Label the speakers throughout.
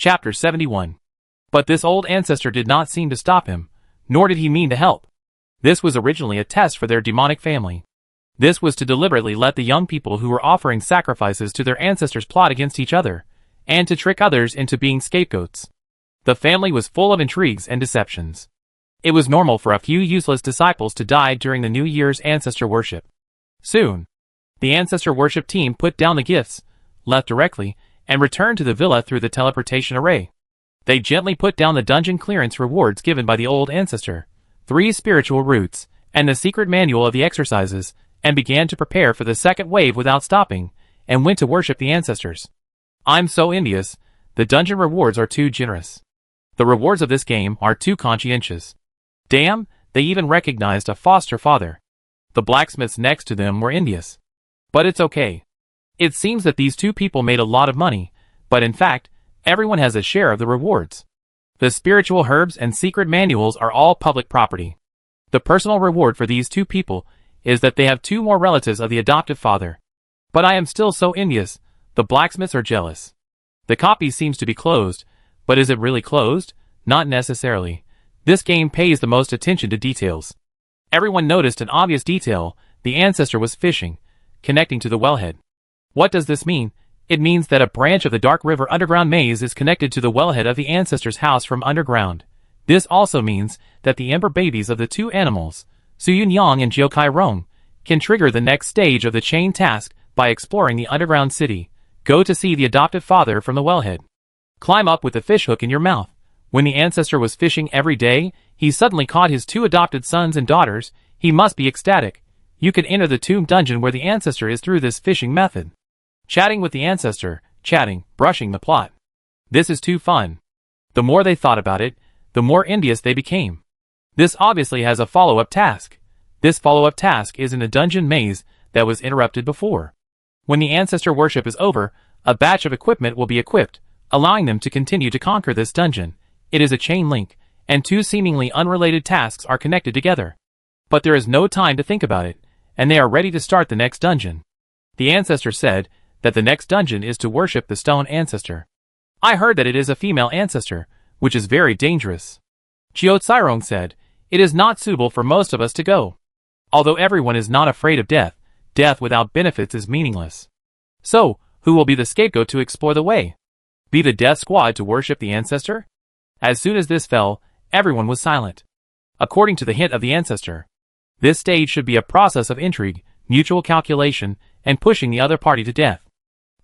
Speaker 1: Chapter 71. But this old ancestor did not seem to stop him, nor did he mean to help. This was originally a test for their demonic family. This was to deliberately let the young people who were offering sacrifices to their ancestors plot against each other, and to trick others into being scapegoats. The family was full of intrigues and deceptions. It was normal for a few useless disciples to die during the New Year's ancestor worship. Soon, the ancestor worship team put down the gifts, left directly, and returned to the villa through the teleportation array. They gently put down the dungeon clearance rewards given by the old ancestor, 3 spiritual roots, and the secret manual of the exercises, and began to prepare for the second wave without stopping, and went to worship the ancestors. I'm so envious, the dungeon rewards are too generous. The rewards of this game are too conscientious. Damn, they even recognized a foster father. The blacksmiths next to them were envious. But it's okay. It seems that these 2 people made a lot of money, but in fact, everyone has a share of the rewards. The spiritual herbs and secret manuals are all public property. The personal reward for these 2 people is that they have 2 more relatives of the adoptive father. But I am still so envious, the blacksmiths are jealous. The copy seems to be closed, but is it really closed? Not necessarily. This game pays the most attention to details. Everyone noticed an obvious detail: the ancestor was fishing, connecting to the wellhead. What does this mean? It means that a branch of the Dark River underground maze is connected to the wellhead of the ancestor's house from underground. This also means that the ember babies of the 2 animals, Suyun Yang and Jiokai Rong, can trigger the next stage of the chain task by exploring the underground city. Go to see the adoptive father from the wellhead. Climb up with the fishhook in your mouth. When the ancestor was fishing every day, he suddenly caught his 2 adopted sons and daughters. He must be ecstatic. You can enter the tomb dungeon where the ancestor is through this fishing method. Chatting with the ancestor, brushing the plot. This is too fun. The more they thought about it, the more envious they became. This obviously has a follow-up task. This follow-up task is in a dungeon maze that was interrupted before. When the ancestor worship is over, a batch of equipment will be equipped, allowing them to continue to conquer this dungeon. It is a chain link, and 2 seemingly unrelated tasks are connected together. But there is no time to think about it, and they are ready to start the next dungeon. The ancestor said that the next dungeon is to worship the stone ancestor. I heard that it is a female ancestor, which is very dangerous. Chiao Tsirong said, it is not suitable for most of us to go. Although everyone is not afraid of death, death without benefits is meaningless. So, who will be the scapegoat to explore the way? Be the death squad to worship the ancestor? As soon as this fell, everyone was silent. According to the hint of the ancestor, this stage should be a process of intrigue, mutual calculation, and pushing the other party to death.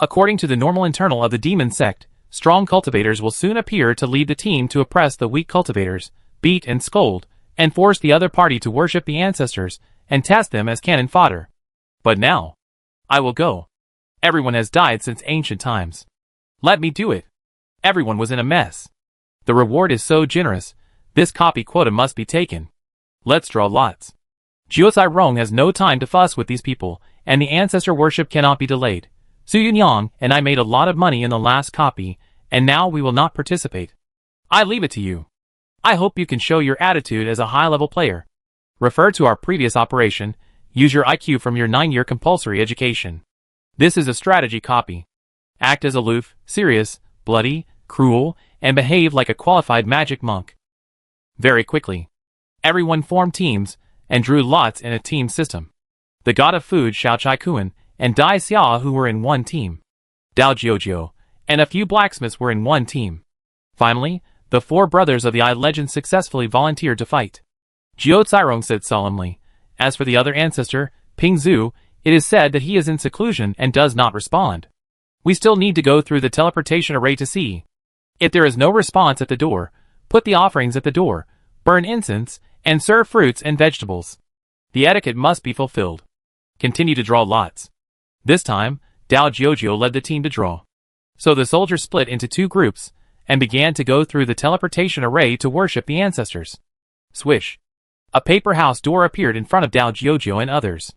Speaker 1: According to the normal internal of the demon sect, strong cultivators will soon appear to lead the team to oppress the weak cultivators, beat and scold, and force the other party to worship the ancestors and test them as cannon fodder. But now, I will go. Everyone has died since ancient times. Let me do it. Everyone was in a mess. The reward is so generous, this copy quota must be taken. Let's draw lots. Jiuzai Rong has no time to fuss with these people, and the ancestor worship cannot be delayed. Suyun Yang and I made a lot of money in the last copy, and now we will not participate. I leave it to you. I hope you can show your attitude as a high-level player. Refer to our previous operation. Use your IQ from your 9-year compulsory education. This is a strategy copy. Act as aloof, serious, bloody, cruel, and behave like a qualified magic monk. Very quickly, everyone formed teams and drew lots in a team system. The god of food Xiao Chai Kuan and Dai Xia who were in one team. Dao Jiujiu and a few blacksmiths were in one team. Finally, the 4 brothers of the I legend successfully volunteered to fight. Jiao Tsirong said solemnly, as for the other ancestor, Ping Zhu, it is said that he is in seclusion and does not respond. We still need to go through the teleportation array to see. If there is no response at the door, put the offerings at the door, burn incense, and serve fruits and vegetables. The etiquette must be fulfilled. Continue to draw lots. This time, Dao Jiujiu led the team to draw. So the soldiers split into 2 groups, and began to go through the teleportation array to worship the ancestors. Swish. A paper house door appeared in front of Dao Jiujiu and others.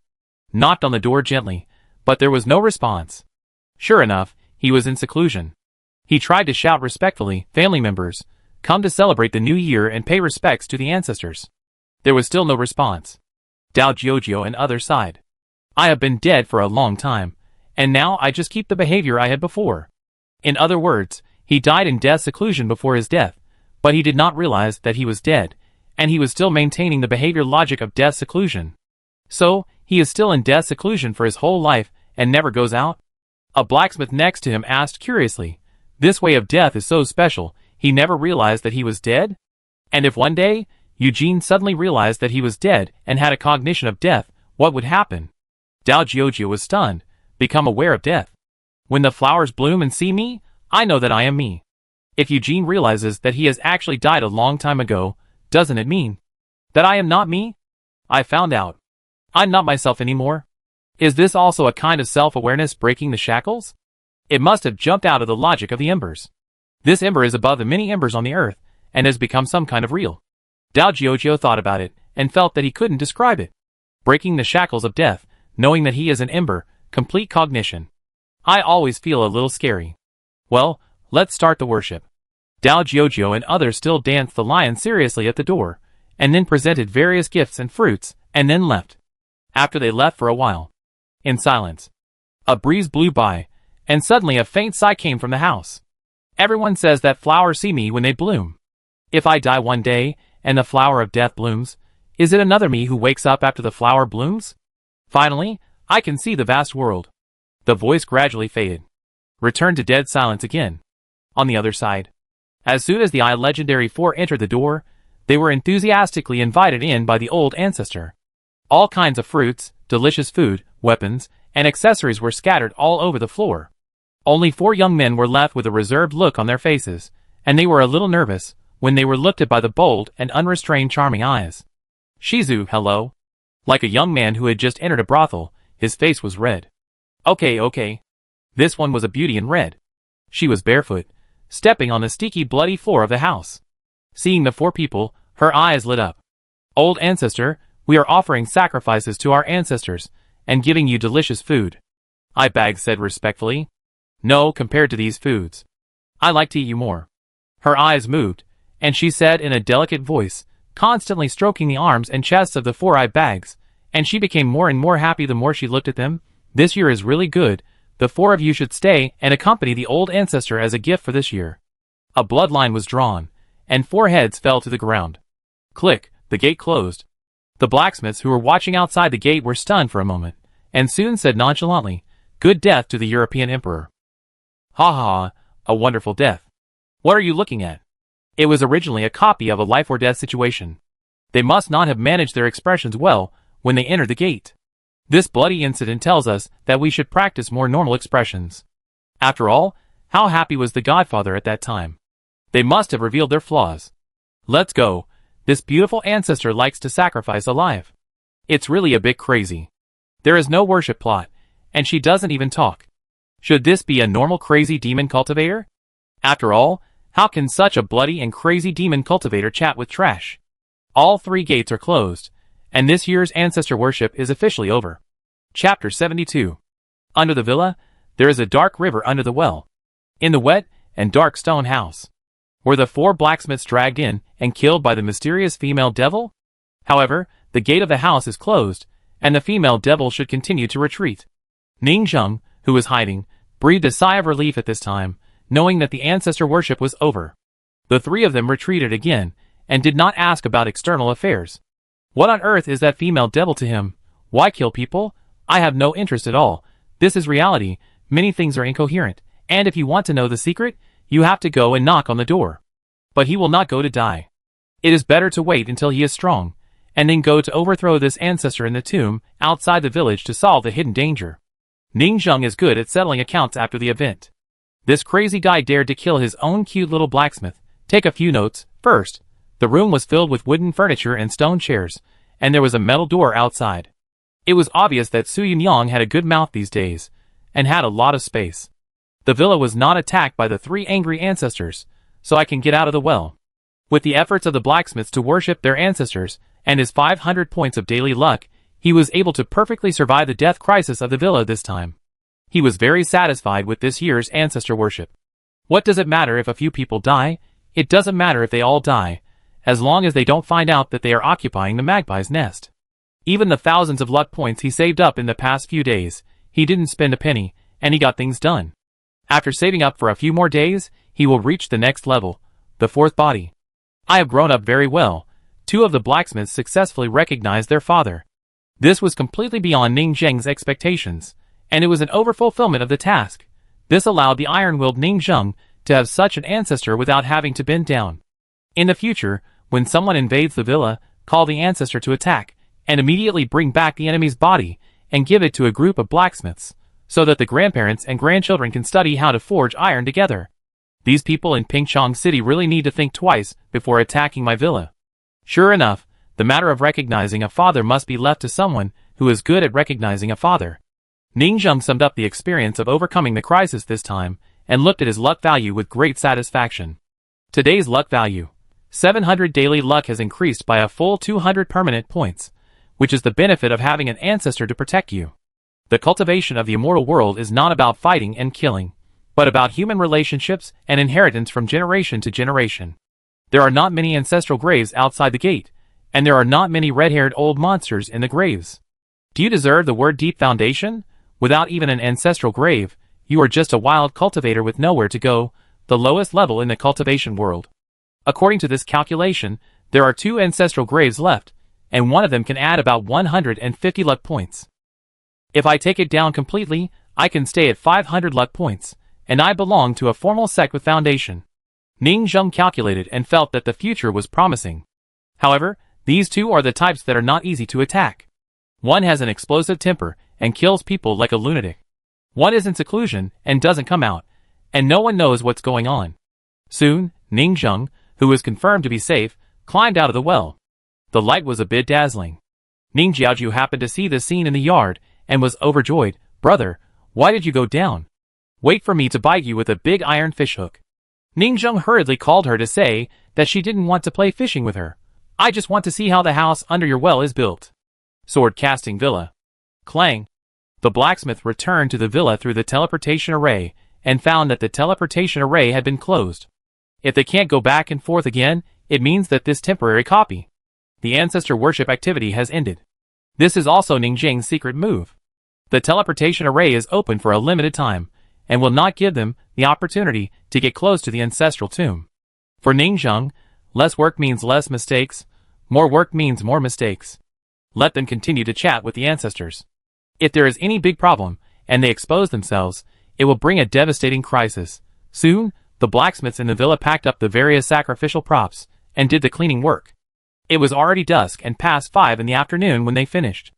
Speaker 1: Knocked on the door gently, but there was no response. Sure enough, he was in seclusion. He tried to shout respectfully, family members, come to celebrate the new year and pay respects to the ancestors. There was still no response. Dao Jiujiu and others sighed. I have been dead for a long time, and now I just keep the behavior I had before. In other words, He died in death seclusion before his death, but he did not realize that he was dead, and he was still maintaining the behavior logic of death seclusion. So, he is still in death seclusion for his whole life and never goes out? A blacksmith next to him asked curiously. This way of death is so special, he never realized that he was dead? And if one day, Eugene suddenly realized that he was dead and had a cognition of death, what would happen? Dao Jiujia was stunned, become aware of death. When the flowers bloom and see me, I know that I am me. If Eugene realizes that he has actually died a long time ago, doesn't it mean that I am not me? I found out. I'm not myself anymore. Is this also a kind of self-awareness breaking the shackles? It must have jumped out of the logic of the embers. This ember is above the many embers on the earth, and has become some kind of real. Dao Jiujia thought about it, and felt that he couldn't describe it. Breaking the shackles of death, knowing that he is an ember, complete cognition. I always feel a little scary. Well, let's start the worship. Dao Jiujia and others still danced the lion seriously at the door, and then presented various gifts and fruits, and then left. After they left for a while, in silence, a breeze blew by, and suddenly a faint sigh came from the house. Everyone says that flowers see me when they bloom. If I die one day, and the flower of death blooms, is it another me who wakes up after the flower blooms? Finally, I can see the vast world. The voice gradually faded. Returned to dead silence again. On the other side, as soon as the legendary four entered the door, they were enthusiastically invited in by the old ancestor. All kinds of fruits, delicious food, weapons, and accessories were scattered all over the floor. Only 4 young men were left with a reserved look on their faces, and they were a little nervous when they were looked at by the bold and unrestrained charming eyes. Shizu, hello. Like a young man who had just entered a brothel, his face was red. Okay. This one was a beauty in red. She was barefoot, stepping on the sticky bloody floor of the house. Seeing the 4 people, her eyes lit up. Old ancestor, we are offering sacrifices to our ancestors, and giving you delicious food. Bag said respectfully. No, compared to these foods. I like to eat you more. Her eyes moved, and she said in a delicate voice, constantly stroking the arms and chests of the 4 bags, and she became more and more happy the more she looked at them. This year is really good. The 4 of you should stay and accompany the old ancestor as a gift for this year. A bloodline was drawn, and 4 heads fell to the ground. Click, the gate closed. The blacksmiths who were watching outside the gate were stunned for a moment, and soon said nonchalantly, good death to the European emperor. Ha ha, a wonderful death. What are you looking at? It was originally a copy of a life or death situation. They must not have managed their expressions well when they entered the gate. This bloody incident tells us that we should practice more normal expressions. After all, how happy was the Godfather at that time? They must have revealed their flaws. Let's go. This beautiful ancestor likes to sacrifice alive. It's really a bit crazy. There is no worship plot, and she doesn't even talk. Should this be a normal crazy demon cultivator? After all, how can such a bloody and crazy demon cultivator chat with trash? All 3 gates are closed, and this year's ancestor worship is officially over. Chapter 72. Under the villa, there is a dark river under the well. In the wet and dark stone house, were the 4 blacksmiths dragged in and killed by the mysterious female devil? However, the gate of the house is closed, and the female devil should continue to retreat. Ning Zheng, who was hiding, breathed a sigh of relief at this time, knowing that the ancestor worship was over. The 3 of them retreated again, and did not ask about external affairs. What on earth is that female devil to him? Why kill people? I have no interest at all. This is reality. Many things are incoherent, and if you want to know the secret, you have to go and knock on the door. But he will not go to die. It is better to wait until he is strong, and then go to overthrow this ancestor in the tomb outside the village to solve the hidden danger. Ning Zheng is good at settling accounts after the event. This crazy guy dared to kill his own cute little blacksmith. Take a few notes. First, the room was filled with wooden furniture and stone chairs, and there was a metal door outside. It was obvious that Su Yunyang had a good mouth these days, and had a lot of space. The villa was not attacked by the 3 angry ancestors, so I can get out of the well. With the efforts of the blacksmiths to worship their ancestors, and his 500 points of daily luck, he was able to perfectly survive the death crisis of the villa this time. He was very satisfied with this year's ancestor worship. What does it matter if a few people die? It doesn't matter if they all die, as long as they don't find out that they are occupying the magpie's nest. Even the thousands of luck points he saved up in the past few days, he didn't spend a penny, and he got things done. After saving up for a few more days, he will reach the next level, the fourth body. I have grown up very well. Two of the blacksmiths successfully recognized their father. This was completely beyond Ning Zheng's expectations, and it was an overfulfillment of the task. This allowed the iron-willed Ning Zheng to have such an ancestor without having to bend down. In the future, when someone invades the villa, call the ancestor to attack, and immediately bring back the enemy's body, and give it to a group of blacksmiths, so that the grandparents and grandchildren can study how to forge iron together. These people in Pingchong City really need to think twice before attacking my villa. Sure enough, the matter of recognizing a father must be left to someone who is good at recognizing a father. Ning Zheng summed up the experience of overcoming the crisis this time, and looked at his luck value with great satisfaction. Today's luck value. 700 daily luck has increased by a full 200 permanent points, which is the benefit of having an ancestor to protect you. The cultivation of the immortal world is not about fighting and killing, but about human relationships and inheritance from generation to generation. There are not many ancestral graves outside the gate, and there are not many red-haired old monsters in the graves. Do you deserve the word deep foundation? Without even an ancestral grave, you are just a wild cultivator with nowhere to go, the lowest level in the cultivation world. According to this calculation, there are 2 ancestral graves left, and one of them can add about 150 luck points. If I take it down completely, I can stay at 500 luck points, and I belong to a formal sect with foundation. Ning Zheng calculated and felt that the future was promising. However, these 2 are the types that are not easy to attack. One has an explosive temper and kills people like a lunatic. One is in seclusion and doesn't come out, and no one knows what's going on. Soon, Ning Zheng, who was confirmed to be safe, climbed out of the well. The light was a bit dazzling. Ning Jiaoju happened to see the scene in the yard and was overjoyed. "Brother, why did you go down? Wait for me to bite you with a big iron fishhook." Ning Zheng hurriedly called her to say that she didn't want to play fishing with her. "I just want to see how the house under your well is built." Sword casting villa. Clang. The blacksmith returned to the villa through the teleportation array and found that the teleportation array had been closed. If they can't go back and forth again, it means that this temporary copy, the ancestor worship activity, has ended. This is also Ning Zheng's secret move. The teleportation array is open for a limited time, and will not give them the opportunity to get close to the ancestral tomb. For Ning Zheng, less work means less mistakes, more work means more mistakes. Let them continue to chat with the ancestors. If there is any big problem, and they expose themselves, it will bring a devastating crisis. Soon, the blacksmiths in the villa packed up the various sacrificial props, and did the cleaning work. It was already dusk and past 5 in the afternoon when they finished.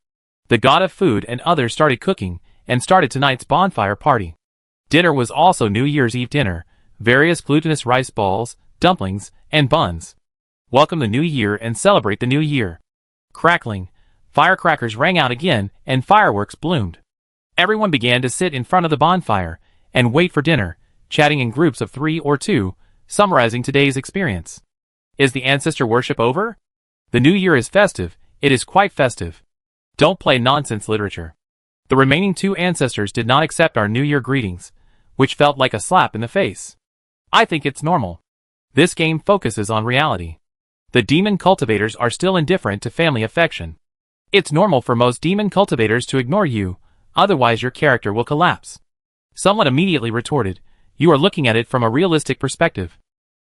Speaker 1: The god of food and others started cooking, and started tonight's bonfire party. Dinner was also New Year's Eve dinner, various glutinous rice balls, dumplings, and buns. Welcome the new year and celebrate the new year. Crackling. Firecrackers rang out again, and fireworks bloomed. Everyone began to sit in front of the bonfire, and wait for dinner, chatting in groups of 3 or 2, summarizing today's experience. Is the ancestor worship over? The new year is festive, it is quite festive. Don't play nonsense literature. The remaining 2 ancestors did not accept our New Year greetings, which felt like a slap in the face. I think it's normal. This game focuses on reality. The demon cultivators are still indifferent to family affection. It's normal for most demon cultivators to ignore you, otherwise your character will collapse. Someone immediately retorted, "You are looking at it from a realistic perspective.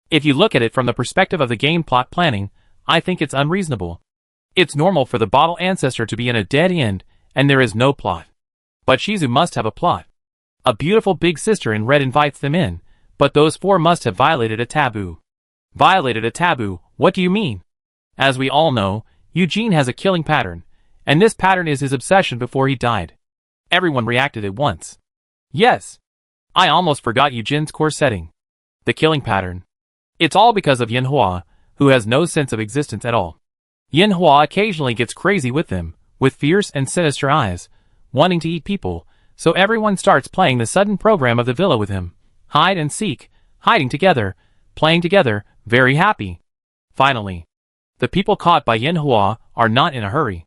Speaker 1: If you look at it from the perspective of the game plot planning, I think it's unreasonable. It's normal for the bottle ancestor to be in a dead end, and there is no plot. But Shizu must have a plot. A beautiful big sister in red invites them in, but those 4 must have violated a taboo." Violated a taboo? What do you mean? As we all know, Eugene has a killing pattern, and this pattern is his obsession before he died. Everyone reacted at once. Yes. I almost forgot Eugene's core setting. The killing pattern. It's all because of Yanhua, who has no sense of existence at all. Yanhua occasionally gets crazy with them, with fierce and sinister eyes, wanting to eat people, so everyone starts playing the sudden program of the villa with him. Hide and seek, hiding together, playing together, very happy. Finally, the people caught by Yanhua are not in a hurry.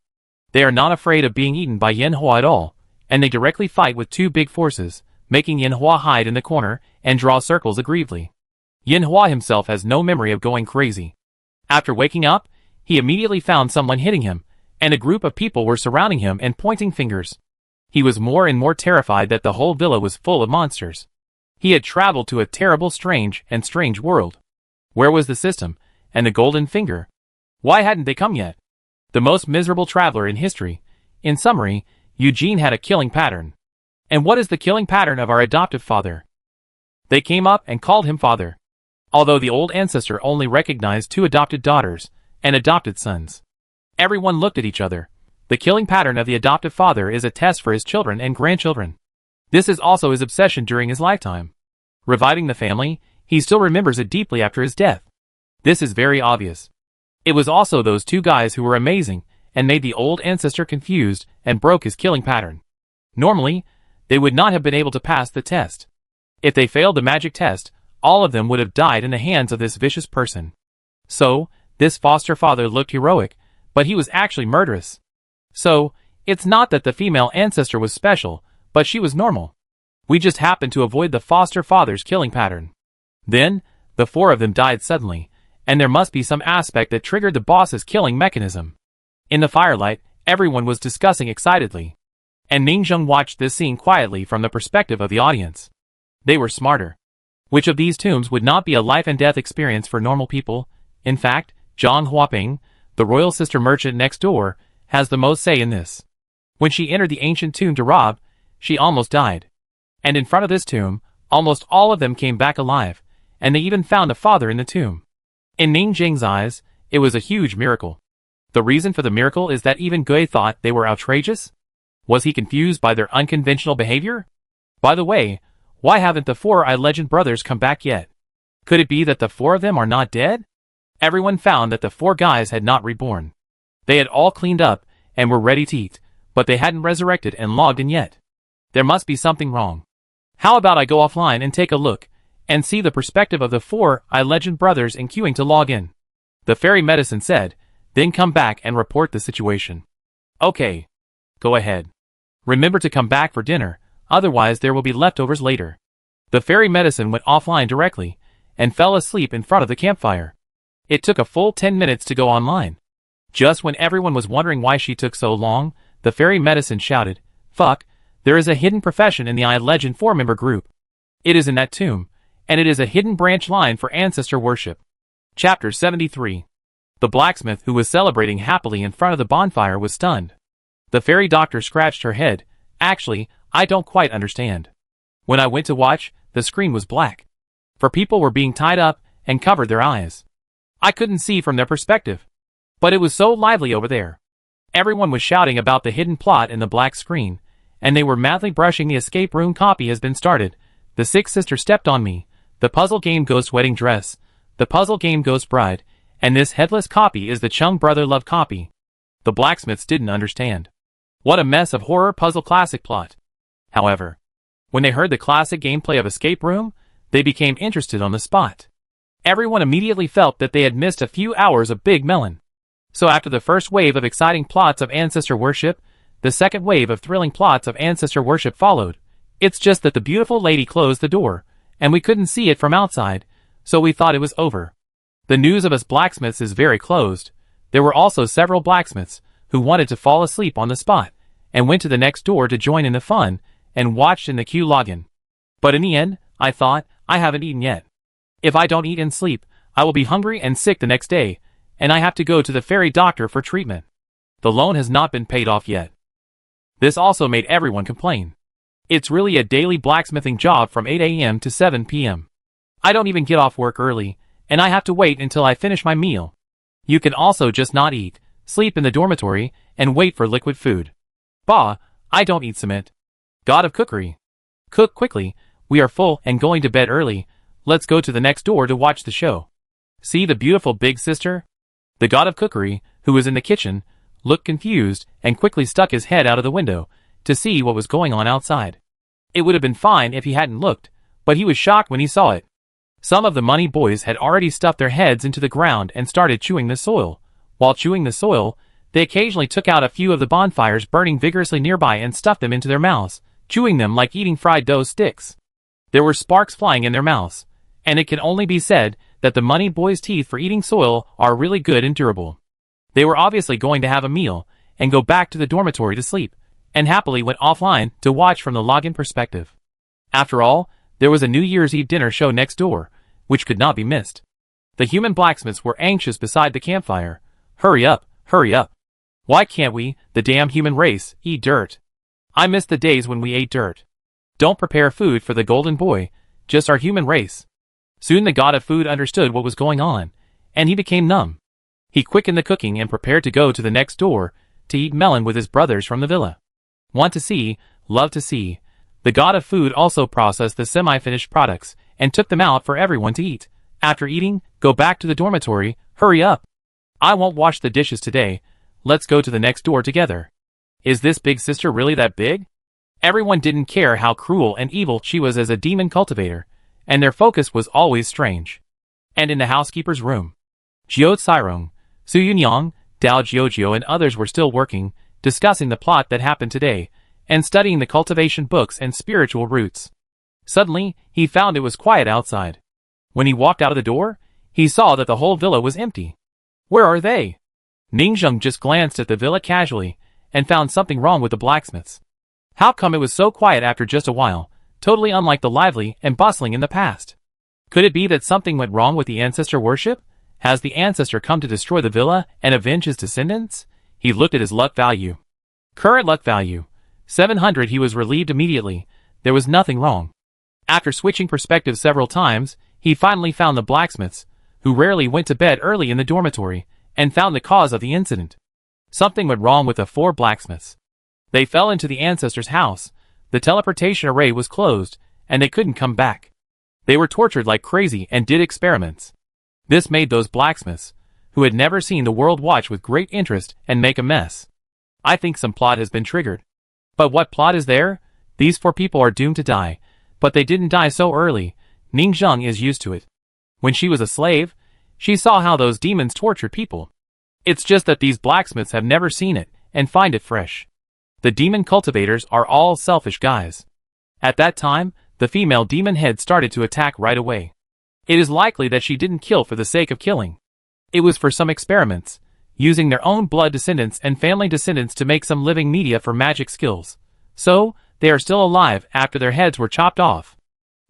Speaker 1: They are not afraid of being eaten by Yanhua at all, and they directly fight with 2 big forces, making Yanhua hide in the corner and draw circles aggressively. Yanhua himself has no memory of going crazy. After waking up, he immediately found someone hitting him, and a group of people were surrounding him and pointing fingers. He was more and more terrified that the whole villa was full of monsters. He had traveled to a terrible, strange world. Where was the system, and the golden finger? Why hadn't they come yet? The most miserable traveler in history. In summary, Eugene had a killing pattern. And what is the killing pattern of our adoptive father? They came up and called him father. Although the old ancestor only recognized 2 adopted daughters and adopted sons. Everyone looked at each other. The killing pattern of the adoptive father is a test for his children and grandchildren. This is also his obsession during his lifetime. Reviving the family, he still remembers it deeply after his death. This is very obvious. It was also those 2 guys who were amazing and made the old ancestor confused and broke his killing pattern. Normally, they would not have been able to pass the test. If they failed the magic test, all of them would have died in the hands of this vicious person. So, this foster father looked heroic, but he was actually murderous. So, it's not that the female ancestor was special, but she was normal. We just happened to avoid the foster father's killing pattern. Then, the 4 of them died suddenly, and there must be some aspect that triggered the boss's killing mechanism. In the firelight, everyone was discussing excitedly. And Ningzheng watched this scene quietly from the perspective of the audience. They were smarter. Which of these tombs would not be a life and death experience for normal people? In fact, Zhang Huaping, the royal sister merchant next door, has the most say in this. When she entered the ancient tomb to rob, she almost died. And in front of this tomb, almost all of them came back alive, and they even found a father in the tomb. In Ningzheng's eyes, it was a huge miracle. The reason for the miracle is that even Gui thought they were outrageous? Was he confused by their unconventional behavior? By the way, why haven't the 4 legend brothers come back yet? Could it be that the 4 of them are not dead? Everyone found that the 4 guys had not reborn. They had all cleaned up and were ready to eat, but they hadn't resurrected and logged in yet. There must be something wrong. How about I go offline and take a look, and see the perspective of the 4 legend brothers in queuing to log in? The fairy medicine said, then come back and report the situation. Okay. Go ahead. Remember to come back for dinner, otherwise there will be leftovers later. The fairy medicine went offline directly, and fell asleep in front of the campfire. It took a full 10 minutes to go online. Just when everyone was wondering why she took so long, the fairy medicine shouted, "Fuck, there is a hidden profession in the Legend 4-member group. It is in that tomb, and it is a hidden branch line for ancestor worship." Chapter 73. The blacksmith who was celebrating happily in front of the bonfire was stunned. The fairy doctor scratched her head. Actually, I don't quite understand. When I went to watch, the screen was black. For people were being tied up and covered their eyes. I couldn't see from their perspective. But it was so lively over there. Everyone was shouting about the hidden plot in the black screen, and they were madly brushing the escape room. Copy has been started. The sixth sister stepped on me. The puzzle game Ghost Wedding Dress. The puzzle game Ghost Bride. And this headless copy is the Chung Brother Love copy. The blacksmiths didn't understand. What a mess of horror puzzle classic plot. However, when they heard the classic gameplay of Escape Room, they became interested on the spot. Everyone immediately felt that they had missed a few hours of Big Melon. So after the first wave of exciting plots of ancestor worship, the second wave of thrilling plots of ancestor worship followed. It's just that the beautiful lady closed the door, and we couldn't see it from outside, so we thought it was over. The news of us blacksmiths is very closed. There were also several blacksmiths who wanted to fall asleep on the spot, and went to the next door to join in the fun, and watched in the queue login. But in the end, I thought, I haven't eaten yet. If I don't eat and sleep, I will be hungry and sick the next day, and I have to go to the fairy doctor for treatment. The loan has not been paid off yet. This also made everyone complain. It's really a daily blacksmithing job from 8 a.m. to 7 p.m. I don't even get off work early, and I have to wait until I finish my meal. You can also just not eat, sleep in the dormitory, and wait for liquid food. Bah, I don't eat cement. God of cookery. Cook quickly, we are full and going to bed early. Let's go to the next door to watch the show. See the beautiful big sister? The god of cookery, who was in the kitchen, looked confused and quickly stuck his head out of the window to see what was going on outside. It would have been fine if he hadn't looked, but he was shocked when he saw it. Some of the money boys had already stuffed their heads into the ground and started chewing the soil. While chewing the soil, they occasionally took out a few of the bonfires burning vigorously nearby and stuffed them into their mouths, chewing them like eating fried dough sticks. There were sparks flying in their mouths, and it can only be said that the money boys' teeth for eating soil are really good and durable. They were obviously going to have a meal and go back to the dormitory to sleep, and happily went offline to watch from the login perspective. After all, There was a New Year's Eve dinner show next door, which could not be missed. The human blacksmiths were anxious beside the campfire. Hurry up, hurry up. Why can't we, the damn human race, eat dirt? I miss the days when we ate dirt. Don't prepare food for the golden boy, just our human race. Soon the god of food understood what was going on, and he became numb. He quickened the cooking and prepared to go to the next door to eat melon with his brothers from the villa. Want to see, love to see. The god of food also processed the semi-finished products and took them out for everyone to eat. After eating, go back to the dormitory, hurry up. I won't wash the dishes today, let's go to the next door together. Is this big sister really that big? Everyone didn't care how cruel and evil she was as a demon cultivator, and their focus was always strange. And in the housekeeper's room, Jiao Cairong, Su Yunyang, Dao Jiojio and others were still working, discussing the plot that happened today, and studying the cultivation books and spiritual roots. Suddenly, he found it was quiet outside. When he walked out of the door, he saw that the whole villa was empty. Where are they? Ningzheng just glanced at the villa casually, and found something wrong with the blacksmiths. How come it was so quiet after just a while, totally unlike the lively and bustling in the past? Could it be that something went wrong with the ancestor worship? Has the ancestor come to destroy the villa and avenge his descendants? He looked at his luck value. Current luck value, 700. He was relieved immediately. There was nothing wrong. After switching perspectives several times, he finally found the blacksmiths, who rarely went to bed early in the dormitory, and found the cause of the incident. Something went wrong with the 4 blacksmiths. They fell into the ancestor's house, the teleportation array was closed, and they couldn't come back. They were tortured like crazy and did experiments. This made those blacksmiths, who had never seen the world, watch with great interest and make a mess. I think some plot has been triggered. But what plot is there? These 4 people are doomed to die, but they didn't die so early. Ningzheng is used to it. When she was a slave, she saw how those demons tortured people. It's just that these blacksmiths have never seen it and find it fresh. The demon cultivators are all selfish guys. At that time, the female demon head started to attack right away. It is likely that she didn't kill for the sake of killing. It was for some experiments, using their own blood descendants and family descendants to make some living media for magic skills. So, they are still alive after their heads were chopped off.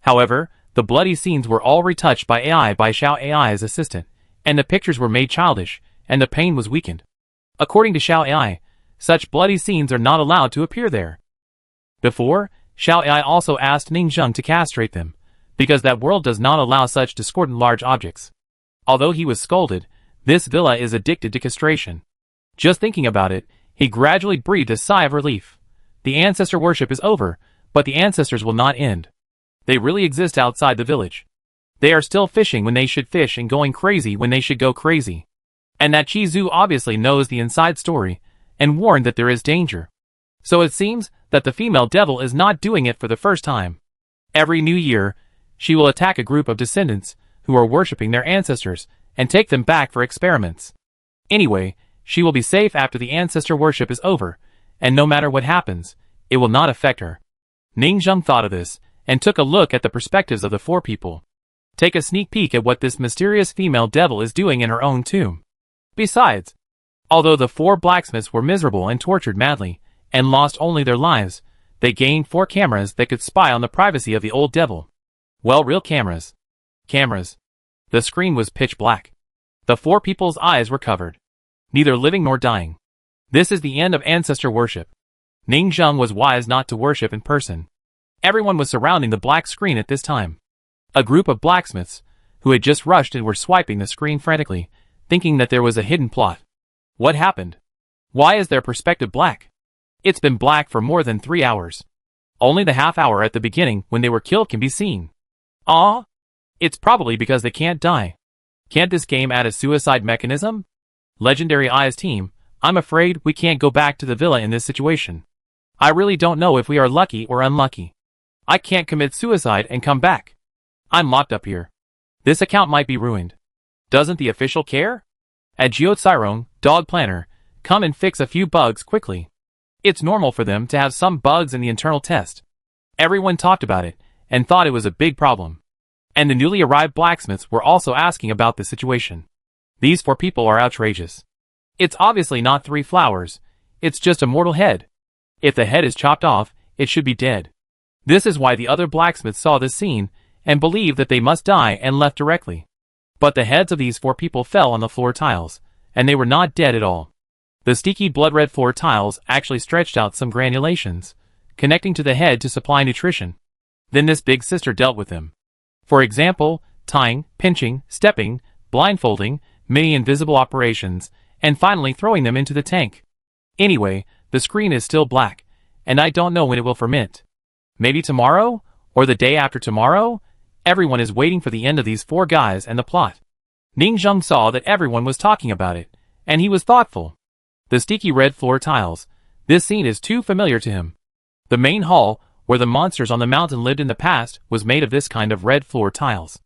Speaker 1: However, the bloody scenes were all retouched by AI by Xiao AI's assistant, and the pictures were made childish, and the pain was weakened. According to Xiao AI, such bloody scenes are not allowed to appear there. Before, Xiao AI also asked Ningzheng to castrate them, because that world does not allow such discordant large objects. Although he was scolded, this villa is addicted to castration. Just thinking about it, he gradually breathed a sigh of relief. The ancestor worship is over, but the ancestors will not end. They really exist outside the village. They are still fishing when they should fish and going crazy when they should go crazy. And that Chi Zhu obviously knows the inside story, and warned that there is danger. So it seems that the female devil is not doing it for the first time. Every new year, she will attack a group of descendants who are worshipping their ancestors and take them back for experiments. Anyway, she will be safe after the ancestor worship is over, and no matter what happens, it will not affect her. Ningzheng thought of this, and took a look at the perspectives of the 4 people. Take a sneak peek at what this mysterious female devil is doing in her own tomb. Besides, although the 4 blacksmiths were miserable and tortured madly, and lost only their lives, they gained 4 cameras that could spy on the privacy of the old devil. Well, real cameras. Cameras. The screen was pitch black. The 4 people's eyes were covered. Neither living nor dying. This is the end of ancestor worship. Ningzheng was wise not to worship in person. Everyone was surrounding the black screen at this time. A group of blacksmiths, who had just rushed and were swiping the screen frantically, thinking that there was a hidden plot. What happened? Why is their perspective black? It's been black for more than 3 hours. Only the half hour at the beginning when they were killed can be seen. Ah? It's probably because they can't die. Can't this game add a suicide mechanism? Legendary Eyes team, I'm afraid we can't go back to the villa in this situation. I really don't know if we are lucky or unlucky. I can't commit suicide and come back. I'm locked up here. This account might be ruined. Doesn't the official care? At Jiao Cairong, Dog Planner, come and fix a few bugs quickly. It's normal for them to have some bugs in the internal test. Everyone talked about it, and thought it was a big problem. And the newly arrived blacksmiths were also asking about the situation. These 4 people are outrageous. It's obviously not 3 flowers, it's just a mortal head. If the head is chopped off, it should be dead. This is why the other blacksmiths saw this scene and believed that they must die and left directly. But the heads of these 4 people fell on the floor tiles, and they were not dead at all. The sticky blood-red floor tiles actually stretched out some granulations, connecting to the head to supply nutrition. Then this big sister dealt with them. For example, tying, pinching, stepping, blindfolding, many invisible operations, and finally throwing them into the tank. Anyway, the screen is still black, and I don't know when it will ferment. Maybe tomorrow? Or the day after tomorrow? Everyone is waiting for the end of these 4 guys and the plot. Ning Zheng saw that everyone was talking about it, and he was thoughtful. The sticky red floor tiles. This scene is too familiar to him. The main hall, where the monsters on the mountain lived in the past, was made of this kind of red floor tiles.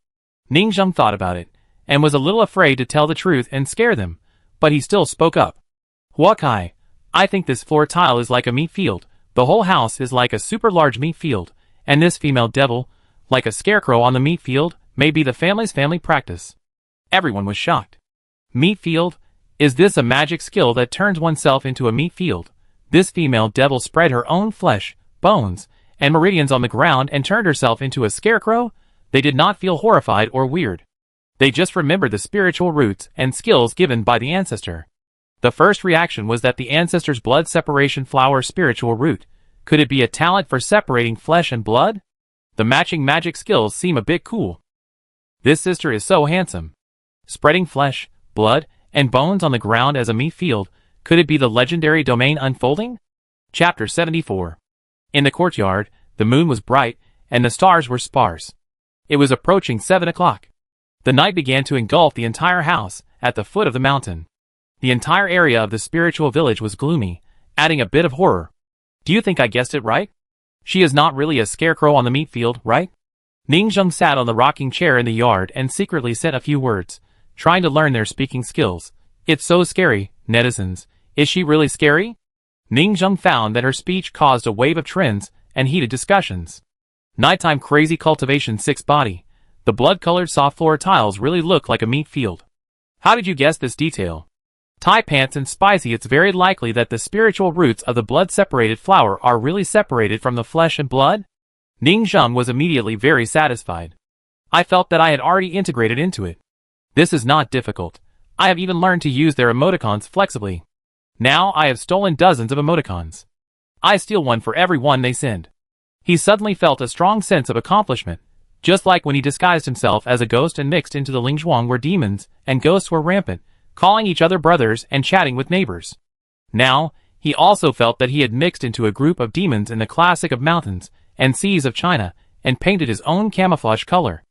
Speaker 1: Ning Zheng thought about it, and was a little afraid to tell the truth and scare them, but he still spoke up. Huakai, I think this floor tile is like a meat field. The whole house is like a super large meat field, and this female devil, like a scarecrow on the meat field, may be the family's family practice. Everyone was shocked. Meat field? Is this a magic skill that turns oneself into a meat field? This female devil spread her own flesh, bones, and meridians on the ground and turned herself into a scarecrow? They did not feel horrified or weird. They just remembered the spiritual roots and skills given by the ancestor. The first reaction was that the ancestor's blood separation flower spiritual root. Could it be a talent for separating flesh and blood? The matching magic skills seem a bit cool. This sister is so handsome. Spreading flesh, blood, and bones on the ground as a meat field. Could it be the legendary domain unfolding? Chapter 74. In the courtyard, the moon was bright, and the stars were sparse. It was approaching 7 o'clock. The night began to engulf the entire house, at the foot of the mountain. The entire area of the spiritual village was gloomy, adding a bit of horror. Do you think I guessed it right? She is not really a scarecrow on the meat field, right? Ning Zheng sat on the rocking chair in the yard and secretly said a few words, trying to learn their speaking skills. It's so scary, netizens. Is she really scary? Ning Zheng found that her speech caused a wave of trends and heated discussions. Nighttime crazy cultivation 6 body. The blood-colored soft floor tiles really look like a meat field. How did you guess this detail? Tie pants and spicy. It's very likely that the spiritual roots of the blood-separated flower are really separated from the flesh and blood? Ning Zheng was immediately very satisfied. I felt that I had already integrated into it. This is not difficult. I have even learned to use their emoticons flexibly. Now I have stolen dozens of emoticons. I steal one for every one they send. He suddenly felt a strong sense of accomplishment, just like when he disguised himself as a ghost and mixed into the Lingzhuang where demons and ghosts were rampant, calling each other brothers and chatting with neighbors. Now, he also felt that he had mixed into a group of demons in the classic of mountains and seas of China, and painted his own camouflage color.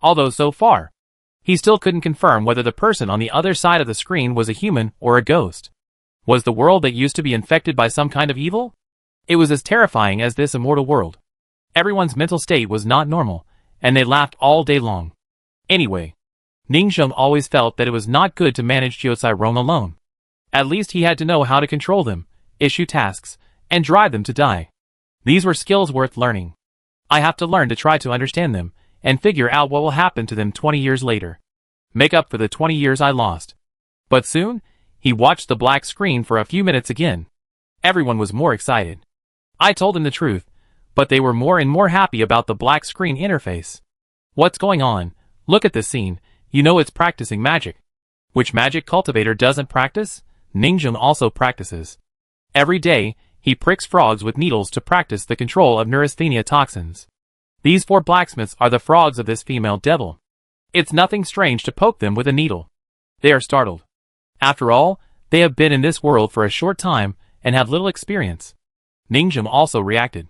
Speaker 1: Although so far, he still couldn't confirm whether the person on the other side of the screen was a human or a ghost. Was the world that used to be infected by some kind of evil? It was as terrifying as this immortal world. Everyone's mental state was not normal, and they laughed all day long. Anyway, Ning Zheng always felt that it was not good to manage Jiucai Rong alone. At least he had to know how to control them, issue tasks, and drive them to die. These were skills worth learning. I have to learn to try to understand them, and figure out what will happen to them 20 years later. Make up for the 20 years I lost. But soon, he watched the black screen for a few minutes again. Everyone was more excited. I told them the truth, but they were more and more happy about the black screen interface. What's going on? Look at this scene. You know it's practicing magic. Which magic cultivator doesn't practice? Ning Zheng also practices. Every day, he pricks frogs with needles to practice the control of neurasthenia toxins. These 4 blacksmiths are the frogs of this female devil. It's nothing strange to poke them with a needle. They are startled. After all, they have been in this world for a short time and have little experience. Ning Zheng also reacted.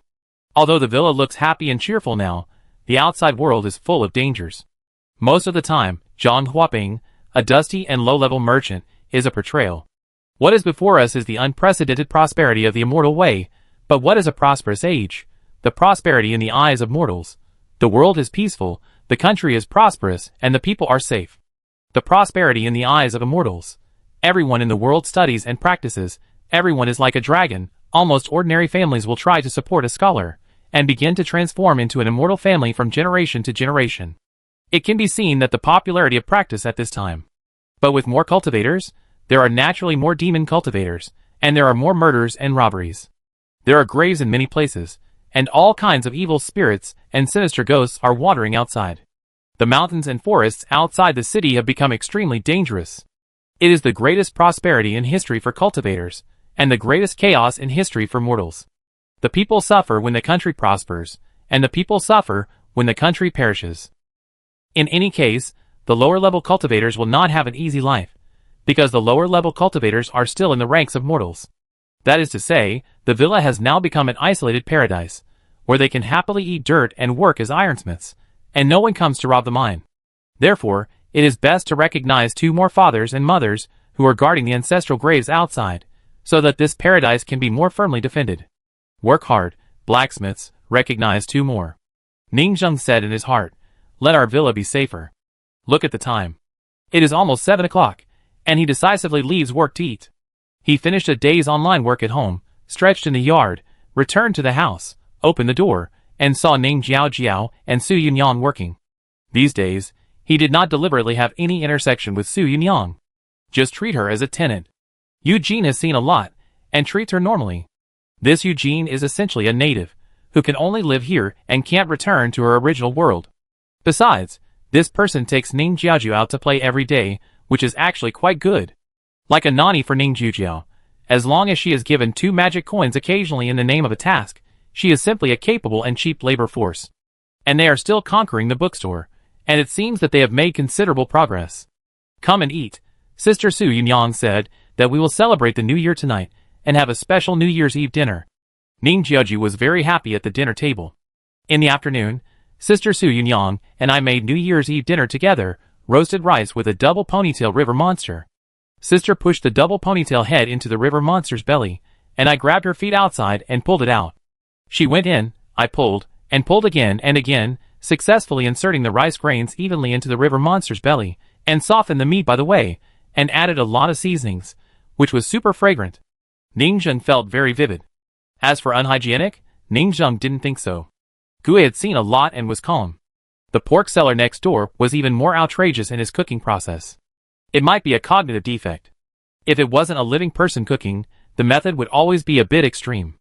Speaker 1: Although the villa looks happy and cheerful now, the outside world is full of dangers. Most of the time, Zhang Huaping, a dusty and low-level merchant, is a portrayal. What is before us is the unprecedented prosperity of the immortal way, but what is a prosperous age? The prosperity in the eyes of mortals. The world is peaceful, the country is prosperous, and the people are safe. The prosperity in the eyes of immortals. Everyone in the world studies and practices, everyone is like a dragon, almost ordinary families will try to support a scholar, and begin to transform into an immortal family from generation to generation. It can be seen that the popularity of practice at this time. But with more cultivators, there are naturally more demon cultivators, and there are more murders and robberies. There are graves in many places, and all kinds of evil spirits and sinister ghosts are wandering outside. The mountains and forests outside the city have become extremely dangerous. It is the greatest prosperity in history for cultivators, and the greatest chaos in history for mortals. The people suffer when the country prospers, and the people suffer when the country perishes. In any case, the lower-level cultivators will not have an easy life, because the lower-level cultivators are still in the ranks of mortals. That is to say, the villa has now become an isolated paradise, where they can happily eat dirt and work as ironsmiths, and no one comes to rob the mine. Therefore, it is best to recognize 2 more fathers and mothers who are guarding the ancestral graves outside, so that this paradise can be more firmly defended. Work hard, blacksmiths, recognize 2 more. Ningzheng said in his heart, let our villa be safer. Look at the time. It is almost 7 o'clock, and he decisively leaves work to eat. He finished a day's online work at home, stretched in the yard, returned to the house, opened the door, and saw Ning Jiao and Su Yunyang working. These days, he did not deliberately have any intersection with Su Yunyang. Just treat her as a tenant. Eugene has seen a lot, and treats her normally. This Eugene is essentially a native, who can only live here and can't return to her original world. Besides, this person takes Ning Jiao out to play every day, which is actually quite good. Like a nanny for Ning Jiao, as long as she is given 2 magic coins occasionally in the name of a task, she is simply a capable and cheap labor force. And they are still conquering the bookstore, and it seems that they have made considerable progress. Come and eat, Sister Su Yunyang said, that we will celebrate the New Year tonight, and have a special New Year's Eve dinner. Ning Jiao was very happy at the dinner table. In the afternoon, Sister Su Yunyang and I made New Year's Eve dinner together, roasted rice with a double ponytail river monster. Sister pushed the double ponytail head into the river monster's belly, and I grabbed her feet outside and pulled it out. She went in, I pulled, and pulled again and again, successfully inserting the rice grains evenly into the river monster's belly, and softened the meat by the way, and added a lot of seasonings, which was super fragrant. Ningzheng felt very vivid. As for unhygienic, Ningzheng didn't think so. Gui had seen a lot and was calm. The pork seller next door was even more outrageous in his cooking process. It might be a cognitive defect. If it wasn't a living person cooking, the method would always be a bit extreme.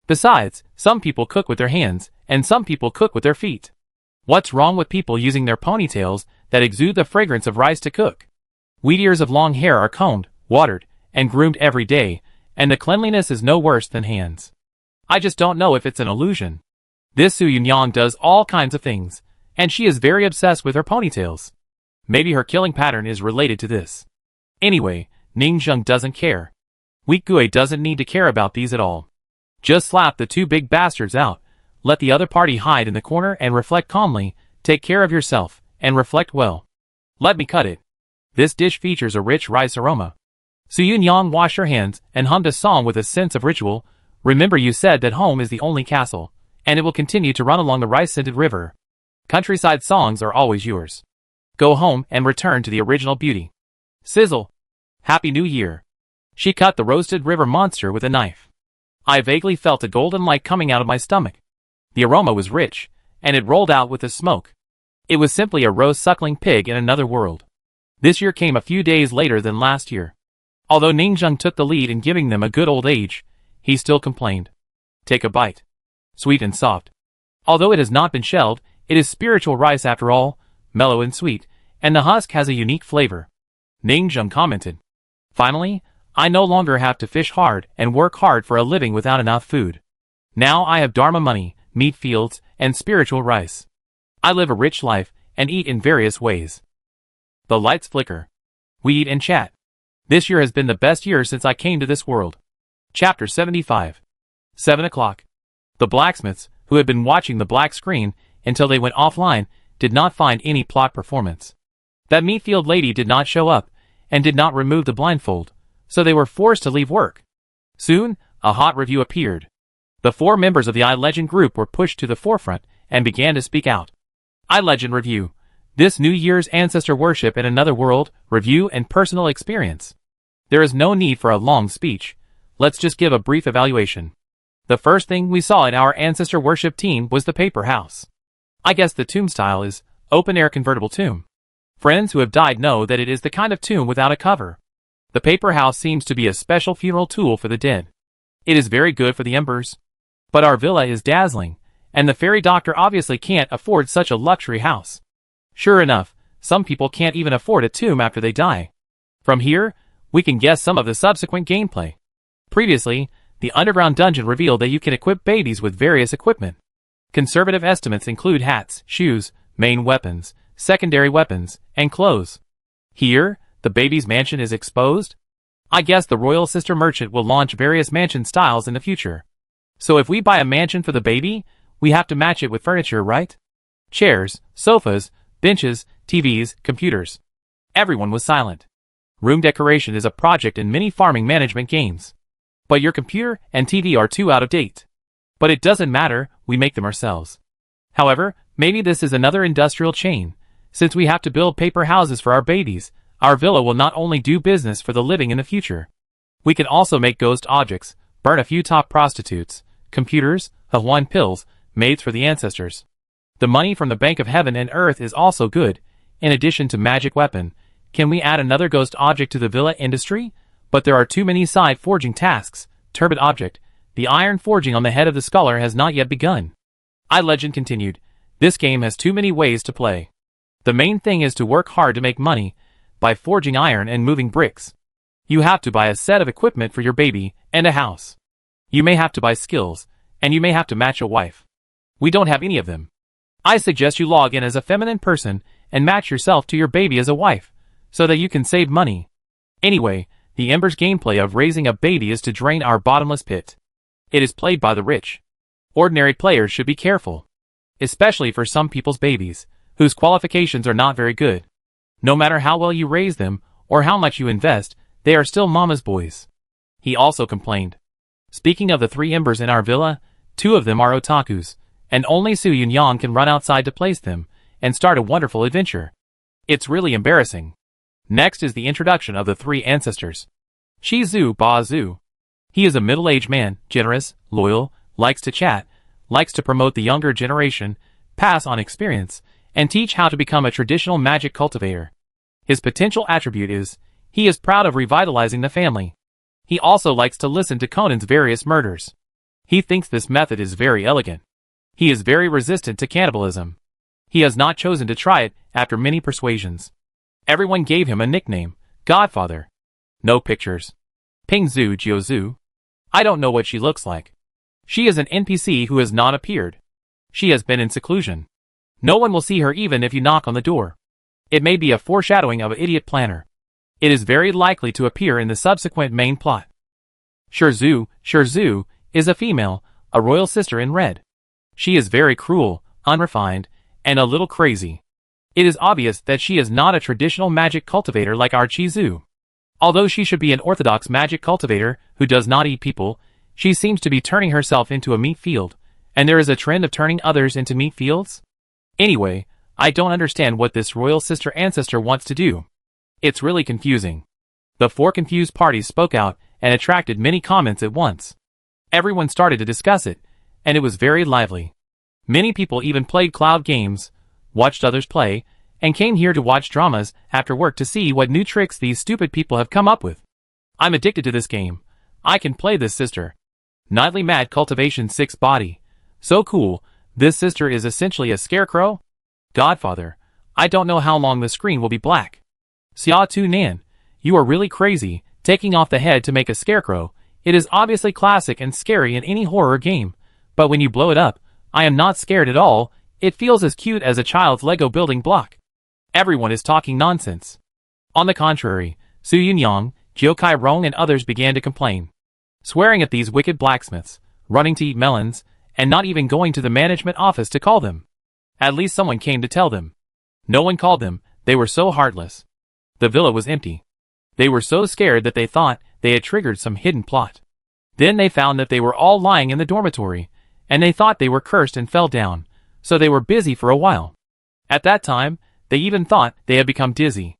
Speaker 1: Besides, some people cook with their hands, and some people cook with their feet. What's wrong with people using their ponytails that exude the fragrance of rice to cook? Wheat ears of long hair are combed, watered, and groomed every day, and the cleanliness is no worse than hands. I just don't know if it's an illusion. This Su Yunyang does all kinds of things, and she is very obsessed with her ponytails. Maybe her killing pattern is related to this. Anyway, Ningzheng doesn't care. Weak Gui doesn't need to care about these at all. Just slap the 2 big bastards out, let the other party hide in the corner and reflect calmly, take care of yourself, and reflect well. Let me cut it. This dish features a rich rice aroma. Su Yunyang washed her hands and hummed a song with a sense of ritual. Remember, you said that home is the only castle, and it will continue to run along the rice-scented river. Countryside songs are always yours. Go home and return to the original beauty. Sizzle. Happy New Year. She cut the roasted river monster with a knife. I vaguely felt a golden light coming out of my stomach. The aroma was rich, and it rolled out with the smoke. It was simply a rose-suckling pig in another world. This year came a few days later than last year. Although Ningzheng took the lead in giving them a good old age, he still complained. Take a bite. Sweet and soft. Although it has not been shelled, it is spiritual rice after all, mellow and sweet, and the husk has a unique flavor. Ningzheng commented. Finally, I no longer have to fish hard and work hard for a living without enough food. Now I have dharma money, meat fields, and spiritual rice. I live a rich life and eat in various ways. The lights flicker. We eat and chat. This year has been the best year since I came to this world. Chapter 75. 7 o'clock. The blacksmiths, who had been watching the black screen until they went offline, did not find any plot performance. That meatfield lady did not show up, and did not remove the blindfold, so they were forced to leave work. Soon, a hot review appeared. The 4 members of the iLegend group were pushed to the forefront and began to speak out. iLegend Review. This New Year's Ancestor Worship in Another World, Review and Personal Experience. There is no need for a long speech. Let's just give a brief evaluation. The first thing we saw in our ancestor worship team was the paper house. I guess the tomb style is open-air convertible tomb. Friends who have died know that it is the kind of tomb without a cover. The paper house seems to be a special funeral tool for the dead. It is very good for the embers. But our villa is dazzling, and the fairy doctor obviously can't afford such a luxury house. Sure enough, some people can't even afford a tomb after they die. From here, we can guess some of the subsequent gameplay. Previously, the underground dungeon revealed that you can equip babies with various equipment. Conservative estimates include hats, shoes, main weapons, secondary weapons, and clothes. Here, the baby's mansion is exposed. I guess the Royal Sister Merchant will launch various mansion styles in the future. So if we buy a mansion for the baby, we have to match it with furniture, right? Chairs, sofas, benches, TVs, computers. Everyone was silent. Room decoration is a project in many farming management games. But your computer and TV are too out of date. But it doesn't matter, we make them ourselves. However, maybe this is another industrial chain. Since we have to build paper houses for our babies, our villa will not only do business for the living in the future. We can also make ghost objects, burn a few top prostitutes, computers, Hawaiian pills, maids for the ancestors. The money from the Bank of Heaven and Earth is also good. In addition to magic weapon, can we add another ghost object to the villa industry? But there are too many side forging tasks. Turbid object. The iron forging on the head of the scholar has not yet begun. Legend continued. This game has too many ways to play. The main thing is to work hard to make money by forging iron and moving bricks. You have to buy a set of equipment for your baby and a house. You may have to buy skills, and you may have to match a wife. We don't have any of them. I suggest you log in as a feminine person and match yourself to your baby as a wife, so that you can save money. Anyway, the Embers gameplay of raising a baby is to drain our bottomless pit. It is played by the rich. Ordinary players should be careful. Especially for some people's babies, whose qualifications are not very good. No matter how well you raise them, or how much you invest, they are still mama's boys. He also complained. Speaking of the 3 embers in our villa, 2 of them are otakus, and only Su Yunyang can run outside to place them, and start a wonderful adventure. It's really embarrassing. Next is the introduction of the 3 ancestors. Shizu Ba Zhu. He is a middle-aged man, generous, loyal, likes to chat, likes to promote the younger generation, pass on experience, and teach how to become a traditional magic cultivator. His potential attribute is, he is proud of revitalizing the family. He also likes to listen to Conan's various murders. He thinks this method is very elegant. He is very resistant to cannibalism. He has not chosen to try it after many persuasions. Everyone gave him a nickname, Godfather. No pictures. Pingzhu Jiuzhu. I don't know what she looks like. She is an NPC who has not appeared. She has been in seclusion. No one will see her even if you knock on the door. It may be a foreshadowing of an idiot planner. It is very likely to appear in the subsequent main plot. Shizhu is a female, a royal sister in red. She is very cruel, unrefined, and a little crazy. It is obvious that she is not a traditional magic cultivator like our Chizu. Although she should be an orthodox magic cultivator who does not eat people, she seems to be turning herself into a meat field, and there is a trend of turning others into meat fields? Anyway, I don't understand what this royal sister ancestor wants to do. It's really confusing. The 4 confused parties spoke out and attracted many comments at once. Everyone started to discuss it, and it was very lively. Many people even played cloud games, watched others play, and came here to watch dramas after work to see what new tricks these stupid people have come up with. I'm addicted to this game. I can play this sister. Nightly Mad Cultivation 6 Body. So cool, this sister is essentially a scarecrow? Godfather, I don't know how long the screen will be black. Xia Tu Nan, you are really crazy, taking off the head to make a scarecrow. It is obviously classic and scary in any horror game, but when you blow it up, I am not scared at all. It feels as cute as a child's Lego building block. Everyone is talking nonsense. On the contrary, Su Yunyang, Jiokai Rong and others began to complain. Swearing at these wicked blacksmiths, running to eat melons, and not even going to the management office to call them. At least someone came to tell them. No one called them, they were so heartless. The villa was empty. They were so scared that they thought they had triggered some hidden plot. Then they found that they were all lying in the dormitory, and they thought they were cursed and fell down, so they were busy for a while. At that time, they even thought they had become dizzy.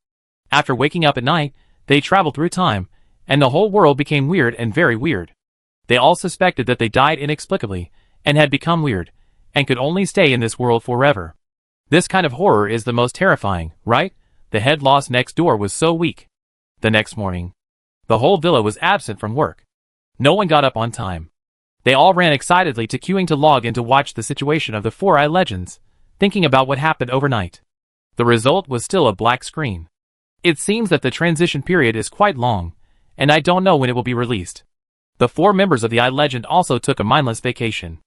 Speaker 1: After waking up at night, they traveled through time, and the whole world became weird and very weird. They all suspected that they died inexplicably, and had become weird, and could only stay in this world forever. This kind of horror is the most terrifying, right? The head lost next door was so weak. The next morning, the whole villa was absent from work. No one got up on time. They all ran excitedly to queuing to log in to watch the situation of the 4 legends, thinking about what happened overnight. The result was still a black screen. It seems that the transition period is quite long, and I don't know when it will be released. The 4 members of the legend also took a mindless vacation.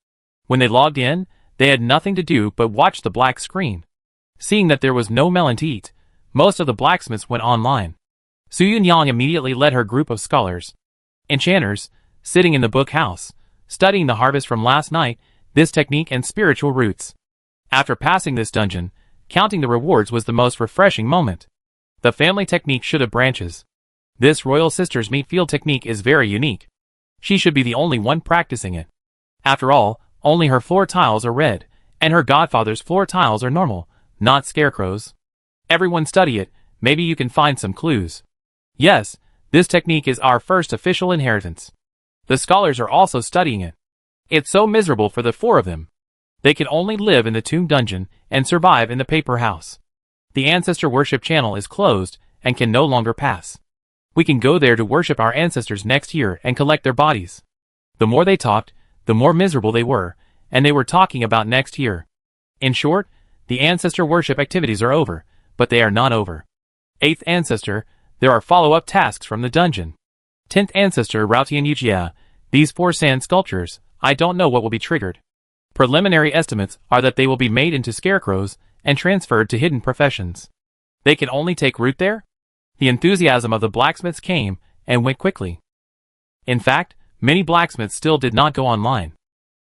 Speaker 1: When they logged in, they had nothing to do but watch the black screen. Seeing that there was no melon to eat, most of the blacksmiths went online. Su Yunyang immediately led her group of scholars, enchanters, sitting in the book house, studying the harvest from last night, this technique and spiritual roots. After passing this dungeon, counting the rewards was the most refreshing moment. The family technique should have branches. This royal sister's meat field technique is very unique. She should be the only one practicing it. After all, only her floor tiles are red, and her godfather's floor tiles are normal, not scarecrows. Everyone study it, maybe you can find some clues. Yes, this technique is our first official inheritance. The scholars are also studying it. It's so miserable for the 4 of them. They can only live in the tomb dungeon and survive in the paper house. The ancestor worship channel is closed and can no longer pass. We can go there to worship our ancestors next year and collect their bodies. The more they talked, the more miserable they were, and they were talking about next year. In short, the ancestor worship activities are over, but they are not over. 8th ancestor, there are follow-up tasks from the dungeon. 10th ancestor Routian Yujia, these 4 sand sculptures, I don't know what will be triggered. Preliminary estimates are that they will be made into scarecrows and transferred to hidden professions. They can only take root there? The enthusiasm of the blacksmiths came and went quickly. In fact, many blacksmiths still did not go online.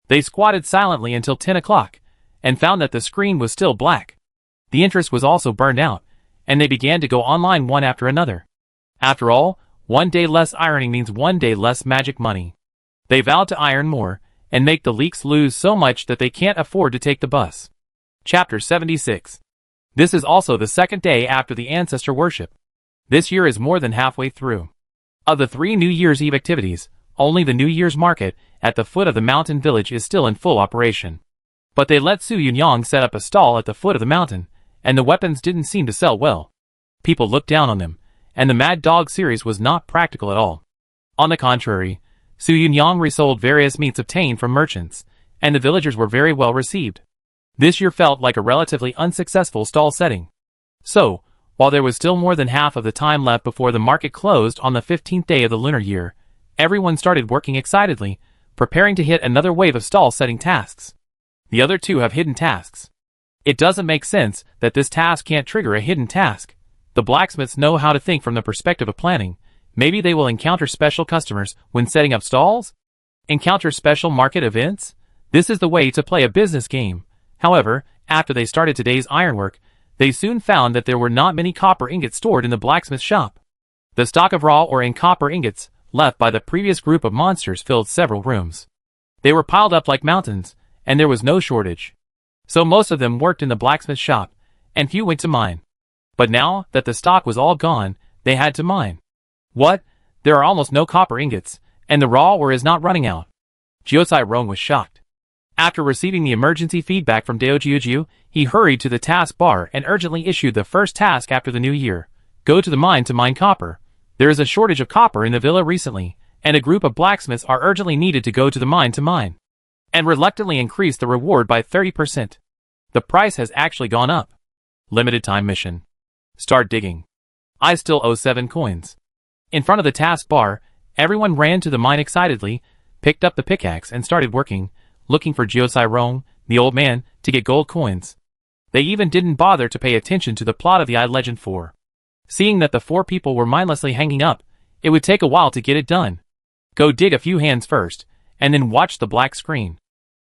Speaker 1: They squatted silently until 10 o'clock and found that the screen was still black. The interest was also burned out, and they began to go online one after another. After all, 1 day less ironing means 1 day less magic money. They vowed to iron more and make the leaks lose so much that they can't afford to take the bus. Chapter 76. This is also the 2nd day after the ancestor worship. This year is more than halfway through. Of the 3 New Year's Eve activities, only the New Year's market at the foot of the mountain village is still in full operation. But they let Su Yunyang set up a stall at the foot of the mountain, and the weapons didn't seem to sell well. People looked down on them, and the Mad Dog series was not practical at all. On the contrary, Su Yunyang resold various meats obtained from merchants, and the villagers were very well received. This year felt like a relatively unsuccessful stall setting. So, while there was still more than half of the time left before the market closed on the 15th day of the lunar year, everyone started working excitedly, preparing to hit another wave of stall setting tasks. The other 2 have hidden tasks. It doesn't make sense that this task can't trigger a hidden task. The blacksmiths know how to think from the perspective of planning. Maybe they will encounter special customers when setting up stalls? Encounter special market events? This is the way to play a business game. However, after they started today's ironwork, they soon found that there were not many copper ingots stored in the blacksmith shop. The stock of raw or in copper ingots left by the previous group of monsters filled several rooms. They were piled up like mountains, and there was no shortage. So most of them worked in the blacksmith shop, and few went to mine. But now that the stock was all gone, they had to mine. What? There are almost no copper ingots, and the raw ore is not running out. Jiosai Rong was shocked. After receiving the emergency feedback from Daojiujiu, he hurried to the task bar and urgently issued the first task after the new year. Go to the mine to mine copper. There is a shortage of copper in the villa recently, and a group of blacksmiths are urgently needed to go to the mine to mine. And reluctantly increase the reward by 30%. The price has actually gone up. Limited time mission. Start digging. I still owe 7 coins. In front of the task bar, everyone ran to the mine excitedly, picked up the pickaxe and started working, looking for Jiosai Rong, the old man, to get gold coins. They even didn't bother to pay attention to the plot of the Legend 4. Seeing that the 4 people were mindlessly hanging up, it would take a while to get it done. Go dig a few hands first, and then watch the black screen.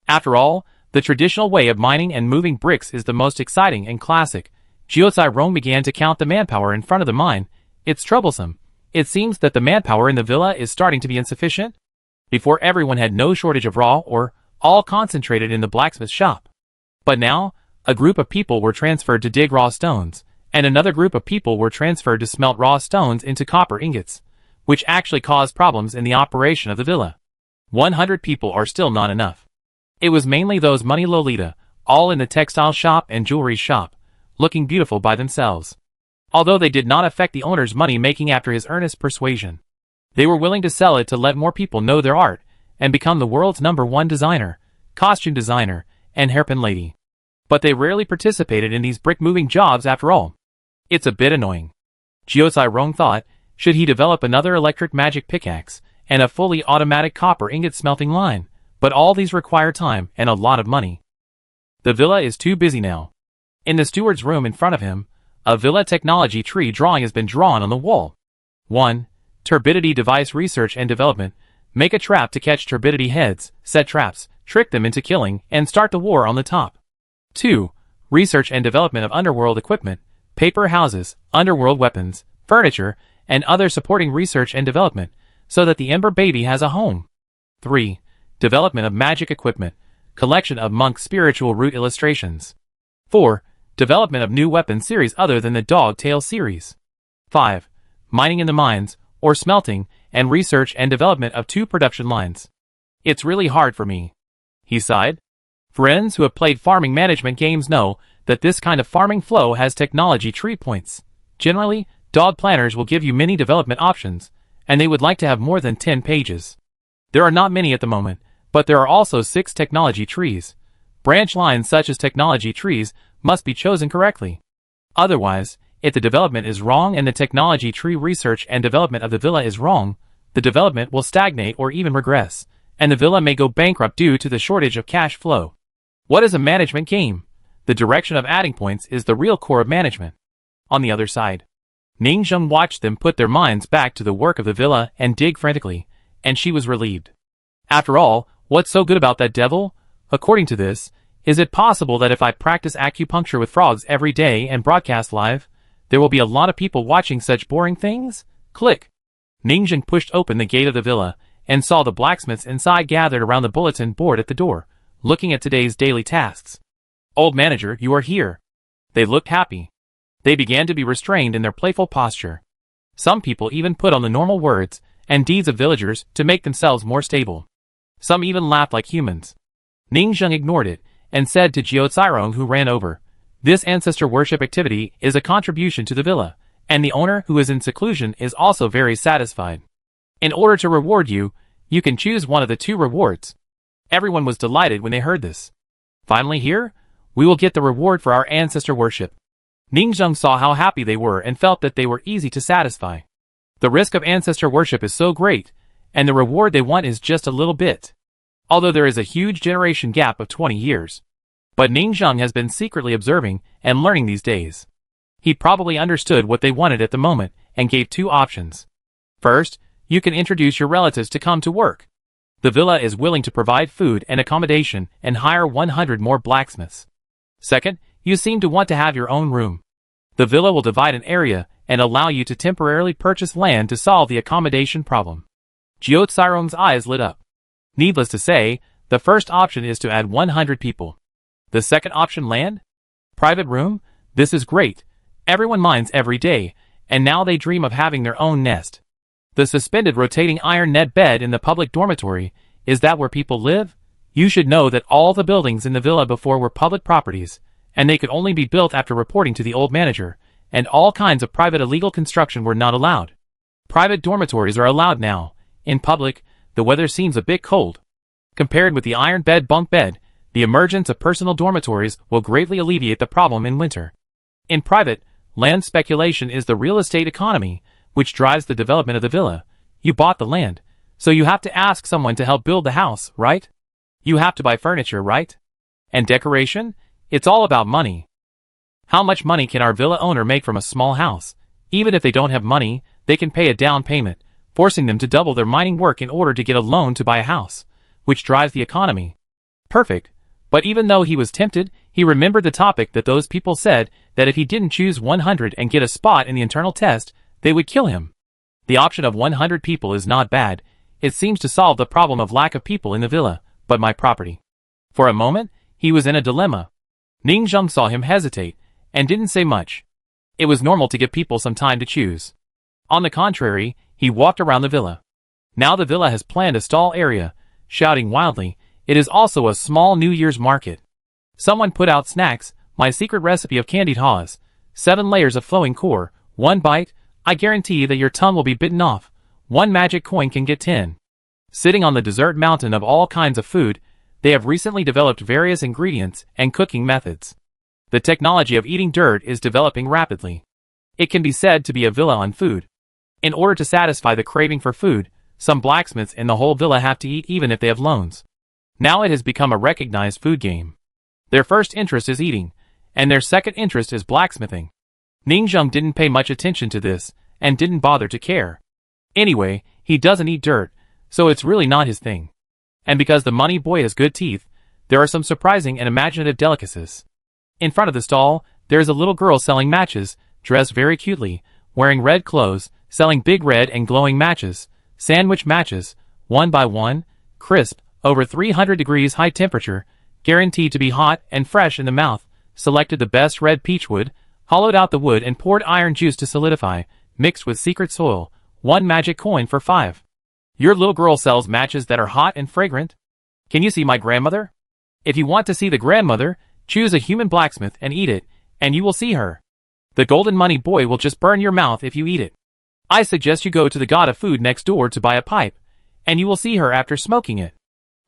Speaker 1: After all, the traditional way of mining and moving bricks is the most exciting and classic. Jiosai Rong began to count the manpower in front of the mine. It's troublesome. It seems that the manpower in the villa is starting to be insufficient. Before everyone had no shortage of raw ore, all concentrated in the blacksmith shop. But now, a group of people were transferred to dig raw stones, and another group of people were transferred to smelt raw stones into copper ingots, which actually caused problems in the operation of the villa. 100 people are still not enough. It was mainly those money Lolita, all in the textile shop and jewelry shop, looking beautiful by themselves. Although they did not affect the owner's money making after his earnest persuasion. They were willing to sell it to let more people know their art, and become the world's #1 designer, costume designer, and hairpin lady. But they rarely participated in these brick-moving jobs after all. It's a bit annoying. Jiao Cairong thought, should he develop another electric magic pickaxe and a fully automatic copper ingot smelting line, but all these require time and a lot of money. The villa is too busy now. In the steward's room in front of him, a villa technology tree drawing has been drawn on the wall. 1. Turbidity device research and development. Make a trap to catch turbidity heads, set traps, trick them into killing, and start the war on the top. 2. Research and development of underworld equipment, paper houses, underworld weapons, furniture, and other supporting research and development, so that the Ember Baby has a home. 3. Development of magic equipment, collection of monk spiritual root illustrations. 4. Development of new weapon series other than the Dog Tail series. 5. Mining in the mines, or smelting, and research and development of 2 production lines. It's really hard for me. He sighed. Friends who have played farming management games know that this kind of farming flow has technology tree points. Generally, dog planners will give you many development options, and they would like to have more than 10 pages. There are not many at the moment, but there are also 6 technology trees. Branch lines such as technology trees must be chosen correctly. Otherwise, if the development is wrong and the technology tree research and development of the villa is wrong, the development will stagnate or even regress, and the villa may go bankrupt due to the shortage of cash flow. What is a management game? The direction of adding points is the real core of management. On the other side, Ning Zheng watched them put their minds back to the work of the villa and dig frantically, and she was relieved. After all, what's so good about that devil? According to this, is it possible that if I practice acupuncture with frogs every day and broadcast live, there will be a lot of people watching such boring things? Click. Ning Zheng pushed open the gate of the villa and saw the blacksmiths inside gathered around the bulletin board at the door, looking at today's daily tasks. Old manager, you are here. They looked happy. They began to be restrained in their playful posture. Some people even put on the normal words and deeds of villagers to make themselves more stable. Some even laughed like humans. Ning Zheng ignored it and said to Jiao Cairong, who ran over, "This ancestor worship activity is a contribution to the villa, and the owner, who is in seclusion, is also very satisfied. In order to reward you, you can choose one of the 2 rewards." Everyone was delighted when they heard this. Finally here, we will get the reward for our ancestor worship. Ning Zheng saw how happy they were and felt that they were easy to satisfy. The risk of ancestor worship is so great, and the reward they want is just a little bit. Although there is a huge generation gap of 20 years. But Ning Zheng has been secretly observing and learning these days. He probably understood what they wanted at the moment and gave 2 options. First, you can introduce your relatives to come to work. The villa is willing to provide food and accommodation and hire 100 more blacksmiths. Second, you seem to want to have your own room. The villa will divide an area and allow you to temporarily purchase land to solve the accommodation problem. Jiao Cairong's eyes lit up. Needless to say, the first option is to add 100 people. The second option, land? Private room? This is great. Everyone mines every day, and now they dream of having their own nest. The suspended rotating iron net bed in the public dormitory, is that where people live? You should know that all the buildings in the villa before were public properties, and they could only be built after reporting to the old manager, and all kinds of private illegal construction were not allowed. Private dormitories are allowed now. In public, the weather seems a bit cold. Compared with the iron bed bunk bed, the emergence of personal dormitories will greatly alleviate the problem in winter. In private, land speculation is the real estate economy, which drives the development of the villa. You bought the land, so you have to ask someone to help build the house, right? You have to buy furniture, right? And decoration? It's all about money. How much money can our villa owner make from a small house? Even if they don't have money, they can pay a down payment, forcing them to double their mining work in order to get a loan to buy a house, which drives the economy. Perfect. But even though he was tempted, he remembered the topic that those people said that if he didn't choose 100 and get a spot in the internal test, they would kill him. The option of 100 people is not bad. It seems to solve the problem of lack of people in the villa, but my property. For a moment, he was in a dilemma. Ning Zheng saw him hesitate, and didn't say much. It was normal to give people some time to choose. On the contrary, he walked around the villa. Now the villa has planned a stall area, shouting wildly, "It is also a small New Year's market. Someone put out snacks, my secret recipe of candied haws, 7 layers of flowing core, 1 bite, I guarantee that your tongue will be bitten off. 1 magic coin can get 10. Sitting on the dessert mountain of all kinds of food, they have recently developed various ingredients and cooking methods. The technology of eating dirt is developing rapidly. It can be said to be a villa on food. In order to satisfy the craving for food, some blacksmiths in the whole villa have to eat even if they have loans. Now it has become a recognized food game. Their first interest is eating, and their second interest is blacksmithing. Ningzheng didn't pay much attention to this, and didn't bother to care. Anyway, he doesn't eat dirt, so it's really not his thing. And because the money boy has good teeth, there are some surprising and imaginative delicacies. In front of the stall, there is a little girl selling matches, dressed very cutely, wearing red clothes, selling big red and glowing matches, sandwich matches, 1 by 1, crisp, over 300 degrees high temperature, guaranteed to be hot and fresh in the mouth, selected the best red peach wood, hollowed out the wood and poured iron juice to solidify, mixed with secret soil, 1 magic coin for 5. Your little girl sells matches that are hot and fragrant? Can you see my grandmother? If you want to see the grandmother, choose a human blacksmith and eat it, and you will see her. The golden money boy will just burn your mouth if you eat it. I suggest you go to the god of food next door to buy a pipe, and you will see her after smoking it.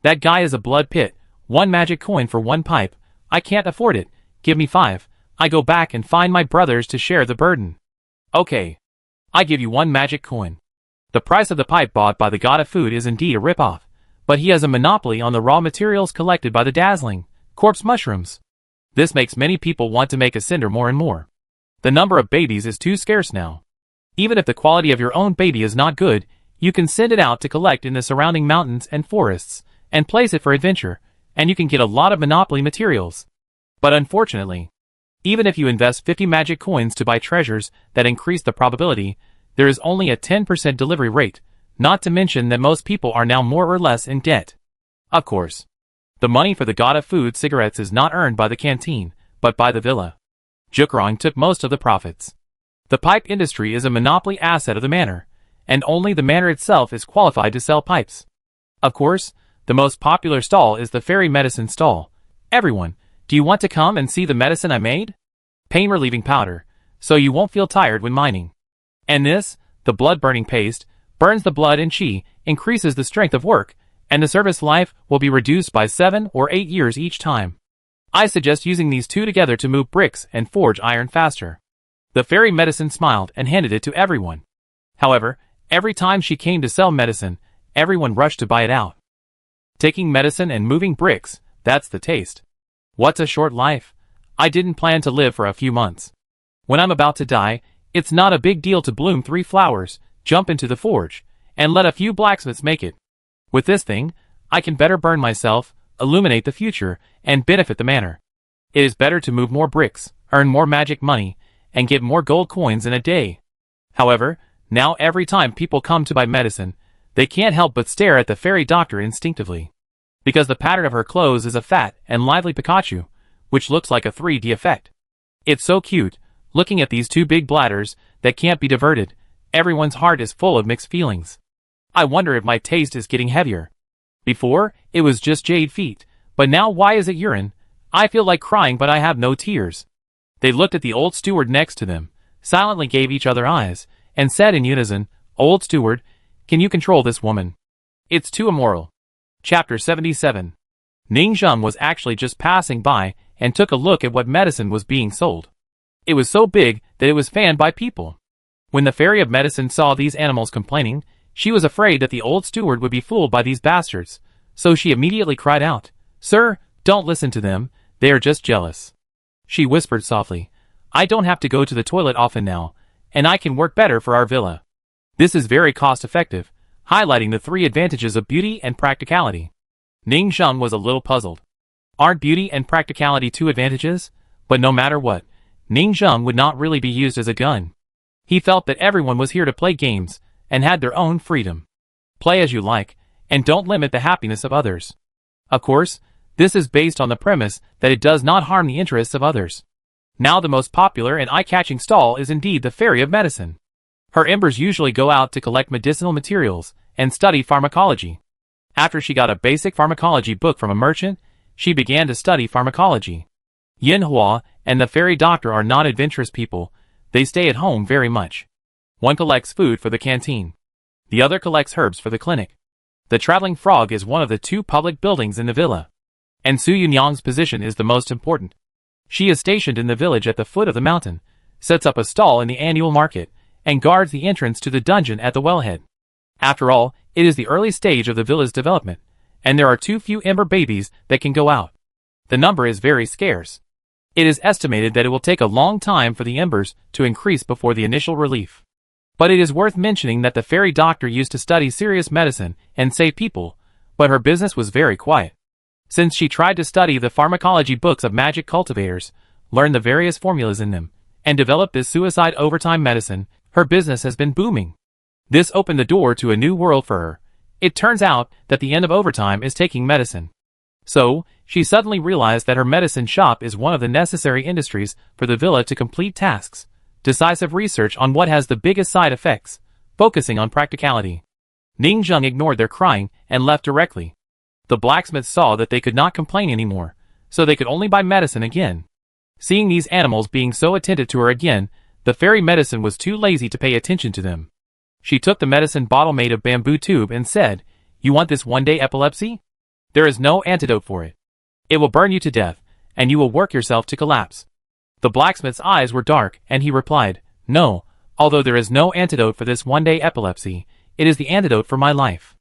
Speaker 1: That guy is a blood pit, 1 magic coin for 1 pipe. I can't afford it, give me 5. I go back and find my brothers to share the burden. Okay. I give you 1 magic coin. The price of the pipe bought by the god of food is indeed a rip-off, but he has a monopoly on the raw materials collected by the dazzling corpse mushrooms. This makes many people want to make a cinder more and more. The number of babies is too scarce now. Even if the quality of your own baby is not good, you can send it out to collect in the surrounding mountains and forests, and place it for adventure, and you can get a lot of monopoly materials. But unfortunately, even if you invest 50 magic coins to buy treasures that increase the probability, there is only a 10% delivery rate, not to mention that most people are now more or less in debt. Of course, the money for the god of food cigarettes is not earned by the canteen, but by the villa. Jukrong took most of the profits. The pipe industry is a monopoly asset of the manor, and only the manor itself is qualified to sell pipes. Of course, the most popular stall is the fairy medicine stall. Everyone, do you want to come and see the medicine I made? Pain-relieving powder, so you won't feel tired when mining. And this, the blood-burning paste, burns the blood and qi, increases the strength of work, and the service life will be reduced by 7 or 8 years each time. I suggest using these two together to move bricks and forge iron faster. The fairy medicine smiled and handed it to everyone. However, every time she came to sell medicine, everyone rushed to buy it out. Taking medicine and moving bricks, that's the taste. What's a short life? I didn't plan to live for a few months. When I'm about to die, it's not a big deal to bloom 3 flowers, jump into the forge, and let a few blacksmiths make it. With this thing, I can better burn myself, illuminate the future, and benefit the manor. It is better to move more bricks, earn more magic money, and get more gold coins in a day. However, now every time people come to buy medicine, they can't help but stare at the fairy doctor instinctively. Because the pattern of her clothes is a fat and lively Pikachu, which looks like a 3D effect. It's so cute, looking at these 2 big bladders that can't be diverted. Everyone's heart is full of mixed feelings. I wonder if my taste is getting heavier. Before, it was just jade feet, but now why is it urine? I feel like crying but I have no tears. They looked at the old steward next to them, silently gave each other eyes, and said in unison, "Old steward, can you control this woman? It's too immoral." Chapter 77. Ningzheng was actually just passing by and took a look at what medicine was being sold. It was so big that it was fanned by people. When the fairy of medicine saw these animals complaining, she was afraid that the old steward would be fooled by these bastards, so she immediately cried out, "Sir, don't listen to them, they are just jealous." She whispered softly, "I don't have to go to the toilet often now, and I can work better for our villa. This is very cost-effective, highlighting the 3 advantages of beauty and practicality." Ningzheng was a little puzzled. Aren't beauty and practicality 2 advantages? But no matter what, Ningzheng would not really be used as a gun. He felt that everyone was here to play games, and had their own freedom. Play as you like, and don't limit the happiness of others. Of course, this is based on the premise that it does not harm the interests of others. Now the most popular and eye-catching stall is indeed the fairy of medicine. Her embers usually go out to collect medicinal materials and study pharmacology. After she got a basic pharmacology book from a merchant, she began to study pharmacology. Yin Hua and the fairy doctor are not adventurous people, they stay at home very much. One collects food for the canteen. The other collects herbs for the clinic. The Traveling Frog is one of the 2 public buildings in the villa, and Su Yunyang's position is the most important. She is stationed in the village at the foot of the mountain, sets up a stall in the annual market, and guards the entrance to the dungeon at the wellhead. After all, it is the early stage of the villa's development, and there are too few ember babies that can go out. The number is very scarce. It is estimated that it will take a long time for the embers to increase before the initial relief. But it is worth mentioning that the fairy doctor used to study serious medicine and save people, but her business was very quiet. Since she tried to study the pharmacology books of magic cultivators, learn the various formulas in them, and develop this suicide overtime medicine, her business has been booming. This opened the door to a new world for her. It turns out that the end of overtime is taking medicine. So, she suddenly realized that her medicine shop is one of the necessary industries for the villa to complete tasks, decisive research on what has the biggest side effects, focusing on practicality. Ning Zheng ignored their crying and left directly. The blacksmiths saw that they could not complain anymore, so they could only buy medicine again. Seeing these animals being so attentive to her again, the fairy medicine was too lazy to pay attention to them. She took the medicine bottle made of bamboo tube and said, "You want this one-day epilepsy? There is no antidote for it. It will burn you to death, and you will work yourself to collapse." The blacksmith's eyes were dark, and he replied, "No, although there is no antidote for this one-day epilepsy, it is the antidote for my life.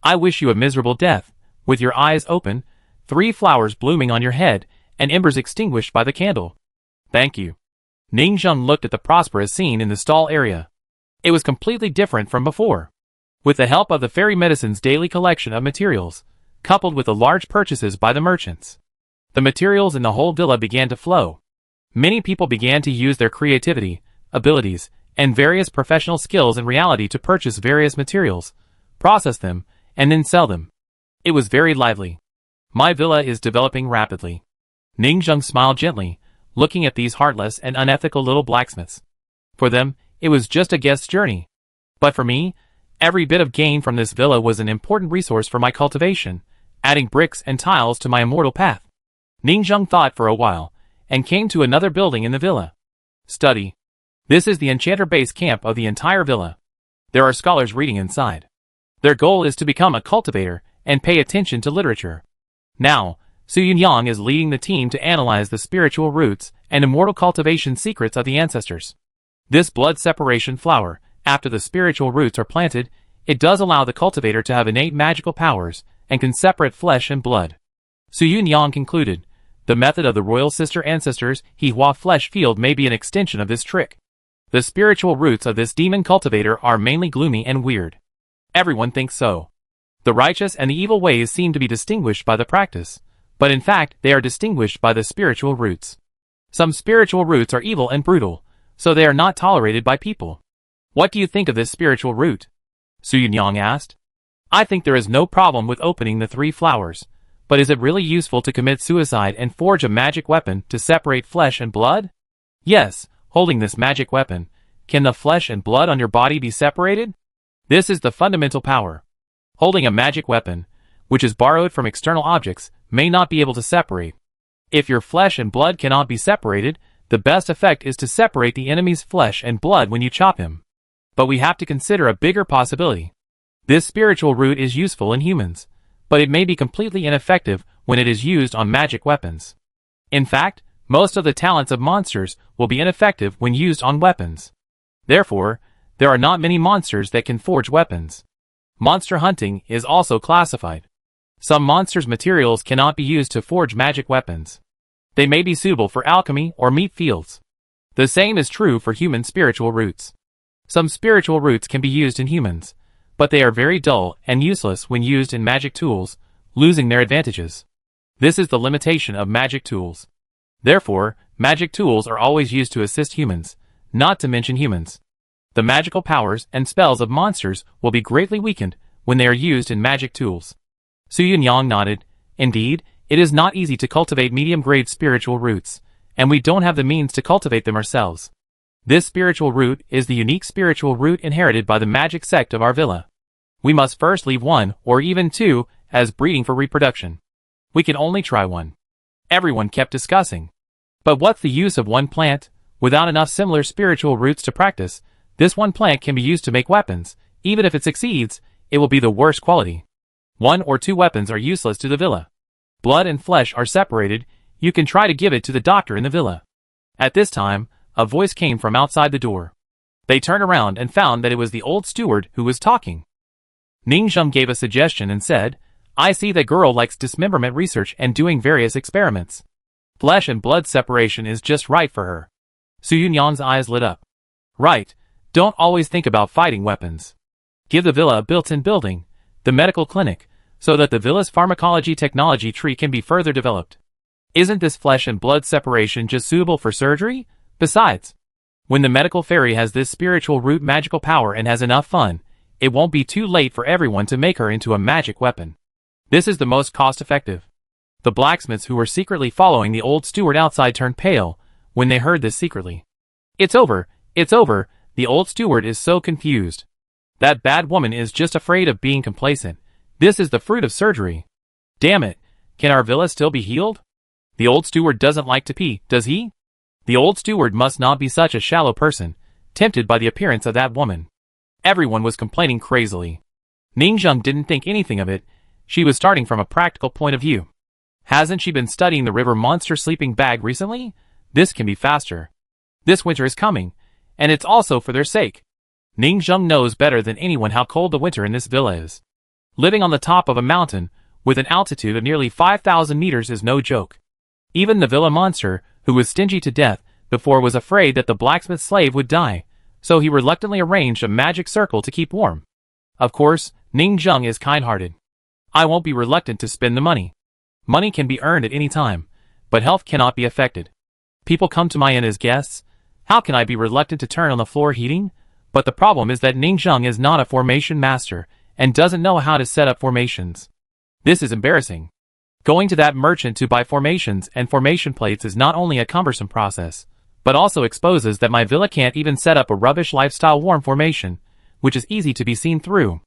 Speaker 1: I wish you a miserable death, with your eyes open, 3 flowers blooming on your head, and embers extinguished by the candle." "Thank you." Ning Zheng looked at the prosperous scene in the stall area. It was completely different from before. With the help of the fairy medicine's daily collection of materials, coupled with the large purchases by the merchants, the materials in the whole villa began to flow. Many people began to use their creativity, abilities, and various professional skills in reality to purchase various materials, process them, and then sell them. It was very lively. My villa is developing rapidly. Ning Zheng smiled gently, looking at these heartless and unethical little blacksmiths. For them, it was just a guest's journey. But for me, every bit of gain from this villa was an important resource for my cultivation, adding bricks and tiles to my immortal path. Ning Zheng thought for a while, and came to another building in the villa. Study. This is the enchanter base camp of the entire villa. There are scholars reading inside. Their goal is to become a cultivator and pay attention to literature. Now, Su Yunyang is leading the team to analyze the spiritual roots and immortal cultivation secrets of the ancestors. This blood separation flower, after the spiritual roots are planted, it does allow the cultivator to have innate magical powers and can separate flesh and blood. Su Yunyang concluded, the method of the royal sister ancestors Hihua flesh field may be an extension of this trick. The spiritual roots of this demon cultivator are mainly gloomy and weird. Everyone thinks so. The righteous and the evil ways seem to be distinguished by the practice, but in fact they are distinguished by the spiritual roots. Some spiritual roots are evil and brutal, so they are not tolerated by people. What do you think of this spiritual root? Su Yunyang asked. I think there is no problem with opening the 3 flowers, but is it really useful to commit suicide and forge a magic weapon to separate flesh and blood? Yes, holding this magic weapon, can the flesh and blood on your body be separated? This is the fundamental power. Holding a magic weapon, which is borrowed from external objects, may not be able to separate. If your flesh and blood cannot be separated, the best effect is to separate the enemy's flesh and blood when you chop him. But we have to consider a bigger possibility. This spiritual root is useful in humans, but it may be completely ineffective when it is used on magic weapons. In fact, most of the talents of monsters will be ineffective when used on weapons. Therefore, there are not many monsters that can forge weapons. Monster hunting is also classified. Some monsters' materials cannot be used to forge magic weapons. They may be suitable for alchemy or meat fields. The same is true for human spiritual roots. Some spiritual roots can be used in humans, but they are very dull and useless when used in magic tools, losing their advantages. This is the limitation of magic tools. Therefore, magic tools are always used to assist humans, not to mention humans. The magical powers and spells of monsters will be greatly weakened when they are used in magic tools. Su Yunyang nodded. Indeed, it is not easy to cultivate medium-grade spiritual roots, and we don't have the means to cultivate them ourselves. This spiritual root is the unique spiritual root inherited by the magic sect of our villa. We must first leave 1 or even 2 as breeding for reproduction. We can only try 1. Everyone kept discussing. But what's the use of 1 plant? Without enough similar spiritual roots to practice, this 1 plant can be used to make weapons. Even if it succeeds, it will be the worst quality. 1 or 2 weapons are useless to the villa. Blood and flesh are separated, you can try to give it to the doctor in the villa. At this time, a voice came from outside the door. They turned around and found that it was the old steward who was talking. Ning Zheng gave a suggestion and said, I see that girl likes dismemberment research and doing various experiments. Flesh and blood separation is just right for her. Su Yunyang's eyes lit up. Right, don't always think about fighting weapons. Give the villa a built-in building, the medical clinic, so that the villa's pharmacology technology tree can be further developed. Isn't this flesh and blood separation just suitable for surgery? Besides, when the medical fairy has this spiritual root magical power and has enough fun, it won't be too late for everyone to make her into a magic weapon. This is the most cost-effective. The blacksmiths who were secretly following the old steward outside turned pale when they heard this secretly. It's over, the old steward is so confused. That bad woman is just afraid of being complacent. This is the fruit of surgery. Damn it, can our villa still be healed? The old steward doesn't like to pee, does he? The old steward must not be such a shallow person, tempted by the appearance of that woman. Everyone was complaining crazily. Ning Zheng didn't think anything of it, she was starting from a practical point of view. Hasn't she been studying the river monster sleeping bag recently? This can be faster. This winter is coming, and it's also for their sake. Ning Zheng knows better than anyone how cold the winter in this villa is. Living on the top of a mountain, with an altitude of nearly 5,000 meters is no joke. Even the villa monster, who was stingy to death before, was afraid that the blacksmith slave would die, so he reluctantly arranged a magic circle to keep warm. Of course, Ning Zheng is kind-hearted. I won't be reluctant to spend the money. Money can be earned at any time, but health cannot be affected. People come to my inn as guests. How can I be reluctant to turn on the floor heating? But the problem is that Ning Zheng is not a formation master and doesn't know how to set up formations. This is embarrassing. Going to that merchant to buy formations and formation plates is not only a cumbersome process, but also exposes that my villa can't even set up a rubbish lifestyle warm formation, which is easy to be seen through.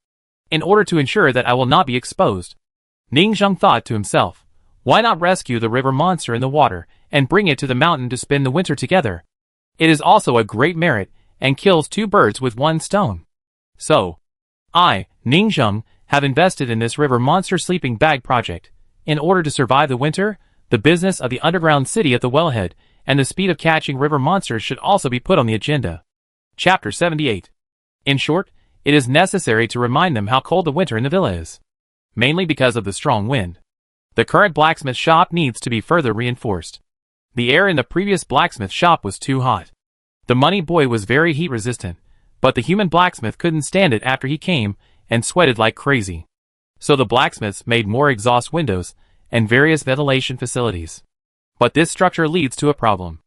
Speaker 1: In order to ensure that I will not be exposed, Ning Zheng thought to himself, why not rescue the river monster in the water and bring it to the mountain to spend the winter together? It is also a great merit and kills 2 birds with 1 stone. So, I, Ning Zheng, have invested in this river monster sleeping bag project. In order to survive the winter, the business of the underground city at the wellhead and the speed of catching river monsters should also be put on the agenda. Chapter 78. In short, it is necessary to remind them how cold the winter in the villa is. Mainly because of the strong wind. The current blacksmith shop needs to be further reinforced. The air in the previous blacksmith shop was too hot. The money boy was very heat resistant, but the human blacksmith couldn't stand it after he came and sweated like crazy. So the blacksmiths made more exhaust windows and various ventilation facilities. But this structure leads to a problem.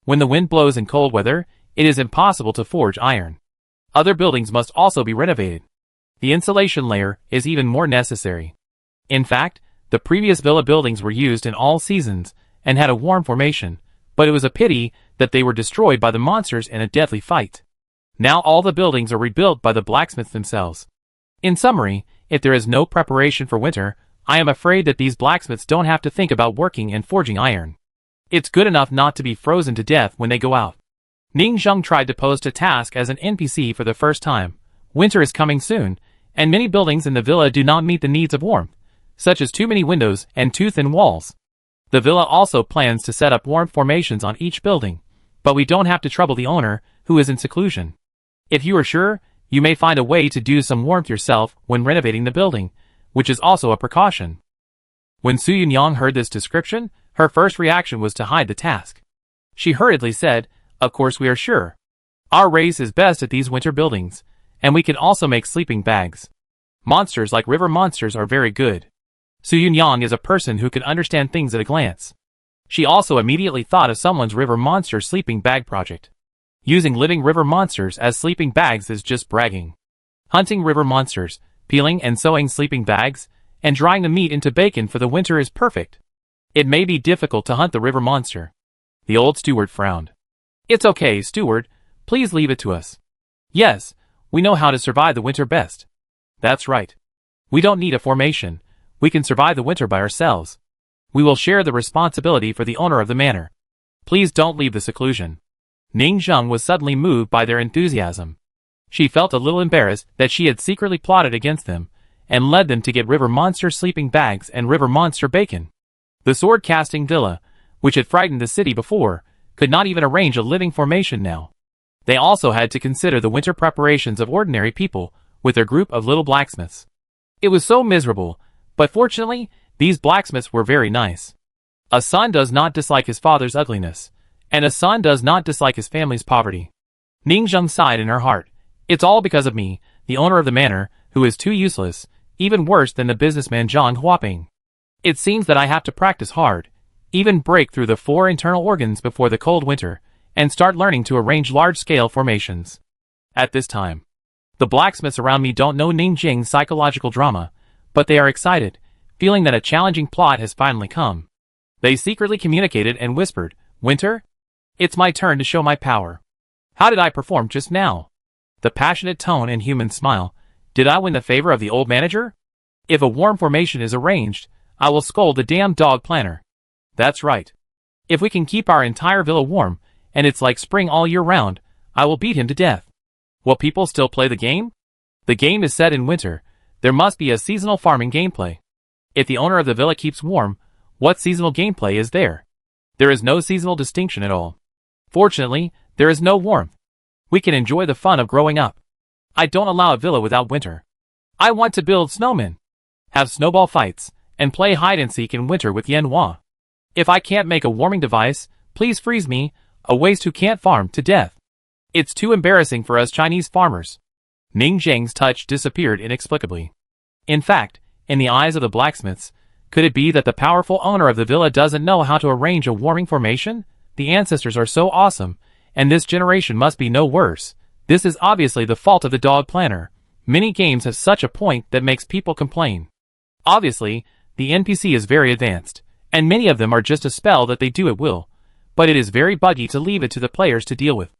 Speaker 1: When the wind blows in cold weather, it is impossible to forge iron. Other buildings must also be renovated. The insulation layer is even more necessary. In fact, the previous villa buildings were used in all seasons and had a warm formation, but it was a pity that they were destroyed by the monsters in a deadly fight. Now all the buildings are rebuilt by the blacksmiths themselves. In summary, if there is no preparation for winter, I am afraid that these blacksmiths don't have to think about working and forging iron. It's good enough not to be frozen to death when they go out. Ning Zheng tried to post a task as an NPC for the first time. Winter is coming soon, and many buildings in the villa do not meet the needs of warmth, such as too many windows and too thin walls. The villa also plans to set up warm formations on each building, but we don't have to trouble the owner, who is in seclusion. If you are sure, you may find a way to do some warmth yourself when renovating the building, which is also a precaution. When Su Yunyang heard this description, her first reaction was to hide the task. She hurriedly said, of course we are sure. Our race is best at these winter buildings, and we can also make sleeping bags. Monsters like river monsters are very good. Su Yunyang is a person who can understand things at a glance. She also immediately thought of someone's river monster sleeping bag project. Using living river monsters as sleeping bags is just bragging. Hunting river monsters, peeling and sewing sleeping bags, and drying the meat into bacon for the winter is perfect. It may be difficult to hunt the river monster. The old steward frowned. It's okay, steward, please leave it to us. Yes, we know how to survive the winter best. That's right. We don't need a formation, we can survive the winter by ourselves. We will share the responsibility for the owner of the manor. Please don't leave the seclusion. Ning Zheng was suddenly moved by their enthusiasm. She felt a little embarrassed that she had secretly plotted against them, and led them to get river monster sleeping bags and river monster bacon. The sword-casting villa, which had frightened the city before, could not even arrange a living formation now. They also had to consider the winter preparations of ordinary people with their group of little blacksmiths. It was so miserable, but fortunately, these blacksmiths were very nice. A son does not dislike his father's ugliness, and a son does not dislike his family's poverty. Ning Zheng sighed in her heart. It's all because of me, the owner of the manor, who is too useless, even worse than the businessman Zhang Huaping. It seems that I have to practice hard, even break through the 4 internal organs before the cold winter, and start learning to arrange large-scale formations. At this time, the blacksmiths around me don't know Ning Jing's psychological drama, but they are excited, feeling that a challenging plot has finally come. They secretly communicated and whispered, "Winter? It's my turn to show my power. How did I perform just now?" The passionate tone and human smile. Did I win the favor of the old manager? If a warm formation is arranged, I will scold the damn dog planner. That's right. If we can keep our entire villa warm, and it's like spring all year round, I will beat him to death. Will people still play the game? The game is set in winter. There must be a seasonal farming gameplay. If the owner of the villa keeps warm, what seasonal gameplay is there? There is no seasonal distinction at all. Fortunately, there is no warmth. We can enjoy the fun of growing up. I don't allow a villa without winter. I want to build snowmen, have snowball fights, and play hide-and-seek in winter with Yanhua. If I can't make a warming device, please freeze me, a waste who can't farm, to death. It's too embarrassing for us Chinese farmers. Ning Zheng's touch disappeared inexplicably. In fact, in the eyes of the blacksmiths, could it be that the powerful owner of the villa doesn't know how to arrange a warming formation? The ancestors are so awesome, and this generation must be no worse. This is obviously the fault of the dog planner. Many games have such a point that makes people complain. Obviously, the NPC is very advanced, and many of them are just a spell that they do at will, but it is very buggy to leave it to the players to deal with.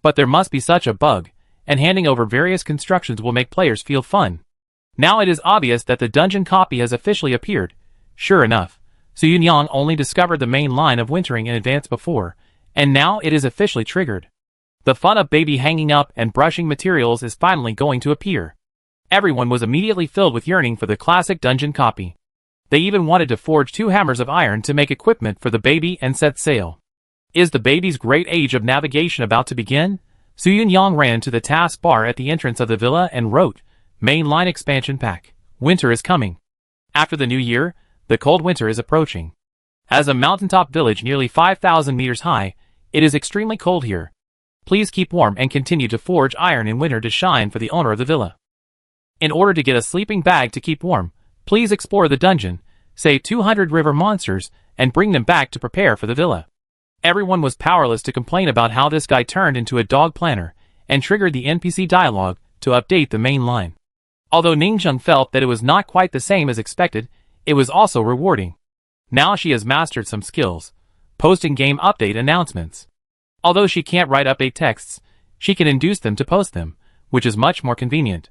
Speaker 1: But there must be such a bug, and handing over various constructions will make players feel fun. Now it is obvious that the dungeon copy has officially appeared. Sure enough, Su Yunyang only discovered the main line of wintering in advance before, and now it is officially triggered. The fun of baby hanging up and brushing materials is finally going to appear. Everyone was immediately filled with yearning for the classic dungeon copy. They even wanted to forge 2 hammers of iron to make equipment for the baby and set sail. Is the baby's great age of navigation about to begin? Su Yunyang ran to the task bar at the entrance of the villa and wrote, "Main line expansion pack. Winter is coming." After the new year, the cold winter is approaching. As a mountaintop village nearly 5,000 meters high, it is extremely cold here. Please keep warm and continue to forge iron in winter to shine for the owner of the villa. In order to get a sleeping bag to keep warm, please explore the dungeon, save 200 river monsters, and bring them back to prepare for the villa. Everyone was powerless to complain about how this guy turned into a dog planner, and triggered the NPC dialogue to update the main line. Although Ning Zheng felt that it was not quite the same as expected, it was also rewarding. Now she has mastered some skills, posting game update announcements. Although she can't write update texts, she can induce them to post them, which is much more convenient.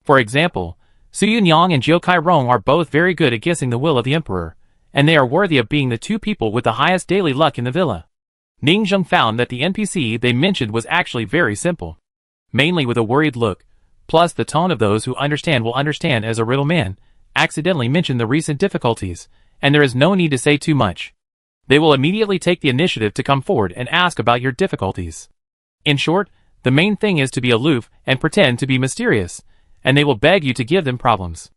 Speaker 1: For example, Su Yunyang and Jiukai Rong are both very good at guessing the will of the emperor, and they are worthy of being the 2 people with the highest daily luck in the villa. Ning Zheng found that the NPC they mentioned was actually very simple. Mainly with a worried look, plus the tone of those who understand will understand as a riddle man, accidentally mention the recent difficulties, and there is no need to say too much. They will immediately take the initiative to come forward and ask about your difficulties. In short, the main thing is to be aloof and pretend to be mysterious, and they will beg you to give them problems.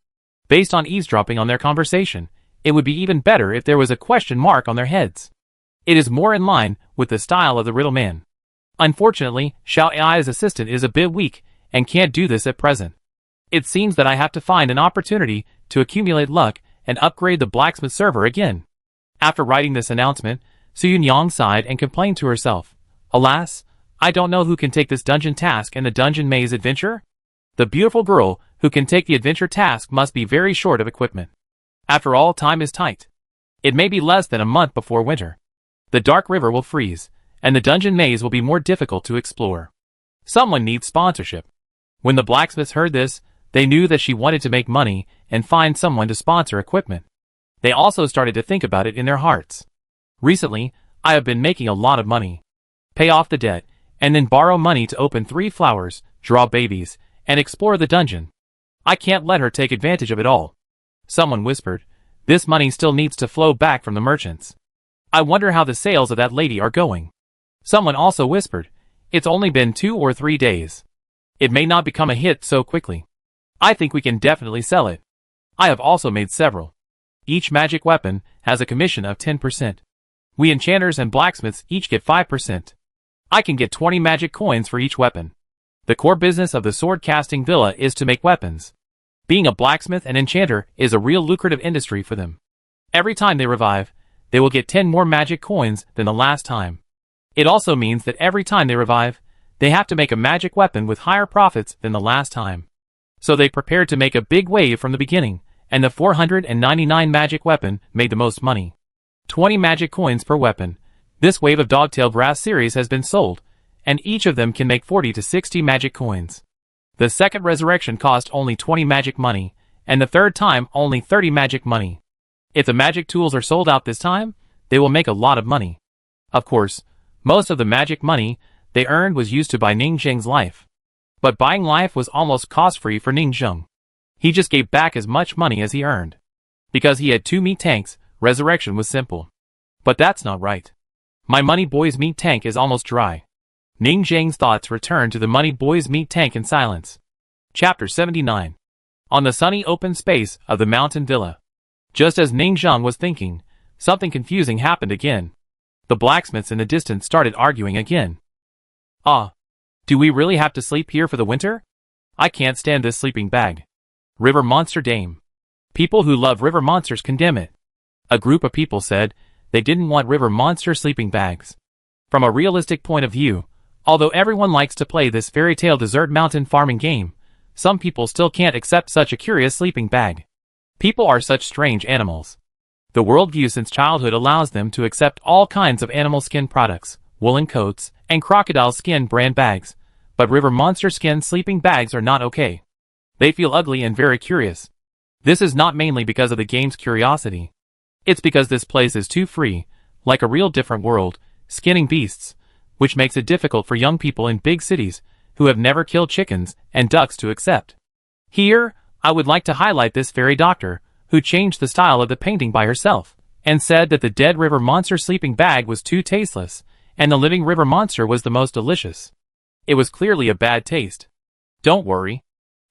Speaker 1: Based on eavesdropping on their conversation, it would be even better if there was a question mark on their heads. It is more in line with the style of the riddle man. Unfortunately, Xiao Ai's assistant is a bit weak, and can't do this at present. It seems that I have to find an opportunity to accumulate luck and upgrade the blacksmith server again. After writing this announcement, Su Yunyang sighed and complained to herself, "Alas, I don't know who can take this dungeon task and the dungeon maze adventure? The beautiful girl who can take the adventure task must be very short of equipment. After all, time is tight. It may be less than a month before winter. The dark river will freeze, and the dungeon maze will be more difficult to explore. Someone needs sponsorship." When the blacksmiths heard this, they knew that she wanted to make money and find someone to sponsor equipment. They also started to think about it in their hearts. Recently, I have been making a lot of money. Pay off the debt, and then borrow money to open 3 flowers, draw babies, and explore the dungeon. I can't let her take advantage of it all. Someone whispered, this money still needs to flow back from the merchants. I wonder how the sales of that lady are going. Someone also whispered, it's only been 2 or 3 days. It may not become a hit so quickly. I think we can definitely sell it. I have also made several. Each magic weapon has a commission of 10%. We enchanters and blacksmiths each get 5%. I can get 20 magic coins for each weapon. The core business of the sword casting villa is to make weapons. Being a blacksmith and enchanter is a real lucrative industry for them. Every time they revive, they will get 10 more magic coins than the last time. It also means that every time they revive, they have to make a magic weapon with higher profits than the last time. So they prepared to make a big wave from the beginning, and the 499 magic weapon made the most money. 20 magic coins per weapon. This wave of Dogtail Brass series has been sold, and each of them can make 40 to 60 magic coins. The second resurrection cost only 20 magic money, and the third time only 30 magic money. If the magic tools are sold out this time, they will make a lot of money. Of course, most of the magic money they earned was used to buy Ning Zheng's life. But buying life was almost cost-free for Ning Zheng. He just gave back as much money as he earned. Because he had 2 meat tanks, resurrection was simple. But that's not right. My Money Boy's meat tank is almost dry. Ning Zheng's thoughts returned to the Money Boy's meat tank in silence. Chapter 79. On the sunny open space of the mountain villa. Just as Ning Zheng was thinking, something confusing happened again. The blacksmiths in the distance started arguing again. Do we really have to sleep here for the winter? I can't stand this sleeping bag. River Monster Dame. People who love river monsters condemn it. A group of people said they didn't want river monster sleeping bags. From a realistic point of view, although everyone likes to play this fairy tale desert mountain farming game, some people still can't accept such a curious sleeping bag. People are such strange animals. The worldview since childhood allows them to accept all kinds of animal skin products, woolen coats, and crocodile skin brand bags, but river monster skin sleeping bags are not okay. They feel ugly and very curious. This is not mainly because of the game's curiosity. It's because this place is too free, like a real different world, skinning beasts, which makes it difficult for young people in big cities who have never killed chickens and ducks to accept. Here, I would like to highlight this fairy doctor, who changed the style of the painting by herself, and said that the dead river monster sleeping bag was too tasteless, and the living river monster was the most delicious. It was clearly a bad taste. Don't worry.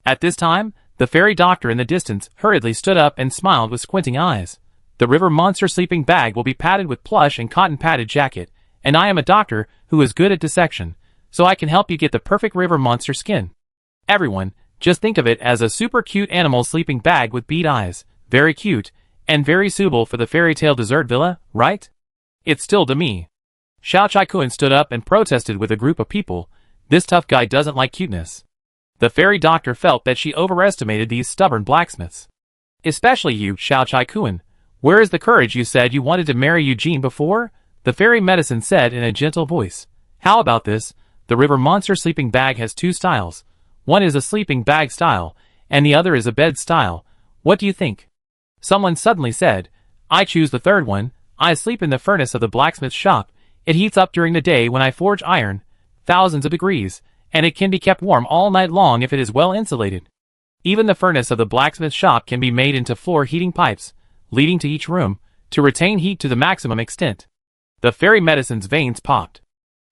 Speaker 1: At this time, the fairy doctor in the distance hurriedly stood up and smiled with squinting eyes. The river monster sleeping bag will be padded with plush and cotton padded jacket, and I am a doctor who is good at dissection, so I can help you get the perfect river monster skin. Everyone, just think of it as a super cute animal sleeping bag with bead eyes, very cute, and very suitable for the fairy tale desert villa, right? It's still to me. Xiao Chai Kun stood up and protested with a group of people. This tough guy doesn't like cuteness. The fairy doctor felt that she overestimated these stubborn blacksmiths. Especially you, Xiao Chai Kun. Where is the courage you said you wanted to marry Eugene before? The fairy medicine said in a gentle voice. How about this? The river monster sleeping bag has 2 styles. One is a sleeping bag style, and the other is a bed style. What do you think? Someone suddenly said, I choose the third one. I sleep in the furnace of the blacksmith shop. It heats up during the day when I forge iron, thousands of degrees, and it can be kept warm all night long if it is well insulated. Even the furnace of the blacksmith shop can be made into floor heating pipes, leading to each room, to retain heat to the maximum extent. The fairy medicine's veins popped.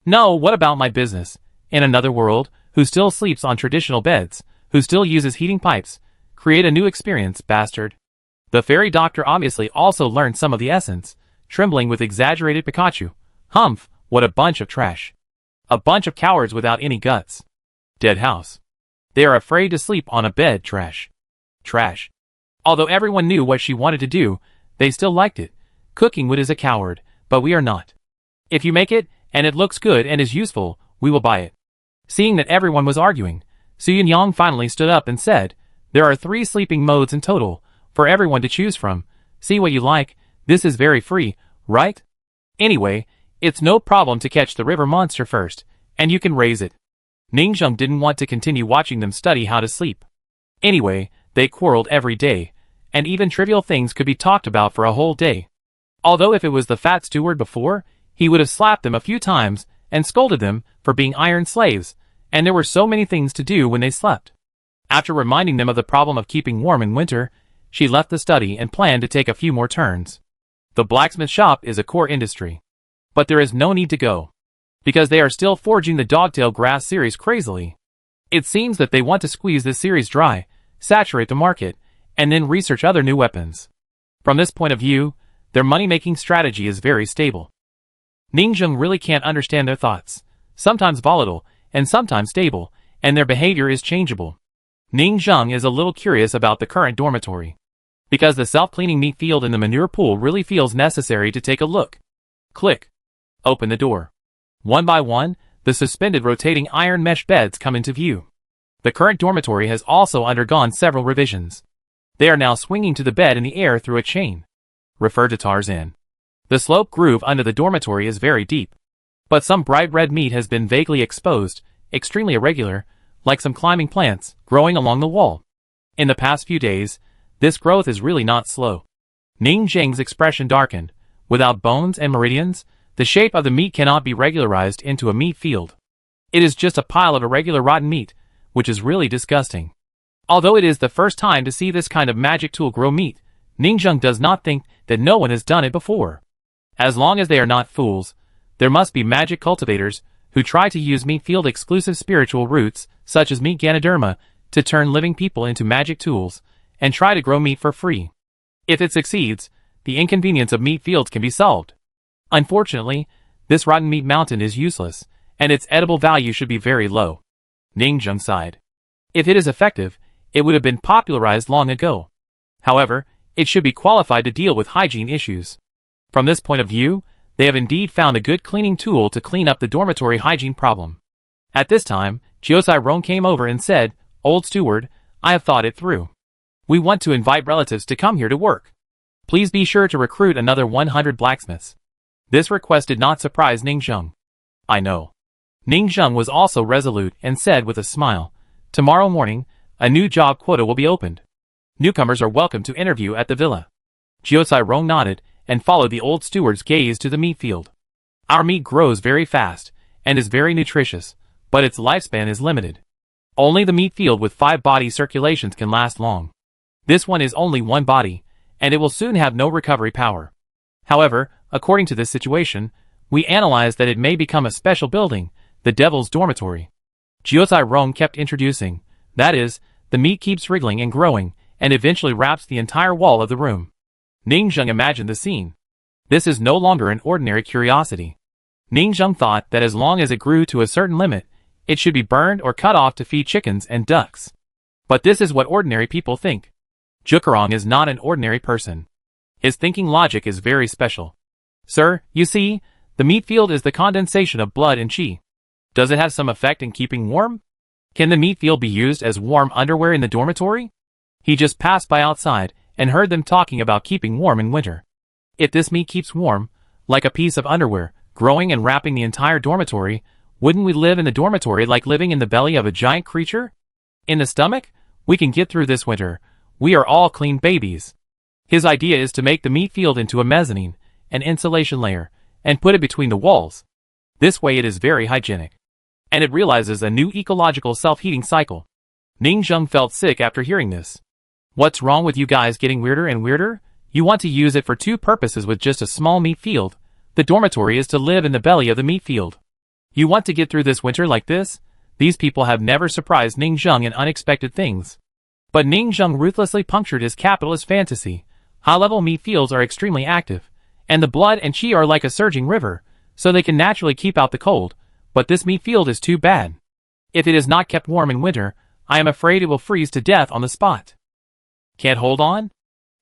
Speaker 1: No, what about my business? In another world, who still sleeps on traditional beds, who still uses heating pipes, create a new experience, bastard. The fairy doctor obviously also learned some of the essence, trembling with exaggerated Pikachu. Humph, what a bunch of trash. A bunch of cowards without any guts. Dead house. They are afraid to sleep on a bed, trash. Trash. Although everyone knew what she wanted to do, they still liked it. Cooking wood is a coward, but we are not. If you make it, and it looks good and is useful, we will buy it. Seeing that everyone was arguing, Su Yang finally stood up and said, there are 3 sleeping modes in total, for everyone to choose from. See what you like, this is very free, right? Anyway, it's no problem to catch the river monster first, and you can raise it. Ning Zheng didn't want to continue watching them study how to sleep. Anyway, they quarreled every day, and even trivial things could be talked about for a whole day. Although if it was the fat steward before, he would have slapped them a few times and scolded them for being iron slaves, and there were so many things to do when they slept. After reminding them of the problem of keeping warm in winter, she left the study and planned to take a few more turns. The blacksmith shop is a core industry. But there is no need to go, because they are still forging the Dogtail Grass series crazily. It seems that they want to squeeze this series dry, saturate the market, and then research other new weapons. From this point of view, their money-making strategy is very stable. Ningjung really can't understand their thoughts, sometimes volatile, and sometimes stable, and their behavior is changeable. Ningjung is a little curious about the current dormitory, because the self-cleaning meat field in the manure pool really feels necessary to take a look. Click. Open the door. One by one, the suspended rotating iron mesh beds come into view. The current dormitory has also undergone several revisions. They are now swinging to the bed in the air through a chain. Refer to Tarzan. The slope groove under the dormitory is very deep. But some bright red meat has been vaguely exposed, extremely irregular, like some climbing plants, growing along the wall. In the past few days, this growth is really not slow. Ningjung's expression darkened. Without bones and meridians, the shape of the meat cannot be regularized into a meat field. It is just a pile of irregular rotten meat, which is really disgusting. Although it is the first time to see this kind of magic tool grow meat, Ningjung does not think that no one has done it before. As long as they are not fools, there must be magic cultivators who try to use meat field exclusive spiritual roots, such as meat Ganoderma, to turn living people into magic tools, and try to grow meat for free. If it succeeds, the inconvenience of meat fields can be solved. Unfortunately, this rotten meat mountain is useless, and its edible value should be very low. Ningjung sighed. If it is effective, it would have been popularized long ago. However, it should be qualified to deal with hygiene issues. From this point of view, they have indeed found a good cleaning tool to clean up the dormitory hygiene problem. At this time, Jiosai Rong came over and said, "Old steward, I have thought it through. We want to invite relatives to come here to work. Please be sure to recruit another 100 blacksmiths." This request did not surprise Ningjung. "I know." Ningjung was also resolute and said with a smile, "Tomorrow morning, a new job quota will be opened. Newcomers are welcome to interview at the villa." Jiosai Rong nodded and followed the old steward's gaze to the meat field. "Our meat grows very fast and is very nutritious, but its lifespan is limited. Only the meat field with 5 body circulations can last long. This one is only 1 body, and it will soon have no recovery power. However, according to this situation, we analyzed that it may become a special building, the Devil's Dormitory." Jiosai Rong kept introducing, that is, the meat keeps wriggling and growing, and eventually wraps the entire wall of the room. Ningjung imagined the scene. This is no longer an ordinary curiosity. Ningjung thought that as long as it grew to a certain limit, it should be burned or cut off to feed chickens and ducks. But this is what ordinary people think. Jukarong is not an ordinary person. His thinking logic is very special. "Sir, you see, the meat field is the condensation of blood and qi. Does it have some effect in keeping warm? Can the meat field be used as warm underwear in the dormitory?" He just passed by outside and heard them talking about keeping warm in winter. If this meat keeps warm, like a piece of underwear, growing and wrapping the entire dormitory, wouldn't we live in the dormitory like living in the belly of a giant creature? In the stomach? We can get through this winter. We are all clean babies. His idea is to make the meat field into a mezzanine, an insulation layer, and put it between the walls. This way it is very hygienic. And it realizes a new ecological self-heating cycle. Ningjung felt sick after hearing this. "What's wrong with you guys getting weirder and weirder? You want to use it for 2 purposes with just a small meat field. The dormitory is to live in the belly of the meat field. You want to get through this winter like this?" These people have never surprised Ningjung in unexpected things. But Ningjung ruthlessly punctured his capitalist fantasy. High-level meat fields are extremely active, and the blood and qi are like a surging river, so they can naturally keep out the cold, but this meat field is too bad. If it is not kept warm in winter, I am afraid it will freeze to death on the spot. Can't hold on?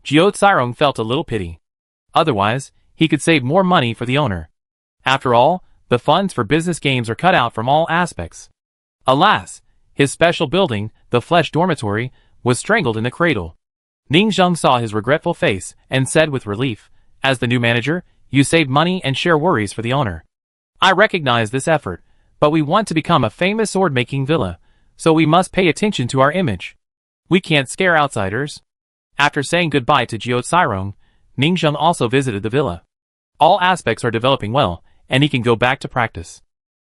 Speaker 1: Jiosai felt a little pity. Otherwise, he could save more money for the owner. After all, the funds for business games are cut out from all aspects. Alas, his special building, the flesh dormitory, was strangled in the cradle. Ningjung saw his regretful face and said with relief, "As the new manager, you save money and share worries for the owner. I recognize this effort, but we want to become a famous sword-making villa, so we must pay attention to our image. We can't scare outsiders." After saying goodbye to Jiosai, Ningjung also visited the villa. All aspects are developing well, and he can go back to practice.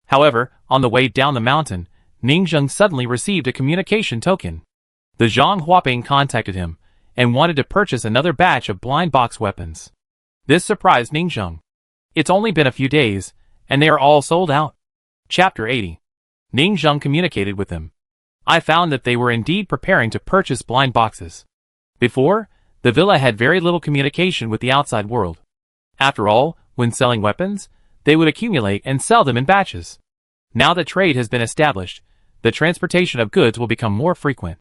Speaker 1: However, on the way down the mountain, Ning Zheng suddenly received a communication token. The Zhang Huaping contacted him and wanted to purchase another batch of blind box weapons. This surprised Ning Zheng. It's only been a few days, and they are all sold out. Chapter 80. Ning Zheng communicated with them. I found that they were indeed preparing to purchase blind boxes. Before, the villa had very little communication with the outside world. After all, when selling weapons, they would accumulate and sell them in batches. Now that trade has been established, the transportation of goods will become more frequent.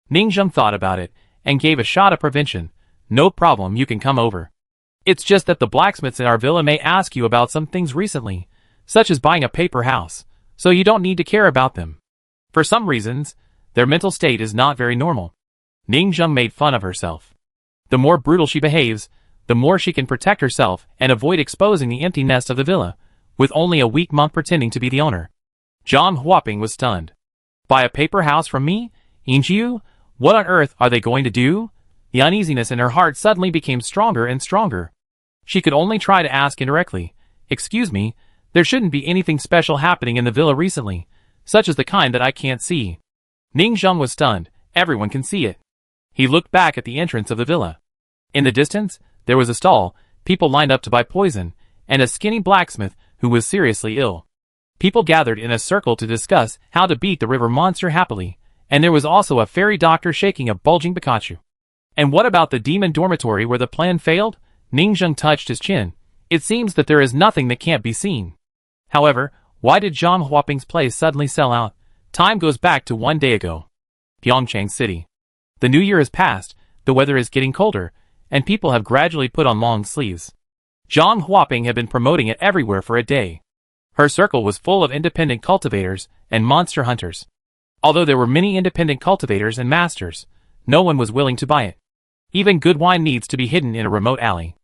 Speaker 1: Ning Zheng thought about it and gave a shot of prevention. No problem, you can come over. It's just that the blacksmiths in our villa may ask you about some things recently, such as buying a paper house, so you don't need to care about them. For some reasons, their mental state is not very normal. Ning Zheng made fun of herself. The more brutal she behaves, the more she can protect herself and avoid exposing the empty nest of the villa, with only a weak monk pretending to be the owner. Zhang Huaping was stunned. Buy a paper house from me? Injiu? What on earth are they going to do? The uneasiness in her heart suddenly became stronger and stronger. She could only try to ask indirectly, "Excuse me, there shouldn't be anything special happening in the villa recently, such as the kind that I can't see." Ning Zheng was stunned. Everyone can see it. He looked back at the entrance of the villa. In the distance, there was a stall, people lined up to buy poison, and a skinny blacksmith who was seriously ill. People gathered in a circle to discuss how to beat the river monster happily, and there was also a fairy doctor shaking a bulging Pikachu. And what about the demon dormitory where the plan failed? Ning Zheng touched his chin. It seems that there is nothing that can't be seen. However, why did Zhang Huaping's place suddenly sell out? Time goes back to 1 day ago. Pyeongchang City. The new year has passed, the weather is getting colder, and people have gradually put on long sleeves. Zhang Huaping had been promoting it everywhere for a day. Her circle was full of independent cultivators and monster hunters. Although there were many independent cultivators and masters, no one was willing to buy it. Even good wine needs to be hidden in a remote alley.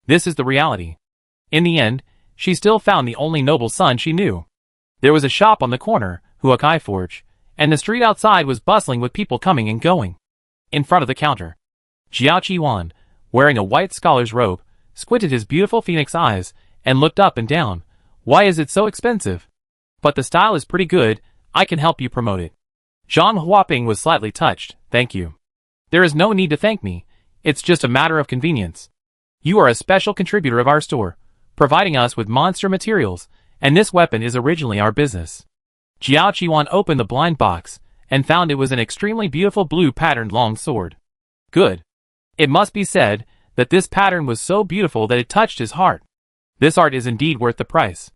Speaker 1: This is the reality. In the end, she still found the only noble son she knew. There was a shop on the corner, Huakai Forge, and the street outside was bustling with people coming and going. In front of the counter, Jiao Qiwan, wearing a white scholar's robe, squinted his beautiful phoenix eyes and looked up and down. Why is it so expensive? But the style is pretty good, I can help you promote it. Zhang Huaping was slightly touched. Thank you. There is no need to thank me, it's just a matter of convenience. You are a special contributor of our store, providing us with monster materials, and this weapon is originally our business. Jiao Qiwan opened the blind box and found it was an extremely beautiful blue patterned long sword. Good. It must be said that this pattern was so beautiful that it touched his heart. This art is indeed worth the price.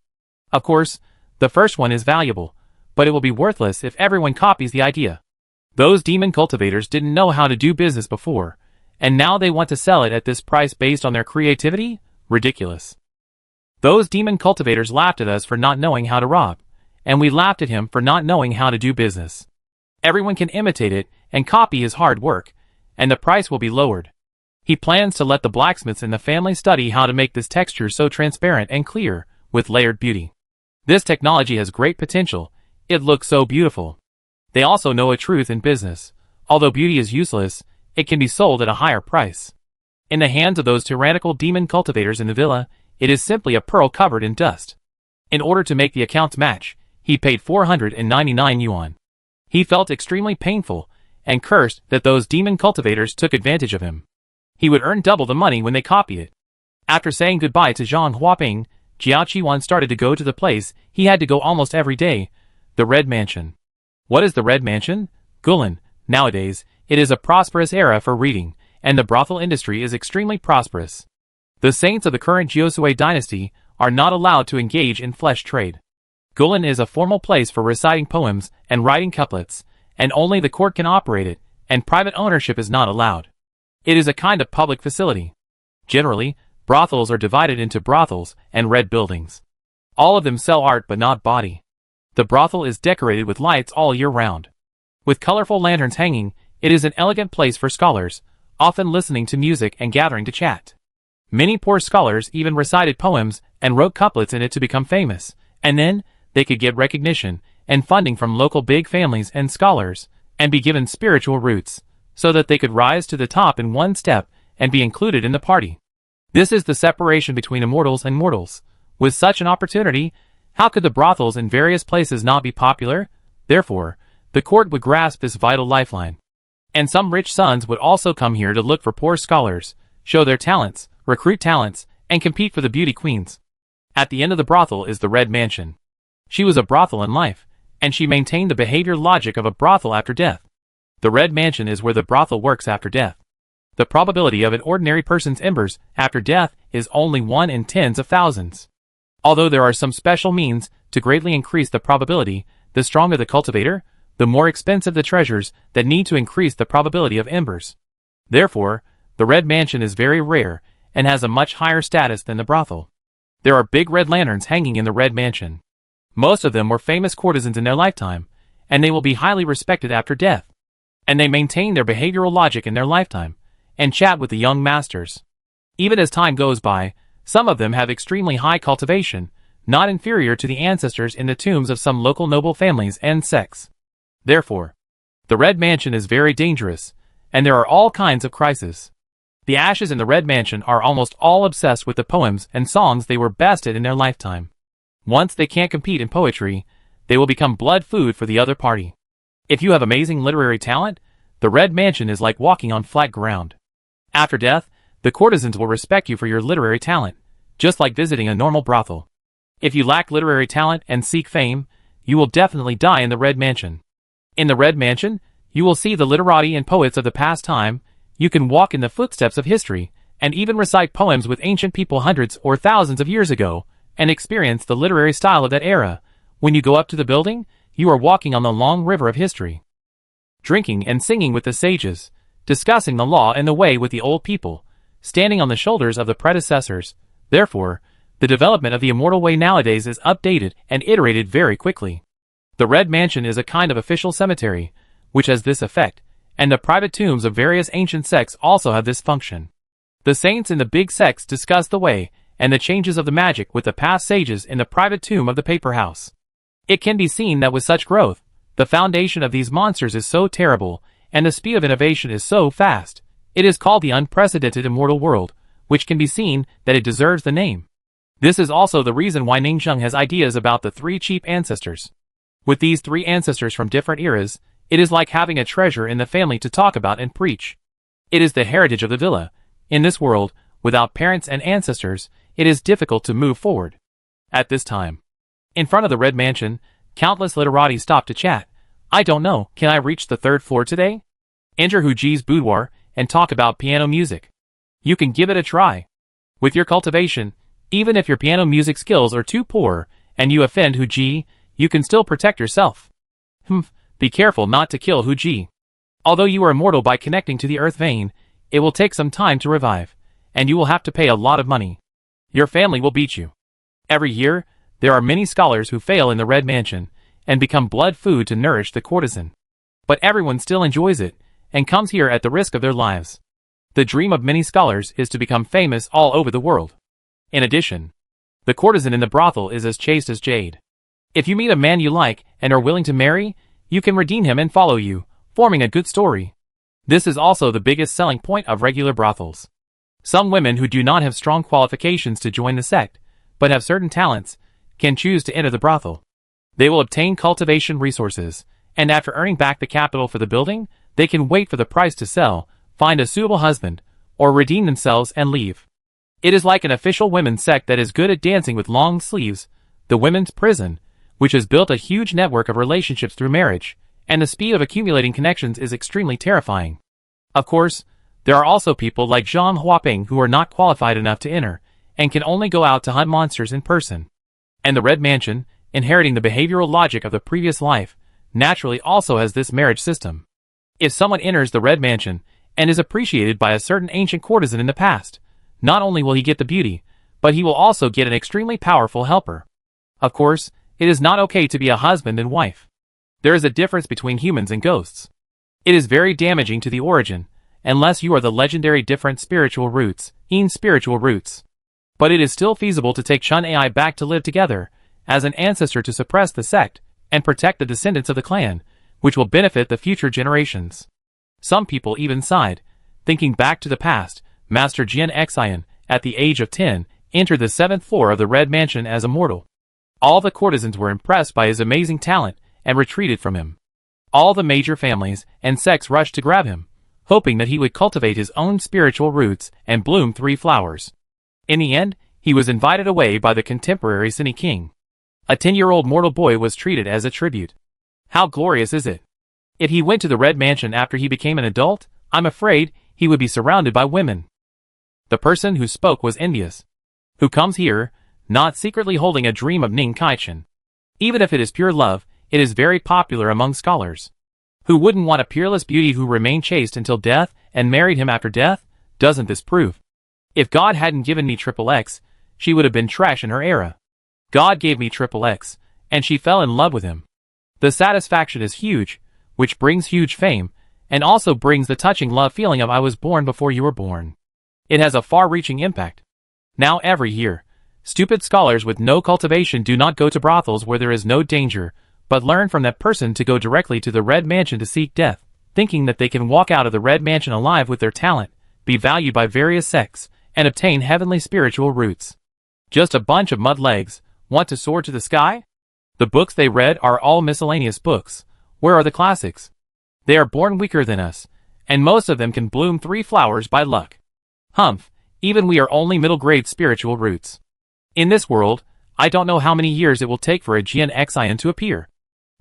Speaker 1: Of course, the first one is valuable, but it will be worthless if everyone copies the idea. Those demon cultivators didn't know how to do business before, and now they want to sell it at this price based on their creativity? Ridiculous. Those demon cultivators laughed at us for not knowing how to rob, and we laughed at him for not knowing how to do business. Everyone can imitate it and copy his hard work, and the price will be lowered. He plans to let the blacksmiths in the family study how to make this texture so transparent and clear, with layered beauty. This technology has great potential, it looks so beautiful. They also know a truth in business. Although beauty is useless, it can be sold at a higher price. In the hands of those tyrannical demon cultivators in the villa, it is simply a pearl covered in dust. In order to make the accounts match, he paid 499 yuan. He felt extremely painful, and cursed that those demon cultivators took advantage of him. He would earn double the money when they copy it. After saying goodbye to Zhang Huaping, Jiao Qiwan started to go to the place he had to go almost every day, the Red Mansion. What is the Red Mansion? Gulen. Nowadays, it is a prosperous era for reading, and the brothel industry is extremely prosperous. The saints of the current Josue dynasty are not allowed to engage in flesh trade. Gulen is a formal place for reciting poems and writing couplets, and only the court can operate it, and private ownership is not allowed. It is a kind of public facility. Generally, brothels are divided into brothels and red buildings. All of them sell art but not body. The brothel is decorated with lights all year round. With colorful lanterns hanging, it is an elegant place for scholars, often listening to music and gathering to chat. Many poor scholars even recited poems and wrote couplets in it to become famous, and then they could get recognition and funding from local big families and scholars, and be given spiritual roots, so that they could rise to the top in one step and be included in the party. This is the separation between immortals and mortals. With such an opportunity, how could the brothels in various places not be popular? Therefore, the court would grasp this vital lifeline. And some rich sons would also come here to look for poor scholars, show their talents, recruit talents, and compete for the beauty queens. At the end of the brothel is the Red Mansion. She was a brothel in life, and she maintained the behavior logic of a brothel after death. The Red Mansion is where the brothel works after death. The probability of an ordinary person's embers after death is only 1 in tens of thousands. Although there are some special means to greatly increase the probability, the stronger the cultivator, the more expensive the treasures that need to increase the probability of embers. Therefore, the Red Mansion is very rare and has a much higher status than the brothel. There are big red lanterns hanging in the Red Mansion. Most of them were famous courtesans in their lifetime, and they will be highly respected after death. And they maintain their behavioral logic in their lifetime, and chat with the young masters. Even as time goes by, some of them have extremely high cultivation, not inferior to the ancestors in the tombs of some local noble families and sects. Therefore, the Red Mansion is very dangerous, and there are all kinds of crises. The ashes in the Red Mansion are almost all obsessed with the poems and songs they were best at in their lifetime. Once they can't compete in poetry, they will become blood food for the other party. If you have amazing literary talent, the Red Mansion is like walking on flat ground. After death, the courtesans will respect you for your literary talent, just like visiting a normal brothel. If you lack literary talent and seek fame, you will definitely die in the Red Mansion. In the Red Mansion, you will see the literati and poets of the past time. You can walk in the footsteps of history, and even recite poems with ancient people hundreds or thousands of years ago, and experience the literary style of that era. When you go up to the building, you are walking on the long river of history. Drinking and singing with the sages, discussing the law and the way with the old people, standing on the shoulders of the predecessors. Therefore, the development of the immortal way nowadays is updated and iterated very quickly. The Red Mansion is a kind of official cemetery, which has this effect, and the private tombs of various ancient sects also have this function. The saints in the big sects discuss the way and the changes of the magic with the past sages in the private tomb of the paper house. It can be seen that with such growth, the foundation of these monsters is so terrible, and the speed of innovation is so fast, it is called the unprecedented immortal world, which can be seen that it deserves the name. This is also the reason why Ningxiang has ideas about the 3 cheap ancestors. With these 3 ancestors from different eras, it is like having a treasure in the family to talk about and preach. It is the heritage of the villa. In this world, without parents and ancestors, it is difficult to move forward. At this time, in front of the Red Mansion, countless literati stop to chat. I don't know, can I reach the 3rd floor today? Enter Huji's boudoir and talk about piano music. You can give it a try. With your cultivation, even if your piano music skills are too poor and you offend Huji, you can still protect yourself. Be careful not to kill Huji. Although you are immortal by connecting to the earth vein, it will take some time to revive, and you will have to pay a lot of money. Your family will beat you. Every year, there are many scholars who fail in the Red Mansion, and become blood food to nourish the courtesan. But everyone still enjoys it, and comes here at the risk of their lives. The dream of many scholars is to become famous all over the world. In addition, the courtesan in the brothel is as chaste as jade. If you meet a man you like and are willing to marry, you can redeem him and follow you, forming a good story. This is also the biggest selling point of regular brothels. Some women who do not have strong qualifications to join the sect, but have certain talents, can choose to enter the brothel. They will obtain cultivation resources, and after earning back the capital for the building, they can wait for the price to sell, find a suitable husband, or redeem themselves and leave. It is like an official women's sect that is good at dancing with long sleeves, the women's prison, which has built a huge network of relationships through marriage, and the speed of accumulating connections is extremely terrifying. Of course, there are also people like Zhang Huaping who are not qualified enough to enter, and can only go out to hunt monsters in person. And the Red Mansion, inheriting the behavioral logic of the previous life, naturally also has this marriage system. If someone enters the Red Mansion, and is appreciated by a certain ancient courtesan in the past, not only will he get the beauty, but he will also get an extremely powerful helper. Of course, it is not okay to be a husband and wife. There is a difference between humans and ghosts. It is very damaging to the origin, unless you are the legendary different spiritual roots, spiritual roots. But it is still feasible to take Chun Ai back to live together, as an ancestor to suppress the sect, and protect the descendants of the clan, which will benefit the future generations. Some people even sighed, thinking back to the past. Master Jian Xian, at the age of 10, entered the 7th floor of the Red Mansion as a mortal. All the courtesans were impressed by his amazing talent, and retreated from him. All the major families and sects rushed to grab him, hoping that he would cultivate his own spiritual roots and bloom 3 flowers. In the end, he was invited away by the contemporary Cunning king. A 10-year-old mortal boy was treated as a tribute. How glorious is it? If he went to the Red Mansion after he became an adult, I'm afraid he would be surrounded by women. The person who spoke was envious. Who comes here, not secretly holding a dream of Ning Kai-chen. Even if it is pure love, it is very popular among scholars. Who wouldn't want a peerless beauty who remained chaste until death and married him after death? Doesn't this prove? If God hadn't given me XXX, she would have been trash in her era. God gave me XXX, and she fell in love with him. The satisfaction is huge, which brings huge fame, and also brings the touching love feeling of I was born before you were born. It has a far-reaching impact. Now every year, stupid scholars with no cultivation do not go to brothels where there is no danger, but learn from that person to go directly to the Red Mansion to seek death, thinking that they can walk out of the Red Mansion alive with their talent, be valued by various sects, and obtain heavenly spiritual roots. Just a bunch of mud legs, want to soar to the sky? The books they read are all miscellaneous books. Where are the classics? They are born weaker than us, and most of them can bloom 3 flowers by luck. Humph, even we are only middle-grade spiritual roots. In this world, I don't know how many years it will take for a GNXIN to appear.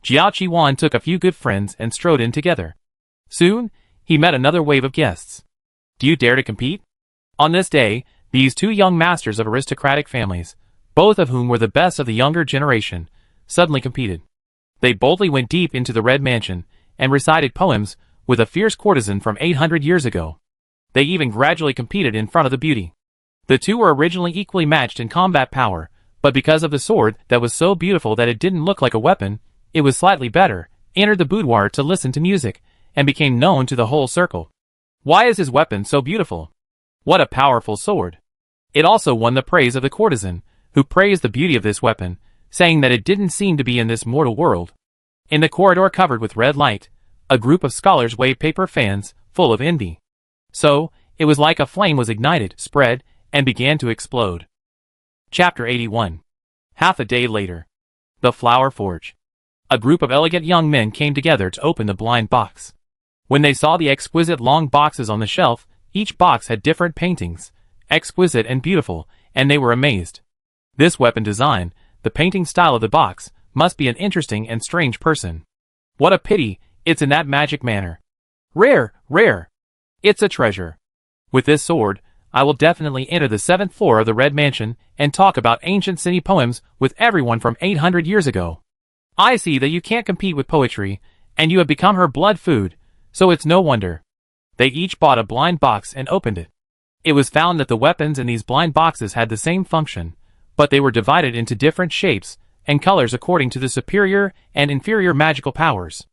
Speaker 1: Jiao Qiwan took a few good friends and strode in together. Soon, he met another wave of guests. Do you dare to compete? On this day, these 2 young masters of aristocratic families, both of whom were the best of the younger generation, suddenly competed. They boldly went deep into the Red Mansion and recited poems with a fierce courtesan from 800 years ago. They even gradually competed in front of the beauty. The 2 were originally equally matched in combat power, but because of the sword that was so beautiful that it didn't look like a weapon, it was slightly better, entered the boudoir to listen to music, and became known to the whole circle. Why is his weapon so beautiful? What a powerful sword! It also won the praise of the courtesan, who praised the beauty of this weapon, saying that it didn't seem to be in this mortal world. In the corridor covered with red light, a group of scholars waved paper fans, full of envy. So, it was like a flame was ignited, spread, and began to explode. Chapter 81. Half a day later. The Flower Forge. A group of elegant young men came together to open the blind box. When they saw the exquisite long boxes on the shelf, each box had different paintings, exquisite and beautiful, and they were amazed. This weapon design, the painting style of the box, must be an interesting and strange person. What a pity, it's in that magic manner. Rare, rare. It's a treasure. With this sword, I will definitely enter the 7th floor of the Red Mansion and talk about ancient city poems with everyone from 800 years ago. I see that you can't compete with poetry, and you have become her blood food, so it's no wonder. They each bought a blind box and opened it. It was found that the weapons in these blind boxes had the same function, but they were divided into different shapes and colors according to the superior and inferior magical powers.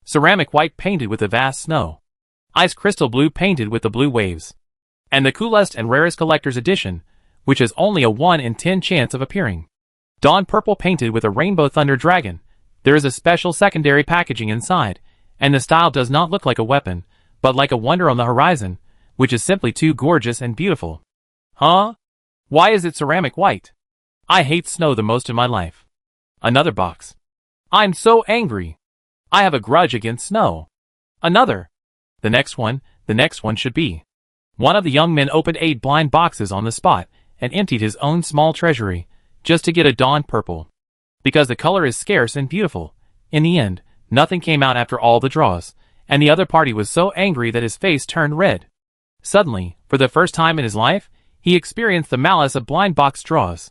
Speaker 1: Ceramic white painted with the vast snow. Ice crystal blue painted with the blue waves. And the coolest and rarest collector's edition, which has only a 1 in 10 chance of appearing. Dawn purple painted with a rainbow thunder dragon. There is a special secondary packaging inside, and the style does not look like a weapon, but like a wonder on the horizon, which is simply too gorgeous and beautiful. Huh? Why is it ceramic white? I hate snow the most in my life. Another box. I'm so angry. I have a grudge against snow. Another. The next one should be. One of the young men opened 8 blind boxes on the spot and emptied his own small treasury, just to get a dawn purple. Because the color is scarce and beautiful. In the end, nothing came out after all the draws, and the other party was so angry that his face turned red. Suddenly, for the first time in his life, he experienced the malice of blind box draws.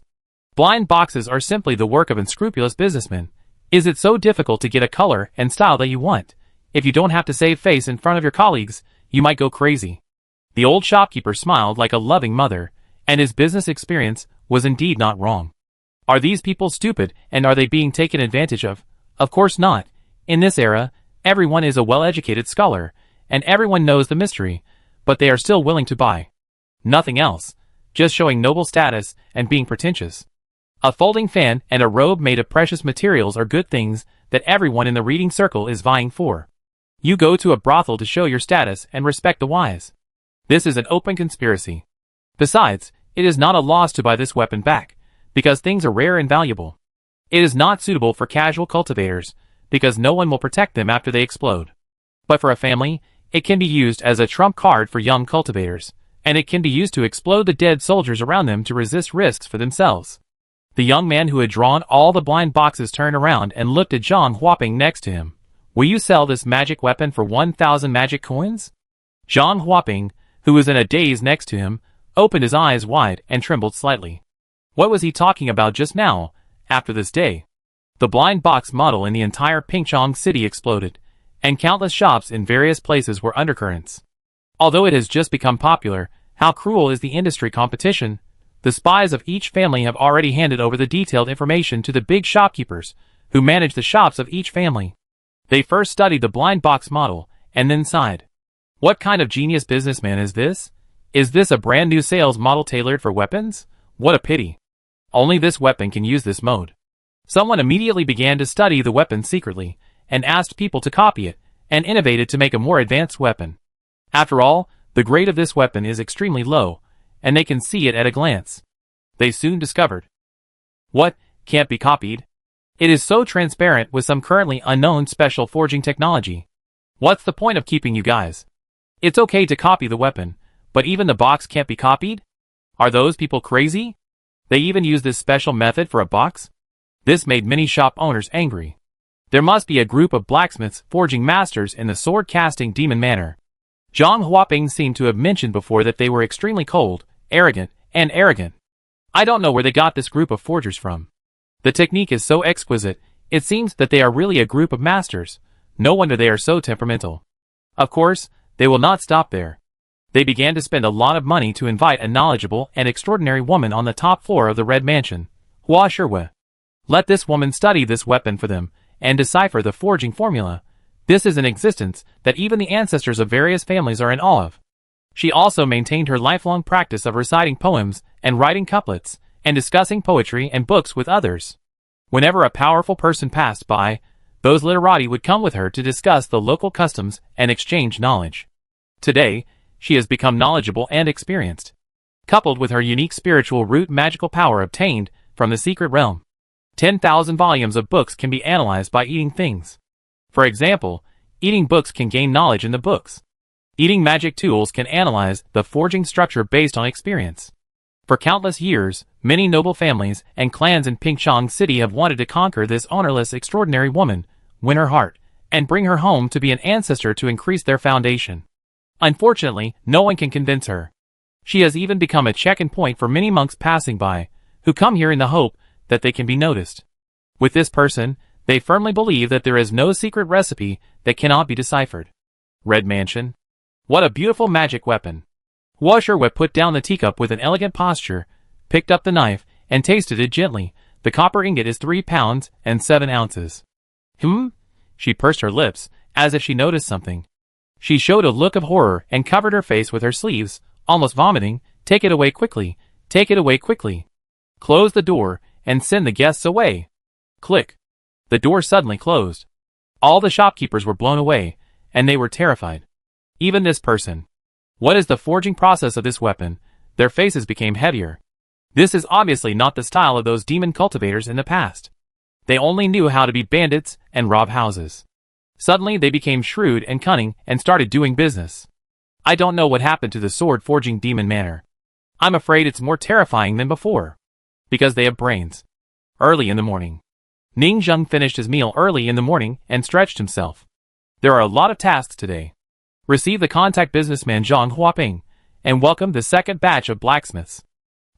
Speaker 1: Blind boxes are simply the work of unscrupulous businessmen. Is it so difficult to get a color and style that you want? If you don't have to save face in front of your colleagues, you might go crazy. The old shopkeeper smiled like a loving mother, and his business experience was indeed not wrong. Are these people stupid, and are they being taken advantage of? Of course not. In this era, everyone is a well-educated scholar, and everyone knows the mystery, but they are still willing to buy. Nothing else, just showing noble status and being pretentious. A folding fan and a robe made of precious materials are good things that everyone in the reading circle is vying for. You go to a brothel to show your status and respect the wise. This is an open conspiracy. Besides, it is not a loss to buy this weapon back, because things are rare and valuable. It is not suitable for casual cultivators, because no one will protect them after they explode. But for a family, it can be used as a trump card for young cultivators, and it can be used to explode the dead soldiers around them to resist risks for themselves. The young man who had drawn all the blind boxes turned around and looked at Zhang Huaping next to him. Will you sell this magic weapon for 1,000 magic coins? Zhang Huaping, who was in a daze next to him, opened his eyes wide and trembled slightly. What was he talking about just now, after this day? The blind box model in the entire Pingchong city exploded, and countless shops in various places were undercurrents. Although it has just become popular, how cruel is the industry competition? The spies of each family have already handed over the detailed information to the big shopkeepers, who manage the shops of each family. They first studied the blind box model, and then sighed. What kind of genius businessman is this? Is this a brand new sales model tailored for weapons? What a pity. Only this weapon can use this mode. Someone immediately began to study the weapon secretly, and asked people to copy it, and innovate it to make a more advanced weapon. After all, the grade of this weapon is extremely low, and they can see it at a glance. They soon discovered. What? Can't be copied? It is so transparent with some currently unknown special forging technology. What's the point of keeping you guys? It's okay to copy the weapon, but even the box can't be copied? Are those people crazy? They even use this special method for a box? This made many shop owners angry. There must be a group of blacksmiths forging masters in the sword-casting demon manner. Zhang Huaping seemed to have mentioned before that they were extremely cold, arrogant. I don't know where they got this group of forgers from. The technique is so exquisite, it seems that they are really a group of masters. No wonder they are so temperamental. Of course, they will not stop there. They began to spend a lot of money to invite a knowledgeable and extraordinary woman on the top floor of the Red Mansion, Hua Shirwe. Let this woman study this weapon for them, and decipher the forging formula. This is an existence that even the ancestors of various families are in awe of. She also maintained her lifelong practice of reciting poems and writing couplets, and discussing poetry and books with others. Whenever a powerful person passed by, those literati would come with her to discuss the local customs and exchange knowledge. Today, she has become knowledgeable and experienced. Coupled with her unique spiritual root magical power obtained from the secret realm, 10,000 volumes of books can be analyzed by eating things. For example, eating books can gain knowledge in the books. Eating magic tools can analyze the forging structure based on experience. For countless years, many noble families and clans in Pingchong City have wanted to conquer this ownerless extraordinary woman, win her heart, and bring her home to be an ancestor to increase their foundation. Unfortunately, no one can convince her. She has even become a check-in point for many monks passing by, who come here in the hope that they can be noticed. With this person, they firmly believe that there is no secret recipe that cannot be deciphered. Red Mansion. What a beautiful magic weapon. Hua Shirwe put down the teacup with an elegant posture, picked up the knife, and tasted it gently. The copper ingot is 3 pounds and 7 ounces. She pursed her lips, as if she noticed something. She showed a look of horror and covered her face with her sleeves, almost vomiting. Take it away quickly. Take it away quickly. Close the door, and send the guests away. Click. The door suddenly closed. All the shopkeepers were blown away, and they were terrified. Even this person. What is the forging process of this weapon? Their faces became heavier. This is obviously not the style of those demon cultivators in the past. They only knew how to be bandits and rob houses. Suddenly they became shrewd and cunning and started doing business. I don't know what happened to the sword forging demon manner. I'm afraid it's more terrifying than before. Because they have brains. Early in the morning. Ning Zheng finished his meal early in the morning and stretched himself. There are a lot of tasks today. Receive the contact businessman Zhang Huaping, and welcome the second batch of blacksmiths.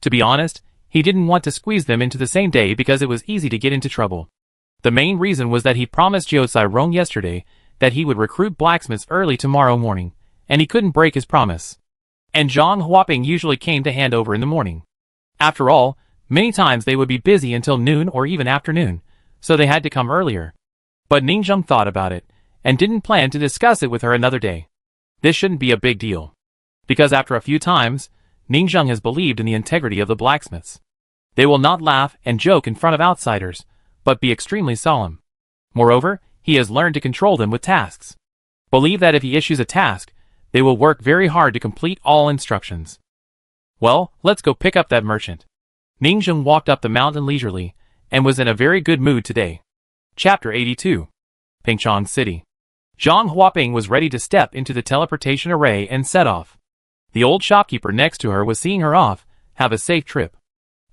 Speaker 1: To be honest, he didn't want to squeeze them into the same day because it was easy to get into trouble. The main reason was that he promised Jiu Rong yesterday that he would recruit blacksmiths early tomorrow morning, and he couldn't break his promise. And Zhang Huaping usually came to hand over in the morning. After all, many times they would be busy until noon or even afternoon, so they had to come earlier. But Ning Zheng thought about it, and didn't plan to discuss it with her another day. This shouldn't be a big deal. Because after a few times, Ning Zheng has believed in the integrity of the blacksmiths. They will not laugh and joke in front of outsiders, but be extremely solemn. Moreover, he has learned to control them with tasks. Believe that if he issues a task, they will work very hard to complete all instructions. Well, let's go pick up that merchant. Ning Zheng walked up the mountain leisurely, and was in a very good mood today. Chapter 82. Pingchong City. Zhang Huaping was ready to step into the teleportation array and set off. The old shopkeeper next to her was seeing her off. Have a safe trip.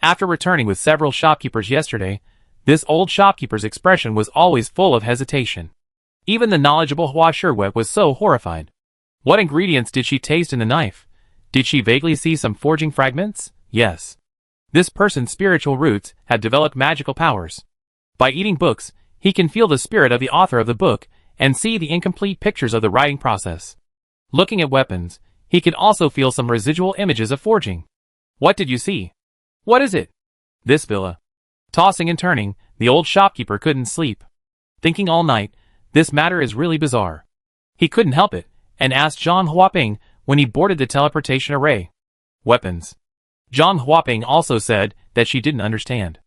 Speaker 1: After returning with several shopkeepers yesterday, this old shopkeeper's expression was always full of hesitation. Even the knowledgeable Hua Shirwe was so horrified. What ingredients did she taste in the knife? Did she vaguely see some forging fragments? Yes. This person's spiritual roots have developed magical powers. By eating books, he can feel the spirit of the author of the book and see the incomplete pictures of the writing process. Looking at weapons, he can also feel some residual images of forging. What did you see? What is it? This villa. Tossing and turning, the old shopkeeper couldn't sleep. Thinking all night, this matter is really bizarre. He couldn't help it, and asked Zhang Huaping when he boarded the teleportation array. Weapons. Zhang Huaping also said that she didn't understand.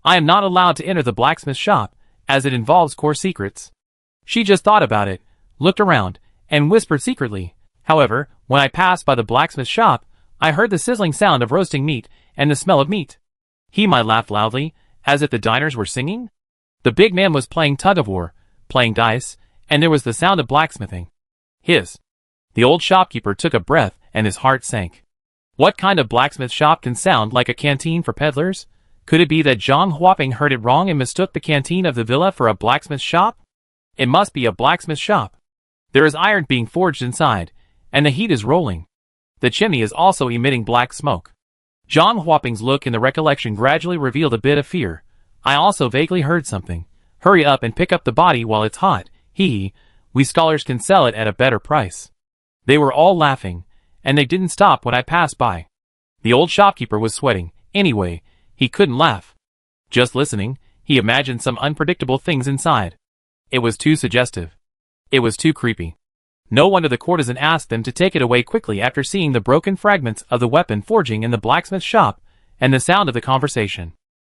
Speaker 1: I am not allowed to enter the blacksmith shop, as it involves core secrets. She just thought about it, looked around, and whispered secretly. However, when I passed by the blacksmith shop, I heard the sizzling sound of roasting meat and the smell of meat. He might laugh loudly, as if the diners were singing. The big man was playing tug-of-war, playing dice, and there was the sound of blacksmithing. The old shopkeeper took a breath and his heart sank. What kind of blacksmith shop can sound like a canteen for peddlers? Could it be that Zhang Huaping heard it wrong and mistook the canteen of the villa for a blacksmith shop? It must be a blacksmith shop. There is iron being forged inside, and the heat is rolling. The chimney is also emitting black smoke. Zhang Huaping's look in the recollection gradually revealed a bit of fear. I also vaguely heard something. Hurry up and pick up the body while it's hot. We scholars can sell it at a better price. They were all laughing, and they didn't stop when I passed by. The old shopkeeper was sweating. Anyway, he couldn't laugh. Just listening, he imagined some unpredictable things inside. It was too suggestive. It was too creepy. No wonder the courtesan asked them to take it away quickly after seeing the broken fragments of the weapon forging in the blacksmith shop and the sound of the conversation.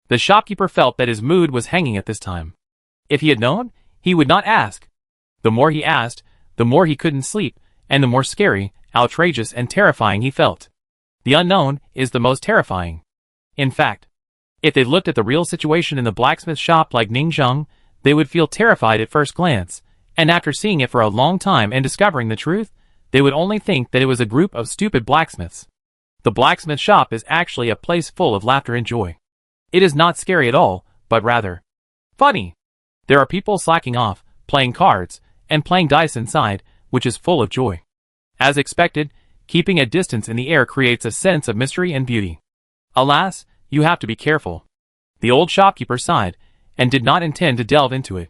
Speaker 1: The shopkeeper felt that his mood was hanging at this time. If he had known, he would not ask. The more he asked, the more he couldn't sleep, and the more scary, outrageous, and terrifying he felt. The unknown is the most terrifying. In fact, if they looked at the real situation in the blacksmith shop like Ningzheng, they would feel terrified at first glance, and after seeing it for a long time and discovering the truth, they would only think that it was a group of stupid blacksmiths. The blacksmith shop is actually a place full of laughter and joy. It is not scary at all, but rather funny. There are people slacking off, playing cards, and playing dice inside, which is full of joy. As expected, keeping a distance in the air creates a sense of mystery and beauty. Alas, you have to be careful. The old shopkeeper sighed, and did not intend to delve into it.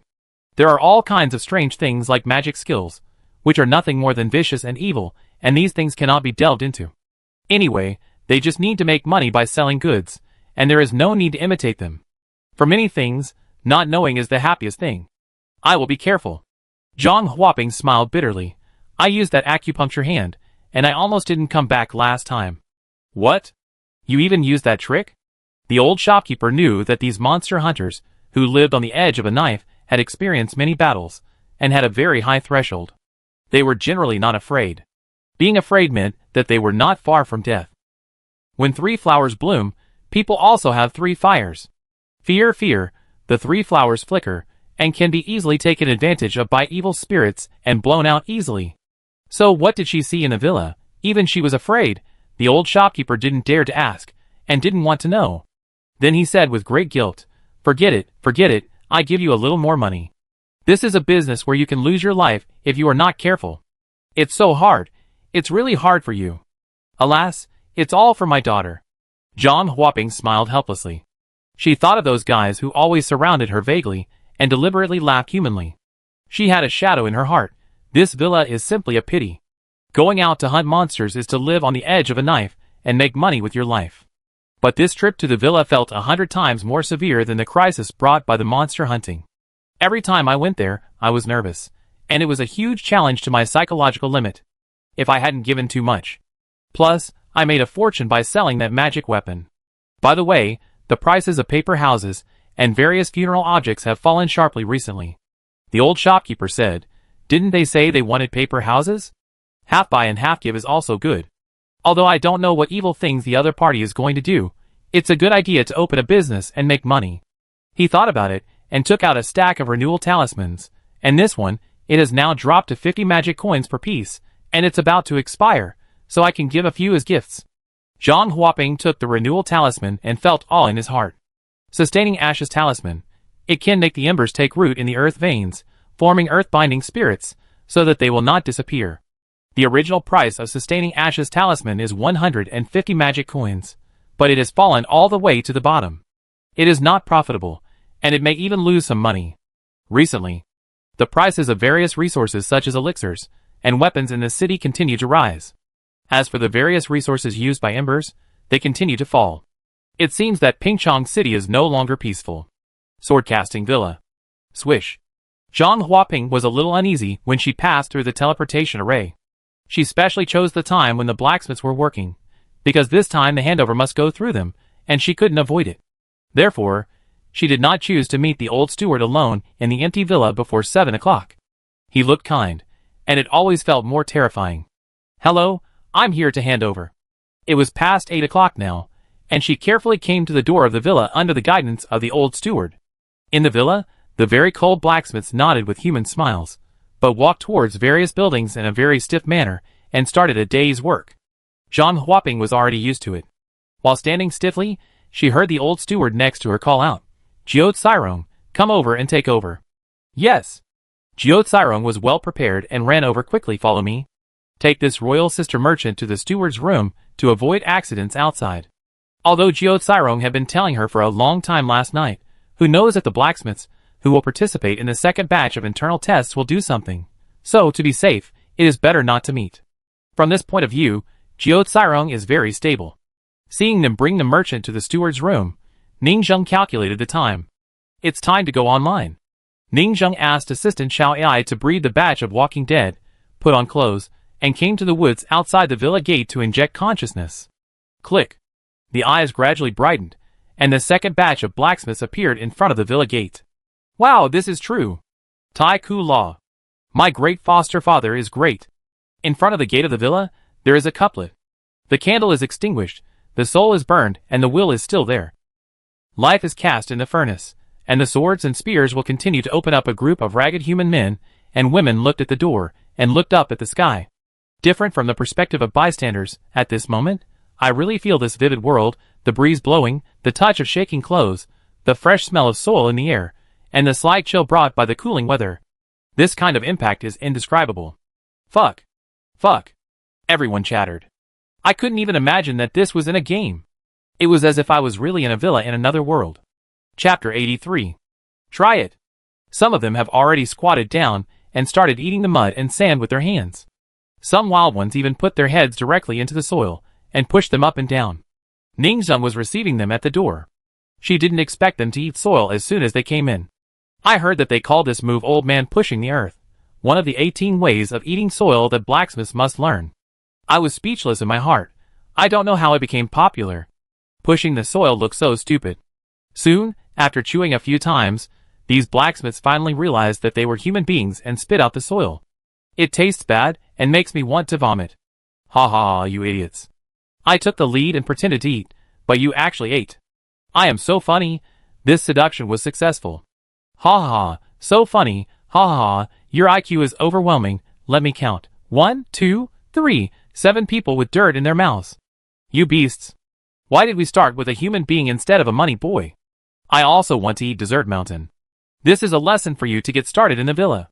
Speaker 1: There are all kinds of strange things like magic skills, which are nothing more than vicious and evil, and these things cannot be delved into. Anyway, they just need to make money by selling goods, and there is no need to imitate them. For many things, not knowing is the happiest thing. I will be careful. Zhang Huaping smiled bitterly. I used that acupuncture hand, and I almost didn't come back last time. What? You even used that trick? The old shopkeeper knew that these monster hunters, who lived on the edge of a knife, had experienced many battles, and had a very high threshold. They were generally not afraid. Being afraid meant that they were not far from death. When 3 flowers bloom, people also have 3 fires. Fear, the 3 flowers flicker, and can be easily taken advantage of by evil spirits and blown out easily. So what did she see in the villa? Even she was afraid. The old shopkeeper didn't dare to ask, and didn't want to know. Then he said with great guilt, forget it, I give you a little more money. This is a business where you can lose your life if you are not careful. It's so hard. It's really hard for you. Alas, it's all for my daughter. Zhang Huaping smiled helplessly. She thought of those guys who always surrounded her vaguely, and deliberately laughed humanly. She had a shadow in her heart. This villa is simply a pity. Going out to hunt monsters is to live on the edge of a knife, and make money with your life. But this trip to the villa felt 100 times more severe than the crisis brought by the monster hunting. Every time I went there, I was nervous, and it was a huge challenge to my psychological limit. If I hadn't given too much. Plus, I made a fortune by selling that magic weapon. By the way, the prices of paper houses and various funeral objects have fallen sharply recently. The old shopkeeper said, didn't they say they wanted paper houses? Half buy and half give is also good. Although I don't know what evil things the other party is going to do, it's a good idea to open a business and make money. He thought about it, and took out a stack of renewal talismans, And this one, it has now dropped to 50 magic coins per piece, and it's about to expire, so I can give a few as gifts. Zhang Huaping took the renewal talisman and felt awe in his heart. Sustaining Ashes Talisman. It can make the embers take root in the earth veins, forming earth-binding spirits, so that they will not disappear. The original price of Sustaining Ashes Talisman is 150 magic coins, but it has fallen all the way to the bottom. It is not profitable, and it may even lose some money. Recently, the prices of various resources such as elixirs and weapons in the city continue to rise. As for the various resources used by embers, they continue to fall. It seems that Pingchong City is no longer peaceful. Swordcasting Villa. Swish. Zhang Huaping was a little uneasy when she passed through the teleportation array. She specially chose the time when the blacksmiths were working, because this time the handover must go through them, and she couldn't avoid it. Therefore, she did not choose to meet the old steward alone in the empty villa before 7 o'clock. He looked kind, and it always felt more terrifying. Hello, I'm here to hand over. It was past 8 o'clock now, and she carefully came to the door of the villa under the guidance of the old steward. In the villa, the very cold blacksmiths nodded with human smiles, but walked towards various buildings in a very stiff manner and started a day's work. Zhang Huaping was already used to it. While standing stiffly, she heard the old steward next to her call out, "Jiao Tsirong, come over and take over." Yes. Jiao Tsirong was well prepared and ran over quickly. Follow me. Take this royal sister merchant to the steward's room to avoid accidents outside. Although Jiao Tsirong had been telling her for a long time last night, who knows if the blacksmiths, who will participate in the second batch of internal tests will do something. So, to be safe, it is better not to meet. From this point of view, Jiao Tsirong is very stable. Seeing them bring the merchant to the steward's room, Ningzheng calculated the time. It's time to go online. Ningzheng asked assistant Xiao Ai to breed the batch of Walking Dead, put on clothes, and came to the woods outside the villa gate to inject consciousness. Click. The eyes gradually brightened, and the second batch of blacksmiths appeared in front of the villa gate. Wow, this is true. Tai Ku Law. My great foster father is great. In front of the gate of the villa, there is a couplet. The candle is extinguished, the soul is burned, and the will is still there. Life is cast in the furnace, and the swords and spears will continue to open up. A group of ragged human men and women looked at the door and looked up at the sky. Different from the perspective of bystanders, at this moment, I really feel this vivid world, the breeze blowing, the touch of shaking clothes, the fresh smell of soil in the air, and the slight chill brought by the cooling weather. This kind of impact is indescribable. Fuck. Fuck. Everyone chattered. I couldn't even imagine that this was in a game. It was as if I was really in a villa in another world. Chapter 83. Try it. Some of them have already squatted down and started eating the mud and sand with their hands. Some wild ones even put their heads directly into the soil and pushed them up and down. Ningzheng was receiving them at the door. She didn't expect them to eat soil as soon as they came in. I heard that they call this move old man pushing the earth, one of the 18 ways of eating soil that blacksmiths must learn. I was speechless in my heart. I don't know how it became popular. Pushing the soil looked so stupid. Soon, after chewing a few times, these blacksmiths finally realized that they were human beings and spit out the soil. It tastes bad and makes me want to vomit. Ha ha, you idiots. I took the lead and pretended to eat, but you actually ate. I am so funny. This seduction was successful. Ha ha ha, so funny. Ha ha ha, your IQ is overwhelming. Let me count. 1, 2, 3, 7 people with dirt in their mouths. You beasts. Why did we start with a human being instead of a money boy? I also want to eat Dessert Mountain. This is a lesson for you to get started in the villa.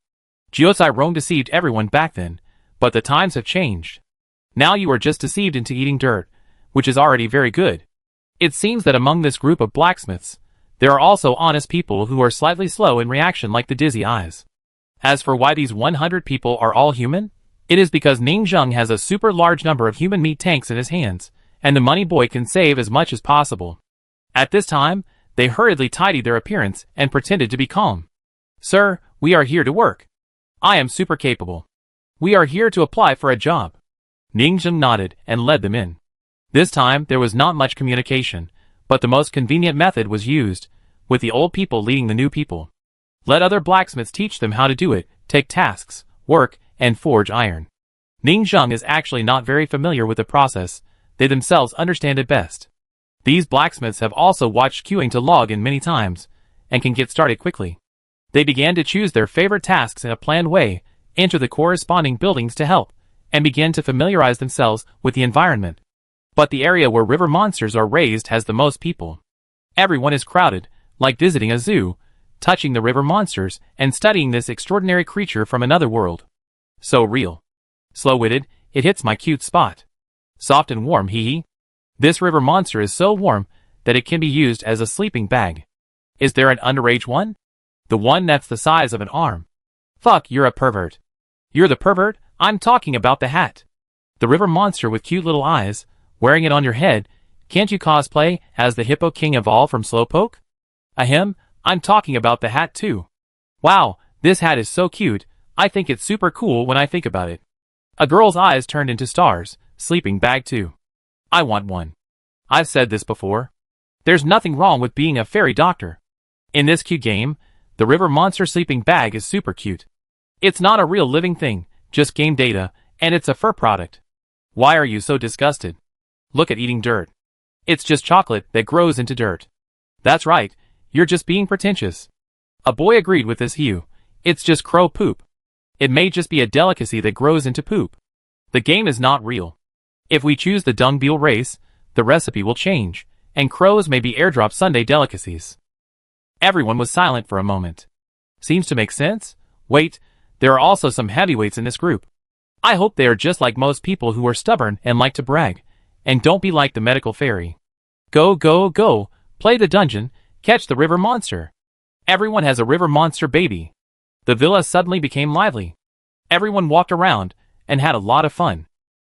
Speaker 1: Jiao Tsirong deceived everyone back then, but the times have changed. Now you are just deceived into eating dirt, which is already very good. It seems that among this group of blacksmiths, there are also honest people who are slightly slow in reaction like the dizzy eyes. As for why these 100 people are all human, it is because Ningzheng has a super large number of human meat tanks in his hands, and the money boy can save as much as possible. At this time, they hurriedly tidied their appearance and pretended to be calm. Sir, we are here to work. I am super capable. We are here to apply for a job. Ningzheng nodded and led them in. This time, there was not much communication, but the most convenient method was used, with the old people leading the new people. Let other blacksmiths teach them how to do it, take tasks, work, and forge iron. Ningzheng is actually not very familiar with the process. They themselves understand it best. These blacksmiths have also watched queuing to log in many times, and can get started quickly. They began to choose their favorite tasks in a planned way, enter the corresponding buildings to help, and begin to familiarize themselves with the environment. But the area where river monsters are raised has the most people. Everyone is crowded, like visiting a zoo, touching the river monsters and studying this extraordinary creature from another world. So real. Slow-witted, it hits my cute spot. Soft and warm, hee hee. This river monster is so warm that it can be used as a sleeping bag. Is there an underage one? The one that's the size of an arm. Fuck, you're a pervert. You're the pervert? I'm talking about the hat. The river monster with cute little eyes, wearing it on your head. Can't you cosplay as the Hippo King Evolve from Slowpoke? Ahem, I'm talking about the hat too. Wow, this hat is so cute. I think it's super cool when I think about it. A girl's eyes turned into stars. Sleeping bag too. I want one. I've said this before. There's nothing wrong with being a fairy doctor. In this cute game, the river monster sleeping bag is super cute. It's not a real living thing, just game data, and it's a fur product. Why are you so disgusted? Look at eating dirt. It's just chocolate that grows into dirt. That's right, you're just being pretentious. A boy agreed with this hue. It's just crow poop. It may just be a delicacy that grows into poop. The game is not real. If we choose the dung beetle race, the recipe will change, and crows may be airdrop Sunday delicacies. Everyone was silent for a moment. Seems to make sense? Wait, there are also some heavyweights in this group. I hope they are just like most people who are stubborn and like to brag, and don't be like the medical fairy. Go, go, go, play the dungeon, catch the river monster. Everyone has a river monster baby. The villa suddenly became lively. Everyone walked around and had a lot of fun.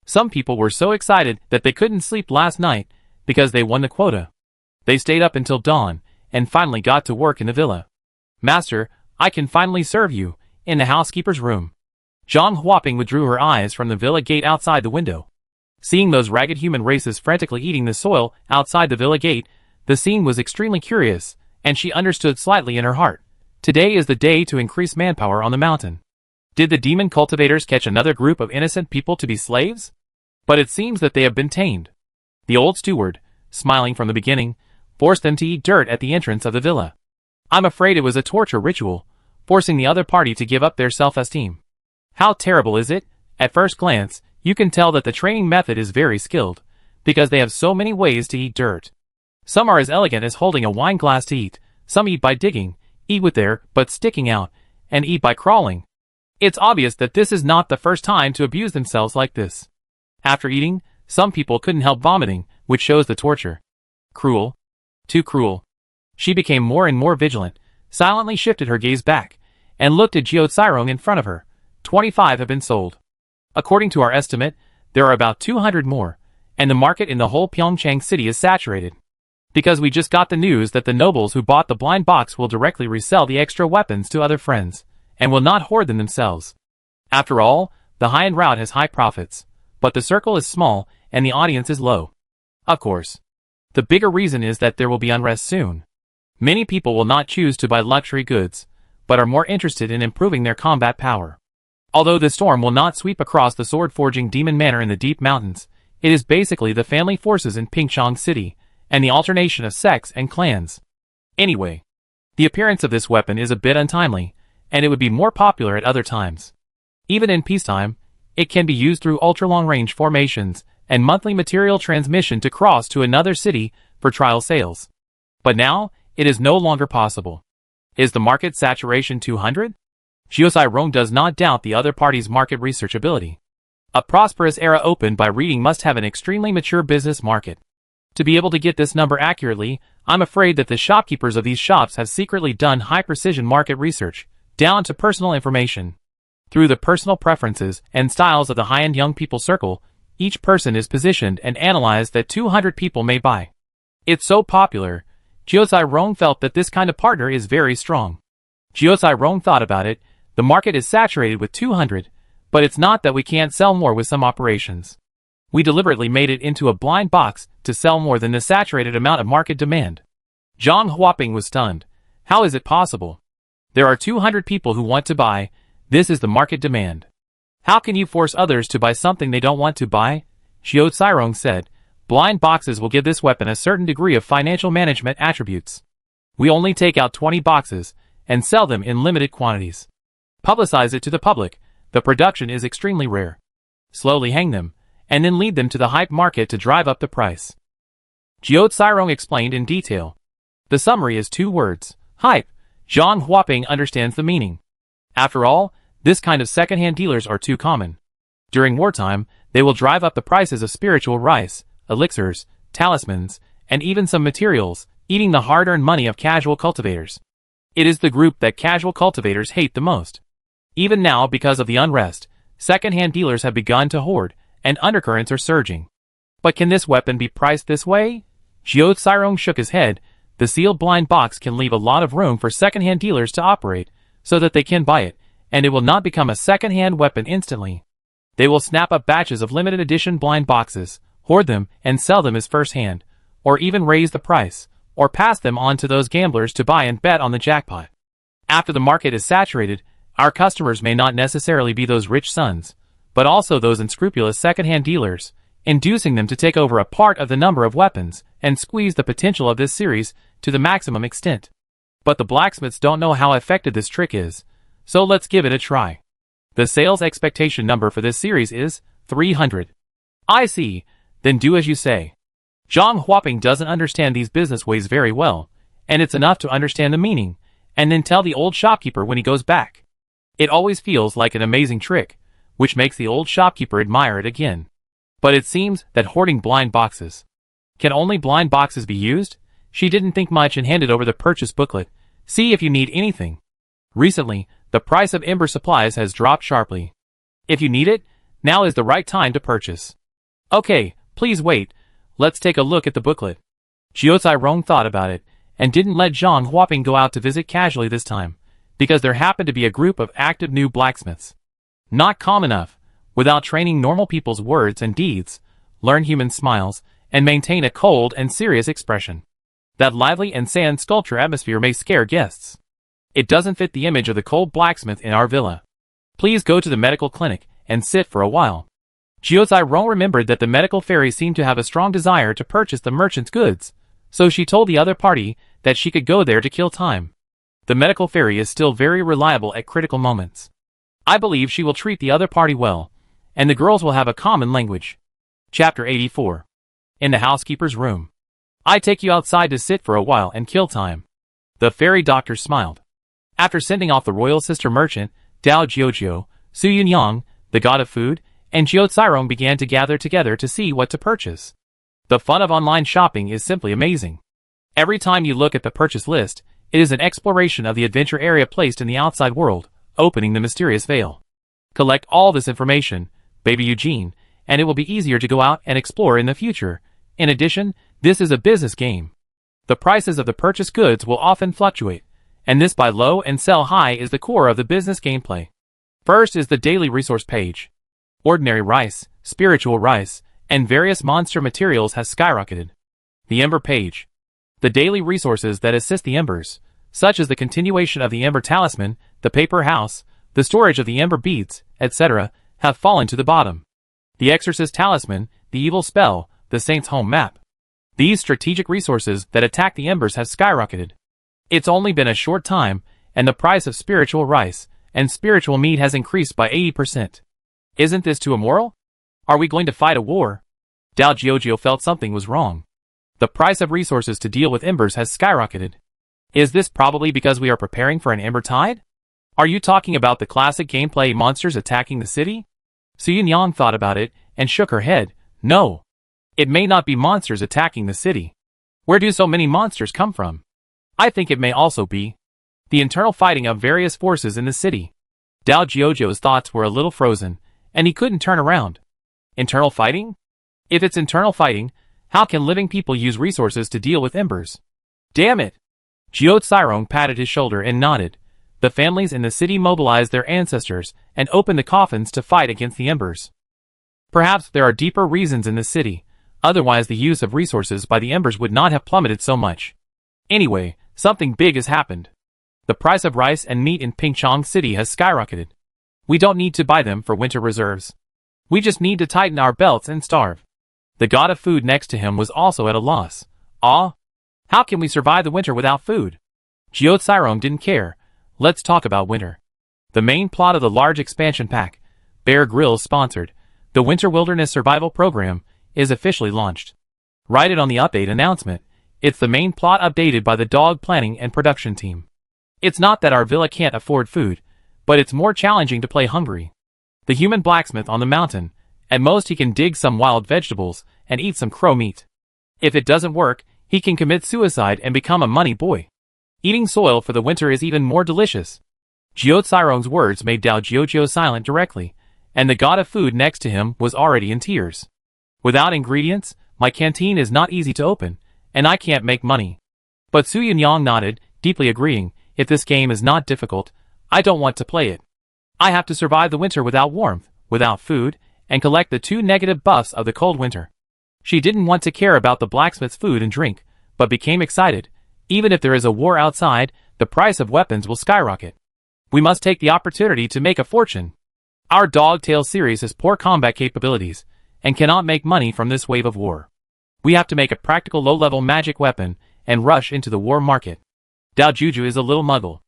Speaker 1: Some people were so excited that they couldn't sleep last night because they won the quota. They stayed up until dawn and finally got to work in the villa. Master, I can finally serve you, in the housekeeper's room. Zhang Huaping withdrew her eyes from the villa gate outside the window. Seeing those ragged human races frantically eating the soil outside the villa gate, the scene was extremely curious, and she understood slightly in her heart. Today is the day to increase manpower on the mountain. Did the demon cultivators catch another group of innocent people to be slaves? But it seems that they have been tamed. The old steward, smiling from the beginning, forced them to eat dirt at the entrance of the villa. I'm afraid it was a torture ritual, forcing the other party to give up their self-esteem. How terrible is it? At first glance, you can tell that the training method is very skilled, because they have so many ways to eat dirt. Some are as elegant as holding a wine glass to eat, some eat by digging, eat with their butt sticking out, and eat by crawling. It's obvious that this is not the first time to abuse themselves like this. After eating, some people couldn't help vomiting, which shows the torture. Cruel. Too cruel. She became more and more vigilant, silently shifted her gaze back, and looked at Jiao in front of her. 25 have been sold. According to our estimate, there are about 200 more, and the market in the whole Pyeongchang city is saturated. Because we just got the news that the nobles who bought the blind box will directly resell the extra weapons to other friends, and will not hoard them themselves. After all, the high-end route has high profits, but the circle is small and the audience is low. Of course. The bigger reason is that there will be unrest soon. Many people will not choose to buy luxury goods, but are more interested in improving their combat power. Although the storm will not sweep across the sword-forging demon manor in the deep mountains, it is basically the family forces in Pyeongchang City, and the alternation of sects and clans. Anyway, the appearance of this weapon is a bit untimely, and it would be more popular at other times. Even in peacetime, it can be used through ultra-long-range formations and monthly material transmission to cross to another city for trial sales. But now, it is no longer possible. Is the market saturation 200? Jiao Rong does not doubt the other party's market research ability. A prosperous era opened by reading must have an extremely mature business market. To be able to get this number accurately, I'm afraid that the shopkeepers of these shops have secretly done high-precision market research, down to personal information. Through the personal preferences and styles of the high-end young people circle, each person is positioned and analyzed that 200 people may buy. It's so popular, Jiao Rong felt that this kind of partner is very strong. Jiao Rong thought about it, the market is saturated with 200, but it's not that we can't sell more with some operations. We deliberately made it into a blind box to sell more than the saturated amount of market demand. Zhang Huaping was stunned. How is it possible? There are 200 people who want to buy. This is the market demand. How can you force others to buy something they don't want to buy? Jiao Rong said. Blind boxes will give this weapon a certain degree of financial management attributes. We only take out 20 boxes, and sell them in limited quantities. Publicize it to the public, the production is extremely rare. Slowly hang them, and then lead them to the hype market to drive up the price. Jiao Cairong explained in detail. The summary is 2 words, hype. Zhang Huaping understands the meaning. After all, this kind of second-hand dealers are too common. During wartime, they will drive up the prices of spiritual rice, elixirs, talismans, and even some materials, eating the hard-earned money of casual cultivators. It is the group that casual cultivators hate the most. Even now, because of the unrest, second-hand dealers have begun to hoard, and undercurrents are surging. But can this weapon be priced this way? Jiao Cairong shook his head. The sealed blind box can leave a lot of room for second-hand dealers to operate, so that they can buy it, and it will not become a second-hand weapon instantly. They will snap up batches of limited edition blind boxes, hoard them, and sell them as first-hand, or even raise the price, or pass them on to those gamblers to buy and bet on the jackpot. After the market is saturated, our customers may not necessarily be those rich sons, but also those unscrupulous second-hand dealers, inducing them to take over a part of the number of weapons and squeeze the potential of this series to the maximum extent. But the blacksmiths don't know how effective this trick is, so let's give it a try. The sales expectation number for this series is 300. I see, then do as you say. Zhang Huaping doesn't understand these business ways very well, and it's enough to understand the meaning, and then tell the old shopkeeper when he goes back. It always feels like an amazing trick, which makes the old shopkeeper admire it again. But it seems that hoarding blind boxes. Can only blind boxes be used? She didn't think much and handed over the purchase booklet. See if you need anything. Recently, the price of ember supplies has dropped sharply. If you need it, now is the right time to purchase. Okay, please wait. Let's take a look at the booklet. Jiao Cairong thought about it, and didn't let Zhang Huaping go out to visit casually this time, because there happened to be a group of active new blacksmiths. Not calm enough, without training normal people's words and deeds, learn human smiles, and maintain a cold and serious expression. That lively and sand sculpture atmosphere may scare guests. It doesn't fit the image of the cold blacksmith in our villa. Please go to the medical clinic and sit for a while. Jiao Cairong remembered that the medical fairy seemed to have a strong desire to purchase the merchant's goods, so she told the other party that she could go there to kill time. The medical fairy is still very reliable at critical moments. I believe she will treat the other party well, and the girls will have a common language. Chapter 84. In the housekeeper's room. I take you outside to sit for a while and kill time. The fairy doctor smiled. After sending off the royal sister merchant, Dao Jiuzhou, Su Yunyang, the god of food, and Jiao Cairong began to gather together to see what to purchase. The fun of online shopping is simply amazing. Every time you look at the purchase list, it is an exploration of the adventure area placed in the outside world, opening the mysterious veil. Collect all this information, baby Eugene, and it will be easier to go out and explore in the future. In addition, this is a business game. The prices of the purchased goods will often fluctuate, and this buy low and sell high is the core of the business gameplay. First is the daily resource page. Ordinary rice, spiritual rice, and various monster materials has skyrocketed. The Ember page. The daily resources that assist the embers, such as the continuation of the Ember talisman, the paper house, the storage of the Ember beads, etc., have fallen to the bottom. The exorcist talisman, the evil spell, the saint's home map. These strategic resources that attack the embers have skyrocketed. It's only been a short time, and the price of spiritual rice and spiritual meat has increased by 80%. Isn't this too immoral? Are we going to fight a war? Dao Jiuzhou felt something was wrong. The price of resources to deal with embers has skyrocketed. Is this probably because we are preparing for an ember tide? Are you talking about the classic gameplay monsters attacking the city? Su Yunyang thought about it and shook her head. No. It may not be monsters attacking the city. Where do so many monsters come from? I think it may also be the internal fighting of various forces in the city. Dao Jiuzhou's thoughts were a little frozen, and he couldn't turn around. Internal fighting? If it's internal fighting, how can living people use resources to deal with embers? Damn it! Jiao Cairong patted his shoulder and nodded. The families in the city mobilized their ancestors and opened the coffins to fight against the embers. Perhaps there are deeper reasons in the city, otherwise the use of resources by the embers would not have plummeted so much. Anyway, something big has happened. The price of rice and meat in Pingchong City has skyrocketed. We don't need to buy them for winter reserves. We just need to tighten our belts and starve. The god of food next to him was also at a loss. Ah? How can we survive the winter without food? Jiao Cairong didn't care, let's talk about winter. The main plot of the large expansion pack, Bear Grylls sponsored, the Winter Wilderness Survival Program, is officially launched. Write it on the update announcement. It's the main plot updated by the dog planning and production team. It's not that our villa can't afford food, but it's more challenging to play hungry. The human blacksmith on the mountain, at most he can dig some wild vegetables and eat some crow meat. If it doesn't work, he can commit suicide and become a money boy. Eating soil for the winter is even more delicious. Jiucairon's words made Dao Jiujiu silent directly, and the god of food next to him was already in tears. Without ingredients, my canteen is not easy to open, and I can't make money. But Su Yunyang nodded, deeply agreeing, if this game is not difficult, I don't want to play it. I have to survive the winter without warmth, without food, and collect the 2 negative buffs of the cold winter. She didn't want to care about the blacksmith's food and drink, but became excited. Even if there is a war outside, the price of weapons will skyrocket. We must take the opportunity to make a fortune. Our Dog Tales series has poor combat capabilities, and cannot make money from this wave of war. We have to make a practical low-level magic weapon, and rush into the war market. Dao Juju is a little muggle.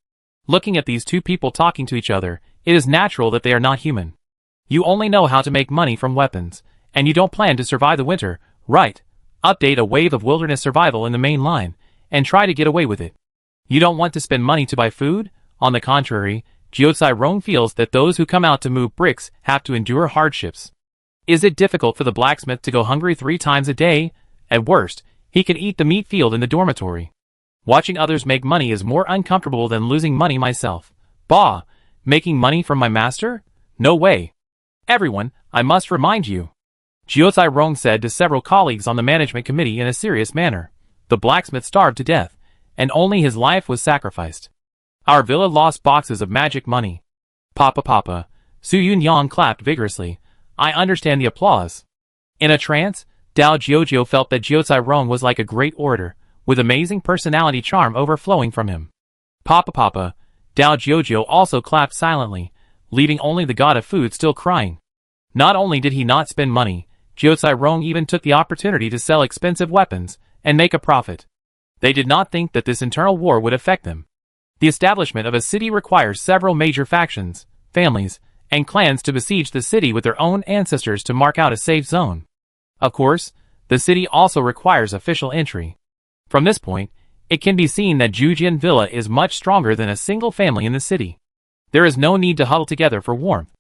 Speaker 1: Looking at these two people talking to each other, it is natural that they are not human. You only know how to make money from weapons, and you don't plan to survive the winter, right? Update a wave of wilderness survival in the main line, and try to get away with it. You don't want to spend money to buy food? On the contrary, Jiucairon feels that those who come out to move bricks have to endure hardships. Is it difficult for the blacksmith to go hungry 3 times a day? At worst, he can eat the meat field in the dormitory. Watching others make money is more uncomfortable than losing money myself. Bah! Making money from my master? No way. Everyone, I must remind you. Jiucairon said to several colleagues on the management committee in a serious manner. The blacksmith starved to death, and only his life was sacrificed. Our villa lost boxes of magic money. Papa. Su Yunyang clapped vigorously. I understand the applause. In a trance, Dao Jiujiu felt that Jiucairon was like a great orator, with amazing personality charm overflowing from him. Papa. Dao Jiujiu also clapped silently, leaving only the god of food still crying. Not only did he not spend money, Jiucairon even took the opportunity to sell expensive weapons and make a profit. They did not think that this internal war would affect them. The establishment of a city requires several major factions, families, and clans to besiege the city with their own ancestors to mark out a safe zone. Of course, the city also requires official entry. From this point, it can be seen that Jujian Villa is much stronger than a single family in the city. There is no need to huddle together for warmth.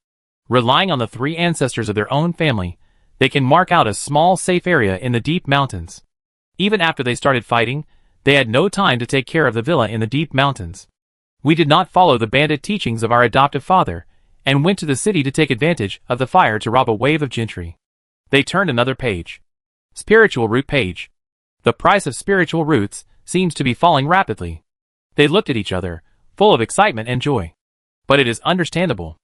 Speaker 1: Relying on the 3 ancestors of their own family, they can mark out a small safe area in the deep mountains. Even after they started fighting, they had no time to take care of the villa in the deep mountains. We did not follow the bandit teachings of our adoptive father, and went to the city to take advantage of the fire to rob a wave of gentry. They turned another page. Spiritual root page. The price of spiritual roots seems to be falling rapidly. They looked at each other, full of excitement and joy. But it is understandable.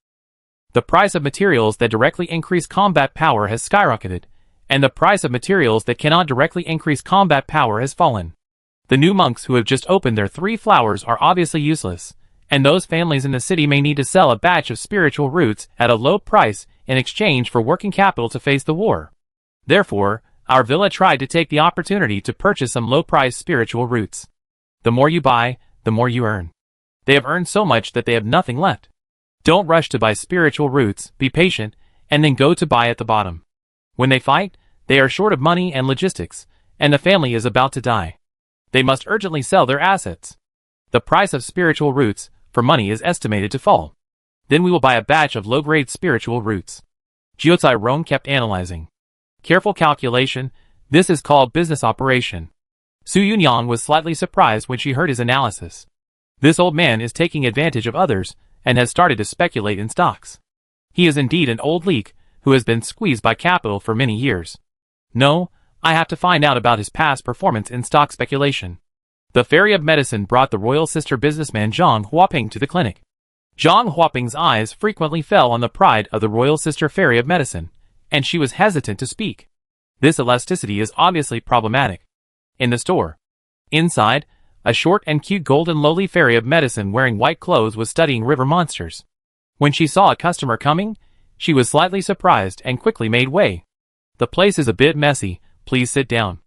Speaker 1: The price of materials that directly increase combat power has skyrocketed, and the price of materials that cannot directly increase combat power has fallen. The new monks who have just opened their 3 flowers are obviously useless, and those families in the city may need to sell a batch of spiritual roots at a low price in exchange for working capital to face the war. Therefore, our villa tried to take the opportunity to purchase some low-priced spiritual roots. The more you buy, the more you earn. They have earned so much that they have nothing left. Don't rush to buy spiritual roots, be patient, and then go to buy at the bottom. When they fight, they are short of money and logistics, and the family is about to die. They must urgently sell their assets. The price of spiritual roots, for money, is estimated to fall. Then we will buy a batch of low-grade spiritual roots. Jiucairon kept analyzing. Careful calculation, this is called business operation. Su Yunyang was slightly surprised when she heard his analysis. This old man is taking advantage of others, and has started to speculate in stocks. He is indeed an old leak, who has been squeezed by capital for many years. No, I have to find out about his past performance in stock speculation. The Fairy of Medicine brought the royal sister businessman Zhang Huaping to the clinic. Zhang Huaping's eyes frequently fell on the pride of the royal sister Fairy of Medicine, and she was hesitant to speak. This elasticity is obviously problematic. In the store. Inside, a short and cute golden lowly Fairy of Medicine wearing white clothes was studying river monsters. When she saw a customer coming, she was slightly surprised and quickly made way. The place is a bit messy, please sit down.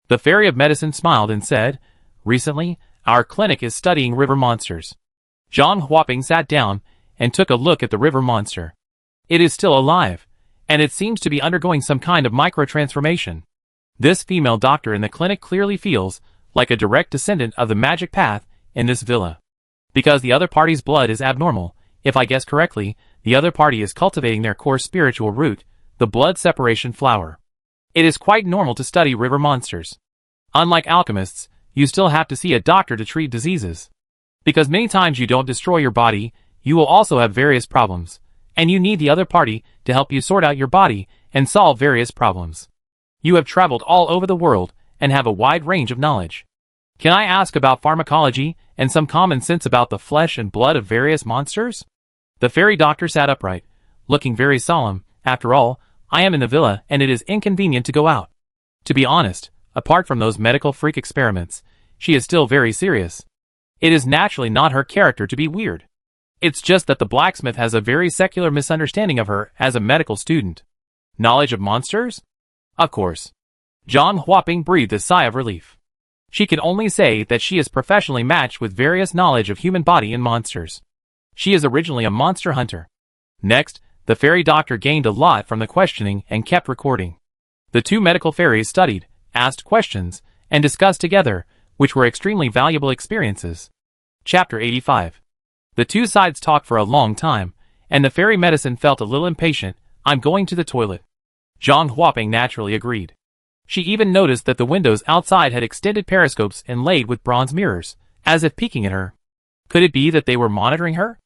Speaker 1: The Fairy of Medicine smiled and said, recently, our clinic is studying river monsters. John Huaping sat down and took a look at the river monster. It is still alive, and it seems to be undergoing some kind of micro-transformation. This female doctor in the clinic clearly feels like a direct descendant of the magic path in this villa. Because the other party's blood is abnormal, if I guess correctly, the other party is cultivating their core spiritual root, the blood separation flower. It is quite normal to study river monsters. Unlike alchemists, you still have to see a doctor to treat diseases. Because many times you don't destroy your body, you will also have various problems, and you need the other party to help you sort out your body and solve various problems. You have traveled all over the world and have a wide range of knowledge. Can I ask about pharmacology and some common sense about the flesh and blood of various monsters? The fairy doctor sat upright, looking very solemn. After all, I am in the villa and it is inconvenient to go out. To be honest, apart from those medical freak experiments, she is still very serious. It is naturally not her character to be weird. It's just that the blacksmith has a very secular misunderstanding of her as a medical student. Knowledge of monsters? Of course. John Huaping breathed a sigh of relief. She can only say that she is professionally matched with various knowledge of human body and monsters. She is originally a monster hunter. Next, the fairy doctor gained a lot from the questioning and kept recording. The two medical fairies studied, asked questions, and discussed together, which were extremely valuable experiences. Chapter 85. The two sides talked for a long time, and the fairy medicine felt a little impatient. I'm going to the toilet. John Huaping naturally agreed. She even noticed that the windows outside had extended periscopes inlaid with bronze mirrors, as if peeking at her. Could it be that they were monitoring her?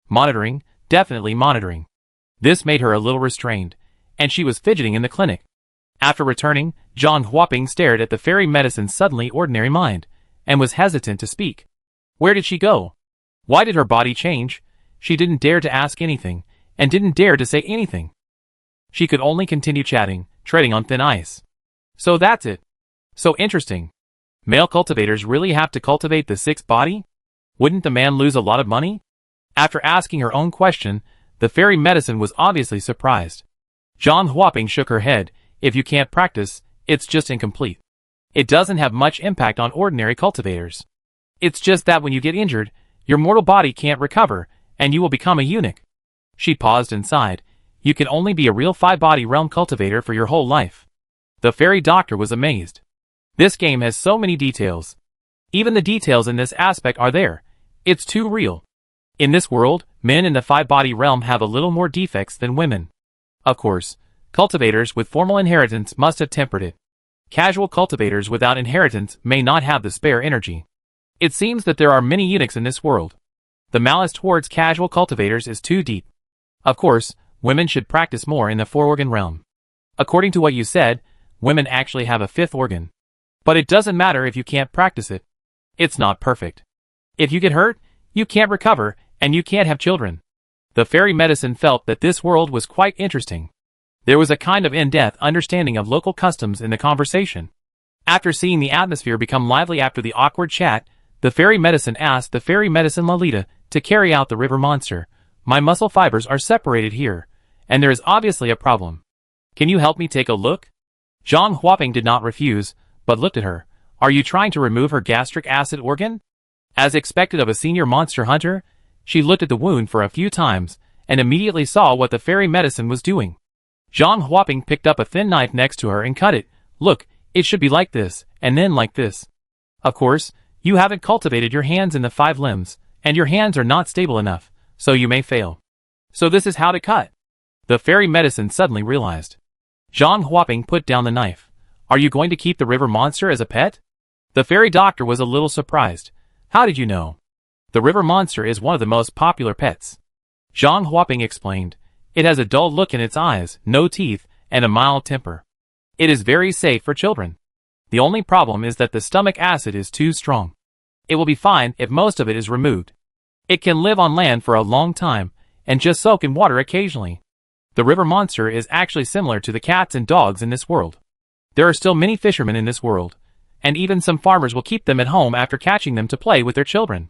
Speaker 1: Monitoring, definitely monitoring. This made her a little restrained, and she was fidgeting in the clinic. After returning, John Huaping stared at the fairy medicine's suddenly ordinary mind, and was hesitant to speak. Where did she go? Why did her body change? She didn't dare to ask anything, and didn't dare to say anything. She could only continue chatting, treading on thin ice. So that's it. So interesting. Male cultivators really have to cultivate the sixth body? Wouldn't the man lose a lot of money? After asking her own question, the fairy medicine was obviously surprised. John Huaping shook her head. If you can't practice, it's just incomplete. It doesn't have much impact on ordinary cultivators. It's just that when you get injured, your mortal body can't recover, and you will become a eunuch. She paused and sighed. You can only be a real five-body realm cultivator for your whole life. The fairy doctor was amazed. This game has so many details. Even the details in this aspect are there. It's too real. In this world, men in the five-body realm have a little more defects than women. Of course, cultivators with formal inheritance must have tempered it. Casual cultivators without inheritance may not have the spare energy. It seems that there are many eunuchs in this world. The malice towards casual cultivators is too deep. Of course, women should practice more in the four-organ realm. According to what you said, women actually have a fifth organ. But it doesn't matter if you can't practice it. It's not perfect. If you get hurt, you can't recover, and you can't have children. The fairy medicine felt that this world was quite interesting. There was a kind of in-depth understanding of local customs in the conversation. After seeing the atmosphere become lively after the awkward chat, the fairy medicine asked the fairy medicine Lolita to carry out the river monster. My muscle fibers are separated here, and there is obviously a problem. Can you help me take a look? John Huaping did not refuse, but looked at her. Are you trying to remove her gastric acid organ? As expected of a senior monster hunter, she looked at the wound for a few times, and immediately saw what the fairy medicine was doing. John Huaping picked up a thin knife next to her and cut it. Look, it should be like this, and then like this. Of course, you haven't cultivated your hands in the 5 limbs, and your hands are not stable enough, so you may fail. So this is how to cut. The fairy medicine suddenly realized. John Huaping put down the knife. Are you going to keep the river monster as a pet? The fairy doctor was a little surprised. How did you know? The river monster is one of the most popular pets. John Huaping explained. It has a dull look in its eyes, no teeth, and a mild temper. It is very safe for children. The only problem is that the stomach acid is too strong. It will be fine if most of it is removed. It can live on land for a long time, and just soak in water occasionally. The river monster is actually similar to the cats and dogs in this world. There are still many fishermen in this world, and even some farmers will keep them at home after catching them to play with their children.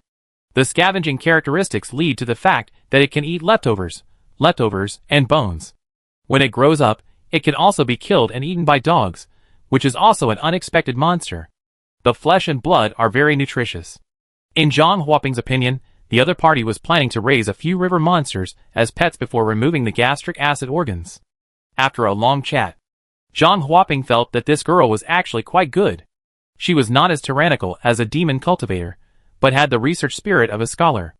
Speaker 1: The scavenging characteristics lead to the fact that it can eat leftovers, and bones. When it grows up, it can also be killed and eaten by dogs, which is also an unexpected monster. The flesh and blood are very nutritious. In John Huaping's opinion, the other party was planning to raise a few river monsters as pets before removing the gastric acid organs. After a long chat, Zhang Huaping felt that this girl was actually quite good. She was not as tyrannical as a demon cultivator, but had the research spirit of a scholar.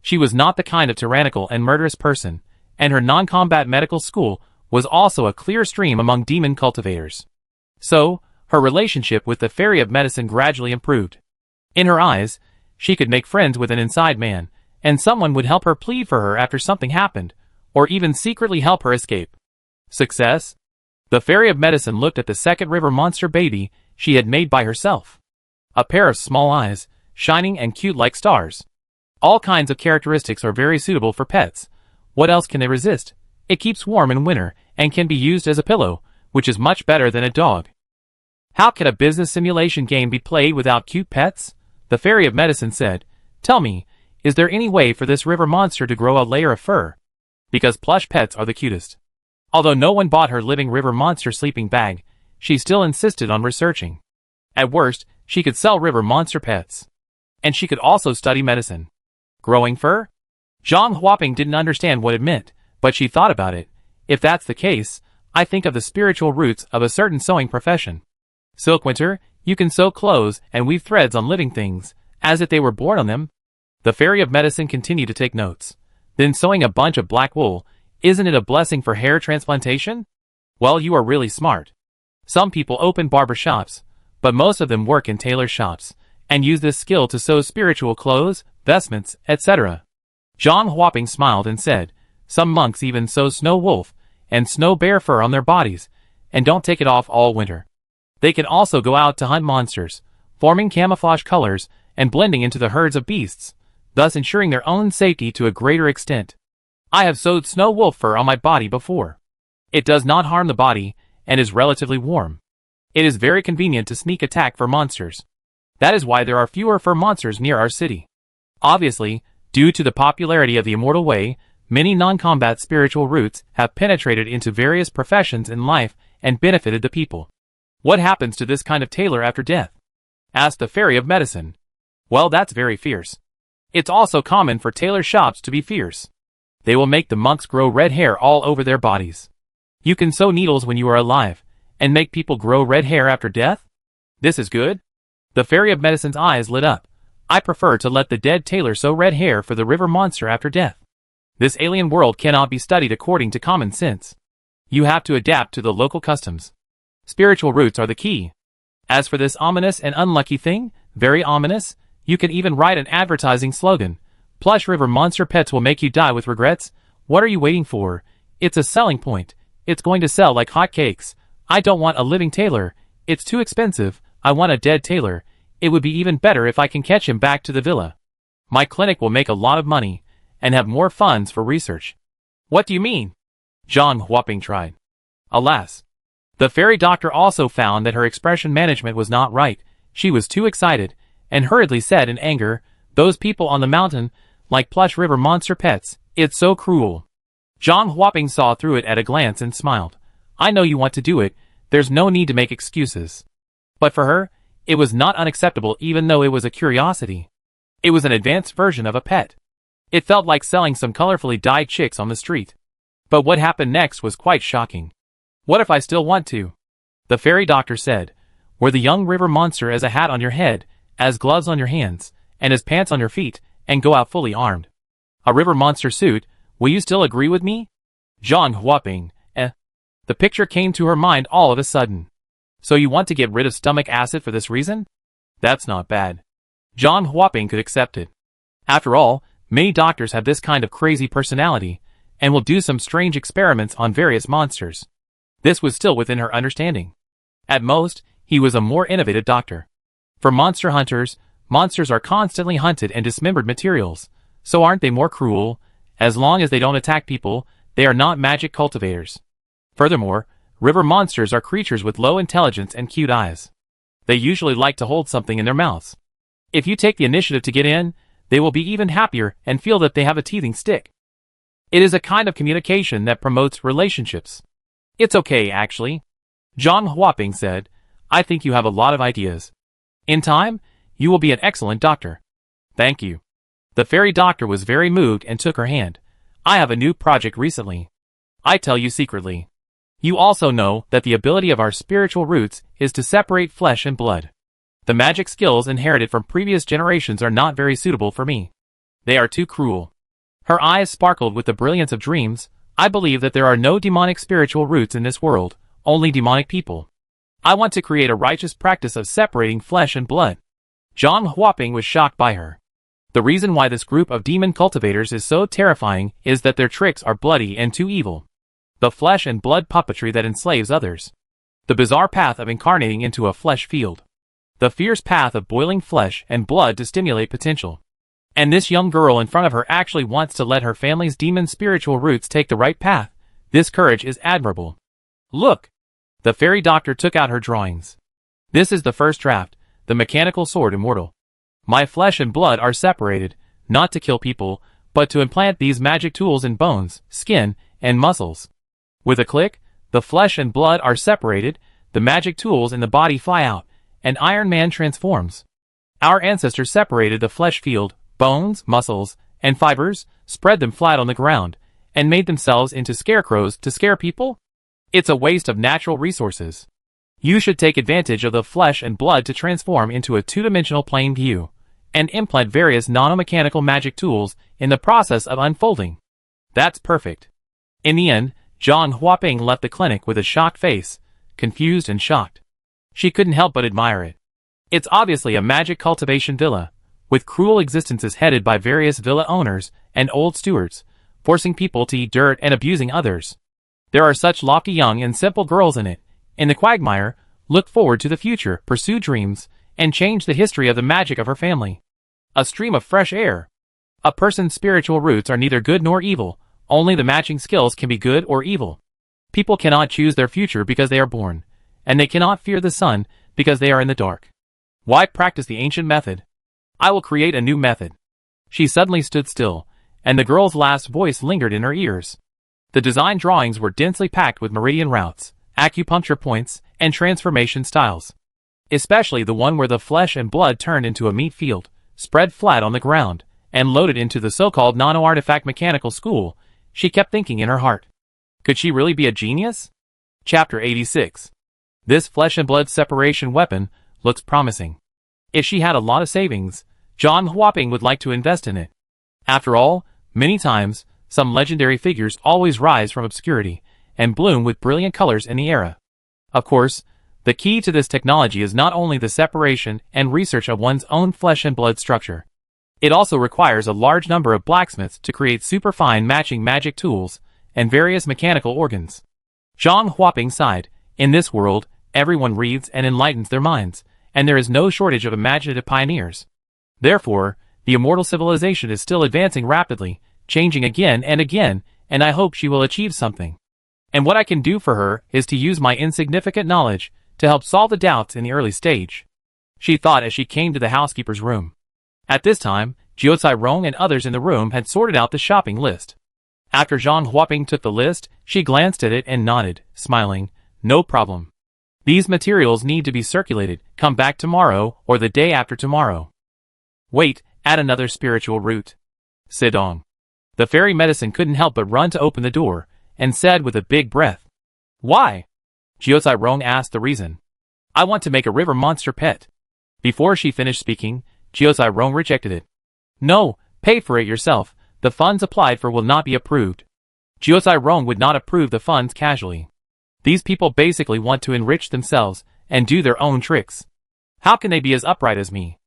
Speaker 1: She was not the kind of tyrannical and murderous person, and her non-combat medical school was also a clear stream among demon cultivators. So, her relationship with the fairy of medicine gradually improved. In her eyes, she could make friends with an inside man, and someone would help her plead for her after something happened, or even secretly help her escape. Success? The fairy of medicine looked at the second river monster baby she had made by herself. A pair of small eyes, shining and cute like stars. All kinds of characteristics are very suitable for pets. What else can they resist? It keeps warm in winter, and can be used as a pillow, which is much better than a dog. How can a business simulation game be played without cute pets? The fairy of medicine said, "Tell me, is there any way for this river monster to grow a layer of fur?" Because plush pets are the cutest. Although no one bought her living river monster sleeping bag, she still insisted on researching. At worst, she could sell river monster pets. And she could also study medicine. Growing fur? Zhang Huaping didn't understand what it meant, but she thought about it. If that's the case, I think of the spiritual roots of a certain sewing profession. Silkwinter, you can sew clothes and weave threads on living things, as if they were born on them. The fairy of medicine continued to take notes. Then sewing a bunch of black wool, isn't it a blessing for hair transplantation? Well, you are really smart. Some people open barber shops, but most of them work in tailor shops, and use this skill to sew spiritual clothes, vestments, etc. Zhang Huaping smiled and said, some monks even sew snow wolf and snow bear fur on their bodies, and don't take it off all winter. They can also go out to hunt monsters, forming camouflage colors and blending into the herds of beasts, thus ensuring their own safety to a greater extent. I have sewed snow wolf fur on my body before. It does not harm the body, and is relatively warm. It is very convenient to sneak attack for monsters. That is why there are fewer fur monsters near our city. Obviously, due to the popularity of the immortal way, many non-combat spiritual roots have penetrated into various professions in life and benefited the people. What happens to this kind of tailor after death? Asked the fairy of medicine. Well, that's very fierce. It's also common for tailor shops to be fierce. They will make the monks grow red hair all over their bodies. You can sew needles when you are alive, and make people grow red hair after death? This is good? The fairy of medicine's eyes lit up. I prefer to let the dead tailor sew red hair for the river monster after death. This alien world cannot be studied according to common sense. You have to adapt to the local customs. Spiritual roots are the key. As for this ominous and unlucky thing, very ominous, you can even write an advertising slogan. Plush river monster pets will make you die with regrets. What are you waiting for? It's a selling point. It's going to sell like hotcakes. I don't want a living tailor. It's too expensive. I want a dead tailor. It would be even better if I can catch him back to the villa. My clinic will make a lot of money, and have more funds for research. What do you mean? Zhang Huaping tried. Alas. The fairy doctor also found that her expression management was not right. She was too excited, and hurriedly said in anger, those people on the mountain, like plush river monster pets, it's so cruel. Zhang Huaping saw through it at a glance and smiled. I know you want to do it, there's no need to make excuses. But for her, it was not unacceptable even though it was a curiosity. It was an advanced version of a pet. It felt like selling some colorfully dyed chicks on the street. But what happened next was quite shocking. What if I still want to? The fairy doctor said, wear the young river monster as a hat on your head, as gloves on your hands, and as pants on your feet, and go out fully armed. A river monster suit, will you still agree with me? Zhang Huaping, The picture came to her mind all of a sudden. So you want to get rid of stomach acid for this reason? That's not bad. Zhang Huaping could accept it. After all, many doctors have this kind of crazy personality, and will do some strange experiments on various monsters. This was still within her understanding. At most, he was a more innovative doctor. For monster hunters, monsters are constantly hunted and dismembered materials, so aren't they more cruel? As long as they don't attack people, they are not magic cultivators. Furthermore, river monsters are creatures with low intelligence and cute eyes. They usually like to hold something in their mouths. If you take the initiative to get in, they will be even happier and feel that they have a teething stick. It is a kind of communication that promotes relationships. It's okay, actually. Zhang Huaping said, I think you have a lot of ideas. In time, you will be an excellent doctor. Thank you. The fairy doctor was very moved and took her hand. I have a new project recently. I tell you secretly. You also know that the ability of our spiritual roots is to separate flesh and blood. The magic skills inherited from previous generations are not very suitable for me. They are too cruel. Her eyes sparkled with the brilliance of dreams. I believe that there are no demonic spiritual roots in this world, only demonic people. I want to create a righteous practice of separating flesh and blood. Zhang Huaping was shocked by her. The reason why this group of demon cultivators is so terrifying is that their tricks are bloody and too evil. The flesh and blood puppetry that enslaves others. The bizarre path of incarnating into a flesh field. The fierce path of boiling flesh and blood to stimulate potential. And this young girl in front of her actually wants to let her family's demon spiritual roots take the right path. This courage is admirable. Look! The fairy doctor took out her drawings. This is the first draft, the mechanical sword immortal. My flesh and blood are separated, not to kill people, but to implant these magic tools in bones, skin, and muscles. With a click, the flesh and blood are separated, the magic tools in the body fly out, and Iron Man transforms. Our ancestors separated the flesh field, bones, muscles, and fibers, spread them flat on the ground, and made themselves into scarecrows to scare people? It's a waste of natural resources. You should take advantage of the flesh and blood to transform into a two-dimensional plane view, and implant various nanomechanical magic tools in the process of unfolding. That's perfect. In the end, Zhang Huaping left the clinic with a shocked face, confused and shocked. She couldn't help but admire it. It's obviously a magic cultivation villa, with cruel existences headed by various villa owners and old stewards, forcing people to eat dirt and abusing others. There are such lofty young and simple girls in it. In the quagmire, look forward to the future, pursue dreams, and change the history of the magic of her family. A stream of fresh air. A person's spiritual roots are neither good nor evil, only the matching skills can be good or evil. People cannot choose their future because they are born, and they cannot fear the sun because they are in the dark. Why practice the ancient method? I will create a new method. She suddenly stood still, and the girl's last voice lingered in her ears. The design drawings were densely packed with meridian routes, acupuncture points, and transformation styles. Especially the one where the flesh and blood turned into a meat field, spread flat on the ground, and loaded into the so-called nano-artifact mechanical school. She kept thinking in her heart. Could she really be a genius? Chapter 86. This flesh and blood separation weapon looks promising. If she had a lot of savings, Zhang Huaping would like to invest in it. After all, many times, some legendary figures always rise from obscurity and bloom with brilliant colors in the era. Of course, the key to this technology is not only the separation and research of one's own flesh and blood structure. It also requires a large number of blacksmiths to create superfine matching magic tools and various mechanical organs. Zhang Huaping sighed. In this world, everyone reads and enlightens their minds, and there is no shortage of imaginative pioneers. Therefore, the immortal civilization is still advancing rapidly, changing again, and I hope she will achieve something. And what I can do for her is to use my insignificant knowledge to help solve the doubts in the early stage. She thought as she came to the housekeeper's room. At this time, Jiuzai Rong and others in the room had sorted out the shopping list. After Zhang Huaping took the list, she glanced at it and nodded, smiling. No problem. These materials need to be circulated. Come back tomorrow or the day after tomorrow. Wait, add another spiritual root. Sidong. The fairy medicine couldn't help but run to open the door, and said with a big breath. Why? Jiuzai Rong asked the reason. I want to make a river monster pet. Before she finished speaking, Jiuzai Rong rejected it. No, pay for it yourself. The funds applied for will not be approved. Jiuzai Rong would not approve the funds casually. These people basically want to enrich themselves and do their own tricks. How can they be as upright as me?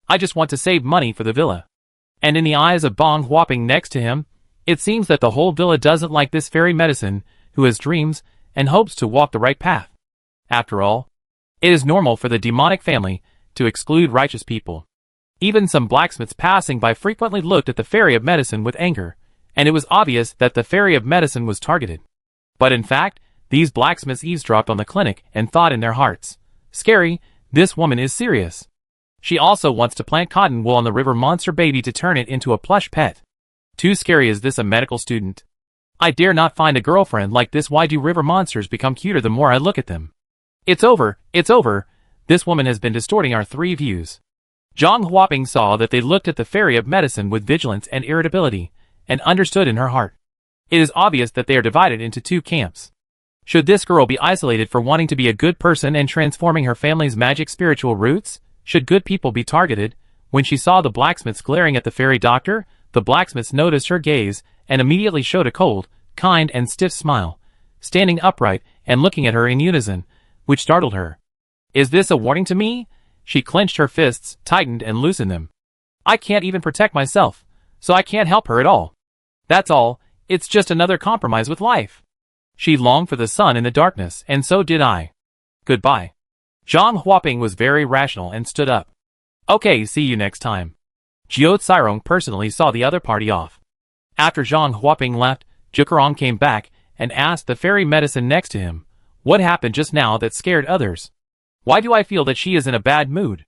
Speaker 1: I just want to save money for the villa. And in the eyes of Zhang Huaping next to him, it seems that the whole villa doesn't like this fairy medicine, who has dreams and hopes to walk the right path. After all, it is normal for the demonic family to exclude righteous people. Even some blacksmiths passing by frequently looked at the fairy of medicine with anger, and it was obvious that the fairy of medicine was targeted. But in fact, these blacksmiths eavesdropped on the clinic and thought in their hearts, "Scary, this woman is serious. She also wants to plant cotton wool on the river monster baby to turn it into a plush pet. Too scary. Is this a medical student? I dare not find a girlfriend like this. Why do river monsters become cuter the more I look at them? It's over, it's over. This woman has been distorting our three views. Zhang Huaping saw that they looked at the fairy of medicine with vigilance and irritability, and understood in her heart. It is obvious that they are divided into two camps. Should this girl be isolated for wanting to be a good person and transforming her family's magic spiritual roots? Should good people be targeted? When she saw the blacksmiths glaring at the fairy doctor, the blacksmiths noticed her gaze and immediately showed a cold, kind and stiff smile, standing upright and looking at her in unison, which startled her. Is this a warning to me? She clenched her fists, tightened and loosened them. I can't even protect myself, so I can't help her at all. That's all, it's just another compromise with life. She longed for the sun in the darkness, and so did I. Goodbye. Zhang Huaping was very rational and stood up. Okay, see you next time. Jiao Cairong personally saw the other party off. After Zhang Huaping left, Zhukurong came back and asked the fairy medicine next to him, what happened just now that scared others? Why do I feel that she is in a bad mood?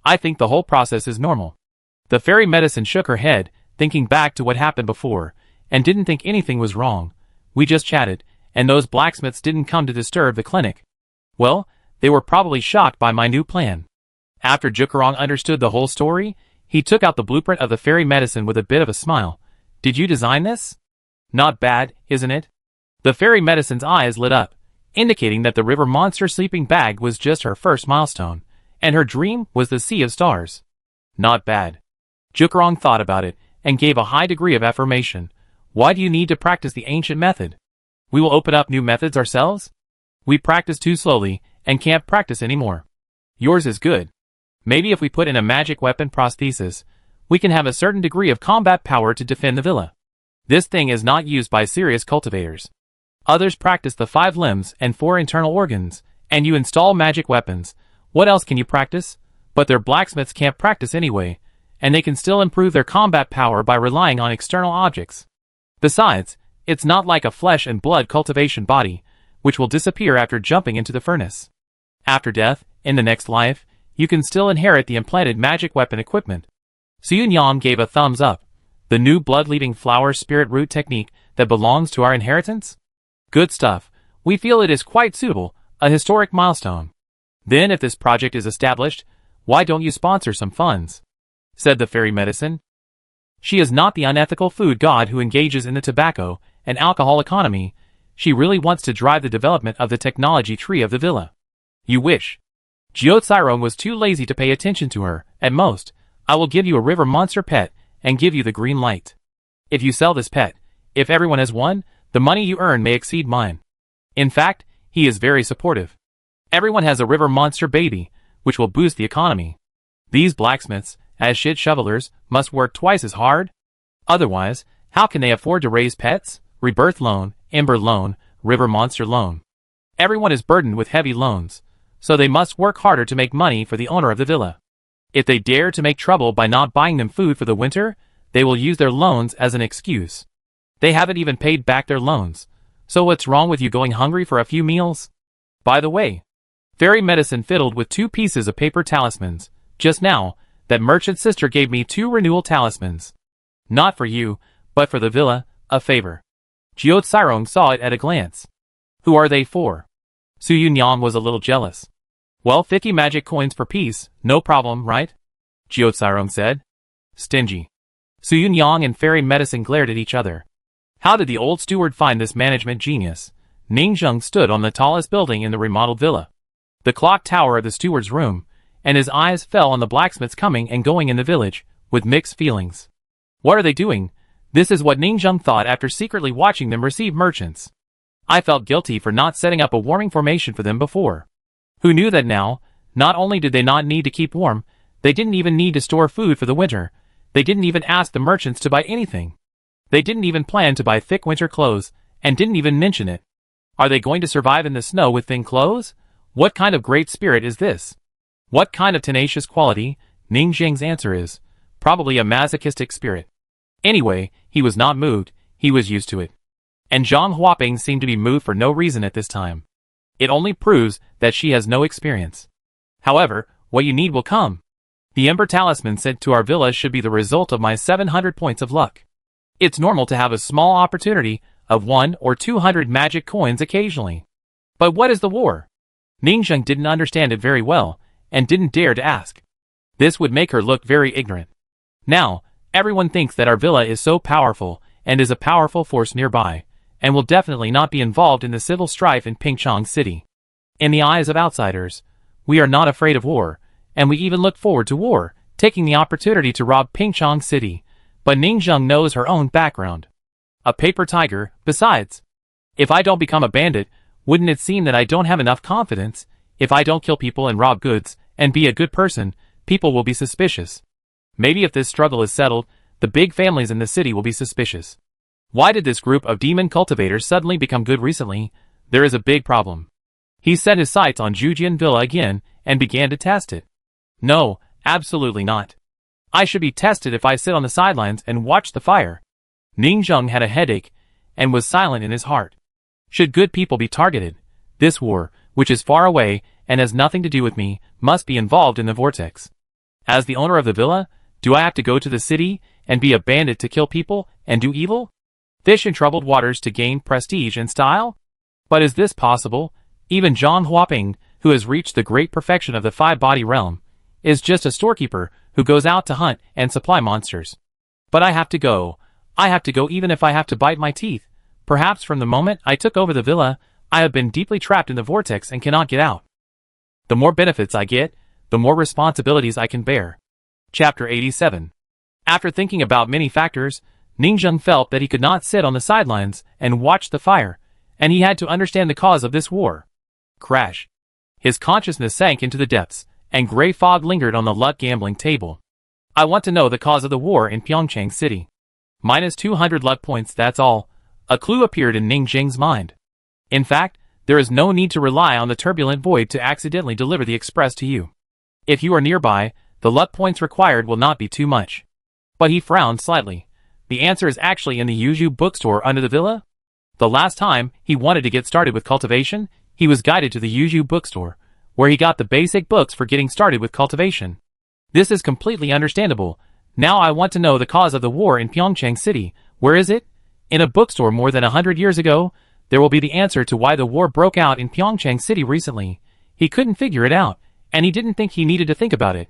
Speaker 1: I think the whole process is normal. The fairy medicine shook her head, thinking back to what happened before, and didn't think anything was wrong. We just chatted, and those blacksmiths didn't come to disturb the clinic. Well, they were probably shocked by my new plan. After Zhukurong understood the whole story, he took out the blueprint of the fairy medicine with a bit of a smile. Did you design this? Not bad, isn't it? The fairy medicine's eyes lit up, indicating that the river monster sleeping bag was just her first milestone, and her dream was the sea of stars. Not bad. Zhukurong thought about it, and gave a high degree of affirmation. Why do you need to practice the ancient method? We will open up new methods ourselves? We practice too slowly, and can't practice anymore. Yours is good. Maybe if we put in a magic weapon prosthesis, we can have a certain degree of combat power to defend the villa. This thing is not used by serious cultivators. Others practice the 5 limbs and 4 internal organs, and you install magic weapons. What else can you practice? But their blacksmiths can't practice anyway, and they can still improve their combat power by relying on external objects. Besides, it's not like a flesh and blood cultivation body, which will disappear after jumping into the furnace. After death, in the next life, you can still inherit the implanted magic weapon equipment. Xuyunyang gave a thumbs up. The new blood-leading flower spirit root technique that belongs to our inheritance? Good stuff. We feel it is quite suitable, a historic milestone. Then if this project is established, why don't you sponsor some funds? Said the fairy medicine. She is not the unethical food god who engages in the tobacco and alcohol economy. She really wants to drive the development of the technology tree of the villa. You wish. Jiao Cairong was too lazy to pay attention to her. At most, I will give you a river monster pet and give you the green light. If you sell this pet, if everyone has one, the money you earn may exceed mine. In fact, he is very supportive. Everyone has a river monster baby, which will boost the economy. These blacksmiths, as shit shovelers, must work twice as hard. Otherwise, how can they afford to raise pets? Rebirth loan, Ember loan, river monster loan. Everyone is burdened with heavy loans, so they must work harder to make money for the owner of the villa. If they dare to make trouble by not buying them food for the winter, they will use their loans as an excuse. They haven't even paid back their loans, so what's wrong with you going hungry for a few meals? By the way, fairy medicine fiddled with 2 pieces of paper talismans. Just now, that merchant sister gave me 2 renewal talismans. Not for you, but for the villa, a favor. Jiao Cairong saw it at a glance. Who are they for? Xuyunyang was a little jealous. Well, 50 magic coins per piece, no problem, right? Jiao Cairong said. Stingy. Xuyunyang and fairy medicine glared at each other. How did the old steward find this management genius? Ningzheng stood on the tallest building in the remodeled villa, the clock tower of the steward's room, and his eyes fell on the blacksmiths coming and going in the village, with mixed feelings. What are they doing? This is what Ningzheng thought after secretly watching them receive merchants. I felt guilty for not setting up a warming formation for them before. Who knew that now, not only did they not need to keep warm, they didn't even need to store food for the winter. They didn't even ask the merchants to buy anything. They didn't even plan to buy thick winter clothes, and didn't even mention it. Are they going to survive in the snow with thin clothes? What kind of great spirit is this? What kind of tenacious quality? Ningzheng's answer is, probably a masochistic spirit. Anyway, he was not moved, he was used to it. And Zhang Huaping seemed to be moved for no reason at this time. It only proves that she has no experience. However, what you need will come. The Ember Talisman sent to our villa should be the result of my 700 points of luck. It's normal to have a small opportunity of 100 or 200 magic coins occasionally. But what is the war? Ningzheng didn't understand it very well, and didn't dare to ask. This would make her look very ignorant. Now, everyone thinks that our villa is so powerful and is a powerful force nearby, and will definitely not be involved in the civil strife in Pingchong City. In the eyes of outsiders, we are not afraid of war, and we even look forward to war, taking the opportunity to rob Pingchong City, but Ningzheng knows her own background. A paper tiger, besides. If I don't become a bandit, wouldn't it seem that I don't have enough confidence? If I don't kill people and rob goods, and be a good person, people will be suspicious. Maybe if this struggle is settled, the big families in the city will be suspicious. Why did this group of demon cultivators suddenly become good recently? There is a big problem. He set his sights on Jujian Villa again, and began to test it. No, absolutely not. I should be tested if I sit on the sidelines and watch the fire. Ningzheng had a headache, and was silent in his heart. Should good people be targeted? This war, which is far away, and has nothing to do with me, must be involved in the vortex. As the owner of the villa, do I have to go to the city, and be a bandit to kill people, and do evil? Fish in troubled waters to gain prestige and style? But is this possible? Even Zhang Huaping, who has reached the great perfection of the five-body realm, is just a storekeeper who goes out to hunt and supply monsters. But I have to go. I have to go even if I have to bite my teeth. Perhaps from the moment I took over the villa, I have been deeply trapped in the vortex and cannot get out. The more benefits I get, the more responsibilities I can bear. Chapter 87. After thinking about many factors, Ningzheng felt that he could not sit on the sidelines and watch the fire, and he had to understand the cause of this war. Crash. His consciousness sank into the depths, and gray fog lingered on the luck gambling table. I want to know the cause of the war in Pyeongchang City. Minus 200 luck points, that's all. A clue appeared in Ningzheng's mind. In fact, there is no need to rely on the turbulent void to accidentally deliver the express to you. If you are nearby, the luck points required will not be too much. But he frowned slightly. The answer is actually in the Yuju bookstore under the villa. The last time he wanted to get started with cultivation, he was guided to the Yuju bookstore, where he got the basic books for getting started with cultivation. This is completely understandable. Now I want to know the cause of the war in Pyeongchang City. Where is it? In a bookstore more than 100 years ago, there will be the answer to why the war broke out in Pyeongchang City recently. He couldn't figure it out, and he didn't think he needed to think about it.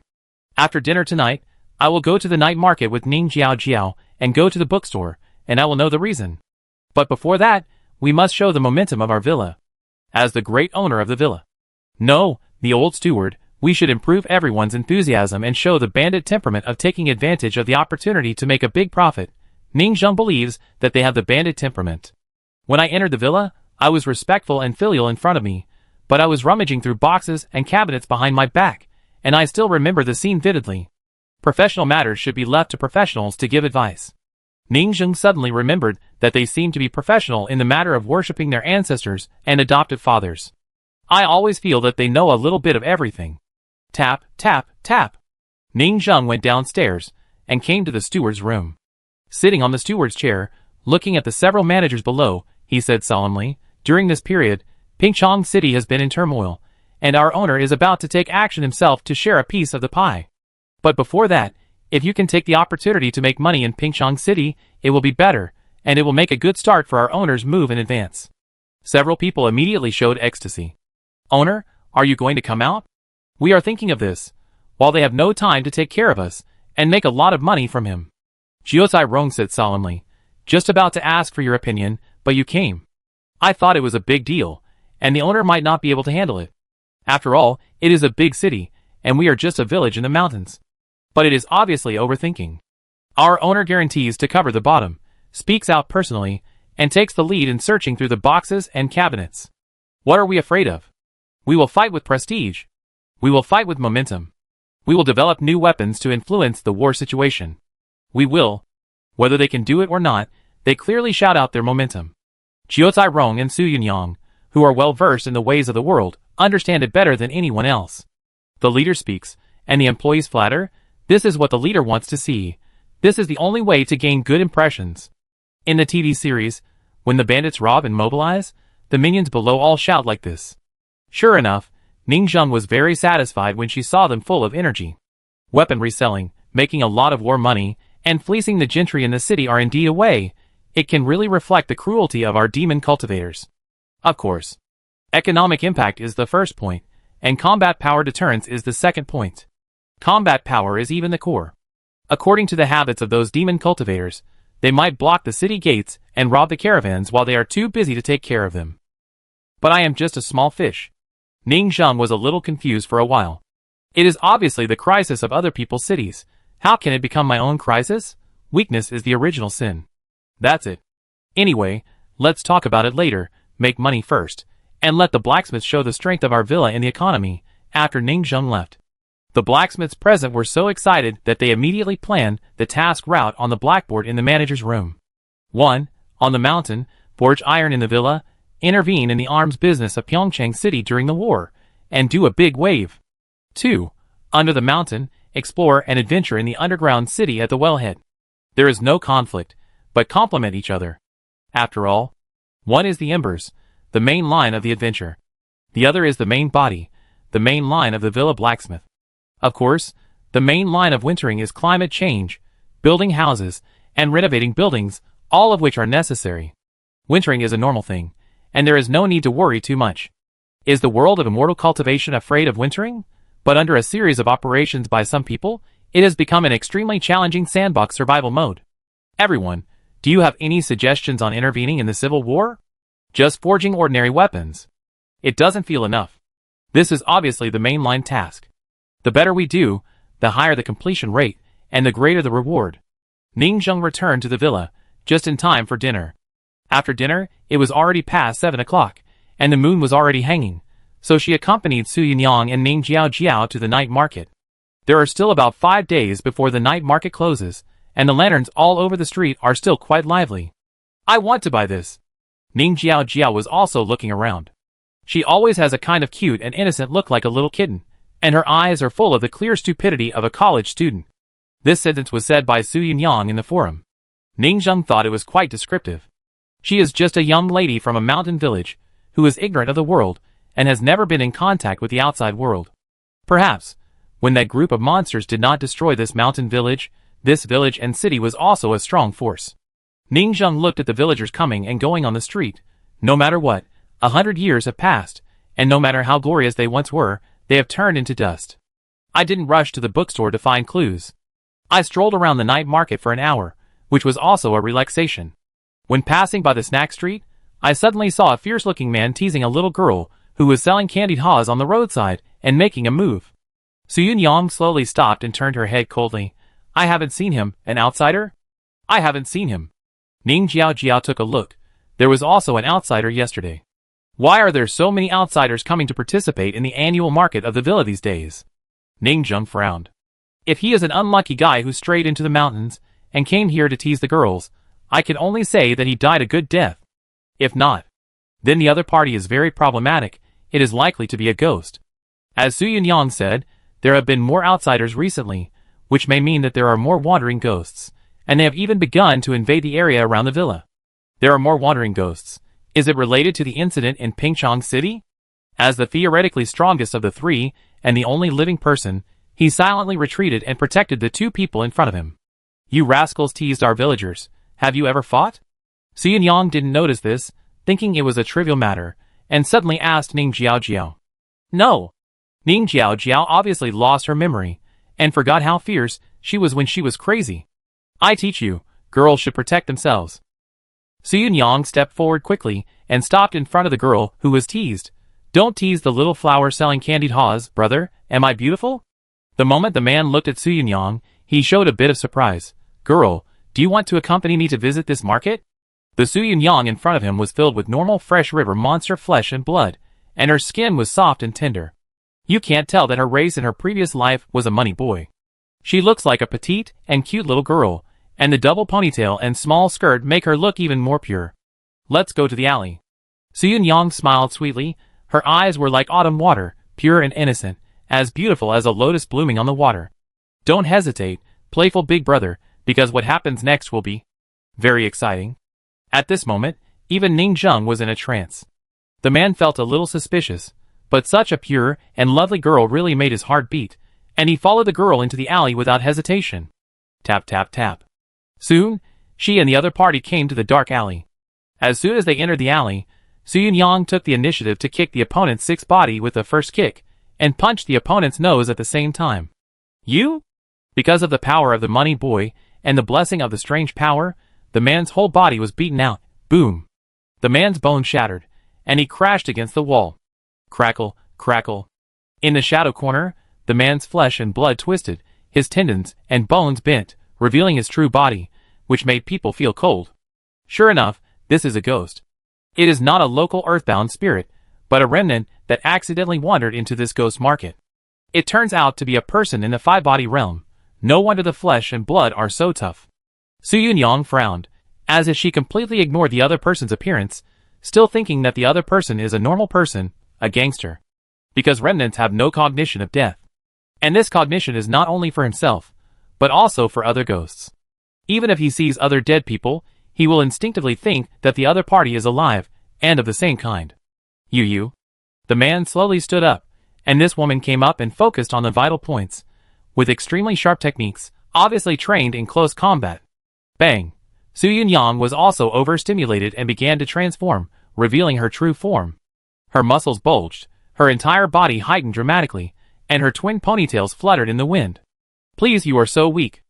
Speaker 1: After dinner tonight, I will go to the night market with Ning Jiao and go to the bookstore, and I will know the reason. But before that, we must show the momentum of our villa. As the great owner of the villa. No, the old steward, we should improve everyone's enthusiasm and show the bandit temperament of taking advantage of the opportunity to make a big profit. Ningzheng believes that they have the bandit temperament. When I entered the villa, I was respectful and filial in front of me, but I was rummaging through boxes and cabinets behind my back, and I still remember the scene vividly. Professional matters should be left to professionals to give advice. Ningzheng suddenly remembered that they seemed to be professional in the matter of worshipping their ancestors and adoptive fathers. I always feel that they know a little bit of everything. Tap, tap, tap. Ningzheng went downstairs and came to the steward's room. Sitting on the steward's chair, looking at the several managers below, he said solemnly, "During this period, Pyeongchang City has been in turmoil, and our owner is about to take action himself to share a piece of the pie. But before that, if you can take the opportunity to make money in Pyeongchang City, it will be better, and it will make a good start for our owner's move in advance." Several people immediately showed ecstasy. "Owner, are you going to come out? We are thinking of this, while they have no time to take care of us, and make a lot of money from him." Jiozai Rong said solemnly, "Just about to ask for your opinion, but you came. I thought it was a big deal, and the owner might not be able to handle it. After all, it is a big city, and we are just a village in the mountains. But it is obviously overthinking. Our owner guarantees to cover the bottom, speaks out personally, and takes the lead in searching through the boxes and cabinets. What are we afraid of? We will fight with prestige. We will fight with momentum. We will develop new weapons to influence the war situation. We will. Whether they can do it or not, they clearly shout out their momentum. Jiozai Rong and Su Yunyang, who are well versed in the ways of the world, understand it better than anyone else. The leader speaks, and the employees flatter. This is what the leader wants to see. This is the only way to gain good impressions. In the TV series, when the bandits rob and mobilize, the minions below all shout like this. Sure enough, Ningzheng was very satisfied when she saw them full of energy. Weapon reselling, making a lot of war money, and fleecing the gentry in the city are indeed a way. It can really reflect the cruelty of our demon cultivators. Of course. Economic impact is the first point, and combat power deterrence is the second point. Combat power is even the core. According to the habits of those demon cultivators, they might block the city gates and rob the caravans while they are too busy to take care of them. But I am just a small fish. Ning Zheng was a little confused for a while. It is obviously the crisis of other people's cities. How can it become my own crisis? Weakness is the original sin. That's it. Anyway, let's talk about it later. Make money first, and let the blacksmith show the strength of our villa in the economy. After Ning Zheng left, the blacksmiths present were so excited that they immediately planned the task route on the blackboard in the manager's room. 1. On the mountain, forge iron in the villa, intervene in the arms business of Pyeongchang City during the war, and do a big wave. 2. Under the mountain, explore and adventure in the underground city at the wellhead. There is no conflict, but complement each other. After all, one is the embers, the main line of the adventure. The other is the main body, the main line of the villa blacksmith. Of course, the main line of wintering is climate change, building houses, and renovating buildings, all of which are necessary. Wintering is a normal thing, and there is no need to worry too much. Is the world of immortal cultivation afraid of wintering? But under a series of operations by some people, it has become an extremely challenging sandbox survival mode. Everyone, do you have any suggestions on intervening in the civil war? Just forging ordinary weapons. It doesn't feel enough. This is obviously the mainline task. The better we do, the higher the completion rate, and the greater the reward. Ning Zheng returned to the villa, just in time for dinner. After dinner, it was already past 7 o'clock, and the moon was already hanging, so she accompanied Su Yunyang and Ning Jiao to the night market. There are still about 5 days before the night market closes, and the lanterns all over the street are still quite lively. I want to buy this. Ning Jiao was also looking around. She always has a kind of cute and innocent look like a little kitten, and her eyes are full of the clear stupidity of a college student. This sentence was said by Su Yunyang in the forum. Ning Zheng thought it was quite descriptive. She is just a young lady from a mountain village, who is ignorant of the world, and has never been in contact with the outside world. Perhaps, when that group of monsters did not destroy this mountain village, this village and city was also a strong force. Ning Zheng looked at the villagers coming and going on the street. No matter what, 100 years have passed, and no matter how glorious they once were, they have turned into dust. I didn't rush to the bookstore to find clues. I strolled around the night market for an hour, which was also a relaxation. When passing by the snack street, I suddenly saw a fierce-looking man teasing a little girl who was selling candied haws on the roadside and making a move. Su Yunyang slowly stopped and turned her head coldly. I haven't seen him, an outsider? I haven't seen him. Ning Jiao took a look. There was also an outsider yesterday. Why are there so many outsiders coming to participate in the annual market of the villa these days? Ning Zheng frowned. If he is an unlucky guy who strayed into the mountains and came here to tease the girls, I can only say that he died a good death. If not, then the other party is very problematic. It is likely to be a ghost. As Su Yunyang said, there have been more outsiders recently, which may mean that there are more wandering ghosts, and they have even begun to invade the area around the villa. There are more wandering ghosts. Is it related to the incident in Pyeongchang City? As the theoretically strongest of the three, and the only living person, he silently retreated and protected the two people in front of him. You rascals teased our villagers. Have you ever fought? Su Yunyang didn't notice this, thinking it was a trivial matter, and suddenly asked Ning Jiao. No. Ning Jiao obviously lost her memory, and forgot how fierce she was when she was crazy. I teach you, girls should protect themselves. Su Yunyang stepped forward quickly and stopped in front of the girl who was teased. Don't tease the little flower selling candied haws, brother. Am I beautiful? The moment the man looked at Su Yunyang, he showed a bit of surprise. Girl, do you want to accompany me to visit this market? The Su Yunyang in front of him was filled with normal fresh river monster flesh and blood, and her skin was soft and tender. You can't tell that her race in her previous life was a money boy. She looks like a petite and cute little girl, and the double ponytail and small skirt make her look even more pure. Let's go to the alley. Su Yunyang smiled sweetly. Her eyes were like autumn water, pure and innocent, as beautiful as a lotus blooming on the water. Don't hesitate, playful big brother, because what happens next will be very exciting. At this moment, even Ning Zheng was in a trance. The man felt a little suspicious, but such a pure and lovely girl really made his heart beat, and he followed the girl into the alley without hesitation. Tap tap tap. Soon, she and the other party came to the dark alley. As soon as they entered the alley, Su Yunyang took the initiative to kick the opponent's sixth body with the first kick, and punched the opponent's nose at the same time. You? Because of the power of the money boy and the blessing of the strange power, the man's whole body was beaten out. Boom. The man's bones shattered, and he crashed against the wall. Crackle, crackle. In the shadow corner, the man's flesh and blood twisted, his tendons and bones bent, revealing his true body, which made people feel cold. Sure enough, this is a ghost. It is not a local earthbound spirit, but a remnant that accidentally wandered into this ghost market. It turns out to be a person in the five-body realm. No wonder the flesh and blood are so tough. Su Yunyang frowned, as if she completely ignored the other person's appearance, still thinking that the other person is a normal person, a gangster. Because remnants have no cognition of death. And this cognition is not only for himself, but also for other ghosts. Even if he sees other dead people, he will instinctively think that the other party is alive, and of the same kind. You. The man slowly stood up, and this woman came up and focused on the vital points, with extremely sharp techniques, obviously trained in close combat. Bang! Su Yunyang was also overstimulated and began to transform, revealing her true form. Her muscles bulged, her entire body heightened dramatically, and her twin ponytails fluttered in the wind. Please, you are so weak.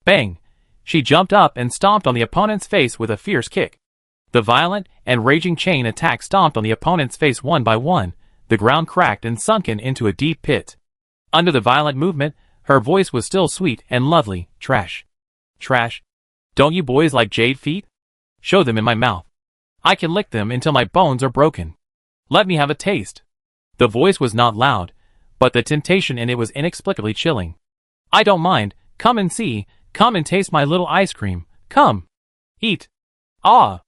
Speaker 1: Bang! She jumped up and stomped on the opponent's face with a fierce kick. The violent and raging chain attack stomped on the opponent's face one by one, the ground cracked and sunken into a deep pit. Under the violent movement, her voice was still sweet and lovely. Trash. Trash. Don't you boys like jade feet? Show them in my mouth. I can lick them until my bones are broken. Let me have a taste. The voice was not loud, but the temptation in it was inexplicably chilling. I don't mind, come and see, come and taste my little ice cream, come. Eat. Ah.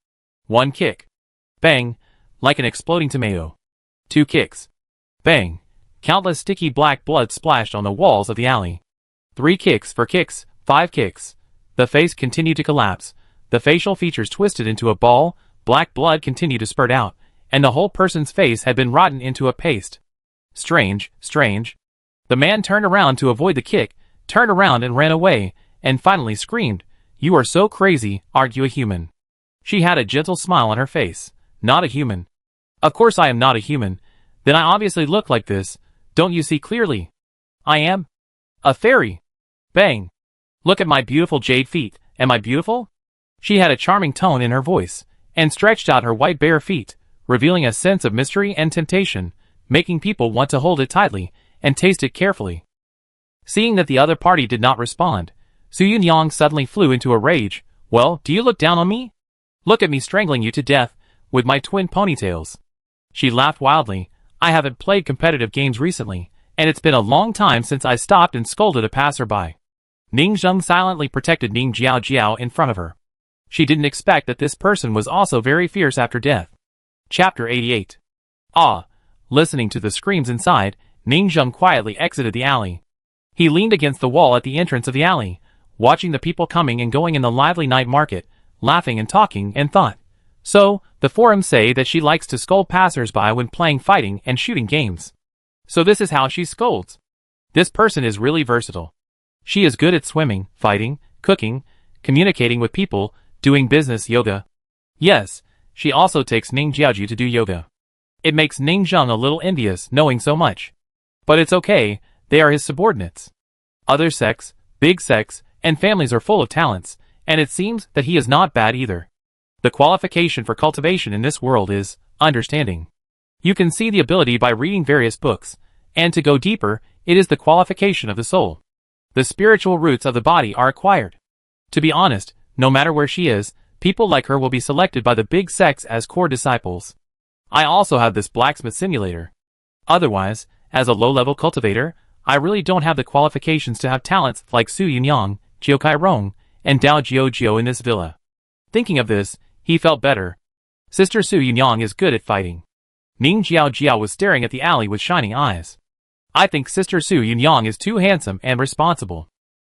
Speaker 1: One kick. Bang, like an exploding tomato. 2 kicks. Bang. Countless sticky black blood splashed on the walls of the alley. 3 kicks for kicks, 5 kicks. The face continued to collapse, the facial features twisted into a ball, black blood continued to spurt out, and the whole person's face had been rotten into a paste. Strange, strange. The man turned around to avoid the kick, turned around and ran away, and finally screamed, "You are so crazy, aren't you a human?" She had a gentle smile on her face. Not a human. Of course I am not a human. Then I obviously look like this. Don't you see clearly? I am a fairy. Bang. Look at my beautiful jade feet. Am I beautiful? She had a charming tone in her voice, and stretched out her white bare feet, revealing a sense of mystery and temptation, making people want to hold it tightly, and taste it carefully. Seeing that the other party did not respond, Su Yunyang suddenly flew into a rage. Well, do you look down on me? Look at me strangling you to death, with my twin ponytails. She laughed wildly. I haven't played competitive games recently, and it's been a long time since I stopped and scolded a passerby. Ning Zheng silently protected Ning Jiao in front of her. She didn't expect that this person was also very fierce after death. Chapter 88. Ah! Listening to the screams inside, Ning Zheng quietly exited the alley. He leaned against the wall at the entrance of the alley, watching the people coming and going in the lively night market, laughing and talking, and thought. So, the forums say that she likes to scold passers-by when playing fighting and shooting games. So this is how she scolds. This person is really versatile. She is good at swimming, fighting, cooking, communicating with people, doing business yoga. Yes, she also takes Ning Jiaoju to do yoga. It makes Ning Zheng a little envious knowing so much. But it's okay, they are his subordinates. Other sects, big sects, and families are full of talents, and it seems that he is not bad either. The qualification for cultivation in this world is understanding. You can see the ability by reading various books, and to go deeper, it is the qualification of the soul. The spiritual roots of the body are acquired. To be honest, no matter where she is, people like her will be selected by the big sects as core disciples. I also have this blacksmith simulator. Otherwise, as a low-level cultivator, I really don't have the qualifications to have talents like Su Yunyang, Jiu Kai Rong, and Dao Jiu in this villa. Thinking of this, he felt better. Sister Su Yunyang is good at fighting. Ning Jiao was staring at the alley with shining eyes. I think Sister Su Yunyang is too handsome and responsible.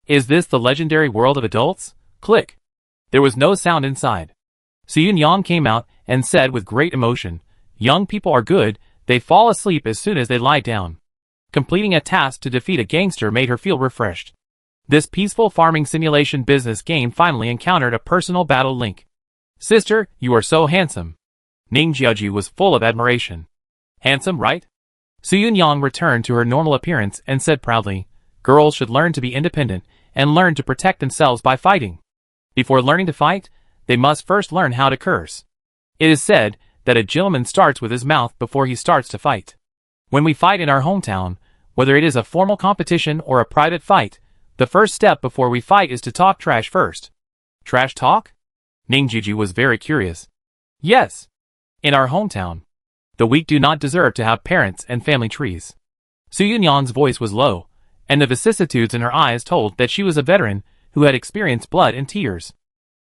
Speaker 1: Is this the legendary world of adults? Click. There was no sound inside. Su Yunyang came out and said with great emotion, "Young people are good, they fall asleep as soon as they lie down." Completing a task to defeat a gangster made her feel refreshed. This peaceful farming simulation business game finally encountered a personal battle link. Sister, you are so handsome. Ning Jiaoju was full of admiration. Handsome, right? Su Yunyang returned to her normal appearance and said proudly, Girls should learn to be independent and learn to protect themselves by fighting. Before learning to fight, they must first learn how to curse. It is said that a gentleman starts with his mouth before he starts to fight. When we fight in our hometown, whether it is a formal competition or a private fight, the first step before we fight is to talk trash first. Trash talk? Ningjuju was very curious. Yes. In our hometown. The weak do not deserve to have parents and family trees. Su Yunyang's voice was low, and the vicissitudes in her eyes told that she was a veteran who had experienced blood and tears.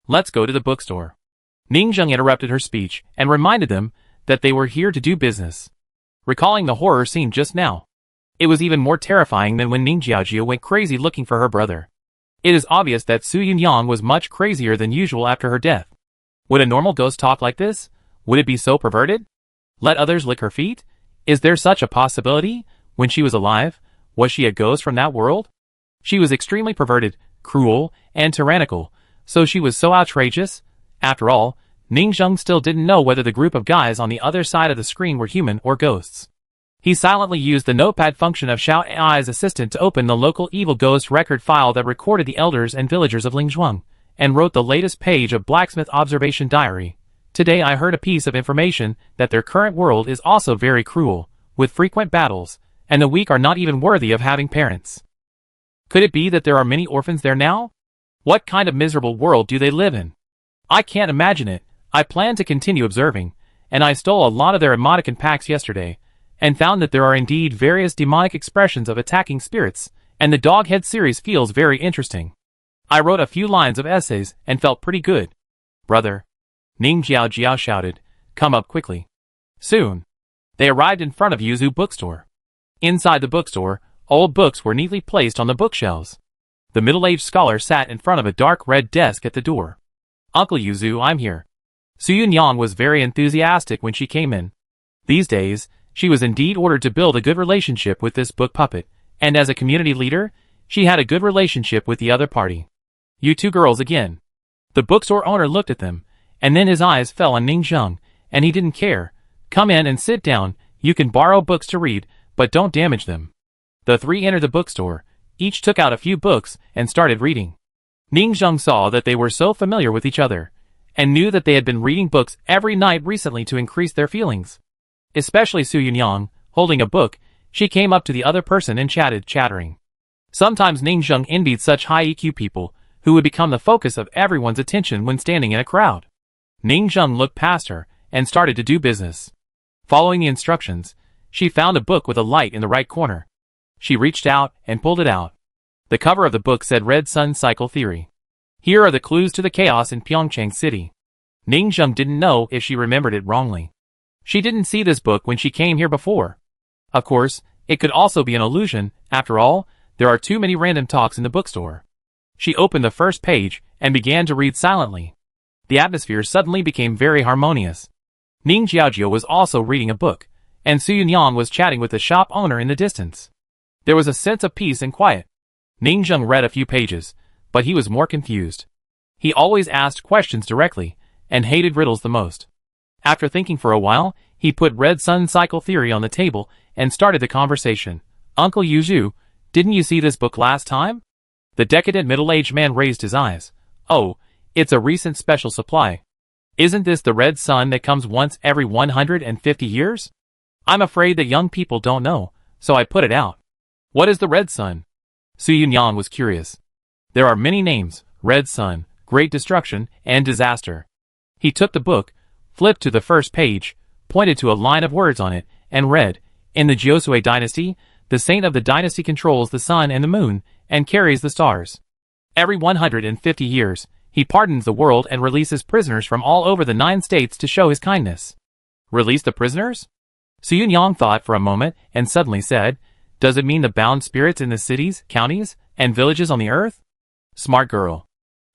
Speaker 1: Let's go to the bookstore. Ningzheng interrupted her speech and reminded them that they were here to do business. Recalling the horror scene just now, it was even more terrifying than when Ning Jiaojia went crazy looking for her brother. It is obvious that Su Yunyang was much crazier than usual after her death. Would a normal ghost talk like this? Would it be so perverted? Let others lick her feet? Is there such a possibility? When she was alive, was she a ghost from that world? She was extremely perverted, cruel, and tyrannical, so she was so outrageous. After all, Ningzheng still didn't know whether the group of guys on the other side of the screen were human or ghosts. He silently used the notepad function of Xiao Ai's assistant to open the local evil ghost record file that recorded the elders and villagers of Lingzhuang, and wrote the latest page of Blacksmith Observation Diary. Today I heard a piece of information that their current world is also very cruel, with frequent battles, and the weak are not even worthy of having parents. Could it be that there are many orphans there now? What kind of miserable world do they live in? I can't imagine it. I plan to continue observing, and I stole a lot of their emoticon packs yesterday, and found that there are indeed various demonic expressions of attacking spirits, and the Doghead series feels very interesting. I wrote a few lines of essays and felt pretty good. Brother, Ning Jiao shouted, come up quickly. Soon. They arrived in front of Yuzu bookstore. Inside the bookstore, old books were neatly placed on the bookshelves. The middle-aged scholar sat in front of a dark red desk at the door. Uncle Yuzu, I'm here. Su Yunyang was very enthusiastic when she came in. These days, she was indeed ordered to build a good relationship with this book puppet, and as a community leader, she had a good relationship with the other party. You two girls again. The bookstore owner looked at them, and then his eyes fell on Ningzheng, and he didn't care. Come in and sit down, you can borrow books to read, but don't damage them. The three entered the bookstore, each took out a few books and started reading. Ningzheng saw that they were so familiar with each other, and knew that they had been reading books every night recently to increase their feelings. Especially Su Yunyang, holding a book, she came up to the other person and chattering. Sometimes Ningzheng envied such high EQ people, who would become the focus of everyone's attention when standing in a crowd. Ningzheng looked past her, and started to do business. Following the instructions, she found a book with a light in the right corner. She reached out and pulled it out. The cover of the book said Red Sun Cycle Theory. Here are the clues to the chaos in Pyeongchang City. Ningzheng didn't know if she remembered it wrongly. She didn't see this book when she came here before. Of course, it could also be an illusion. After all, there are too many random talks in the bookstore. She opened the first page and began to read silently. The atmosphere suddenly became very harmonious. Ning Jiaojia was also reading a book, and Su Yunyang was chatting with the shop owner in the distance. There was a sense of peace and quiet. Ningzheng read a few pages, but he was more confused. He always asked questions directly, and hated riddles the most. After thinking for a while, he put Red Sun Cycle Theory on the table and started the conversation. Uncle Yuzu, didn't you see this book last time? The decadent middle-aged man raised his eyes. Oh, it's a recent special supply. Isn't this the red sun that comes once every 150 years? I'm afraid that young people don't know, so I put it out. What is the red sun? Su Yunyang was curious. There are many names, Red Sun, Great Destruction, and Disaster. He took the book, flipped to the first page, pointed to a line of words on it, and read, in the Josue dynasty, the saint of the dynasty controls the sun and the moon, and carries the stars. Every 150 years, he pardons the world and releases prisoners from all over the 9 states to show his kindness. Release the prisoners? Su Yunyang thought for a moment and suddenly said, does it mean the bound spirits in the cities, counties, and villages on the earth? Smart girl.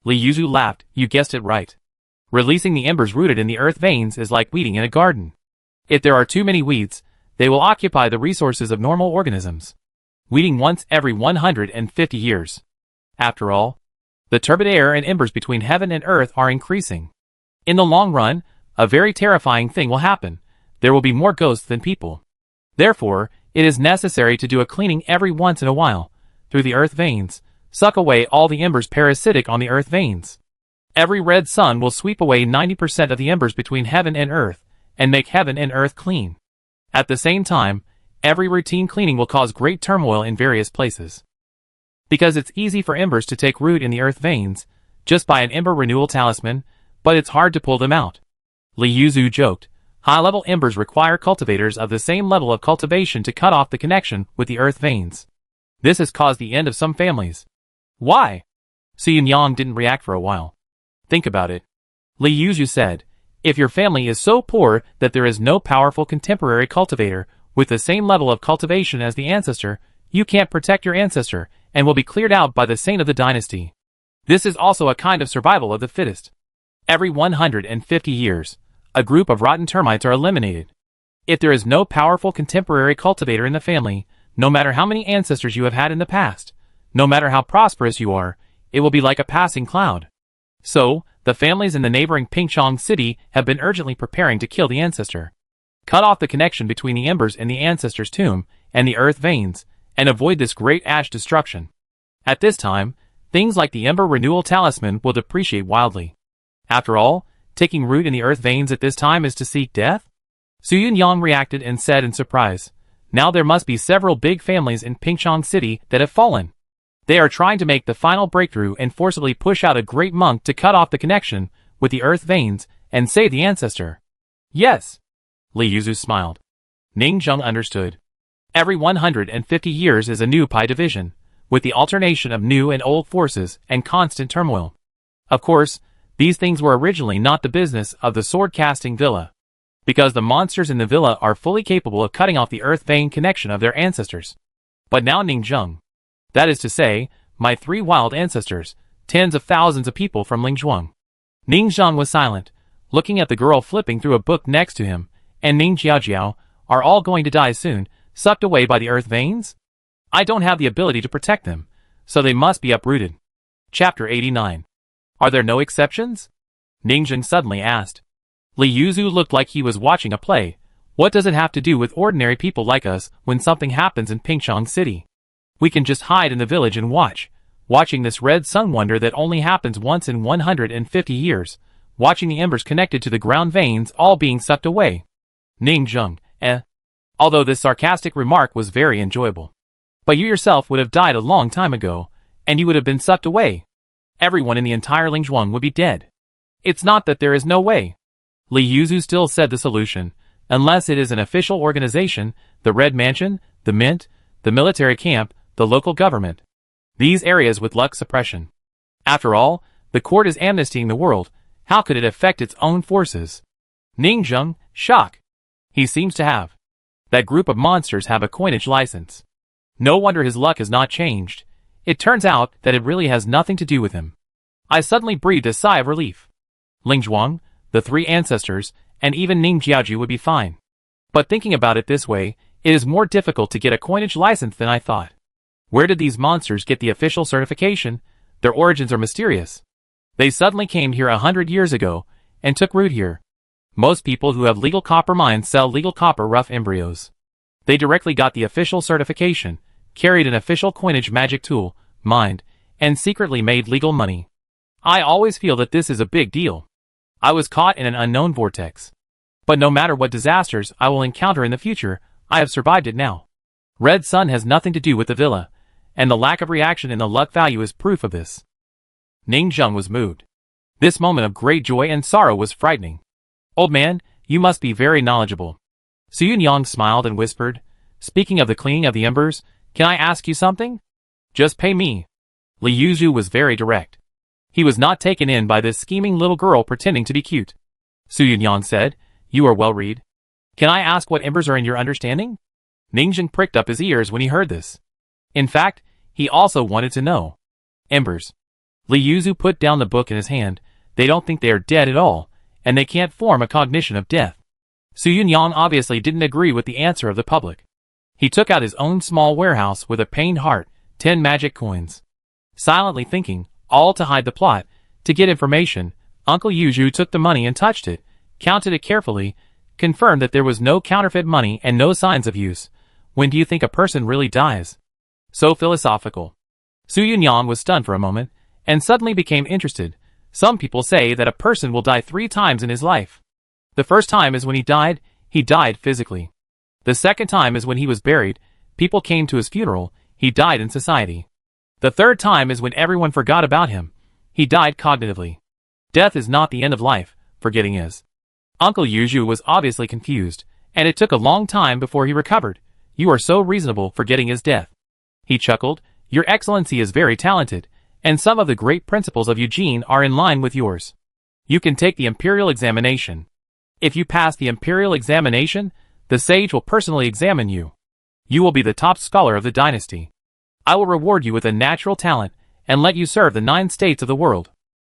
Speaker 1: Li Yuzu laughed, you guessed it right. Releasing the embers rooted in the earth veins is like weeding in a garden. If there are too many weeds, they will occupy the resources of normal organisms. Weeding once every 150 years. After all, the turbid air and embers between heaven and earth are increasing. In the long run, a very terrifying thing will happen. There will be more ghosts than people. Therefore, it is necessary to do a cleaning every once in a while. through the earth veins, suck away all the embers parasitic on the earth veins. Every red sun will sweep away 90% of the embers between heaven and earth, and make heaven and earth clean. At the same time, every routine cleaning will cause great turmoil in various places. Because it's easy for embers to take root in the earth veins, just by an ember renewal talisman, but it's hard to pull them out. Li Yuzu joked, high-level embers require cultivators of the same level of cultivation to cut off the connection with the earth veins. This has caused the end of some families. Why? Su Yunyang didn't react for a while. Think about it. Li Yuzu said, if your family is so poor that there is no powerful contemporary cultivator with the same level of cultivation as the ancestor, you can't protect your ancestor and will be cleared out by the saint of the dynasty. This is also a kind of survival of the fittest. Every 150 years, a group of rotten termites are eliminated. If there is no powerful contemporary cultivator in the family, no matter how many ancestors you have had in the past, no matter how prosperous you are, it will be like a passing cloud. So, the families in the neighboring Pingchong city have been urgently preparing to kill the ancestor. Cut off the connection between the embers in the ancestor's tomb and the earth veins, and avoid this great ash destruction. At this time, things like the ember renewal talisman will depreciate wildly. After all, taking root in the earth veins at this time is to seek death? Su Yunyang reacted and said in surprise, now there must be several big families in Pingchong city that have fallen. They are trying to make the final breakthrough and forcibly push out a great monk to cut off the connection with the earth veins and save the ancestor. Yes. Li Yuzu smiled. Ning Zheng understood. Every 150 years is a new Pi division, with the alternation of new and old forces and constant turmoil. Of course, these things were originally not the business of the sword-casting villa, because the monsters in the villa are fully capable of cutting off the earth vein connection of their ancestors. But now Ning Zheng, that is to say, my 3 wild ancestors, tens of thousands of people from Lingzhuang. Ning Zheng was silent, looking at the girl flipping through a book next to him, and Ning Jiaojiao, are all going to die soon, sucked away by the earth veins? I don't have the ability to protect them, so they must be uprooted. Chapter 89. Are there no exceptions? Ning Zheng suddenly asked. Li Yuzu looked like he was watching a play. What does it have to do with ordinary people like us when something happens in Pingchong City? We can just hide in the village and watching this red sun wonder that only happens once in 150 years, watching the embers connected to the ground veins all being sucked away. Ning Zheng, Although this sarcastic remark was very enjoyable. But you yourself would have died a long time ago, and you would have been sucked away. Everyone in the entire Lingzhuang would be dead. It's not that there is no way. Li Yuzu still said the solution, unless it is an official organization, the Red Mansion, the Mint, the military camp, the local government. These areas with luck suppression. After all, the court is amnestying the world, how could it affect its own forces? Ning Zheng, shock. He seems to have. That group of monsters have a coinage license. No wonder his luck has not changed. It turns out that it really has nothing to do with him. I suddenly breathed a sigh of relief. Lingzhuang, the 3 ancestors, and even Ning Jiaoji would be fine. But thinking about it this way, it is more difficult to get a coinage license than I thought. Where did these monsters get the official certification? Their origins are mysterious. They suddenly came here 100 years ago, and took root here. Most people who have legal copper mines sell legal copper rough embryos. They directly got the official certification, carried an official coinage magic tool, mined, and secretly made legal money. I always feel that this is a big deal. I was caught in an unknown vortex. But no matter what disasters I will encounter in the future, I have survived it now. Red Sun has nothing to do with the villa, and the lack of reaction in the luck value is proof of this. Ning Zheng was moved. This moment of great joy and sorrow was frightening. Old man, you must be very knowledgeable. Su Yunyang smiled and whispered, speaking of the cleaning of the embers, can I ask you something? Just pay me. Li Yuzu was very direct. He was not taken in by this scheming little girl pretending to be cute. Su Yunyang said, you are well read. Can I ask what embers are in your understanding? Ning Zheng pricked up his ears when he heard this. In fact, he also wanted to know. Embers. Li Yuzu put down the book in his hand. They don't think they are dead at all, and they can't form a cognition of death. Su Yunyang obviously didn't agree with the answer of the public. He took out his own small warehouse with a pained heart, 10 magic coins. Silently thinking, all to hide the plot, to get information, Uncle Yuzu took the money and touched it, counted it carefully, confirmed that there was no counterfeit money and no signs of use. When do you think a person really dies? So philosophical. Su Yunyang was stunned for a moment, and suddenly became interested. Some people say that a person will die 3 times in his life. The first time is when he died physically. The second time is when he was buried, people came to his funeral, he died in society. The third time is when everyone forgot about him, he died cognitively. Death is not the end of life, forgetting is. Uncle Yuzhu was obviously confused, and it took a long time before he recovered. You are so reasonable, forgetting is death. He chuckled, Your Excellency is very talented, and some of the great principles of Eugene are in line with yours. You can take the imperial examination. If you pass the imperial examination, the sage will personally examine you. You will be the top scholar of the dynasty. I will reward you with a natural talent, and let you serve the 9 states of the world.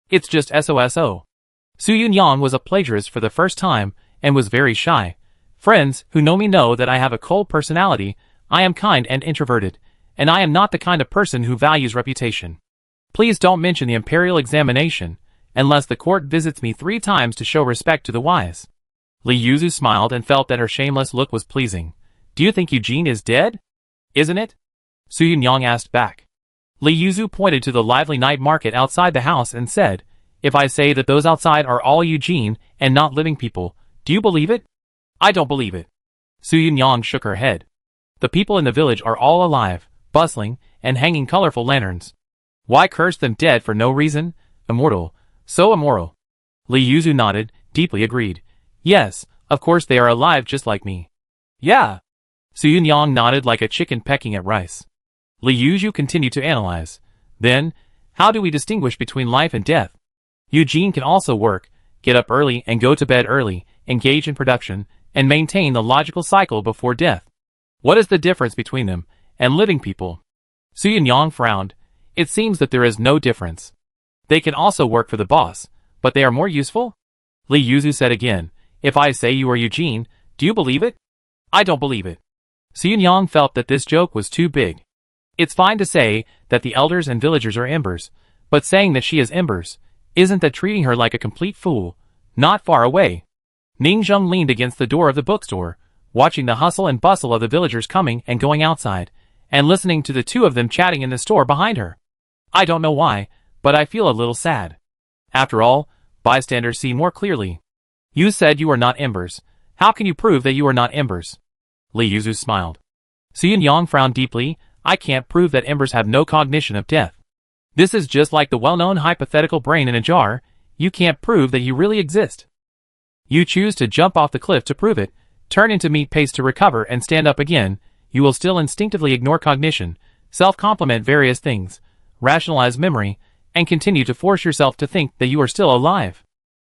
Speaker 1: It's just SOSO. Su Yunyang was a plagiarist for the first time, and was very shy. Friends who know me know that I have a cold personality, I am kind and introverted, and I am not the kind of person who values reputation. Please don't mention the imperial examination, unless the court visits me 3 times to show respect to the wise. Li Yuzu smiled and felt that her shameless look was pleasing. Do you think Eugene is dead? Isn't it? Su Yunyang asked back. Li Yuzu pointed to the lively night market outside the house and said, If I say that those outside are all Eugene and not living people, do you believe it? I don't believe it. Su Yunyang shook her head. The people in the village are all alive, bustling, and hanging colorful lanterns. Why curse them dead for no reason? Immortal. So immoral. Li Yuzu nodded, deeply agreed. Yes, of course they are alive just like me. Yeah. Su Yunyang nodded like a chicken pecking at rice. Li Yuzu continued to analyze. Then, how do we distinguish between life and death? Eugene can also work, get up early and go to bed early, engage in production, and maintain the logical cycle before death. What is the difference between them and living people? Su Yunyang frowned. It seems that there is no difference. They can also work for the boss, but they are more useful? Li Yuzu said again, If I say you are Eugene, do you believe it? I don't believe it. Su Yunyang felt that this joke was too big. It's fine to say that the elders and villagers are embers, but saying that she is embers, isn't that treating her like a complete fool? Not far away. Ning Zheng leaned against the door of the bookstore, watching the hustle and bustle of the villagers coming and going outside, and listening to the 2 of them chatting in the store behind her. I don't know why, but I feel a little sad. After all, bystanders see more clearly. You said you are not embers. How can you prove that you are not embers? Li Yuzu smiled. Su Yunyang frowned deeply. I can't prove that embers have no cognition of death. This is just like the well-known hypothetical brain in a jar. You can't prove that you really exist. You choose to jump off the cliff to prove it, turn into meat paste to recover and stand up again. You will still instinctively ignore cognition, self-compliment various things, rationalize memory, and continue to force yourself to think that you are still alive.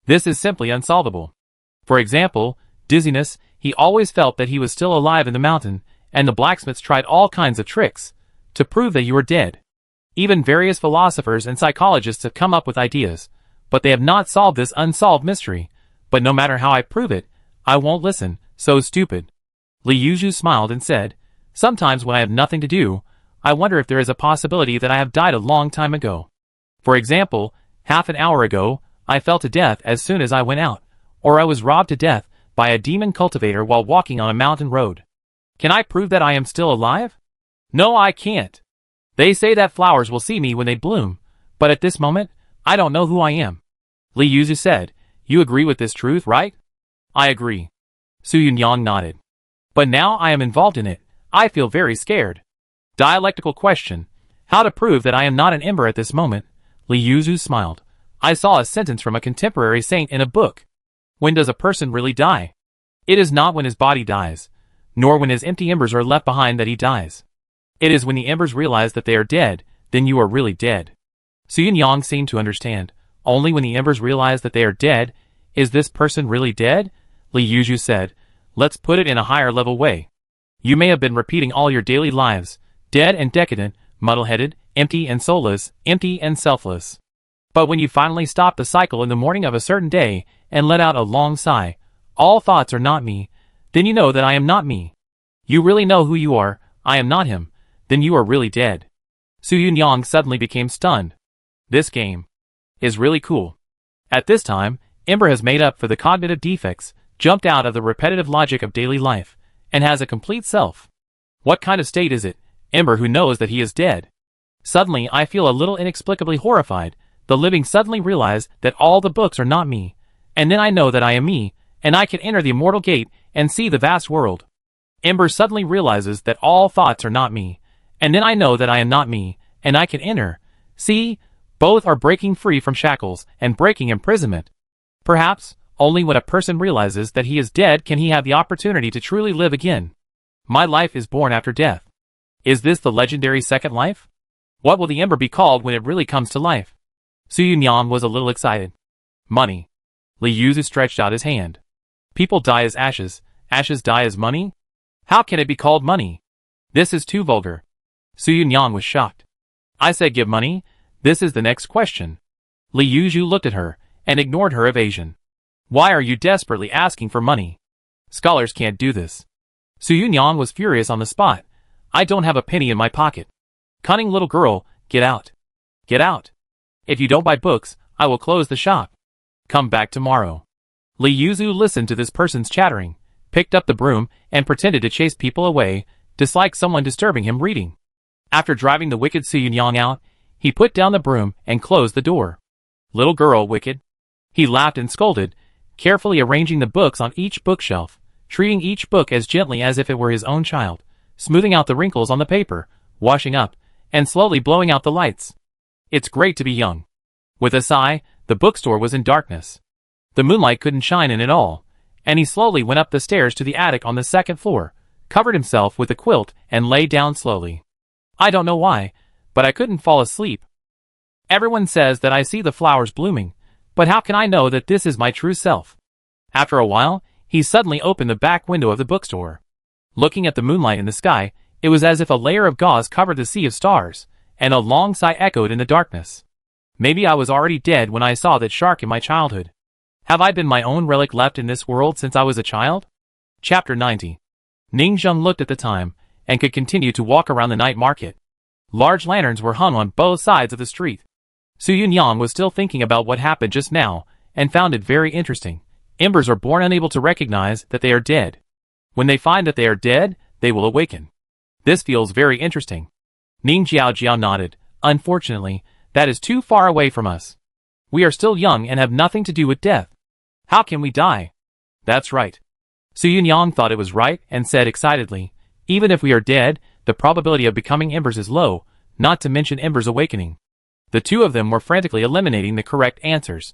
Speaker 1: This is simply unsolvable. For example, dizziness, he always felt that he was still alive in the mountain, and the blacksmiths tried all kinds of tricks to prove that you were dead. Even various philosophers and psychologists have come up with ideas, but they have not solved this unsolved mystery. But no matter how I prove it, I won't listen, so stupid. Li Yuzu smiled and said, Sometimes when I have nothing to do, I wonder if there is a possibility that I have died a long time ago. For example, half an hour ago, I fell to death as soon as I went out, or I was robbed to death by a demon cultivator while walking on a mountain road. Can I prove that I am still alive? No, I can't. They say that flowers will see me when they bloom, but at this moment, I don't know who I am. Li Yuzu said, You agree with this truth, right? I agree. Su Yunyang nodded. But now I am involved in it, I feel very scared. Dialectical question. How to prove that I am not an ember at this moment? Li Yuzu smiled. I saw a sentence from a contemporary saint in a book. When does a person really die? It is not when his body dies, nor when his empty embers are left behind that he dies. It is when the embers realize that they are dead, then you are really dead. Su Yunyang seemed to understand. Only when the embers realize that they are dead, is this person really dead? Li Yuzu said, Let's put it in a higher level way. You may have been repeating all your daily lives, dead and decadent, muddle-headed, empty and soulless, empty and selfless. But when you finally stop the cycle in the morning of a certain day, and let out a long sigh, all thoughts are not me, then you know that I am not me. You really know who you are, I am not him, then you are really dead. Su Yunyang suddenly became stunned. This game is really cool. At this time, Ember has made up for the cognitive defects, jumped out of the repetitive logic of daily life, and has a complete self. What kind of state is it, Ember who knows that he is dead? Suddenly I feel a little inexplicably horrified. The living suddenly realize that all the books are not me. And then I know that I am me, and I can enter the immortal gate and see the vast world. Ember suddenly realizes that all thoughts are not me. And then I know that I am not me, and I can enter. See, both are breaking free from shackles and breaking imprisonment. Perhaps, only when a person realizes that he is dead can he have the opportunity to truly live again. My life is born after death. Is this the legendary second life? What will the ember be called when it really comes to life? Su Yunyan was a little excited. Money. Li Yuzu stretched out his hand. People die as ashes, ashes die as money? How can it be called money? This is too vulgar. Su Yunyan was shocked. I said give money? This is the next question. Li Yuzu looked at her and ignored her evasion. Why are you desperately asking for money? Scholars can't do this. Su Yunyan was furious on the spot. I don't have a penny in my pocket. Cunning little girl, get out. Get out. If you don't buy books, I will close the shop. Come back tomorrow. Li Yuzu listened to this person's chattering, picked up the broom, and pretended to chase people away, disliked someone disturbing him reading. After driving the wicked Su Yunyan out, he put down the broom and closed the door. Little girl, wicked. He laughed and scolded, carefully arranging the books on each bookshelf, treating each book as gently as if it were his own child, smoothing out the wrinkles on the paper, washing up, and slowly blowing out the lights. It's great to be young. With a sigh, the bookstore was in darkness. The moonlight couldn't shine in at all, and he slowly went up the stairs to the attic on the second floor, covered himself with a quilt, and lay down slowly. I don't know why, but I couldn't fall asleep. Everyone says that I see the flowers blooming, but how can I know that this is my true self? After a while, he suddenly opened the back window of the bookstore. Looking at the moonlight in the sky, it was as if a layer of gauze covered the sea of stars, and a long sigh echoed in the darkness. Maybe I was already dead when I saw that shark in my childhood. Have I been my own relic left in this world since I was a child? Chapter 90. Ning Zheng looked at the time, and could continue to walk around the night market. Large lanterns were hung on both sides of the street. Su Yunyan was still thinking about what happened just now, and found it very interesting. Embers are born unable to recognize that they are dead. When they find that they are dead, they will awaken. This feels very interesting. Ning Jiao nodded. Unfortunately, that is too far away from us. We are still young and have nothing to do with death. How can we die? That's right. Su Yunyan thought it was right and said excitedly, even if we are dead, the probability of becoming embers is low, not to mention embers awakening. The two of them were frantically eliminating the correct answers.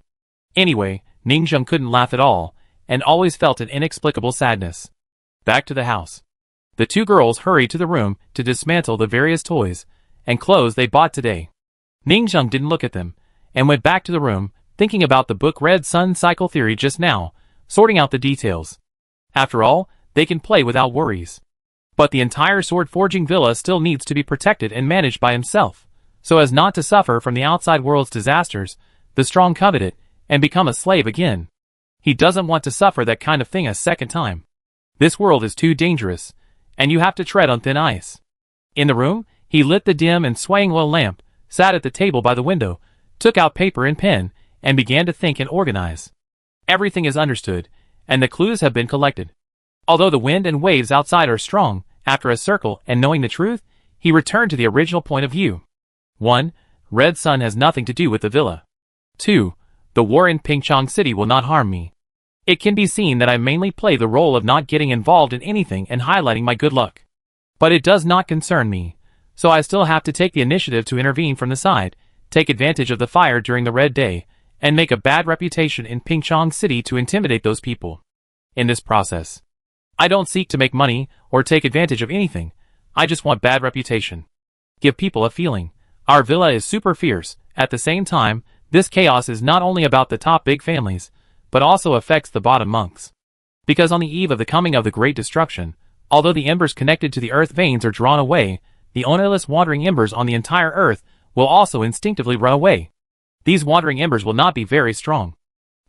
Speaker 1: Anyway, Ning Zheng couldn't laugh at all, and always felt an inexplicable sadness. Back to the house. The two girls hurried to the room to dismantle the various toys and clothes they bought today. Ning Zheng didn't look at them, and went back to the room, thinking about the book Red Sun Cycle Theory just now, sorting out the details. After all, they can play without worries. But the entire sword forging villa still needs to be protected and managed by himself, so as not to suffer from the outside world's disasters. The strong covet it, and become a slave again. He doesn't want to suffer that kind of thing a second time. This world is too dangerous, and you have to tread on thin ice. In the room, he lit the dim and swaying oil lamp, sat at the table by the window, took out paper and pen, and began to think and organize. Everything is understood, and the clues have been collected. Although the wind and waves outside are strong, after a circle and knowing the truth, he returned to the original point of view. 1. Red Sun has nothing to do with the villa. 2. The war in Pingchong City will not harm me. It can be seen that I mainly play the role of not getting involved in anything and highlighting my good luck. But it does not concern me, so I still have to take the initiative to intervene from the side, take advantage of the fire during the Red Day, and make a bad reputation in Pingchong City to intimidate those people. In this process, I don't seek to make money or take advantage of anything. I just want bad reputation. Give people a feeling. Our villa is super fierce. At the same time, this chaos is not only about the top big families, but also affects the bottom monks. Because on the eve of the coming of the Great Destruction, although the embers connected to the earth veins are drawn away, the ownerless wandering embers on the entire earth will also instinctively run away. These wandering embers will not be very strong.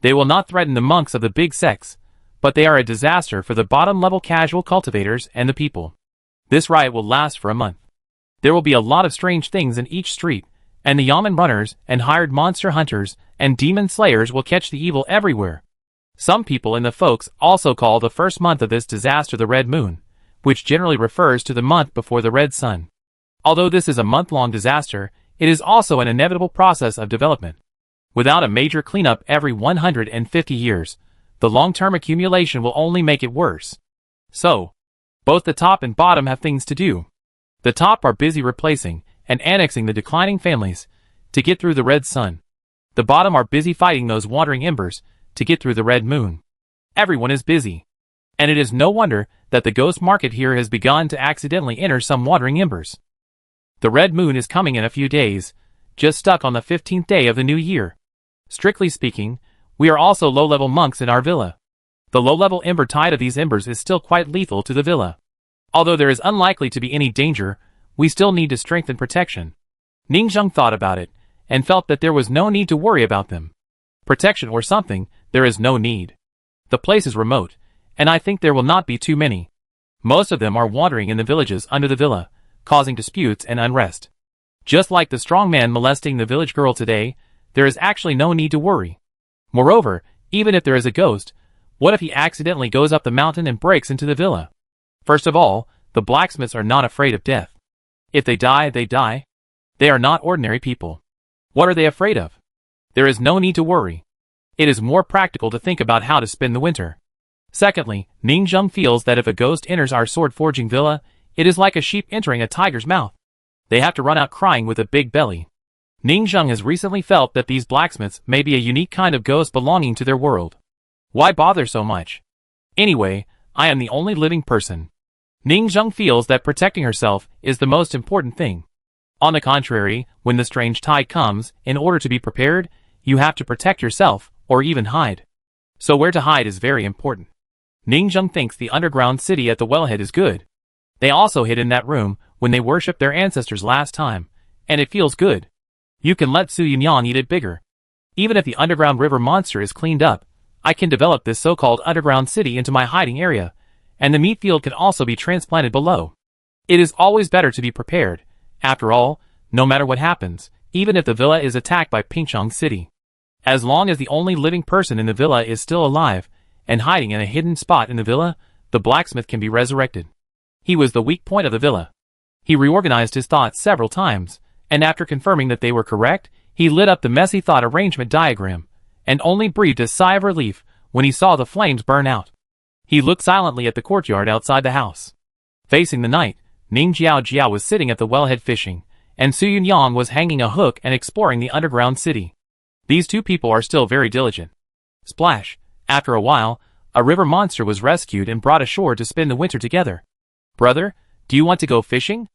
Speaker 1: They will not threaten the monks of the big sects, but they are a disaster for the bottom-level casual cultivators and the people. This riot will last for a month. There will be a lot of strange things in each street, and the yamen runners and hired monster hunters and demon slayers will catch the evil everywhere. Some people in the folks also call the first month of this disaster the Red Moon, which generally refers to the month before the Red Sun. Although this is a month-long disaster, it is also an inevitable process of development. Without a major cleanup every 150 years, the long-term accumulation will only make it worse. So, both the top and bottom have things to do. The top are busy replacing and annexing the declining families to get through the red sun. The bottom are busy fighting those wandering embers to get through the red moon. Everyone is busy. And it is no wonder that the ghost market here has begun to accidentally enter some wandering embers. The red moon is coming in a few days, just stuck on the 15th day of the new year. Strictly speaking, we are also low-level monks in our villa. The low-level ember tide of these embers is still quite lethal to the villa. Although there is unlikely to be any danger, we still need to strengthen protection. Ningzheng thought about it, and felt that there was no need to worry about them. Protection or something, there is no need. The place is remote, and I think there will not be too many. Most of them are wandering in the villages under the villa, causing disputes and unrest. Just like the strong man molesting the village girl today, there is actually no need to worry. Moreover, even if there is a ghost, what if he accidentally goes up the mountain and breaks into the villa? First of all, the blacksmiths are not afraid of death. If they die, they die. They are not ordinary people. What are they afraid of? There is no need to worry. It is more practical to think about how to spend the winter. Secondly, Ningzheng feels that if a ghost enters our sword-forging villa, it is like a sheep entering a tiger's mouth. They have to run out crying with a big belly. Ningzheng has recently felt that these blacksmiths may be a unique kind of ghost belonging to their world. Why bother so much? Anyway, I am the only living person. Ningzheng feels that protecting herself is the most important thing. On the contrary, when the strange tide comes, in order to be prepared, you have to protect yourself, or even hide. So where to hide is very important. Ningzheng thinks the underground city at the wellhead is good. They also hid in that room when they worshipped their ancestors last time, and it feels good. You can let Su Yunyan eat it bigger. Even if the underground river monster is cleaned up, I can develop this so-called underground city into my hiding area, and the meat field can also be transplanted below. It is always better to be prepared. After all, no matter what happens, even if the villa is attacked by Pingchong City. As long as the only living person in the villa is still alive, and hiding in a hidden spot in the villa, the blacksmith can be resurrected. He was the weak point of the villa. He reorganized his thoughts several times, and after confirming that they were correct, he lit up the messy thought arrangement diagram, and only breathed a sigh of relief when he saw the flames burn out. He looked silently at the courtyard outside the house. Facing the night, Ning Jiao was sitting at the wellhead fishing, and Su Yunyang was hanging a hook and exploring the underground city. These two people are still very diligent. Splash! After a while, a river monster was rescued and brought ashore to spend the winter together. Brother, do you want to go fishing?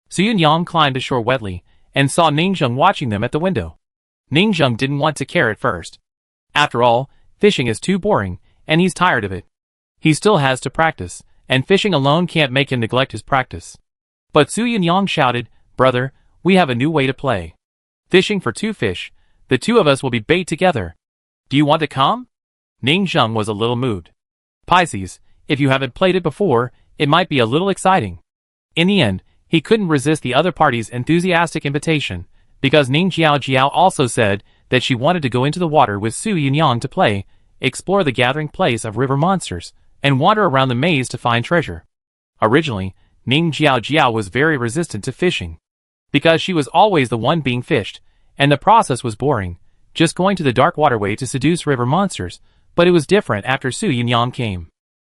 Speaker 1: Su Yunyang climbed ashore wetly, and saw Ningzheng watching them at the window. Ningzheng didn't want to care at first. After all, fishing is too boring, and he's tired of it. He still has to practice, and fishing alone can't make him neglect his practice. But Su Yunyang shouted, "Brother, we have a new way to play. Fishing for two fish. The two of us will be bait together. Do you want to come?" Ningzheng was a little moved. Pisces, if you haven't played it before, it might be a little exciting. In the end, he couldn't resist the other party's enthusiastic invitation, because Ning Jiao also said that she wanted to go into the water with Su Yunyang to play, explore the gathering place of river monsters, and wander around the maze to find treasure. Originally, Ning Jiao was very resistant to fishing, because she was always the one being fished, and the process was boring, just going to the dark waterway to seduce river monsters, but it was different after Su Yunyang came.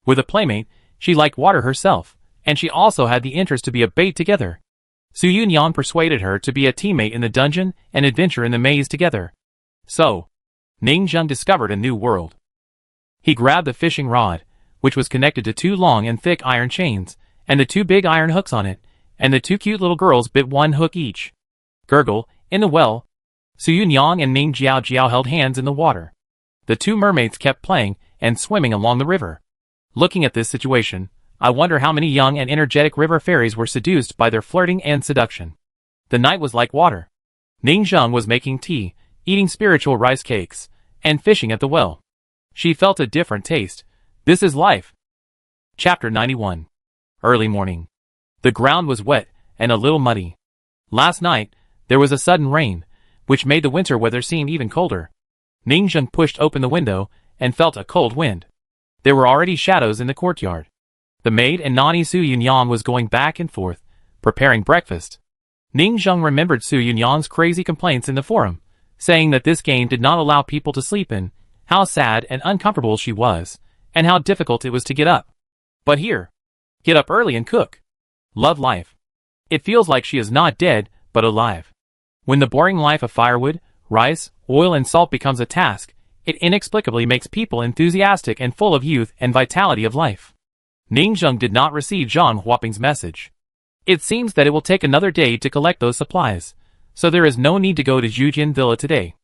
Speaker 1: With a playmate, she liked water herself, and she also had the interest to be a bait together. Su Yunyang persuaded her to be a teammate in the dungeon and adventure in the maze together. So, Ningzheng discovered a new world. He grabbed the fishing rod, which was connected to two long and thick iron chains, and the two big iron hooks on it, and the two cute little girls bit one hook each. Gurgle, in the well. Su Yunyang and Ning Jiao held hands in the water. The two mermaids kept playing and swimming along the river. Looking at this situation, I wonder how many young and energetic river fairies were seduced by their flirting and seduction. The night was like water. Ningzheng was making tea, eating spiritual rice cakes, and fishing at the well. She felt a different taste. This is life. Chapter 91. Early morning. The ground was wet and a little muddy. Last night, there was a sudden rain, which made the winter weather seem even colder. Ningzheng pushed open the window and felt a cold wind. There were already shadows in the courtyard. The maid and Nani Su Yunyang was going back and forth, preparing breakfast. Ning Zheng remembered Su Yunyang's crazy complaints in the forum, saying that this game did not allow people to sleep in, how sad and uncomfortable she was, and how difficult it was to get up. But here, get up early and cook. Love life. It feels like she is not dead, but alive. When the boring life of firewood, rice, oil and salt becomes a task, it inexplicably makes people enthusiastic and full of youth and vitality of life. Ning Zheng did not receive Zhang Huaping's message. It seems that it will take another day to collect those supplies, so there is no need to go to Zhujian Villa today.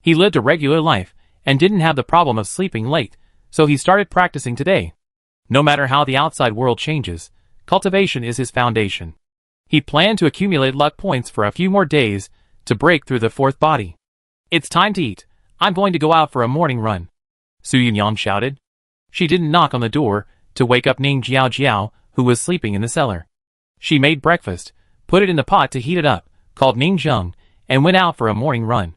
Speaker 1: He lived a regular life, and didn't have the problem of sleeping late, so he started practicing today. No matter how the outside world changes, cultivation is his foundation. He planned to accumulate luck points for a few more days to break through the fourth body. It's time to eat. I'm going to go out for a morning run. Su Yunyang shouted. She didn't knock on the door to wake up Ning Jiao, who was sleeping in the cellar. She made breakfast, put it in the pot to heat it up, called Ning Zheng, and went out for a morning run.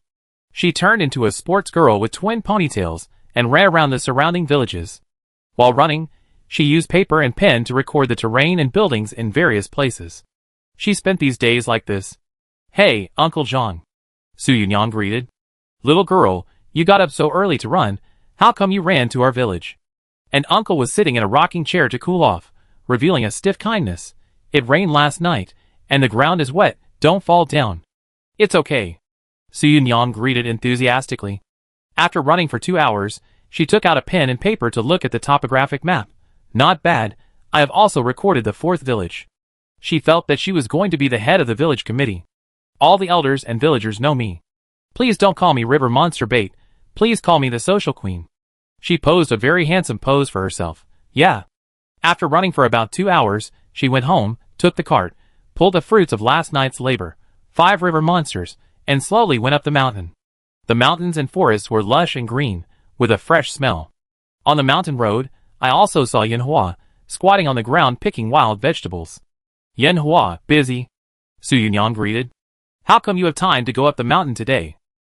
Speaker 1: She turned into a sports girl with twin ponytails and ran around the surrounding villages. While running, she used paper and pen to record the terrain and buildings in various places. She spent these days like this. Hey, Uncle Zhang. Su Yunyang greeted. Little girl, you got up so early to run, how come you ran to our village? And Uncle was sitting in a rocking chair to cool off, revealing a stiff kindness. It rained last night, and the ground is wet, don't fall down. It's okay. Su Yunyang greeted enthusiastically. After running for 2 hours, she took out a pen and paper to look at the topographic map. Not bad, I have also recorded the fourth village. She felt that she was going to be the head of the village committee. All the elders and villagers know me. Please don't call me River Monster Bait, please call me the Social Queen. She posed a very handsome pose for herself. Yeah. After running for about 2 hours, she went home, took the cart, pulled the fruits of last night's labor, 5 river monsters, and slowly went up the mountain. The mountains and forests were lush and green, with a fresh smell. On the mountain road, I also saw Yanhua, squatting on the ground picking wild vegetables. Yanhua, busy? Su Yunyang greeted. How come you have time to go up the mountain today?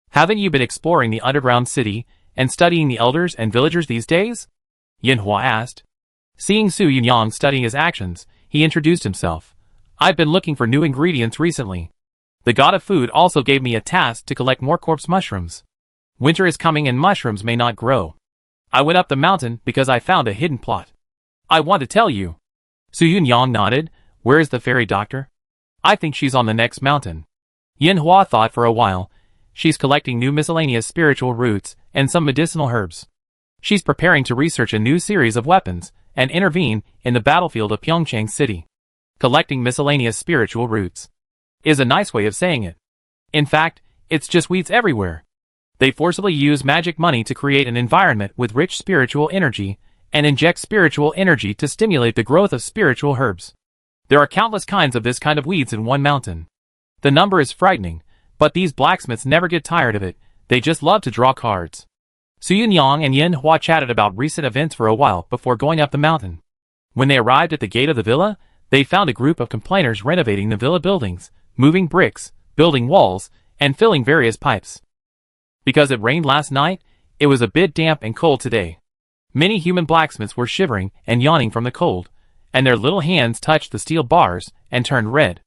Speaker 1: Haven't you been exploring the underground city and studying the elders and villagers these days? Yanhua asked. Seeing Su Yunyang studying his actions, he introduced himself. I've been looking for new ingredients recently. The god of food also gave me a task to collect more corpse mushrooms. Winter is coming and mushrooms may not grow. I went up the mountain because I found a hidden plot. I want to tell you. Su Yunyang nodded. Where is the fairy doctor? I think she's on the next mountain. Yanhua thought for a while. She's collecting new miscellaneous spiritual roots and some medicinal herbs. She's preparing to research a new series of weapons and intervene in the battlefield of Pyeongchang City. Collecting miscellaneous spiritual roots is a nice way of saying it. In fact, it's just weeds everywhere. They forcibly use magic money to create an environment with rich spiritual energy and inject spiritual energy to stimulate the growth of spiritual herbs. There are countless kinds of this kind of weeds in one mountain. The number is frightening, but these blacksmiths never get tired of it, they just love to draw cards. Su Yunyang and Yanhua chatted about recent events for a while before going up the mountain. When they arrived at the gate of the villa, they found a group of complainers renovating the villa buildings, moving bricks, building walls, and filling various pipes. Because it rained last night, it was a bit damp and cold today. Many human blacksmiths were shivering and yawning from the cold, and their little hands touched the steel bars and turned red.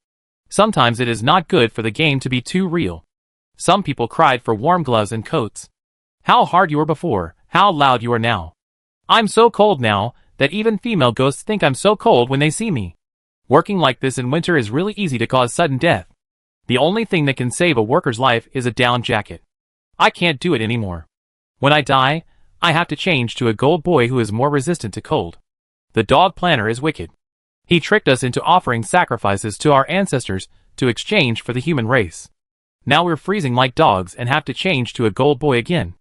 Speaker 1: Sometimes it is not good for the game to be too real. Some people cried for warm gloves and coats. How hard you were before, how loud you are now. I'm so cold now that even female ghosts think I'm so cold when they see me. Working like this in winter is really easy to cause sudden death. The only thing that can save a worker's life is a down jacket. I can't do it anymore. When I die, I have to change to a gold boy who is more resistant to cold. The dog planner is wicked. He tricked us into offering sacrifices to our ancestors to exchange for the human race. Now we're freezing like dogs and have to change to a gold boy again.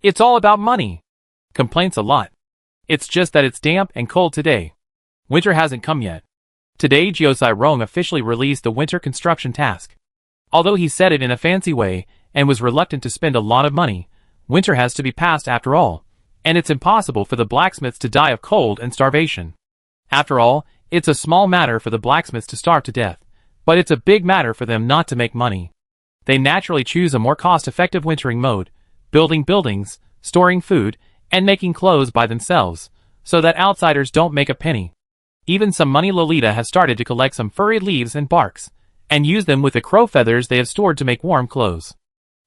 Speaker 1: It's all about money. Complaints a lot. It's just that it's damp and cold today. Winter hasn't come yet. Today Jiosai Rong officially released the winter construction task. Although he said it in a fancy way and was reluctant to spend a lot of money, winter has to be passed after all, and it's impossible for the blacksmiths to die of cold and starvation. After all, it's a small matter for the blacksmiths to starve to death, but it's a big matter for them not to make money. They naturally choose a more cost-effective wintering mode, building buildings, storing food, and making clothes by themselves, so that outsiders don't make a penny. Even some money Lolita has started to collect some furry leaves and barks, and use them with the crow feathers they have stored to make warm clothes.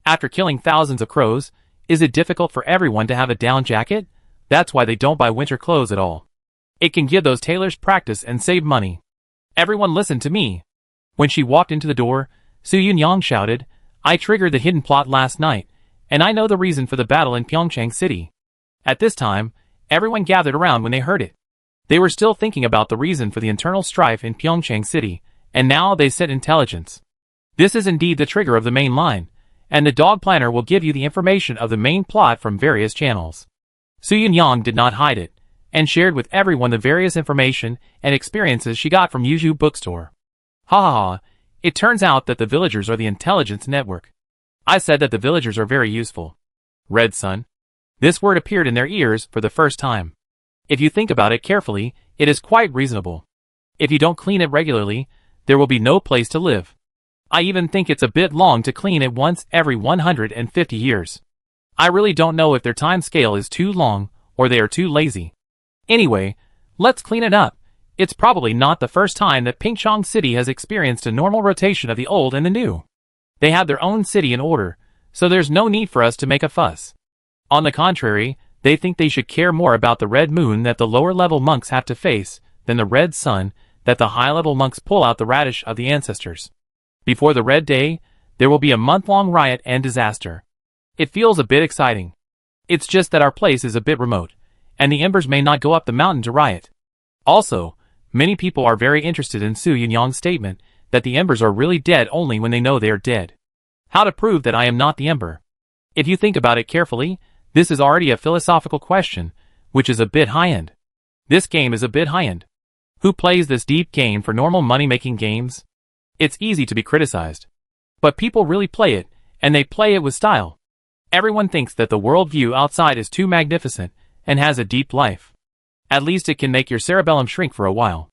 Speaker 1: After killing thousands of crows, is it difficult for everyone to have a down jacket? That's why they don't buy winter clothes at all. It can give those tailors practice and save money. Everyone listen to me. When she walked into the door, Su Yunyang shouted, I triggered the hidden plot last night, and I know the reason for the battle in Pyeongchang City. At this time, everyone gathered around when they heard it. They were still thinking about the reason for the internal strife in Pyeongchang City, and now they said intelligence. This is indeed the trigger of the main line, and the dog planner will give you the information of the main plot from various channels. Su Yunyang did not hide it, and shared with everyone the various information and experiences she got from Yuju bookstore. Ha ha ha, it turns out that the villagers are the intelligence network. I said that the villagers are very useful. Red Sun. This word appeared in their ears for the first time. If you think about it carefully, it is quite reasonable. If you don't clean it regularly, there will be no place to live. I even think it's a bit long to clean it once every 150 years. I really don't know if their time scale is too long, or they are too lazy. Anyway, let's clean it up. It's probably not the first time that Pyeongchang City has experienced a normal rotation of the old and the new. They have their own city in order, so there's no need for us to make a fuss. On the contrary, they think they should care more about the red moon that the lower-level monks have to face than the red sun that the high-level monks pull out the radish of the ancestors. Before the red day, there will be a month-long riot and disaster. It feels a bit exciting. It's just that our place is a bit remote, and the embers may not go up the mountain to riot. Also, many people are very interested in Su Yunyang's statement that the embers are really dead only when they know they are dead. How to prove that I am not the ember? If you think about it carefully, this is already a philosophical question, which is a bit high-end. This game is a bit high-end. Who plays this deep game for normal money-making games? It's easy to be criticized. But people really play it, and they play it with style. Everyone thinks that the worldview outside is too magnificent and has a deep life. At least it can make your cerebellum shrink for a while.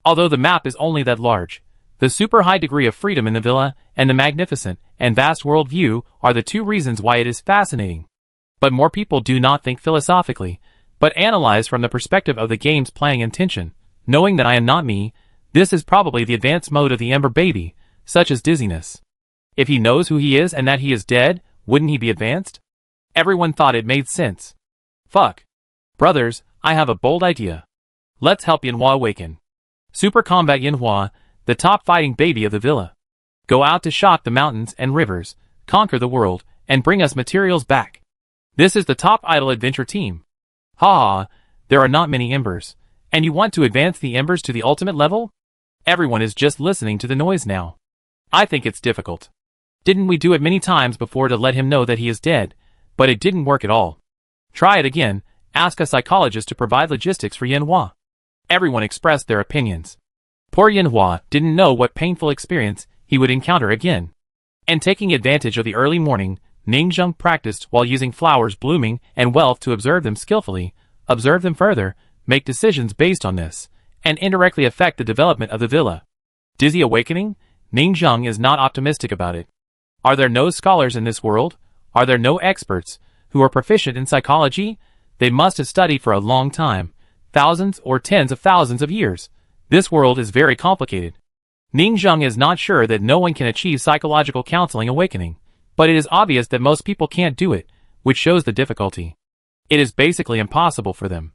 Speaker 1: Although the map is only that large, the super high degree of freedom in the villa and the magnificent and vast worldview are the two reasons why it is fascinating. But more people do not think philosophically, but analyze from the perspective of the game's playing intention, knowing that I am not me. This is probably the advanced mode of the Ember Baby, such as dizziness. If he knows who he is and that he is dead, wouldn't he be advanced? Everyone thought it made sense. Fuck. Brothers, I have a bold idea. Let's help Yinhua awaken. Super Combat Yinhua, the top fighting baby of the villa. Go out to shock the mountains and rivers, conquer the world, and bring us materials back. This is the top idol adventure team. Ha ha, there are not many embers. And you want to advance the embers to the ultimate level? Everyone is just listening to the noise now. I think it's difficult. Didn't we do it many times before to let him know that he is dead, but it didn't work at all. Try it again, ask a psychologist to provide logistics for Yinhua. Everyone expressed their opinions. Poor Yinhua didn't know what painful experience he would encounter again. And taking advantage of the early morning, Ningzheng practiced while using flowers blooming and wealth to observe them skillfully, observe them further, make decisions based on this, and indirectly affect the development of the villa. Dizzy awakening? Ningzheng is not optimistic about it. Are there no scholars in this world? Are there no experts who are proficient in psychology? They must have studied for a long time, thousands or tens of thousands of years. This world is very complicated. Ningzheng is not sure that no one can achieve psychological counseling awakening, but it is obvious that most people can't do it, which shows the difficulty. It is basically impossible for them.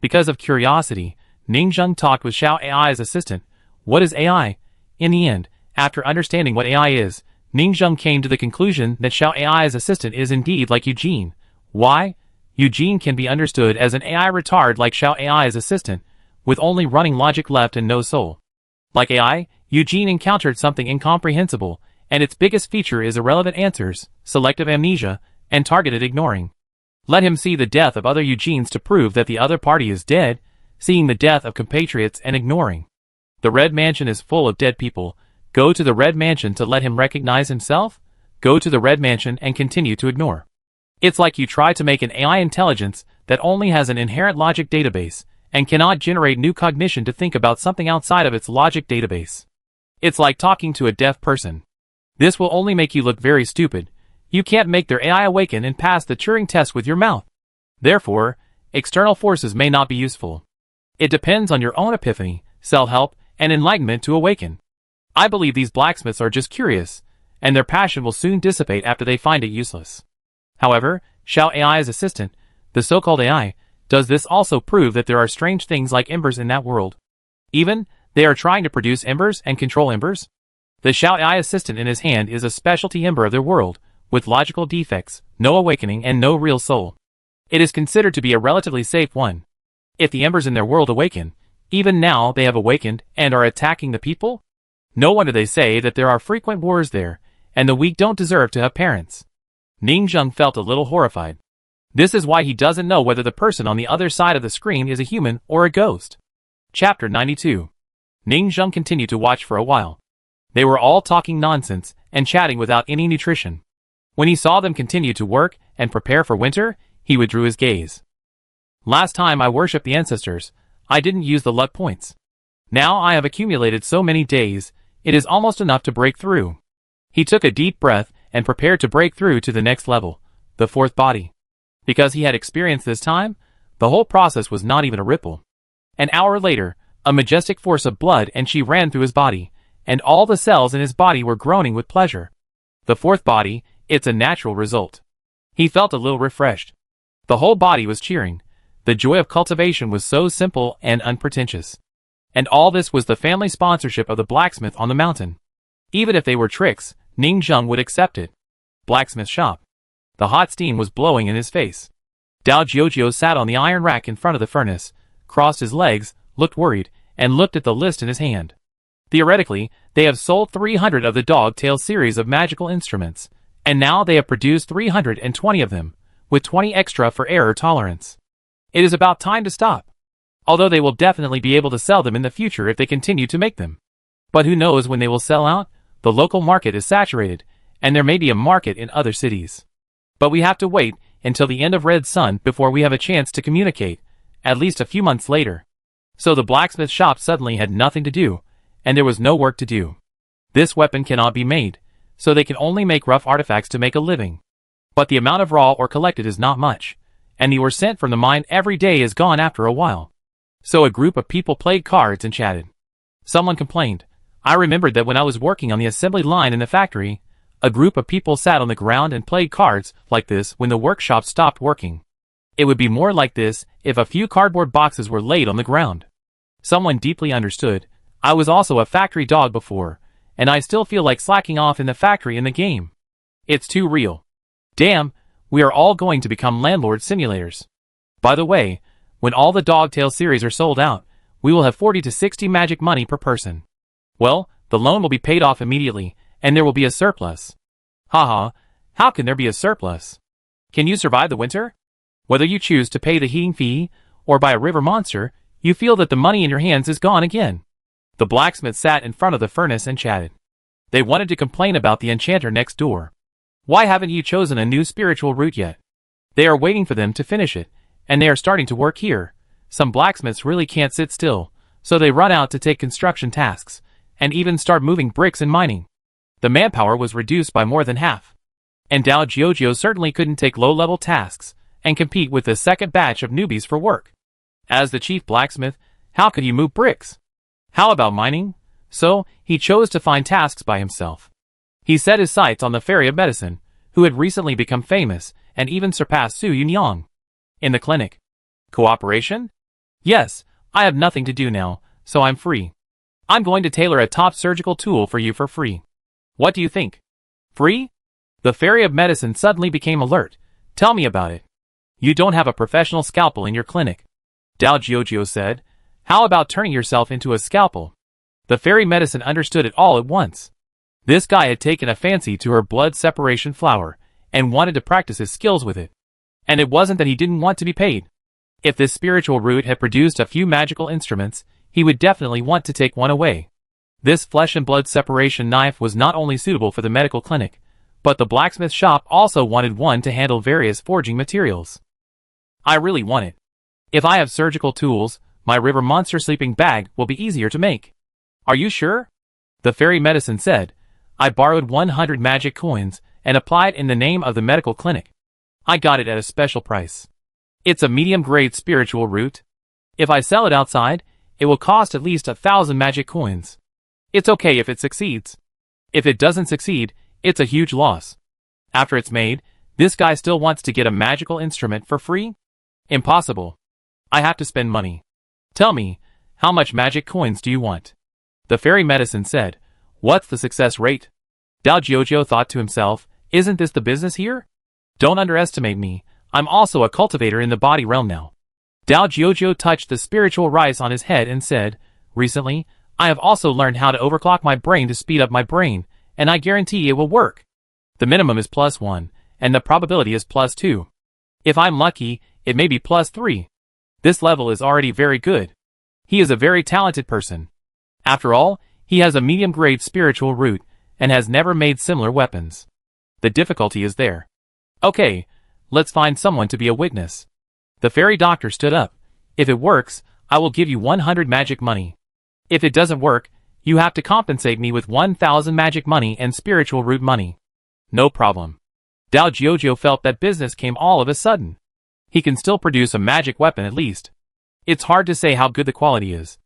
Speaker 1: Because of curiosity, Ningzheng talked with Xiao AI's assistant. What is AI? In the end, after understanding what AI is, Ningzheng came to the conclusion that Xiao AI's assistant is indeed like Eugene. Why? Eugene can be understood as an AI retard like Xiao AI's assistant, with only running logic left and no soul. Like AI, Eugene encountered something incomprehensible, and its biggest feature is irrelevant answers, selective amnesia, and targeted ignoring. Let him see the death of other Eugenes to prove that the other party is dead, seeing the death of compatriots and ignoring. The Red Mansion is full of dead people. Go to the Red Mansion to let him recognize himself? Go to the Red Mansion and continue to ignore. It's like you try to make an AI intelligence that only has an inherent logic database, and cannot generate new cognition to think about something outside of its logic database. It's like talking to a deaf person. This will only make you look very stupid. You can't make their AI awaken and pass the Turing test with your mouth. Therefore, external forces may not be useful. It depends on your own epiphany, self-help, and enlightenment to awaken. I believe these blacksmiths are just curious, and their passion will soon dissipate after they find it useless. However, Xiao AI's assistant, the so-called AI, does this also prove that there are strange things like embers in that world? Even, they are trying to produce embers and control embers? The Xiao AI assistant in his hand is a specialty ember of their world, with logical defects, no awakening and no real soul. It is considered to be a relatively safe one. If the embers in their world awaken, even now they have awakened and are attacking the people? No wonder they say that there are frequent wars there, and the weak don't deserve to have parents. Ning Zheng felt a little horrified. This is why he doesn't know whether the person on the other side of the screen is a human or a ghost. Chapter 92. Ning Zheng continued to watch for a while. They were all talking nonsense and chatting without any nutrition. When he saw them continue to work and prepare for winter, he withdrew his gaze. Last time I worshipped the ancestors, I didn't use the luck points. Now I have accumulated so many days, it is almost enough to break through. He took a deep breath and prepared to break through to the next level, the fourth body. Because he had experienced this time, the whole process was not even a ripple. An hour later, a majestic force of blood and chi ran through his body, and all the cells in his body were groaning with pleasure. The fourth body, it's a natural result. He felt a little refreshed. The whole body was cheering. The joy of cultivation was so simple and unpretentious. And all this was the family sponsorship of the blacksmith on the mountain. Even if they were tricks, Ning Zheng would accept it. Blacksmith shop. The hot steam was blowing in his face. Dao Jiujiu sat on the iron rack in front of the furnace, crossed his legs, looked worried, and looked at the list in his hand. Theoretically, they have sold 300 of the Dog-Tail series of magical instruments, and now they have produced 320 of them, with 20 extra for error tolerance. It is about time to stop. Although they will definitely be able to sell them in the future if they continue to make them. But who knows when they will sell out? The local market is saturated, and there may be a market in other cities. But we have to wait until the end of Red Sun before we have a chance to communicate, at least a few months later. So the blacksmith shop suddenly had nothing to do, and there was no work to do. This weapon cannot be made, so they can only make rough artifacts to make a living. But the amount of raw ore collected is not much, and the ore sent from the mine every day is gone after a while. So a group of people played cards and chatted. Someone complained, I remembered that when I was working on the assembly line in the factory, a group of people sat on the ground and played cards like this when the workshop stopped working. It would be more like this if a few cardboard boxes were laid on the ground. Someone deeply understood, I was also a factory dog before, and I still feel like slacking off in the factory in the game. It's too real. Damn, we are all going to become landlord simulators. By the way, when all the Dog-Tail series are sold out, we will have 40 to 60 magic money per person. Well, the loan will be paid off immediately, and there will be a surplus. Haha, how can there be a surplus? Can you survive the winter? Whether you choose to pay the heating fee, or buy a river monster, you feel that the money in your hands is gone again. The blacksmith sat in front of the furnace and chatted. They wanted to complain about the enchanter next door. Why haven't you chosen a new spiritual route yet? They are waiting for them to finish it, and they are starting to work here. Some blacksmiths really can't sit still, so they run out to take construction tasks, and even start moving bricks and mining. The manpower was reduced by more than half. And Dao Jiujiu certainly couldn't take low-level tasks and compete with the second batch of newbies for work. As the chief blacksmith, how could he move bricks? How about mining? So, he chose to find tasks by himself. He set his sights on the Fairy of Medicine, who had recently become famous and even surpassed Su Yunyang. In the clinic. Cooperation? Yes, I have nothing to do now, so I'm free. I'm going to tailor a top surgical tool for you for free. What do you think? Free? The Fairy of Medicine suddenly became alert. Tell me about it. You don't have a professional scalpel in your clinic. Dao Jiujiu said. How about turning yourself into a scalpel? The Fairy Medicine understood it all at once. This guy had taken a fancy to her blood separation flower, and wanted to practice his skills with it. And it wasn't that he didn't want to be paid. If this spiritual root had produced a few magical instruments, he would definitely want to take one away. This flesh and blood separation knife was not only suitable for the medical clinic, but the blacksmith shop also wanted one to handle various forging materials. I really want it. If I have surgical tools, my river monster sleeping bag will be easier to make. Are you sure? The Fairy Medicine said. I borrowed 100 magic coins and applied in the name of the medical clinic. I got it at a special price. It's a medium-grade spiritual root. If I sell it outside, it will cost at least 1,000 magic coins. It's okay if it succeeds. If it doesn't succeed, it's a huge loss. After it's made, this guy still wants to get a magical instrument for free? Impossible. I have to spend money. Tell me, how much magic coins do you want? The fairy medicine said, what's the success rate? Dao Jojo thought to himself, isn't this the business here? Don't underestimate me, I'm also a cultivator in the body realm now. Dao Jojo touched the spiritual rice on his head and said, recently, I have also learned how to overclock my brain to speed up my brain, and I guarantee it will work. The minimum is +1, and the probability is +2. If I'm lucky, it may be +3. This level is already very good. He is a very talented person. After all, he has a medium-grade spiritual root, and has never made similar weapons. The difficulty is there. Okay, let's find someone to be a witness. The fairy doctor stood up. If it works, I will give you 100 magic money. If it doesn't work, you have to compensate me with 1,000 magic money and spiritual root money. No problem. Dao Jojo felt that business came all of a sudden. He can still produce a magic weapon at least. It's hard to say how good the quality is.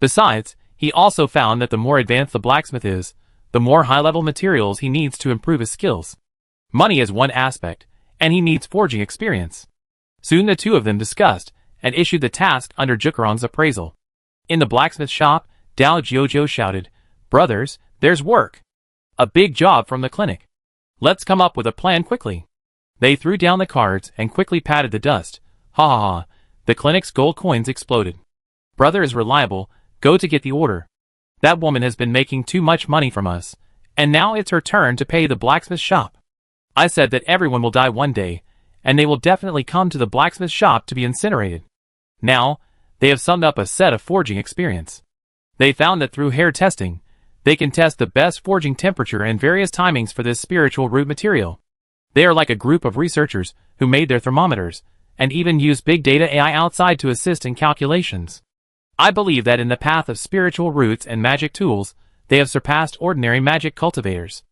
Speaker 1: Besides, he also found that the more advanced the blacksmith is, the more high-level materials he needs to improve his skills. Money is one aspect, and he needs forging experience. Soon the two of them discussed, and issued the task under Jukarong's appraisal. In the blacksmith shop, Dao Jojo shouted, brothers, there's work. A big job from the clinic. Let's come up with a plan quickly. They threw down the cards and quickly patted the dust. Ha ha ha, the clinic's gold coins exploded. Brother is reliable, go to get the order. That woman has been making too much money from us, and now it's her turn to pay the blacksmith shop. I said that everyone will die one day, and they will definitely come to the blacksmith shop to be incinerated. Now, they have summed up a set of forging experience. They found that through hair testing, they can test the best forging temperature and various timings for this spiritual root material. They are like a group of researchers who made their thermometers, and even use big data AI outside to assist in calculations. I believe that in the path of spiritual roots and magic tools, they have surpassed ordinary magic cultivators.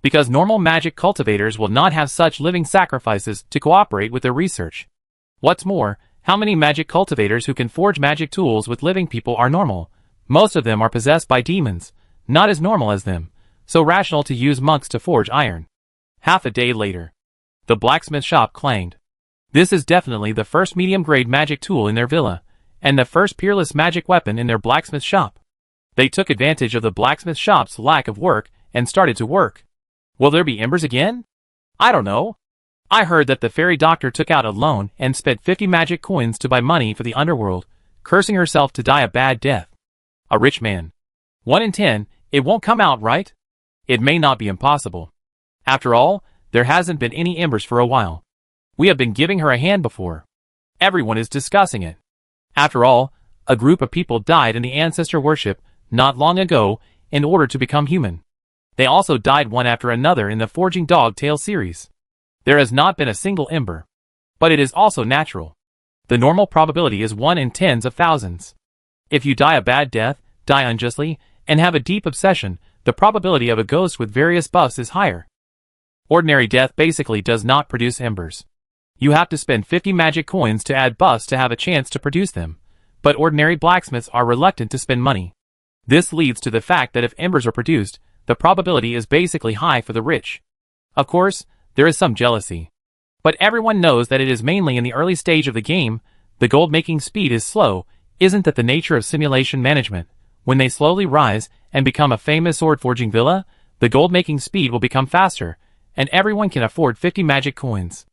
Speaker 1: Because normal magic cultivators will not have such living sacrifices to cooperate with their research. What's more, how many magic cultivators who can forge magic tools with living people are normal? Most of them are possessed by demons, not as normal as them, so rational to use monks to forge iron. Half a day later, the blacksmith shop clanged. This is definitely the first medium-grade magic tool in their villa, and the first peerless magic weapon in their blacksmith shop. They took advantage of the blacksmith shop's lack of work and started to work. Will there be embers again? I don't know. I heard that the fairy doctor took out a loan and spent 50 magic coins to buy money for the underworld, cursing herself to die a bad death. A rich man. 1 in 10, it won't come out right? It may not be impossible. After all, there hasn't been any embers for a while. We have been giving her a hand before. Everyone is discussing it. After all, a group of people died in the ancestor worship not long ago in order to become human. They also died one after another in the Forging Dog Tale series. There has not been a single ember. But it is also natural. The normal probability is 1 in tens of thousands. If you die a bad death, die unjustly, and have a deep obsession, the probability of a ghost with various buffs is higher. Ordinary death basically does not produce embers. You have to spend 50 magic coins to add buffs to have a chance to produce them, but ordinary blacksmiths are reluctant to spend money. This leads to the fact that if embers are produced, the probability is basically high for the rich. Of course, there is some jealousy. But everyone knows that it is mainly in the early stage of the game, the gold-making speed is slow. Isn't that the nature of simulation management? When they slowly rise and become a famous sword-forging villa, the gold-making speed will become faster, and everyone can afford 50 magic coins.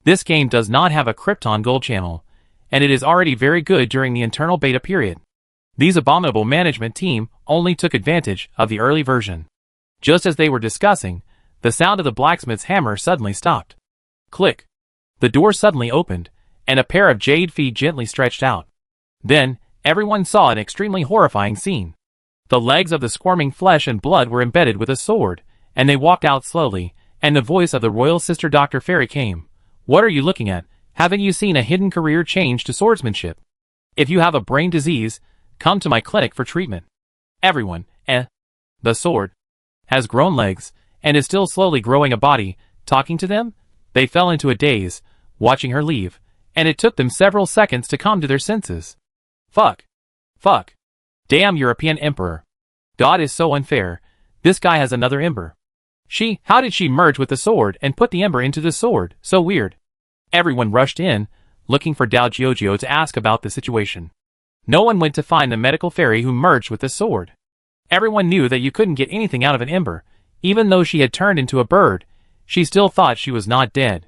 Speaker 1: This game does not have a Krypton gold channel, and it is already very good during the internal beta period. These abominable management team only took advantage of the early version. Just as they were discussing, the sound of the blacksmith's hammer suddenly stopped. Click. The door suddenly opened, and a pair of jade feet gently stretched out. Then, everyone saw an extremely horrifying scene. The legs of the squirming flesh and blood were embedded with a sword, and they walked out slowly, and the voice of the royal sister Dr. Fairy came. What are you looking at? Haven't you seen a hidden career change to swordsmanship? If you have a brain disease, come to my clinic for treatment. Everyone, the sword, has grown legs, and is still slowly growing a body. Talking to them, they fell into a daze, watching her leave, and it took them several seconds to come to their senses. Fuck. Damn European Emperor. God is so unfair. This guy has another ember. How did she merge with the sword and put the ember into the sword? So weird. Everyone rushed in, looking for Dao Jiujiu to ask about the situation. No one went to find the medical fairy who merged with the sword. Everyone knew that you couldn't get anything out of an ember. Even though she had turned into a bird, she still thought she was not dead.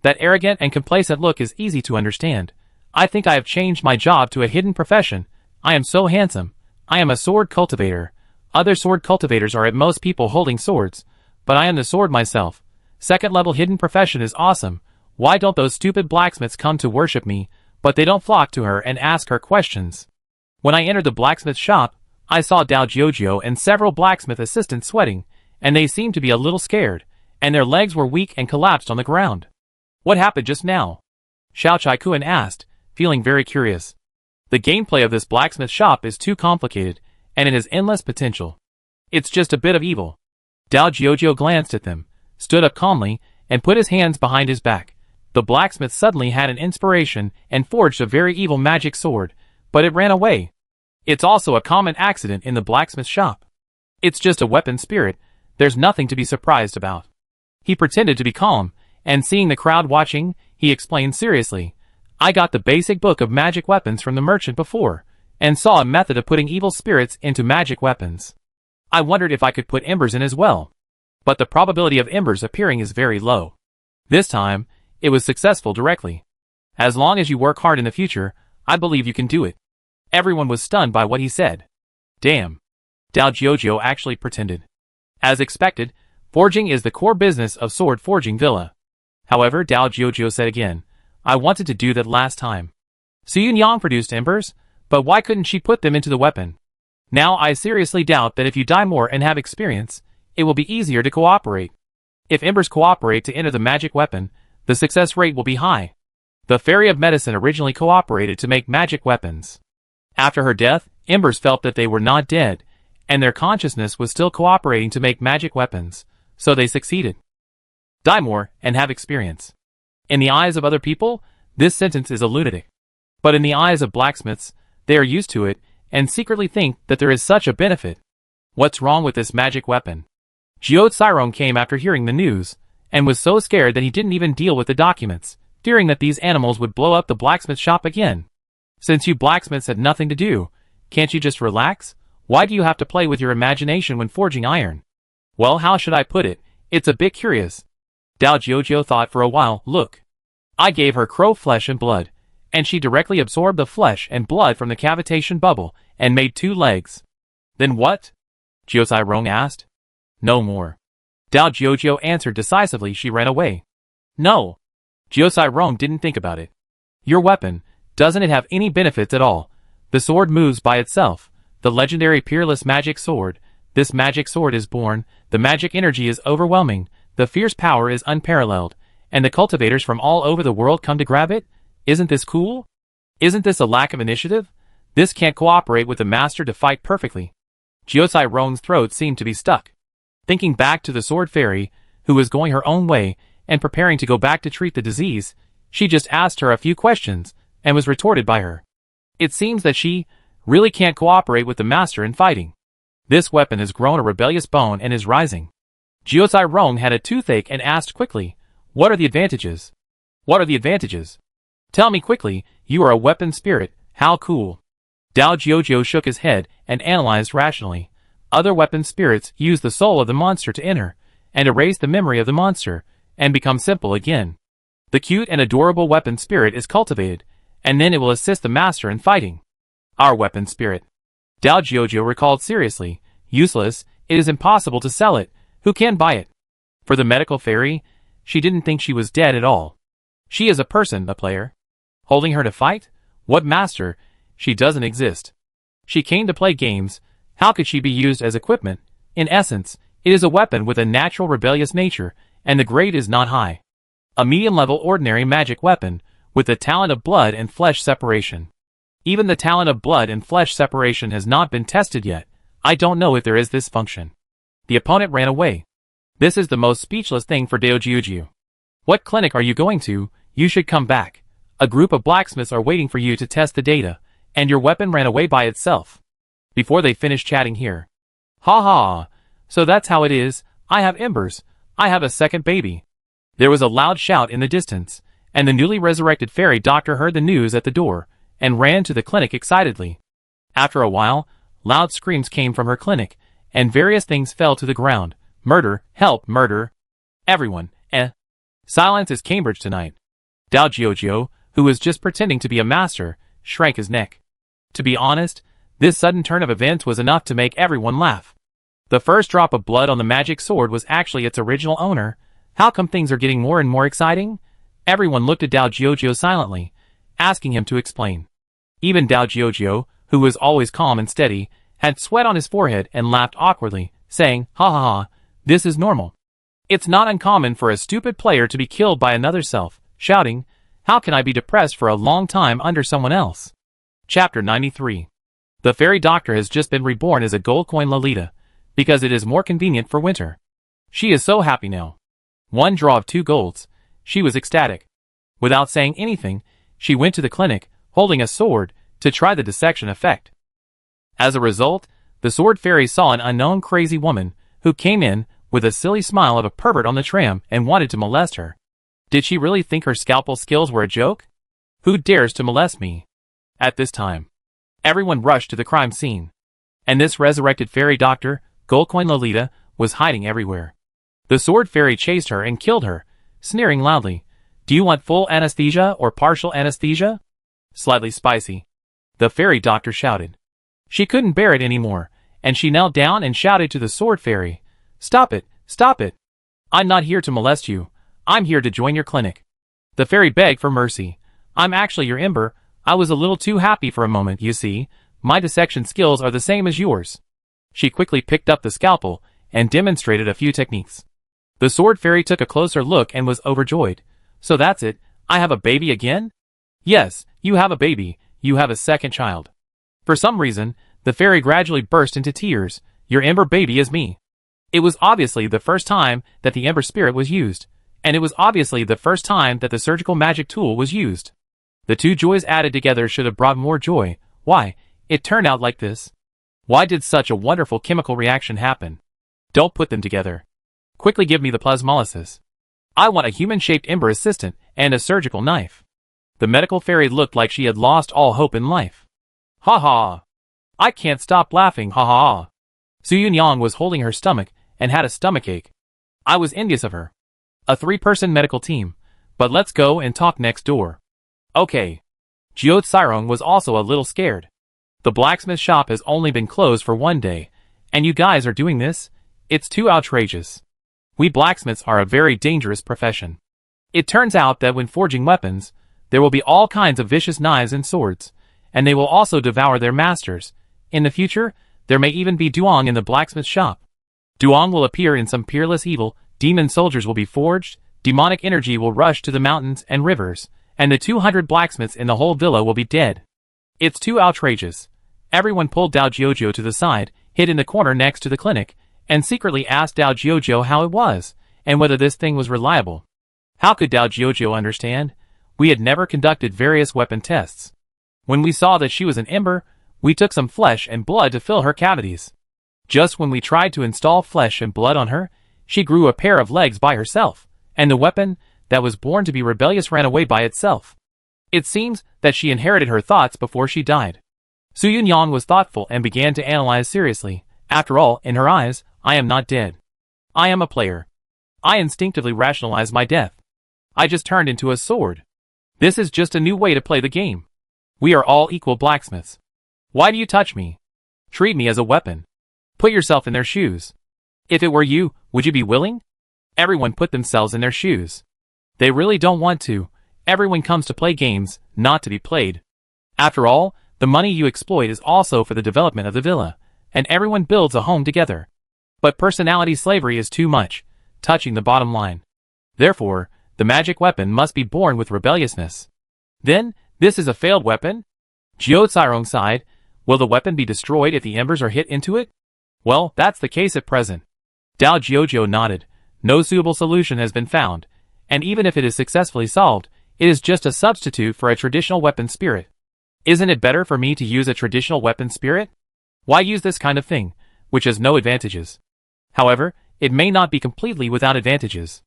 Speaker 1: That arrogant and complacent look is easy to understand. I think I have changed my job to a hidden profession. I am so handsome. I am a sword cultivator. Other sword cultivators are at most people holding swords, but I am the sword myself. Second level hidden profession is awesome. Why don't those stupid blacksmiths come to worship me, but they don't flock to her and ask her questions? When I entered the blacksmith shop, I saw Dao Jiujiu and several blacksmith assistants sweating, and they seemed to be a little scared, and their legs were weak and collapsed on the ground. What happened just now? Xiao Chaikuan asked, feeling very curious. The gameplay of this blacksmith shop is too complicated, and it has endless potential. It's just a bit of evil. Dao Jiujiu glanced at them, stood up calmly, and put his hands behind his back. The blacksmith suddenly had an inspiration and forged a very evil magic sword, but it ran away. It's also a common accident in the blacksmith shop. It's just a weapon spirit, there's nothing to be surprised about. He pretended to be calm, and seeing the crowd watching, he explained seriously. I got the basic book of magic weapons from the merchant before, and saw a method of putting evil spirits into magic weapons. I wondered if I could put embers in as well. But the probability of embers appearing is very low. This time, it was successful directly. As long as you work hard in the future, I believe you can do it. Everyone was stunned by what he said. Damn. Dao Jiujiu actually pretended. As expected, forging is the core business of Sword Forging Villa. However, Dao Jiujiu said again, I wanted to do that last time. Su Yunyang produced embers, but why couldn't she put them into the weapon? Now I seriously doubt that if you die more and have experience, it will be easier to cooperate. If embers cooperate to enter the magic weapon, the success rate will be high. The Fairy of Medicine originally cooperated to make magic weapons. After her death, embers felt that they were not dead, and their consciousness was still cooperating to make magic weapons, so they succeeded. Die more and have experience. In the eyes of other people, this sentence is a lunatic. But in the eyes of blacksmiths, they are used to it, and secretly think that there is such a benefit. What's wrong with this magic weapon? Jiu Cairong came after hearing the news, and was so scared that he didn't even deal with the documents, fearing that these animals would blow up the blacksmith shop again. Since you blacksmiths had nothing to do, can't you just relax? Why do you have to play with your imagination when forging iron? Well, how should I put it? It's a bit curious. Dao Jiujiu thought for a while. Look. I gave her crow flesh and blood, and she directly absorbed the flesh and blood from the cavitation bubble and made 2 legs. Then what? Jiu Cairong asked. No more. Dao Jiujiu answered decisively. She ran away. No. Jiu Cairong didn't think about it. Your weapon, doesn't it have any benefits at all? The sword moves by itself. The legendary peerless magic sword. This magic sword is born, the magic energy is overwhelming, the fierce power is unparalleled, and the cultivators from all over the world come to grab it? Isn't this cool? Isn't this a lack of initiative? This can't cooperate with the master to fight perfectly. Jiu Cairong's throat seemed to be stuck. Thinking back to the sword fairy, who was going her own way, and preparing to go back to treat the disease, she just asked her a few questions, and was retorted by her. It seems that she really can't cooperate with the master in fighting. This weapon has grown a rebellious bone and is rising. Jiu Cairong had a toothache and asked quickly, what are the advantages? What are the advantages? Tell me quickly, you are a weapon spirit, how cool. Dao Jiujiu shook his head and analyzed rationally. Other weapon spirits use the soul of the monster to enter, and erase the memory of the monster, and become simple again. The cute and adorable weapon spirit is cultivated, and then it will assist the master in fighting. Our weapon spirit. Dao Jiujiu recalled seriously, useless, it is impossible to sell it, who can buy it? For the medical fairy, she didn't think she was dead at all. She is a person, a player. Holding her to fight? What master? She doesn't exist. She came to play games, how could she be used as equipment? In essence, it is a weapon with a natural rebellious nature, and the grade is not high. A medium-level ordinary magic weapon, with the talent of blood and flesh separation. Even the talent of blood and flesh separation has not been tested yet. I don't know if there is this function. The opponent ran away. This is the most speechless thing for Dao Jiujiu. What clinic are you going to? You should come back. A group of blacksmiths are waiting for you to test the data, and your weapon ran away by itself. Before they finish chatting here. Ha ha! So that's how it is, I have embers, I have a second baby. There was a loud shout in the distance, and the newly resurrected fairy doctor heard the news at the door, and ran to the clinic excitedly. After a while, loud screams came from her clinic, and various things fell to the ground. Murder, help, murder. Everyone, Silence is Cambridge tonight. Dao Jiujio, who was just pretending to be a master, shrank his neck. To be honest, this sudden turn of events was enough to make everyone laugh. The first drop of blood on the magic sword was actually its original owner. How come things are getting more and more exciting? Everyone looked at Dao Jiujio silently, asking him to explain. Even Dao Jiujio, who was always calm and steady, had sweat on his forehead and laughed awkwardly, saying, ha ha ha, this is normal. It's not uncommon for a stupid player to be killed by another self, shouting, how can I be depressed for a long time under someone else? Chapter 93. The fairy doctor has just been reborn as a gold coin Lolita, because it is more convenient for winter. She is so happy now. One draw of 2 golds. She was ecstatic. Without saying anything, she went to the clinic, holding a sword, to try the dissection effect. As a result, the sword fairy saw an unknown crazy woman, who came in, with a silly smile of a pervert on the tram and wanted to molest her. Did she really think her scalpel skills were a joke? Who dares to molest me? At this time, everyone rushed to the crime scene. And this resurrected fairy doctor, Goldcoin Lolita, was hiding everywhere. The sword fairy chased her and killed her, sneering loudly. Do you want full anesthesia or partial anesthesia? Slightly spicy. The fairy doctor shouted. She couldn't bear it anymore, and she knelt down and shouted to the sword fairy. Stop it, stop it. I'm not here to molest you. I'm here to join your clinic. The fairy begged for mercy. I'm actually your ember. I was a little too happy for a moment, you see. My dissection skills are the same as yours. She quickly picked up the scalpel and demonstrated a few techniques. The sword fairy took a closer look and was overjoyed. So that's it, I have a baby again? Yes, you have a baby, you have a second child. For some reason, the fairy gradually burst into tears. Your ember baby is me. It was obviously the first time that the ember spirit was used, and it was obviously the first time that the surgical magic tool was used. The two joys added together should have brought more joy. Why, it turned out like this. Why did such a wonderful chemical reaction happen? Don't put them together. Quickly give me the plasmolysis. I want a human-shaped ember assistant and a surgical knife. The medical fairy looked like she had lost all hope in life. Ha ha! I can't stop laughing, ha ha! Su Yunyang was holding her stomach and had a stomachache. I was envious of her. A 3-person medical team, but let's go and talk next door. Okay. Jiao Tsirong was also a little scared. The blacksmith shop has only been closed for 1 day, and you guys are doing this? It's too outrageous. We blacksmiths are a very dangerous profession. It turns out that when forging weapons, there will be all kinds of vicious knives and swords, and they will also devour their masters. In the future, there may even be Duong in the blacksmith shop. Duong will appear in some peerless evil, demon soldiers will be forged, demonic energy will rush to the mountains and rivers, and the 200 blacksmiths in the whole villa will be dead. It's too outrageous. Everyone pulled Dao Jiujio to the side, hid in the corner next to the clinic, and secretly asked Dao Jiujio how it was, and whether this thing was reliable. How could Dao Jiujio understand? We had never conducted various weapon tests. When we saw that she was an ember, we took some flesh and blood to fill her cavities. Just when we tried to install flesh and blood on her, she grew a pair of legs by herself, and the weapon, that was born to be rebellious, ran away by itself. It seems that she inherited her thoughts before she died. Su Yunyang was thoughtful and began to analyze seriously. After all, in her eyes, I am not dead. I am a player. I instinctively rationalize my death. I just turned into a sword. This is just a new way to play the game. We are all equal blacksmiths. Why do you touch me? Treat me as a weapon. Put yourself in their shoes. If it were you, would you be willing? Everyone put themselves in their shoes. They really don't want to. Everyone comes to play games, not to be played. After all, the money you exploit is also for the development of the villa, and everyone builds a home together. But personality slavery is too much, touching the bottom line. Therefore, the magic weapon must be born with rebelliousness. Then, this is a failed weapon? Jiao Tsirong sighed. Will the weapon be destroyed if the embers are hit into it? Well, that's the case at present. Dao Jiujio nodded. No suitable solution has been found, and even if it is successfully solved, it is just a substitute for a traditional weapon spirit. Isn't it better for me to use a traditional weapon spirit? Why use this kind of thing? which has no advantages. However, it may not be completely without advantages.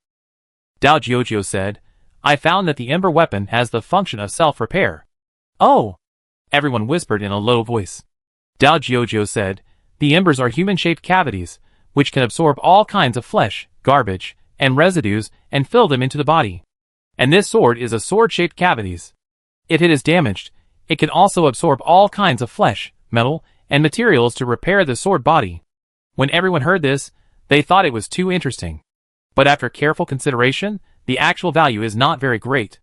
Speaker 1: Dao Jiujiu said, I found that the ember weapon has the function of self-repair. Oh! Everyone whispered in a low voice. Dao Jiujiu said, the embers are human-shaped cavities, which can absorb all kinds of flesh, garbage, and residues and fill them into the body. And this sword is a sword-shaped cavities. If it is damaged, it can also absorb all kinds of flesh, metal, and materials to repair the sword body. When everyone heard this, they thought it was too interesting. But after careful consideration, the actual value is not very great.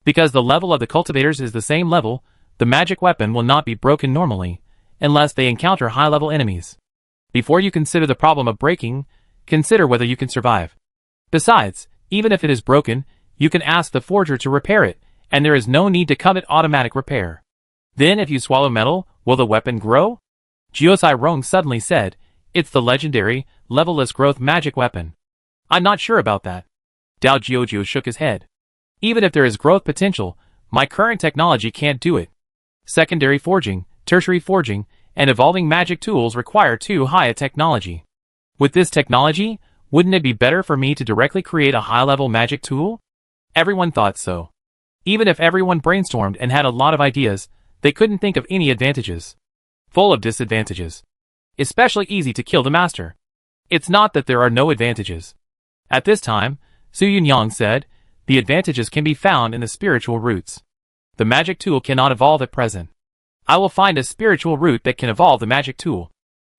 Speaker 1: Because the level of the cultivators is the same level, the magic weapon will not be broken normally, unless they encounter high-level enemies. Before you consider the problem of breaking, consider whether you can survive. Besides, even if it is broken, you can ask the forger to repair it, and there is no need to covet automatic repair. Then if you swallow metal, will the weapon grow? Jiosai Rong suddenly said, it's the legendary, levelless growth magic weapon. I'm not sure about that. Dao Jiujiu shook his head. Even if there is growth potential, my current technology can't do it. Secondary forging, tertiary forging, and evolving magic tools require too high a technology. With this technology, wouldn't it be better for me to directly create a high-level magic tool? Everyone thought so. Even if everyone brainstormed and had a lot of ideas, they couldn't think of any advantages. Full of disadvantages. Especially easy to kill the master. It's not that there are no advantages. At this time, Su Yunyang said, the advantages can be found in the spiritual roots. The magic tool cannot evolve at present. I will find a spiritual root that can evolve the magic tool.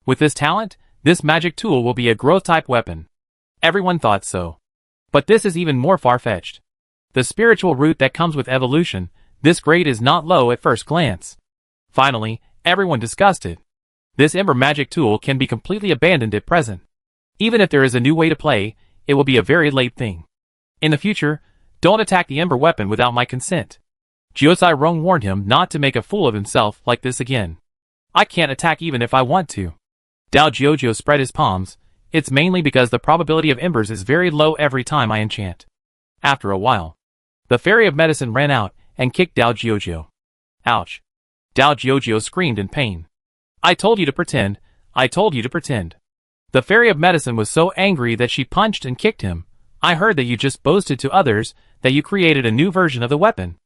Speaker 1: With this talent, this magic tool will be a growth-type weapon. Everyone thought so. But this is even more far-fetched. The spiritual root that comes with evolution, this grade is not low at first glance. Finally, everyone discussed it. This ember magic tool can be completely abandoned at present. Even if there is a new way to play, it will be a very late thing. In the future, don't attack the ember weapon without my consent. Jiosai Rong warned him not to make a fool of himself like this again. I can't attack even if I want to. Dao Jiujiu spread his palms. It's mainly because the probability of embers is very low every time I enchant. After a while, the fairy of medicine ran out and kicked Dao Jiujiu. Ouch. Dao Jiujiu screamed in pain. I told you to pretend. I told you to pretend. The fairy of medicine was so angry that she punched and kicked him. I heard that you just boasted to others that you created a new version of the weapon.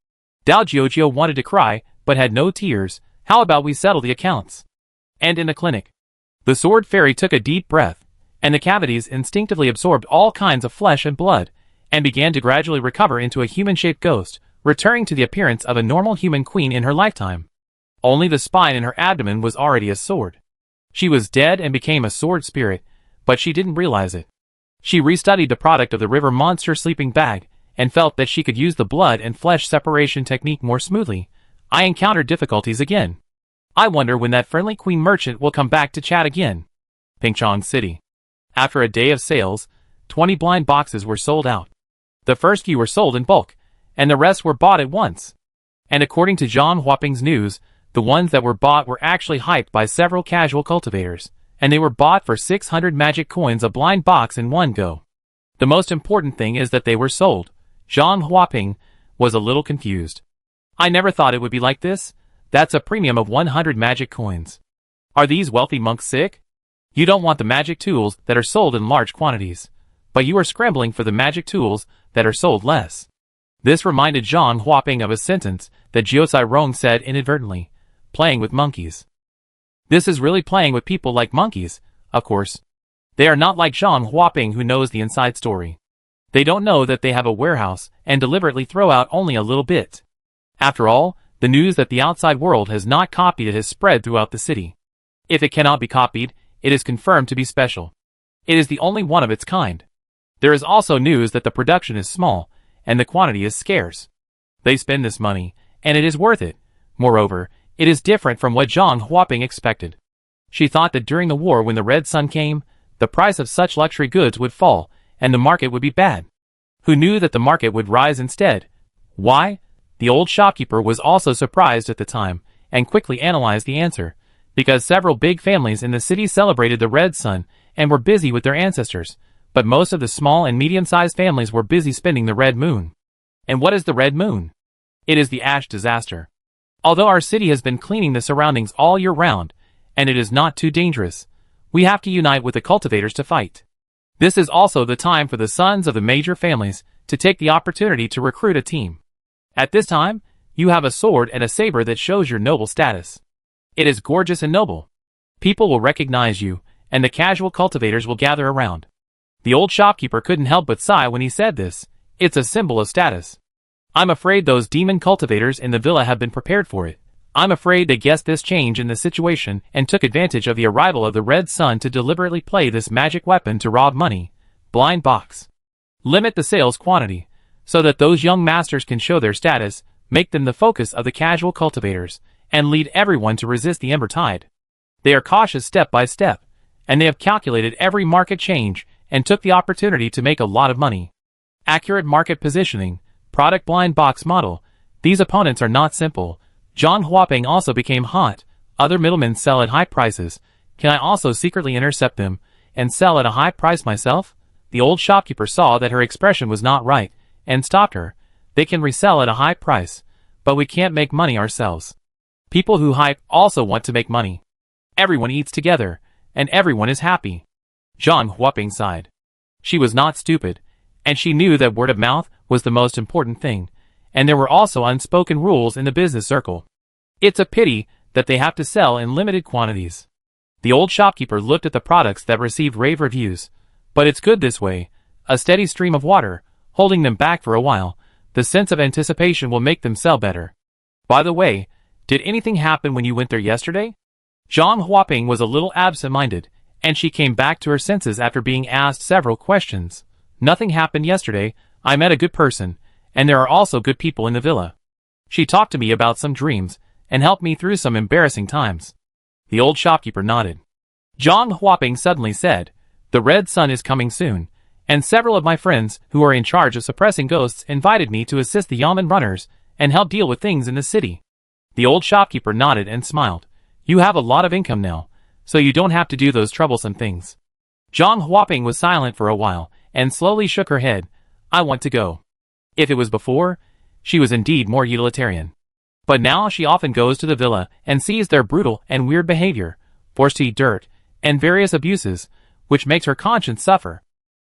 Speaker 1: Dao Jiujiu wanted to cry, but had no tears. How about we settle the accounts? And in the clinic, the sword fairy took a deep breath, and the cavities instinctively absorbed all kinds of flesh and blood, and began to gradually recover into a human-shaped ghost, returning to the appearance of a normal human queen in her lifetime. Only the spine in her abdomen was already a sword. She was dead and became a sword spirit, but she didn't realize it. She restudied the product of the river monster sleeping bag, and felt that she could use the blood and flesh separation technique more smoothly. I encountered difficulties again. I wonder when that friendly queen merchant will come back to chat again. Pingchong City. After a day of sales, 20 blind boxes were sold out. The first few were sold in bulk, and the rest were bought at once. And according to Zhang Huaping's news, the ones that were bought were actually hyped by several casual cultivators, and they were bought for 600 magic coins a blind box in one go. The most important thing is that they were sold. Zhang Huaping was a little confused. I never thought it would be like this. That's a premium of 100 magic coins. Are these wealthy monks sick? You don't want the magic tools that are sold in large quantities, but you are scrambling for the magic tools that are sold less. This reminded Zhang Huaping of a sentence that Jiosai Rong said inadvertently, playing with monkeys. This is really playing with people like monkeys, of course. They are not like Zhang Huaping who knows the inside story. They don't know that they have a warehouse and deliberately throw out only a little bit. After all, the news that the outside world has not copied it has spread throughout the city. If it cannot be copied, it is confirmed to be special. It is the only one of its kind. There is also news that the production is small, and the quantity is scarce. They spend this money, and it is worth it. Moreover, it is different from what Zhang Huaping expected. She thought that during the war when the Red Sun came, the price of such luxury goods would fall, and the market would be bad. Who knew that the market would rise instead? Why? The old shopkeeper was also surprised at the time, and quickly analyzed the answer, because several big families in the city celebrated the Red Sun, and were busy with their ancestors, but most of the small and medium-sized families were busy spending the Red Moon. And what is the Red Moon? It is the ash disaster. Although our city has been cleaning the surroundings all year round, and it is not too dangerous, We have to unite with the cultivators to fight. This is also the time for the sons of the major families to take the opportunity to recruit a team. At this time, you have a sword and a saber that shows your noble status. It is gorgeous and noble. People will recognize you, and the casual cultivators will gather around. The old shopkeeper couldn't help but sigh when he said this. It's a symbol of status. I'm afraid those demon cultivators in the villa have been prepared for it. I'm afraid they guessed this change in the situation and took advantage of the arrival of the red sun to deliberately play this magic weapon to rob money. Blind box. Limit the sales quantity, so that those young masters can show their status, make them the focus of the casual cultivators, and lead everyone to resist the ember tide. They are cautious step by step, and they have calculated every market change and took the opportunity to make a lot of money. Accurate market positioning, product blind box model. These opponents are not simple. Zhang Huaping also became hot. Other middlemen sell at high prices. Can I also secretly intercept them and sell at a high price myself? The old shopkeeper saw that her expression was not right and stopped her. They can resell at a high price, but we can't make money ourselves. People who hype also want to make money. Everyone eats together, and everyone is happy. Zhang Huaping sighed. She was not stupid, and she knew that word of mouth was the most important thing, and there were also unspoken rules in the business circle. It's a pity that they have to sell in limited quantities. The old shopkeeper looked at the products that received rave reviews, but it's good this way, a steady stream of water, holding them back for a while. The sense of anticipation will make them sell better. By the way, did anything happen when you went there yesterday? Zhang Huaping was a little absent-minded, and she came back to her senses after being asked several questions. Nothing happened yesterday. I met a good person, and there are also good people in the villa. She talked to me about some dreams, and helped me through some embarrassing times. The old shopkeeper nodded. Zhang Huaping suddenly said, the red sun is coming soon, and several of my friends who are in charge of suppressing ghosts invited me to assist the yamen runners and help deal with things in the city. The old shopkeeper nodded and smiled. You have a lot of income now, so you don't have to do those troublesome things. Zhang Huaping was silent for a while, and slowly shook her head. I want to go. If it was before, she was indeed more utilitarian. But now she often goes to the villa and sees their brutal and weird behavior, forced to eat dirt, and various abuses, which makes her conscience suffer.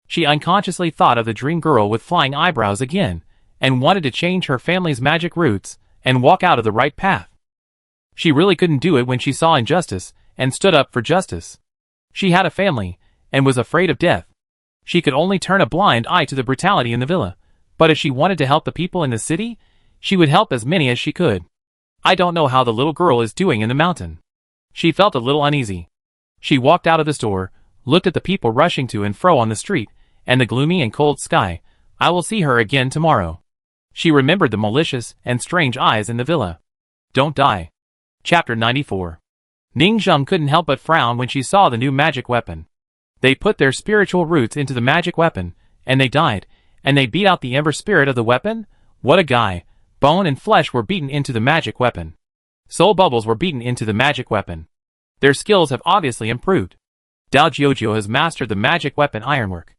Speaker 1: She unconsciously thought of the dream girl with flying eyebrows again, and wanted to change her family's magic roots and walk out of the right path. She really couldn't do it when she saw injustice and stood up for justice. She had a family, and was afraid of death. She could only turn a blind eye to the brutality in the villa, but if she wanted to help the people in the city, she would help as many as she could. I don't know how the little girl is doing in the mountain. She felt a little uneasy. She walked out of the store, looked at the people rushing to and fro on the street, and the gloomy and cold sky. I will see her again tomorrow. She remembered the malicious and strange eyes in the villa. Don't die. Chapter 94. Ning Zheng couldn't help but frown when she saw the new magic weapon. They put their spiritual roots into the magic weapon, and they died, and they beat out the ember spirit of the weapon? What a guy! Bone and flesh were beaten into the magic weapon. Soul bubbles were beaten into the magic weapon. Their skills have obviously improved. Dao Jiujiu has mastered the magic weapon ironwork.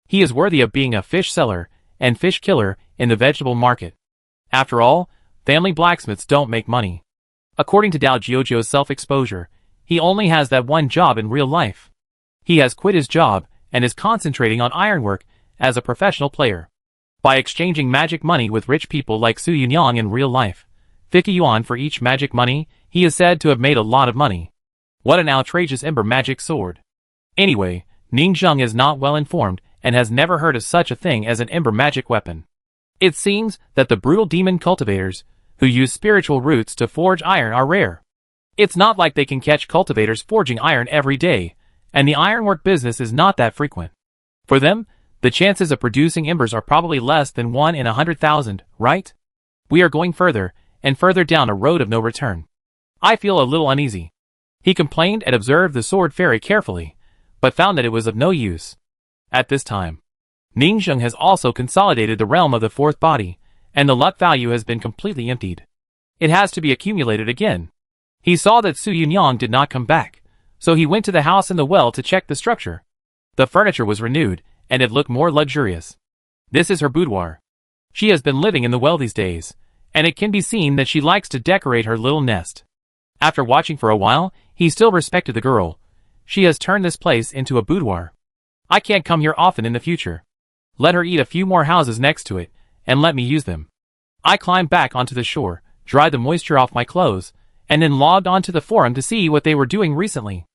Speaker 1: He is worthy of being a fish seller and fish killer in the vegetable market. After all, family blacksmiths don't make money. According to Dao Jiujiu's self-exposure, he only has that one job in real life. He has quit his job and is concentrating on ironwork as a professional player. By exchanging magic money with rich people like Su Yunyang in real life, 50 yuan for each magic money, he is said to have made a lot of money. What an outrageous ember magic sword. Anyway, Ning Zheng is not well informed and has never heard of such a thing as an ember magic weapon. It seems that the brutal demon cultivators who use spiritual roots to forge iron are rare. It's not like they can catch cultivators forging iron every day, and the ironwork business is not that frequent. For them, the chances of producing embers are probably less than 1 in 100,000, right? We are going further and further down a road of no return. I feel a little uneasy. He complained and observed the sword very carefully, but found that it was of no use. At this time, Ning Zheng has also consolidated the realm of the fourth body, and the luck value has been completely emptied. It has to be accumulated again. He saw that Su Yunyang did not come back, so he went to the house in the well to check the structure. The furniture was renewed, and it looked more luxurious. This is her boudoir. She has been living in the well these days, and it can be seen that she likes to decorate her little nest. After watching for a while, he still respected the girl. She has turned this place into a boudoir. I can't come here often in the future. Let her eat a few more houses next to it, and let me use them. I climbed back onto the shore, dried the moisture off my clothes, and then logged onto the forum to see what they were doing recently.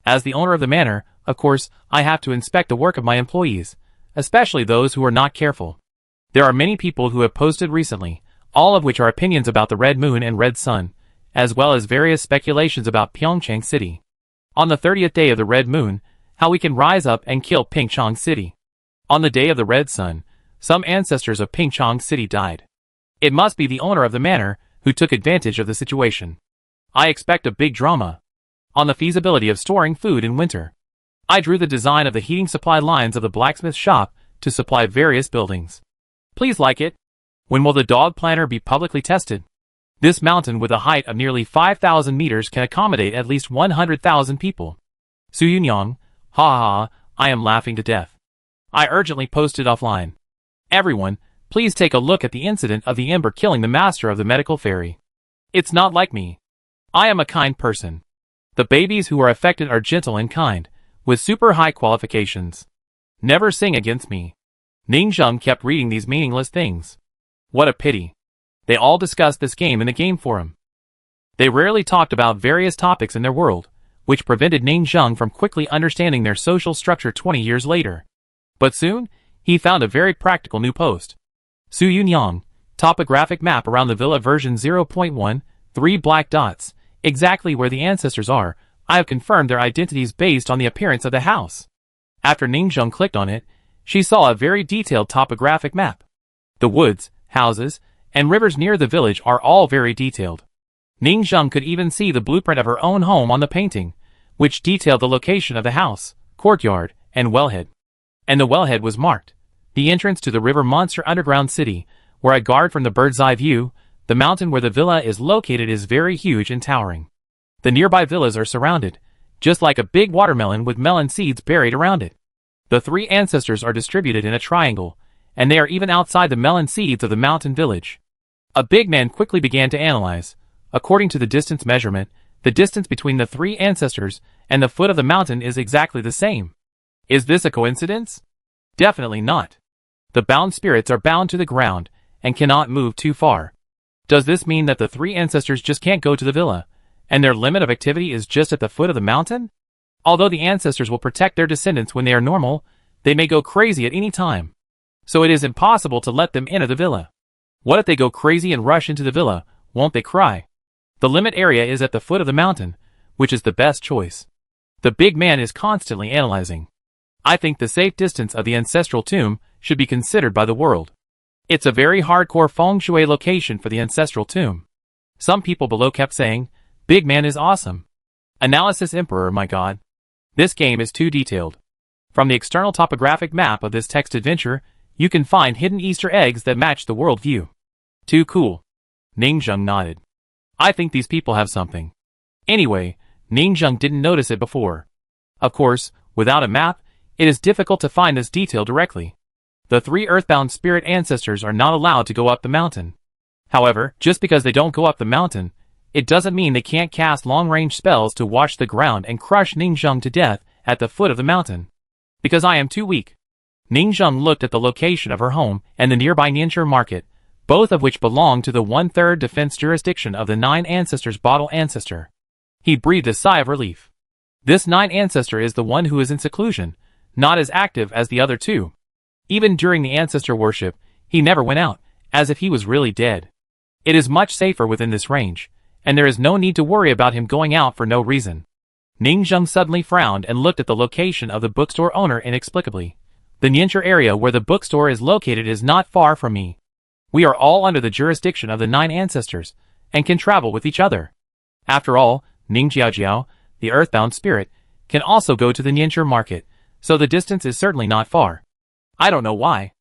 Speaker 1: As the owner of the manor, of course, I have to inspect the work of my employees, especially those who are not careful. There are many people who have posted recently, all of which are opinions about the red moon and red sun, as well as various speculations about Pyeongchang City. On the 30th day of the red moon, how we can rise up and kill Pyeongchang City. On the day of the red sun, some ancestors of Pyeongchang City died. It must be the owner of the manor who took advantage of the situation. I expect a big drama. On the feasibility of storing food in winter. I drew the design of the heating supply lines of the blacksmith shop to supply various buildings. Please like it. When will the dog planner be publicly tested? This mountain with a height of nearly 5,000 meters can accommodate at least 100,000 people. Su Yunyang, ha ha ha, I am laughing to death. I urgently posted offline. Everyone, please take a look at the incident of the ember killing the master of the medical fairy. It's not like me. I am a kind person. The babies who are affected are gentle and kind, with super high qualifications. Never sing against me. Ning Zheng kept reading these meaningless things. What a pity. They all discussed this game in the game forum. They rarely talked about various topics in their world, which prevented Ning Zheng from quickly understanding their social structure 20 years later. But soon, he found a very practical new post. Su Yunyang, topographic map around the villa version 0.1, 3 black dots, exactly where the ancestors are. I have confirmed their identities based on the appearance of the house. After Ning Zheng clicked on it, she saw a very detailed topographic map. The woods, houses, and rivers near the village are all very detailed. Ning Zheng could even see the blueprint of her own home on the painting, which detailed the location of the house, courtyard, and wellhead. And the wellhead was marked. The entrance to the river monster underground city, where I guard from the bird's eye view. The mountain where the villa is located is very huge and towering. The nearby villas are surrounded, just like a big watermelon with melon seeds buried around it. The 3 ancestors are distributed in a triangle, and they are even outside the melon seeds of the mountain village. A big man quickly began to analyze. According to the distance measurement, the distance between the 3 ancestors and the foot of the mountain is exactly the same. Is this a coincidence? Definitely not. The bound spirits are bound to the ground and cannot move too far. Does this mean that the 3 ancestors just can't go to the villa, and their limit of activity is just at the foot of the mountain? Although the ancestors will protect their descendants when they are normal, they may go crazy at any time. So it is impossible to let them enter the villa. What if they go crazy and rush into the villa? Won't they cry? The limit area is at the foot of the mountain, which is the best choice. The big man is constantly analyzing. I think the safe distance of the ancestral tomb should be considered by the world. It's a very hardcore feng shui location for the ancestral tomb. Some people below kept saying, Big man is awesome. Analysis Emperor, my god. This game is too detailed. From the external topographic map of this text adventure, you can find hidden Easter eggs that match the world view. Too cool. Ning Zheng nodded. I think these people have something. Anyway, Ning Zheng didn't notice it before. Of course, without a map, it is difficult to find this detail directly. The 3 earthbound spirit ancestors are not allowed to go up the mountain. However, just because they don't go up the mountain, it doesn't mean they can't cast long-range spells to watch the ground and crush Ning Zheng to death at the foot of the mountain. Because I am too weak. Ning Zheng looked at the location of her home and the nearby Nianchur market, both of which belong to the 1/3 defense jurisdiction of the 9 ancestors' bottle ancestor. He breathed a sigh of relief. This 9 ancestor is the one who is in seclusion, not as active as the other 2. Even during the ancestor worship, he never went out, as if he was really dead. It is much safer within this range, and there is no need to worry about him going out for no reason. Ning Zheng suddenly frowned and looked at the location of the bookstore owner inexplicably. The Nianchur area where the bookstore is located is not far from me. We are all under the jurisdiction of the 9 ancestors, and can travel with each other. After all, Ning Jiaojiao, the earthbound spirit, can also go to the Nianchur market, so the distance is certainly not far. I don't know why.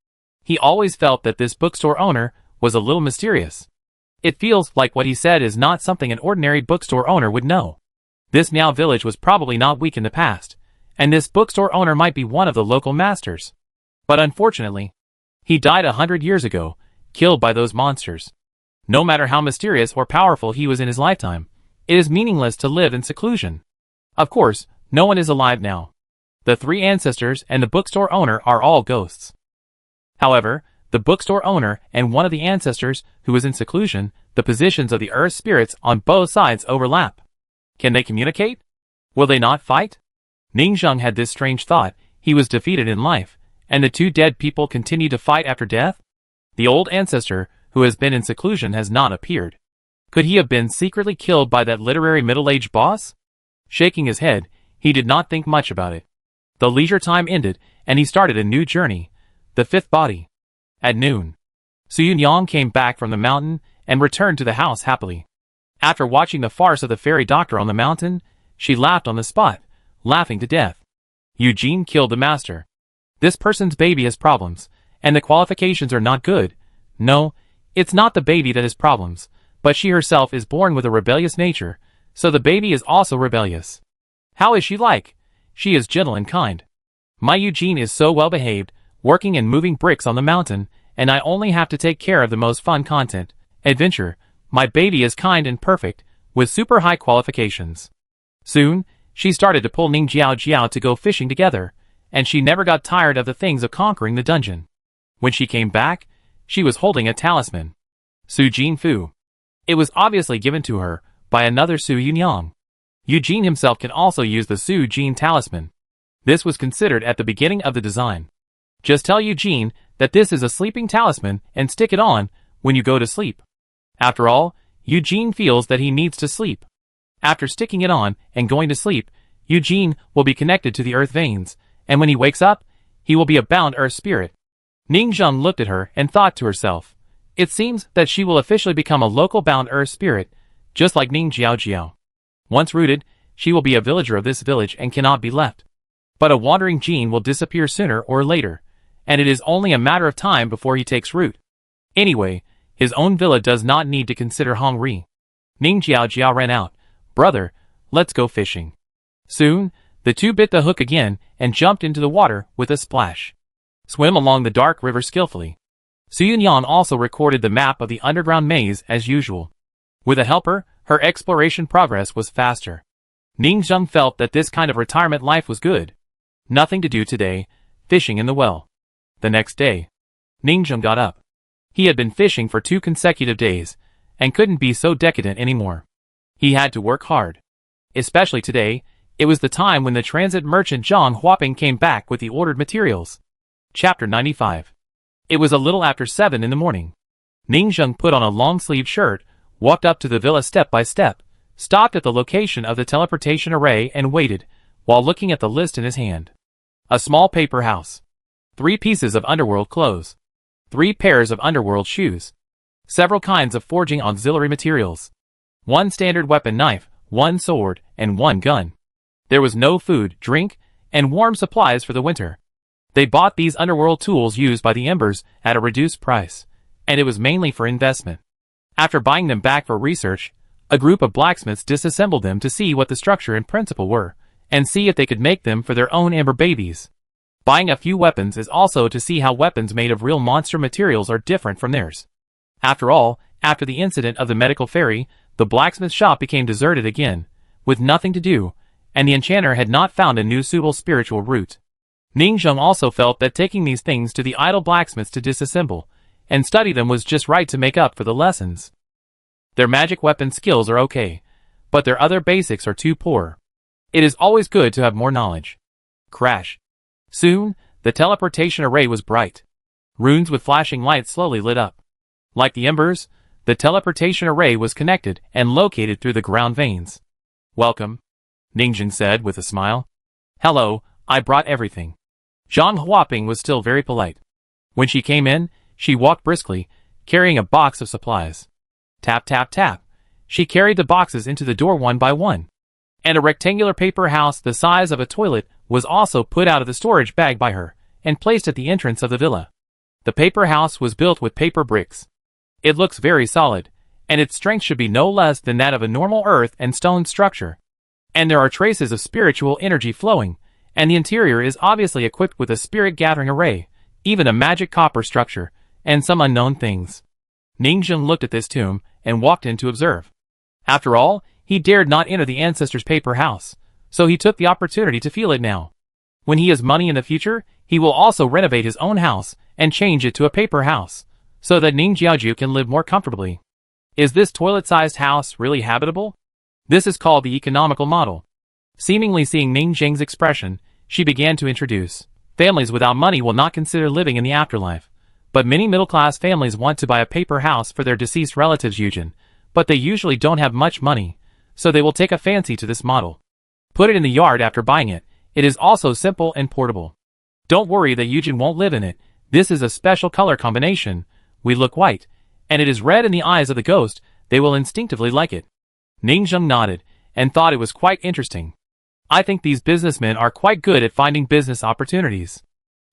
Speaker 1: He always felt that this bookstore owner was a little mysterious. It feels like what he said is not something an ordinary bookstore owner would know. This Niao village was probably not weak in the past, and this bookstore owner might be one of the local masters. But unfortunately, he died 100 years ago, killed by those monsters. No matter how mysterious or powerful he was in his lifetime, it is meaningless to live in seclusion. Of course, No one is alive now. The 3 ancestors and the bookstore owner are all ghosts. However, the bookstore owner and one of the ancestors who is in seclusion, the positions of the earth spirits on both sides overlap. Can they communicate? Will they not fight? Ningzheng had this strange thought. He was defeated in life, and the 2 dead people continue to fight after death? The old ancestor, who has been in seclusion, has not appeared. Could he have been secretly killed by that literary middle-aged boss? Shaking his head, he did not think much about it. The leisure time ended, and he started a new journey, the 5th body. At noon, Su Yunyang came back from the mountain and returned to the house happily. After watching the farce of the fairy doctor on the mountain, she laughed on the spot, laughing to death. Eugene killed the master. This person's baby has problems, and the qualifications are not good. No, it's not the baby that has problems, but she herself is born with a rebellious nature, so the baby is also rebellious. How is she like? She is gentle and kind. My Eugene is so well behaved, working and moving bricks on the mountain, and I only have to take care of the most fun content, adventure. My baby is kind and perfect, with super high qualifications. Soon, she started to pull Ning Jiao Jiao to go fishing together, and she never got tired of the things of conquering the dungeon. When she came back, she was holding a talisman. Su Jinfu. It was obviously given to her by another Su Yunyang. Eugene himself can also use the Su Jin talisman. This was considered at the beginning of the design. Just tell Eugene that this is a sleeping talisman and stick it on when you go to sleep. After all, Eugene feels that he needs to sleep. After sticking it on and going to sleep, Eugene will be connected to the earth veins, and when he wakes up, he will be a bound earth spirit. Ningzheng looked at her and thought to herself, it seems that she will officially become a local bound earth spirit, just like Ning Jiao Jiao. Once rooted, she will be a villager of this village and cannot be left. But a wandering gene will disappear sooner or later, and it is only a matter of time before he takes root. Anyway, his own villa does not need to consider Hongri. Ning Jiao Jiao ran out. Brother, let's go fishing. Soon, the 2 bit the hook again and jumped into the water with a splash. Swim along the dark river skillfully. Su Yunyang also recorded the map of the underground maze as usual. With a helper, her exploration progress was faster. Ningzheng felt that this kind of retirement life was good. Nothing to do today, fishing in the well. The next day, Ningzheng got up. He had been fishing for 2 consecutive days, and couldn't be so decadent anymore. He had to work hard. Especially today, it was the time when the transit merchant Zhang Huaping came back with the ordered materials. Chapter 95. It was a little after 7 in the morning. Ningzheng put on a long-sleeved shirt, walked up to the villa step by step, stopped at the location of the teleportation array and waited, while looking at the list in his hand. A small paper house. 3 pieces of underworld clothes. 3 pairs of underworld shoes. Several kinds of forging auxiliary materials. 1 standard weapon knife, 1 sword, and 1 gun. There was no food, drink, and warm supplies for the winter. They bought these underworld tools used by the Embers at a reduced price, and it was mainly for investment. After buying them back for research, a group of blacksmiths disassembled them to see what the structure and principle were, and see if they could make them for their own Ember babies. Buying a few weapons is also to see how weapons made of real monster materials are different from theirs. After all, after the incident of the medical fairy, the blacksmith shop became deserted again, with nothing to do, and the enchanter had not found a new suitable spiritual route. Ningzheng also felt that taking these things to the idle blacksmiths to disassemble and study them was just right to make up for the lessons. Their magic weapon skills are okay, but their other basics are too poor. It is always good to have more knowledge. Crash. Soon, the teleportation array was bright. Runes with flashing lights slowly lit up. Like the Embers, the teleportation array was connected and located through the ground veins. Welcome, Ningzheng said with a smile. Hello, I brought everything. Zhang Huaping was still very polite. When she came in, she walked briskly, carrying a box of supplies. Tap tap tap. She carried the boxes into the door one by one. And a rectangular paper house the size of a toilet was also put out of the storage bag by her, and placed at the entrance of the villa. The paper house was built with paper bricks. It looks very solid, and its strength should be no less than that of a normal earth and stone structure. And there are traces of spiritual energy flowing, and the interior is obviously equipped with a spirit-gathering array, even a magic copper structure, and some unknown things. Ningzheng looked at this tomb, and walked in to observe. After all, he dared not enter the ancestor's paper house, so he took the opportunity to feel it now. When he has money in the future, he will also renovate his own house and change it to a paper house, so that Ning Jiaoju can live more comfortably. Is this toilet-sized house really habitable? This is called the economical model. Seemingly seeing Ning Zheng's expression, she began to introduce. Families without money will not consider living in the afterlife. But many middle-class families want to buy a paper house for their deceased relatives Yujin, but they usually don't have much money, so they will take a fancy to this model. Put it in the yard after buying it. It is also simple and portable. Don't worry that Yujin won't live in it. This is a special color combination. We look white, and it is red in the eyes of the ghost. They will instinctively like it. Ning Zheng nodded, and thought it was quite interesting. I think these businessmen are quite good at finding business opportunities.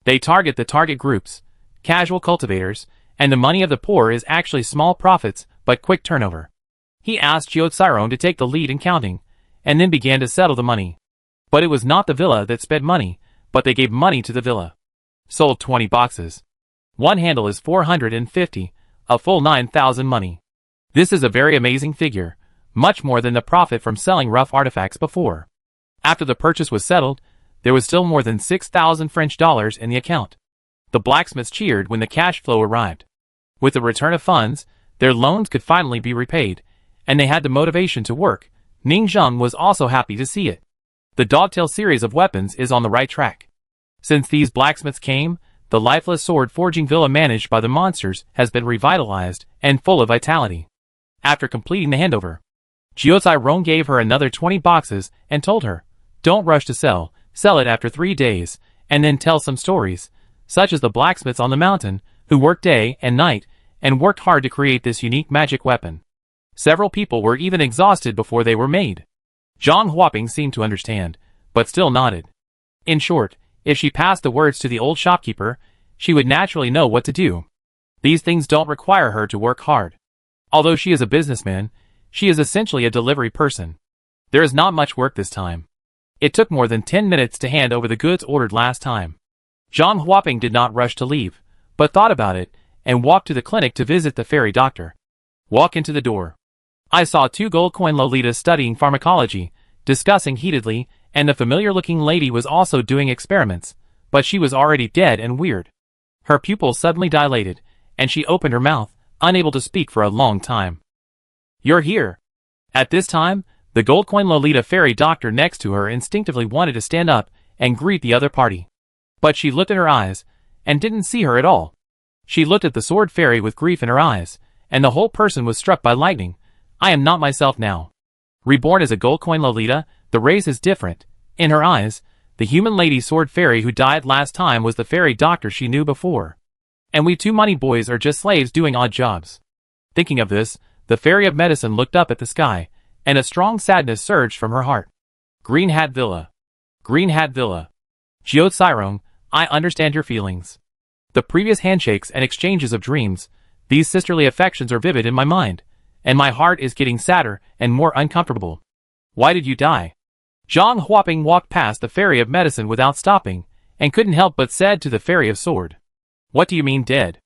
Speaker 1: They target the target groups, casual cultivators, and the money of the poor is actually small profits but quick turnover. He asked Jiao Cairong to take the lead in counting, and then began to settle the money. But it was not the villa that spent money, but they gave money to the villa. Sold 20 boxes. One handle is 450, a full 9,000 money. This is a very amazing figure, much more than the profit from selling rough artifacts before. After the purchase was settled, there was still more than 6,000 French dollars in the account. The blacksmiths cheered when the cash flow arrived. With the return of funds, their loans could finally be repaid, and they had the motivation to work. Ning Zheng was also happy to see it. The Dogtail series of weapons is on the right track. Since these blacksmiths came, the lifeless sword forging villa managed by the monsters has been revitalized and full of vitality. After completing the handover, Jiao Cairong gave her another 20 boxes and told her, don't rush to sell it after 3 days, and then tell some stories, such as the blacksmiths on the mountain, who worked day and night, and worked hard to create this unique magic weapon. Several people were even exhausted before they were made. Zhang Huaping seemed to understand, but still nodded. In short, if she passed the words to the old shopkeeper, she would naturally know what to do. These things don't require her to work hard. Although she is a businessman, she is essentially a delivery person. There is not much work this time. It took more than 10 minutes to hand over the goods ordered last time. Zhang Huaping did not rush to leave, but thought about it, and walked to the clinic to visit the fairy doctor. Walk into the door. I saw 2 gold coin Lolitas studying pharmacology, discussing heatedly, and the familiar-looking lady was also doing experiments, but she was already dead and weird. Her pupils suddenly dilated, and she opened her mouth, unable to speak for a long time. You're here. At this time, the gold coin Lolita fairy doctor next to her instinctively wanted to stand up and greet the other party. But she looked at her eyes, and didn't see her at all. She looked at the sword fairy with grief in her eyes, and the whole person was struck by lightning. I am not myself now. Reborn as a gold coin Lolita, the race is different. In her eyes, the human lady sword fairy who died last time was the fairy doctor she knew before. And we 2 money boys are just slaves doing odd jobs. Thinking of this, the fairy of medicine looked up at the sky, and a strong sadness surged from her heart. Green Hat Villa. Green Hat Villa. Jiao Cairong, I understand your feelings. The previous handshakes and exchanges of dreams, these sisterly affections are vivid in my mind, and my heart is getting sadder and more uncomfortable. Why did you die? Zhang Huaping walked past the fairy of medicine without stopping, and couldn't help but said to the fairy of sword. What do you mean dead?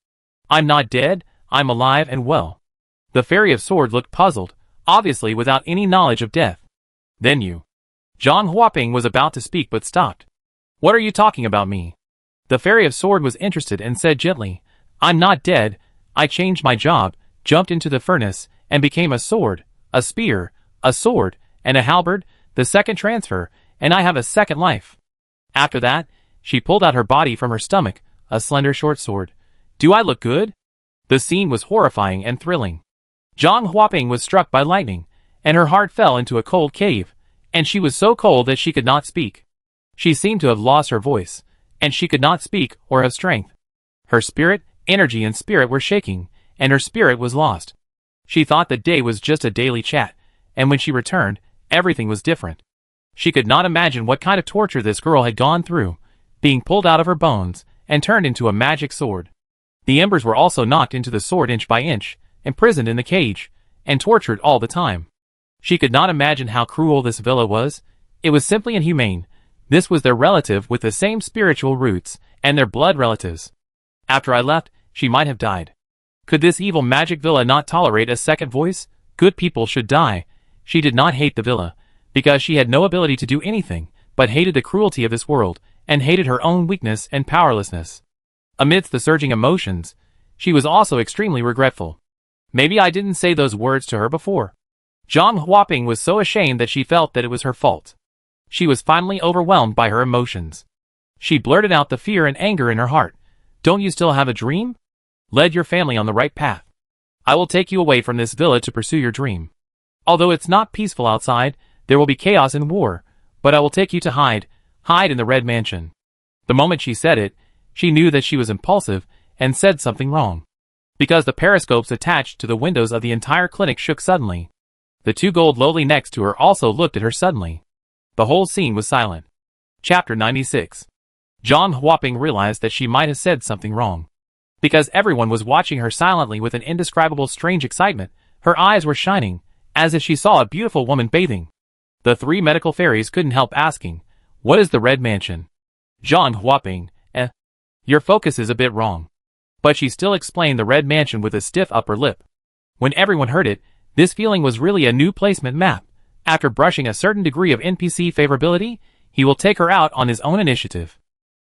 Speaker 1: I'm not dead, I'm alive and well. The fairy of sword looked puzzled, obviously without any knowledge of death. Then you. Zhang Huaping was about to speak but stopped. What are you talking about me? The fairy of sword was interested and said gently, I'm not dead, I changed my job, jumped into the furnace, and became a sword, a spear, a sword, and a halberd, the second transfer, and I have a second life. After that, she pulled out her body from her stomach, a slender short sword. Do I look good? The scene was horrifying and thrilling. Zhang Huaping was struck by lightning, and her heart fell into a cold cave, and she was so cold that she could not speak. She seemed to have lost her voice, and she could not speak or have strength. Her spirit, energy and spirit were shaking, and her spirit was lost. She thought the day was just a daily chat, and when she returned, everything was different. She could not imagine what kind of torture this girl had gone through, being pulled out of her bones and turned into a magic sword. The embers were also knocked into the sword inch by inch, imprisoned in the cage, and tortured all the time. She could not imagine how cruel this villa was. It was simply inhumane. This was their relative with the same spiritual roots, and their blood relatives. After I left, she might have died. Could this evil magic villa not tolerate a second voice? Good people should die. She did not hate the villa, because she had no ability to do anything, but hated the cruelty of this world, and hated her own weakness and powerlessness. Amidst the surging emotions, she was also extremely regretful. Maybe I didn't say those words to her before. Zhang Huaping was so ashamed that she felt that it was her fault. She was finally overwhelmed by her emotions. She blurted out the fear and anger in her heart. Don't you still have a dream? Lead your family on the right path. I will take you away from this villa to pursue your dream. Although it's not peaceful outside, there will be chaos and war, but I will take you to hide in the Red Mansion. The moment she said it, she knew that she was impulsive and said something wrong. Because the periscopes attached to the windows of the entire clinic shook suddenly. The two gold lowly next to her also looked at her suddenly. The whole scene was silent. Chapter 96. Zhang Huaping realized that she might have said something wrong. Because everyone was watching her silently with an indescribable strange excitement, her eyes were shining, as if she saw a beautiful woman bathing. The three medical fairies couldn't help asking, "What is the Red Mansion?" Zhang Huaping, your focus is a bit wrong. But she still explained the Red Mansion with a stiff upper lip. When everyone heard it, this feeling was really a new placement map. After brushing a certain degree of NPC favorability, he will take her out on his own initiative.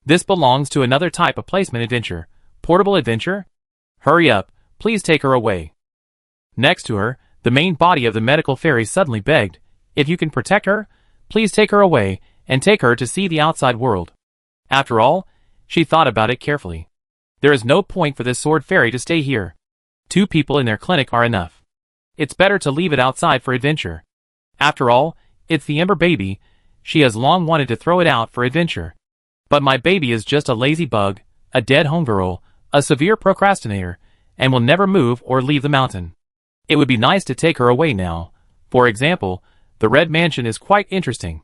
Speaker 1: This belongs to another type of placement adventure. Portable adventure? Hurry up, please take her away. Next to her, the main body of the medical fairy suddenly begged, if you can protect her, please take her away, and take her to see the outside world. After all, she thought about it carefully. There is no point for this sword fairy to stay here. 2 people in their clinic are enough. It's better to leave it outside for adventure. After all, it's the Ember baby, she has long wanted to throw it out for adventure. But my baby is just a lazy bug, a dead homegirl, a severe procrastinator, and will never move or leave the mountain. It would be nice to take her away now. For example, the Red Mansion is quite interesting.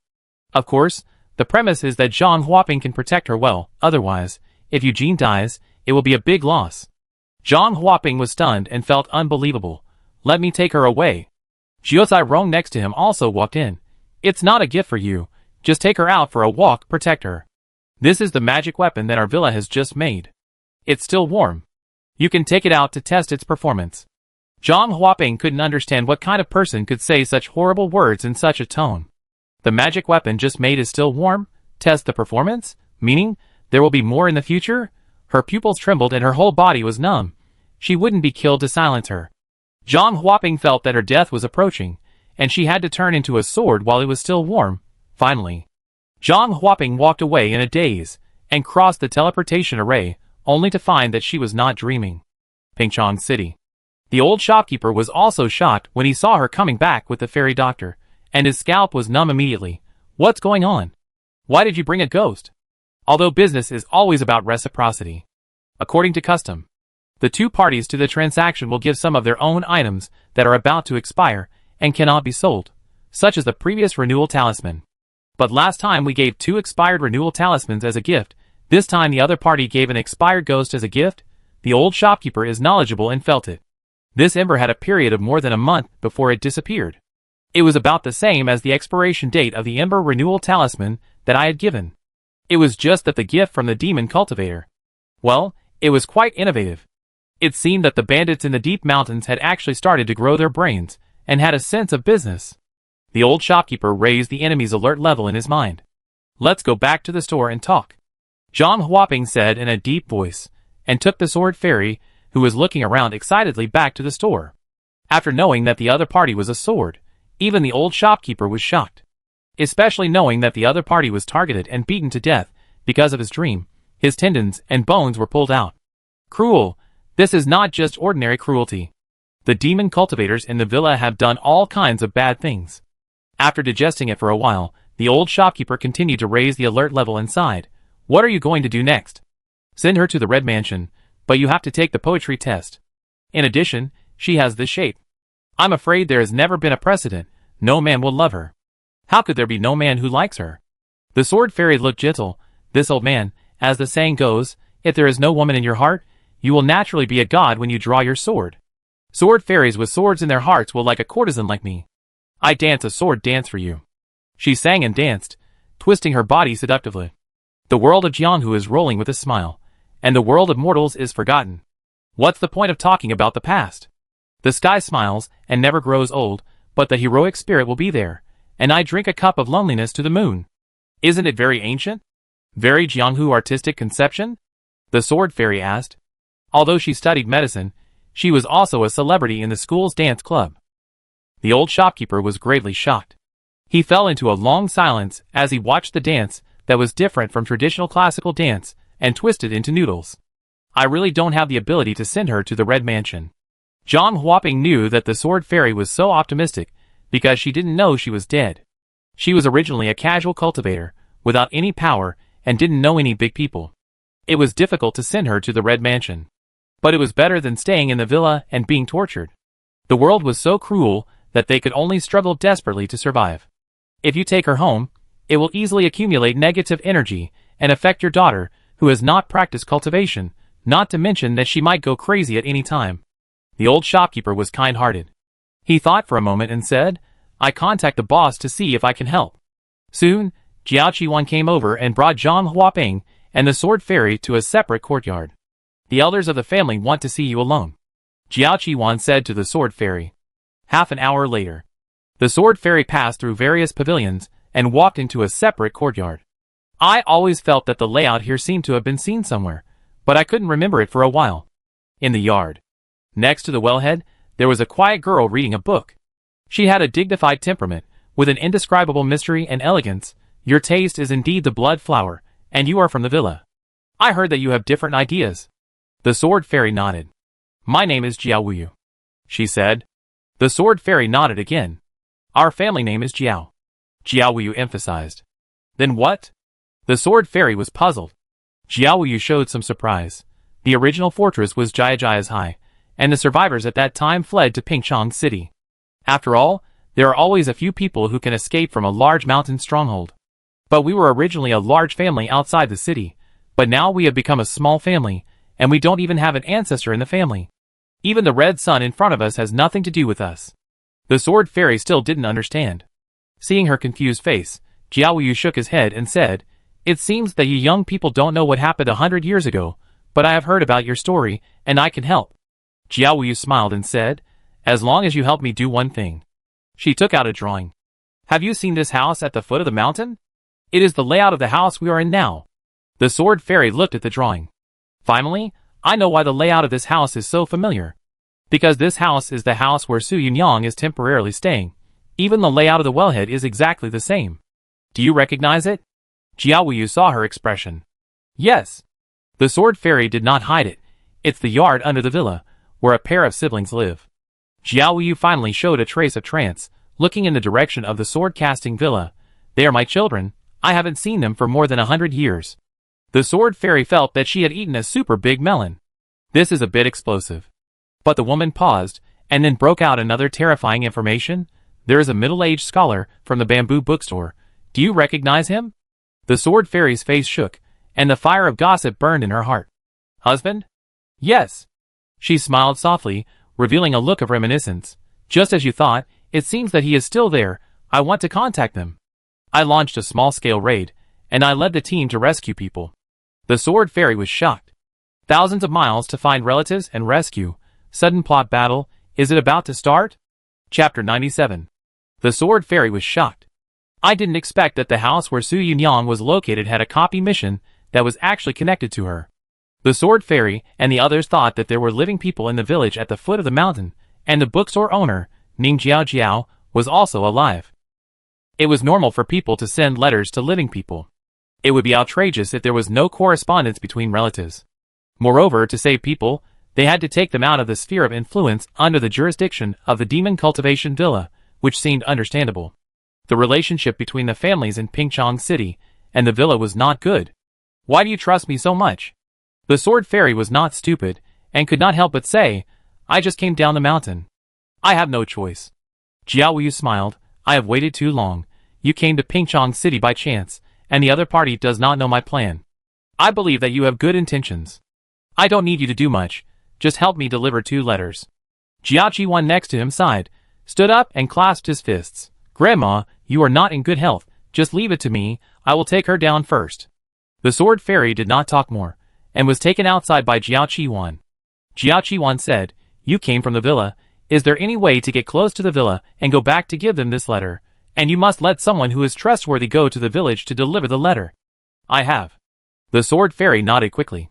Speaker 1: Of course, the premise is that Zhang Huaping can protect her well, otherwise, if Eugene dies, it will be a big loss. Zhang Huaping was stunned and felt unbelievable. Let me take her away. Jiuzai Rong next to him also walked in. It's not a gift for you, just take her out for a walk, protect her. This is the magic weapon that our villa has just made. It's still warm. You can take it out to test its performance. Zhang Huaping couldn't understand what kind of person could say such horrible words in such a tone. The magic weapon just made is still warm? Test the performance? Meaning, there will be more in the future? Her pupils trembled and her whole body was numb. She wouldn't be killed to silence her. Zhang Huaping felt that her death was approaching, and she had to turn into a sword while it was still warm. Finally, Zhang Huaping walked away in a daze, and crossed the teleportation array, only to find that she was not dreaming. Pingchong City. The old shopkeeper was also shocked when he saw her coming back with the fairy doctor, and his scalp was numb immediately. What's going on? Why did you bring a ghost? Although business is always about reciprocity. According to custom, the 2 parties to the transaction will give some of their own items that are about to expire and cannot be sold, such as the previous renewal talisman. But last time we gave 2 expired renewal talismans as a gift, this time the other party gave an expired ghost as a gift. The old shopkeeper is knowledgeable and felt it. This ember had a period of more than a month before it disappeared. It was about the same as the expiration date of the ember renewal talisman that I had given. It was just that the gift from the demon cultivator. Well, it was quite innovative. It seemed that the bandits in the deep mountains had actually started to grow their brains, and had a sense of business. The old shopkeeper raised the enemy's alert level in his mind. Let's go back to the store and talk, Zhang Huaping said in a deep voice, and took the sword fairy, who was looking around excitedly, back to the store. After knowing that the other party was a sword, even the old shopkeeper was shocked. Especially knowing that the other party was targeted and beaten to death because of his dream. His tendons and bones were pulled out. Cruel. This is not just ordinary cruelty. The demon cultivators in the villa have done all kinds of bad things. After digesting it for a while, the old shopkeeper continued to raise the alert level inside. What are you going to do next? Send her to the Red Mansion, but you have to take the poetry test. In addition, she has this shape. I'm afraid there has never been a precedent. No man will love her. How could there be no man who likes her? The sword fairy looked gentle. This old man, as the saying goes, if there is no woman in your heart, you will naturally be a god when you draw your sword. Sword fairies with swords in their hearts will like a courtesan like me. I dance a sword dance for you. She sang and danced, twisting her body seductively. The world of Jianghu is rolling with a smile, and the world of mortals is forgotten. What's the point of talking about the past? The sky smiles and never grows old, but the heroic spirit will be there, and I drink a cup of loneliness to the moon. Isn't it very ancient? Very Jianghu artistic conception? The sword fairy asked. Although she studied medicine, she was also a celebrity in the school's dance club. The old shopkeeper was gravely shocked. He fell into a long silence as he watched the dance that was different from traditional classical dance and twisted into noodles. I really don't have the ability to send her to the Red Mansion. Zhang Huaping knew that the sword fairy was so optimistic because she didn't know she was dead. She was originally a casual cultivator, without any power, and didn't know any big people. It was difficult to send her to the Red Mansion. But it was better than staying in the villa and being tortured. The world was so cruel that they could only struggle desperately to survive. If you take her home, it will easily accumulate negative energy and affect your daughter, who has not practiced cultivation, not to mention that she might go crazy at any time. The old shopkeeper was kind-hearted. He thought for a moment and said, I contact the boss to see if I can help. Soon, Jiao Qiwan came over and brought Zhang Huaping and the sword fairy to a separate courtyard. The elders of the family want to see you alone, Jiao Qiwan said to the sword fairy. Half an hour later, the sword fairy passed through various pavilions and walked into a separate courtyard. I always felt that the layout here seemed to have been seen somewhere, but I couldn't remember it for a while. In the yard, next to the wellhead, there was a quiet girl reading a book. She had a dignified temperament, with an indescribable mystery and elegance. Your taste is indeed the blood flower, and you are from the villa. I heard that you have different ideas. The sword fairy nodded. My name is Jiao Wuyu, she said. The sword fairy nodded again. Our family name is Jiao. Jiao Wuyu emphasized. Then what? The sword fairy was puzzled. Jiao Wuyu showed some surprise. The original fortress was Jiajia's high, and the survivors at that time fled to Pingchong City. After all, there are always a few people who can escape from a large mountain stronghold. But we were originally a large family outside the city, but now we have become a small family, and we don't even have an ancestor in the family. Even the red sun in front of us has nothing to do with us. The sword fairy still didn't understand. Seeing her confused face, Jiao Wuyu shook his head and said, It seems that you young people don't know what happened 100 years ago, but I have heard about your story, and I can help. Jiao Wuyu smiled and said, As long as you help me do one thing. She took out a drawing. Have you seen this house at the foot of the mountain? It is the layout of the house we are in now. The sword fairy looked at the drawing. Finally, I know why the layout of this house is so familiar. Because this house is the house where Su Yunyang is temporarily staying. Even the layout of the wellhead is exactly the same. Do you recognize it? Jiao Wuyu saw her expression. Yes. The sword fairy did not hide it. It's the yard under the villa, where a pair of siblings live. Jiao Wuyu finally showed a trace of trance, looking in the direction of the sword-casting villa. They are my children. I haven't seen them for more than 100 years. The sword fairy felt that she had eaten a super big melon. This is a bit explosive. But the woman paused, and then broke out another terrifying information. There is a middle-aged scholar from the bamboo bookstore. Do you recognize him? The sword fairy's face shook, and the fire of gossip burned in her heart. Husband? Yes. She smiled softly, revealing a look of reminiscence. Just as you thought, it seems that he is still there. I want to contact them. I launched a small-scale raid, and I led the team to rescue people. The sword fairy was shocked. Thousands of miles to find relatives and rescue. Sudden plot battle. Is it about to start? Chapter 97. The sword fairy was shocked. I didn't expect that the house where Su Yunyang was located had a copy mission that was actually connected to her. The sword fairy and the others thought that there were living people in the village at the foot of the mountain, and the bookstore owner, Ning Jiao, was also alive. It was normal for people to send letters to living people. It would be outrageous if there was no correspondence between relatives. Moreover, to save people, they had to take them out of the sphere of influence under the jurisdiction of the demon cultivation villa, which seemed understandable. The relationship between the families in Pingchong City and the villa was not good. Why do you trust me so much? The sword fairy was not stupid, and could not help but say, I just came down the mountain. I have no choice. Jiao Wuyu smiled. I have waited too long. You came to Pingchong City by chance, and the other party does not know my plan. I believe that you have good intentions. I don't need you to do much. Just help me deliver 2 letters. Jiao Qiwan next to him sighed, stood up and clasped his fists. Grandma, you are not in good health. Just leave it to me. I will take her down first. The sword fairy did not talk more, and was taken outside by Jiao Qiwan. Jiao Qiwan said, You came from the villa. Is there any way to get close to the villa and go back to give them this letter? And you must let someone who is trustworthy go to the village to deliver the letter. I have. The sword fairy nodded quickly.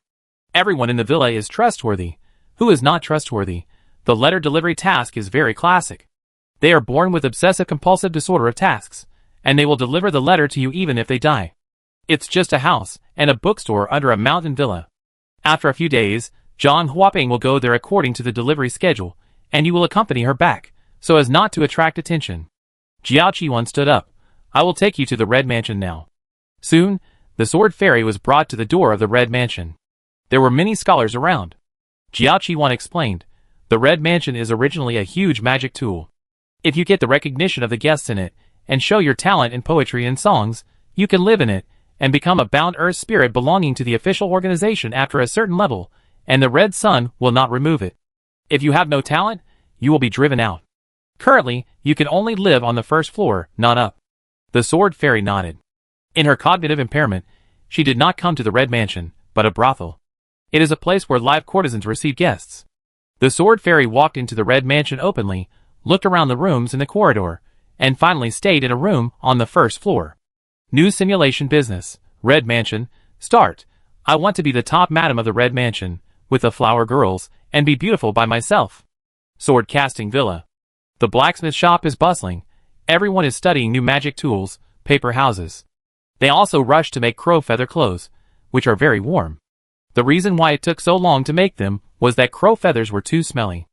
Speaker 1: Everyone in the villa is trustworthy. Who is not trustworthy? The letter delivery task is very classic. They are born with obsessive-compulsive disorder of tasks, and they will deliver the letter to you even if they die. It's just a house and a bookstore under a mountain villa. After a few days, Zhang Huaping will go there according to the delivery schedule, and you will accompany her back, so as not to attract attention. Jiao Qiwan stood up. I will take you to the Red Mansion now. Soon, the sword fairy was brought to the door of the Red Mansion. There were many scholars around. Jiao Qiwan explained, the Red Mansion is originally a huge magic tool. If you get the recognition of the guests in it, and show your talent in poetry and songs, you can live in it, and become a bound earth spirit belonging to the official organization after a certain level, and the Red Sun will not remove it. If you have no talent, you will be driven out. Currently, you can only live on the first floor, not up. The sword fairy nodded. In her cognitive impairment, she did not come to the Red Mansion, but a brothel. It is a place where live courtesans receive guests. The sword fairy walked into the Red Mansion openly, looked around the rooms in the corridor, and finally stayed in a room on the first floor. New simulation business, Red Mansion, start. I want to be the top madam of the Red Mansion, with the flower girls, and be beautiful by myself. Sword casting villa. The blacksmith shop is bustling. Everyone is studying new magic tools, paper houses. They also rush to make crow feather clothes, which are very warm. The reason why it took so long to make them was that crow feathers were too smelly.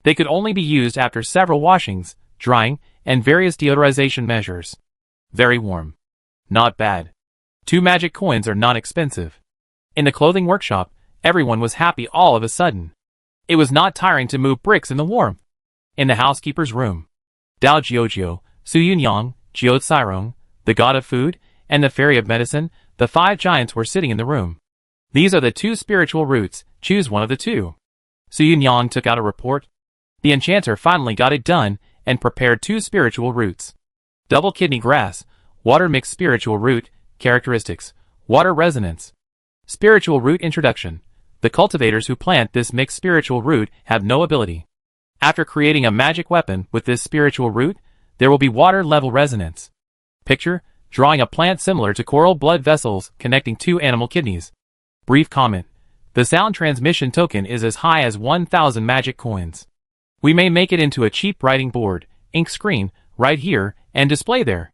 Speaker 1: They could only be used after several washings, drying, and various deodorization measures. Very warm. Not bad. 2 magic coins are not expensive. In the clothing workshop, everyone was happy all of a sudden. It was not tiring to move bricks in the warmth. In the housekeeper's room, Dao Jiujiu, Su Yunyang, Jiu Cairong, the god of food, and the fairy of medicine, the 5 giants were sitting in the room. These are the 2 spiritual roots, choose one of the 2. Su Yunyang took out a report. The enchanter finally got it done, and prepared 2 spiritual roots. Double kidney grass, water mixed spiritual root, characteristics, water resonance. Spiritual root introduction. The cultivators who plant this mixed spiritual root have no ability. After creating a magic weapon with this spiritual root, there will be water level resonance. Picture, drawing a plant similar to coral blood vessels connecting 2 animal kidneys. Brief comment. The sound transmission token is as high as 1,000 magic coins. We may make it into a cheap writing board, ink screen, right here, and display there.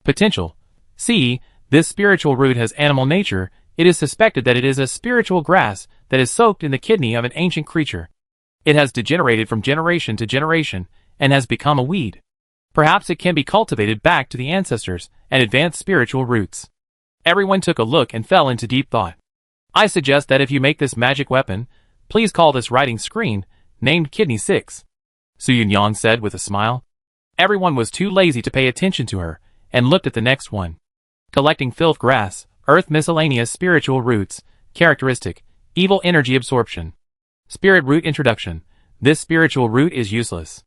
Speaker 1: Potential. See, this spiritual root has animal nature. It is suspected that it is a spiritual grass that is soaked in the kidney of an ancient creature. It has degenerated from generation to generation, and has become a weed. Perhaps it can be cultivated back to the ancestors and advance spiritual roots. Everyone took a look and fell into deep thought. I suggest that if you make this magic weapon, please call this writing screen, named Kidney 6. Su Yunyang said with a smile. Everyone was too lazy to pay attention to her, and looked at the next one. Collecting filth grass, earth miscellaneous spiritual roots, characteristic, evil energy absorption. Spirit root introduction. This spiritual root is useless.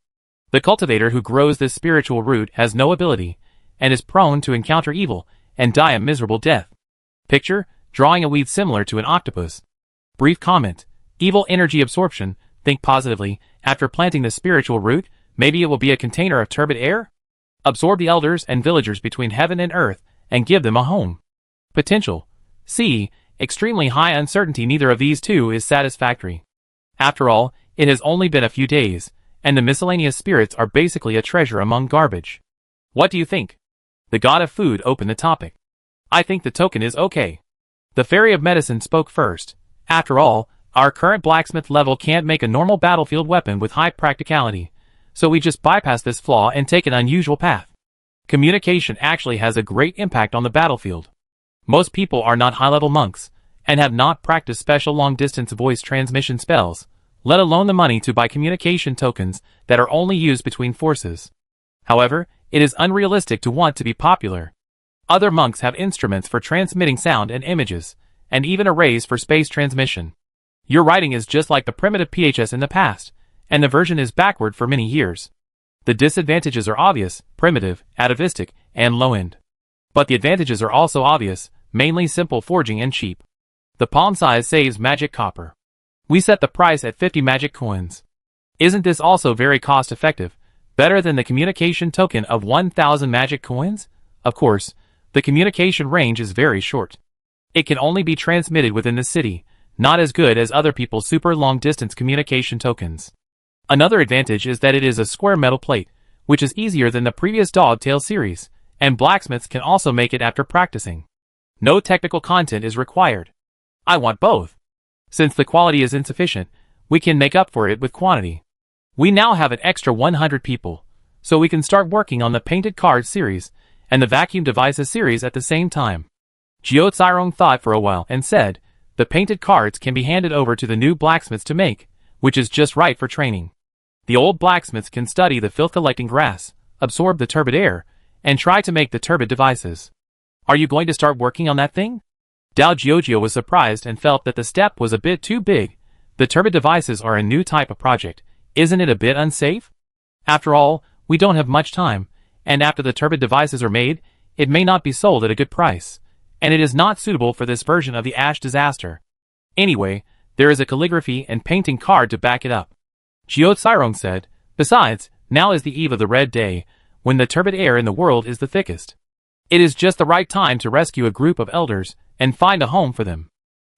Speaker 1: The cultivator who grows this spiritual root has no ability, and is prone to encounter evil, and die a miserable death. Picture, drawing a weed similar to an octopus. Brief comment. Evil energy absorption. Think positively. After planting the spiritual root, maybe it will be a container of turbid air? Absorb the elders and villagers between heaven and earth, and give them a home. Potential. C. Extremely high uncertainty. Neither of these 2 is satisfactory. After all, it has only been a few days, and the miscellaneous spirits are basically a treasure among garbage. What do you think? The god of food opened the topic. I think the token is okay. The fairy of medicine spoke first. After all, our current blacksmith level can't make a normal battlefield weapon with high practicality, so we just bypass this flaw and take an unusual path. Communication actually has a great impact on the battlefield. Most people are not high-level monks, and have not practiced special long-distance voice transmission spells, let alone the money to buy communication tokens that are only used between forces. However, it is unrealistic to want to be popular. Other monks have instruments for transmitting sound and images, and even arrays for space transmission. Your writing is just like the primitive PHS in the past, and the version is backward for many years. The disadvantages are obvious, primitive, atavistic, and low-end. But the advantages are also obvious, mainly simple forging and cheap. The palm size saves magic copper. We set the price at 50 magic coins. Isn't this also very cost-effective, Better than the communication token of 1,000 magic coins? Of course, the communication range is very short. It can only be transmitted within the city, not as good as other people's super long-distance communication tokens. Another advantage is that it is a square metal plate, which is easier than the previous Dogtail series, and blacksmiths can also make it after practicing. No technical content is required. I want both. Since the quality is insufficient, we can make up for it with quantity. We now have an extra 100 people, so we can start working on the painted cards series and the vacuum devices series at the same time. Jiao thought for a while and said, the painted cards can be handed over to the new blacksmiths to make, which is just right for training. The old blacksmiths can study the filth-collecting grass, absorb the turbid air, and try to make the turbid devices. Are you going to start working on that thing? Dao Jiao was surprised and felt that the step was a bit too big. The turbid devices are a new type of project. Isn't it a bit unsafe? After all, we don't have much time, and after the turbid devices are made, it may not be sold at a good price, and it is not suitable for this version of the ash disaster. Anyway, there is a calligraphy and painting card to back it up. Jiao said, besides, now is the eve of the red day, when the turbid air in the world is the thickest. It is just the right time to rescue a group of elders and find a home for them.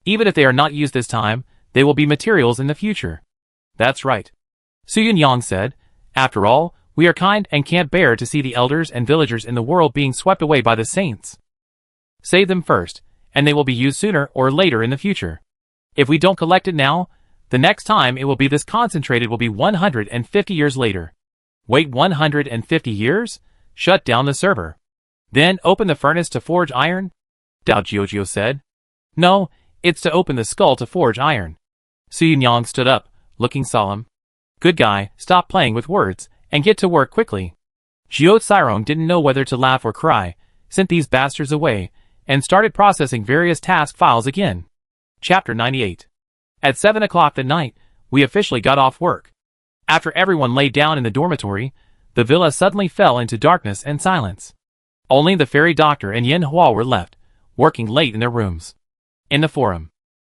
Speaker 1: Even if they are not used this time, they will be materials in the future. That's right. Su Yunyang said, after all, we are kind and can't bear to see the elders and villagers in the world being swept away by the saints. Save them first, and they will be used sooner or later in the future. If we don't collect it now, the next time it will be this concentrated will be 150 years later. Wait 150 years? Shut down the server. Then open the furnace to forge iron? Dao Jiao said. No, it's to open the skull to forge iron. Su Yunyang stood up, looking solemn. Good guy, stop playing with words, and get to work quickly. Jiao didn't know whether to laugh or cry, sent these bastards away, and started processing various task files again. Chapter 98. At 7 o'clock that night, we officially got off work. After everyone lay down in the dormitory, the villa suddenly fell into darkness and silence. Only the fairy doctor and Yin Hua were left, working late in their rooms. In the forum,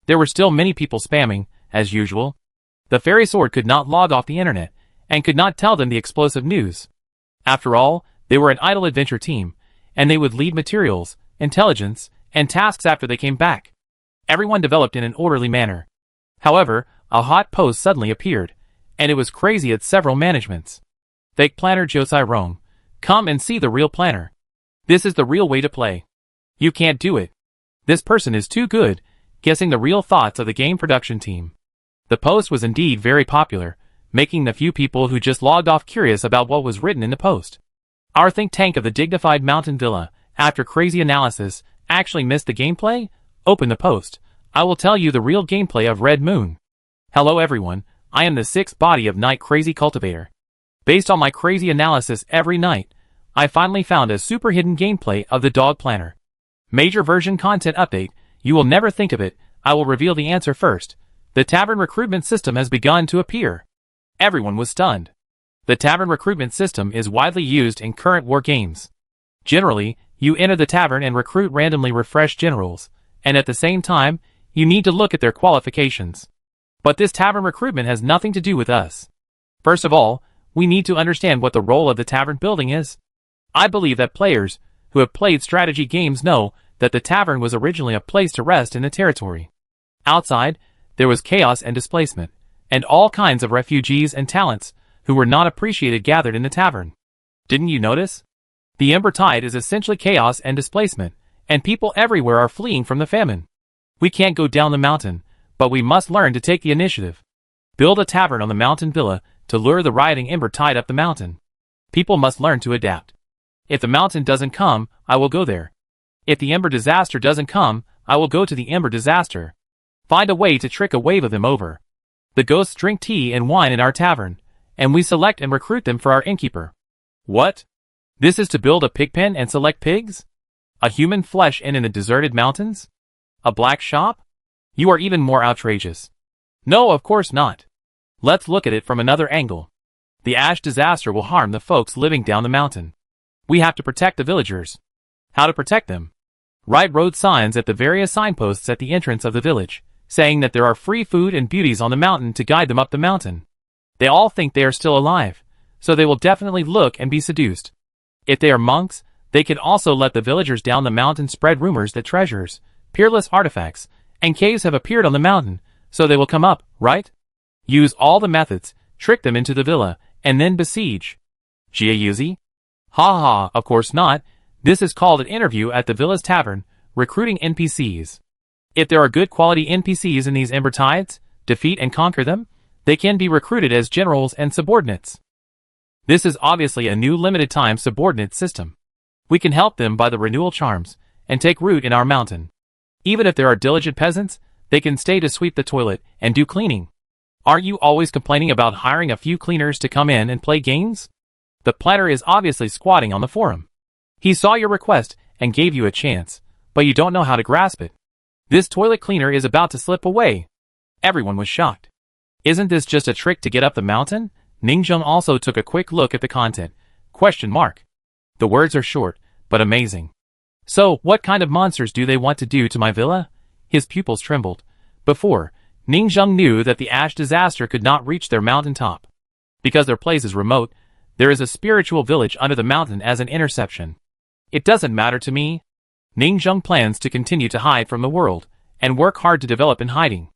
Speaker 1: there were still many people spamming, as usual. The fairy sword could not log off the internet, and could not tell them the explosive news. After all, they were an idle adventure team, and they would lead materials, intelligence, and tasks after they came back. Everyone developed in an orderly manner. However, a hot post suddenly appeared, and it was crazy at several managements. Fake planner Jiao, come and see the real planner. This is the real way to play. You can't do it. This person is too good, guessing the real thoughts of the game production team. The post was indeed very popular, making the few people who just logged off curious about what was written in the post. Our think tank of the dignified mountain villa, after crazy analysis, actually missed the gameplay? Open the post. I will tell you the real gameplay of Red Moon. Hello everyone, I am the sixth body of Night Crazy Cultivator. Based on my crazy analysis every night, I finally found a super hidden gameplay of the Dog Planner. Major version content update, you will never think of it, I will reveal the answer first. The tavern recruitment system has begun to appear. Everyone was stunned. The tavern recruitment system is widely used in current war games. Generally, you enter the tavern and recruit randomly refreshed generals, and at the same time, you need to look at their qualifications. But this tavern recruitment has nothing to do with us. First of all, we need to understand what the role of the tavern building is. I believe that players who have played strategy games know that the tavern was originally a place to rest in the territory. Outside, there was chaos and displacement, and all kinds of refugees and talents who were not appreciated gathered in the tavern. Didn't you notice? The Ember Tide is essentially chaos and displacement, and people everywhere are fleeing from the famine. We can't go down the mountain, but we must learn to take the initiative. Build a tavern on the mountain villa to lure the rioting Ember Tide up the mountain. People must learn to adapt. If the mountain doesn't come, I will go there. If the Ember Disaster doesn't come, I will go to the Ember Disaster. Find a way to trick a wave of them over. The ghosts drink tea and wine in our tavern, and we select and recruit them for our innkeeper. What? This is to build a pig pen and select pigs? A human flesh inn in the deserted mountains? A black shop? You are even more outrageous. No, of course not. Let's look at it from another angle. The ash disaster will harm the folks living down the mountain. We have to protect the villagers. How to protect them? Write road signs at the various signposts at the entrance of the village, saying that there are free food and beauties on the mountain to guide them up the mountain. They all think they are still alive, so they will definitely look and be seduced. If they are monks, they can also let the villagers down the mountain spread rumors that treasures, peerless artifacts, and caves have appeared on the mountain, so they will come up, right? Use all the methods, trick them into the villa, and then besiege. Giauzzi? Ha ha, of course not. This is called an interview at the villa's tavern, recruiting NPCs. If there are good quality NPCs in these Ember Tides, defeat and conquer them, they can be recruited as generals and subordinates. This is obviously a new limited time subordinate system. We can help them by the renewal charms, and take root in our mountain. Even if there are diligent peasants, they can stay to sweep the toilet and do cleaning. Aren't you always complaining about hiring a few cleaners to come in and play games? The planner is obviously squatting on the forum. He saw your request and gave you a chance, but you don't know how to grasp it. This toilet cleaner is about to slip away. Everyone was shocked. Isn't this just a trick to get up the mountain? Ningzheng also took a quick look at the content. Question mark. The words are short, but amazing. So, what kind of monsters do they want to do to my villa? His pupils trembled. Before, Ningzheng knew that the ash disaster could not reach their mountain top. Because their place is remote, there is a spiritual village under the mountain as an interception. It doesn't matter to me. Ningzheng plans to continue to hide from the world, and work hard to develop in hiding.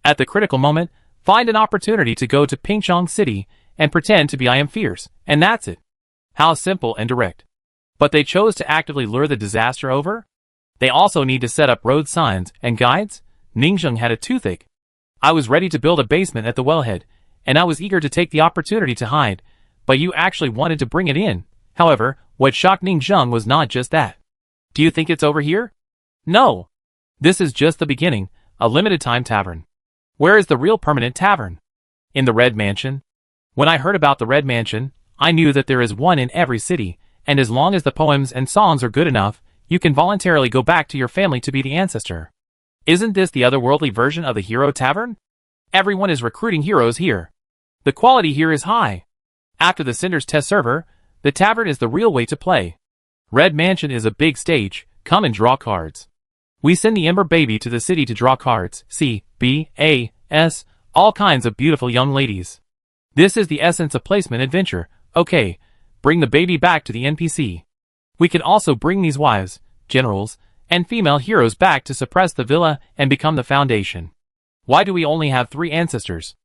Speaker 1: At the critical moment, find an opportunity to go to Pingchong City, and pretend to be I am fierce, and that's it. How simple and direct. But they chose to actively lure the disaster over? They also need to set up road signs and guides? Ningzheng had a toothache. I was ready to build a basement at the wellhead, and I was eager to take the opportunity to hide, but you actually wanted to bring it in. However, what shocked Ningzheng was not just that. Do you think it's over here? No. This is just the beginning, a limited time tavern. Where is the real permanent tavern? In the Red Mansion? When I heard about the Red Mansion, I knew that there is one in every city, and as long as the poems and songs are good enough, you can voluntarily go back to your family to be the ancestor. Isn't this the otherworldly version of the Hero Tavern? Everyone is recruiting heroes here. The quality here is high. After the Cinders test server, the tavern is the real way to play. Red Mansion is a big stage, come and draw cards. We send the Ember Baby to the city to draw cards, C, B, A, S, all kinds of beautiful young ladies. This is the essence of placement adventure. Okay, bring the baby back to the NPC. We can also bring these wives, generals, and female heroes back to suppress the villa and become the foundation. Why do we only have 3 ancestors?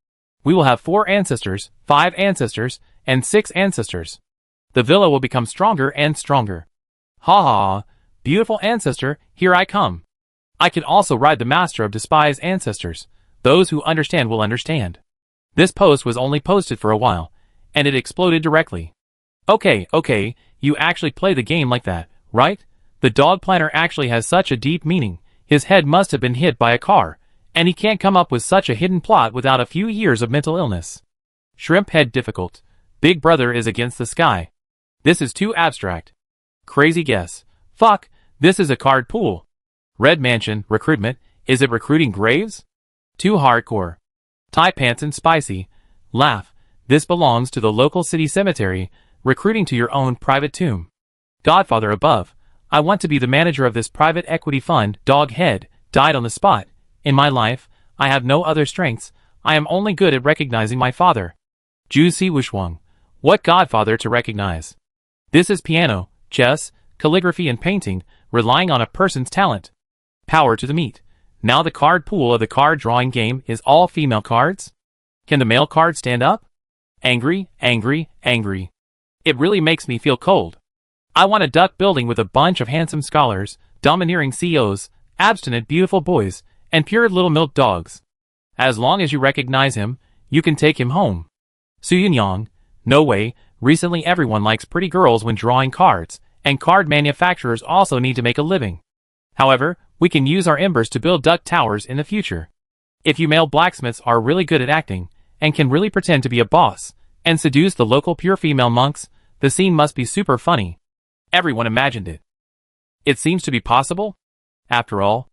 Speaker 1: We will have 4 ancestors, 5 ancestors, and 6 ancestors. The villa will become stronger and stronger. Ha ha, beautiful ancestor, here I come. I can also ride the master of despise ancestors. Those who understand will understand. This post was only posted for a while, and it exploded directly. Okay, you actually play the game like that, right? The dog planner actually has such a deep meaning. His head must have been hit by a car, and he can't come up with such a hidden plot without a few years of mental illness. Shrimp head difficult. Big Brother is against the sky. This is too abstract. Crazy guess. Fuck, this is a card pool. Red Mansion, recruitment, is it recruiting graves? Too hardcore. Tie pants and spicy. Laugh, this belongs to the local city cemetery, recruiting to your own private tomb. Godfather above, I want to be the manager of this private equity fund. Dog head, died on the spot. In my life, I have no other strengths, I am only good at recognizing my father. Zhu Si Wushwang, what godfather to recognize? This is piano, chess, calligraphy and painting, relying on a person's talent. Power to the meat. Now the card pool of the card drawing game is all female cards? Can the male card stand up? Angry, angry, angry. It really makes me feel cold. I want a duck building with a bunch of handsome scholars, domineering CEOs, abstinent beautiful boys, and pure little milk dogs. As long as you recognize him, you can take him home. Su Yunyang, no way, recently everyone likes pretty girls when drawing cards, and card manufacturers also need to make a living. However, we can use our embers to build duck towers in the future. If you male blacksmiths are really good at acting, and can really pretend to be a boss, and seduce the local pure female monks, the scene must be super funny. Everyone imagined it. It seems to be possible. After all,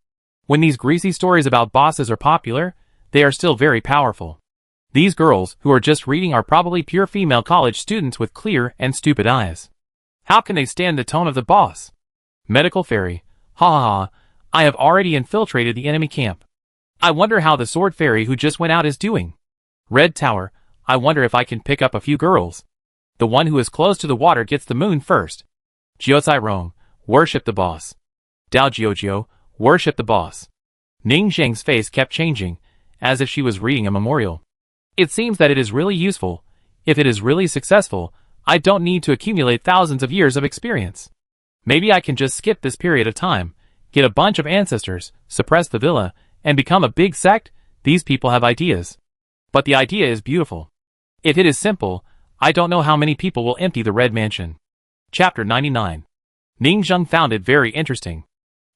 Speaker 1: when these greasy stories about bosses are popular, they are still very powerful. These girls who are just reading are probably pure female college students with clear and stupid eyes. How can they stand the tone of the boss? Medical fairy, ha ha ha, I have already infiltrated the enemy camp. I wonder how the sword fairy who just went out is doing. Red Tower, I wonder if I can pick up a few girls. The one who is close to the water gets the moon first. Jiao Rong, worship the boss. Dao Jiao, worship the boss. Ning Zheng's face kept changing, as if she was reading a memorial. It seems that it is really useful. If it is really successful, I don't need to accumulate thousands of years of experience. Maybe I can just skip this period of time, get a bunch of ancestors, suppress the villa, and become a big sect. These people have ideas. But the idea is beautiful. If it is simple, I don't know how many people will empty the Red Mansion. Chapter 99. Ning Zheng found it very interesting.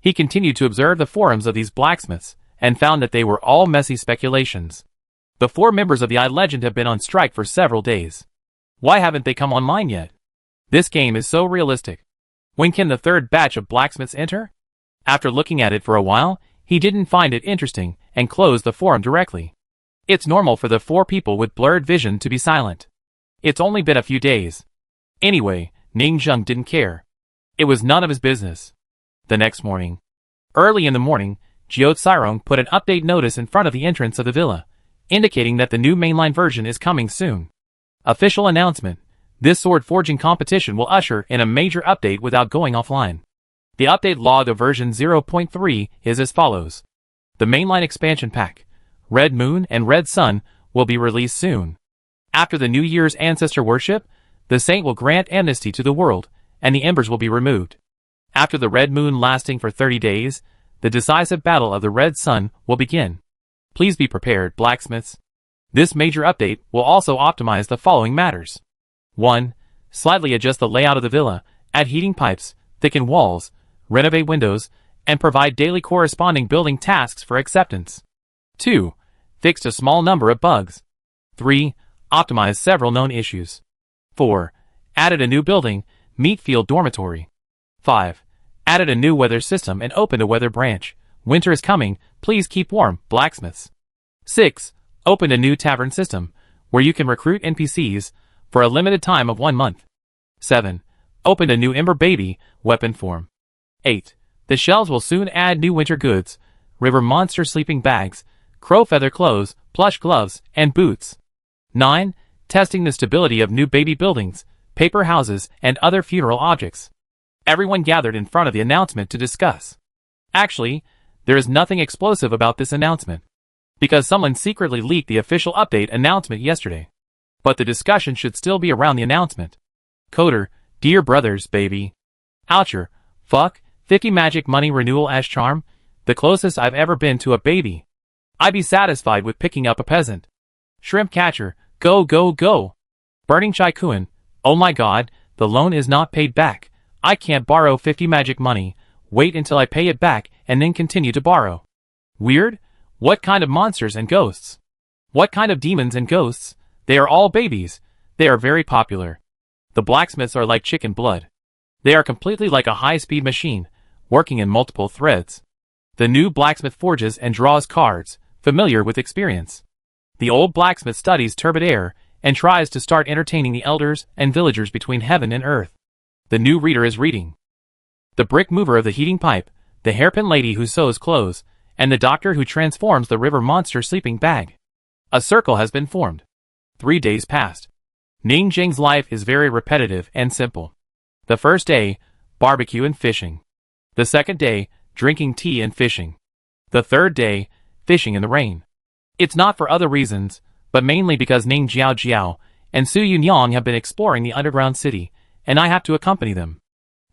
Speaker 1: He continued to observe the forums of these blacksmiths, and found that they were all messy speculations. The 4 members of the I-Legend have been on strike for several days. Why haven't they come online yet? This game is so realistic. When can the 3rd batch of blacksmiths enter? After looking at it for a while, he didn't find it interesting, and closed the forum directly. It's normal for the 4 people with blurred vision to be silent. It's only been a few days. Anyway, Ning Zheng didn't care. It was none of his business. The next morning. Early in the morning, Jiao Zirong put an update notice in front of the entrance of the villa, indicating that the new mainline version is coming soon. Official announcement. This sword forging competition will usher in a major update without going offline. The update log of version 0.3 is as follows. The mainline expansion pack, Red Moon and Red Sun, will be released soon. After the New Year's ancestor worship, the saint will grant amnesty to the world, and the embers will be removed. After the Red Moon lasting for 30 days, the decisive battle of the Red Sun will begin. Please be prepared, blacksmiths. This major update will also optimize the following matters. 1. Slightly adjust the layout of the villa, add heating pipes, thicken walls, renovate windows, and provide daily corresponding building tasks for acceptance. 2. Fixed a small number of bugs. 3. Optimized several known issues. 4. Added a new building, meat field dormitory. 5. Added a new weather system and opened a weather branch. Winter is coming, please keep warm, blacksmiths. 6. Opened a new tavern system, where you can recruit NPCs, for a limited time of 1 month. 7. Opened a new Ember Baby, weapon form. 8. The shelves will soon add new winter goods, river monster sleeping bags, crow feather clothes, plush gloves, and boots. 9. Testing the stability of new baby buildings, paper houses, and other funeral objects. Everyone gathered in front of the announcement to discuss. Actually, there is nothing explosive about this announcement, because someone secretly leaked the official update announcement yesterday. But the discussion should still be around the announcement. Coder, dear brothers, baby. Oucher, fuck, 50 magic money renewal as charm, the closest I've ever been to a baby. I'd be satisfied with picking up a peasant. Shrimp catcher, go go go. Burning Chai Kuan, oh my god, the loan is not paid back. I can't borrow 50 magic money, wait until I pay it back and then continue to borrow. Weird? What kind of monsters and ghosts? What kind of demons and ghosts? They are all babies. They are very popular. The blacksmiths are like chicken blood. They are completely like a high-speed machine, working in multiple threads. The new blacksmith forges and draws cards, familiar with experience. The old blacksmith studies turbid air, and tries to start entertaining the elders and villagers between heaven and earth. The new reader is reading. The brick mover of the heating pipe, the hairpin lady who sews clothes, and the doctor who transforms the river monster sleeping bag. A circle has been formed. 3 days passed. Ning Zheng's life is very repetitive and simple. The first day, barbecue and fishing. The second day, drinking tea and fishing. The third day, fishing in the rain. It's not for other reasons, but mainly because Ning Jiao and Su Yunyang have been exploring the underground city, and I have to accompany them.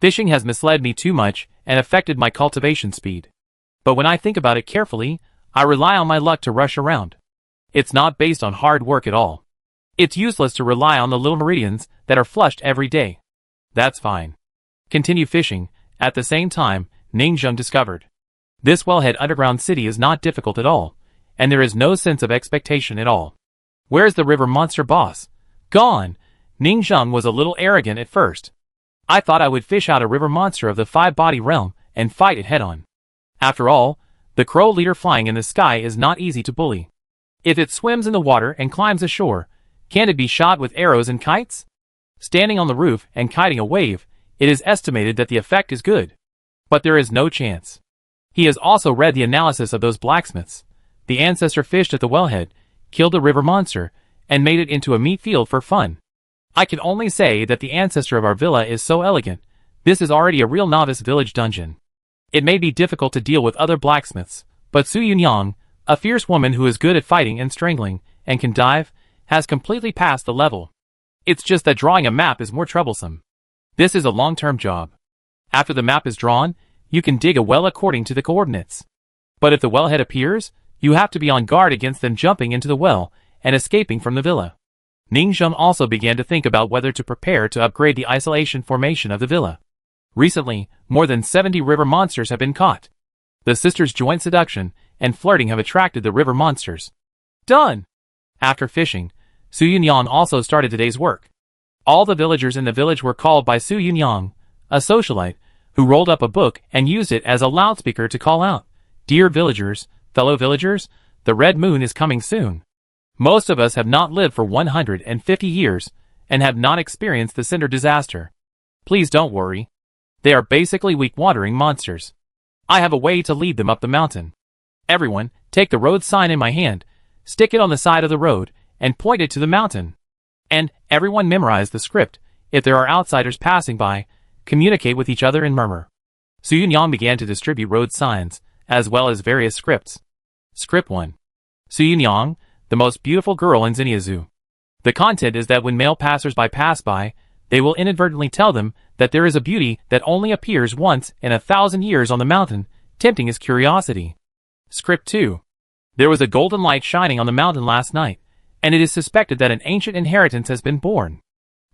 Speaker 1: Fishing has misled me too much and affected my cultivation speed. But when I think about it carefully, I rely on my luck to rush around. It's not based on hard work at all. It's useless to rely on the little meridians that are flushed every day. That's fine. Continue fishing. At the same time, Ning Zheng discovered. This wellhead underground city is not difficult at all, and there is no sense of expectation at all. Where's the river monster boss? Gone! Ning Zheng was a little arrogant at first. I thought I would fish out a river monster of the 5-body realm and fight it head-on. After all, the crow leader flying in the sky is not easy to bully. If it swims in the water and climbs ashore, can it be shot with arrows and kites? Standing on the roof and kiting a wave, it is estimated that the effect is good. But there is no chance. He has also read the analysis of those blacksmiths. The ancestor fished at the wellhead, killed a river monster, and made it into a meat field for fun. I can only say that the ancestor of our villa is so elegant. This is already a real novice village dungeon. It may be difficult to deal with other blacksmiths, but Su Yunyang, a fierce woman who is good at fighting and strangling, and can dive, has completely passed the level. It's just that drawing a map is more troublesome. This is a long-term job. After the map is drawn, you can dig a well according to the coordinates. But if the wellhead appears, you have to be on guard against them jumping into the well and escaping from the villa. Ning Zheng also began to think about whether to prepare to upgrade the isolation formation of the villa. Recently, more than 70 river monsters have been caught. The sisters' joint seduction and flirting have attracted the river monsters. Done! After fishing, Su Yunyang also started today's work. All the villagers in the village were called by Su Yunyang, a socialite, who rolled up a book and used it as a loudspeaker to call out, "Dear villagers, fellow villagers, the red moon is coming soon. Most of us have not lived for 150 years and have not experienced the cinder disaster. Please don't worry. They are basically weak-wandering monsters. I have a way to lead them up the mountain. Everyone, take the road sign in my hand, stick it on the side of the road, and point it to the mountain. And everyone memorize the script. If there are outsiders passing by, communicate with each other and murmur." Su Yunyang began to distribute road signs, as well as various scripts. Script 1. Su Yunyang, the most beautiful girl in Xinyazu. The content is that when male passers-by pass by, they will inadvertently tell them that there is a beauty that only appears once in 1,000 years on the mountain, tempting his curiosity. Script 2. There was a golden light shining on the mountain last night, and it is suspected that an ancient inheritance has been born.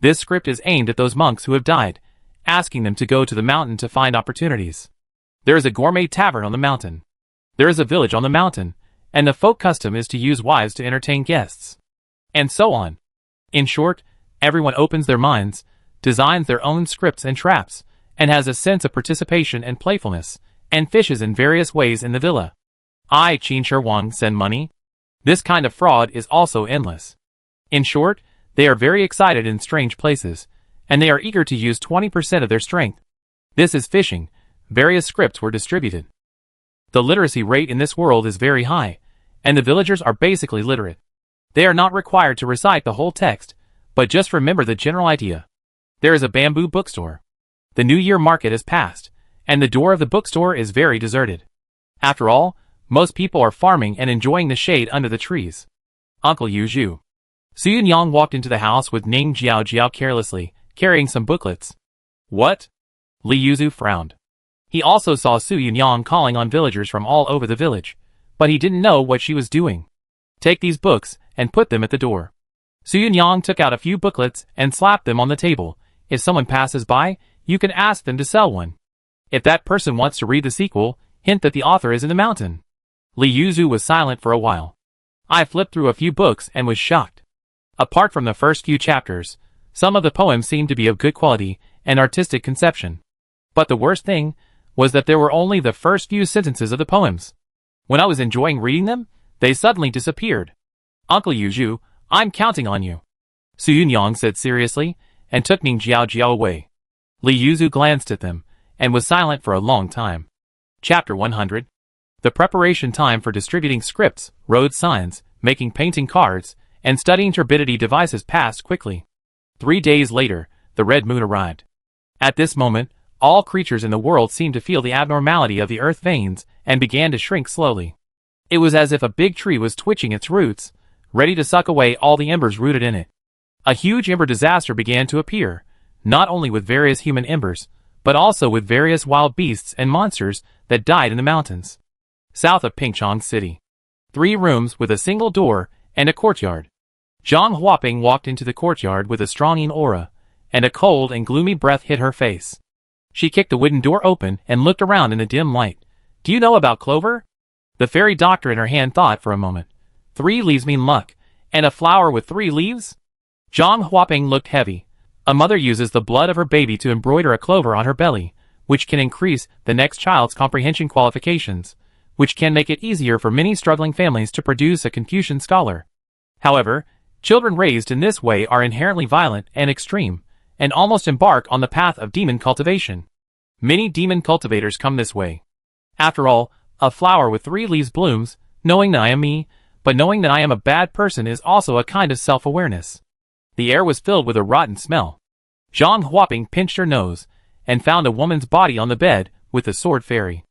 Speaker 1: This script is aimed at those monks who have died, asking them to go to the mountain to find opportunities. There is a gourmet tavern on the mountain. There is a village on the mountain, and the folk custom is to use wives to entertain guests. And so on. In short, everyone opens their minds, designs their own scripts and traps, and has a sense of participation and playfulness, and fishes in various ways in the villa. I, Qin Shi Wang, send money. This kind of fraud is also endless. In short, they are very excited in strange places, and they are eager to use 20% of their strength. This is fishing. Various scripts were distributed. The literacy rate in this world is very high, and the villagers are basically literate. They are not required to recite the whole text, but just remember the general idea. There is a bamboo bookstore. The New Year market has passed, and the door of the bookstore is very deserted. After all, most people are farming and enjoying the shade under the trees. Uncle Yu Zhu. Su Yunyang walked into the house with Ning Jiao carelessly, carrying some booklets. What? Li Yuzu frowned. He also saw Su Yunyang calling on villagers from all over the village, but he didn't know what she was doing. Take these books and put them at the door. Su Yunyang took out a few booklets and slapped them on the table. If someone passes by, you can ask them to sell one. If that person wants to read the sequel, hint that the author is in the mountain. Li Yuzu was silent for a while. I flipped through a few books and was shocked. Apart from the first few chapters, some of the poems seemed to be of good quality and artistic conception. But the worst thing was that there were only the first few sentences of the poems. When I was enjoying reading them, they suddenly disappeared. Uncle Yu Zhu, I'm counting on you. Su Yunyang said seriously, and took Ning Jiao away. Li Yuzu glanced at them, and was silent for a long time. Chapter 100. The preparation time for distributing scripts, road signs, making painting cards, and studying turbidity devices passed quickly. 3 days later, the red moon arrived. At this moment, all creatures in the world seemed to feel the abnormality of the earth veins and began to shrink slowly. It was as if a big tree was twitching its roots, ready to suck away all the embers rooted in it. A huge ember disaster began to appear, not only with various human embers, but also with various wild beasts and monsters that died in the mountains. South of Pingchong City. 3 rooms with a single door and a courtyard. Zhang Huaping walked into the courtyard with a strong aura, and a cold and gloomy breath hit her face. She kicked the wooden door open and looked around in the dim light. Do you know about clover? The fairy doctor in her hand thought for a moment. 3 leaves mean luck, and a flower with 3 leaves? Zhang Huaping looked heavy. A mother uses the blood of her baby to embroider a clover on her belly, which can increase the next child's comprehension qualifications, which can make it easier for many struggling families to produce a Confucian scholar. However, children raised in this way are inherently violent and extreme, and almost embark on the path of demon cultivation. Many demon cultivators come this way. After all, a flower with 3 leaves blooms, knowing that I am me, but knowing that I am a bad person is also a kind of self-awareness. The air was filled with a rotten smell. Zhang Huaping pinched her nose, and found a woman's body on the bed with the sword fairy.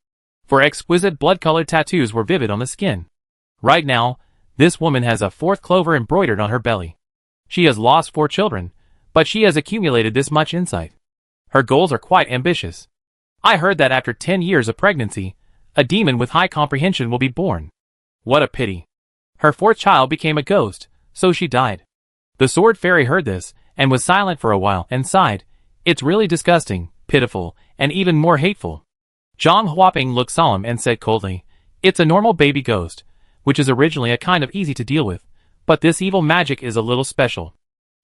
Speaker 1: For exquisite blood-colored tattoos were vivid on the skin. Right now, this woman has a 4th clover embroidered on her belly. She has lost 4 children, but she has accumulated this much insight. Her goals are quite ambitious. I heard that after 10 years of pregnancy, a demon with high comprehension will be born. What a pity. Her 4th child became a ghost, so she died. The sword fairy heard this, and was silent for a while, and sighed. It's really disgusting, pitiful, and even more hateful. Zhang Huaping looked solemn and said coldly, "It's a normal baby ghost, which is originally a kind of easy to deal with, but this evil magic is a little special.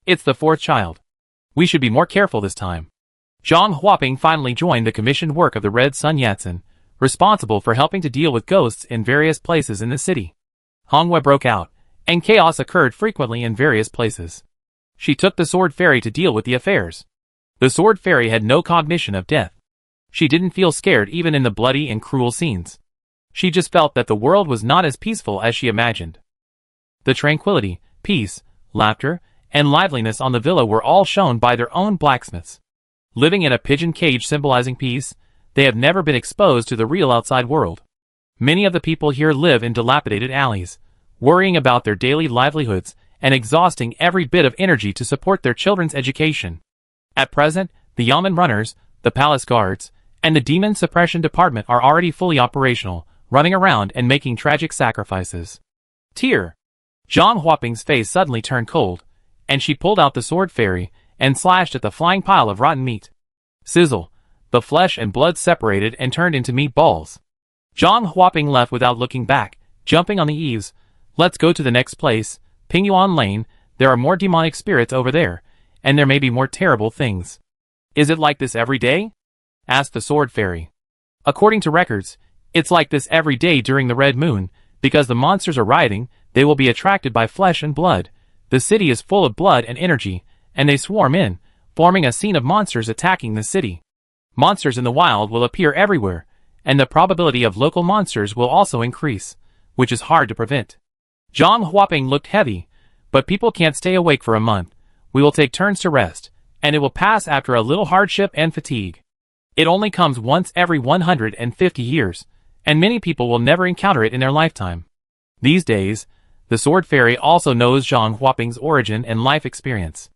Speaker 1: It's the 4th child. We should be more careful this time." Zhang Huaping finally joined the commissioned work of the Red Sun Yatsen, responsible for helping to deal with ghosts in various places in the city. Hongwei broke out, and chaos occurred frequently in various places. She took the sword fairy to deal with the affairs. The sword fairy had no cognition of death. She didn't feel scared even in the bloody and cruel scenes. She just felt that the world was not as peaceful as she imagined. The tranquility, peace, laughter, and liveliness on the villa were all shown by their own blacksmiths. Living in a pigeon cage symbolizing peace, they have never been exposed to the real outside world. Many of the people here live in dilapidated alleys, worrying about their daily livelihoods and exhausting every bit of energy to support their children's education. At present, the Yamen runners, the palace guards, and the demon suppression department are already fully operational, running around and making tragic sacrifices. Tear. Zhang Huaping's face suddenly turned cold, and she pulled out the sword fairy and slashed at the flying pile of rotten meat. Sizzle. The flesh and blood separated and turned into meatballs. Zhang Huaping left without looking back, jumping on the eaves. "Let's go to the next place, Pingyuan Lane. There are more demonic spirits over there, and there may be more terrible things." "Is it like this every day?" asked the sword fairy. "According to records, it's like this every day during the red moon. Because the monsters are rioting, they will be attracted by flesh and blood. The city is full of blood and energy, and they swarm in, forming a scene of monsters attacking the city. Monsters in the wild will appear everywhere, and the probability of local monsters will also increase, which is hard to prevent." Zhang Huaping looked heavy, "But people can't stay awake for a month. We will take turns to rest, and it will pass after a little hardship and fatigue. It only comes once every 150 years, and many people will never encounter it in their lifetime." These days, the sword fairy also knows Zhang Huaping's origin and life experience.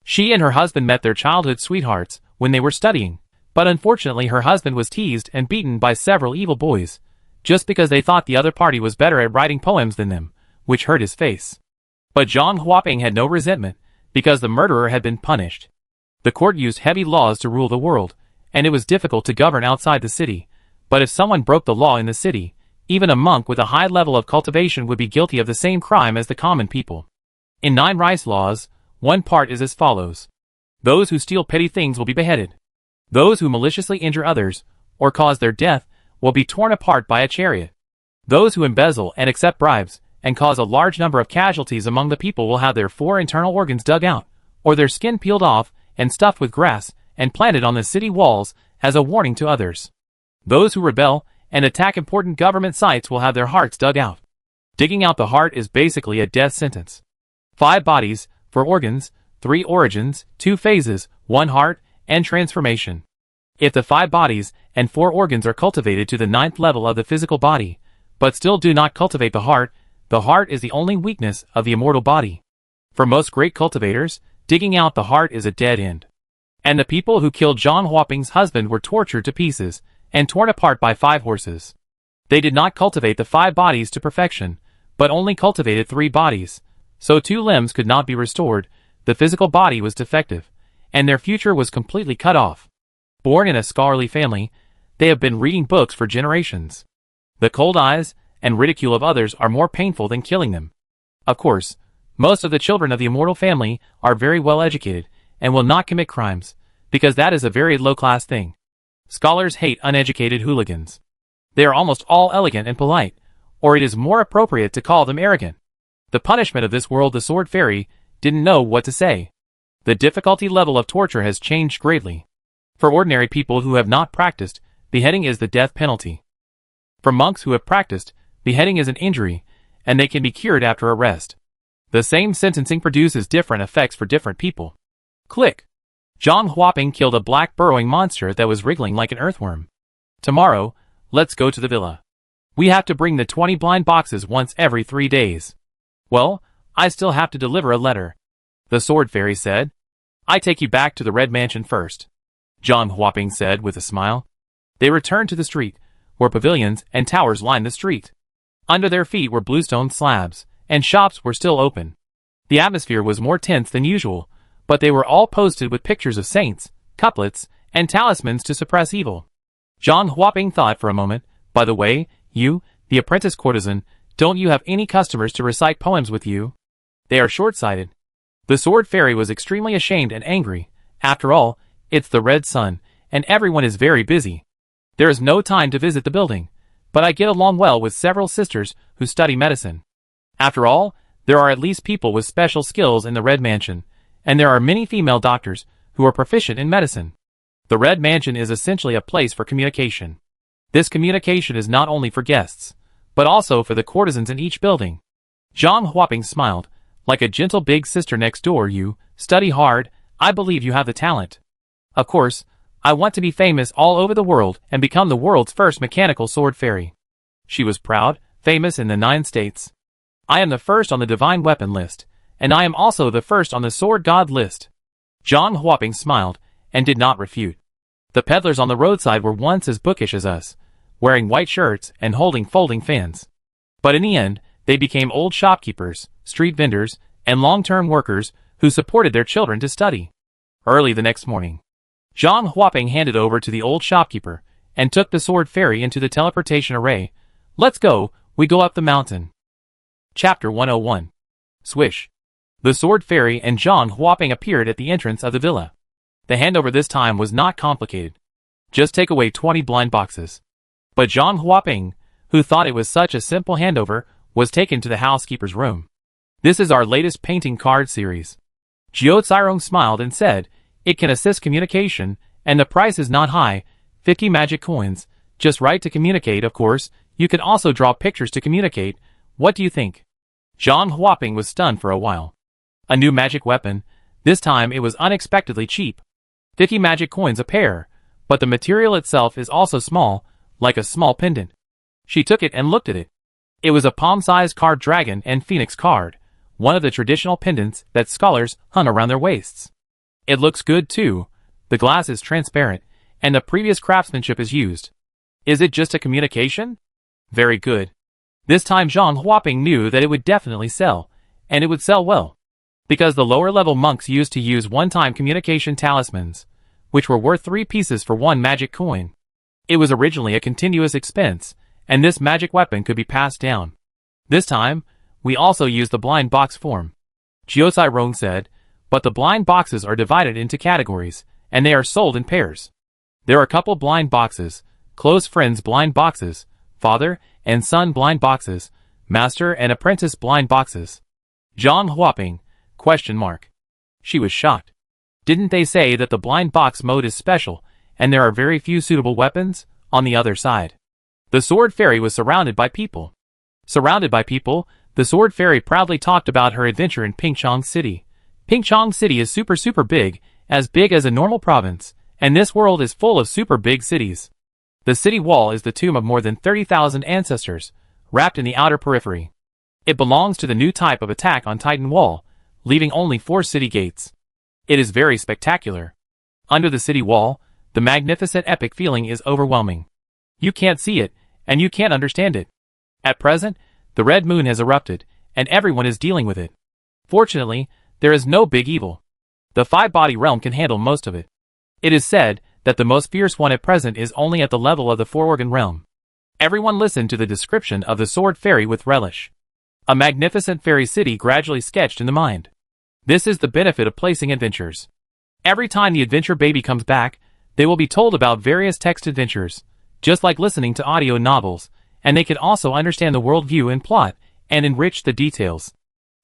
Speaker 1: She and her husband met their childhood sweethearts when they were studying, but unfortunately her husband was teased and beaten by several evil boys, just because they thought the other party was better at writing poems than them, which hurt his face. But Zhang Huaping had no resentment, because the murderer had been punished. The court used heavy laws to rule the world, and it was difficult to govern outside the city, but if someone broke the law in the city, even a monk with a high level of cultivation would be guilty of the same crime as the common people. In 9 rice laws, one part is as follows. Those who steal petty things will be beheaded. Those who maliciously injure others, or cause their death, will be torn apart by a chariot. Those who embezzle and accept bribes, and cause a large number of casualties among the people will have their 4 internal organs dug out, or their skin peeled off and stuffed with grass, and planted on the city walls as a warning to others. Those who rebel and attack important government sites will have their hearts dug out. Digging out the heart is basically a death sentence. 5 bodies, 4 organs, 3 origins, 2 phases, 1 heart, and transformation. If the 5 bodies and 4 organs are cultivated to the 9th level of the physical body, but still do not cultivate the heart is the only weakness of the immortal body. For most great cultivators, digging out the heart is a dead end. And the people who killed Zhang Huaping's husband were tortured to pieces and torn apart by 5 horses. They did not cultivate the 5 bodies to perfection, but only cultivated 3 bodies, so 2 limbs could not be restored, the physical body was defective, and their future was completely cut off. Born in a scholarly family, they have been reading books for generations. The cold eyes and ridicule of others are more painful than killing them. Of course, most of the children of the immortal family are very well educated and will not commit crimes, because that is a very low-class thing. Scholars hate uneducated hooligans. They are almost all elegant and polite, or it is more appropriate to call them arrogant. The punishment of this world, the sword fairy didn't know what to say. The difficulty level of torture has changed greatly. For ordinary people who have not practiced, beheading is the death penalty. For monks who have practiced, beheading is an injury, and they can be cured after arrest. The same sentencing produces different effects for different people. Click. Zhang Huaping killed a black burrowing monster that was wriggling like an earthworm. Tomorrow, let's go to the villa. We have to bring the 20 blind boxes once every 3 days. Well, I still have to deliver a letter. The sword fairy said. I take you back to the red mansion first. Zhang Huaping said with a smile. They returned to the street, where pavilions and towers lined the street. Under their feet were bluestone slabs, and shops were still open. The atmosphere was more tense than usual, but they were all posted with pictures of saints, couplets, and talismans to suppress evil. Zhang Huaping thought for a moment. By the way, you, the apprentice courtesan, don't you have any customers to recite poems with you? They are short-sighted. The sword fairy was extremely ashamed and angry. After all, it's the red sun, and everyone is very busy. There is no time to visit the building, but I get along well with several sisters who study medicine. After all, there are at least people with special skills in the Red Mansion, and there are many female doctors who are proficient in medicine. The Red Mansion is essentially a place for communication. This communication is not only for guests, but also for the courtesans in each building. Zhang Huaping smiled. Like a gentle big sister next door, you study hard. I believe you have the talent. Of course, I want to be famous all over the world and become the world's first mechanical sword fairy. She was proud, famous in the 9 states. I am the first on the divine weapon list, and I am also the first on the sword god list. Zhang Huaping smiled, and did not refute. The peddlers on the roadside were once as bookish as us, wearing white shirts and holding folding fans. But in the end, they became old shopkeepers, street vendors, and long-term workers who supported their children to study. Early the next morning, Zhang Huaping handed over to the old shopkeeper and took the sword fairy into the teleportation array. Let's go, we go up the mountain. Chapter 101. Swish. The sword fairy and Zhang Huaping appeared at the entrance of the villa. The handover this time was not complicated. Just take away 20 blind boxes. But Zhang Huaping, who thought it was such a simple handover, was taken to the housekeeper's room. This is our latest painting card series. Jiao Cairong smiled and said, it can assist communication, and the price is not high, 50 magic coins, just right to communicate. Of course, you can also draw pictures to communicate. What do you think? Zhang Huaping was stunned for a while. A new magic weapon, this time it was unexpectedly cheap. 50 magic coins a pair, but the material itself is also small, like a small pendant. She took it and looked at it. It was a palm-sized card dragon and phoenix card, one of the traditional pendants that scholars hung around their waists. It looks good too. The glass is transparent, and the previous craftsmanship is used. Is it just a communication? Very good. This time Zhang Huaping knew that it would definitely sell, and it would sell well. Because the lower-level monks used to use one-time communication talismans, which were worth 3 pieces for 1 magic coin. It was originally a continuous expense, and this magic weapon could be passed down. This time, we also use the blind box form. Jiao Cairong said, but the blind boxes are divided into categories, and they are sold in pairs. There are couple blind boxes, close friends blind boxes, father and son blind boxes, master and apprentice blind boxes. Zhang Huaping, ? She was shocked. Didn't they say that the blind box mode is special, and there are very few suitable weapons? On the other side, the sword fairy was surrounded by people. Surrounded by people, the sword fairy proudly talked about her adventure in Pingchong City. Pingchong City is super big as a normal province, and this world is full of super big cities. The city wall is the tomb of more than 30,000 ancestors, wrapped in the outer periphery. It belongs to the new type of Attack on Titan wall, leaving only 4 city gates. It is very spectacular. Under the city wall, the magnificent epic feeling is overwhelming. You can't see it, and you can't understand it. At present, the red moon has erupted, and everyone is dealing with it. Fortunately, there is no big evil. The 5-body realm can handle most of it. It is said that the most fierce one at present is only at the level of the 4-organ realm. Everyone listened to the description of the sword fairy with relish. A magnificent fairy city gradually sketched in the mind. This is the benefit of placing adventures. Every time the adventure baby comes back, they will be told about various text adventures, just like listening to audio novels, and they can also understand the worldview and plot, and enrich the details.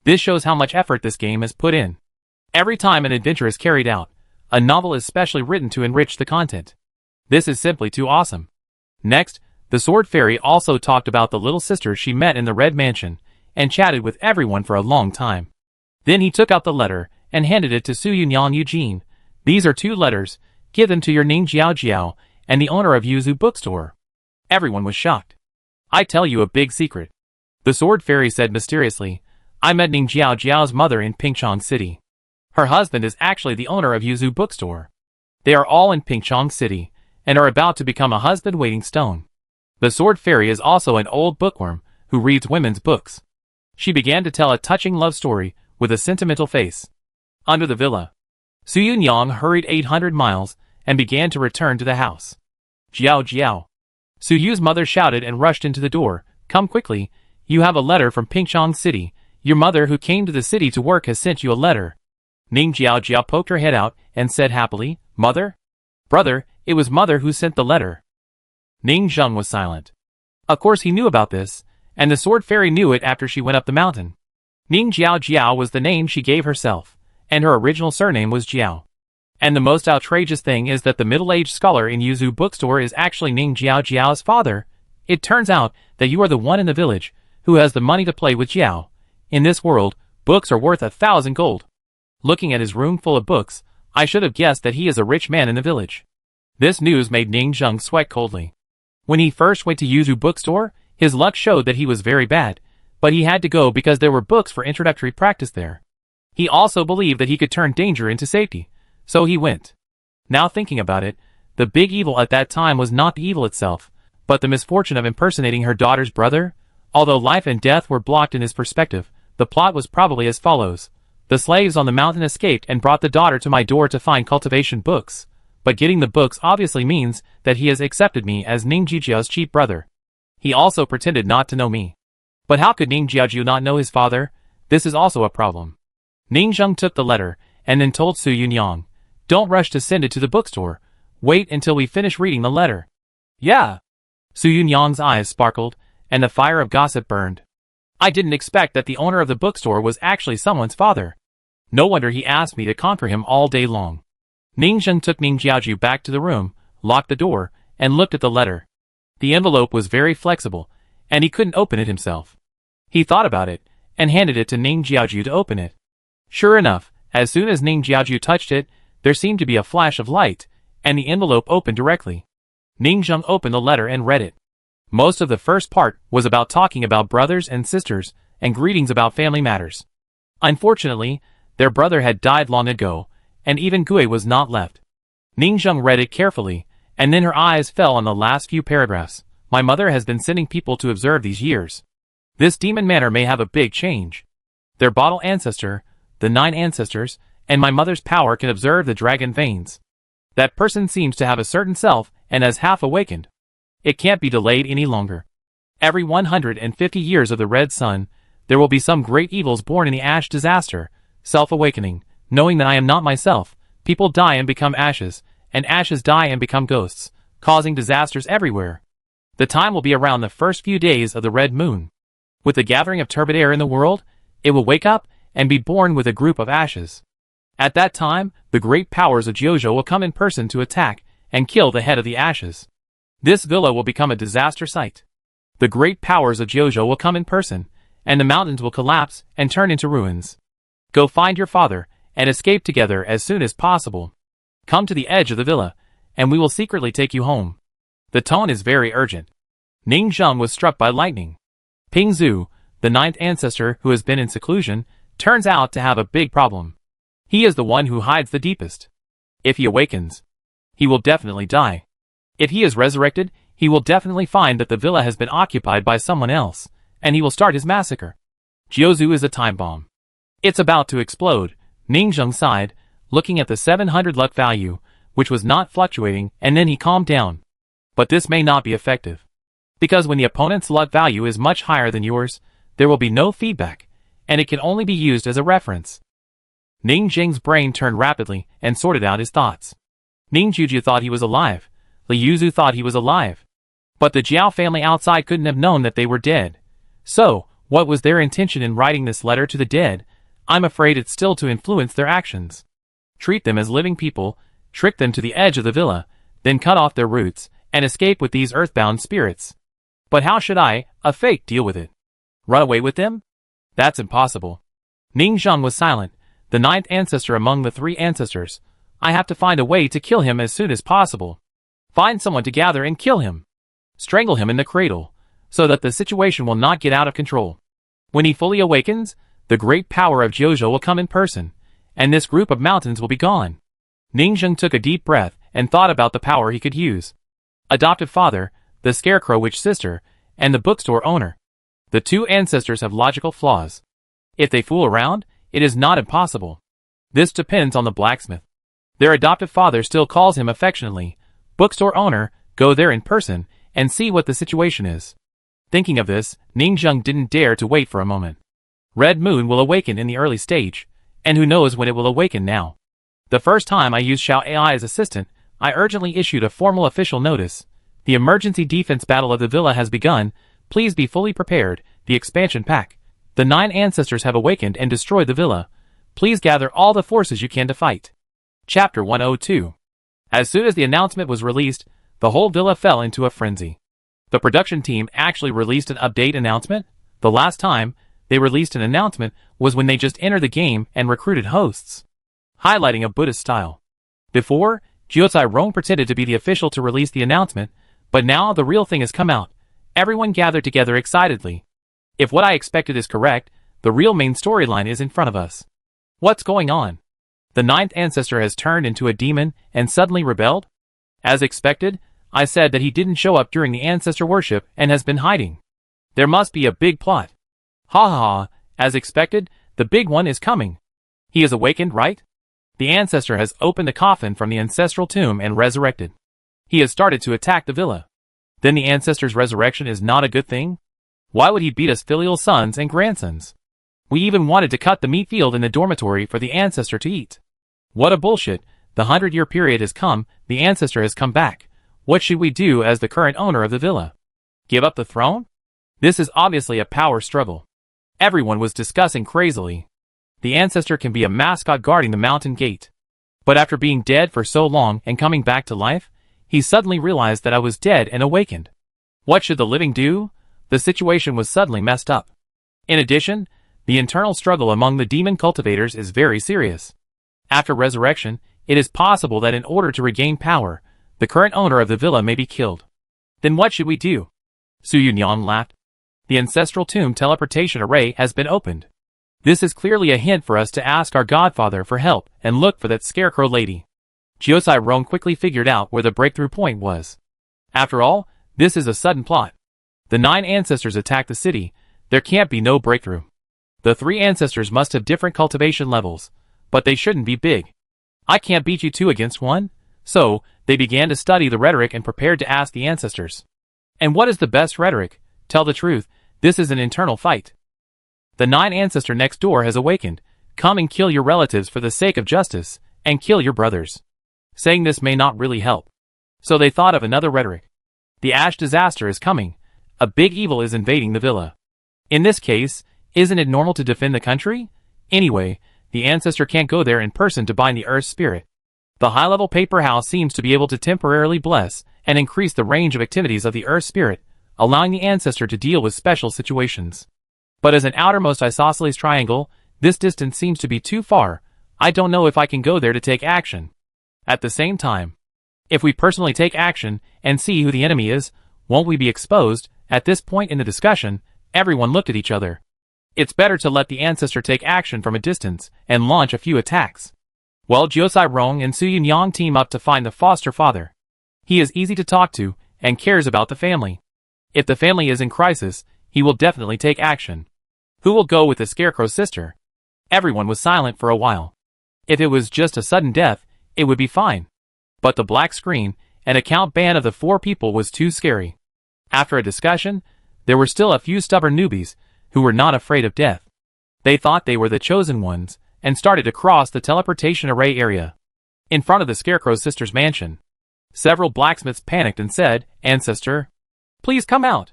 Speaker 1: This shows how much effort this game has put in. Every time an adventure is carried out, a novel is specially written to enrich the content. This is simply too awesome. Next, the sword fairy also talked about the little sister she met in the Red Mansion, and chatted with everyone for a long time. Then he took out the letter and handed it to Su Yunyang Eugene. These are 2 letters. Give them to your Ning Jiao Jiao and the owner of Yuzu bookstore. Everyone was shocked. I tell you a big secret. The sword fairy said mysteriously. I met Ning Jiao Jiao's mother in Pingchong City. Her husband is actually the owner of Yuzu bookstore. They are all in Pingchong City and are about to become a husband-waiting stone. The sword fairy is also an old bookworm who reads women's books. She began to tell a touching love story with a sentimental face. Under the villa, Su Yunyang hurried 800 miles and began to return to the house. Jiao Jiao. Su Yu's mother shouted and rushed into the door. Come quickly, you have a letter from Pingchong City. Your mother who came to the city to work has sent you a letter. Ning Jiao Jiao poked her head out and said happily, Mother? Brother, it was Mother who sent the letter. Ning Zheng was silent. Of course he knew about this, and the sword fairy knew it after she went up the mountain. Ning Jiao Jiao was the name she gave herself, and her original surname was Jiao. And the most outrageous thing is that the middle-aged scholar in Yuzu bookstore is actually Ning Jiao Jiao's father. It turns out that you are the one in the village who has the money to play with Jiao. In this world, books are worth 1,000 gold. Looking at his room full of books, I should have guessed that he is a rich man in the village. This news made Ning Zheng sweat coldly. When he first went to Yuzu bookstore, his luck showed that he was very bad, but he had to go because there were books for introductory practice there. He also believed that he could turn danger into safety, so he went. Now thinking about it, the big evil at that time was not the evil itself, but the misfortune of impersonating her daughter's brother. Although life and death were blocked in his perspective, the plot was probably as follows. The slaves on the mountain escaped and brought the daughter to my door to find cultivation books, but getting the books obviously means that he has accepted me as Ning Jiao's cheap brother. He also pretended not to know me. But how could Ning Jiao not know his father? This is also a problem. Ning Zheng took the letter, and then told Su Yunyang, don't rush to send it to the bookstore. Wait until we finish reading the letter. Yeah. Su Yunyang's eyes sparkled, and the fire of gossip burned. I didn't expect that the owner of the bookstore was actually someone's father. No wonder he asked me to conquer him all day long. Ning Zheng took Ning Jiaoju back to the room, locked the door, and looked at the letter. The envelope was very flexible, and he couldn't open it himself. He thought about it, and handed it to Ning Jiaoju to open it. Sure enough, as soon as Ning Jiaoju touched it, there seemed to be a flash of light, and the envelope opened directly. Ning Zheng opened the letter and read it. Most of the first part was about talking about brothers and sisters, and greetings about family matters. Unfortunately, their brother had died long ago, and even Gui was not left. Ning Zheng read it carefully, and then her eyes fell on the last few paragraphs. My mother has been sending people to observe these years. This demon manor may have a big change. Their bottle ancestor, the 9 ancestors, and my mother's power can observe the dragon veins. That person seems to have a certain self and has half awakened. It can't be delayed any longer. Every 150 years of the Red Sun, there will be some great evils born in the ash disaster, self-awakening, knowing that I am not myself. People die and become ashes, and ashes die and become ghosts, causing disasters everywhere. The time will be around the first few days of the red moon. With the gathering of turbid air in the world, it will wake up and be born with a group of ashes. At that time, the great powers of Jiuzhou will come in person to attack and kill the head of the ashes. This villa will become a disaster site. The great powers of Jiuzhou will come in person, and the mountains will collapse and turn into ruins. Go find your father, and escape together as soon as possible. Come to the edge of the villa, and we will secretly take you home. The tone is very urgent. Ning Zheng was struck by lightning. Ping Zhu, the 9th ancestor who has been in seclusion, turns out to have a big problem. He is the one who hides the deepest. If he awakens, he will definitely die. If he is resurrected, he will definitely find that the villa has been occupied by someone else, and he will start his massacre. Jiuzhou is a time bomb. It's about to explode. Ning Zheng sighed, looking at the 700 luck value, which was not fluctuating, and then he calmed down. But this may not be effective. Because when the opponent's luck value is much higher than yours, there will be no feedback, and it can only be used as a reference. Ning Zheng's brain turned rapidly and sorted out his thoughts. Ning Juju thought he was alive. Li Yuzu thought he was alive. But the Jiao family outside couldn't have known that they were dead. So, what was their intention in writing this letter to the dead? I'm afraid it's still to influence their actions. Treat them as living people, trick them to the edge of the villa, then cut off their roots, and escape with these earthbound spirits. But how should I, a fake, deal with it? Run away with them? That's impossible. Ning Zheng was silent, the ninth ancestor among the three ancestors. I have to find a way to kill him as soon as possible. Find someone to gather and kill him. Strangle him in the cradle, so that the situation will not get out of control. When he fully awakens, the great power of Jiuzhou will come in person, and this group of mountains will be gone. Ning Zheng took a deep breath and thought about the power he could use. Adoptive father, the scarecrow witch sister, and the bookstore owner. The two ancestors have logical flaws. If they fool around, it is not impossible. This depends on the blacksmith. Their adoptive father still calls him affectionately, bookstore owner. Go there in person and see what the situation is. Thinking of this, Ning Zheng didn't dare to wait for a moment. Red Moon will awaken in the early stage, and who knows when it will awaken now. The first time I used Xiao AI's assistant, I urgently issued a formal official notice. The emergency defense battle of the villa has begun. Please be fully prepared. The expansion pack. The 9 ancestors have awakened and destroyed the villa. Please gather all the forces you can to fight. Chapter 102. As soon as the announcement was released, the whole villa fell into a frenzy. The production team actually released an update announcement. The last time they released an announcement was when they just entered the game and recruited hosts, highlighting a Buddhist style. Before, Jiuzhou Rong pretended to be the official to release the announcement, but now the real thing has come out. Everyone gathered together excitedly. If what I expected is correct, the real main storyline is in front of us. What's going on? The 9th ancestor has turned into a demon and suddenly rebelled? As expected, I said that he didn't show up during the ancestor worship and has been hiding. There must be a big plot. Ha ha ha, as expected, the big one is coming. He is awakened, right? The ancestor has opened the coffin from the ancestral tomb and resurrected. He has started to attack the villa. Then the ancestor's resurrection is not a good thing? Why would he beat us filial sons and grandsons? We even wanted to cut the meat field in the dormitory for the ancestor to eat. What a bullshit. The 100-year period has come, the ancestor has come back. What should we do as the current owner of the villa? Give up the throne? This is obviously a power struggle. Everyone was discussing crazily. The ancestor can be a mascot guarding the mountain gate. But after being dead for so long and coming back to life, he suddenly realized that I was dead and awakened. What should the living do? The situation was suddenly messed up. In addition, the internal struggle among the demon cultivators is very serious. After resurrection, it is possible that in order to regain power, the current owner of the villa may be killed. Then what should we do? Su Yunyan laughed. The ancestral tomb teleportation array has been opened. This is clearly a hint for us to ask our godfather for help and look for that scarecrow lady. Jiuzhou Rong quickly figured out where the breakthrough point was. After all, this is a sudden plot. The 9 ancestors attacked the city. There can't be no breakthrough. The 3 ancestors must have different cultivation levels, but they shouldn't be big. I can't beat you 2 against 1. So, they began to study the rhetoric and prepared to ask the ancestors. And what is the best rhetoric? Tell the truth, this is an internal fight. The 9 ancestor next door has awakened. Come and kill your relatives for the sake of justice, and kill your brothers. Saying this may not really help. So they thought of another rhetoric. The ash disaster is coming. A big evil is invading the villa. In this case, isn't it normal to defend the country? Anyway, the ancestor can't go there in person to bind the earth spirit. The high-level paper house seems to be able to temporarily bless and increase the range of activities of the earth spirit, allowing the ancestor to deal with special situations. But as an outermost isosceles triangle, this distance seems to be too far. I don't know if I can go there to take action. At the same time, if we personally take action and see who the enemy is, won't we be exposed? At this point in the discussion, everyone looked at each other. It's better to let the ancestor take action from a distance and launch a few attacks. Well, Jiuzhou Rong and Su Yunyan team up to find the foster father. He is easy to talk to and cares about the family. If the family is in crisis, he will definitely take action. Who will go with the scarecrow sister? Everyone was silent for a while. If it was just a sudden death, it would be fine. But the black screen and account ban of the 4 people was too scary. After a discussion, there were still a few stubborn newbies who were not afraid of death. They thought they were the chosen ones and started to cross the teleportation array area. In front of the scarecrow sister's mansion, several blacksmiths panicked and said, "Ancestor, please come out.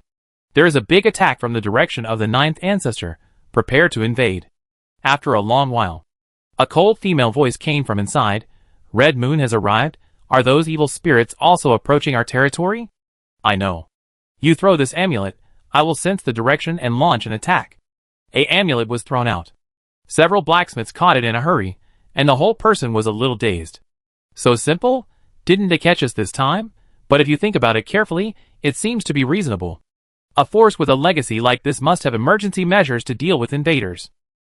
Speaker 1: There is a big attack from the direction of the 9th ancestor. Prepare to invade." After a long while, a cold female voice came from inside. "Red Moon has arrived. Are those evil spirits also approaching our territory?" "I know. You throw this amulet. I will sense the direction and launch an attack." A amulet was thrown out. Several blacksmiths caught it in a hurry, and the whole person was a little dazed. So simple? Didn't they catch us this time? But if you think about it carefully, it seems to be reasonable. A force with a legacy like this must have emergency measures to deal with invaders.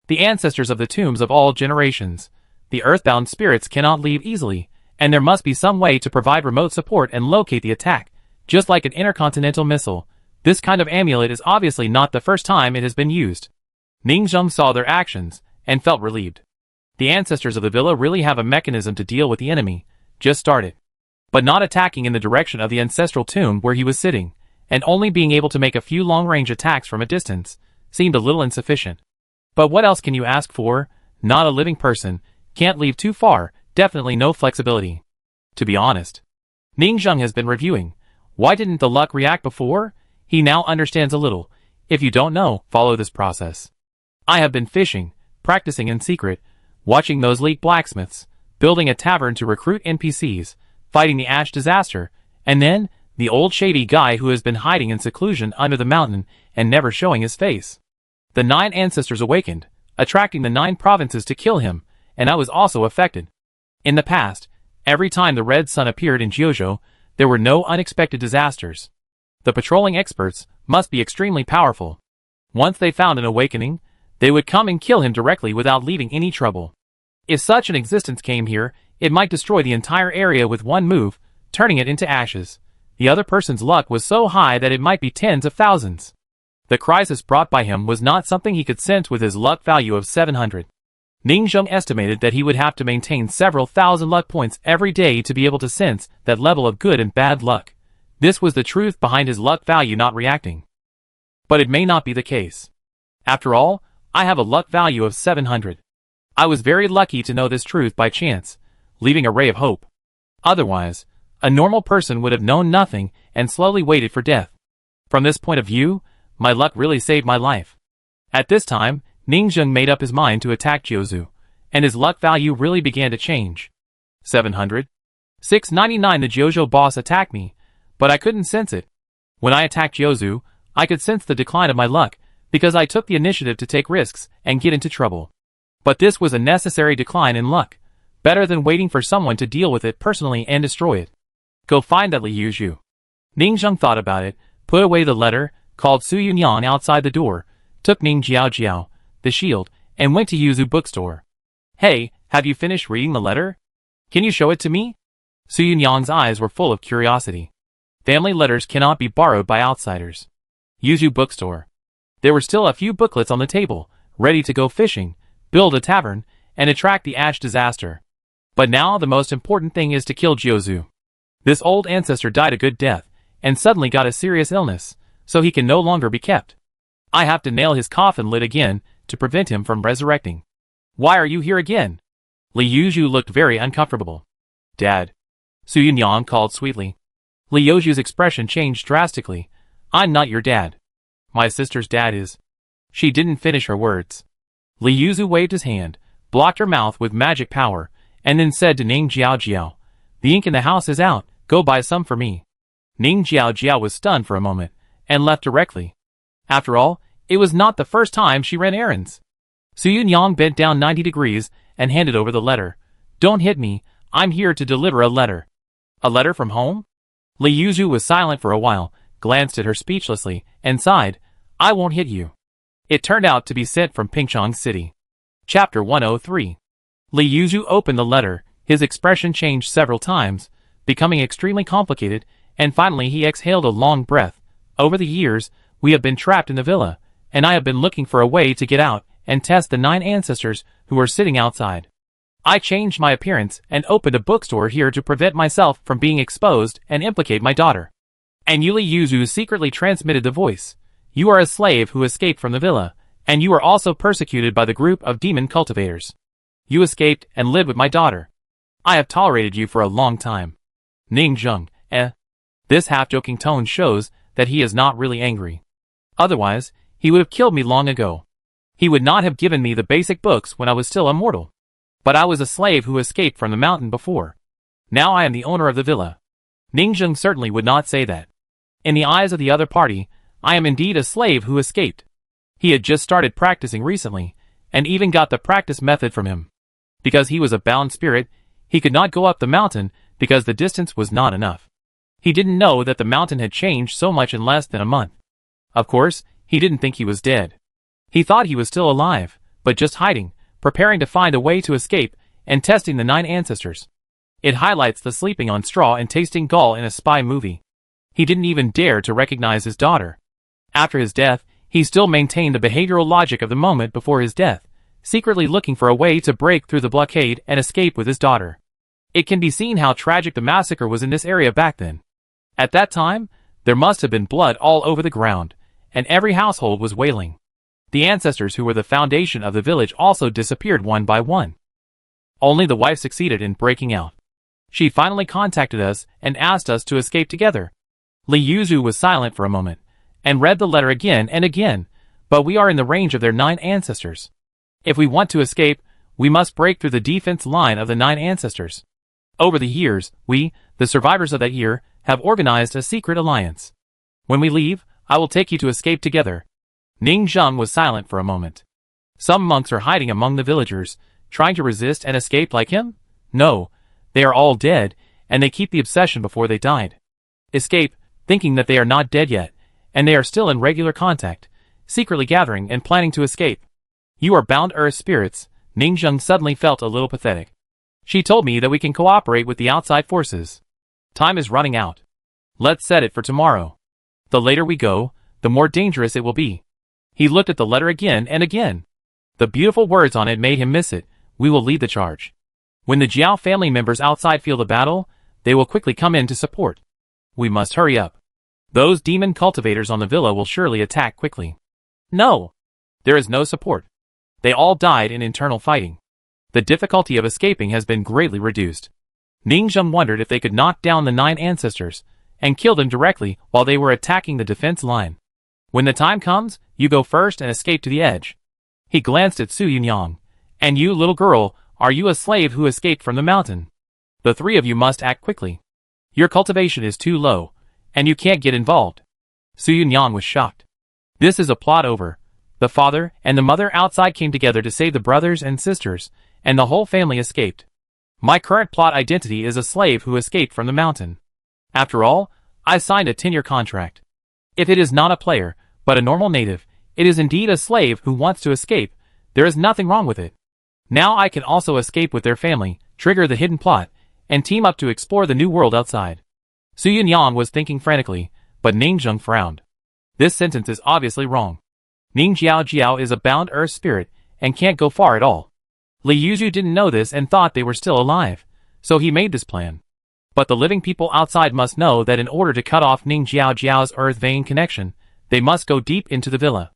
Speaker 1: The ancestors of the tombs of all generations. The earthbound spirits cannot leave easily, and there must be some way to provide remote support and locate the attack. Just like an intercontinental missile, this kind of amulet is obviously not the first time it has been used. Ning Zheng saw their actions, and felt relieved. The ancestors of the villa really have a mechanism to deal with the enemy, just started. But not attacking in the direction of the ancestral tomb where he was sitting, and only being able to make a few long-range attacks from a distance, seemed a little insufficient. But what else can you ask for? Not a living person, can't leave too far, definitely no flexibility. To be honest, Ning Zheng has been reviewing. Why didn't the luck react before? He now understands a little. If you don't know, follow this process. I have been fishing, practicing in secret, watching those leak blacksmiths, building a tavern to recruit NPCs, fighting the ash disaster, and then, the old shady guy who has been hiding in seclusion under the mountain and never showing his face. The 9 ancestors awakened, attracting the 9 provinces to kill him, and I was also affected. In the past, every time the red sun appeared in Jiuzhou, there were no unexpected disasters. The patrolling experts must be extremely powerful. Once they found an awakening, they would come and kill him directly without leaving any trouble. If such an existence came here, it might destroy the entire area with one move, turning it into ashes. The other person's luck was so high that it might be tens of thousands. The crisis brought by him was not something he could sense with his luck value of 700. Ning Zheng estimated that he would have to maintain several thousand luck points every day to be able to sense that level of good and bad luck. This was the truth behind his luck value not reacting. But it may not be the case. After all, I have a luck value of 700. I was very lucky to know this truth by chance, leaving a ray of hope. Otherwise, a normal person would have known nothing and slowly waited for death. From this point of view, my luck really saved my life. At this time, Ning Zheng made up his mind to attack Jiuzhou, and his luck value really began to change. 700. 699. The Jiuzhou boss attacked me, but I couldn't sense it. When I attacked Jiuzhou, I could sense the decline of my luck, because I took the initiative to take risks and get into trouble. But this was a necessary decline in luck, better than waiting for someone to deal with it personally and destroy it. Go find that Li Yuzhu. Ning Zheng thought about it, put away the letter, called Su Yunyan outside the door, took Ning Jiao, the shield, and went to Yuzhu bookstore. Hey, have you finished reading the letter? Can you show it to me? Su Yunyan's eyes were full of curiosity. Family letters cannot be borrowed by outsiders. Yuzhu bookstore. There were still a few booklets on the table, ready to go fishing, build a tavern, and attract the ash disaster. But now the most important thing is to kill Jiuzhou. This old ancestor died a good death, and suddenly got a serious illness, so he can no longer be kept. I have to nail his coffin lid again, to prevent him from resurrecting. Why are you here again? Li Yuzhu looked very uncomfortable. Dad. Su Yunyan called sweetly. Li Yuzhu's expression changed drastically. I'm not your dad. My sister's dad is. She didn't finish her words. Li Yuzhu waved his hand, blocked her mouth with magic power, and then said to Ning Jiao, the ink in the house is out, go buy some for me. Ning Jiao was stunned for a moment, and left directly. After all, it was not the first time she ran errands. Su Yunyan bent down 90 degrees, and handed over the letter. Don't hit me, I'm here to deliver a letter. A letter from home? Li Yuzhu was silent for a while, glanced at her speechlessly, and sighed, I won't hit you. It turned out to be sent from Pingchong City. Chapter 103. Li Yuzhu opened the letter, his expression changed several times, becoming extremely complicated, and finally he exhaled a long breath. Over the years, we have been trapped in the villa, and I have been looking for a way to get out and test the 9 ancestors who are sitting outside. I changed my appearance and opened a bookstore here to prevent myself from being exposed and implicate my daughter. And Li Yuzhu secretly transmitted the voice. You are a slave who escaped from the villa, and you are also persecuted by the group of demon cultivators. You escaped and lived with my daughter. I have tolerated you for a long time. Ning Zheng, This half-joking tone shows that he is not really angry. Otherwise, he would have killed me long ago. He would not have given me the basic books when I was still immortal. But I was a slave who escaped from the mountain before. Now I am the owner of the villa. Ning Zheng certainly would not say that. In the eyes of the other party, I am indeed a slave who escaped. He had just started practicing recently, and even got the practice method from him. Because he was a bound spirit, he could not go up the mountain because the distance was not enough. He didn't know that the mountain had changed so much in less than a month. Of course, he didn't think he was dead. He thought he was still alive, but just hiding, preparing to find a way to escape, and testing the 9 ancestors. It highlights the sleeping on straw and tasting gall in a spy movie. He didn't even dare to recognize his daughter. After his death, he still maintained the behavioral logic of the moment before his death, secretly looking for a way to break through the blockade and escape with his daughter. It can be seen how tragic the massacre was in this area back then. At that time, there must have been blood all over the ground, and every household was wailing. The ancestors who were the foundation of the village also disappeared one by one. Only the wife succeeded in breaking out. She finally contacted us and asked us to escape together. Li Yuzu was silent for a moment, and read the letter again and again, but we are in the range of their 9 ancestors. If we want to escape, we must break through the defense line of the 9 ancestors. Over the years, we, the survivors of that year, have organized a secret alliance. When we leave, I will take you to escape together. Ning Zheng was silent for a moment. Some monks are hiding among the villagers, trying to resist and escape like him? No, they are all dead, and they keep the obsession before they died. Escape, thinking that they are not dead yet, and they are still in regular contact, secretly gathering and planning to escape. You are bound earth spirits. Ning Zheng suddenly felt a little pathetic. She told me that we can cooperate with the outside forces. Time is running out. Let's set it for tomorrow. The later we go, the more dangerous it will be. He looked at the letter again and again. The beautiful words on it made him miss it. We will lead the charge. When the Jiao family members outside feel the battle, they will quickly come in to support. We must hurry up. Those demon cultivators on the villa will surely attack quickly. No. There is no support. They all died in internal fighting. The difficulty of escaping has been greatly reduced. Ning Zheng wondered if they could knock down the 9 ancestors, and kill them directly while they were attacking the defense line. When the time comes, you go first and escape to the edge. He glanced at Su Yunyang. And you, little girl, are you a slave who escaped from the mountain? The 3 of you must act quickly. Your cultivation is too low, and you can't get involved. Su Yunyang was shocked. This is a plot over. The father and the mother outside came together to save the brothers and sisters, and the whole family escaped. My current plot identity is a slave who escaped from the mountain. After all, I signed a 10-year contract. If it is not a player, but a normal native, it is indeed a slave who wants to escape. There is nothing wrong with it. Now I can also escape with their family, trigger the hidden plot, and team up to explore the new world outside. Su Yunyang was thinking frantically, but Ning Zheng frowned. This sentence is obviously wrong. Ning Jiao is a bound earth spirit, and can't go far at all. Li Yuzu didn't know this and thought they were still alive, so he made this plan. But the living people outside must know that in order to cut off Ning Jiao's earth vein connection, they must go deep into the villa.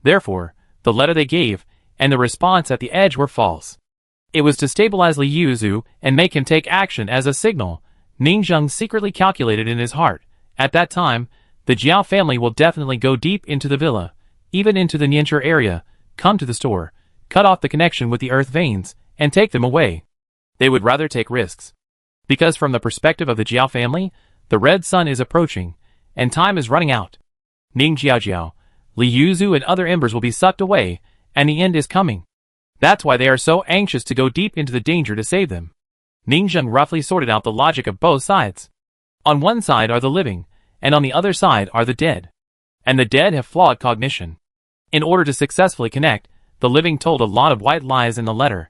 Speaker 1: Therefore, the letter they gave, and the response at the edge were false. It was to stabilize Li Yuzu and make him take action as a signal. Ning Zheng secretly calculated in his heart. At that time, the Jiao family will definitely go deep into the villa, even into the Nianchur area, come to the store, cut off the connection with the earth veins, and take them away. They would rather take risks. Because from the perspective of the Jiao family, the red sun is approaching, and time is running out. Ning Jiao, Li Yuzu and other embers will be sucked away, and the end is coming. That's why they are so anxious to go deep into the danger to save them. Ning Zheng roughly sorted out the logic of both sides. On one side are the living, and on the other side are the dead. And the dead have flawed cognition. In order to successfully connect, the living told a lot of white lies in the letter.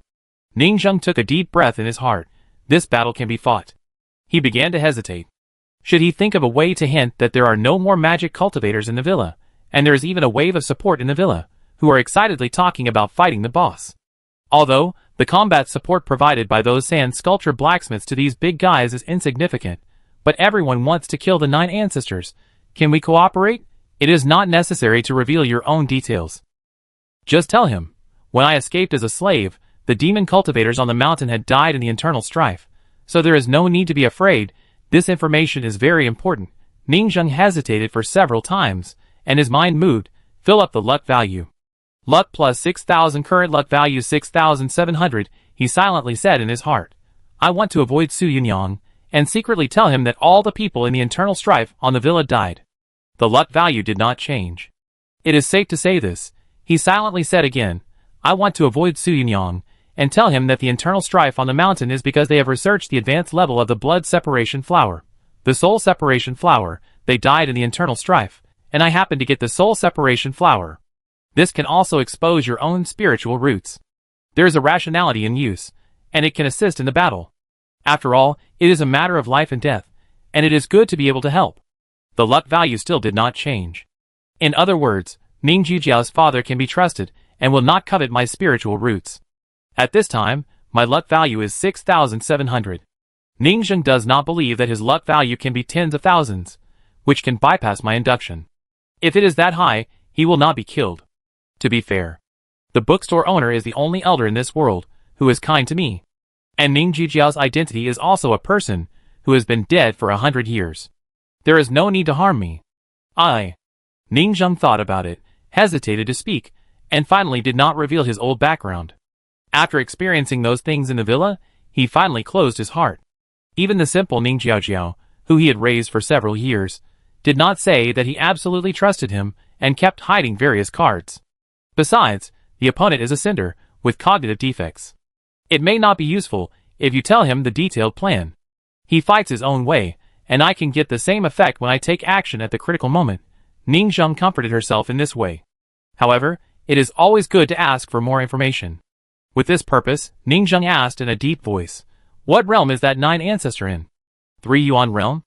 Speaker 1: Ning Zheng took a deep breath in his heart. This battle can be fought. He began to hesitate. Should he think of a way to hint that there are no more magic cultivators in the villa, and there is even a wave of support in the villa, who are excitedly talking about fighting the boss? Although, the combat support provided by those sand sculpture blacksmiths to these big guys is insignificant, but everyone wants to kill the 9 ancestors. Can we cooperate? It is not necessary to reveal your own details. Just tell him, when I escaped as a slave, the demon cultivators on the mountain had died in the internal strife, so there is no need to be afraid. This information is very important. Ning Zheng hesitated for several times, and his mind moved. Fill up the luck value. Luck plus 6,000, current luck value 6,700, he silently said in his heart. I want to avoid Su Yunyang, and secretly tell him that all the people in the internal strife on the villa died. The luck value did not change. It is safe to say this, he silently said again. I want to avoid Su Yunyang, and tell him that the internal strife on the mountain is because they have researched the advanced level of the blood separation flower. The soul separation flower, they died in the internal strife, and I happen to get the soul separation flower. This can also expose your own spiritual roots. There is a rationality in use, and it can assist in the battle. After all, it is a matter of life and death, and it is good to be able to help. The luck value still did not change. In other words, Ning Jujiao's father can be trusted, and will not covet my spiritual roots. At this time, my luck value is 6,700. Ning Zheng does not believe that his luck value can be tens of thousands, which can bypass my induction. If it is that high, he will not be killed. To be fair, the bookstore owner is the only elder in this world who is kind to me. And Ning Jujiao's identity is also a person who has been dead for 100 years. There is no need to harm me. Ning Zheng thought about it, hesitated to speak, and finally did not reveal his old background. After experiencing those things in the villa, he finally closed his heart. Even the simple Ning Jiaojiao, who he had raised for several years, did not say that he absolutely trusted him and kept hiding various cards. Besides, the opponent is a cinder with cognitive defects. It may not be useful if you tell him the detailed plan. He fights his own way, and I can get the same effect when I take action at the critical moment. Ning Zheng comforted herself in this way. However, it is always good to ask for more information. With this purpose, Ning Zheng asked in a deep voice, "What realm is that 9 ancestor in?" 3 Yuan realm?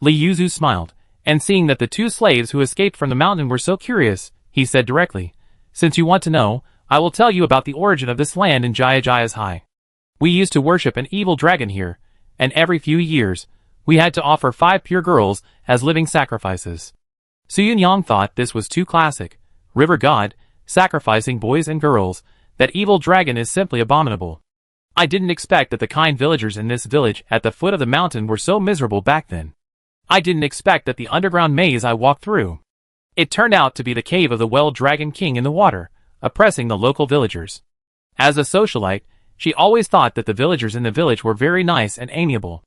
Speaker 1: Li Yuzu smiled, and seeing that the 2 slaves who escaped from the mountain were so curious, he said directly, "Since you want to know, I will tell you about the origin of this land in Jayajaya's High. We used to worship an evil dragon here, and every few years, we had to offer 5 pure girls as living sacrifices." Su Yunyang thought this was too classic. River god, sacrificing boys and girls, that evil dragon is simply abominable. I didn't expect that the kind villagers in this village at the foot of the mountain were so miserable back then. I didn't expect that the underground maze I walked through. It turned out to be the cave of the well-dragon king in the water, oppressing the local villagers. As a socialite, she always thought that the villagers in the village were very nice and amiable.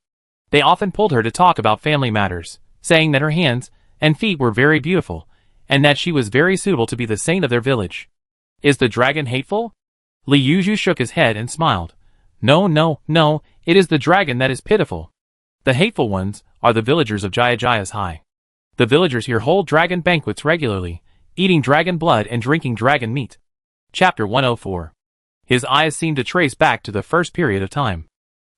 Speaker 1: They often pulled her to talk about family matters, saying that her hands and feet were very beautiful, and that she was very suitable to be the saint of their village. Is the dragon hateful? Li Yuzu shook his head and smiled. No, it is the dragon that is pitiful. The hateful ones are the villagers of Jayajaya's High. The villagers here hold dragon banquets regularly, eating dragon blood and drinking dragon meat. Chapter 104. His eyes seemed to trace back to the first period of time.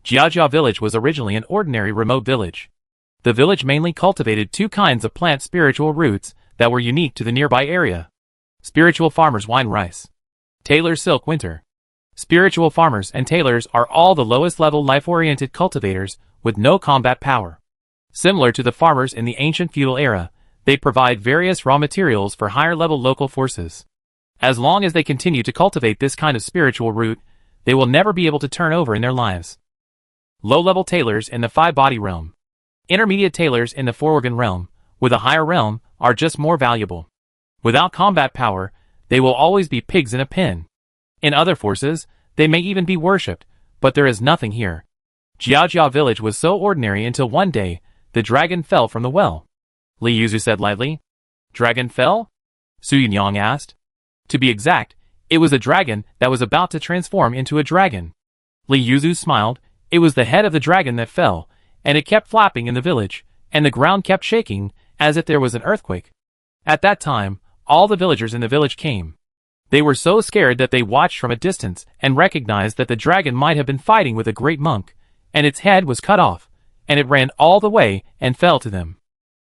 Speaker 1: Jiajia village was originally an ordinary remote village. The village mainly cultivated 2 kinds of plant spiritual roots that were unique to the nearby area. Spiritual farmers wine rice. Tailors silk winter. Spiritual farmers and tailors are all the lowest level life-oriented cultivators with no combat power. Similar to the farmers in the ancient feudal era, they provide various raw materials for higher level local forces. As long as they continue to cultivate this kind of spiritual root, they will never be able to turn over in their lives. Low-level tailors in the 5-body realm. Intermediate tailors in the 4-organ realm, with a higher realm, are just more valuable. Without combat power, they will always be pigs in a pen. In other forces, they may even be worshipped, but there is nothing here. Jiajia village was so ordinary until one day, the dragon fell from the well. Li Yuzu said lightly. Dragon fell? Su Yunyang asked. To be exact, it was a dragon that was about to transform into a dragon. Li Yuzu smiled. It was the head of the dragon that fell, and it kept flapping in the village, and the ground kept shaking, as if there was an earthquake. At that time, all the villagers in the village came. They were so scared that they watched from a distance and recognized that the dragon might have been fighting with a great monk, and its head was cut off, and it ran all the way and fell to them.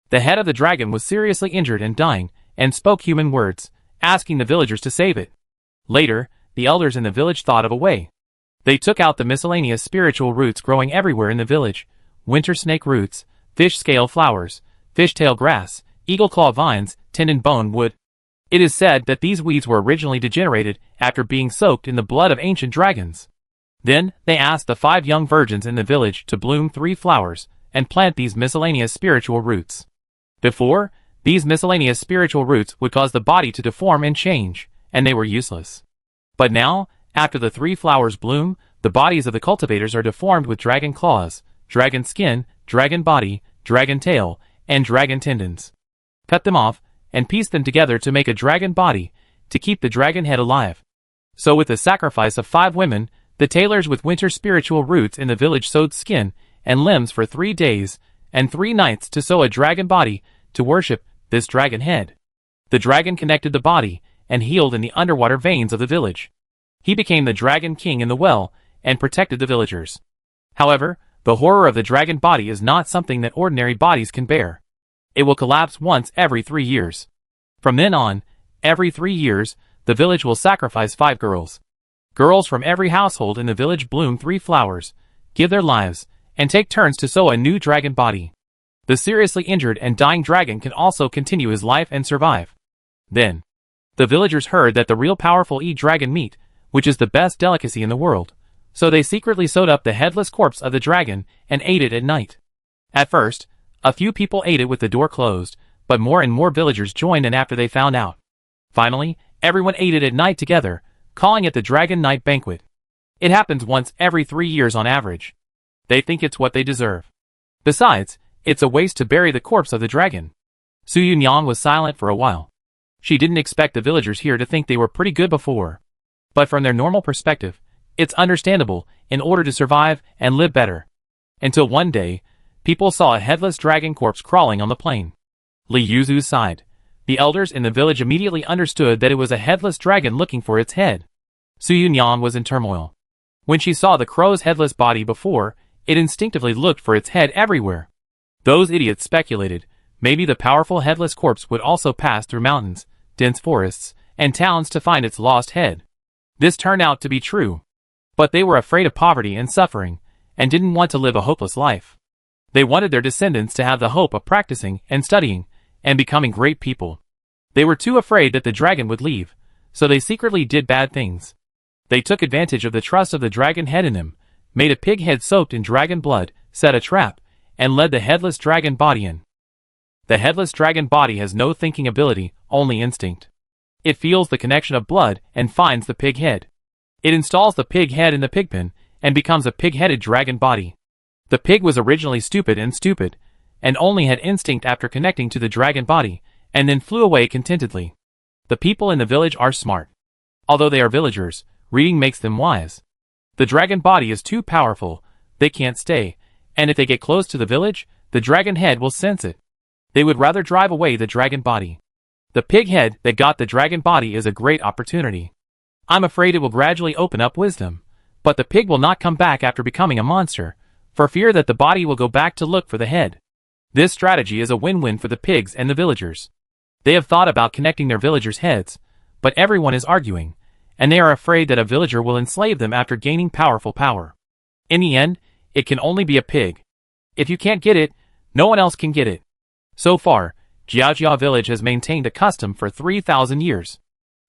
Speaker 1: The head of the dragon was seriously injured and dying, and spoke human words, asking the villagers to save it. Later, the elders in the village thought of a way. They took out the miscellaneous spiritual roots growing everywhere in the village, winter snake roots, fish scale flowers, fishtail grass, eagle claw vines, tendon bone wood. It is said that these weeds were originally degenerated after being soaked in the blood of ancient dragons. Then, they asked the 5 young virgins in the village to bloom 3 flowers, and plant these miscellaneous spiritual roots. Before, these miscellaneous spiritual roots would cause the body to deform and change, and they were useless. But now, after the 3 flowers bloom, the bodies of the cultivators are deformed with dragon claws, dragon skin, dragon body, dragon tail, and dragon tendons. Cut them off, and piece them together to make a dragon body, to keep the dragon head alive. So with the sacrifice of 5 women, the tailors with winter spiritual roots in the village sewed skin and limbs for 3 days and 3 nights to sew a dragon body to worship this dragon head. The dragon connected the body and healed in the underwater veins of the village. He became the dragon king in the well and protected the villagers. However, the horror of the dragon body is not something that ordinary bodies can bear. It will collapse once every 3 years. From then on, every 3 years, the village will sacrifice 5 girls. Girls from every household in the village bloom 3 flowers, give their lives, and take turns to sew a new dragon body. The seriously injured and dying dragon can also continue his life and survive. Then, the villagers heard that the real powerful eat dragon meat, which is the best delicacy in the world, so they secretly sewed up the headless corpse of the dragon and ate it at night. At first, a few people ate it with the door closed, but more and more villagers joined in after they found out. Finally, everyone ate it at night together, calling it the Dragon Night Banquet. It happens once every 3 years on average. They think it's what they deserve. Besides, it's a waste to bury the corpse of the dragon. Su Yunyang was silent for a while. She didn't expect the villagers here to think they were pretty good before. But from their normal perspective, it's understandable in order to survive and live better. Until one day, people saw a headless dragon corpse crawling on the plain. Li Yuzu sighed. The elders in the village immediately understood that it was a headless dragon looking for its head. Su Yunyan was in turmoil. When she saw the crow's headless body before, it instinctively looked for its head everywhere. Those idiots speculated, maybe the powerful headless corpse would also pass through mountains, dense forests, and towns to find its lost head. This turned out to be true. But they were afraid of poverty and suffering, and didn't want to live a hopeless life. They wanted their descendants to have the hope of practicing and studying, and becoming great people. They were too afraid that the dragon would leave, so they secretly did bad things. They took advantage of the trust of the dragon head in them, made a pig head soaked in dragon blood, set a trap, and led the headless dragon body in. The headless dragon body has no thinking ability, only instinct. It feels the connection of blood and finds the pig head. It installs the pig head in the pig pen and becomes a pig-headed dragon body. The pig was originally stupid, and only had instinct after connecting to the dragon body, and then flew away contentedly. The people in the village are smart. Although they are villagers, reading makes them wise. The dragon body is too powerful, they can't stay, and if they get close to the village, the dragon head will sense it. They would rather drive away the dragon body. The pig head that got the dragon body is a great opportunity. I'm afraid it will gradually open up wisdom, but the pig will not come back after becoming a monster, for fear that the body will go back to look for the head. This strategy is a win-win for the pigs and the villagers. They have thought about connecting their villagers' heads, but everyone is arguing, and they are afraid that a villager will enslave them after gaining powerful power. In the end, it can only be a pig. If you can't get it, no one else can get it. So far, Jiaojia village has maintained a custom for 3,000 years.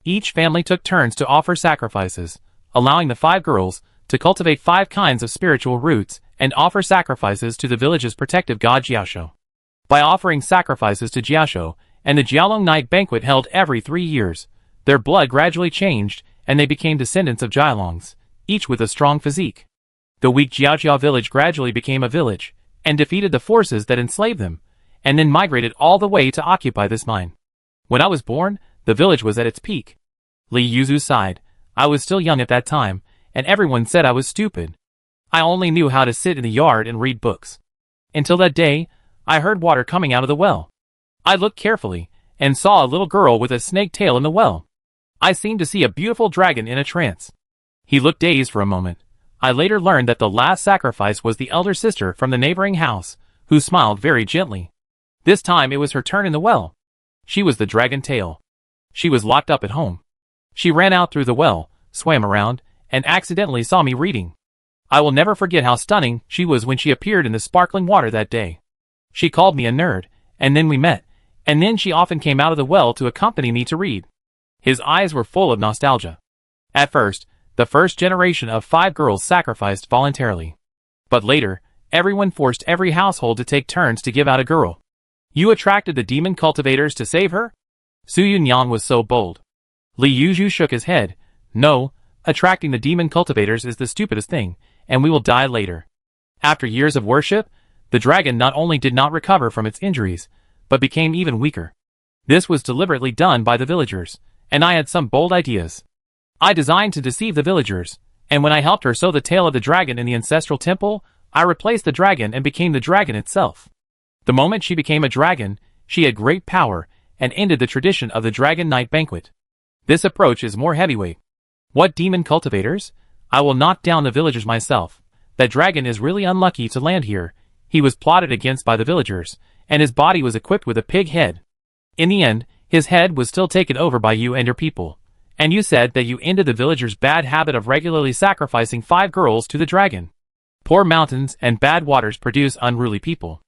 Speaker 1: Each family took turns to offer sacrifices, allowing the 5 girls to cultivate 5 kinds of spiritual roots and offer sacrifices to the village's protective god Jiaosho. By offering sacrifices to Jiaosho and the Jialong night banquet held every 3 years, their blood gradually changed and they became descendants of Jialongs, each with a strong physique. The weak Jiaojia village gradually became a village and defeated the forces that enslaved them, and then migrated all the way to occupy this mine. When I was born, the village was at its peak. Li Yuzu sighed. I was still young at that time, and everyone said I was stupid. I only knew how to sit in the yard and read books. Until that day, I heard water coming out of the well. I looked carefully, and saw a little girl with a snake tail in the well. I seemed to see a beautiful dragon in a trance. He looked dazed for a moment. I later learned that the last sacrifice was the elder sister from the neighboring house, who smiled very gently. This time it was her turn in the well. She was the dragon tail. She was locked up at home. She ran out through the well, swam around, and accidentally saw me reading. I will never forget how stunning she was when she appeared in the sparkling water that day. She called me a nerd, and then we met, and then she often came out of the well to accompany me to read. His eyes were full of nostalgia. At first, the first generation of 5 girls sacrificed voluntarily. But later, everyone forced every household to take turns to give out a girl. You attracted the demon cultivators to save her? Su Yunyan was so bold. Li Yuzu shook his head. No, attracting the demon cultivators is the stupidest thing, and we will die later. After years of worship, the dragon not only did not recover from its injuries, but became even weaker. This was deliberately done by the villagers, and I had some bold ideas. I designed to deceive the villagers, and when I helped her sew the tail of the dragon in the ancestral temple, I replaced the dragon and became the dragon itself. The moment she became a dragon, she had great power, and ended the tradition of the Dragon Night Banquet. This approach is more heavyweight. What demon cultivators? I will knock down the villagers myself. That dragon is really unlucky to land here. He was plotted against by the villagers, and his body was equipped with a pig head. In the end, his head was still taken over by you and your people. And you said that you ended the villagers' bad habit of regularly sacrificing 5 girls to the dragon. Poor mountains and bad waters produce unruly people.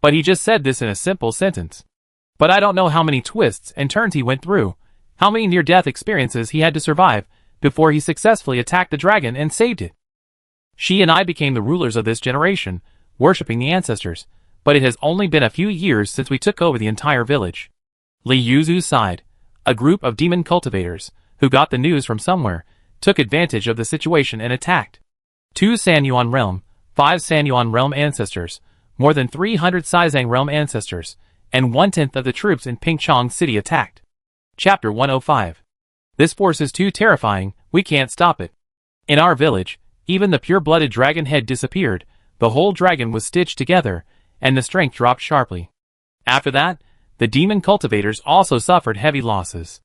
Speaker 1: But he just said this in a simple sentence. But I don't know how many twists and turns he went through, how many near-death experiences he had to survive, before he successfully attacked the dragon and saved it. She and I became the rulers of this generation, worshipping the ancestors, but it has only been a few years since we took over the entire village. Li Yuzu sighed. A group of demon cultivators, who got the news from somewhere, took advantage of the situation and attacked. 2 Sanyuan Realm, 5 Sanyuan Realm ancestors, more than 300 Saizang Realm ancestors, and 1/10 of the troops in Pingchong City attacked. Chapter 105. This force is too terrifying, we can't stop it. In our village, even the pure-blooded dragon head disappeared, the whole dragon was stitched together, and the strength dropped sharply. After that, the demon cultivators also suffered heavy losses.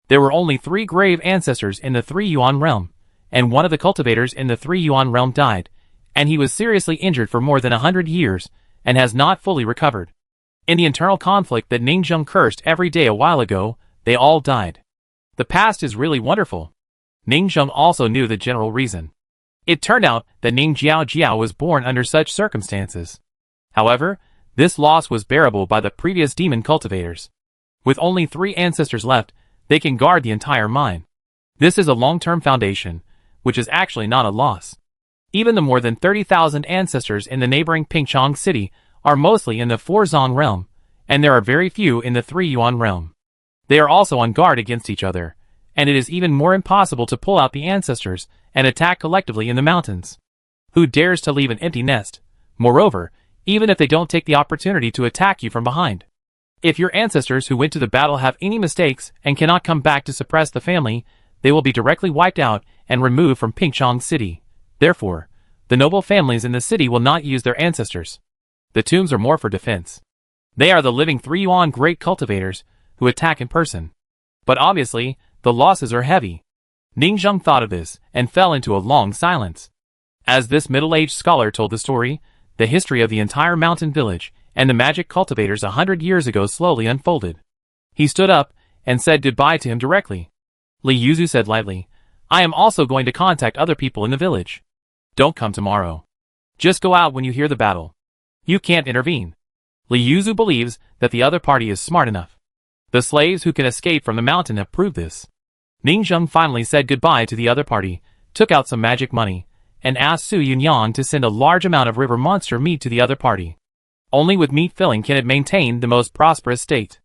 Speaker 1: There were only 3 grave ancestors in the 3 Yuan realm, and one of the cultivators in the 3 Yuan realm died, and he was seriously injured for more than 100 years, and has not fully recovered. In the internal conflict that Ningzheng cursed every day a while ago, they all died. The past is really wonderful. Ningzheng also knew the general reason. It turned out that Ning Jiao was born under such circumstances. However, this loss was bearable by the previous demon cultivators. With only 3 ancestors left, they can guard the entire mine. This is a long-term foundation, which is actually not a loss. Even the more than 30,000 ancestors in the neighboring Pingchong City are mostly in the 4 Zong realm, and there are very few in the 3 Yuan realm. They are also on guard against each other, and it is even more impossible to pull out the ancestors and attack collectively in the mountains. Who dares to leave an empty nest? Moreover, even if they don't take the opportunity to attack you from behind. If your ancestors who went to the battle have any mistakes and cannot come back to suppress the family, they will be directly wiped out and removed from Pingchong City. Therefore, the noble families in the city will not use their ancestors. The tombs are more for defense. They are the living 3 Yuan great cultivators who attack in person. But obviously, the losses are heavy. Ningzheng thought of this and fell into a long silence. As this middle-aged scholar told the story, the history of the entire mountain village and the magic cultivators 100 years ago slowly unfolded. He stood up and said goodbye to him directly. Li Yuzu said lightly, I am also going to contact other people in the village. Don't come tomorrow. Just go out when you hear the battle. You can't intervene. Li Yuzu believes that the other party is smart enough. The slaves who can escape from the mountain have proved this. Ningzheng finally said goodbye to the other party, took out some magic money, and asked Su Yunyan to send a large amount of river monster meat to the other party. Only with meat filling can it maintain the most prosperous state.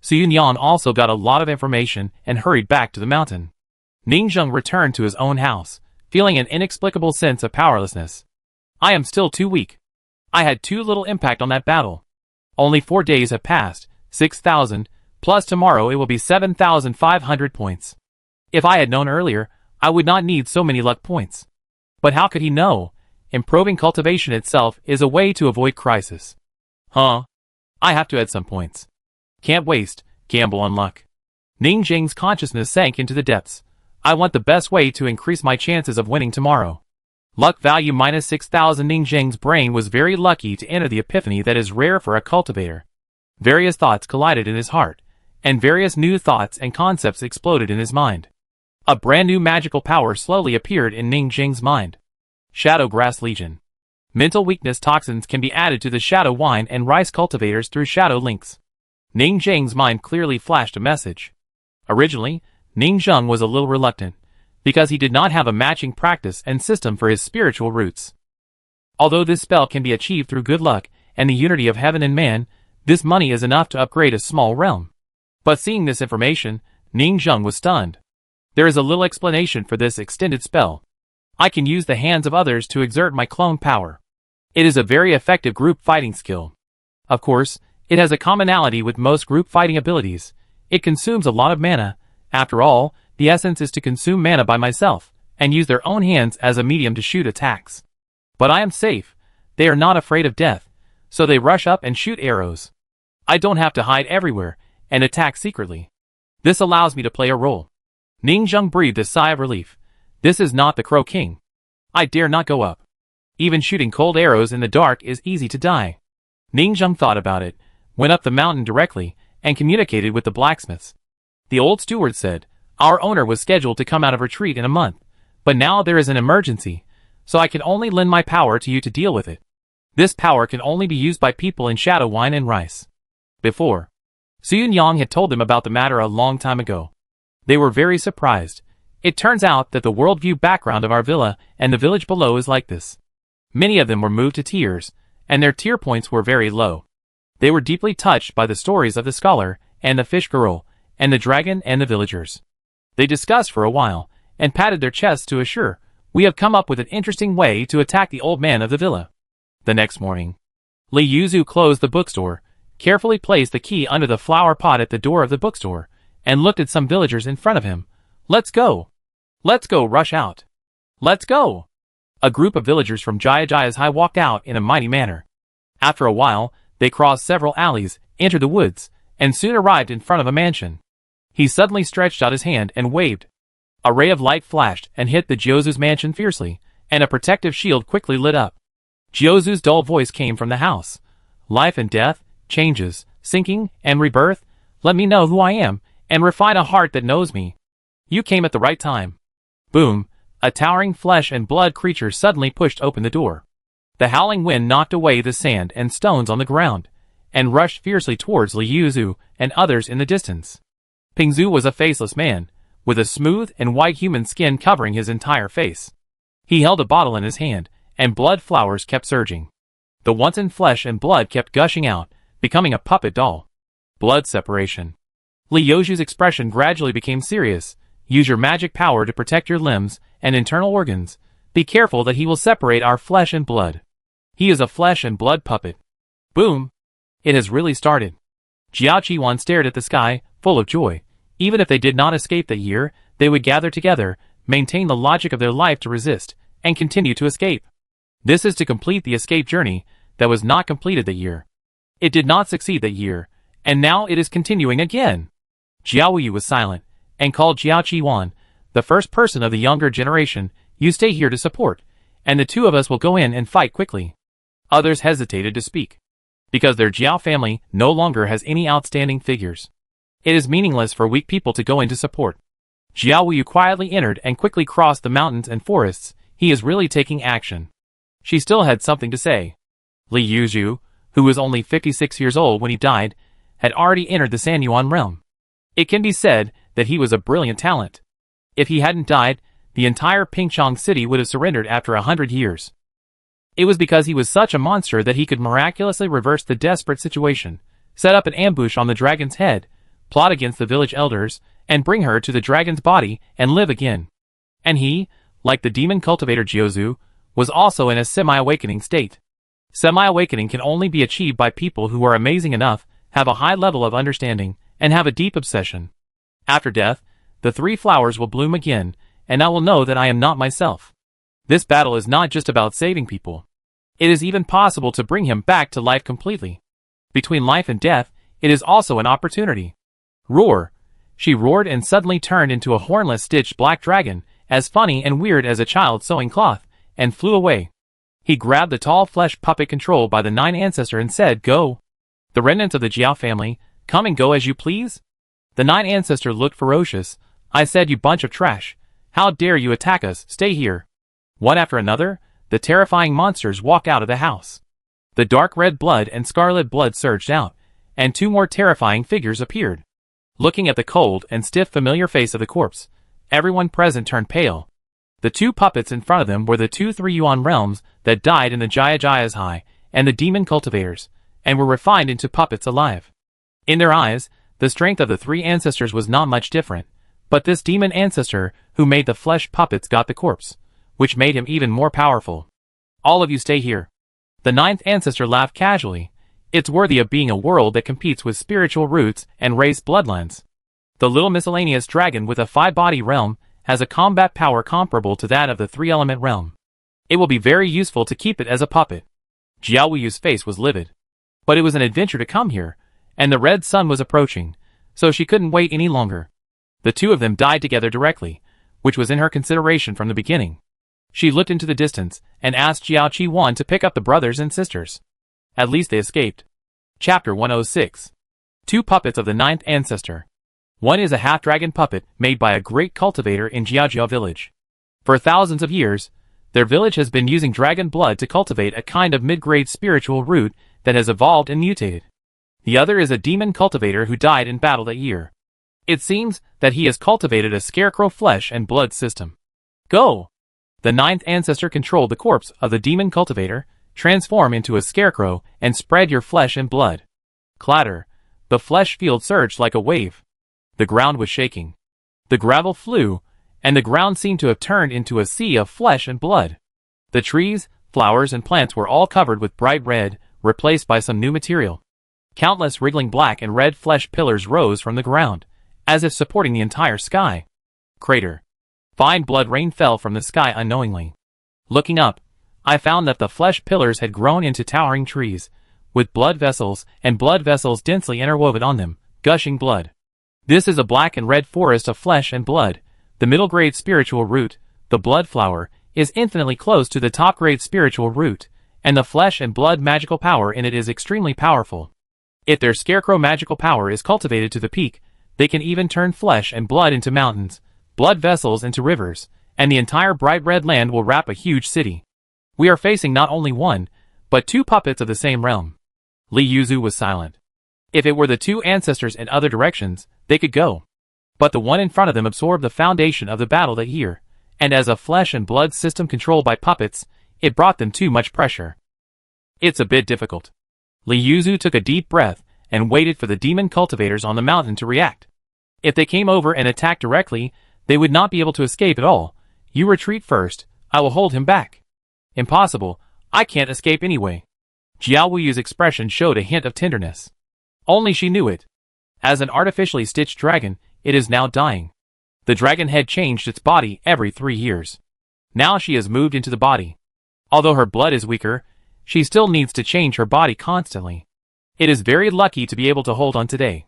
Speaker 1: Su Yunyan also got a lot of information and hurried back to the mountain. Ningzheng returned to his own house, feeling an inexplicable sense of powerlessness. I am still too weak. I had too little impact on that battle. Only 4 days have passed, 6,000, plus tomorrow it will be 7,500 points. If I had known earlier, I would not need so many luck points. But how could he know? Improving cultivation itself is a way to avoid crisis. I have to add some points. Can't waste, gamble on luck. Ningzheng's consciousness sank into the depths. I want the best way to increase my chances of winning tomorrow. Luck value minus 6,000. Ningzheng's brain was very lucky to enter the epiphany that is rare for a cultivator. Various thoughts collided in his heart, and various new thoughts and concepts exploded in his mind. A brand new magical power slowly appeared in Ningzheng's mind. Shadow Grass Legion. Mental weakness toxins can be added to the shadow wine and rice cultivators through shadow links. Ningzheng's mind clearly flashed a message. Originally, Ningzheng was a little reluctant, because he did not have a matching practice and system for his spiritual roots. Although this spell can be achieved through good luck and the unity of heaven and man, this money is enough to upgrade a small realm. But seeing this information, Ningzheng was stunned. There is a little explanation for this extended spell. I can use the hands of others to exert my clone power. It is a very effective group fighting skill. Of course, it has a commonality with most group fighting abilities. It consumes a lot of mana. After all, The essence is to consume mana by myself, and use their own hands as a medium to shoot attacks. But I am safe. They are not afraid of death, so they rush up and shoot arrows. I don't have to hide everywhere and attack secretly. This allows me to play a role. Ningzheng breathed a sigh of relief. This is not the Crow King. I dare not go up. Even shooting cold arrows in the dark is easy to die. Ningzheng thought about it, went up the mountain directly, and communicated with the blacksmiths. The old steward said, "Our owner was scheduled to come out of retreat in a month, but now there is an emergency, so I can only lend my power to you to deal with it. This power can only be used by people in Shadow Wine and Rice." Before, Xuyanyang had told them about the matter a long time ago. They were very surprised. It turns out that the worldview background of our villa and the village below is like this. Many of them were moved to tears, and their tear points were very low. They were deeply touched by the stories of the scholar, and the fish girl, and the dragon and the villagers. They discussed for a while, and patted their chests to assure, "We have come up with an interesting way to attack the old man of the villa." The next morning, Li Yuzu closed the bookstore, carefully placed the key under the flower pot at the door of the bookstore, and looked at some villagers in front of him. "Let's go! Let's go!" rush out. "Let's go!" A group of villagers from Jayajaya's High walked out in a mighty manner. After a while, they crossed several alleys, entered the woods, and soon arrived in front of a mansion. He suddenly stretched out his hand and waved. A ray of light flashed and hit the Jiozu's mansion fiercely, and a protective shield quickly lit up. Jiozu's dull voice came from the house. "Life and death, changes, sinking, and rebirth, let me know who I am, and refine a heart that knows me. You came at the right time." Boom! A towering flesh and blood creature suddenly pushed open the door. The howling wind knocked away the sand and stones on the ground, and rushed fiercely towards Li Yuzu and others in the distance. Pingzu was a faceless man, with a smooth and white human skin covering his entire face. He held a bottle in his hand, and blood flowers kept surging. The wanton flesh and blood kept gushing out, becoming a puppet doll. Blood separation. Li Yuzu's expression gradually became serious. "Use your magic power to protect your limbs and internal organs. Be careful that he will separate our flesh and blood. He is a flesh and blood puppet." Boom! It has really started. Jiao Qiwan stared at the sky, full of joy. Even if they did not escape that year, they would gather together, maintain the logic of their life to resist, and continue to escape. This is to complete the escape journey that was not completed that year. It did not succeed that year, and now it is continuing again. Jiao Wuyu was silent, and called Jiao Qiwan, the first person of the younger generation. "You stay here to support, and the two of us will go in and fight quickly." Others hesitated to speak, because their Jiao family no longer has any outstanding figures. It is meaningless for weak people to go in to support. Jiao Wuyu quietly entered and quickly crossed the mountains and forests. He is really taking action. She still had something to say. Li Yuzu, who was only 56 years old when he died, had already entered the Sanyuan realm. It can be said that he was a brilliant talent. If he hadn't died, the entire Pingchong city would have surrendered after 100 years. It was because he was such a monster that he could miraculously reverse the desperate situation, set up an ambush on the dragon's head, plot against the village elders, and bring her to the dragon's body and live again. And he, like the demon cultivator Jiozu, was also in a semi-awakening state. Semi-awakening can only be achieved by people who are amazing enough, have a high level of understanding, and have a deep obsession. After death, the three flowers will bloom again, and I will know that I am not myself. This battle is not just about saving people. It is even possible to bring him back to life completely. Between life and death, it is also an opportunity. Roar! She roared and suddenly turned into a hornless stitched black dragon, as funny and weird as a child sewing cloth, and flew away. He grabbed the tall flesh puppet controlled by the 9 ancestor and said, "Go." The remnants of the Jiao family, "Come and go as you please." The 9 ancestor looked ferocious. "I said, you bunch of trash. How dare you attack us? Stay here." One after another, the terrifying monsters walked out of the house. The dark red blood and scarlet blood surged out, and 2 more terrifying figures appeared. Looking at the cold and stiff familiar face of the corpse, everyone present turned pale. The 2 puppets in front of them were the 2 3-yuan realms that died in the Jayajaya's High, and the demon cultivators, and were refined into puppets alive. In their eyes, the strength of the 3 ancestors was not much different, but this demon ancestor who made the flesh puppets got the corpse, which made him even more powerful. "All of you stay here." The 9th ancestor laughed casually. "It's worthy of being a world that competes with spiritual roots and race bloodlines." The little miscellaneous dragon with a 5-body realm has a combat power comparable to that of the 3-element realm. It will be very useful to keep it as a puppet. Jiao Wuyu's face was livid. But it was an adventure to come here, and the red sun was approaching, so she couldn't wait any longer. The two of them died together directly, which was in her consideration from the beginning. She looked into the distance and asked Jiao Qiwan to pick up the brothers and sisters. At least they escaped. Chapter 106. 2 puppets of the 9th ancestor. One is a half-dragon puppet made by a great cultivator in Jiaojiao village. For thousands of years, their village has been using dragon blood to cultivate a kind of mid-grade spiritual root that has evolved and mutated. The other is a demon cultivator who died in battle that year. It seems that he has cultivated a scarecrow flesh and blood system. Go! The 9th ancestor controlled the corpse of the demon cultivator, transform into a scarecrow, and spread your flesh and blood. Clatter. The flesh field surged like a wave. The ground was shaking. The gravel flew, and the ground seemed to have turned into a sea of flesh and blood. The trees, flowers, and plants were all covered with bright red, replaced by some new material. Countless wriggling black and red flesh pillars rose from the ground, as if supporting the entire sky. Crater. Fine blood rain fell from the sky unknowingly. Looking up, I found that the flesh pillars had grown into towering trees, with blood vessels and blood vessels densely interwoven on them, gushing blood. This is a black and red forest of flesh and blood. The middle grade spiritual root, the blood flower, is infinitely close to the top grade spiritual root, and the flesh and blood magical power in it is extremely powerful. If their scarecrow magical power is cultivated to the peak, they can even turn flesh and blood into mountains, blood vessels into rivers, and the entire bright red land will wrap a huge city. We are facing not only one, but 2 puppets of the same realm. Li Yuzu was silent. If it were the 2 ancestors in other directions, they could go. But the one in front of them absorbed the foundation of the battle that year, and as a flesh and blood system controlled by puppets, it brought them too much pressure. It's a bit difficult. Li Yuzu took a deep breath and waited for the demon cultivators on the mountain to react. If they came over and attacked directly, they would not be able to escape at all. You retreat first, I will hold him back. Impossible, I can't escape anyway. Jiao Wuyu's expression showed a hint of tenderness. Only she knew it. As an artificially stitched dragon, it is now dying. The dragon had changed its body every 3 years. Now she has moved into the body. Although her blood is weaker, she still needs to change her body constantly. It is very lucky to be able to hold on today.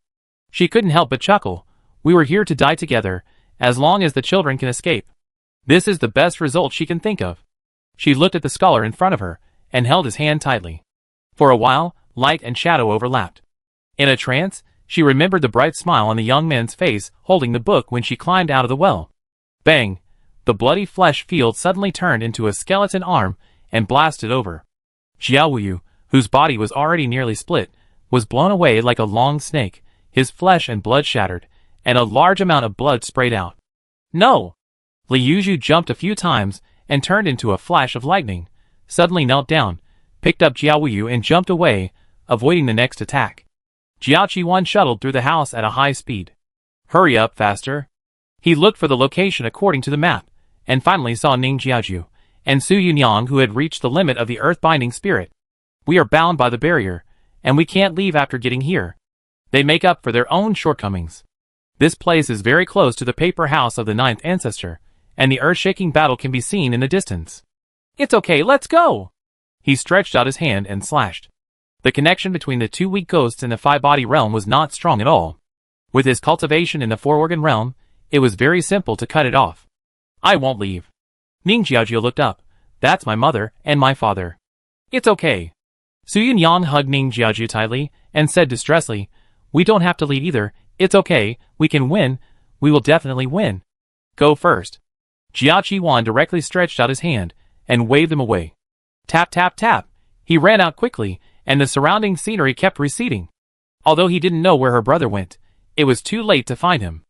Speaker 1: She couldn't help but chuckle. We were here to die together, as long as the children can escape. This is the best result she can think of. She looked at the scholar in front of her, and held his hand tightly. For a while, light and shadow overlapped. In a trance, she remembered the bright smile on the young man's face holding the book when she climbed out of the well. Bang! The bloody flesh field suddenly turned into a skeleton arm and blasted over. Jiao Wuyu, whose body was already nearly split, was blown away like a long snake, his flesh and blood shattered, and a large amount of blood sprayed out. No! Li Yuzu jumped a few times and turned into a flash of lightning, suddenly knelt down, picked up Jiao Wuyu and jumped away, avoiding the next attack. Jiao Qiwan shuttled through the house at a high speed. Hurry up, faster. He looked for the location according to the map, and finally saw Ning Jiaoju and Su Yunyang, who had reached the limit of the earth-binding spirit. We are bound by the barrier, and we can't leave after getting here. They make up for their own shortcomings. This place is very close to the paper house of the 9th ancestor, and the earth-shaking battle can be seen in the distance. It's okay, let's go! He stretched out his hand and slashed. The connection between the 2 weak ghosts in the 5-body realm was not strong at all. With his cultivation in the 4-organ realm, it was very simple to cut it off. I won't leave. Ning Jiaojiu looked up. That's my mother and my father. It's okay. Su Yunyang hugged Ning Jiaojiu tightly and said distressfully, we don't have to leave either. It's okay, we can win. We will definitely win. Go first. Jiao Qiwan directly stretched out his hand and waved them away. Tap tap tap. He ran out quickly, and the surrounding scenery kept receding. Although he didn't know where her brother went, it was too late to find him.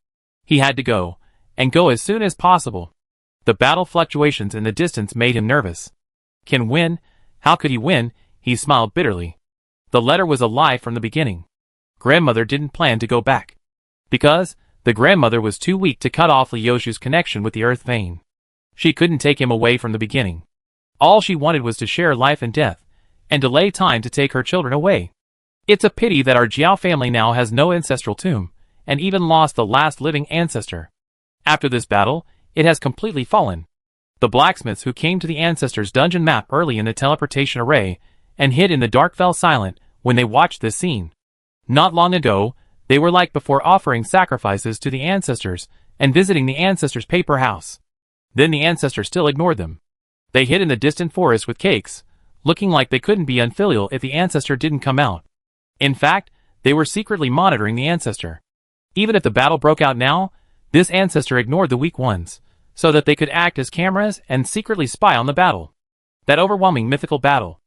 Speaker 1: He had to go, and go as soon as possible. The battle fluctuations in the distance made him nervous. Can win? How could he win? He smiled bitterly. The letter was a lie from the beginning. Grandmother didn't plan to go back. Because the grandmother was too weak to cut off Li Yoshu's connection with the earth vein. She couldn't take him away from the beginning. All she wanted was to share life and death, and delay time to take her children away. It's a pity that our Jiao family now has no ancestral tomb, and even lost the last living ancestor. After this battle, it has completely fallen. The blacksmiths who came to the ancestors' dungeon map early in the teleportation array and hid in the dark fell silent when they watched this scene. Not long ago, they were like before offering sacrifices to the ancestors and visiting the ancestors' paper house. Then the ancestors still ignored them. They hid in the distant forest with cakes, looking like they couldn't be unfilial if the ancestor didn't come out. In fact, they were secretly monitoring the ancestor. Even if the battle broke out now, this ancestor ignored the weak ones, so that they could act as cameras and secretly spy on the battle. That overwhelming mythical battle.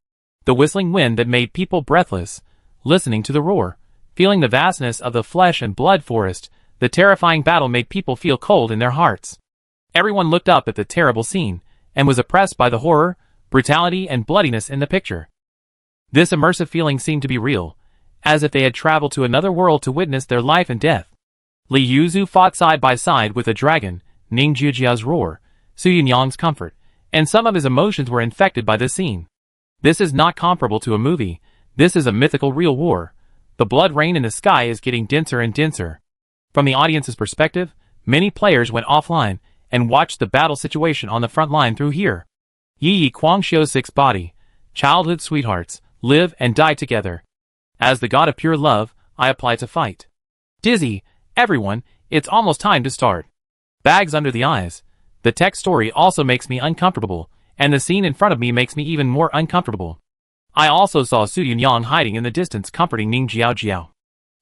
Speaker 1: The whistling wind that made people breathless, listening to the roar, feeling the vastness of the flesh and blood forest, the terrifying battle made people feel cold in their hearts. Everyone looked up at the terrible scene, and was oppressed by the horror, brutality and bloodiness in the picture. This immersive feeling seemed to be real, as if they had traveled to another world to witness their life and death. Li Yuzu fought side by side with a dragon, Ning Jiajia's roar, Su Yunyang's comfort, and some of his emotions were infected by this scene. This is not comparable to a movie, this is a mythical real war. The blood rain in the sky is getting denser and denser. From the audience's perspective, many players went offline and watched the battle situation on the front line through here. Yi Guangxiu's sixth body, childhood sweethearts, live and die together. As the god of pure love, I apply to fight. Dizzy, everyone, it's almost time to start. Bags under the eyes. The text story also makes me uncomfortable, and the scene in front of me makes me even more uncomfortable. I also saw Su Yunyang hiding in the distance comforting Ning Jiajiao.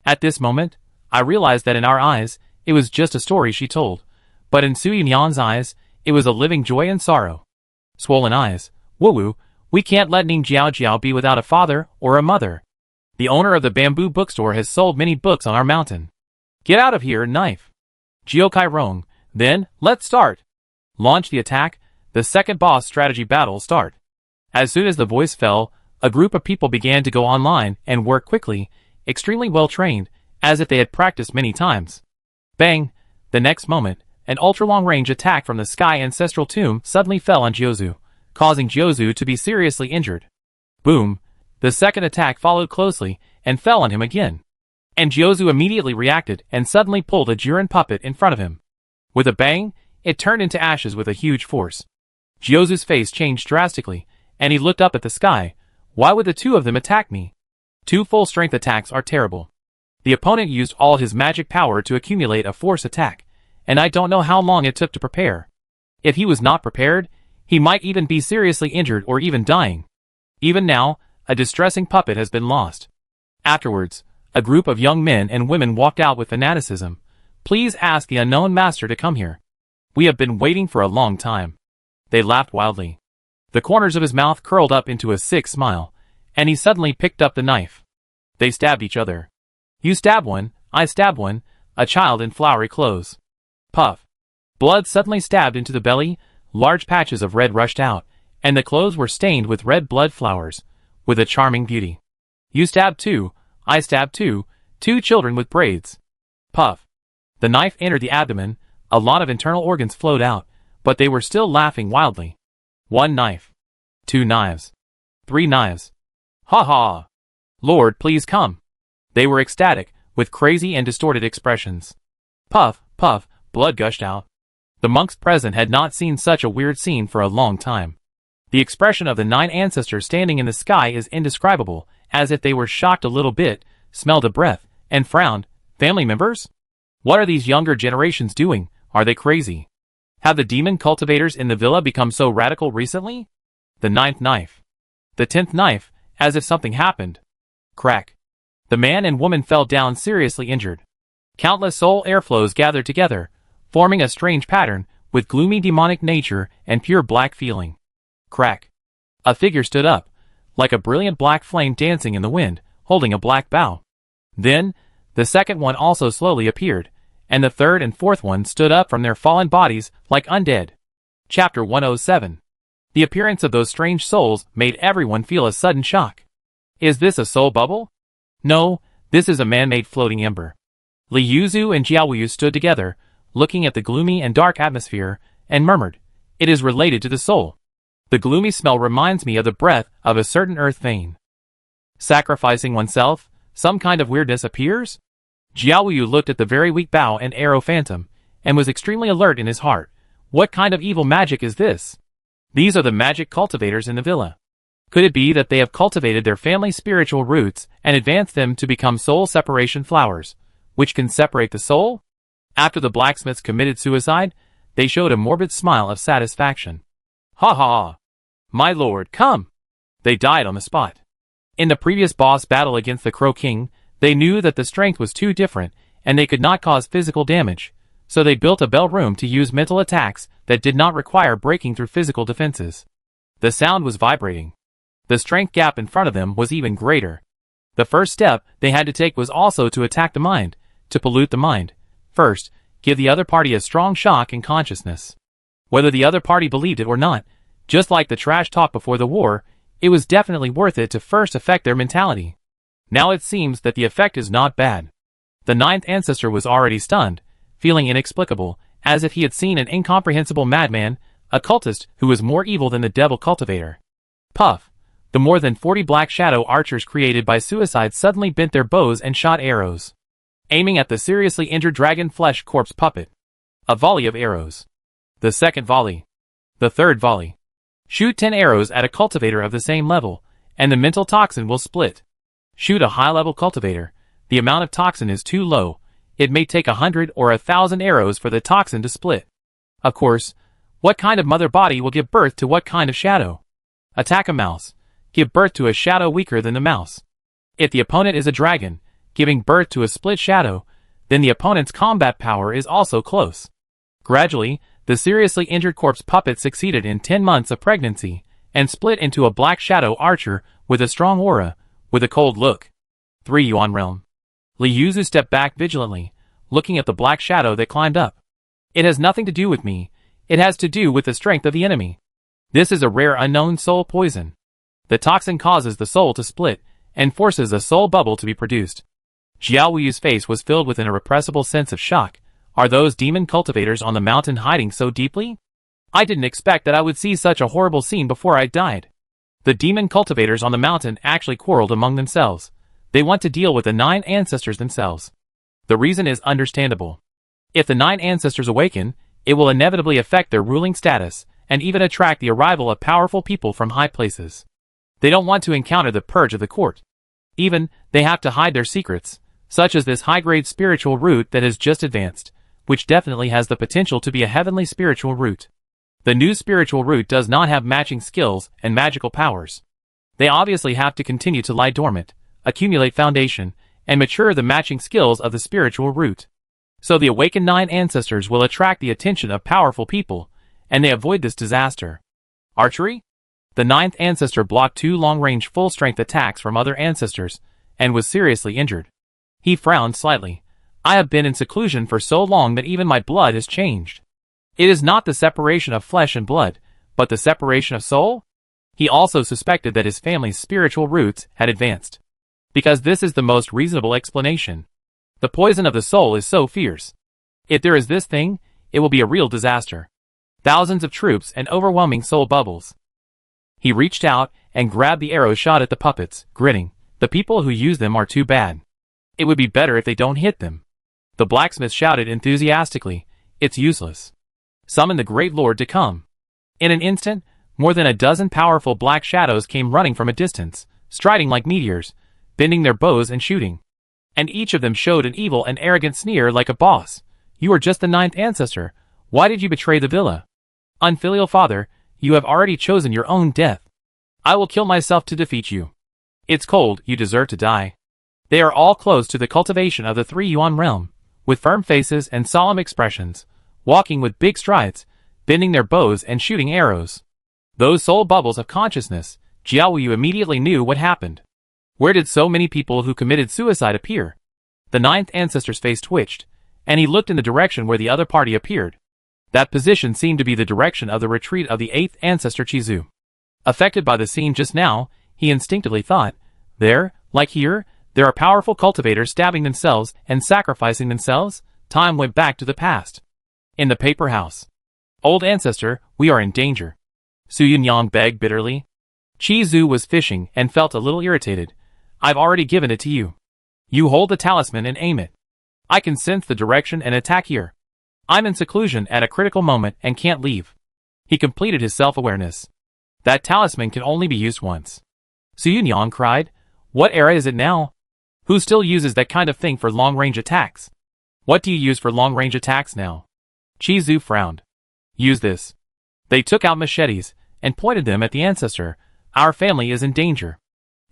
Speaker 1: At this moment, I realized that in our eyes, it was just a story she told, but in Su Yunyang's eyes, it was a living joy and sorrow. Swollen eyes. Woo-woo, we can't let Ning Jiajiao be without a father or a mother. The owner of the bamboo bookstore has sold many books on our mountain. Get out of here, knife. Jiokai Rong. Then, let's start. Launch the attack. The second boss strategy battle start. As soon as the voice fell, a group of people began to go online and work quickly, extremely well trained, as if they had practiced many times. Bang! The next moment, an ultra-long-range attack from the sky ancestral tomb suddenly fell on Jiuzu, causing Jiuzu to be seriously injured. Boom! The second attack followed closely and fell on him again. And Jiuzu immediately reacted and suddenly pulled a Jiren puppet in front of him. With a bang, it turned into ashes with a huge force. Jiuzu's face changed drastically, and he looked up at the sky. Why would the two of them attack me? Two full-strength attacks are terrible. The opponent used all his magic power to accumulate a force attack, and I don't know how long it took to prepare. If he was not prepared, he might even be seriously injured or even dying. Even now, a distressing puppet has been lost. Afterwards, a group of young men and women walked out with fanaticism. Please ask the unknown master to come here. We have been waiting for a long time. They laughed wildly. The corners of his mouth curled up into a sick smile, and he suddenly picked up the knife. They stabbed each other. You stab one, I stab one, a child in flowery clothes. Puff. Blood suddenly stabbed into the belly, large patches of red rushed out, and the clothes were stained with red blood flowers, with a charming beauty. You stab two, I stab two, two children with braids. Puff. The knife entered the abdomen, a lot of internal organs flowed out, but they were still laughing wildly. One knife. Two knives. Three knives. Ha ha! Lord, please come. They were ecstatic, with crazy and distorted expressions. Puff, puff, blood gushed out. The monks present had not seen such a weird scene for a long time. The expression of the 9 ancestors standing in the sky is indescribable, as if they were shocked a little bit, smelled a breath, and frowned. Family members? What are these younger generations doing? Are they crazy? Have the demon cultivators in the villa become so radical recently? The 9th knife. The 10th knife, as if something happened. Crack. The man and woman fell down seriously injured. Countless soul airflows gathered together, forming a strange pattern, with gloomy demonic nature and pure black feeling. Crack. A figure stood up, like a brilliant black flame dancing in the wind, holding a black bow. Then, the second one also slowly appeared, and the third and fourth one stood up from their fallen bodies like undead. Chapter 107. The appearance of those strange souls made everyone feel a sudden shock. Is this a soul bubble? No, this is a man-made floating ember. Li Yuzu and Jiaoyu stood together, looking at the gloomy and dark atmosphere, and murmured, "It is related to the soul. The gloomy smell reminds me of the breath of a certain earth vein. Sacrificing oneself, some kind of weirdness appears? Jiao Yu looked at the very weak bow and arrow phantom, and was extremely alert in his heart. What kind of evil magic is this? These are the magic cultivators in the villa. Could it be that they have cultivated their family's spiritual roots and advanced them to become soul separation flowers, which can separate the soul? After the blacksmiths committed suicide, they showed a morbid smile of satisfaction. Ha ha! My lord, come! They died on the spot. In the previous boss battle against the Crow King, they knew that the strength was too different, and they could not cause physical damage, so they built a bell room to use mental attacks that did not require breaking through physical defenses. The sound was vibrating. The strength gap in front of them was even greater. The first step they had to take was also to attack the mind, to pollute the mind. First, give the other party a strong shock in consciousness. Whether the other party believed it or not, just like the trash talk before the war, it was definitely worth it to first affect their mentality. Now it seems that the effect is not bad. The ninth ancestor was already stunned, feeling inexplicable, as if he had seen an incomprehensible madman, a cultist who was more evil than the devil cultivator. Puff! The more than 40 black shadow archers created by suicide suddenly bent their bows and shot arrows, aiming at the seriously injured dragon flesh corpse puppet. A volley of arrows. The second volley. The third volley. Shoot 10 arrows at a cultivator of the same level, and the mental toxin will split. Shoot a high-level cultivator. The amount of toxin is too low. It may take 100 or 1,000 arrows for the toxin to split. Of course, what kind of mother body will give birth to what kind of shadow? Attack a mouse. Give birth to a shadow weaker than the mouse. If the opponent is a dragon, giving birth to a split shadow, then the opponent's combat power is also close. Gradually, the seriously injured corpse puppet succeeded in 10 months of pregnancy, and split into a black shadow archer with a strong aura, with a cold look. 3 Yuan Realm. Li Yuzu stepped back vigilantly, looking at the black shadow that climbed up. It has nothing to do with me, it has to do with the strength of the enemy. This is a rare unknown soul poison. The toxin causes the soul to split, and forces a soul bubble to be produced. Jiao Wuyu's face was filled with an irrepressible sense of shock. Are those demon cultivators on the mountain hiding so deeply? I didn't expect that I would see such a horrible scene before I died. The demon cultivators on the mountain actually quarreled among themselves. They want to deal with the 9 ancestors themselves. The reason is understandable. If the 9 ancestors awaken, it will inevitably affect their ruling status, and even attract the arrival of powerful people from high places. They don't want to encounter the purge of the court. Even, they have to hide their secrets, such as this high-grade spiritual root that has just advanced, which definitely has the potential to be a heavenly spiritual root. The new spiritual root does not have matching skills and magical powers. They obviously have to continue to lie dormant, accumulate foundation, and mature the matching skills of the spiritual root. So the awakened 9 ancestors will attract the attention of powerful people, and they avoid this disaster. Archery? The 9th ancestor blocked 2 long-range full-strength attacks from other ancestors, and was seriously injured. He frowned slightly. I have been in seclusion for so long that even my blood has changed. It is not the separation of flesh and blood, but the separation of soul? He also suspected that his family's spiritual roots had advanced. Because this is the most reasonable explanation. The poison of the soul is so fierce. If there is this thing, it will be a real disaster. Thousands of troops and overwhelming soul bubbles. He reached out and grabbed the arrow shot at the puppets, grinning. The people who use them are too bad. It would be better if they don't hit them. The blacksmith shouted enthusiastically, it's useless. Summon the great lord to come. In an instant, more than a dozen powerful black shadows came running from a distance, striding like meteors, bending their bows and shooting. And each of them showed an evil and arrogant sneer like a boss. You are just the 9th ancestor. Why did you betray the villa? Unfilial father, you have already chosen your own death. I will kill myself to defeat you. It's cold, you deserve to die. They are all close to the cultivation of the 3 Yuan realm, with firm faces and solemn expressions, walking with big strides, bending their bows and shooting arrows. Those soul bubbles of consciousness, Jiao Yu immediately knew what happened. Where did so many people who committed suicide appear? The 9th ancestor's face twitched, and he looked in the direction where the other party appeared. That position seemed to be the direction of the retreat of the 8th ancestor Chizu. Affected by the scene just now, he instinctively thought, there, like here, there are powerful cultivators stabbing themselves and sacrificing themselves. Time went back to the past. In the paper house. Old ancestor, we are in danger. Su Yunyang begged bitterly. Chizu was fishing and felt a little irritated. I've already given it to you. You hold the talisman and aim it. I can sense the direction and attack here. I'm in seclusion at a critical moment and can't leave. He completed his self-awareness. That talisman can only be used once. Su Yunyang cried. What era is it now? Who still uses that kind of thing for long-range attacks? What do you use for long-range attacks now? Qi Zhu frowned. Use this. They took out machetes and pointed them at the ancestor. Our family is in danger.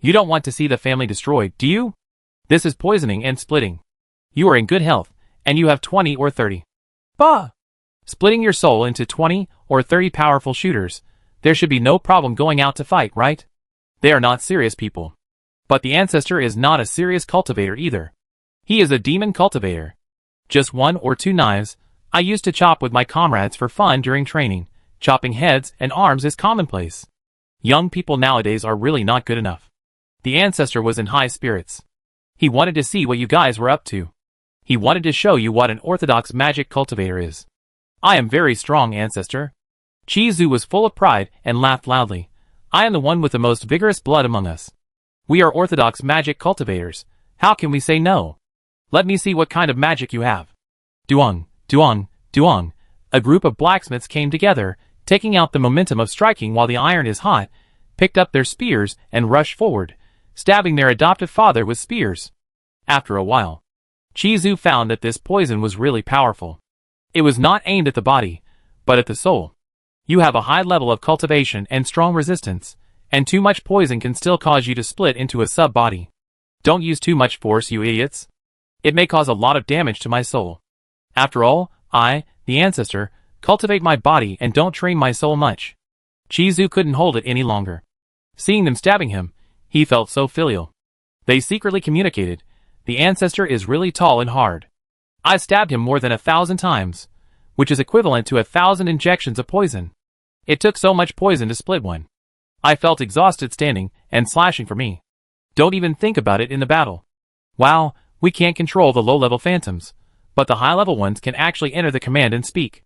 Speaker 1: You don't want to see the family destroyed, do you? This is poisoning and splitting. You are in good health, and you have 20 or 30. Bah! Splitting your soul into 20 or 30 powerful shooters, there should be no problem going out to fight, right? They are not serious people. But the ancestor is not a serious cultivator either. He is a demon cultivator. Just 1 or 2 knives. I used to chop with my comrades for fun during training. Chopping heads and arms is commonplace. Young people nowadays are really not good enough. The ancestor was in high spirits. He wanted to see what you guys were up to. He wanted to show you what an orthodox magic cultivator is. I am very strong, ancestor. Qi Zhu was full of pride and laughed loudly. I am the one with the most vigorous blood among us. We are orthodox magic cultivators. How can we say no? Let me see what kind of magic you have. Duong, duong, duong. A group of blacksmiths came together, taking out the momentum of striking while the iron is hot, picked up their spears and rushed forward, stabbing their adoptive father with spears. After a while, Qi Zhu found that this poison was really powerful. It was not aimed at the body, but at the soul. You have a high level of cultivation and strong resistance, and too much poison can still cause you to split into a sub-body. Don't use too much force, you idiots. It may cause a lot of damage to my soul. After all, I, the ancestor, cultivate my body and don't train my soul much. Qi Zhu couldn't hold it any longer. Seeing them stabbing him, he felt so filial. They secretly communicated. The ancestor is really tall and hard. I stabbed him more than 1,000 times, which is equivalent to 1,000 injections of poison. It took so much poison to split one. I felt exhausted standing and slashing for me. Don't even think about it in the battle. Wow, we can't control the low-level phantoms, but the high-level ones can actually enter the command and speak.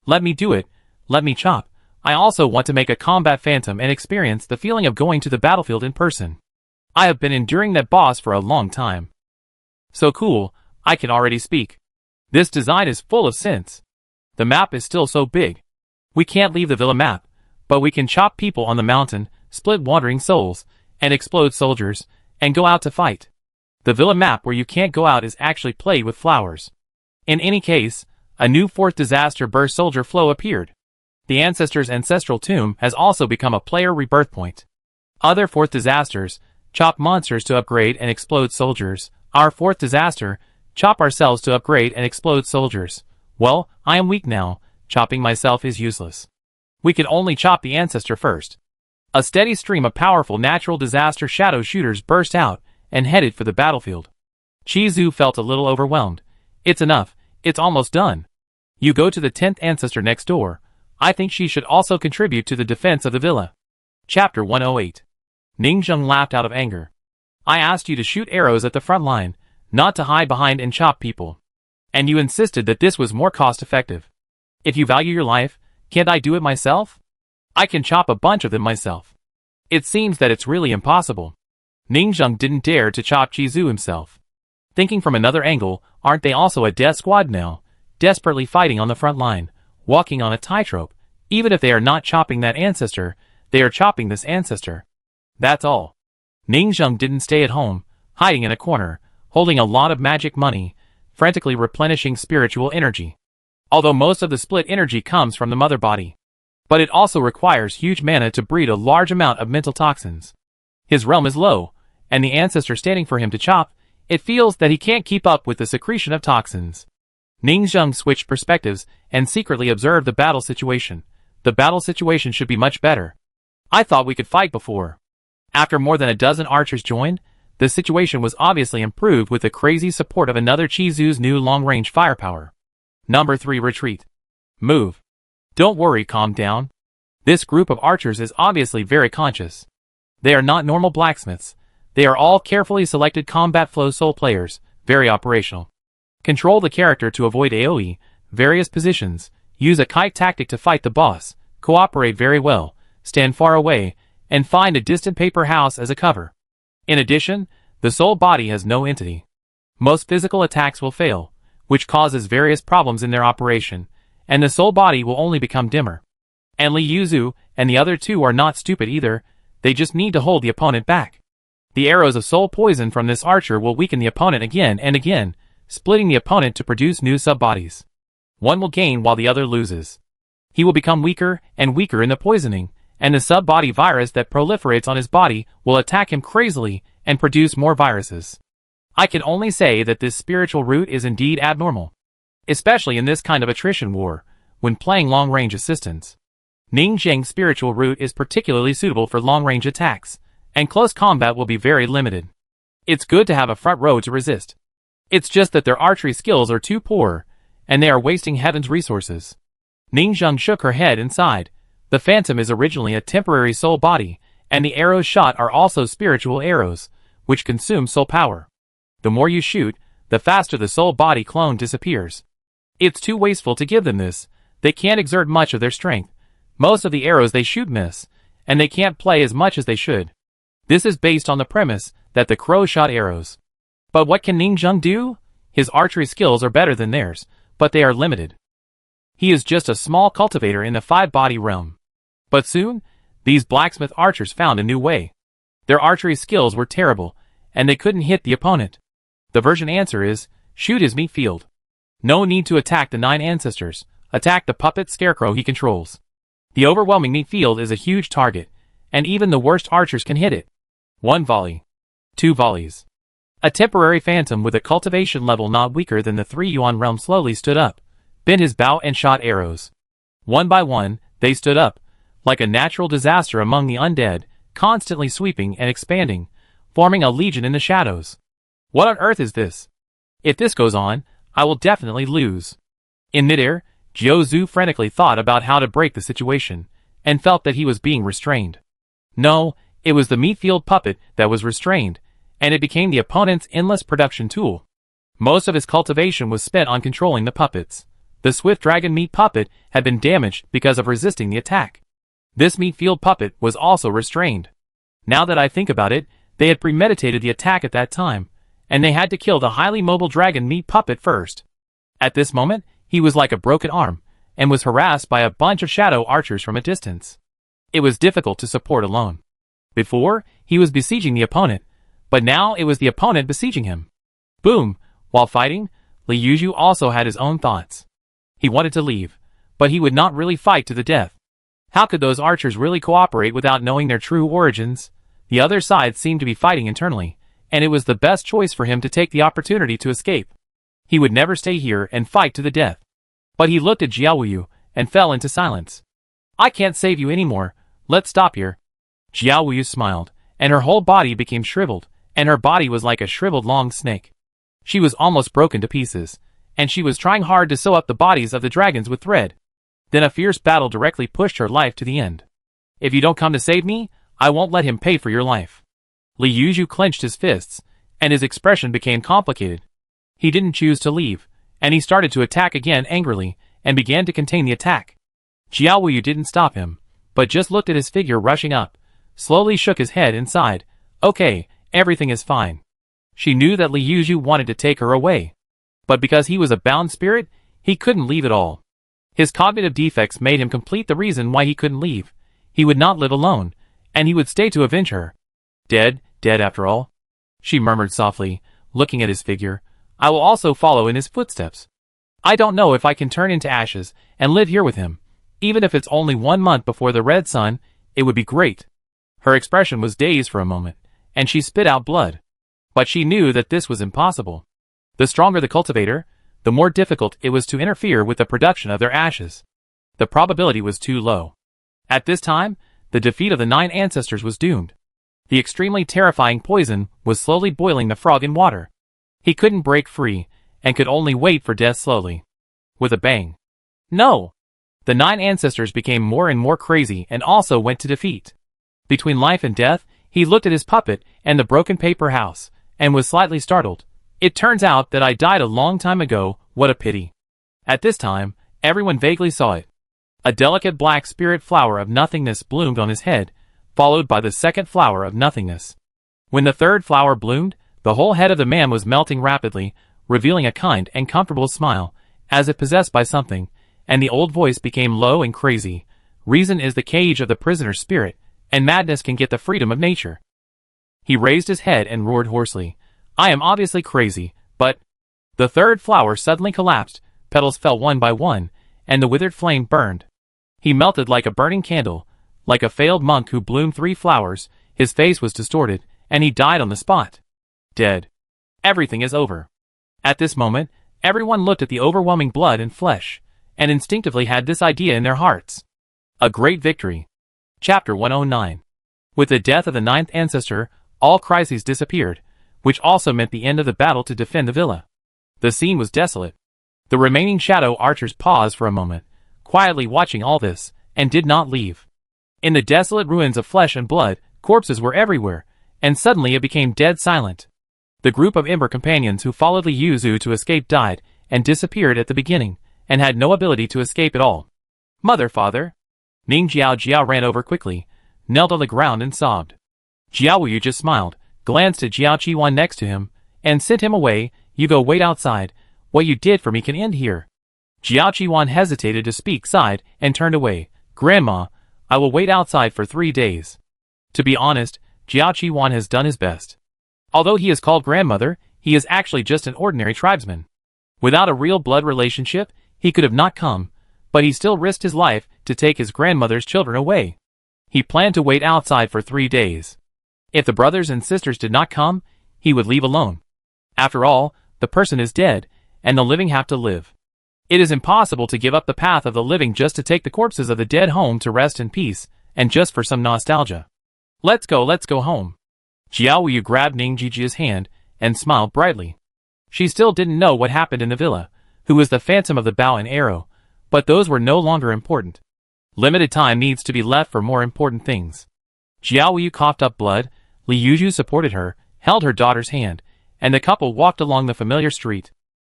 Speaker 1: Let me do it. Let me chop. I also want to make a combat phantom and experience the feeling of going to the battlefield in person. I have been enduring that boss for a long time. So cool, I can already speak. This design is full of sense. The map is still so big. We can't leave the villa map, but we can chop people on the mountain, split wandering souls, and explode soldiers, and go out to fight. The villa map where you can't go out is actually played with flowers. In any case, a new 4th disaster burst soldier flow appeared. The ancestor's ancestral tomb has also become a player rebirth point. Other 4th disasters, chop monsters to upgrade and explode soldiers. Our 4th disaster, chop ourselves to upgrade and explode soldiers. Well, I am weak now, chopping myself is useless. We can only chop the ancestor first. A steady stream of powerful natural disaster shadow shooters burst out and headed for the battlefield. Qi Zhu felt a little overwhelmed. It's enough, it's almost done. You go to the 10th ancestor next door. I think she should also contribute to the defense of the villa. Chapter 108. Ningzheng laughed out of anger. I asked you to shoot arrows at the front line, not to hide behind and chop people. And you insisted that this was more cost-effective. If you value your life, can't I do it myself? I can chop a bunch of them myself. It seems that it's really impossible. Ningzheng didn't dare to chop Qi Zhu himself. Thinking from another angle, aren't they also a death squad now, desperately fighting on the front line, walking on a tightrope? Even if they are not chopping that ancestor, they are chopping this ancestor. That's all. Ningzheng didn't stay at home, hiding in a corner, holding a lot of magic money, frantically replenishing spiritual energy. Although most of the split energy comes from the mother body. But it also requires huge mana to breed a large amount of mental toxins. His realm is low, and the ancestor standing for him to chop, it feels that he can't keep up with the secretion of toxins. Ningzheng switched perspectives and secretly observed the battle situation. The battle situation should be much better. I thought we could fight before. After more than a dozen archers joined, the situation was obviously improved with the crazy support of another Qi Zhu's new long-range firepower. Number 3 Retreat. Move. Don't worry, calm down. This group of archers is obviously very conscious. They are not normal blacksmiths. They are all carefully selected combat flow soul players, very operational. Control the character to avoid AoE, various positions, use a kite tactic to fight the boss, cooperate very well, stand far away, and find a distant paper house as a cover. In addition, the soul body has no entity. Most physical attacks will fail, which causes various problems in their operation, and the soul body will only become dimmer. And Li Yuzu and the other two are not stupid either, they just need to hold the opponent back. The arrows of soul poison from this archer will weaken the opponent again and again, splitting the opponent to produce new sub-bodies. One will gain while the other loses. He will become weaker and weaker in the poisoning, and the sub-body virus that proliferates on his body will attack him crazily and produce more viruses. I can only say that this spiritual route is indeed abnormal. Especially in this kind of attrition war, when playing long-range assistance. Ning Zheng's spiritual route is particularly suitable for long-range attacks, and close combat will be very limited. It's good to have a front row to resist. It's just that their archery skills are too poor, and they are wasting heaven's resources. Ning Zheng shook her head and sighed. The phantom is originally a temporary soul body, and the arrows shot are also spiritual arrows, which consume soul power. The more you shoot, the faster the soul body clone disappears. It's too wasteful to give them this. They can't exert much of their strength. Most of the arrows they shoot miss, and they can't play as much as they should. This is based on the premise that the crow shot arrows. But what can Ning Zheng do? His archery skills are better than theirs, but they are limited. He is just a small cultivator in the five-body realm. But soon, these blacksmith archers found a new way. Their archery skills were terrible, and they couldn't hit the opponent. The version answer is, shoot his meat field. No need to attack the 9 ancestors, attack the puppet scarecrow he controls. The overwhelming meat field is a huge target, and even the worst archers can hit it. 1 volley. 2 volleys. A temporary phantom with a cultivation level not weaker than the 3 yuan realm slowly stood up, bent his bow and shot arrows. One by one, they stood up, like a natural disaster among the undead, constantly sweeping and expanding, forming a legion in the shadows. What on earth is this? If this goes on, I will definitely lose. In midair, Jiu Zhu frantically thought about how to break the situation, and felt that he was being restrained. No, it was the meat field puppet that was restrained, and it became the opponent's endless production tool. Most of his cultivation was spent on controlling the puppets. The swift dragon meat puppet had been damaged because of resisting the attack. This meat field puppet was also restrained. Now that I think about it, they had premeditated the attack at that time, and they had to kill the highly mobile dragon meat puppet first. At this moment, he was like a broken arm, and was harassed by a bunch of shadow archers from a distance. It was difficult to support alone. Before, he was besieging the opponent, but now it was the opponent besieging him. Boom! While fighting, Li Yuzu also had his own thoughts. He wanted to leave, but he would not really fight to the death. How could those archers really cooperate without knowing their true origins? The other side seemed to be fighting internally, and it was the best choice for him to take the opportunity to escape. He would never stay here and fight to the death. But he looked at Jiaowu and fell into silence. I can't save you anymore, let's stop here. Jiaowu smiled, and her whole body became shriveled, and her body was like a shriveled long snake. She was almost broken to pieces, and she was trying hard to sew up the bodies of the dragons with thread. Then a fierce battle directly pushed her life to the end. If you don't come to save me, I won't let him pay for your life. Li Yuzu clenched his fists, and his expression became complicated. He didn't choose to leave, and he started to attack again angrily, and began to contain the attack. Jiaowu didn't stop him, but just looked at his figure rushing up, slowly shook his head and sighed. Okay, everything is fine. She knew that Li Yuzu wanted to take her away. But because he was a bound spirit, he couldn't leave at all. His cognitive defects made him complete the reason why he couldn't leave. He would not live alone, and he would stay to avenge her. Dead after all? She murmured softly, looking at his figure. I will also follow in his footsteps. I don't know if I can turn into ashes and live here with him. Even if it's only 1 month before the red sun, it would be great. Her expression was dazed for a moment, and she spit out blood. But she knew that this was impossible. The stronger the cultivator, the more difficult it was to interfere with the production of their ashes. The probability was too low. At this time, the defeat of the 9 ancestors was doomed. The extremely terrifying poison was slowly boiling the frog in water. He couldn't break free, and could only wait for death slowly. With a bang. No! The 9 ancestors became more and more crazy and also went to defeat. Between life and death, he looked at his puppet and the broken paper house, and was slightly startled. It turns out that I died a long time ago, what a pity. At this time, everyone vaguely saw it. A delicate black spirit flower of nothingness bloomed on his head, followed by the second flower of nothingness. When the third flower bloomed, the whole head of the man was melting rapidly, revealing a kind and comfortable smile, as if possessed by something, and the old voice became low and crazy. Reason is the cage of the prisoner's spirit, and madness can get the freedom of nature. He raised his head and roared hoarsely. I am obviously crazy, but... The third flower suddenly collapsed, petals fell one by one, and the withered flame burned. He melted like a burning candle, like a failed monk who bloomed 3 flowers, his face was distorted, and he died on the spot. Dead. Everything is over. At this moment, everyone looked at the overwhelming blood and flesh, and instinctively had this idea in their hearts. A great victory. Chapter 109. With the death of the 9th ancestor, all crises disappeared, which also meant the end of the battle to defend the villa. The scene was desolate. The remaining shadow archers paused for a moment, quietly watching all this, and did not leave. In the desolate ruins of flesh and blood, corpses were everywhere, and suddenly it became dead silent. The group of Ember companions who followed Li Yuzu to escape died, and disappeared at the beginning, and had no ability to escape at all. Mother, father! Ning Jiao ran over quickly, knelt on the ground and sobbed. Jiao Wuyu just smiled, glanced at Jiao Qiwan next to him, and sent him away. You go wait outside. What you did for me can end here. Jiao Qiwan hesitated to speak, sighed, and turned away. Grandma, I will wait outside for 3 days. To be honest, Jiao Qiwan has done his best. Although he is called grandmother, he is actually just an ordinary tribesman. Without a real blood relationship, he could have not come, but he still risked his life to take his grandmother's children away. He planned to wait outside for 3 days. If the brothers and sisters did not come, he would leave alone. After all, the person is dead, and the living have to live. It is impossible to give up the path of the living just to take the corpses of the dead home to rest in peace, and just for some nostalgia. Let's go home. Jiao Wuyu grabbed Ning Jiji's hand, and smiled brightly. She still didn't know what happened in the villa, who was the phantom of the bow and arrow, but those were no longer important. Limited time needs to be left for more important things. Jiao Wuyu coughed up blood, Li Yuzu supported her, held her daughter's hand, and the couple walked along the familiar street.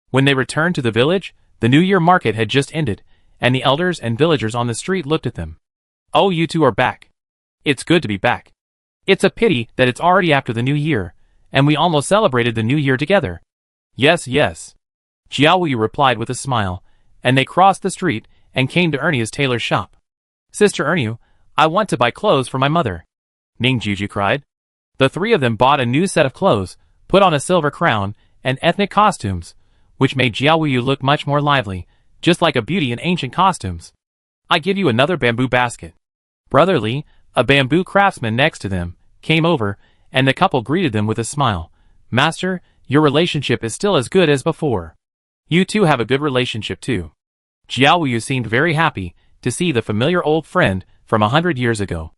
Speaker 1: When they returned to the village, the New Year market had just ended, and the elders and villagers on the street looked at them. Oh, you two are back. It's good to be back. It's a pity that it's already after the New Year, and we almost celebrated the New Year together. Yes. Jiao Wuyu replied with a smile, and they crossed the street and came to Ernia's tailor's shop. Sister Ernie, I want to buy clothes for my mother. Ning Jiji cried. The 3 of them bought a new set of clothes, put on a silver crown, and ethnic costumes, which made Jiao Wuyu look much more lively, just like a beauty in ancient costumes. I give you another bamboo basket. Brother Li, a bamboo craftsman next to them, came over, and the couple greeted them with a smile. Master, your relationship is still as good as before. You two have a good relationship too. Jiao Wuyu seemed very happy to see the familiar old friend from 100 years ago.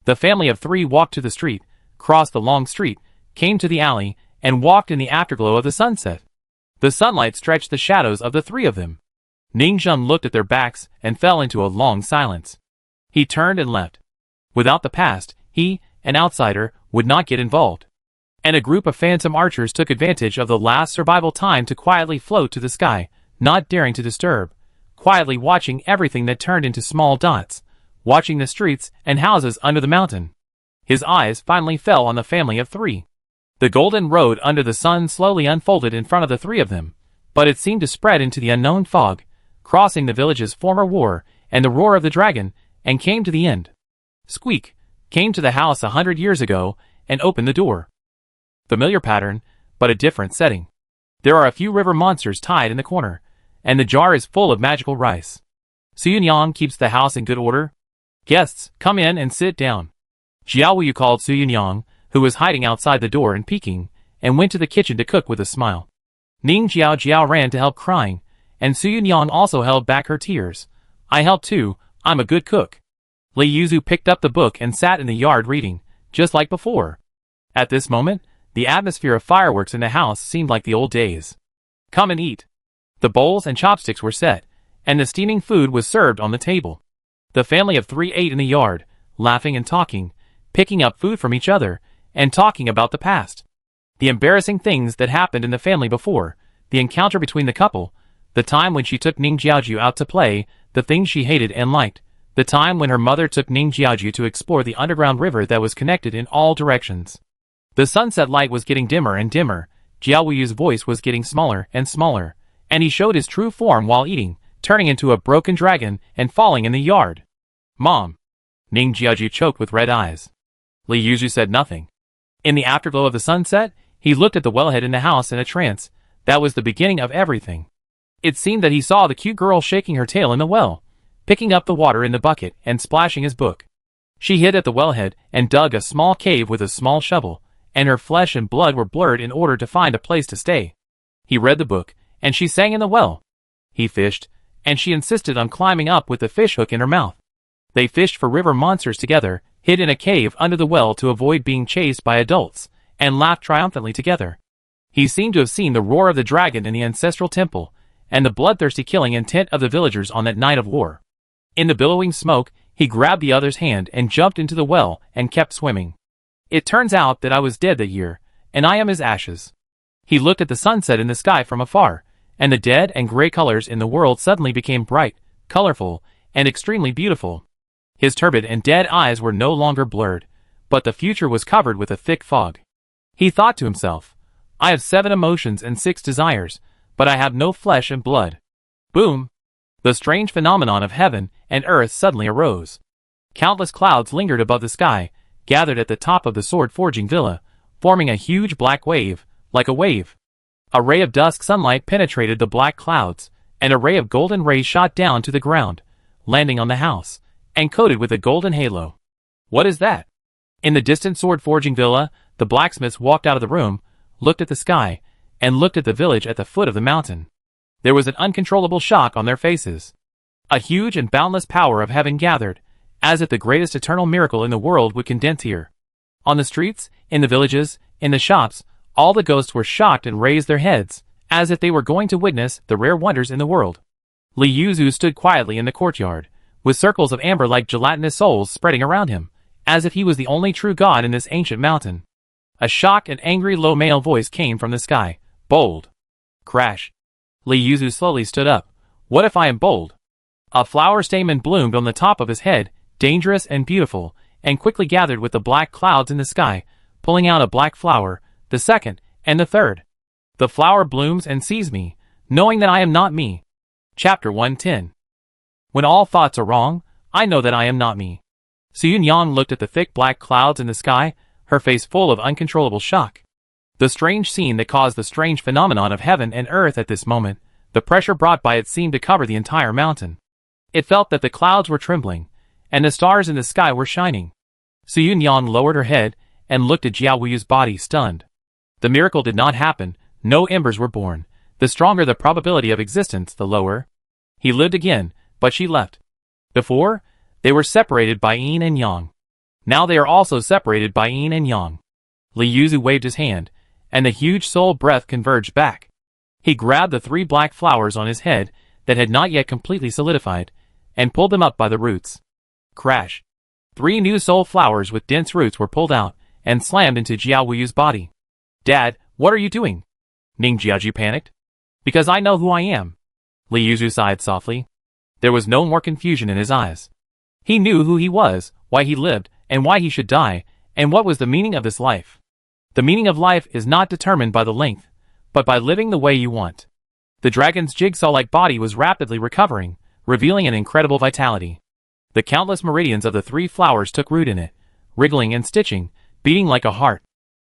Speaker 1: The family of 3 walked to the street, crossed the long street, came to the alley, and walked in the afterglow of the sunset. The sunlight stretched the shadows of the 3 of them. Ning Zheng looked at their backs and fell into a long silence. He turned and left. Without the past, he, an outsider, would not get involved. And a group of phantom archers took advantage of the last survival time to quietly float to the sky, not daring to disturb, quietly watching everything that turned into small dots, watching the streets and houses under the mountain. His eyes finally fell on the family of 3. The golden road under the sun slowly unfolded in front of the 3 of them, but it seemed to spread into the unknown fog, crossing the village's former war and the roar of the dragon, and came to the end. Squeak came to the house 100 years ago and opened the door. Familiar pattern, but a different setting. There are a few river monsters tied in the corner, and the jar is full of magical rice. Suyunyang keeps the house in good order. Guests, come in and sit down. Jiao Wuyu called Suyunyang, who was hiding outside the door and peeking, and went to the kitchen to cook with a smile. Ning Jiao ran to help crying, and Suyunyang also held back her tears. I help too, I'm a good cook. Li Yuzu picked up the book and sat in the yard reading, just like before. At this moment, the atmosphere of fireworks in the house seemed like the old days. Come and eat. The bowls and chopsticks were set, and the steaming food was served on the table. The family of 3 ate in the yard, laughing and talking, picking up food from each other, and talking about the past. The embarrassing things that happened in the family before, the encounter between the couple, the time when she took Ning Jiaoju out to play, the things she hated and liked, the time when her mother took Ning Jiaoju to explore the underground river that was connected in all directions. The sunset light was getting dimmer and dimmer, Jiao Wuyu's voice was getting smaller and smaller, and he showed his true form while eating, turning into a broken dragon and falling in the yard. Mom! Ning Jiaoju choked with red eyes. Li Yuzhu said nothing. In the afterglow of the sunset, he looked at the wellhead in the house in a trance. That was the beginning of everything. It seemed that he saw the cute girl shaking her tail in the well, picking up the water in the bucket and splashing his book. She hid at the wellhead and dug a small cave with a small shovel, and her flesh and blood were blurred in order to find a place to stay. He read the book, and she sang in the well. He fished, and she insisted on climbing up with the fish hook in her mouth. They fished for river monsters together, hid in a cave under the well to avoid being chased by adults, and laughed triumphantly together. He seemed to have seen the roar of the dragon in the ancestral temple, and the bloodthirsty killing intent of the villagers on that night of war. In the billowing smoke, he grabbed the other's hand and jumped into the well and kept swimming. It turns out that I was dead that year, and I am his ashes. He looked at the sunset in the sky from afar, and the dead and gray colors in the world suddenly became bright, colorful, and extremely beautiful. His turbid and dead eyes were no longer blurred, but the future was covered with a thick fog. He thought to himself, I have 7 emotions and 6 desires, but I have no flesh and blood. Boom! The strange phenomenon of heaven and earth suddenly arose. Countless clouds lingered above the sky, gathered at the top of the sword-forging villa, forming a huge black wave, like a wave. A ray of dusk sunlight penetrated the black clouds, and a ray of golden rays shot down to the ground, landing on the house, and coated with a golden halo. What is that? In the distant sword-forging villa, the blacksmiths walked out of the room, looked at the sky, and looked at the village at the foot of the mountain. There was an uncontrollable shock on their faces. A huge and boundless power of heaven gathered, as if the greatest eternal miracle in the world would condense here. On the streets, in the villages, in the shops, all the ghosts were shocked and raised their heads, as if they were going to witness the rare wonders in the world. Li Yuzhu stood quietly in the courtyard, with circles of amber like gelatinous souls spreading around him, as if he was the only true god in this ancient mountain. A shocked and angry low male voice came from the sky. Bold. Crash. Li Yuzhu slowly stood up. What if I am bold? A flower stamen bloomed on the top of his head, dangerous and beautiful, and quickly gathered with the black clouds in the sky, pulling out a black flower, the second, and the third. The flower blooms and sees me, knowing that I am not me. Chapter 110. When all thoughts are wrong, I know that I am not me. Suyun Yang looked at the thick black clouds in the sky, her face full of uncontrollable shock. The strange scene that caused the strange phenomenon of heaven and earth at this moment, the pressure brought by it seemed to cover the entire mountain. It felt that the clouds were trembling, and the stars in the sky were shining. Suyun Yang lowered her head and looked at Jiao Wuyu's body, stunned. The miracle did not happen, no embers were born. The stronger the probability of existence, the lower. He lived again, but she left. Before, they were separated by yin and yang. Now they are also separated by yin and yang. Li Yuzhu waved his hand, and the huge soul breath converged back. He grabbed the 3 black flowers on his head that had not yet completely solidified, and pulled them up by the roots. Crash. 3 new soul flowers with dense roots were pulled out, and slammed into Jiao Wuyu's body. Dad, what are you doing? Ning Jiaoju panicked. Because I know who I am. Li Yuzhu sighed softly. There was no more confusion in his eyes. He knew who he was, why he lived, and why he should die, and what was the meaning of this life. The meaning of life is not determined by the length, but by living the way you want. The dragon's jigsaw-like body was rapidly recovering, revealing an incredible vitality. The countless meridians of the 3 flowers took root in it, wriggling and stitching, beating like a heart.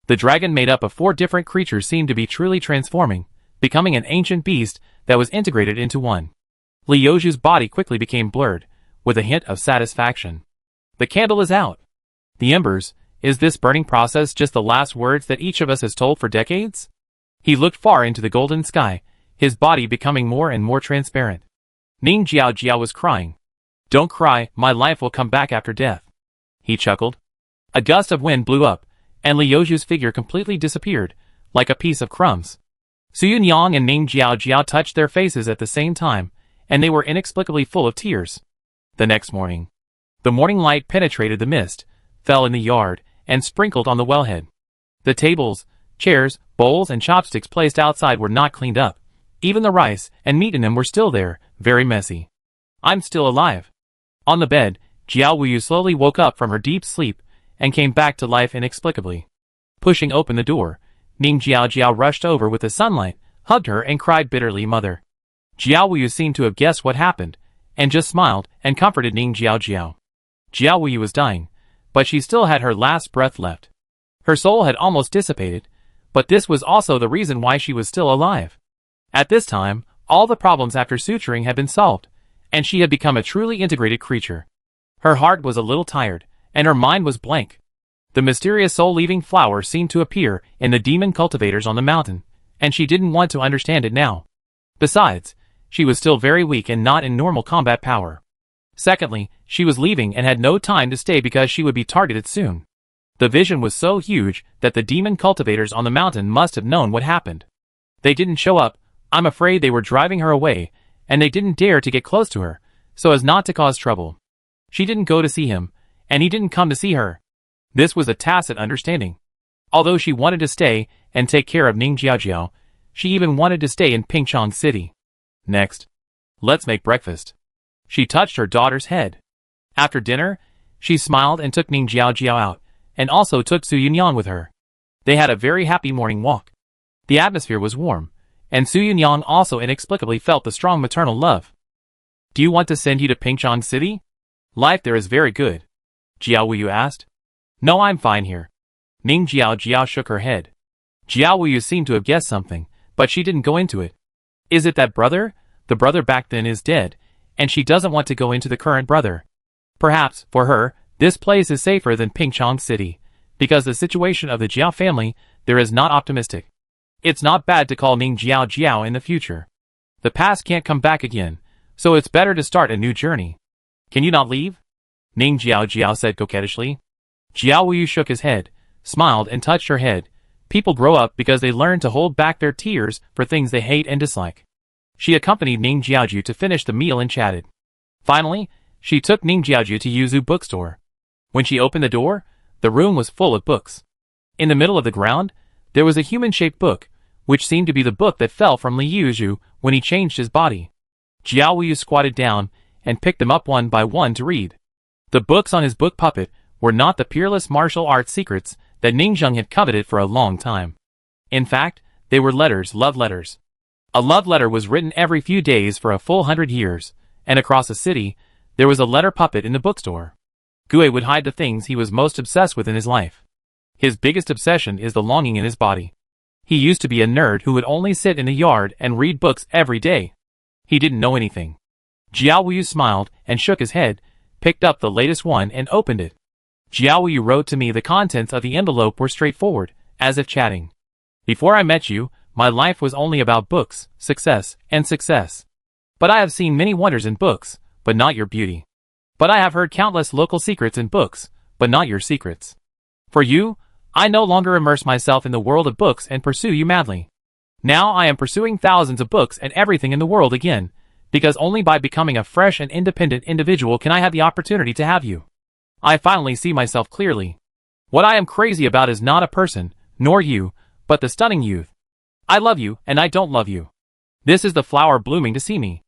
Speaker 1: The dragon made up of 4 different creatures seemed to be truly transforming, becoming an ancient beast that was integrated into one. Li Yuzhu's body quickly became blurred, with a hint of satisfaction. The candle is out. The embers, is this burning process just the last words that each of us has told for decades? He looked far into the golden sky, his body becoming more and more transparent. Ning Jiao was crying. Don't cry, my life will come back after death. He chuckled. A gust of wind blew up, and Li Yuzhu's figure completely disappeared, like a piece of crumbs. Suyun Yang and Ning Jiao touched their faces at the same time, and they were inexplicably full of tears. The next morning, the morning light penetrated the mist, fell in the yard, and sprinkled on the wellhead. The tables, chairs, bowls, and chopsticks placed outside were not cleaned up. Even the rice and meat in them were still there, very messy. I'm still alive. On the bed, Jiao Wuyu slowly woke up from her deep sleep and came back to life inexplicably. Pushing open the door, Ning Jiao rushed over with the sunlight, hugged her and cried bitterly, "Mother." Jiao Wuyu seemed to have guessed what happened, and just smiled and comforted Ning Jiao. Jiao Wuyu was dying, but she still had her last breath left. Her soul had almost dissipated, but this was also the reason why she was still alive. At this time, all the problems after suturing had been solved, and she had become a truly integrated creature. Her heart was a little tired, and her mind was blank. The mysterious soul-leaving flower seemed to appear in the demon cultivators on the mountain, and she didn't want to understand it now. Besides, she was still very weak and not in normal combat power. Secondly, she was leaving and had no time to stay because she would be targeted soon. The vision was so huge that the demon cultivators on the mountain must have known what happened. They didn't show up. I'm afraid they were driving her away, and they didn't dare to get close to her, so as not to cause trouble. She didn't go to see him, and he didn't come to see her. This was a tacit understanding. Although she wanted to stay and take care of Ning Jiao, she even wanted to stay in Pingchong City. Next, let's make breakfast. She touched her daughter's head. After dinner, she smiled and took Ning Jiao out, and also took Su Yunyang with her. They had a very happy morning walk. The atmosphere was warm, and Su Yunyang also inexplicably felt the strong maternal love. "Do you want to send you to Pingchong City? Life there is very good," Jiao Wuyu asked. "No, I'm fine here." Ning Jiao shook her head. Jiao Wuyu seemed to have guessed something, but she didn't go into it. Is it that brother? The brother back then is dead, and she doesn't want to go into the current brother. Perhaps, for her, this place is safer than Pingchong City, because the situation of the Jiao family there is not optimistic. It's not bad to call Ning Jiao in the future. The past can't come back again, so it's better to start a new journey. Can you not leave? Ning Jiao said coquettishly. Jiao Wuyu shook his head, smiled and touched her head. People grow up because they learn to hold back their tears for things they hate and dislike. She accompanied Ning Jiao to finish the meal and chatted. Finally, she took Ning Jiao to Yuzu bookstore. When she opened the door, the room was full of books. In the middle of the ground, there was a human-shaped book, which seemed to be the book that fell from Li Yuzhu when he changed his body. Jiao Wuyu squatted down and picked them up one by one to read. The books on his book puppet were not the peerless martial arts secrets that Ningzheng had coveted for a long time. In fact, they were letters, love letters. A love letter was written every few days for a full 100 years, and across the city, there was a letter puppet in the bookstore. Gue would hide the things he was most obsessed with in his life. His biggest obsession is the longing in his body. He used to be a nerd who would only sit in the yard and read books every day. He didn't know anything. Jiao Wuyu smiled and shook his head, picked up the latest one and opened it. Jiao Wuyu wrote to me the contents of the envelope were straightforward, as if chatting. Before I met you, my life was only about books, success, and success. But I have seen many wonders in books, but not your beauty. But I have heard countless local secrets in books, but not your secrets. For you, I no longer immerse myself in the world of books and pursue you madly. Now I am pursuing thousands of books and everything in the world again, because only by becoming a fresh and independent individual can I have the opportunity to have you. I finally see myself clearly. What I am crazy about is not a person, nor you, but the stunning youth. I love you, and I don't love you. This is the flower blooming to see me.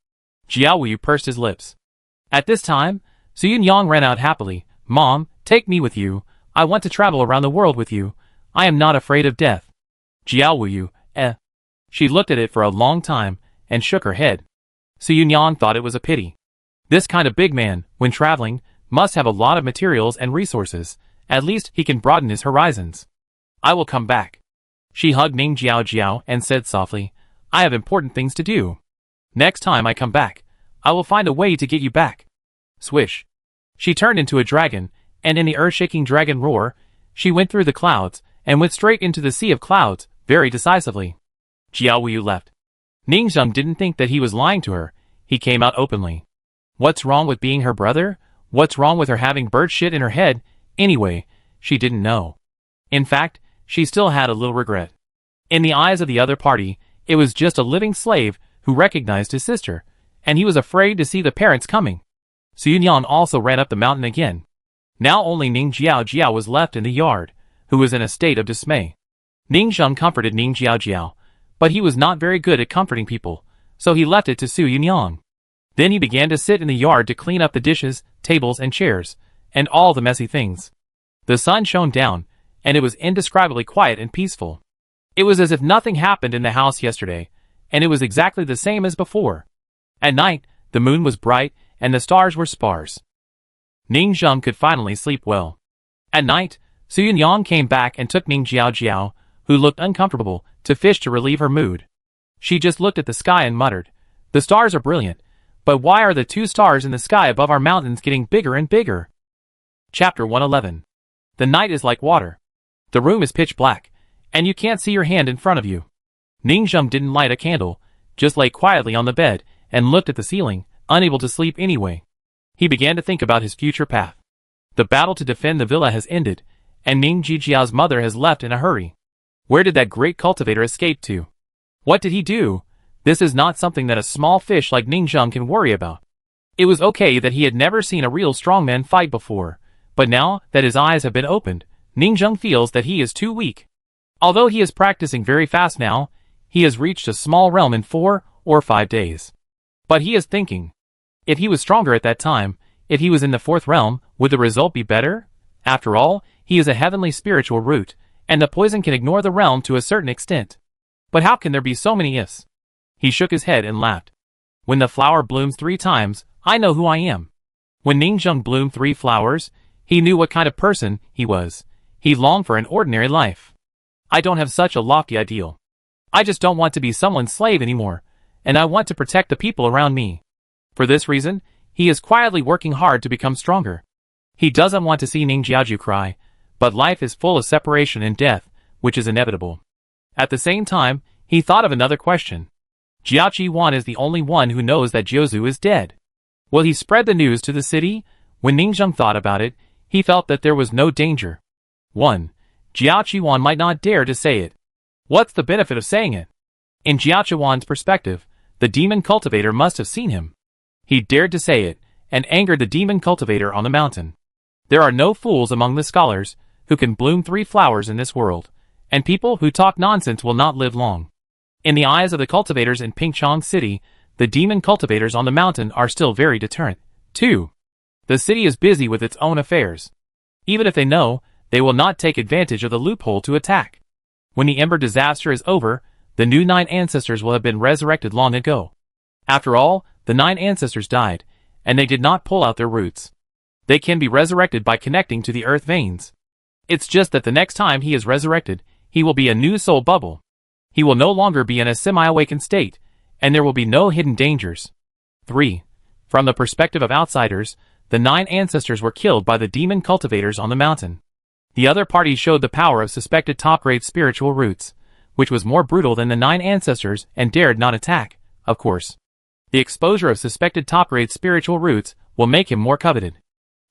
Speaker 1: Jiao Wuyu pursed his lips. At this time, Su Yunyang ran out happily. Mom, take me with you. I want to travel around the world with you. I am not afraid of death. Jiao Wuyu, She looked at it for a long time, and shook her head. Su Yunyang thought it was a pity. This kind of big man, when traveling, must have a lot of materials and resources. At least he can broaden his horizons. I will come back. She hugged Ning Jiao and said softly, I have important things to do. Next time I come back, I will find a way to get you back. Swish. She turned into a dragon, and in the earth-shaking dragon roar, she went through the clouds, and went straight into the sea of clouds, very decisively. Jiao Wuyu left. Ningzheng didn't think that he was lying to her. He came out openly. What's wrong with being her brother? What's wrong with her having bird shit in her head? Anyway, she didn't know. In fact, she still had a little regret. In the eyes of the other party, it was just a living slave who recognized his sister, and he was afraid to see the parents coming. Su Yunyang also ran up the mountain again. Now only Ning Jiao was left in the yard, who was in a state of dismay. Ningzheng comforted Ning Jiao, but he was not very good at comforting people, so he left it to Su Yunyang. Then he began to sit in the yard to clean up the dishes, tables and chairs, and all the messy things. The sun shone down, and it was indescribably quiet and peaceful. It was as if nothing happened in the house yesterday, and it was exactly the same as before. At night, the moon was bright, and the stars were sparse. Ning Zheng could finally sleep well. At night, Su Yunyang came back and took Ning Jiao, who looked uncomfortable, to fish to relieve her mood. She just looked at the sky and muttered, "The stars are brilliant, but why are the 2 stars in the sky above our mountains getting bigger and bigger?" Chapter 111. The night is like water. The room is pitch black, and you can't see your hand in front of you. Ning Zheng didn't light a candle, just lay quietly on the bed, and looked at the ceiling, unable to sleep anyway. He began to think about his future path. The battle to defend the villa has ended, and Ning Jijiao's mother has left in a hurry. Where did that great cultivator escape to? What did he do? This is not something that a small fish like Ning Zheng can worry about. It was okay that he had never seen a real strongman fight before, but now that his eyes have been opened, Ning Zheng feels that he is too weak. Although he is practicing very fast now, he has reached a small realm in 4 or 5 days. But he is thinking, if he was stronger at that time, if he was in the 4th realm, would the result be better? After all, he is a heavenly spiritual root, and the poison can ignore the realm to a certain extent. But how can there be so many ifs? He shook his head and laughed. When the flower blooms 3 times, I know who I am. When Ning Zheng bloomed 3 flowers, he knew what kind of person he was. He longed for an ordinary life. I don't have such a lofty ideal. I just don't want to be someone's slave anymore, and I want to protect the people around me. For this reason, he is quietly working hard to become stronger. He doesn't want to see Ning Jiaju cry, but life is full of separation and death, which is inevitable. At the same time, he thought of another question. Jiaqi Wan is the only one who knows that Jiuzu is dead. Will he spread the news to the city? When Ning Zheng thought about it, he felt that there was no danger. 1. Jiaqi Wan might not dare to say it. What's the benefit of saying it? In Jiaqi Wan's perspective, the demon cultivator must have seen him. He dared to say it, and angered the demon cultivator on the mountain. There are no fools among the scholars who can bloom 3 flowers in this world, and people who talk nonsense will not live long. In the eyes of the cultivators in Pingchong City, the demon cultivators on the mountain are still very deterrent. 2. The city is busy with its own affairs. Even if they know, they will not take advantage of the loophole to attack. When the Ember disaster is over, the new 9 ancestors will have been resurrected long ago. After all, the 9 ancestors died, and they did not pull out their roots. They can be resurrected by connecting to the earth veins. It's just that the next time he is resurrected, he will be a new soul bubble. He will no longer be in a semi-awakened state, and there will be no hidden dangers. 3. From the perspective of outsiders, the 9 ancestors were killed by the demon cultivators on the mountain. The other party showed the power of suspected top-grade spiritual roots, which was more brutal than the 9 ancestors and dared not attack, of course. The exposure of suspected top-grade spiritual roots will make him more coveted.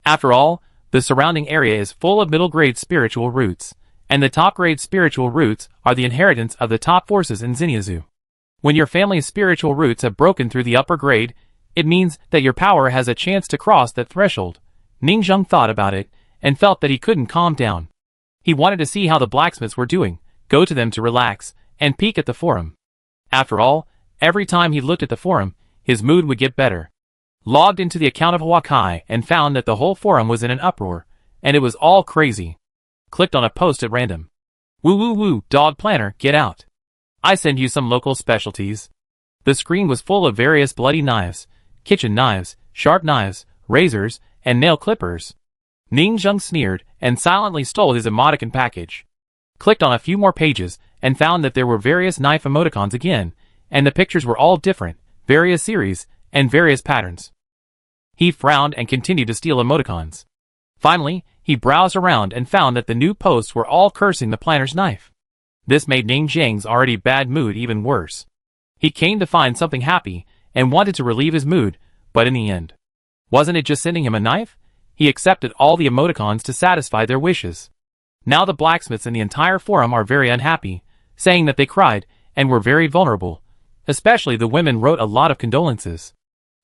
Speaker 1: After all, the surrounding area is full of middle-grade spiritual roots, and the top-grade spiritual roots are the inheritance of the top forces in Xinyazu. When your family's spiritual roots have broken through the upper grade, it means that your power has a chance to cross that threshold. Ning Zheng thought about it, and felt that he couldn't calm down. He wanted to see how the blacksmiths were doing, go to them to relax, and peek at the forum. After all, every time he looked at the forum, his mood would get better. Logged into the account of Huakai and found that the whole forum was in an uproar, and it was all crazy. Clicked on a post at random. Woo woo woo, dog planner, get out. I send you some local specialties. The screen was full of various bloody knives, kitchen knives, sharp knives, razors, and nail clippers. Ning Zheng sneered and silently stole his emoticon package. Clicked on a few more pages and found that there were various knife emoticons again, and the pictures were all different, various series, and various patterns. He frowned and continued to steal emoticons. Finally, he browsed around and found that the new posts were all cursing the planner's knife. This made Ning Zheng's already bad mood even worse. He came to find something happy and wanted to relieve his mood, but in the end, wasn't it just sending him a knife? He accepted all the emoticons to satisfy their wishes. Now the blacksmiths in the entire forum are very unhappy, saying that they cried and were very vulnerable. Especially the women wrote a lot of condolences.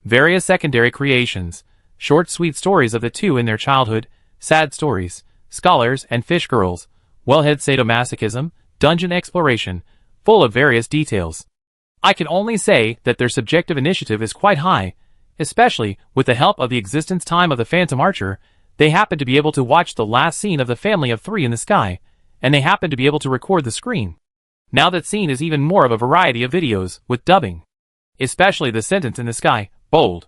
Speaker 1: Various secondary creations, short sweet stories of the 2 in their childhood, sad stories, scholars and fish girls, wellhead sadomasochism, dungeon exploration, full of various details. I can only say that their subjective initiative is quite high, especially with the help of the existence time of the Phantom Archer. They happen to be able to watch the last scene of the family of 3 in the sky, and they happen to be able to record the screen. Now that scene is even more of a variety of videos, with dubbing. Especially the sentence in the sky, bold.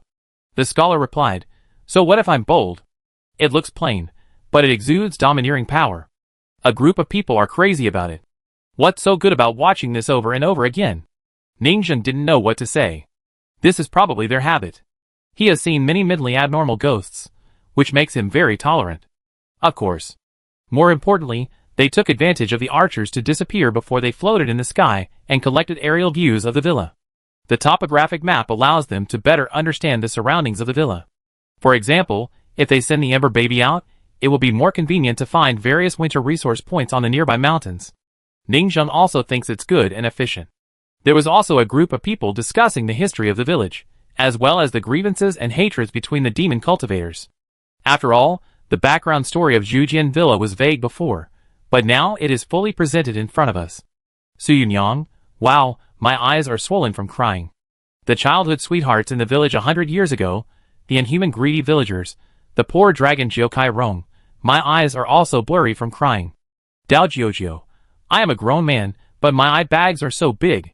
Speaker 1: The scholar replied, so what if I'm bold? It looks plain, but it exudes domineering power. A group of people are crazy about it. What's so good about watching this over and over again? Ningzheng didn't know what to say. This is probably their habit. He has seen many mentally abnormal ghosts, which makes him very tolerant. Of course. More importantly, they took advantage of the archers to disappear before they floated in the sky and collected aerial views of the villa. The topographic map allows them to better understand the surroundings of the villa. For example, if they send the Ember Baby out, it will be more convenient to find various winter resource points on the nearby mountains. Ningzheng also thinks it's good and efficient. There was also a group of people discussing the history of the village, as well as the grievances and hatreds between the demon cultivators. After all, the background story of Zhujian Villa was vague before, but now it is fully presented in front of us. Su Yunyang, wow, my eyes are swollen from crying. The childhood sweethearts in the village 100 years ago, the inhuman greedy villagers, the poor dragon Jiokai Rong, my eyes are also blurry from crying. Dao Jiojio, I am a grown man, but my eye bags are so big.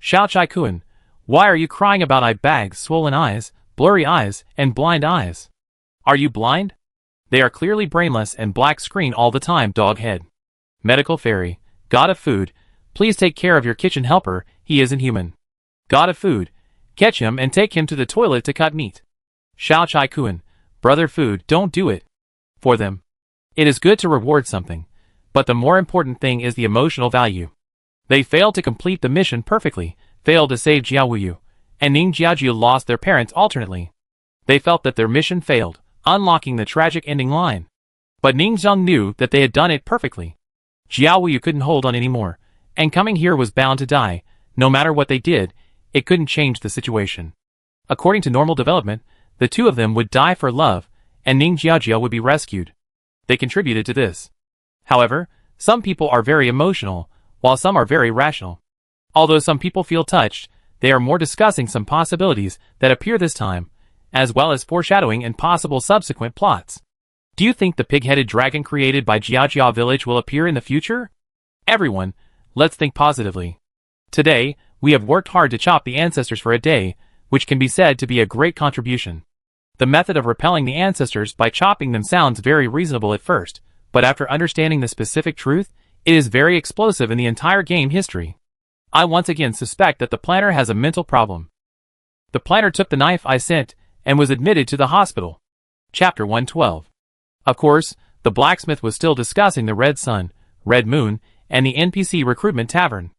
Speaker 1: Xiao Chai Kun, why are you crying about eye bags, swollen eyes, blurry eyes, and blind eyes? Are you blind? They are clearly brainless and black screen all the time, dog head. Medical fairy, god of food, please take care of your kitchen helper, he isn't human. God of food, catch him and take him to the toilet to cut meat. Xiao Chai Kun, brother food, don't do it. For them. It is good to reward something, but the more important thing is the emotional value. They failed to complete the mission perfectly, failed to save Jiao Wuyu, and Ning Jiajiu lost their parents alternately. They felt that their mission failed, unlocking the tragic ending line. But Ningzheng knew that they had done it perfectly. Jiao Wuyu couldn't hold on anymore, and coming here was bound to die. No matter what they did, it couldn't change the situation. According to normal development, the two of them would die for love, and Ning Jiajia would be rescued. They contributed to this. However, some people are very emotional, while some are very rational. Although some people feel touched, they are more discussing some possibilities that appear this time, as well as foreshadowing and possible subsequent plots. Do you think the pig-headed dragon created by Jiajia village will appear in the future? Everyone, let's think positively. Today, we have worked hard to chop the ancestors for a day, which can be said to be a great contribution. The method of repelling the ancestors by chopping them sounds very reasonable at first, but after understanding the specific truth, it is very explosive in the entire game history. I once again suspect that the planner has a mental problem. The planner took the knife I sent, and was admitted to the hospital. Chapter 112. Of course, the blacksmith was still discussing the Red Sun, Red Moon, and the NPC recruitment tavern.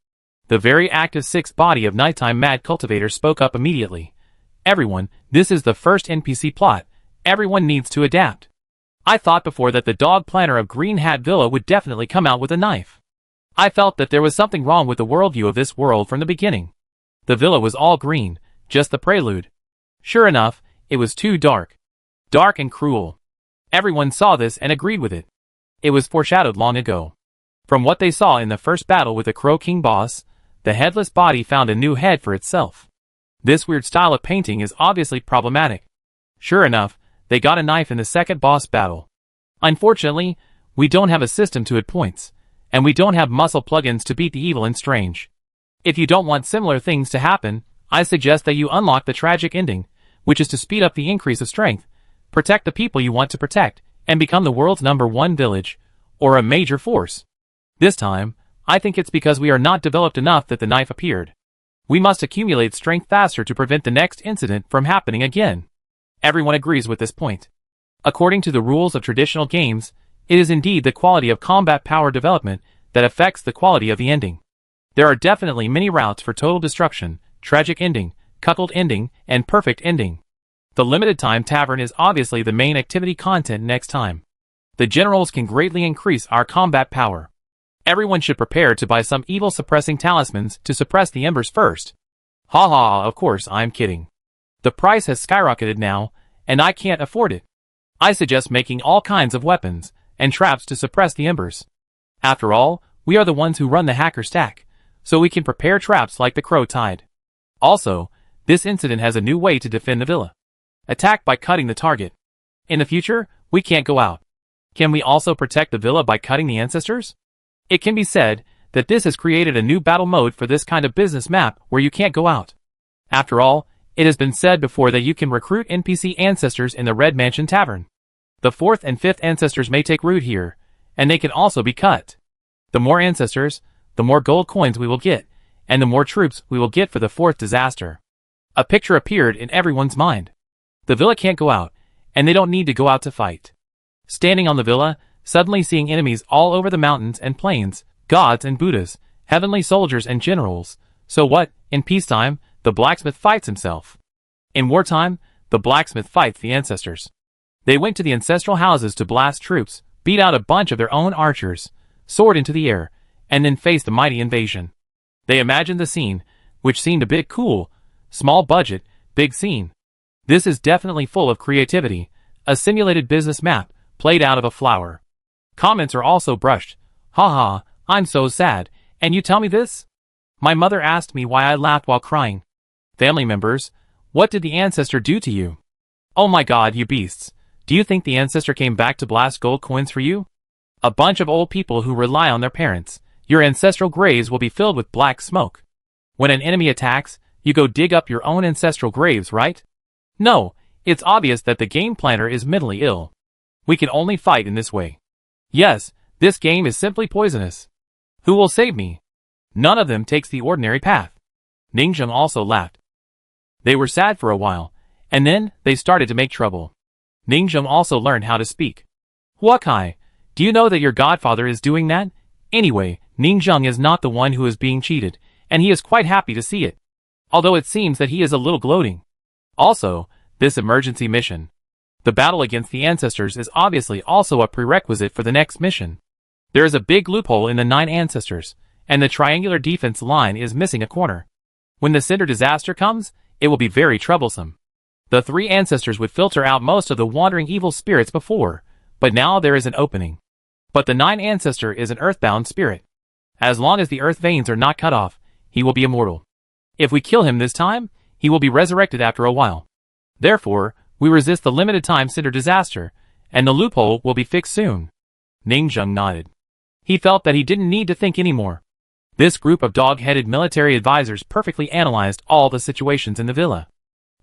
Speaker 1: The very active sixth body of nighttime mad cultivator spoke up immediately. Everyone, this is the first NPC plot. Everyone needs to adapt. I thought before that the dog planner of Green Hat Villa would definitely come out with a knife. I felt that there was something wrong with the worldview of this world from the beginning. The villa was all green, just the prelude. Sure enough, it was too dark. Dark and cruel. Everyone saw this and agreed with it. It was foreshadowed long ago. From what they saw in the first battle with the Crow King boss, the headless body found a new head for itself. This weird style of painting is obviously problematic. Sure enough, they got a knife in the second boss battle. Unfortunately, we don't have a system to hit points, and we don't have muscle plugins to beat the evil and strange. If you don't want similar things to happen, I suggest that you unlock the tragic ending, which is to speed up the increase of strength, protect the people you want to protect, and become the world's #1 village, or a major force. This time, I think it's because we are not developed enough that the knife appeared. We must accumulate strength faster to prevent the next incident from happening again. Everyone agrees with this point. According to the rules of traditional games, it is indeed the quality of combat power development that affects the quality of the ending. There are definitely many routes for total destruction, tragic ending, cuckold ending, and perfect ending. The limited time tavern is obviously the main activity content next time. The generals can greatly increase our combat power. Everyone should prepare to buy some evil suppressing talismans to suppress the embers first. Ha ha, of course I'm kidding. The price has skyrocketed now, and I can't afford it. I suggest making all kinds of weapons and traps to suppress the embers. After all, we are the ones who run the hacker stack, so we can prepare traps like the Crow Tide. Also, this incident has a new way to defend the villa. Attack by cutting the target. In the future, we can't go out. Can we also protect the villa by cutting the ancestors? It can be said that this has created a new battle mode for this kind of business map where you can't go out. After all, it has been said before that you can recruit NPC ancestors in the Red Mansion Tavern. The 4th and 5th ancestors may take root here, and they can also be cut. The more ancestors, the more gold coins we will get, and the more troops we will get for the 4th disaster. A picture appeared in everyone's mind. The villa can't go out, and they don't need to go out to fight. Standing on the villa, suddenly seeing enemies all over the mountains and plains, gods and Buddhas, heavenly soldiers and generals. So what, in peacetime, the blacksmith fights himself. In wartime, the blacksmith fights the ancestors. They went to the ancestral houses to blast troops, beat out a bunch of their own archers, soared into the air, and then faced the mighty invasion. They imagined the scene, which seemed a bit cool. Small budget, big scene. This is definitely full of creativity, a simulated business map, played out of a flower. Comments are also brushed. Haha, I'm so sad, and you tell me this? My mother asked me why I laughed while crying. Family members, what did the ancestor do to you? Oh my god, you beasts. Do you think the ancestor came back to blast gold coins for you? A bunch of old people who rely on their parents. Your ancestral graves will be filled with black smoke. When an enemy attacks, you go dig up your own ancestral graves, right? No, it's obvious that the game planner is mentally ill. We can only fight in this way. Yes, this game is simply poisonous. Who will save me? None of them takes the ordinary path. Ningzheng also laughed. They were sad for a while, and then they started to make trouble. Ningzheng also learned how to speak. Huakai, do you know that your godfather is doing that? Anyway, Ningzheng is not the one who is being cheated, and he is quite happy to see it. Although it seems that he is a little gloating. Also, this emergency mission. The battle against the ancestors is obviously also a prerequisite for the next mission. There is a big loophole in the 9 ancestors, and the triangular defense line is missing a corner. When the cinder disaster comes, it will be very troublesome. The 3 ancestors would filter out most of the wandering evil spirits before, but now there is an opening. But the 9 ancestor is an earthbound spirit. As long as the earth veins are not cut off, he will be immortal. If we kill him this time, he will be resurrected after a while. Therefore, we resist the limited time cinder disaster, and the loophole will be fixed soon. Ningzheng nodded. He felt that he didn't need to think anymore. This group of dog-headed military advisors perfectly analyzed all the situations in the villa.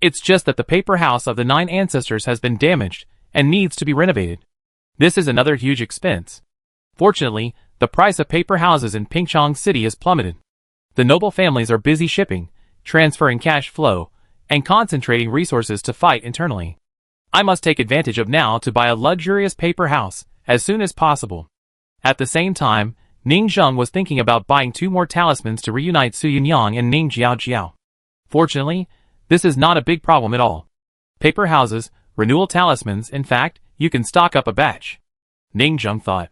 Speaker 1: It's just that the paper house of the 9 ancestors has been damaged and needs to be renovated. This is another huge expense. Fortunately, the price of paper houses in Pingchong City has plummeted. The noble families are busy shipping, transferring cash flow, and concentrating resources to fight internally. I must take advantage of now to buy a luxurious paper house as soon as possible. At the same time, Ningzheng was thinking about buying 2 more talismans to reunite Su Yunyang and Ning Jiao. Fortunately, this is not a big problem at all. Paper houses, renewal talismans, in fact, you can stock up a batch. Ningzheng thought.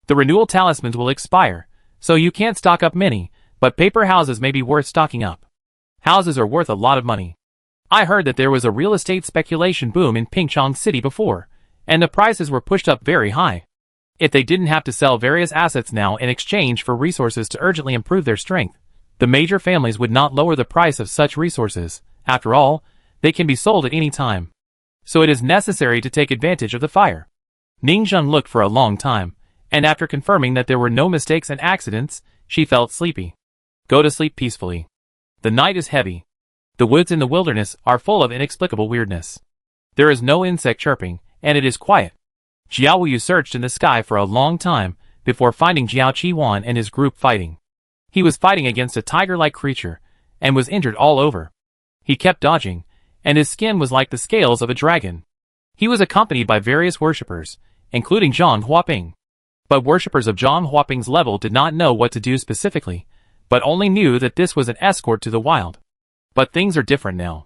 Speaker 1: The renewal talismans will expire, so you can't stock up many, but paper houses may be worth stocking up. Houses are worth a lot of money. I heard that there was a real estate speculation boom in Pingchong City before, and the prices were pushed up very high. If they didn't have to sell various assets now in exchange for resources to urgently improve their strength, the major families would not lower the price of such resources. After all, they can be sold at any time. So it is necessary to take advantage of the fire. Ningzheng looked for a long time, and after confirming that there were no mistakes and accidents, she felt sleepy. Go to sleep peacefully. The night is heavy. The woods in the wilderness are full of inexplicable weirdness. There is no insect chirping, and it is quiet. Jiao Wuyu searched in the sky for a long time before finding Jiao Qiwan and his group fighting. He was fighting against a tiger-like creature, and was injured all over. He kept dodging, and his skin was like the scales of a dragon. He was accompanied by various worshippers, including Zhang Huaping. But worshippers of Zhang Huaping's level did not know what to do specifically, but only knew that this was an escort to the wild. But things are different now.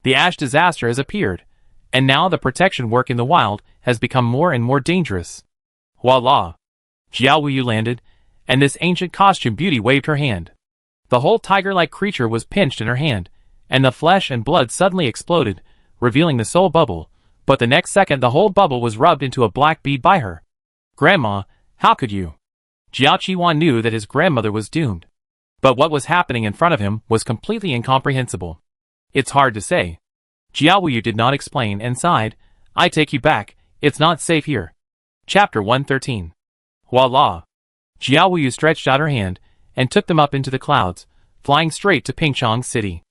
Speaker 1: The ash disaster has appeared, and now the protection work in the wild has become more and more dangerous. Voila! Jiao Wuyu landed, and this ancient costume beauty waved her hand. The whole tiger-like creature was pinched in her hand, and the flesh and blood suddenly exploded, revealing the soul bubble, but the next second the whole bubble was rubbed into a black bead by her. Grandma, how could you? Jiao Qiwan knew that his grandmother was doomed. But what was happening in front of him was completely incomprehensible. It's hard to say. Jiao Wuyu did not explain and sighed. I take you back, it's not safe here. Chapter 113. Voila! Jiao Wuyu stretched out her hand, and took them up into the clouds, flying straight to Pingchong City.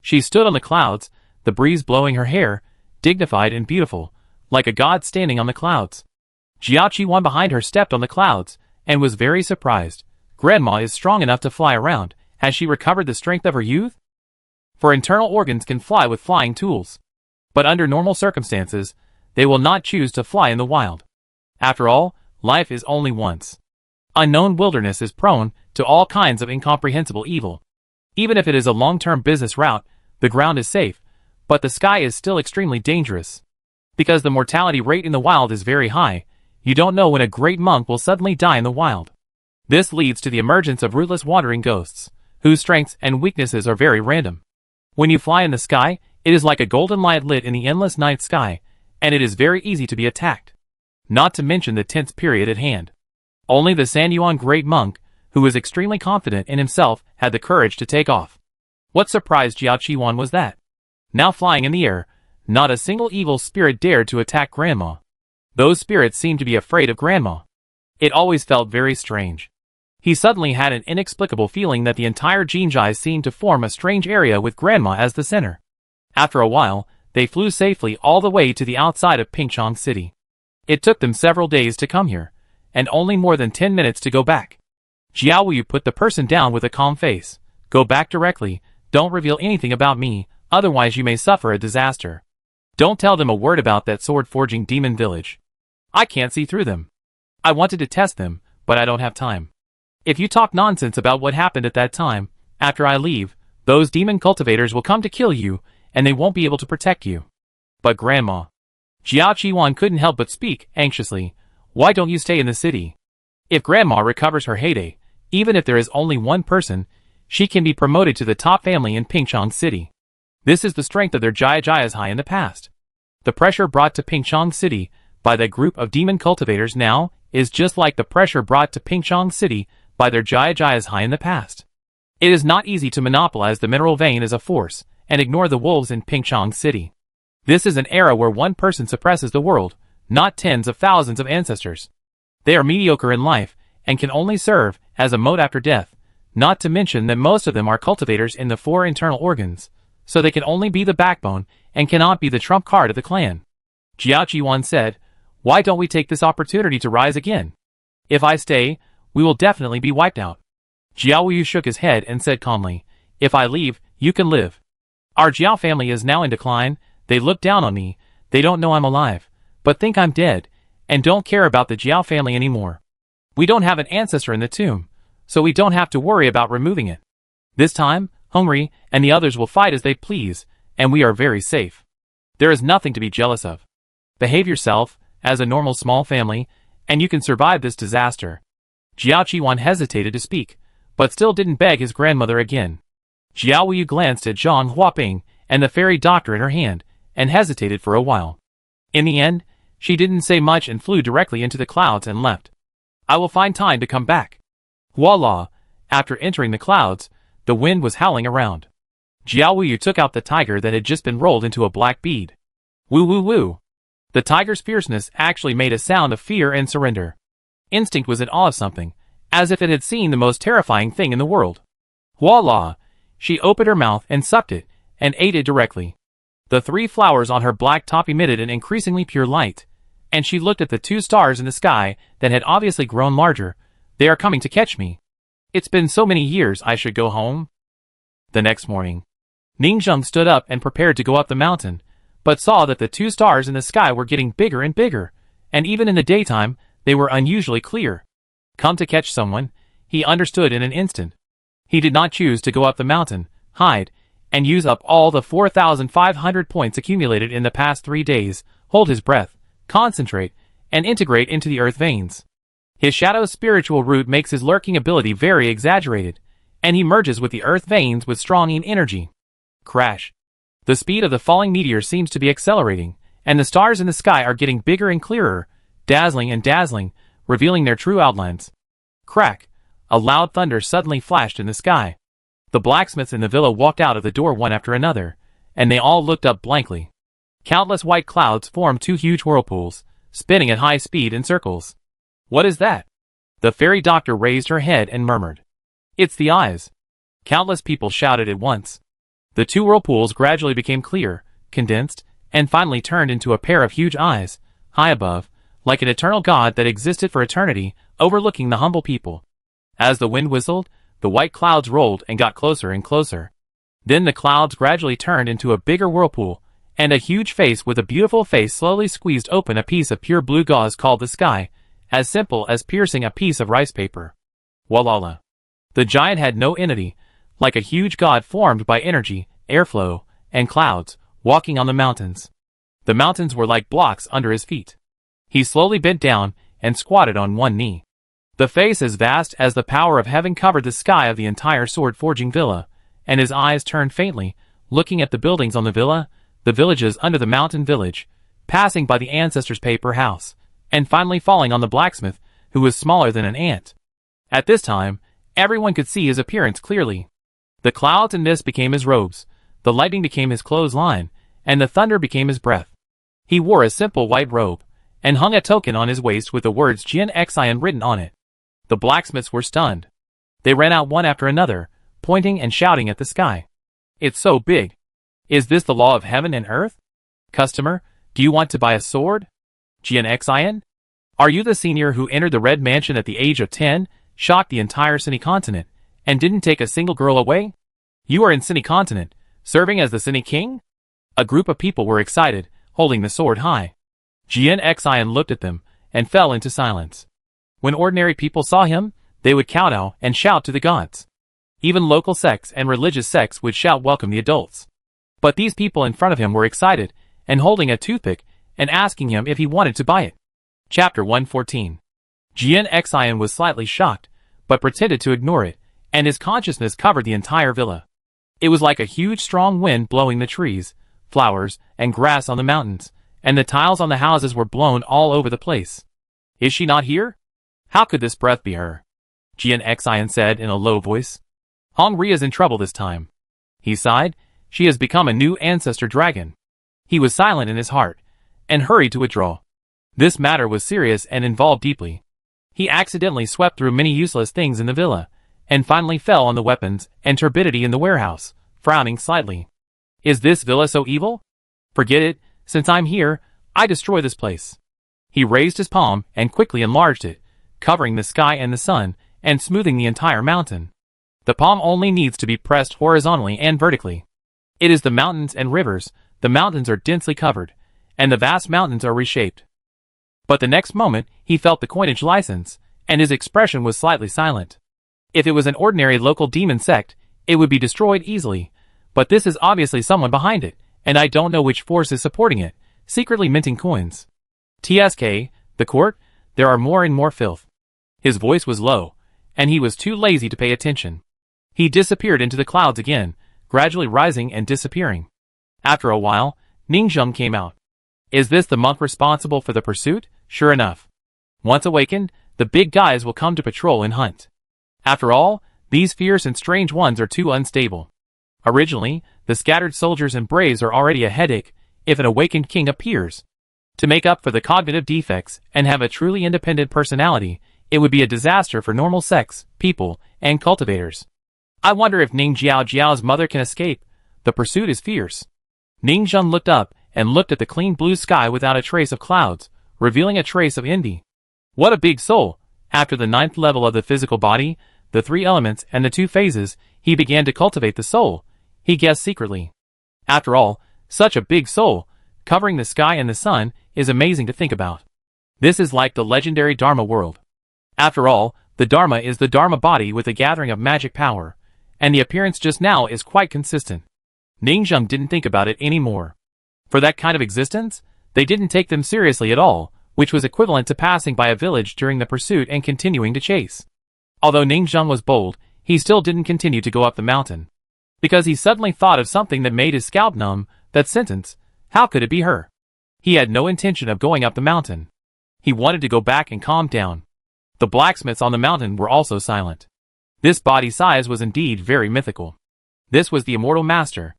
Speaker 1: She stood on the clouds, the breeze blowing her hair, dignified and beautiful, like a god standing on the clouds. Jiaqiwan behind her stepped on the clouds, and was very surprised. Grandma is strong enough to fly around. Has she recovered the strength of her youth? For internal organs can fly with flying tools. But under normal circumstances, they will not choose to fly in the wild. After all, life is only once. Unknown wilderness is prone to all kinds of incomprehensible evil. Even if it is a long-term business route, the ground is safe, but the sky is still extremely dangerous. Because the mortality rate in the wild is very high, you don't know when a great monk will suddenly die in the wild. This leads to the emergence of rootless wandering ghosts, whose strengths and weaknesses are very random. When you fly in the sky, it is like a golden light lit in the endless night sky, and it is very easy to be attacked. Not to mention the tense period at hand. Only the Sanyuan great monk, who was extremely confident in himself, had the courage to take off. What surprised Jiaqiwan was that, now flying in the air, not a single evil spirit dared to attack Grandma. Those spirits seemed to be afraid of Grandma. It always felt very strange. He suddenly had an inexplicable feeling that the entire Jinjai seemed to form a strange area with Grandma as the center. After a while, they flew safely all the way to the outside of Pingchong City. It took them several days to come here, and only more than 10 minutes to go back. Jiaoyu put the person down with a calm face. Go back directly, don't reveal anything about me, otherwise you may suffer a disaster. Don't tell them a word about that sword-forging demon village. I can't see through them. I wanted to test them, but I don't have time. If you talk nonsense about what happened at that time, after I leave, those demon cultivators will come to kill you, and they won't be able to protect you. But Grandma. Jiaqiwan couldn't help but speak anxiously. Why don't you stay in the city? If Grandma recovers her heyday, even if there is only one person, she can be promoted to the top family in Pingchong City. This is the strength of their Jayas high in the past. The pressure brought to Pingchong City by that group of demon cultivators now is just like the pressure brought to Pingchong City by their Jayas high in the past. It is not easy to monopolize the mineral vein as a force and ignore the wolves in Pingchong City. This is an era where one person suppresses the world, not tens of thousands of ancestors. They are mediocre in life and can only serve as a mote after death, not to mention that most of them are cultivators in the 4 internal organs, so they can only be the backbone and cannot be the trump card of the clan. Jiaqiwan said, why don't we take this opportunity to rise again? If I stay, we will definitely be wiped out. Jiaoyu shook his head and said calmly, if I leave, you can live. Our Jiao family is now in decline, they look down on me, they don't know I'm alive, but think I'm dead, and don't care about the Jiao family anymore. We don't have an ancestor in the tomb, so we don't have to worry about removing it. This time, Hungry and the others will fight as they please, and we are very safe. There is nothing to be jealous of. Behave yourself, as a normal small family, and you can survive this disaster. Jiaqiwan hesitated to speak, but still didn't beg his grandmother again. Jiaoyu glanced at Zhang Huaping and the fairy doctor in her hand, and hesitated for a while. In the end, she didn't say much and flew directly into the clouds and left. I will find time to come back. Voila! After entering the clouds, the wind was howling around. Jiaoyu took out the tiger that had just been rolled into a black bead. Woo woo woo! The tiger's fierceness actually made a sound of fear and surrender. Instinct was in awe of something, as if it had seen the most terrifying thing in the world. Voila! She opened her mouth and sucked it, and ate it directly. The 3 flowers on her black top emitted an increasingly pure light, and she looked at the 2 stars in the sky that had obviously grown larger. They are coming to catch me. It's been so many years, I should go home. The next morning, Ningzheng stood up and prepared to go up the mountain, but saw that the 2 stars in the sky were getting bigger and bigger, and even in the daytime, they were unusually clear. Come to catch someone, he understood in an instant. He did not choose to go up the mountain, hide, and use up all the 4,500 points accumulated in the past 3 days, hold his breath, concentrate, and integrate into the earth veins. His shadow's spiritual root makes his lurking ability very exaggerated, and he merges with the earth veins with strong yin energy. Crash. The speed of the falling meteor seems to be accelerating, and the stars in the sky are getting bigger and clearer, dazzling, revealing their true outlines. Crack. A loud thunder suddenly flashed in the sky. The blacksmiths in the villa walked out of the door one after another, and they all looked up blankly. Countless white clouds formed 2 huge whirlpools, spinning at high speed in circles. What is that? The fairy doctor raised her head and murmured. It's the eyes. Countless people shouted at once. The two whirlpools gradually became clear, condensed, and finally turned into a pair of huge eyes, high above, like an eternal god that existed for eternity, overlooking the humble people. As the wind whistled, the white clouds rolled and got closer and closer. Then the clouds gradually turned into a bigger whirlpool, and a huge face with a beautiful face slowly squeezed open a piece of pure blue gauze called the sky, as simple as piercing a piece of rice paper. Walala. The giant had no entity, like a huge god formed by energy, airflow, and clouds, walking on the mountains. The mountains were like blocks under his feet. He slowly bent down and squatted on one knee. The face as vast as the power of heaven covered the sky of the entire sword-forging villa, and his eyes turned faintly, looking at the buildings on the villa, the villages under the mountain village, passing by the ancestors' paper house, and finally falling on the blacksmith, who was smaller than an ant. At this time, everyone could see his appearance clearly. The clouds and mist became his robes, the lightning became his clothesline, and the thunder became his breath. He wore a simple white robe, and hung a token on his waist with the words Cunning written on it. The blacksmiths were stunned. They ran out one after another, pointing and shouting at the sky. It's so big. Is this the law of heaven and earth? Customer, do you want to buy a sword? Cunning? Are you the senior who entered the Red Mansion at the age of 10, shocked the entire Cine Continent, and didn't take a single girl away? You are in Cine Continent, serving as the Cine King? A group of people were excited, holding the sword high. Cunning looked at them, and fell into silence. When ordinary people saw him, they would kowtow and shout to the gods. Even local sects and religious sects would shout welcome the adults. But these people in front of him were excited, and holding a toothpick, and asking him if he wanted to buy it. Chapter 114. Cunning was slightly shocked, but pretended to ignore it, and his consciousness covered the entire villa. It was like a huge strong wind blowing the trees, flowers, and grass on the mountains, and the tiles on the houses were blown all over the place. Is she not here? How could this breath be her? Cunning said in a low voice. Hongri is in trouble this time. He sighed. She has become a new ancestor dragon. He was silent in his heart, and hurried to withdraw. This matter was serious and involved deeply. He accidentally swept through many useless things in the villa, and finally fell on the weapons and turbidity in the warehouse, frowning slightly. Is this villa so evil? Forget it, since I'm here, I destroy this place. He raised his palm and quickly enlarged it, covering the sky and the sun, and smoothing the entire mountain. The palm only needs to be pressed horizontally and vertically. It is the mountains and rivers. The mountains are densely covered, and the vast mountains are reshaped. But the next moment, he felt the coinage license, and his expression was slightly silent. If it was an ordinary local demon sect, it would be destroyed easily, but this is obviously someone behind it, and I don't know which force is supporting it, secretly minting coins. TSK, the court, there are more and more filth. His voice was low, and he was too lazy to pay attention. He disappeared into the clouds again, gradually rising and disappearing. After a while, Ningzheng came out. Is this the monk responsible for the pursuit? Sure enough. Once awakened, the big guys will come to patrol and hunt. After all, these fierce and strange ones are too unstable. Originally, the scattered soldiers and braves are already a headache if an awakened king appears. To make up for the cognitive defects and have a truly independent personality, it would be a disaster for normal sects, people, and cultivators. I wonder if Ning Jiao's mother can escape. The pursuit is fierce. Ningzheng looked up and looked at the clean blue sky without a trace of clouds, revealing a trace of envy. What a big soul! After the 9th level of the physical body, the 3 elements and the 2 phases, he began to cultivate the soul, he guessed secretly. After all, such a big soul, covering the sky and the sun, is amazing to think about. This is like the legendary Dharma world. After all, the Dharma is the Dharma body with a gathering of magic power, and the appearance just now is quite consistent. Ningzheng didn't think about it anymore. For that kind of existence, they didn't take them seriously at all, which was equivalent to passing by a village during the pursuit and continuing to chase. Although Ningzheng was bold, he still didn't continue to go up the mountain. Because he suddenly thought of something that made his scalp numb, that sentence, how could it be her? He had no intention of going up the mountain. He wanted to go back and calm down. The blacksmiths on the mountain were also silent. This body size was indeed very mythical. This was the immortal master.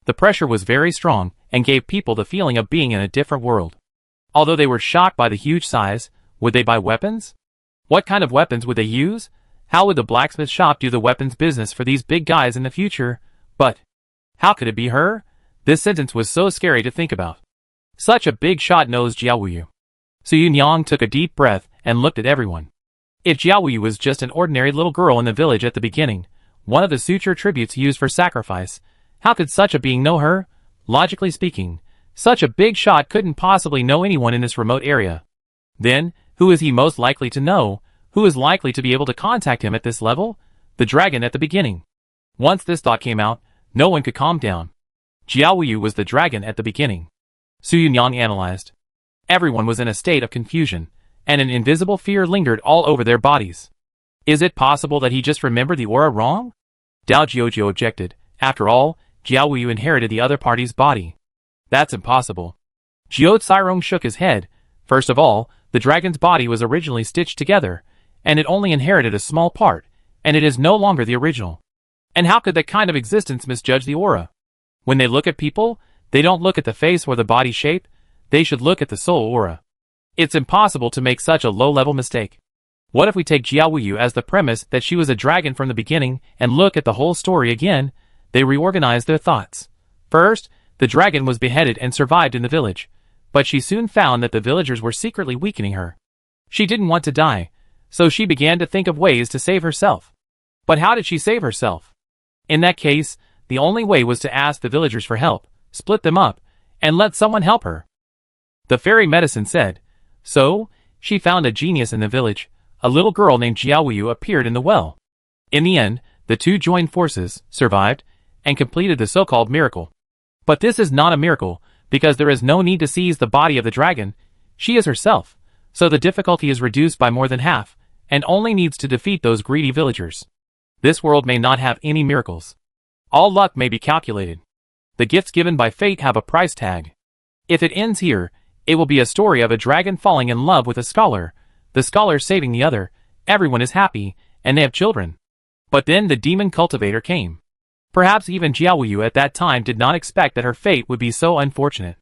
Speaker 1: The pressure was very strong, and gave people the feeling of being in a different world. Although they were shocked by the huge size, would they buy weapons? What kind of weapons would they use? How would the blacksmith shop do the weapons business for these big guys in the future? But how could it be her? This sentence was so scary to think about. Such a big shot nosed Jiaowu. Su Yunyang took a deep breath and looked at everyone. If Jiaowu was just an ordinary little girl in the village at the beginning, one of the suture tributes used for sacrifice, how could such a being know her? Logically speaking, such a big shot couldn't possibly know anyone in this remote area. Then, who is he most likely to know? Who is likely to be able to contact him at this level? The dragon at the beginning. Once this thought came out, no one could calm down. Jiaowu was the dragon at the beginning. Su Yunyang analyzed. Everyone was in a state of confusion, and an invisible fear lingered all over their bodies. Is it possible that he just remembered the aura wrong? Dao Jiujiu objected. After all, Jiaowu inherited the other party's body. That's impossible. Jiu Cairong shook his head. First of all, the dragon's body was originally stitched together, and it only inherited a small part, and it is no longer the original. And how could that kind of existence misjudge the aura? When they look at people, they don't look at the face or the body shape, they should look at the soul aura. It's impossible to make such a low-level mistake. What if we take Jiaowu as the premise that she was a dragon from the beginning and look at the whole story again? They reorganized their thoughts. First, the dragon was beheaded and survived in the village, but she soon found that the villagers were secretly weakening her. She didn't want to die, so she began to think of ways to save herself. But how did she save herself? In that case, the only way was to ask the villagers for help, split them up, and let someone help her. The fairy medicine said. So, she found a genius in the village. A little girl named Jiaowu appeared in the well. In the end, the two joined forces, survived, and completed the so-called miracle. But this is not a miracle, because there is no need to seize the body of the dragon. She is herself, so the difficulty is reduced by more than half, and only needs to defeat those greedy villagers. This world may not have any miracles. All luck may be calculated. The gifts given by fate have a price tag. If it ends here, it will be a story of a dragon falling in love with a scholar, the scholar saving the other, everyone is happy, and they have children. But then the demon cultivator came. Perhaps even Jiaowu at that time did not expect that her fate would be so unfortunate.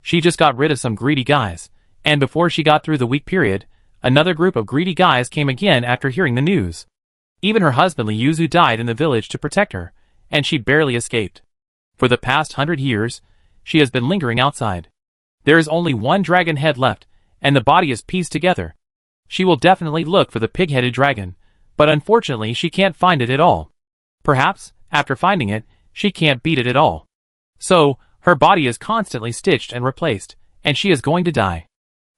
Speaker 1: She just got rid of some greedy guys, and before she got through the weak period, another group of greedy guys came again after hearing the news. Even her husband Li Yuzu died in the village to protect her, and she barely escaped. For the past 100 years, she has been lingering outside. There is only one dragon head left, and the body is pieced together. She will definitely look for the pig-headed dragon, but unfortunately she can't find it at all. Perhaps, after finding it, she can't beat it at all. So, her body is constantly stitched and replaced, and she is going to die.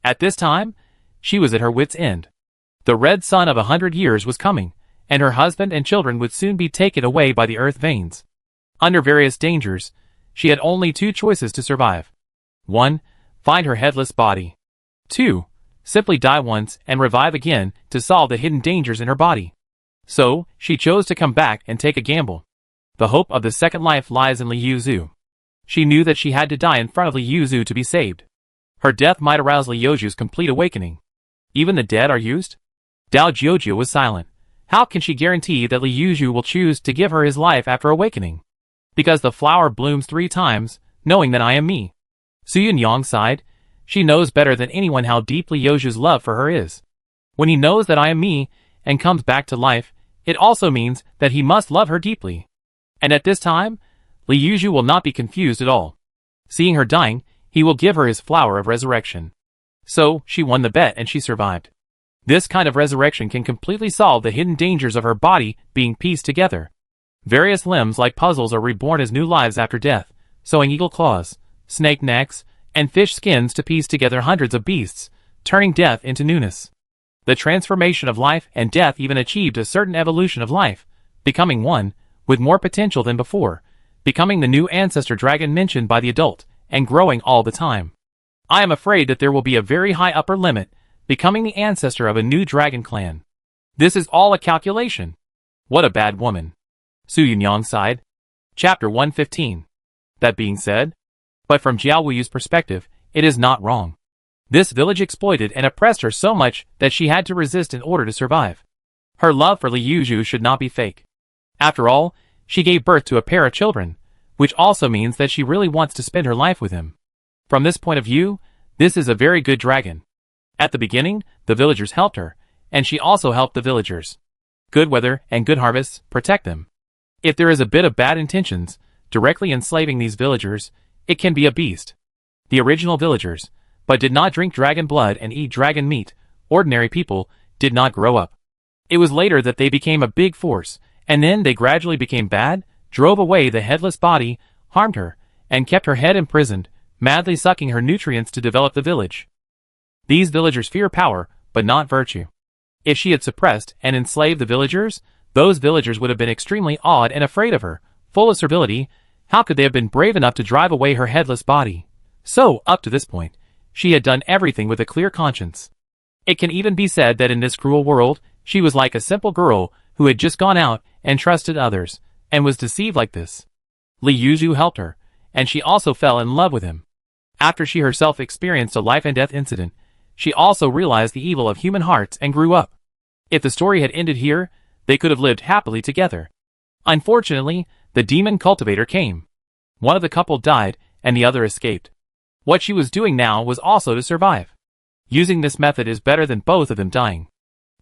Speaker 1: At this time, she was at her wit's end. The red sun of 100 years was coming, and her husband and children would soon be taken away by the earth veins. Under various dangers, she had only two choices to survive. 1. Find her headless body. 2. Simply die once and revive again to solve the hidden dangers in her body. So, she chose to come back and take a gamble. The hope of the second life lies in Li Yuzu. She knew that she had to die in front of Li Yuzu to be saved. Her death might arouse Li Yuzu's complete awakening. Even the dead are used? Dao Jiujiu was silent. How can she guarantee that Li Yuzu will choose to give her his life after awakening? Because the flower blooms 3 times, knowing that I am me. Su Yunyang sighed. She knows better than anyone how deep Li Yuzu's love for her is. When he knows that I am me, and comes back to life, it also means that he must love her deeply. And at this time, Li Yuzu will not be confused at all. Seeing her dying, he will give her his flower of resurrection. So, she won the bet and she survived. This kind of resurrection can completely solve the hidden dangers of her body being pieced together. Various limbs like puzzles are reborn as new lives after death, sewing eagle claws, snake necks, and fish skins to piece together hundreds of beasts, turning death into newness. The transformation of life and death even achieved a certain evolution of life, becoming one, with more potential than before, becoming the new ancestor dragon mentioned by the adult, and growing all the time. I am afraid that there will be a very high upper limit, becoming the ancestor of a new dragon clan. This is all a calculation. What a bad woman. Su Yunyang sighed. Chapter 115. That being said, but from Jiaowu's perspective, it is not wrong. This village exploited and oppressed her so much that she had to resist in order to survive. Her love for Li Yuzu should not be fake. After all, she gave birth to a pair of children, which also means that she really wants to spend her life with him. From this point of view, this is a very good dragon. At the beginning, the villagers helped her, and she also helped the villagers. Good weather and good harvests protect them. If there is a bit of bad intentions, directly enslaving these villagers, it can be a beast. The original villagers, but did not drink dragon blood and eat dragon meat, ordinary people, did not grow up. It was later that they became a big force, and then they gradually became bad, drove away the headless body, harmed her, and kept her head imprisoned, madly sucking her nutrients to develop the village. These villagers fear power, but not virtue. If she had suppressed and enslaved the villagers, those villagers would have been extremely awed and afraid of her, full of servility. How could they have been brave enough to drive away her headless body? So, up to this point, she had done everything with a clear conscience. It can even be said that in this cruel world, she was like a simple girl who had just gone out and trusted others, and was deceived like this. Li Yuzhu helped her, and she also fell in love with him. After she herself experienced a life-and-death incident, she also realized the evil of human hearts and grew up. If the story had ended here, they could have lived happily together. Unfortunately, the demon cultivator came. One of the couple died, and the other escaped. What she was doing now was also to survive. Using this method is better than both of them dying.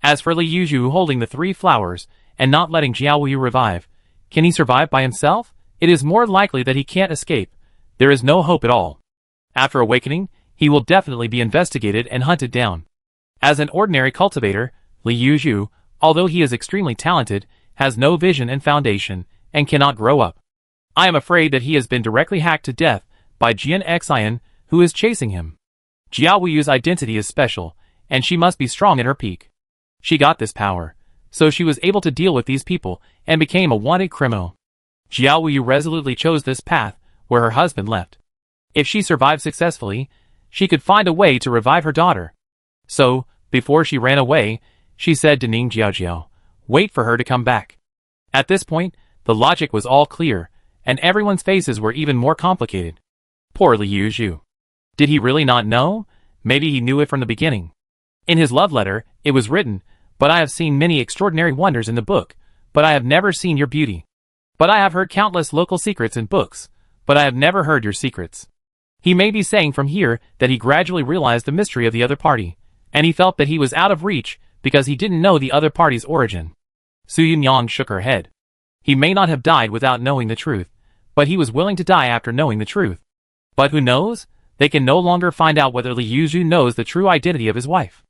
Speaker 1: As for Li Yuzhu holding the 3 flowers, and not letting Jiao Wuyu revive, can he survive by himself? It is more likely that he can't escape. There is no hope at all. After awakening, he will definitely be investigated and hunted down. As an ordinary cultivator, Li Yuzhu, although he is extremely talented, has no vision and foundation, and cannot grow up. I am afraid that he has been directly hacked to death by Jian Xian, who is chasing him. Jiao Wuyu's identity is special, and she must be strong at her peak. She got this power, so she was able to deal with these people, and became a wanted criminal. Jiao Wuyu resolutely chose this path, where her husband left. If she survived successfully, she could find a way to revive her daughter. So, before she ran away, she said to Ning Jiaojiao, "Wait for her to come back." At this point, the logic was all clear, and everyone's faces were even more complicated. Poor Li Yuzhu. Did he really not know? Maybe he knew it from the beginning. In his love letter, it was written, "But I have seen many extraordinary wonders in the book, but I have never seen your beauty. But I have heard countless local secrets in books, but I have never heard your secrets." He may be saying from here that he gradually realized the mystery of the other party, and he felt that he was out of reach because he didn't know the other party's origin. Su Yunyang shook her head. He may not have died without knowing the truth, but he was willing to die after knowing the truth. But who knows? They can no longer find out whether Li Yuzhu knows the true identity of his wife.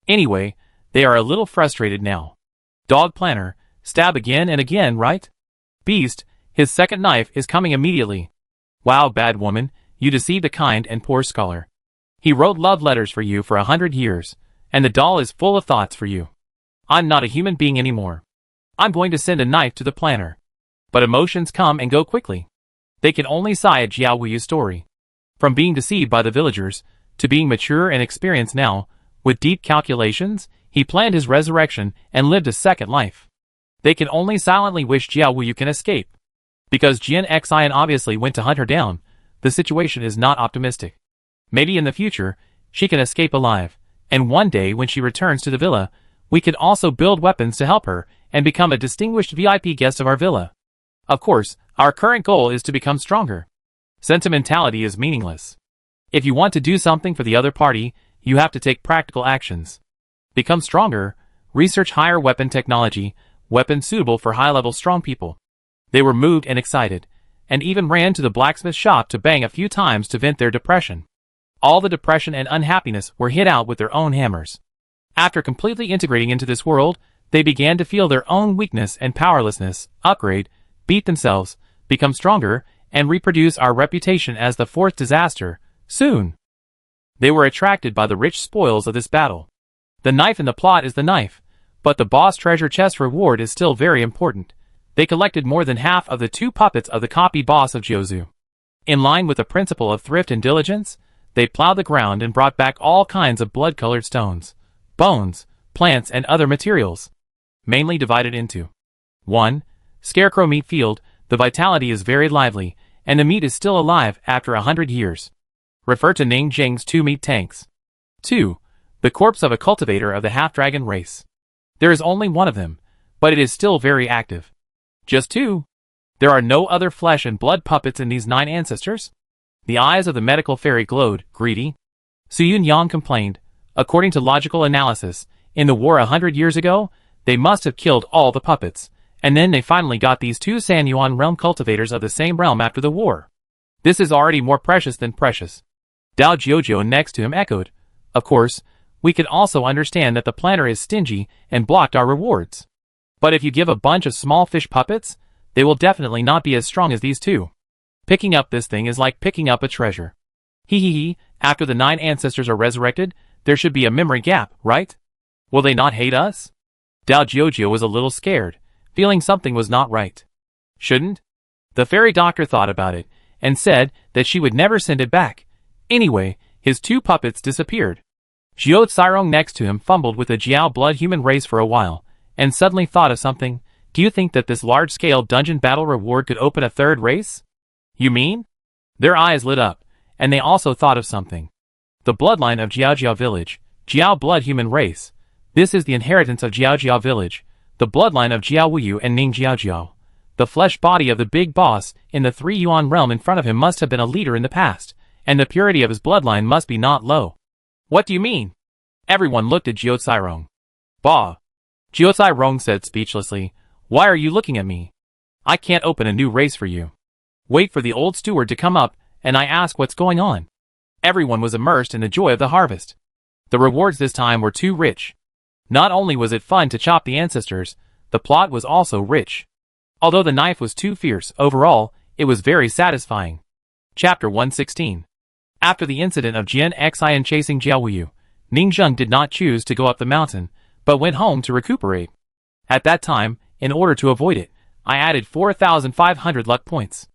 Speaker 1: Anyway, they are a little frustrated now. Dog planner, stab again and again, right? Beast, his second knife is coming immediately. Wow, bad woman, you deceived a kind and poor scholar. He wrote love letters for you for 100 years, and the doll is full of thoughts for you. I'm not a human being anymore. I'm going to send a knife to the planner. But emotions come and go quickly. They can only sigh at Jiao Wuyu's story. From being deceived by the villagers, to being mature and experienced now, with deep calculations, he planned his resurrection and lived a second life. They can only silently wish Jiao Wuyu can escape. Because Jian Xian obviously went to hunt her down, the situation is not optimistic. Maybe in the future, she can escape alive, and one day when she returns to the villa, we can also build weapons to help her and become a distinguished VIP guest of our villa. Of course, our current goal is to become stronger. Sentimentality is meaningless. If you want to do something for the other party, you have to take practical actions. Become stronger, research higher weapon technology, weapons suitable for high-level strong people. They were moved and excited, and even ran to the blacksmith shop to bang a few times to vent their depression. All the depression and unhappiness were hit out with their own hammers. After completely integrating into this world, they began to feel their own weakness and powerlessness, upgrade, beat themselves, become stronger, and reproduce our reputation as the fourth disaster, soon. They were attracted by the rich spoils of this battle. The knife in the plot is the knife, but the boss treasure chest reward is still very important. They collected more than half of the 2 puppets of the copy boss of Jiuzhu. In line with the principle of thrift and diligence, they plowed the ground and brought back all kinds of blood-colored stones, bones, plants and other materials. Mainly divided into 1. Scarecrow meat field, the vitality is very lively, and the meat is still alive after 100 years. Refer to Ning Jing's 2 meat tanks. 2. The corpse of a cultivator of the half-dragon race. There is only one of them, but it is still very active. Just 2. There are no other flesh and blood puppets in these 9 ancestors? The eyes of the medical fairy glowed, greedy. Su Yunyang complained. According to logical analysis, in the war 100 years ago, They must have killed all the puppets, and then they finally got these two San Yuan realm cultivators of the same realm after the war. This is already more precious than precious. Dao Jiujiu next to him echoed. Of course, we can also understand that the planner is stingy and blocked our rewards. But if you give a bunch of small fish puppets, they will definitely not be as strong as these two. Picking up this thing is like picking up a treasure. Hee. After the 9 ancestors are resurrected, there should be a memory gap, right? Will they not hate us? Dao Jiujiu was a little scared, feeling something was not right. Shouldn't? The fairy doctor thought about it, and said that she would never send it back. Anyway, his 2 puppets disappeared. Jiao Cairong next to him fumbled with the Jiao blood human race for a while, and suddenly thought of something. Do you think that this large-scale dungeon battle reward could open a 3rd race? You mean? Their eyes lit up, and they also thought of something. The bloodline of Jiao village, Jiao blood human race. This is the inheritance of Jiao village, the bloodline of Jiao Wuyu and Ning Jiao. The flesh body of the big boss in the 3 Yuan realm in front of him must have been a leader in the past, and the purity of his bloodline must be not low. What do you mean? Everyone looked at Jiao Cairong. Bah! Jiao Cairong said speechlessly. Why are you looking at me? I can't open a new race for you. Wait for the old steward to come up, and I ask what's going on. Everyone was immersed in the joy of the harvest. The rewards this time were too rich. Not only was it fun to chop the ancestors, the plot was also rich. Although the knife was too fierce, overall, it was very satisfying. Chapter 116. After the incident of Jian Xian chasing Jiao Wuyu, Ning Zheng did not choose to go up the mountain, but went home to recuperate. At that time, in order to avoid it, I added 4,500 luck points.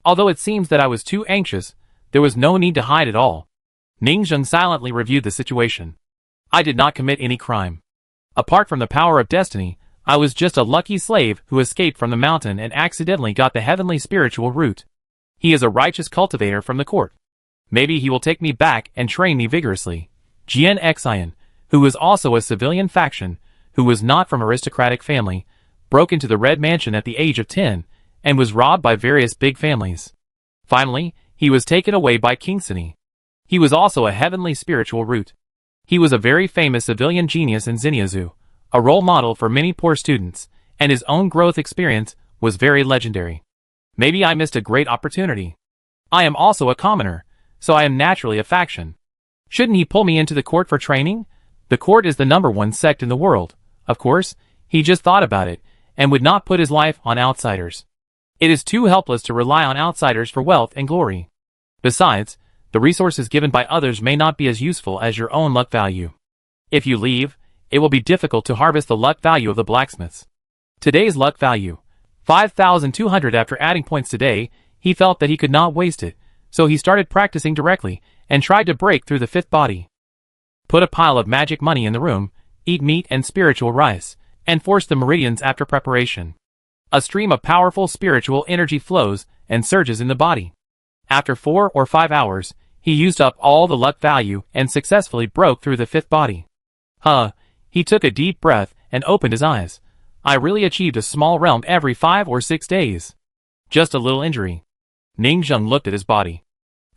Speaker 1: Although it seems that I was too anxious, there was no need to hide at all. Ning Zheng silently reviewed the situation. I did not commit any crime. Apart from the power of destiny, I was just a lucky slave who escaped from the mountain and accidentally got the heavenly spiritual root. He is a righteous cultivator from the court. Maybe he will take me back and train me vigorously. Jian Xian, who was also a civilian faction, who was not from aristocratic family, broke into the Red Mansion at the age of 10, and was robbed by various big families. Finally, he was taken away by King Cunning. He was also a heavenly spiritual root. He was a very famous civilian genius in Xinyazu, a role model for many poor students, and his own growth experience was very legendary. Maybe I missed a great opportunity. I am also a commoner, so I am naturally a faction. Shouldn't he pull me into the court for training? The court is the #1 sect in the world. Of course, he just thought about it, and would not put his life on outsiders. It is too helpless to rely on outsiders for wealth and glory. Besides, the resources given by others may not be as useful as your own luck value. If you leave, it will be difficult to harvest the luck value of the blacksmiths. Today's luck value, 5,200. After adding points today, he felt that he could not waste it, so he started practicing directly, and tried to break through the 5th body. Put a pile of magic money in the room, eat meat and spiritual rice, and force the meridians after preparation. A stream of powerful spiritual energy flows and surges in the body. After 4 or 5 hours, he used up all the luck value and successfully broke through the 5th body. He took a deep breath and opened his eyes. I really achieved a small realm every 5 or 6 days. Just a little injury. Ning Zheng looked at his body.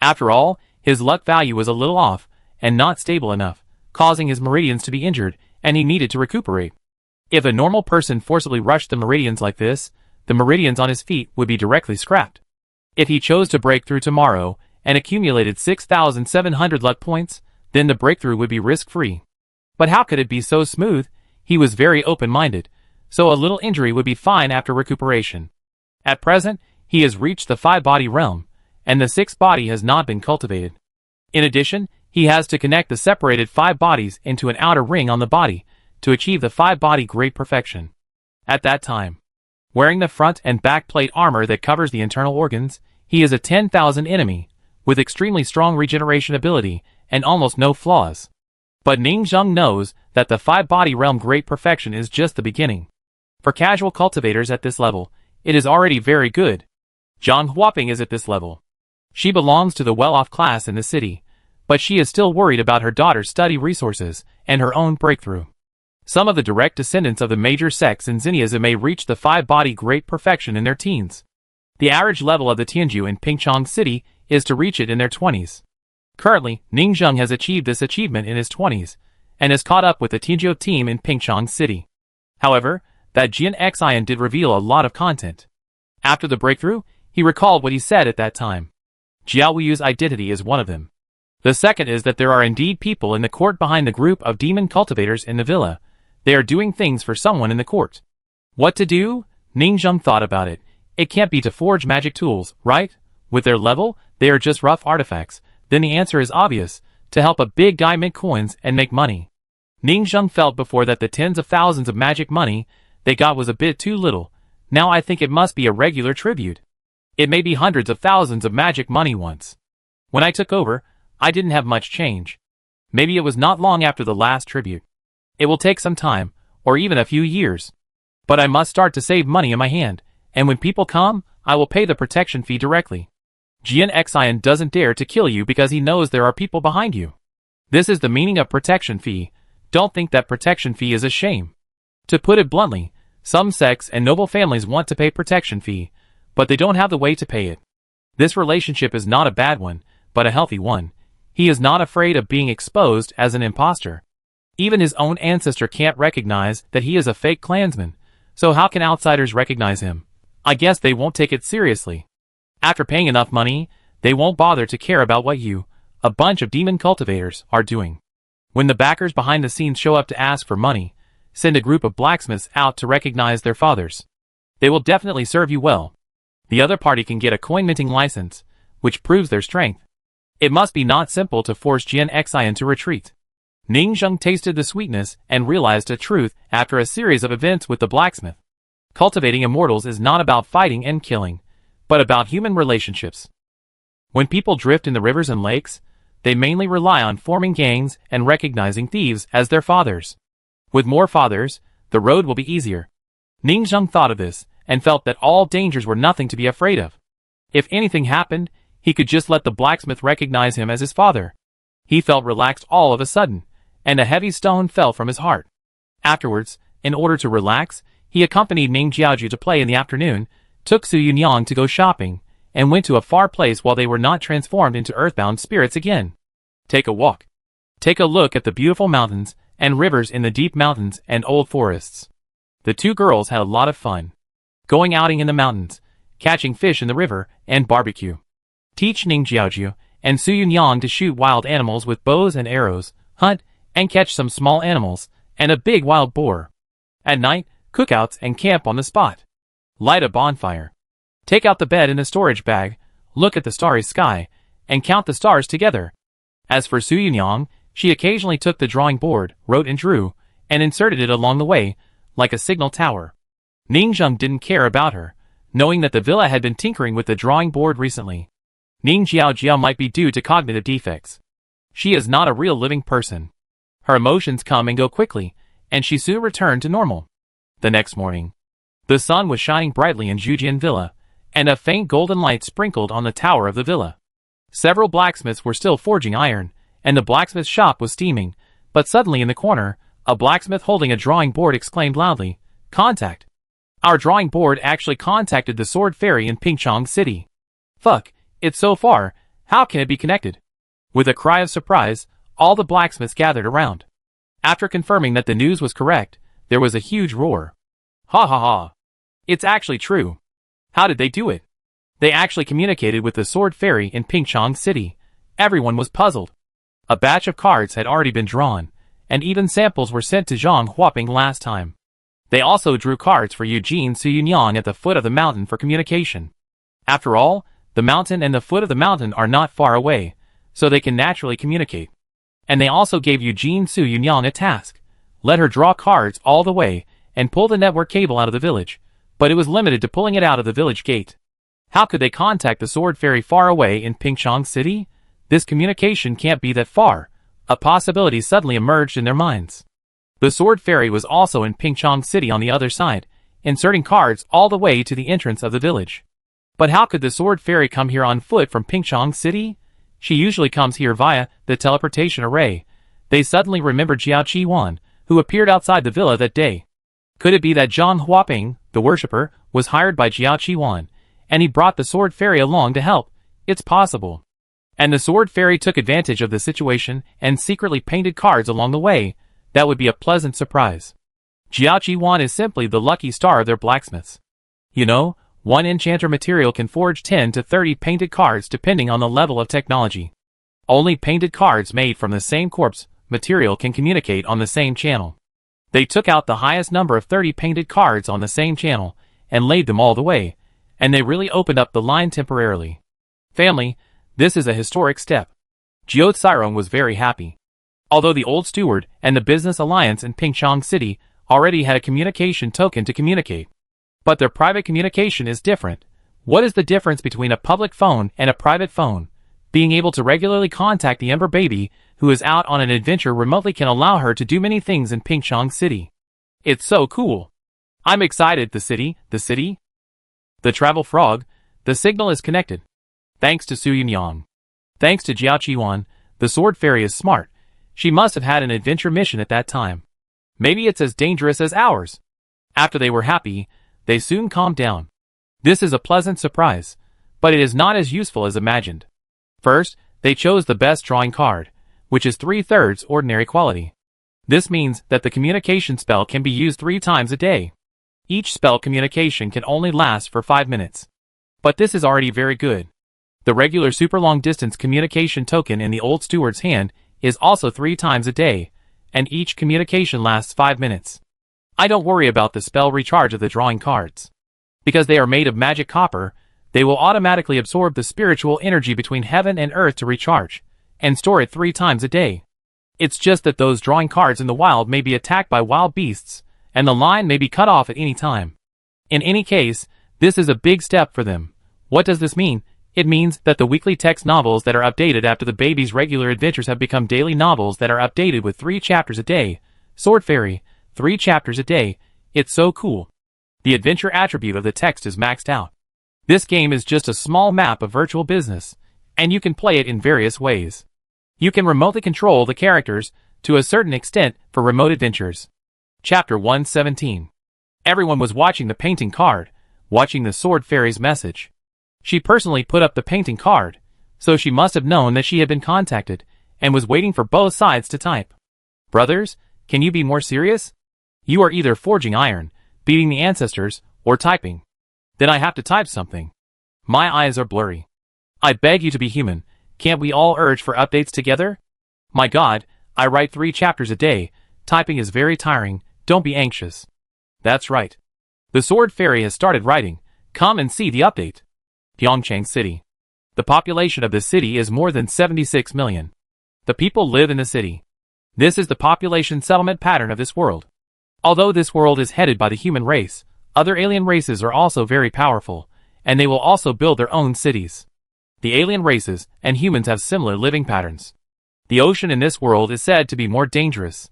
Speaker 1: After all, his luck value was a little off, and not stable enough, causing his meridians to be injured, and he needed to recuperate. If a normal person forcibly rushed the meridians like this, the meridians on his feet would be directly scrapped. If he chose to break through tomorrow, and accumulated 6,700 luck points, then the breakthrough would be risk-free. But how could it be so smooth? He was very open-minded, so a little injury would be fine after recuperation. At present, he has reached the 5-body realm, and the 6th body has not been cultivated. In addition, he has to connect the separated 5 bodies into an outer ring on the body, to achieve the 5-body great perfection. At that time, wearing the front and back plate armor that covers the internal organs, he is a 10,000 enemy, with extremely strong regeneration ability, and almost no flaws. But Ning Zheng knows that the 5-body realm great perfection is just the beginning. For casual cultivators at this level, it is already very good. Zhang Huaping is at this level. She belongs to the well-off class in the city, but she is still worried about her daughter's study resources and her own breakthrough. Some of the direct descendants of the major sects in Xinyazu may reach the 5-body great perfection in their teens. The average level of the Tianju in Pingchong City is to reach it in their 20s. Currently, Ning Zheng has achieved this achievement in his 20s, and has caught up with the Tianju team in Pingchong City. However, that Jian Xian did reveal a lot of content. After the breakthrough, he recalled what he said at that time. Jiao Wuyu's identity is one of them. The second is that there are indeed people in the court behind the group of demon cultivators in the villa. They are doing things for someone in the court. What to do? Ningzheng thought about it. It can't be to forge magic tools, right? With their level, they are just rough artifacts. Then the answer is obvious. To help a big guy make coins and make money. Ningzheng felt before that the tens of thousands of magic money they got was a bit too little. Now I think it must be a regular tribute. It may be hundreds of thousands of magic money once. When I took over, I didn't have much change. Maybe it was not long after the last tribute. It will take some time, or even a few years. But I must start to save money in my hand, and when people come, I will pay the protection fee directly. Jian Xian doesn't dare to kill you because he knows there are people behind you. This is the meaning of protection fee. Don't think that protection fee is a shame. To put it bluntly, some sects and noble families want to pay protection fee, but they don't have the way to pay it. This relationship is not a bad one, but a healthy one. He is not afraid of being exposed as an imposter. Even his own ancestor can't recognize that he is a fake clansman, so how can outsiders recognize him? I guess they won't take it seriously. After paying enough money, they won't bother to care about what you, a bunch of demon cultivators, are doing. When the backers behind the scenes show up to ask for money, send a group of blacksmiths out to recognize their fathers. They will definitely serve you well. The other party can get a coin minting license, which proves their strength. It must be not simple to force Jian Xian to retreat. Ningzheng tasted the sweetness and realized a truth after a series of events with the blacksmith. Cultivating immortals is not about fighting and killing, but about human relationships. When people drift in the rivers and lakes, they mainly rely on forming gangs and recognizing thieves as their fathers. With more fathers, the road will be easier. Ningzheng thought of this, and felt that all dangers were nothing to be afraid of. If anything happened, he could just let the blacksmith recognize him as his father. He felt relaxed all of a sudden, and a heavy stone fell from his heart. Afterwards, in order to relax, he accompanied Ning Jiaoju to play in the afternoon, took Su Yunyang to go shopping, and went to a far place while they were not transformed into earthbound spirits again. Take a walk. Take a look at the beautiful mountains and rivers in the deep mountains and old forests. The two girls had a lot of fun. Going outing in the mountains, catching fish in the river, and barbecue. Teach Ning Jiaoju and Su Yunyang to shoot wild animals with bows and arrows, hunt, and catch some small animals, and a big wild boar. At night, cookouts and camp on the spot. Light a bonfire. Take out the bed in a storage bag, look at the starry sky, and count the stars together. As for Su Yunyang, she occasionally took the drawing board, wrote and drew, and inserted it along the way, like a signal tower. Ningzheng didn't care about her, knowing that the villa had been tinkering with the drawing board recently. Ning Jiao might be due to cognitive defects. She is not a real living person. Her emotions come and go quickly, and she soon returned to normal. The next morning, the sun was shining brightly in Zhujian Villa, and a faint golden light sprinkled on the tower of the villa. Several blacksmiths were still forging iron, and the blacksmith shop was steaming, but suddenly in the corner, a blacksmith holding a drawing board exclaimed loudly, "Contact! Our drawing board actually contacted the Sword Fairy in Pingchong City. Fuck, it's so far, how can it be connected?" With a cry of surprise, all the blacksmiths gathered around. After confirming that the news was correct, there was a huge roar. Ha ha ha! It's actually true. How did they do it? They actually communicated with the Sword Fairy in Pingchong City. Everyone was puzzled. A batch of cards had already been drawn, and even samples were sent to Zhang Huaping last time. They also drew cards for Eugene Su Yunyang at the foot of the mountain for communication. After all, the mountain and the foot of the mountain are not far away, so they can naturally communicate. And they also gave Eugene Su Yunyang a task. Let her draw cards all the way, and pull the network cable out of the village, but it was limited to pulling it out of the village gate. How could they contact the Sword Fairy far away in Pingchong City? This communication can't be that far. A possibility suddenly emerged in their minds. The Sword Fairy was also in Pingchong City on the other side, inserting cards all the way to the entrance of the village. But how could the Sword Fairy come here on foot from Pingchong City? She usually comes here via the teleportation array. They suddenly remembered Jiao Qiwan, who appeared outside the villa that day. Could it be that Zhang Huaping, the worshipper, was hired by Jiao Qiwan, and he brought the Sword Fairy along to help? It's possible. And the Sword Fairy took advantage of the situation and secretly painted cards along the way. That would be a pleasant surprise. Jiaoqi is simply the lucky star of their blacksmiths. You know, one enchanter material can forge 10 to 30 painted cards depending on the level of technology. Only painted cards made from the same corpse material can communicate on the same channel. They took out the highest number of 30 painted cards on the same channel and laid them all the way, and they really opened up the line temporarily. Family, this is a historic step. Jiao Cairong was very happy. Although the old steward and the business alliance in Pingchong City already had a communication token to communicate. But their private communication is different. What is the difference between a public phone and a private phone? Being able to regularly contact the Ember Baby, who is out on an adventure remotely, can allow her to do many things in Pingchong City. It's so cool. I'm excited. The city. The travel frog, the signal is connected. Thanks to Su Yunyang. Thanks to Jiaoqi, the sword fairy is smart. She must have had an adventure mission at that time. Maybe it's as dangerous as ours. After they were happy, they soon calmed down. This is a pleasant surprise, but it is not as useful as imagined. First, they chose the best drawing card, which is 3/3 ordinary quality. This means that the communication spell can be used 3 times a day. Each spell communication can only last for 5 minutes. But this is already very good. The regular super long distance communication token in the old steward's hand is also 3 times a day, and each communication lasts 5 minutes. I don't worry about the spell recharge of the drawing cards. Because they are made of magic copper, they will automatically absorb the spiritual energy between heaven and earth to recharge, and store it 3 times a day. It's just that those drawing cards in the wild may be attacked by wild beasts, and the line may be cut off at any time. In any case, this is a big step for them. What does this mean? It means that the weekly text novels that are updated after the baby's regular adventures have become daily novels that are updated with 3 chapters a day. Sword Fairy, 3 chapters a day. It's so cool. The adventure attribute of the text is maxed out. This game is just a small map of virtual business, and you can play it in various ways. You can remotely control the characters to a certain extent for remote adventures. Chapter 117. Everyone was watching the painting card, watching the Sword Fairy's message. She personally put up the painting card, so she must have known that she had been contacted, and was waiting for both sides to type. Brothers, can you be more serious? You are either forging iron, beating the ancestors, or typing. Then I have to type something. My eyes are blurry. I beg you to be human. Can't we all urge for updates together? My God, I write 3 chapters a day. Typing is very tiring. Don't be anxious. That's right. The Sword Fairy has started writing. Come and see the update. Pyeongchang City. The population of the city is more than 76 million. The people live in the city. This is the population settlement pattern of this world. Although this world is headed by the human race, other alien races are also very powerful, and they will also build their own cities. The alien races and humans have similar living patterns. The ocean in this world is said to be more dangerous.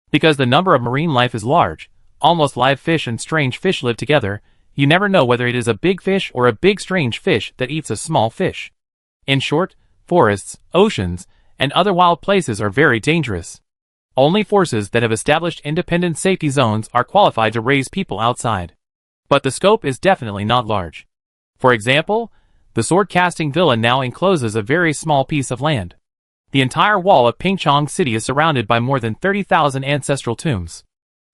Speaker 1: Because the number of marine life is large, almost live fish and strange fish live together. You never know whether it is a big fish or a big strange fish that eats a small fish. In short, forests, oceans, and other wild places are very dangerous. Only forces that have established independent safety zones are qualified to raise people outside. But the scope is definitely not large. For example, the sword-casting villa now encloses a very small piece of land. The entire wall of Pingchong City is surrounded by more than 30,000 ancestral tombs.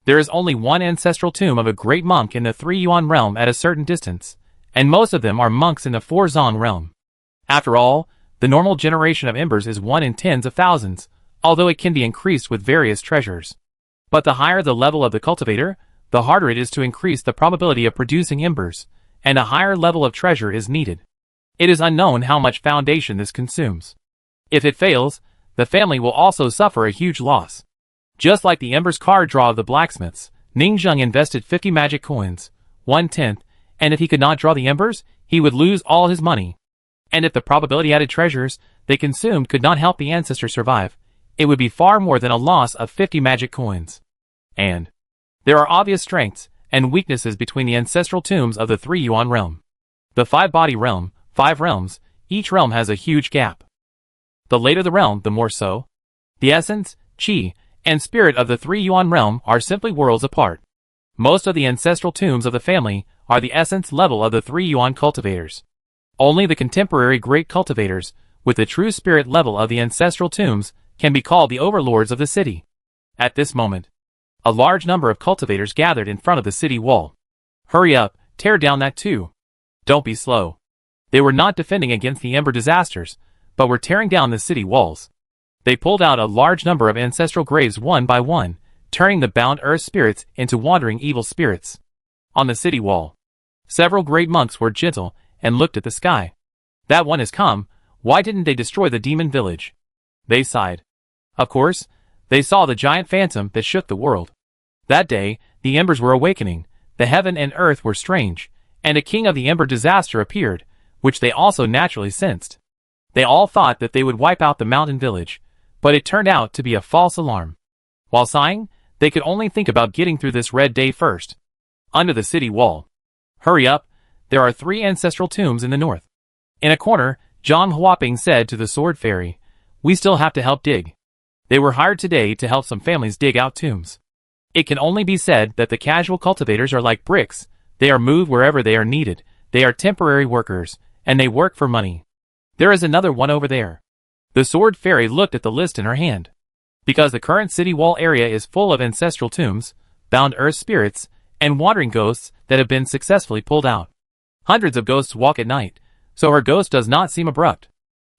Speaker 1: There is only one ancestral tomb of a great monk in the 3 Yuan realm at a certain distance, and most of them are monks in the 4 Zong realm. After all, the normal generation of embers is 1 in tens of thousands, although it can be increased with various treasures. But the higher the level of the cultivator, the harder it is to increase the probability of producing embers, and a higher level of treasure is needed. It is unknown how much foundation this consumes. If it fails, the family will also suffer a huge loss. Just like the embers card draw of the blacksmiths, Ningzheng invested 50 magic coins, 1/10, and if he could not draw the embers, he would lose all his money. And if the probability-added treasures they consumed could not help the ancestors survive, it would be far more than a loss of 50 magic coins. And there are obvious strengths and weaknesses between the ancestral tombs of the 3 Yuan realm. The 5-body realm, 5 realms, each realm has a huge gap. The later the realm, the more so. The essence, qi, and spirit of the 3 Yuan realm are simply worlds apart. Most of the ancestral tombs of the family are the essence level of the 3 Yuan cultivators. Only the contemporary great cultivators, with the true spirit level of the ancestral tombs, can be called the overlords of the city. At this moment, A large number of cultivators gathered in front of the city wall. Hurry up, tear down that too. Don't be slow. They were not defending against the Ember disasters, but were tearing down the city walls. They pulled out a large number of ancestral graves one by one, turning the bound earth spirits into wandering evil spirits. On the city wall, several great monks were gentle and looked at the sky. That one has come, why didn't they destroy the demon village? They sighed. Of course, they saw the giant phantom that shook the world. That day, the embers were awakening, the heaven and earth were strange, and a king of the Ember disaster appeared, which they also naturally sensed. They all thought that they would wipe out the mountain village, but it turned out to be a false alarm. While sighing, they could only think about getting through this red day first. Under the city wall. Hurry up, there are 3 ancestral tombs in the north. In a corner, John Huaping said to the sword fairy, "We still have to help dig." They were hired today to help some families dig out tombs. It can only be said that the casual cultivators are like bricks, they are moved wherever they are needed, they are temporary workers, and they work for money. There is another one over there. The sword fairy looked at the list in her hand. Because the current city wall area is full of ancestral tombs, bound earth spirits, and wandering ghosts that have been successfully pulled out. Hundreds of ghosts walk at night, so her ghost does not seem abrupt.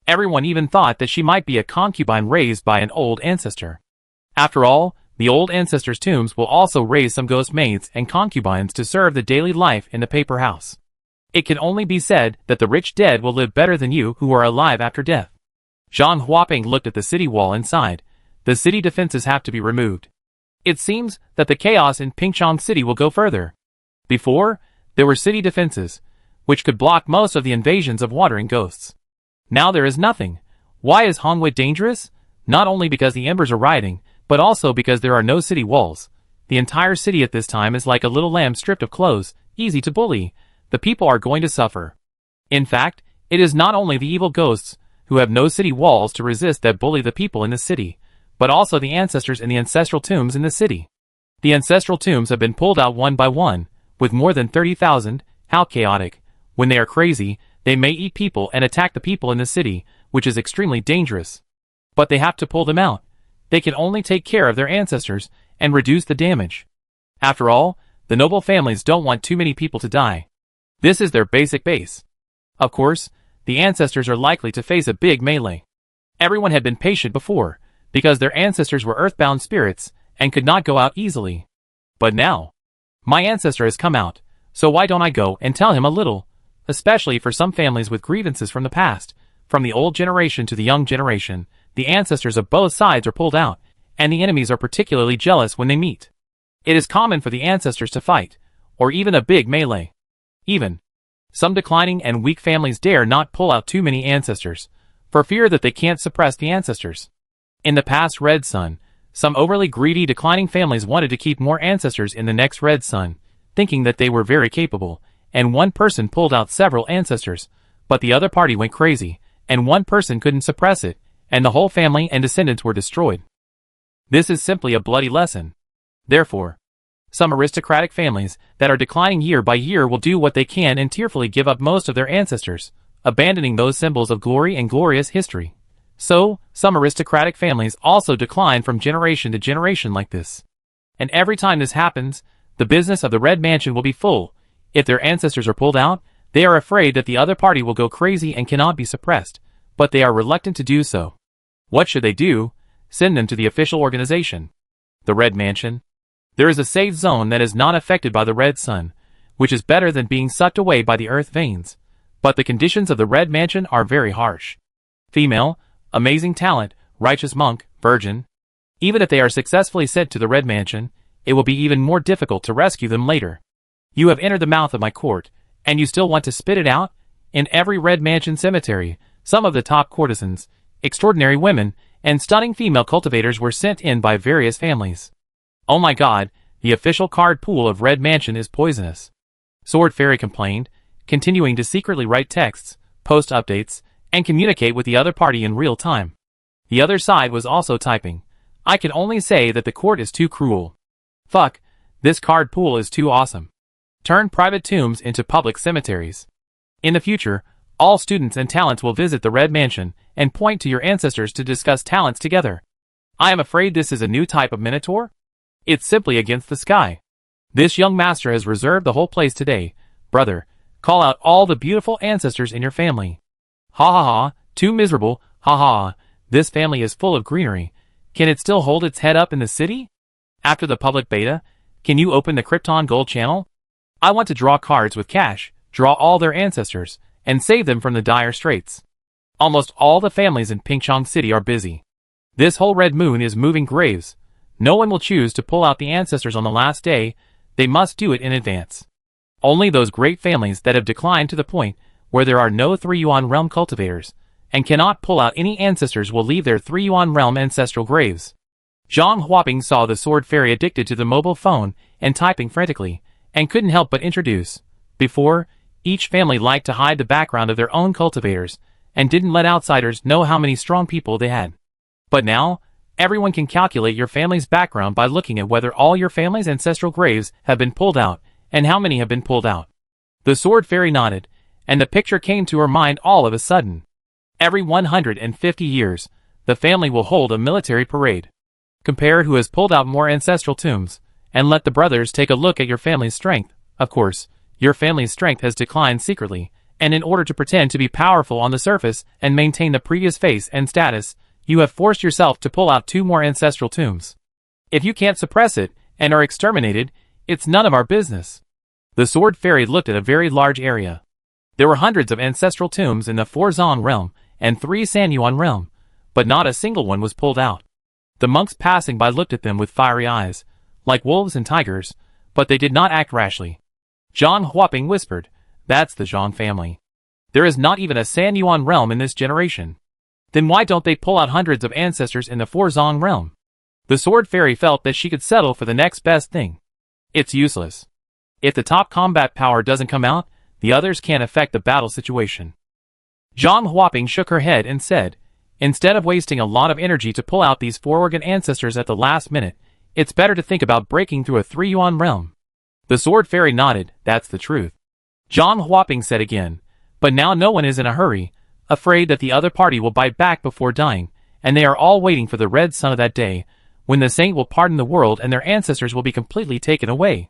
Speaker 1: Everyone even thought that she might be a concubine raised by an old ancestor. After all, the old ancestors' tombs will also raise some ghost maids and concubines to serve the daily life in the paper house. It can only be said that the rich dead will live better than you who are alive after death. Zhang Huaping looked at the city wall and sighed. The city defenses have to be removed. It seems that the chaos in Pingchong City will go further. Before, there were city defenses, which could block most of the invasions of wandering ghosts. Now there is nothing. Why is Hongwei dangerous? Not only because the embers are rioting, but also because there are no city walls. The entire city at this time is like a little lamb stripped of clothes, easy to bully. The people are going to suffer. In fact, it is not only the evil ghosts, who have no city walls to resist, that bully the people in the city, but also the ancestors in the ancestral tombs in the city. The ancestral tombs have been pulled out one by one, with more than 30,000, how chaotic. When they are crazy, they may eat people and attack the people in the city, which is extremely dangerous. But they have to pull them out. They can only take care of their ancestors and reduce the damage. After all, the noble families don't want too many people to die. This is their basic base. Of course, the ancestors are likely to face a big melee. Everyone had been patient before, because their ancestors were earthbound spirits and could not go out easily. But now, my ancestor has come out, so why don't I go and tell him a little? Especially for some families with grievances from the past, from the old generation to the young generation, the ancestors of both sides are pulled out, and the enemies are particularly jealous when they meet. It is common for the ancestors to fight, or even a big melee. Even some declining and weak families dare not pull out too many ancestors, for fear that they can't suppress the ancestors. In the past Red Sun, some overly greedy declining families wanted to keep more ancestors in the next Red Sun, thinking that they were very capable, and one person pulled out several ancestors, but the other party went crazy, and one person couldn't suppress it, and the whole family and descendants were destroyed. This is simply a bloody lesson. Therefore, some aristocratic families that are declining year by year will do what they can and tearfully give up most of their ancestors, abandoning those symbols of glory and glorious history. So, some aristocratic families also decline from generation to generation like this. And every time this happens, the business of the Red Mansion will be full. If their ancestors are pulled out, they are afraid that the other party will go crazy and cannot be suppressed, but they are reluctant to do so. What should they do? Send them to the official organization. The Red Mansion. There is a safe zone that is not affected by the Red Sun, which is better than being sucked away by the earth veins. But the conditions of the Red Mansion are very harsh. Female, amazing talent, righteous monk, virgin. Even if they are successfully sent to the Red Mansion, it will be even more difficult to rescue them later. You have entered the mouth of my court, and you still want to spit it out? In every Red Mansion cemetery, some of the top courtesans, extraordinary women, and stunning female cultivators were sent in by various families. Oh my god, the official card pool of Red Mansion is poisonous. Sword Fairy complained, continuing to secretly write texts, post updates, and communicate with the other party in real time. The other side was also typing. I can only say that the court is too cruel. Fuck, this card pool is too awesome. Turn private tombs into public cemeteries. In the future, all students and talents will visit the Red Mansion and point to your ancestors to discuss talents together. I am afraid this is a new type of minotaur? It's simply against the sky. This young master has reserved the whole place today. Brother, call out all the beautiful ancestors in your family. Ha ha ha, too miserable, ha ha. This family is full of greenery. Can it still hold its head up in the city? After the public beta, can you open the Krypton Gold channel? I want to draw cards with cash, draw all their ancestors, and save them from the dire straits. Almost all the families in Pingchong City are busy. This whole red moon is moving graves. No one will choose to pull out the ancestors on the last day. They must do it in advance. Only those great families that have declined to the point where there are no 3-yuan realm cultivators and cannot pull out any ancestors will leave their 3-yuan realm ancestral graves. Zhang Huaping saw the sword fairy addicted to the mobile phone and typing frantically, and couldn't help but introduce. Before, each family liked to hide the background of their own cultivators and didn't let outsiders know how many strong people they had. But now, everyone can calculate your family's background by looking at whether all your family's ancestral graves have been pulled out and how many have been pulled out. The sword fairy nodded, and the picture came to her mind all of a sudden. Every 150 years, the family will hold a military parade. Compare who has pulled out more ancestral tombs, and let the brothers take a look at your family's strength. Of course, your family's strength has declined secretly, and in order to pretend to be powerful on the surface and maintain the previous face and status, you have forced yourself to pull out 2 more ancestral tombs. If you can't suppress it, and are exterminated, it's none of our business. The sword fairy looked at a very large area. There were hundreds of ancestral tombs in the 4-Zong realm, and 3 Sanyuan realm, but not a single one was pulled out. The monks passing by looked at them with fiery eyes, like wolves and tigers, but they did not act rashly. Zhang Huaping whispered, "That's the Zhang family. There is not even a Sanyuan realm in this generation. Then why don't they pull out hundreds of ancestors in the 4-Zong realm?" The sword fairy felt that she could settle for the next best thing. It's useless. If the top combat power doesn't come out, the others can't affect the battle situation. Zhang Huaping shook her head and said, "Instead of wasting a lot of energy to pull out these 4-organ ancestors at the last minute, it's better to think about breaking through a 3-yuan realm." The sword fairy nodded, "That's the truth." Zhang Huaping said again, "But now no one is in a hurry, afraid that the other party will bite back before dying, and they are all waiting for the red sun of that day, when the saint will pardon the world and their ancestors will be completely taken away."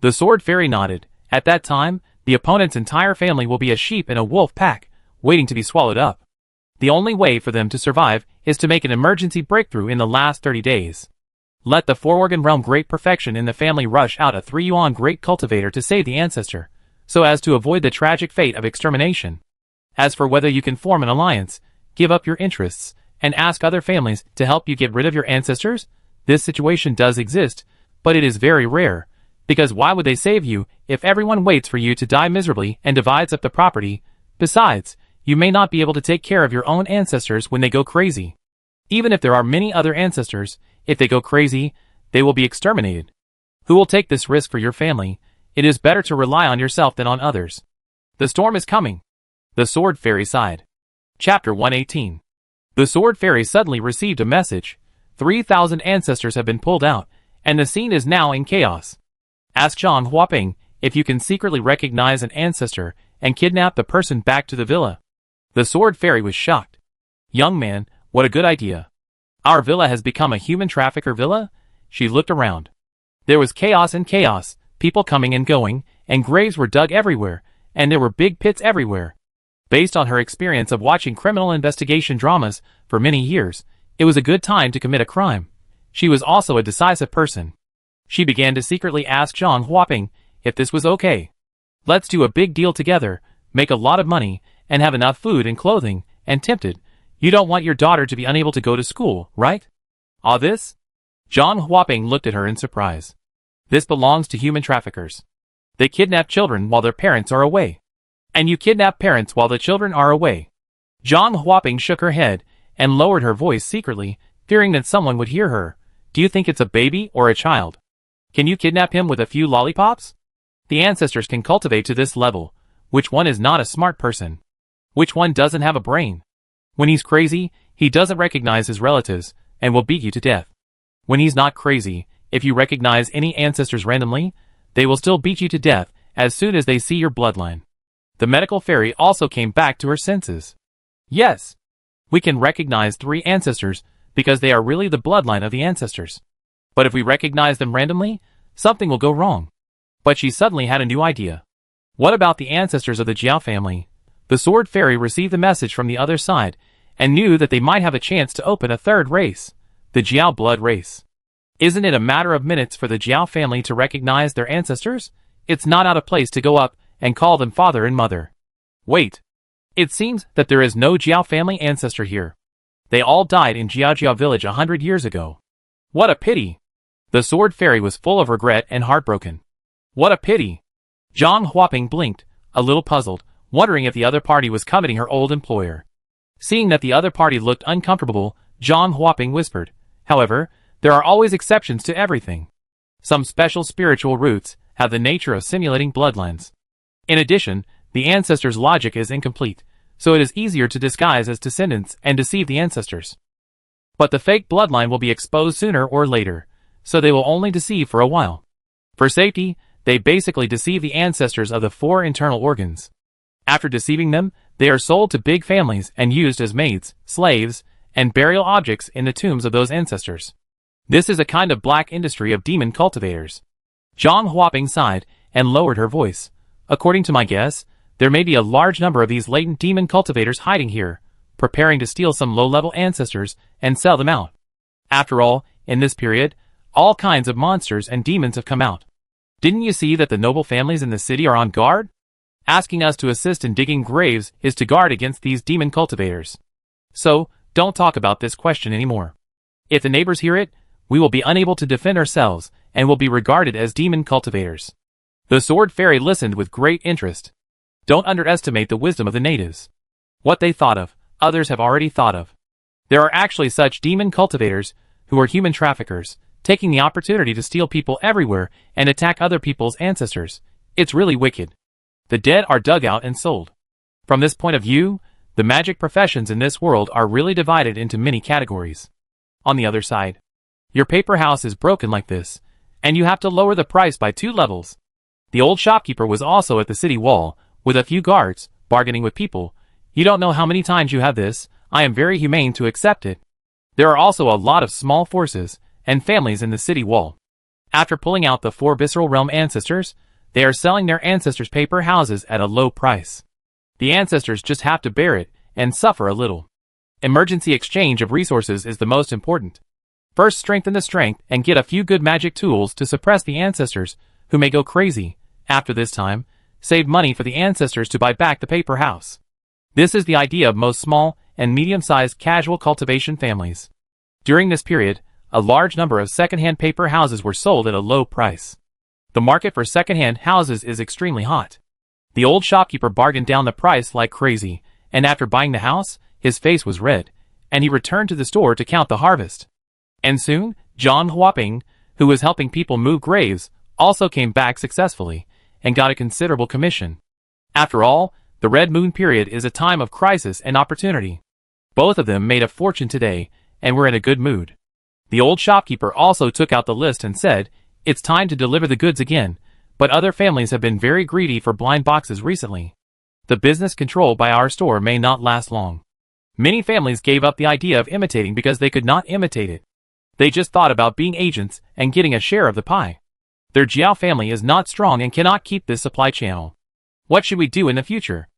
Speaker 1: The sword fairy nodded. "At that time, the opponent's entire family will be a sheep in a wolf pack, waiting to be swallowed up. The only way for them to survive is to make an emergency breakthrough in the last 30 days. Let the 4-organ realm great perfection in the family rush out a 3-yuan great cultivator to save the ancestor, so as to avoid the tragic fate of extermination. As for whether you can form an alliance, give up your interests, and ask other families to help you get rid of your ancestors, this situation does exist, but it is very rare, because why would they save you if everyone waits for you to die miserably and divides up the property? Besides, you may not be able to take care of your own ancestors when they go crazy. Even if there are many other ancestors, if they go crazy, they will be exterminated. Who will take this risk for your family? It is better to rely on yourself than on others. The storm is coming. The sword fairy sighed. Chapter 118. The sword fairy suddenly received a message. 3,000 ancestors have been pulled out, and the scene is now in chaos. Ask Zhang Huaping if you can secretly recognize an ancestor and kidnap the person back to the villa. The sword fairy was shocked. Young man, what a good idea. Our villa has become a human trafficker villa? She looked around. There was chaos and chaos, people coming and going, and graves were dug everywhere, and there were big pits everywhere. Based on her experience of watching criminal investigation dramas for many years, it was a good time to commit a crime. She was also a decisive person. She began to secretly ask Zhang Huaping if this was okay. Let's do a big deal together, make a lot of money, and have enough food and clothing, and tempted. You don't want your daughter to be unable to go to school, right? Ah, this? Zhang Huaping looked at her in surprise. This belongs to human traffickers. They kidnap children while their parents are away. And you kidnap parents while the children are away. Zhang Huaping shook her head and lowered her voice secretly, fearing that someone would hear her. Do you think it's a baby or a child? Can you kidnap him with a few lollipops? The ancestors can cultivate to this level. Which one is not a smart person? Which one doesn't have a brain? When he's crazy, he doesn't recognize his relatives, and will beat you to death. When he's not crazy, if you recognize any ancestors randomly, they will still beat you to death as soon as they see your bloodline. The medical fairy also came back to her senses. Yes, we can recognize 3 ancestors because they are really the bloodline of the ancestors. But if we recognize them randomly, something will go wrong. But she suddenly had a new idea. What about the ancestors of the Jiao family? The sword fairy received the message from the other side, and knew that they might have a chance to open a third race, the Jiao blood race. Isn't it a matter of minutes for the Jiao family to recognize their ancestors? It's not out of place to go up and call them father and mother. Wait. It seems that there is no Jiao family ancestor here. They all died in Jiao village 100 years ago. What a pity. The sword fairy was full of regret and heartbroken. What a pity. Zhang Huaping blinked, a little puzzled, wondering if the other party was coveting her old employer. Seeing that the other party looked uncomfortable, Zhang Huaping whispered, "However, there are always exceptions to everything. Some special spiritual roots have the nature of simulating bloodlines. In addition, the ancestors' logic is incomplete, so it is easier to disguise as descendants and deceive the ancestors. But the fake bloodline will be exposed sooner or later, so they will only deceive for a while. For safety, they basically deceive the ancestors of the 4 internal organs. After deceiving them, they are sold to big families and used as maids, slaves, and burial objects in the tombs of those ancestors. This is a kind of black industry of demon cultivators." Zhang Huaping sighed and lowered her voice. "According to my guess, there may be a large number of these latent demon cultivators hiding here, preparing to steal some low-level ancestors and sell them out. After all, in this period, all kinds of monsters and demons have come out. Didn't you see that the noble families in the city are on guard? Asking us to assist in digging graves is to guard against these demon cultivators. So, don't talk about this question anymore. If the neighbors hear it, we will be unable to defend ourselves and will be regarded as demon cultivators." The sword fairy listened with great interest. Don't underestimate the wisdom of the natives. What they thought of, others have already thought of. There are actually such demon cultivators who are human traffickers, taking the opportunity to steal people everywhere and attack other people's ancestors. It's really wicked. The dead are dug out and sold. From this point of view, the magic professions in this world are really divided into many categories. On the other side, your paper house is broken like this, and you have to lower the price by 2 levels. The old shopkeeper was also at the city wall, with a few guards, bargaining with people. You don't know how many times you have this. I am very humane to accept it. There are also a lot of small forces and families in the city wall. After pulling out the 4 visceral realm ancestors, they are selling their ancestors' paper houses at a low price. The ancestors just have to bear it and suffer a little. Emergency exchange of resources is the most important. First strengthen the strength and get a few good magic tools to suppress the ancestors, who may go crazy. After this time, save money for the ancestors to buy back the paper house. This is the idea of most small and medium-sized casual cultivation families. During this period, a large number of second-hand paper houses were sold at a low price. The market for second-hand houses is extremely hot. The old shopkeeper bargained down the price like crazy, and after buying the house, his face was red, and he returned to the store to count the harvest. And soon, Zhang Huaping, who was helping people move graves, also came back successfully, and got a considerable commission. After all, the Red Moon period is a time of crisis and opportunity. Both of them made a fortune today, and were in a good mood. The old shopkeeper also took out the list and said, "It's time to deliver the goods again, but other families have been very greedy for blind boxes recently. The business controlled by our store may not last long." Many families gave up the idea of imitating because they could not imitate it. They just thought about being agents and getting a share of the pie. Their Jiao family is not strong and cannot keep this supply channel. What should we do in the future?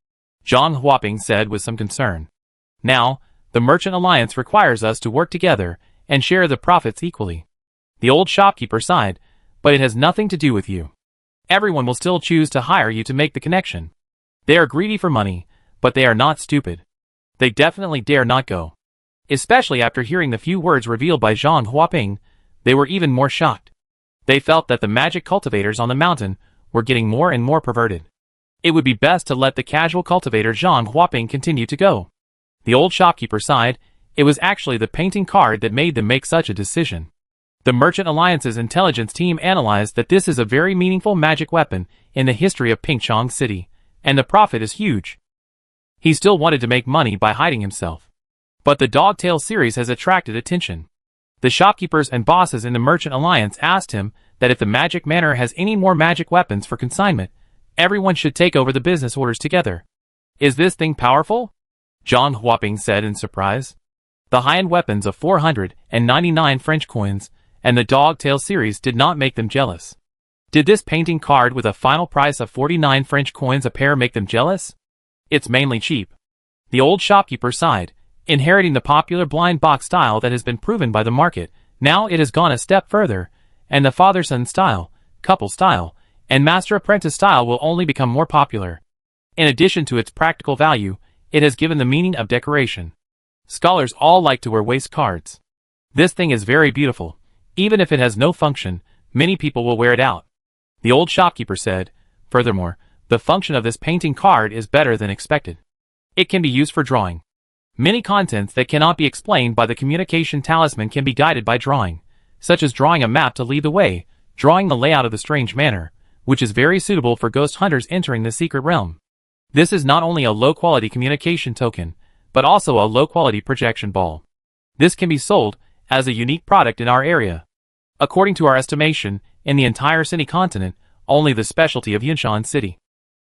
Speaker 1: Zhang Huaping said with some concern. Now, the Merchant Alliance requires us to work together and share the profits equally. The old shopkeeper sighed, but it has nothing to do with you. Everyone will still choose to hire you to make the connection. They are greedy for money, but they are not stupid. They definitely dare not go. Especially after hearing the few words revealed by Zhang Huaping, they were even more shocked. They felt that the magic cultivators on the mountain were getting more and more perverted. It would be best to let the casual cultivator Zhang Huaping continue to go. The old shopkeeper sighed. It was actually the painting card that made them make such a decision. The Merchant Alliance's intelligence team analyzed that this is a very meaningful magic weapon in the history of Pingchong City, and the profit is huge. He still wanted to make money by hiding himself. But the Dogtail series has attracted attention. The shopkeepers and bosses in the Merchant Alliance asked him that if the Magic Manor has any more magic weapons for consignment, everyone should take over the business orders together. Is this thing powerful? Zhang Huaping said in surprise. The high-end weapons of 499 French coins and the Dog Tail series did not make them jealous. Did this painting card with a final price of 49 French coins a pair make them jealous? It's mainly cheap. The old shopkeeper sighed, inheriting the popular blind box style that has been proven by the market. Now it has gone a step further, and the father-son style, couple style, and master-apprentice style will only become more popular. In addition to its practical value, it has given the meaning of decoration. Scholars all like to wear waist cards. This thing is very beautiful. Even if it has no function, many people will wear it out. The old shopkeeper said. Furthermore, the function of this painting card is better than expected. It can be used for drawing. Many contents that cannot be explained by the communication talisman can be guided by drawing, such as drawing a map to lead the way, drawing the layout of the strange manor, which is very suitable for ghost hunters entering the secret realm. This is not only a low-quality communication token, but also a low-quality projection ball. This can be sold as a unique product in our area. According to our estimation, in the entire city continent, only the specialty of Yunshan City.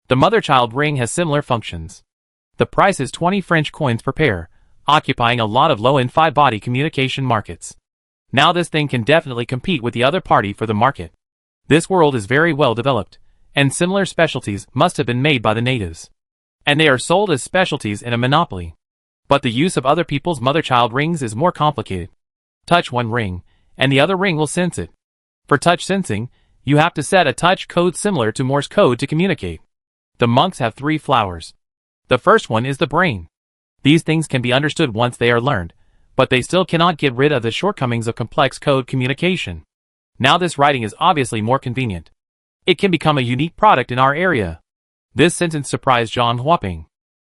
Speaker 1: The mother-child ring has similar functions. The price is 20 French coins per pair, occupying a lot of low-end 5-body communication markets. Now this thing can definitely compete with the other party for the market. This world is very well developed, and similar specialties must have been made by the natives. And they are sold as specialties in a monopoly. But the use of other people's mother-child rings is more complicated. Touch one ring, and the other ring will sense it. For touch sensing, you have to set a touch code similar to Morse code to communicate. The monks have 3 flowers. The first one is the brain. These things can be understood once they are learned, but they still cannot get rid of the shortcomings of complex code communication. Now this writing is obviously more convenient. It can become a unique product in our area. This sentence surprised Zhang Huaping.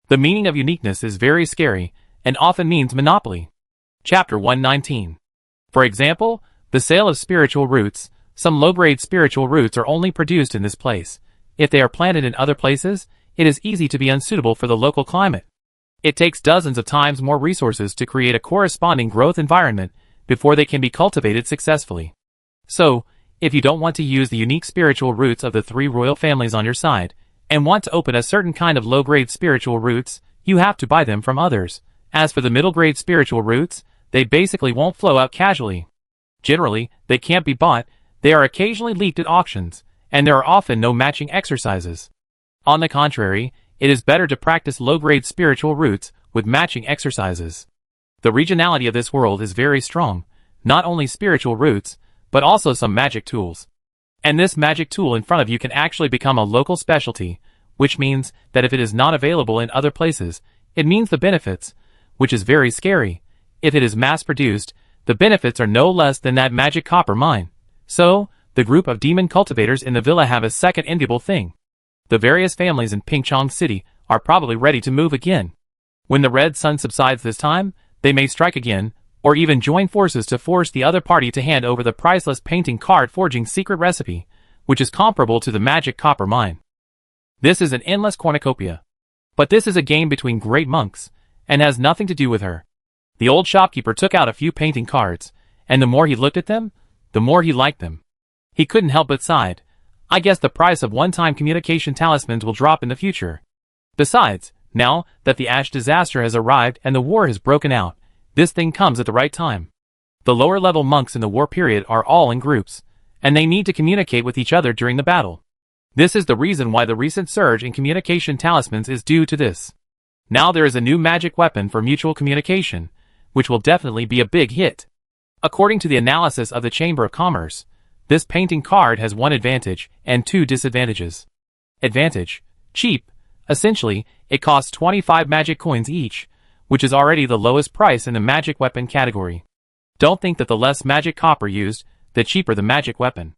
Speaker 1: The meaning of uniqueness is very scary, and often means monopoly. Chapter 119. For example, the sale of spiritual roots. Some low-grade spiritual roots are only produced in this place. If they are planted in other places, it is easy to be unsuitable for the local climate. It takes dozens of times more resources to create a corresponding growth environment before they can be cultivated successfully. So, if you don't want to use the unique spiritual roots of the 3 royal families on your side, and want to open a certain kind of low-grade spiritual roots, you have to buy them from others. As for the middle-grade spiritual roots, they basically won't flow out casually. Generally, they can't be bought, they are occasionally leaked at auctions, and there are often no matching exercises. On the contrary, it is better to practice low-grade spiritual roots with matching exercises. The regionality of this world is very strong, not only spiritual roots, but also some magic tools. And this magic tool in front of you can actually become a local specialty, which means that if it is not available in other places, it means the benefits, which is very scary. If it is mass-produced, the benefits are no less than that magic copper mine. So, the group of demon cultivators in the villa have a second enviable thing. The various families in Pingchong City are probably ready to move again. When the red sun subsides this time, they may strike again, or even join forces to force the other party to hand over the priceless painting card forging secret recipe, which is comparable to the magic copper mine. This is an endless cornucopia. But this is a game between great monks, and has nothing to do with her. The old shopkeeper took out a few painting cards, and the more he looked at them, the more he liked them. He couldn't help but sighed. I guess the price of one-time communication talismans will drop in the future. Besides, now that the ash disaster has arrived and the war has broken out, this thing comes at the right time. The lower-level monks in the war period are all in groups, and they need to communicate with each other during the battle. This is the reason why the recent surge in communication talismans is due to this. Now there is a new magic weapon for mutual communication, which will definitely be a big hit. According to the analysis of the Chamber of Commerce, this painting card has 1 advantage and 2 disadvantages. Advantage: cheap. Essentially, it costs 25 magic coins each, which is already the lowest price in the magic weapon category. Don't think that the less magic copper used, the cheaper the magic weapon.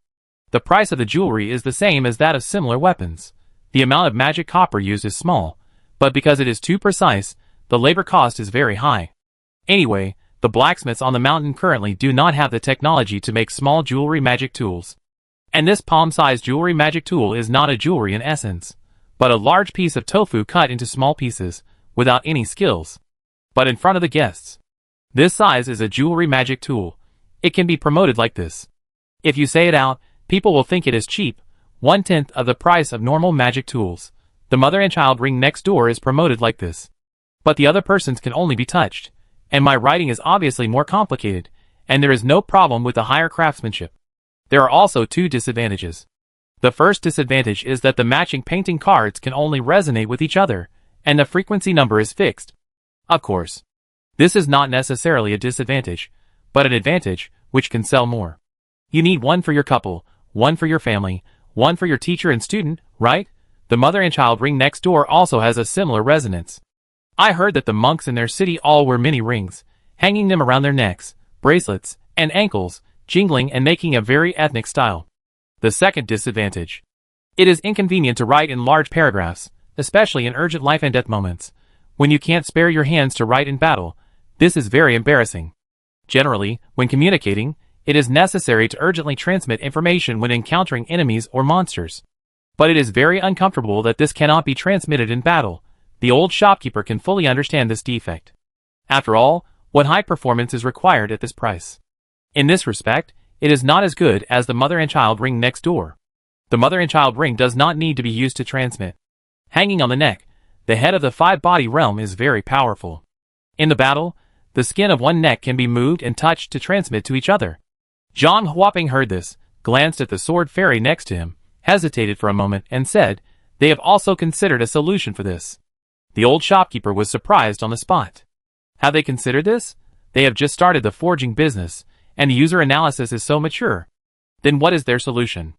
Speaker 1: The price of the jewelry is the same as that of similar weapons. The amount of magic copper used is small, but because it is too precise, the labor cost is very high. Anyway, the blacksmiths on the mountain currently do not have the technology to make small jewelry magic tools. And this palm-sized jewelry magic tool is not a jewelry in essence, but a large piece of tofu cut into small pieces, without any skills. But in front of the guests. This size is a jewelry magic tool. It can be promoted like this. If you say it out, people will think it is cheap, 1/10 of the price of normal magic tools. The mother and child ring next door is promoted like this. But the other persons can only be touched. And my writing is obviously more complicated, and there is no problem with the higher craftsmanship. There are also two disadvantages. The first disadvantage is that the matching painting cards can only resonate with each other, and the frequency number is fixed. Of course, this is not necessarily a disadvantage, but an advantage, which can sell more. You need one for your couple, one for your family, one for your teacher and student, right? The mother and child ring next door also has a similar resonance. I heard that the monks in their city all wear mini rings, hanging them around their necks, bracelets, and ankles, jingling and making a very ethnic style. The second disadvantage. It is inconvenient to write in large paragraphs, especially in urgent life and death moments. When you can't spare your hands to write in battle, this is very embarrassing. Generally, when communicating, it is necessary to urgently transmit information when encountering enemies or monsters. But it is very uncomfortable that this cannot be transmitted in battle. The old shopkeeper can fully understand this defect. After all, what high performance is required at this price? In this respect, it is not as good as the mother and child ring next door. The mother and child ring does not need to be used to transmit. Hanging on the neck, the head of the five-body realm is very powerful. In the battle, the skin of one neck can be moved and touched to transmit to each other. Zhang Huaping heard this, glanced at the sword fairy next to him, hesitated for a moment, and said, "They have also considered a solution for this." The old shopkeeper was surprised on the spot. Have they considered this? They have just started the forging business, and the user analysis is so mature. Then what is their solution?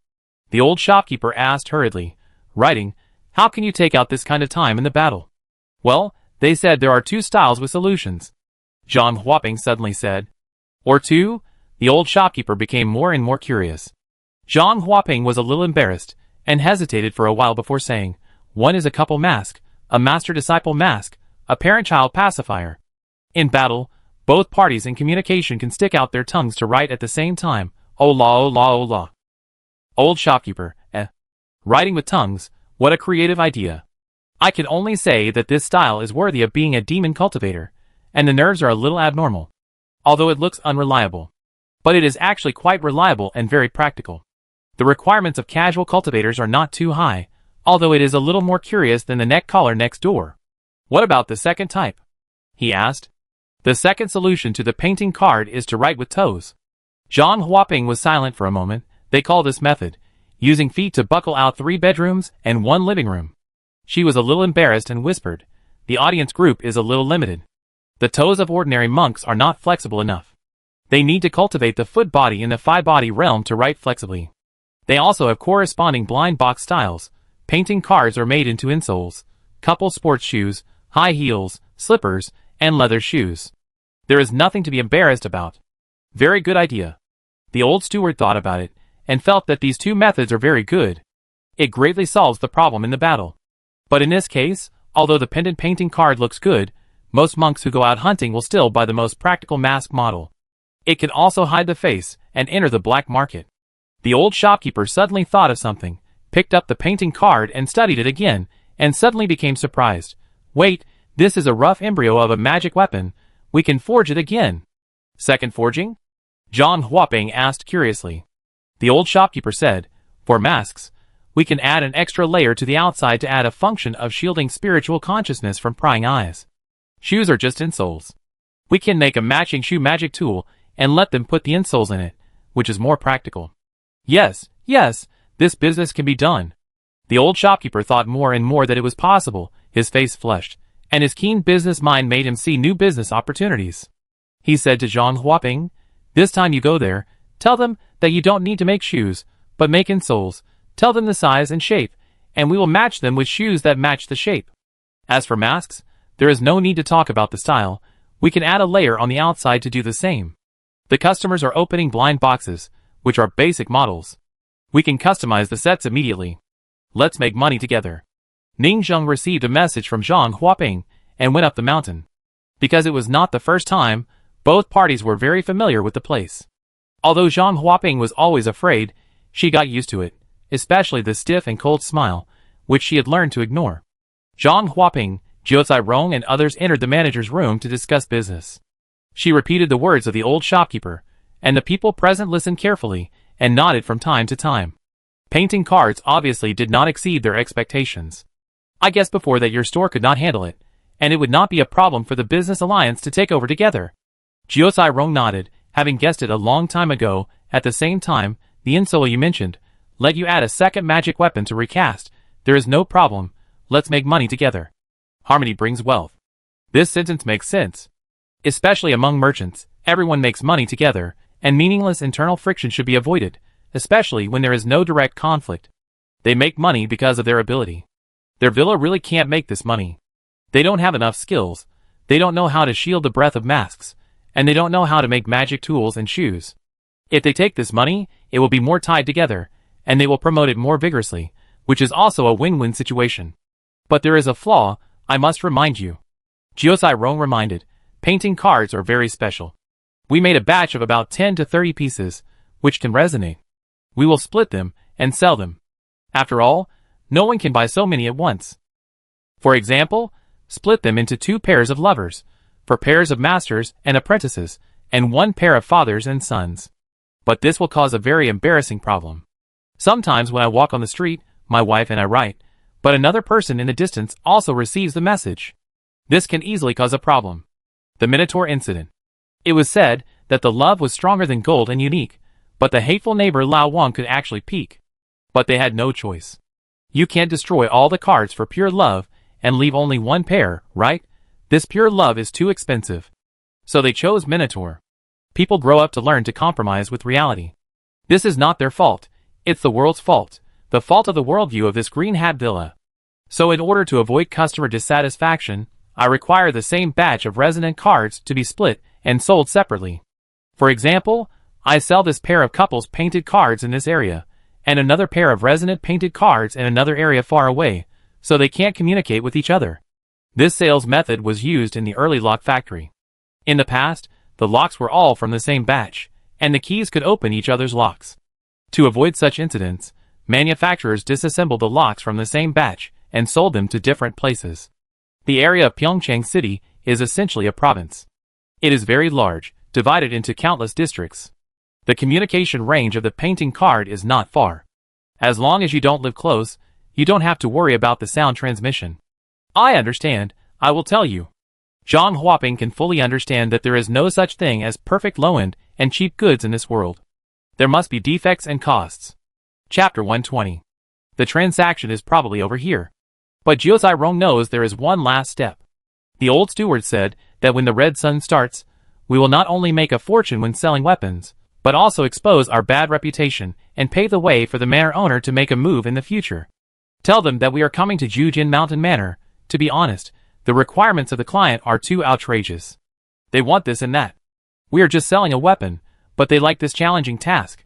Speaker 1: The old shopkeeper asked hurriedly, writing, "How can you take out this kind of time in the battle?" "Well, they said there are two styles with solutions," Zhang Huaping suddenly said. "Or two?" The old shopkeeper became more and more curious. Zhang Huaping was a little embarrassed, and hesitated for a while before saying, "One is a couple mask, a master-disciple mask, a parent-child pacifier. In battle, both parties in communication can stick out their tongues to write at the same time. Ola ola ola." Old shopkeeper, writing with tongues, what a creative idea. I can only say that this style is worthy of being a demon cultivator, and the nerves are a little abnormal. Although it looks unreliable. But it is actually quite reliable and very practical. The requirements of casual cultivators are not too high, although it is a little more curious than the neck collar next door. "What about the second type?" he asked. "The second solution to the painting card is to write with toes." Zhang Huaping was silent for a moment. They call this method, using feet to buckle out 3 bedrooms and 1 living room. She was a little embarrassed and whispered, "The audience group is a little limited. The toes of ordinary monks are not flexible enough. They need to cultivate the foot body in the five-body realm to write flexibly. They also have corresponding blind box styles. Painting cards are made into insoles, couple sports shoes, high heels, slippers, and leather shoes. There is nothing to be embarrassed about." Very good idea. The old steward thought about it, and felt that these two methods are very good. It greatly solves the problem in the battle. But in this case, although the pendant painting card looks good, most monks who go out hunting will still buy the most practical mask model. It can also hide the face and enter the black market. The old shopkeeper suddenly thought of something, picked up the painting card and studied it again, and suddenly became surprised. "Wait, this is a rough embryo of a magic weapon. We can forge it again." "Second forging?" Zhang Huaping asked curiously. The old shopkeeper said, "For masks, we can add an extra layer to the outside to add a function of shielding spiritual consciousness from prying eyes. Shoes are just insoles. We can make a matching shoe magic tool and let them put the insoles in it, which is more practical." Yes, this business can be done." The old shopkeeper thought more and more that it was possible. His face flushed, and his keen business mind made him see new business opportunities. He said to Zhang Huaping, "This time you go there, tell them that you don't need to make shoes, but make insoles. Tell them the size and shape, and we will match them with shoes that match the shape. As for masks, there is no need to talk about the style. We can add a layer on the outside to do the same. The customers are opening blind boxes, which are basic models. We can customize the sets immediately. Let's make money together." Ning Zheng received a message from Zhang Huaping and went up the mountain. Because it was not the first time, both parties were very familiar with the place. Although Zhang Huaping was always afraid, she got used to it, especially the stiff and cold smile, which she had learned to ignore. Zhang Huaping, Jiu Rong and others entered the manager's room to discuss business. She repeated the words of the old shopkeeper, and the people present listened carefully and nodded from time to time. Painting cards obviously did not exceed their expectations. "I guessed before that your store could not handle it, and it would not be a problem for the business alliance to take over together." Jiu Rong nodded, Having guessed it a long time ago, at the same time, the insole you mentioned, let you add a second magic weapon to recast. There is no problem, let's make money together. Harmony brings wealth. This sentence makes sense. Especially among merchants, everyone makes money together, and meaningless internal friction should be avoided, especially when there is no direct conflict. They make money because of their ability. Their villa really can't make this money. They don't have enough skills, they don't know how to shield the breath of masks, and they don't know how to make magic tools and shoes. If they take this money, it will be more tied together, and they will promote it more vigorously, which is also a win-win situation. But there is a flaw, I must remind you. Jiosai Rong reminded, painting cards are very special. We made a batch of about 10 to 30 pieces, which can resonate. We will split them and sell them. After all, no one can buy so many at once. For example, split them into 2 pairs of lovers, for pairs of masters and apprentices, and 1 pair of fathers and sons. But this will cause a very embarrassing problem. Sometimes when I walk on the street, my wife and I write, but another person in the distance also receives the message. This can easily cause a problem. The Minotaur incident. It was said that the love was stronger than gold and unique, but the hateful neighbor Lao Wang could actually peek. But they had no choice. You can't destroy all the cards for pure love and leave only 1 pair, right? This pure love is too expensive. So they chose Minotaur. People grow up to learn to compromise with reality. This is not their fault, it's the world's fault, the fault of the worldview of this green hat villa. So in order to avoid customer dissatisfaction, I require the same batch of resonant cards to be split and sold separately. For example, I sell this pair of couples painted cards in this area, and another pair of resonant painted cards in another area far away, so they can't communicate with each other. This sales method was used in the early lock factory. In the past, the locks were all from the same batch, and the keys could open each other's locks. To avoid such incidents, manufacturers disassembled the locks from the same batch and sold them to different places. The area of Pyeongchang City is essentially a province. It is very large, divided into countless districts. The communication range of the painting card is not far. As long as you don't live close, you don't have to worry about the sound transmission. I understand, I will tell you. Zhang Huaping can fully understand that there is no such thing as perfect low-end and cheap goods in this world. There must be defects and costs. Chapter 120. The transaction is probably over here. But Jiosai Rong knows there is one last step. The old steward said that when the red sun starts, we will not only make a fortune when selling weapons, but also expose our bad reputation and pave the way for the manor owner to make a move in the future. Tell them that we are coming to Jujin Mountain Manor. To be honest, the requirements of the client are too outrageous. They want this and that. We are just selling a weapon, but they like this challenging task.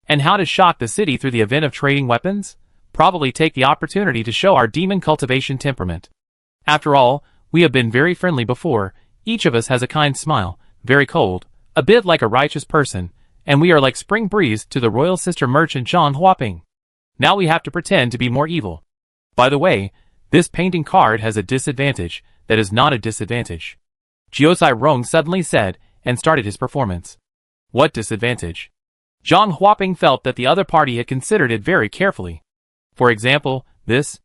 Speaker 1: And how to shock the city through the event of trading weapons? Probably take the opportunity to show our demon cultivation temperament. After all, we have been very friendly before, each of us has a kind smile, very cold, a bit like a righteous person, and we are like spring breeze to the royal sister merchant Zhang Huaping. Now we have to pretend to be more evil. By the way, this painting card has a disadvantage that is not a disadvantage. Jiosai Rong suddenly said, and started his performance. What disadvantage? Zhang Huaping felt that the other party had considered it very carefully. For example, this.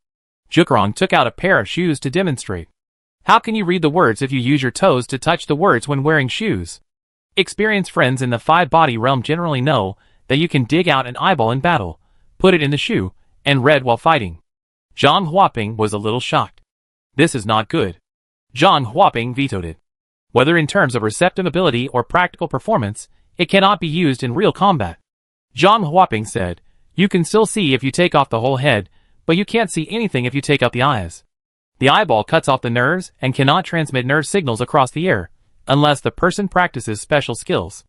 Speaker 1: Jukrong took out a pair of shoes to demonstrate. How can you read the words if you use your toes to touch the words when wearing shoes? Experienced friends in the 5-body realm generally know that you can dig out an eyeball in battle, put it in the shoe, and read while fighting. Zhang Huaping was a little shocked. This is not good. Zhang Huaping vetoed it. Whether in terms of receptive ability or practical performance, it cannot be used in real combat. Zhang Huaping said, you can still see if you take off the whole head, but you can't see anything if you take out the eyes. The eyeball cuts off the nerves and cannot transmit nerve signals across the air, unless the person practices special skills.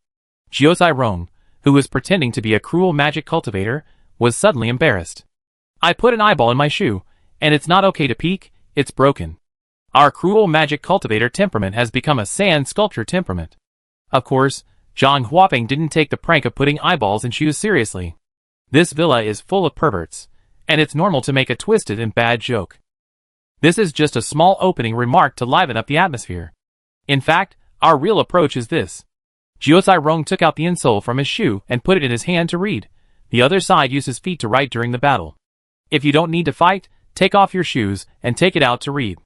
Speaker 1: Jiosai Rong, who was pretending to be a cruel magic cultivator, was suddenly embarrassed. I put an eyeball in my shoe, and it's not okay to peek, it's broken. Our cruel magic cultivator temperament has become a sand sculpture temperament. Of course, Zhang Huaping didn't take the prank of putting eyeballs in shoes seriously. This villa is full of perverts, and it's normal to make a twisted and bad joke. This is just a small opening remark to liven up the atmosphere. In fact, our real approach is this. Jiosai Rong took out the insole from his shoe and put it in his hand to read. The other side used his feet to write during the battle. If you don't need to fight, take off your shoes and take it out to read.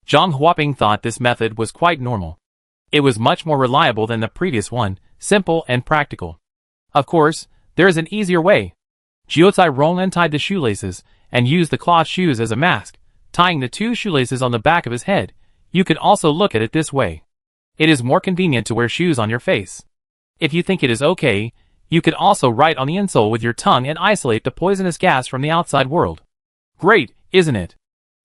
Speaker 1: Zhang Huaping thought this method was quite normal. It was much more reliable than the previous one, simple and practical. Of course, there is an easier way. Jiuzai Rong untied the shoelaces and used the cloth shoes as a mask, tying the 2 shoelaces on the back of his head. You can also look at it this way. It is more convenient to wear shoes on your face. If you think it is okay, you could also write on the insole with your tongue and isolate the poisonous gas from the outside world. Great, isn't it?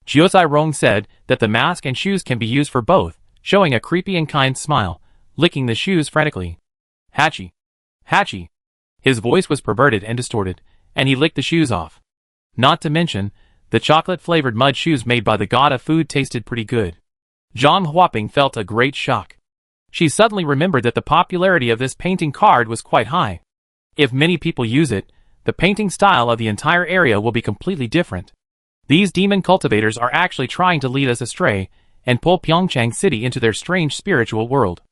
Speaker 1: Jiuzai Rong said that the mask and shoes can be used for both, showing a creepy and kind smile, licking the shoes frantically. Hachi. Hachi. His voice was perverted and distorted, and he licked the shoes off. Not to mention, the chocolate-flavored mud shoes made by the god of food tasted pretty good. Zhang Huaping felt a great shock. She suddenly remembered that the popularity of this painting card was quite high. If many people use it, the painting style of the entire area will be completely different. These demon cultivators are actually trying to lead us astray and pull Pyeongchang City into their strange spiritual world.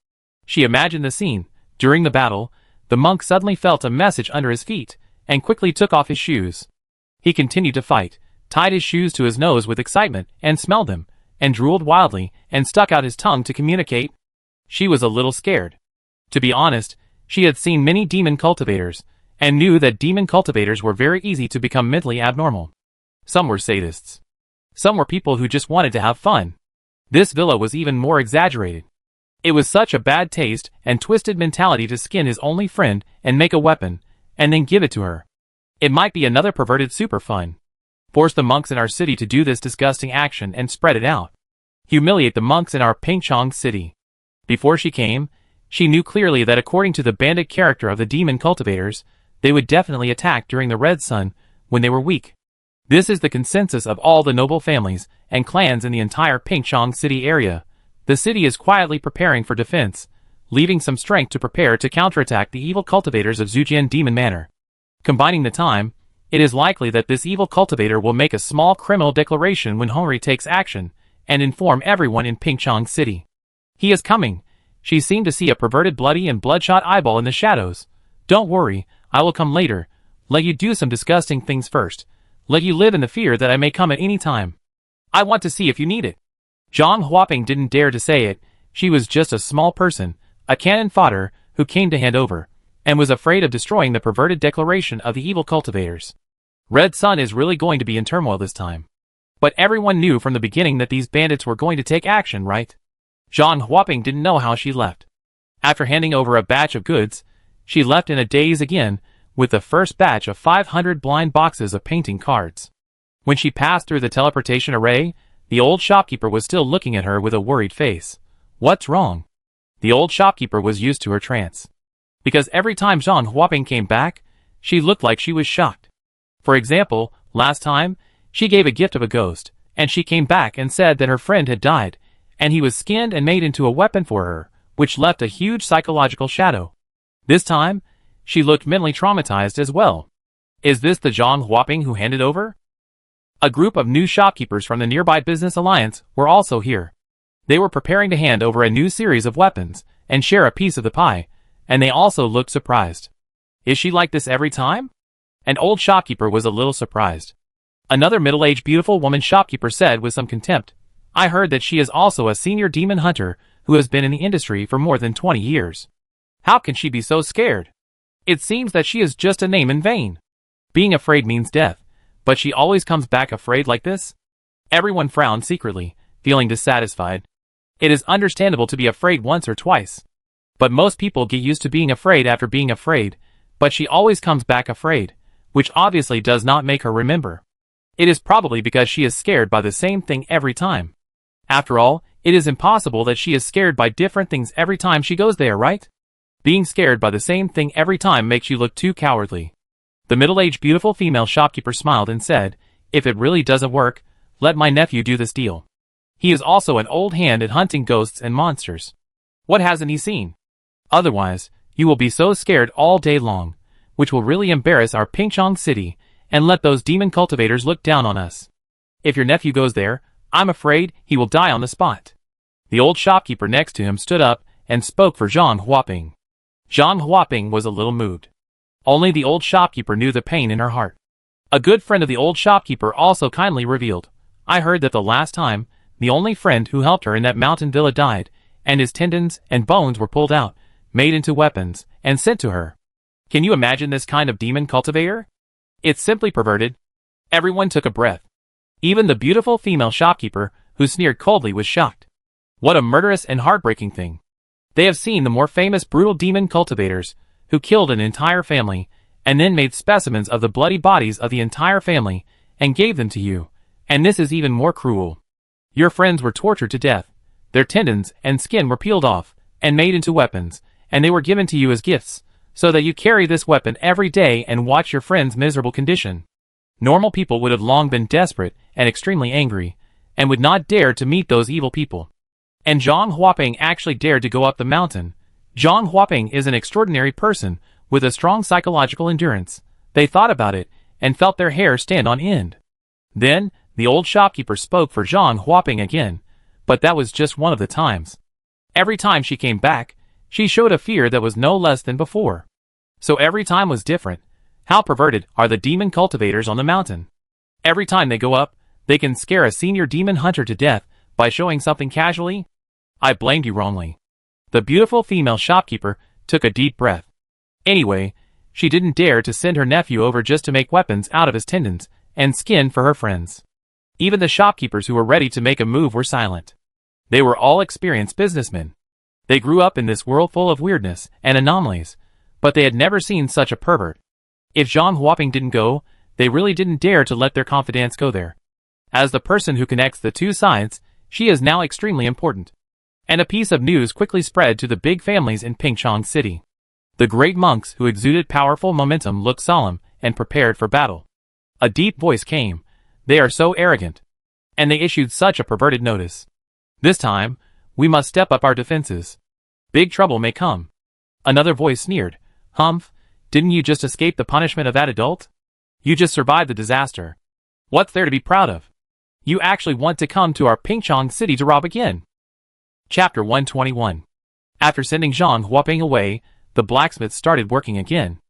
Speaker 1: She imagined the scene. During the battle, the monk suddenly felt a message under his feet and quickly took off his shoes. He continued to fight, tied his shoes to his nose with excitement and smelled them, and drooled wildly and stuck out his tongue to communicate. She was a little scared. To be honest, she had seen many demon cultivators, and knew that demon cultivators were very easy to become mentally abnormal. Some were sadists. Some were people who just wanted to have fun. This villa was even more exaggerated. It was such a bad taste and twisted mentality to skin his only friend and make a weapon, and then give it to her. It might be another perverted super fun. Force the monks in our city to do this disgusting action and spread it out. Humiliate the monks in our Pyeongchang City. Before she came, she knew clearly that according to the bandit character of the demon cultivators, they would definitely attack during the Red Sun when they were weak. This is the consensus of all the noble families and clans in the entire Pyeongchang City area. The city is quietly preparing for defense, leaving some strength to prepare to counterattack the evil cultivators of Zhujian Demon Manor. Combining the time, it is likely that this evil cultivator will make a small criminal declaration when Henry takes action, and inform everyone in Pyeongchang City. He is coming. She seemed to see a perverted bloody and bloodshot eyeball in the shadows. Don't worry, I will come later. Let you do some disgusting things first. Let you live in the fear that I may come at any time. I want to see if you need it. Zhang Huaping didn't dare to say it. She was just a small person, a cannon fodder, who came to hand over, and was afraid of destroying the perverted declaration of the evil cultivators. Red Sun is really going to be in turmoil this time. But everyone knew from the beginning that these bandits were going to take action, right? Zhang Huaping didn't know how she left. After handing over a batch of goods, she left in a daze again, with the first batch of 500 blind boxes of painting cards. When she passed through the teleportation array, the old shopkeeper was still looking at her with a worried face. What's wrong? The old shopkeeper was used to her trance. Because every time Zhang Huaping came back, she looked like she was shocked. For example, last time, she gave a gift of a ghost, and she came back and said that her friend had died, and he was skinned and made into a weapon for her, which left a huge psychological shadow. This time, she looked mentally traumatized as well. Is this the Zhang Huaping who handed over? A group of new shopkeepers from the nearby business alliance were also here. They were preparing to hand over a new series of weapons and share a piece of the pie, and they also looked surprised. Is she like this every time? An old shopkeeper was a little surprised. Another middle-aged beautiful woman shopkeeper said with some contempt, I heard that she is also a senior demon hunter who has been in the industry for more than 20 years. How can she be so scared? It seems that she is just a name in vain. Being afraid means death, but she always comes back afraid like this? Everyone frowned secretly, feeling dissatisfied. It is understandable to be afraid once or twice. But most people get used to being afraid after being afraid, but she always comes back afraid, which obviously does not make her remember. It is probably because she is scared by the same thing every time. After all, it is impossible that she is scared by different things every time she goes there, right? Being scared by the same thing every time makes you look too cowardly. The middle-aged beautiful female shopkeeper smiled and said, if it really doesn't work, let my nephew do this deal. He is also an old hand at hunting ghosts and monsters. What hasn't he seen? Otherwise, you will be so scared all day long, which will really embarrass our Pyeongchang City and let those demon cultivators look down on us. If your nephew goes there, I'm afraid he will die on the spot. The old shopkeeper next to him stood up and spoke for Zhang Huaping. Zhang Huaping was a little moved. Only the old shopkeeper knew the pain in her heart. A good friend of the old shopkeeper also kindly revealed, I heard that the last time, the only friend who helped her in that mountain villa died, and his tendons and bones were pulled out, made into weapons, and sent to her. Can you imagine this kind of demon cultivator? It's simply perverted. Everyone took a breath. Even the beautiful female shopkeeper, who sneered coldly, was shocked. What a murderous and heartbreaking thing. They have seen the more famous brutal demon cultivators, who killed an entire family, and then made specimens of the bloody bodies of the entire family, and gave them to you, and this is even more cruel. Your friends were tortured to death, their tendons and skin were peeled off, and made into weapons, and they were given to you as gifts, so that you carry this weapon every day and watch your friend's miserable condition. Normal people would have long been desperate and extremely angry, and would not dare to meet those evil people. And Zhang Huaping actually dared to go up the mountain. Zhang Huaping is an extraordinary person, with a strong psychological endurance. They thought about it, and felt their hair stand on end. Then, the old shopkeeper spoke for Zhang Huaping again, but that was just one of the times. Every time she came back, she showed a fear that was no less than before. So every time was different. How perverted are the demon cultivators on the mountain? Every time they go up, they can scare a senior demon hunter to death by showing something casually. I blamed you wrongly. The beautiful female shopkeeper took a deep breath. Anyway, she didn't dare to send her nephew over just to make weapons out of his tendons and skin for her friends. Even the shopkeepers who were ready to make a move were silent. They were all experienced businessmen. They grew up in this world full of weirdness and anomalies, but they had never seen such a pervert. If Zhang Huaping didn't go, they really didn't dare to let their confidants go there. As the person who connects the two sides, she is now extremely important. And a piece of news quickly spread to the big families in Pingchong City. The great monks who exuded powerful momentum looked solemn and prepared for battle. A deep voice came. They are so arrogant. And they issued such a perverted notice. This time, we must step up our defenses. Big trouble may come. Another voice sneered. Humph, didn't you just escape the punishment of that adult? You just survived the disaster. What's there to be proud of? You actually want to come to our Pingchong City to rob again. Chapter 121. After sending Zhang Huaping away, the blacksmiths started working again.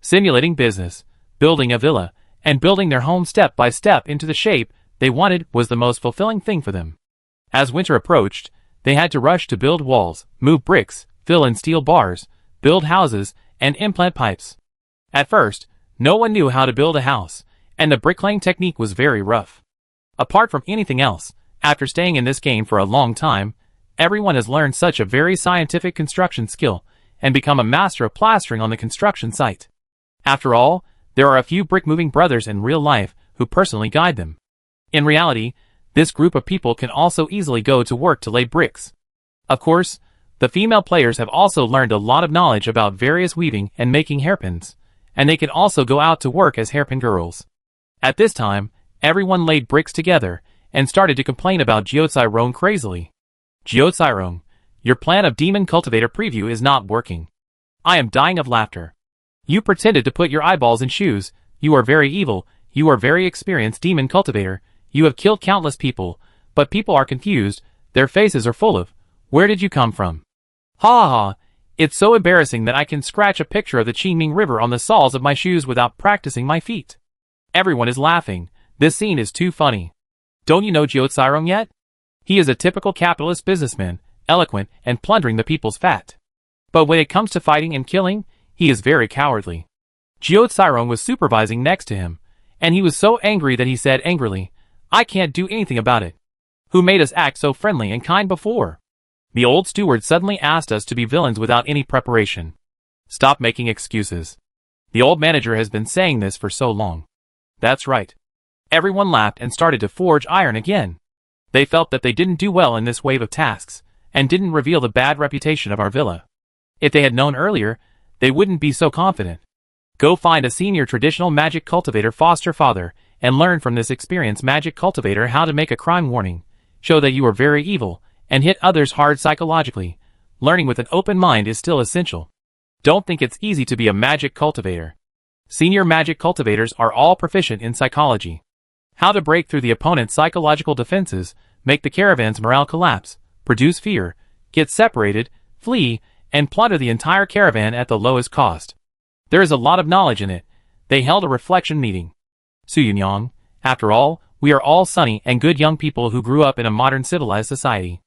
Speaker 1: Simulating business, building a villa, and building their home step by step into the shape they wanted was the most fulfilling thing for them. As winter approached, they had to rush to build walls, move bricks, fill in steel bars, build houses, and implant pipes. At first, no one knew how to build a house, and the bricklaying technique was very rough. Apart from anything else, after staying in this game for a long time, everyone has learned such a very scientific construction skill and become a master of plastering on the construction site. After all, there are a few brick-moving brothers in real life who personally guide them. In reality, this group of people can also easily go to work to lay bricks. Of course, the female players have also learned a lot of knowledge about various weaving and making hairpins, and they can also go out to work as hairpin girls. At this time, everyone laid bricks together and started to complain about Jiucai crazily. Jiucai, your plan of demon cultivator preview is not working. I am dying of laughter. You pretended to put your eyeballs in shoes. You are very evil. You are very experienced demon cultivator. You have killed countless people, but people are confused. Their faces are full of, where did you come from? Ha ha ha. It's so embarrassing that I can scratch a picture of the Qingming River on the soles of my shoes without practicing my feet. Everyone is laughing. This scene is too funny. Don't you know Jiucai yet? He is a typical capitalist businessman, eloquent and plundering the people's fat. But when it comes to fighting and killing, he is very cowardly. Jiucai was supervising next to him, and he was so angry that he said angrily, I can't do anything about it. Who made us act so friendly and kind before? The old steward suddenly asked us to be villains without any preparation. Stop making excuses. The old manager has been saying this for so long. That's right. Everyone laughed and started to forge iron again. They felt that they didn't do well in this wave of tasks, and didn't reveal the bad reputation of our villa. If they had known earlier, they wouldn't be so confident. Go find a senior traditional magic cultivator foster father, and learn from this experienced magic cultivator how to make a crime warning, show that you are very evil, and hit others hard psychologically. Learning with an open mind is still essential. Don't think it's easy to be a magic cultivator. Senior magic cultivators are all proficient in psychology. How to break through the opponent's psychological defenses, make the caravan's morale collapse, produce fear, get separated, flee, and plunder the entire caravan at the lowest cost. There is a lot of knowledge in it. They held a reflection meeting. Su Yunyang, after all, we are all sunny and good young people who grew up in a modern civilized society.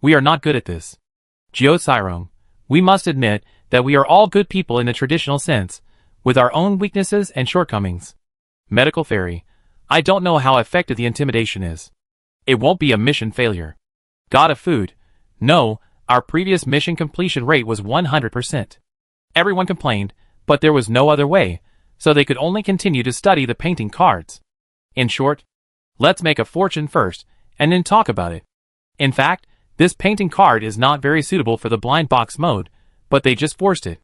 Speaker 1: We are not good at this. Jiucai, we must admit that we are all good people in the traditional sense, with our own weaknesses and shortcomings. Medical fairy. I don't know how effective the intimidation is. It won't be a mission failure. God of food. No, our previous mission completion rate was 100%. Everyone complained, but there was no other way, so they could only continue to study the painting cards. In short, let's make a fortune first, and then talk about it. In fact, this painting card is not very suitable for the blind box mode, but they just forced it.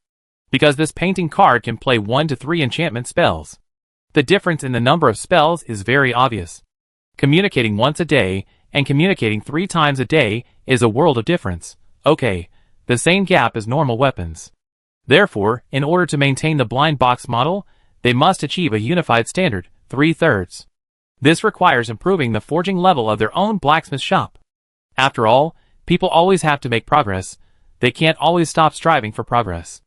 Speaker 1: Because this painting card can play 1 to 3 enchantment spells. The difference in the number of spells is very obvious. Communicating once a day, and communicating 3 times a day, is a world of difference. Okay, the same gap as normal weapons. Therefore, in order to maintain the blind box model, they must achieve a unified standard, 3/3. This requires improving the forging level of their own blacksmith shop. After all, people always have to make progress. They can't always stop striving for progress.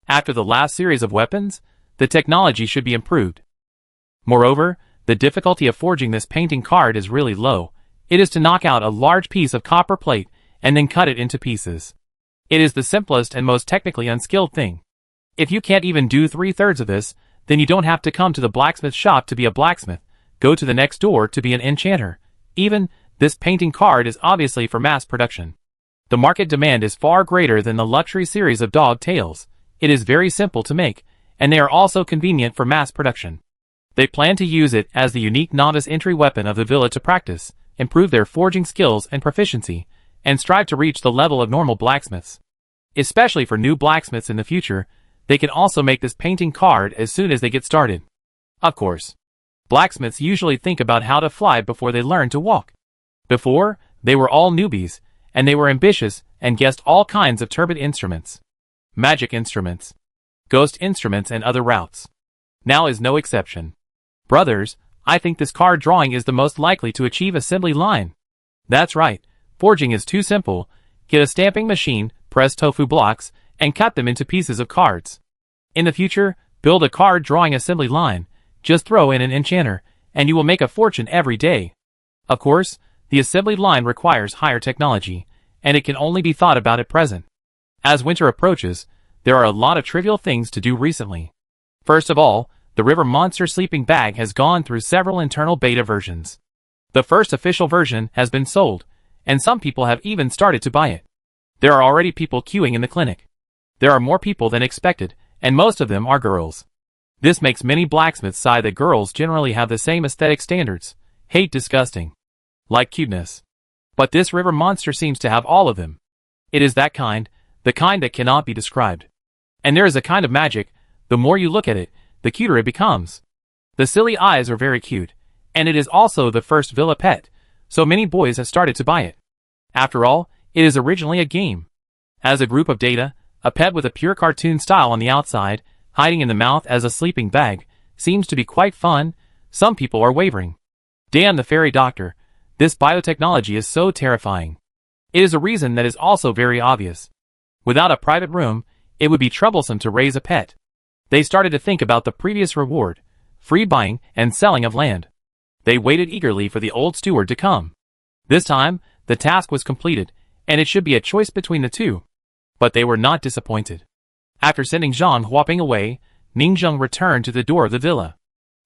Speaker 1: After the last series of weapons, the technology should be improved. Moreover, the difficulty of forging this painting card is really low. It is to knock out a large piece of copper plate and then cut it into pieces. It is the simplest and most technically unskilled thing. If you can't even do 3/3 of this, then you don't have to come to the blacksmith shop to be a blacksmith. Go to the next door to be an enchanter. Even, this painting card is obviously for mass production. The market demand is far greater than the luxury series of dog tails. It is very simple to make, and they are also convenient for mass production. They plan to use it as the unique novice entry weapon of the villa to practice, improve their forging skills and proficiency, and strive to reach the level of normal blacksmiths. Especially for new blacksmiths in the future, they can also make this painting card as soon as they get started. Of course, blacksmiths usually think about how to fly before they learn to walk. Before, they were all newbies, and they were ambitious and guessed all kinds of turbid instruments. Magic instruments, ghost instruments and other routes. Now is no exception. Brothers, I think this card drawing is the most likely to achieve assembly line. That's right, forging is too simple. Get a stamping machine, press tofu blocks, and cut them into pieces of cards. In the future, build a card drawing assembly line, just throw in an enchanter, and you will make a fortune every day. Of course, the assembly line requires higher technology, and it can only be thought about at present. As winter approaches, there are a lot of trivial things to do recently. First of all, the River Monster sleeping bag has gone through several internal beta versions. The first official version has been sold, and some people have even started to buy it. There are already people queuing in the clinic. There are more people than expected, and most of them are girls. This makes many blacksmiths sigh that girls generally have the same aesthetic standards. Hate disgusting. Like cuteness. But this River Monster seems to have all of them. It is that kind, the kind that cannot be described. And there is a kind of magic, the more you look at it, the cuter it becomes. The silly eyes are very cute, and it is also the first villa pet, so many boys have started to buy it. After all, it is originally a game. As a group of data, a pet with a pure cartoon style on the outside, hiding in the mouth as a sleeping bag, seems to be quite fun. Some people are wavering. Damn the fairy doctor, this biotechnology is so terrifying. It is a reason that is also very obvious. Without a private room, it would be troublesome to raise a pet. They started to think about the previous reward, free buying and selling of land. They waited eagerly for the old steward to come. This time, the task was completed, and it should be a choice between the two. But they were not disappointed. After sending Zhang whopping away, Ningzheng returned to the door of the villa.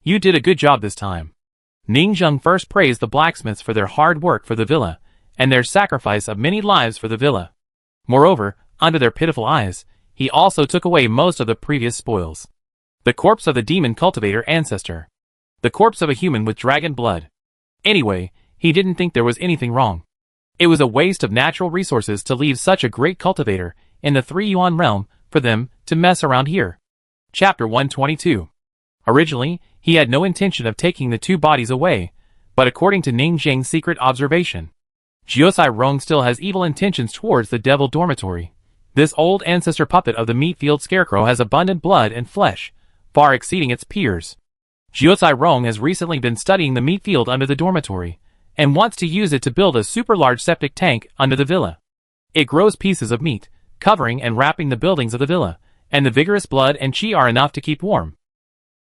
Speaker 1: You did a good job this time. Ningzheng first praised the blacksmiths for their hard work for the villa, and their sacrifice of many lives for the villa. Moreover, under their pitiful eyes, he also took away most of the previous spoils. The corpse of the demon cultivator ancestor. The corpse of a human with dragon blood. Anyway, he didn't think there was anything wrong. It was a waste of natural resources to leave such a great cultivator in the 3 yuan realm for them to mess around here. Chapter 122. Originally, he had no intention of taking the 2 bodies away, but according to Ning Zheng's secret observation, Jiosai Rong still has evil intentions towards the devil dormitory. This old ancestor puppet of the meat field scarecrow has abundant blood and flesh, far exceeding its peers. Jiosai Rong has recently been studying the meat field under the dormitory, and wants to use it to build a super large septic tank under the villa. It grows pieces of meat, covering and wrapping the buildings of the villa, and the vigorous blood and qi are enough to keep warm.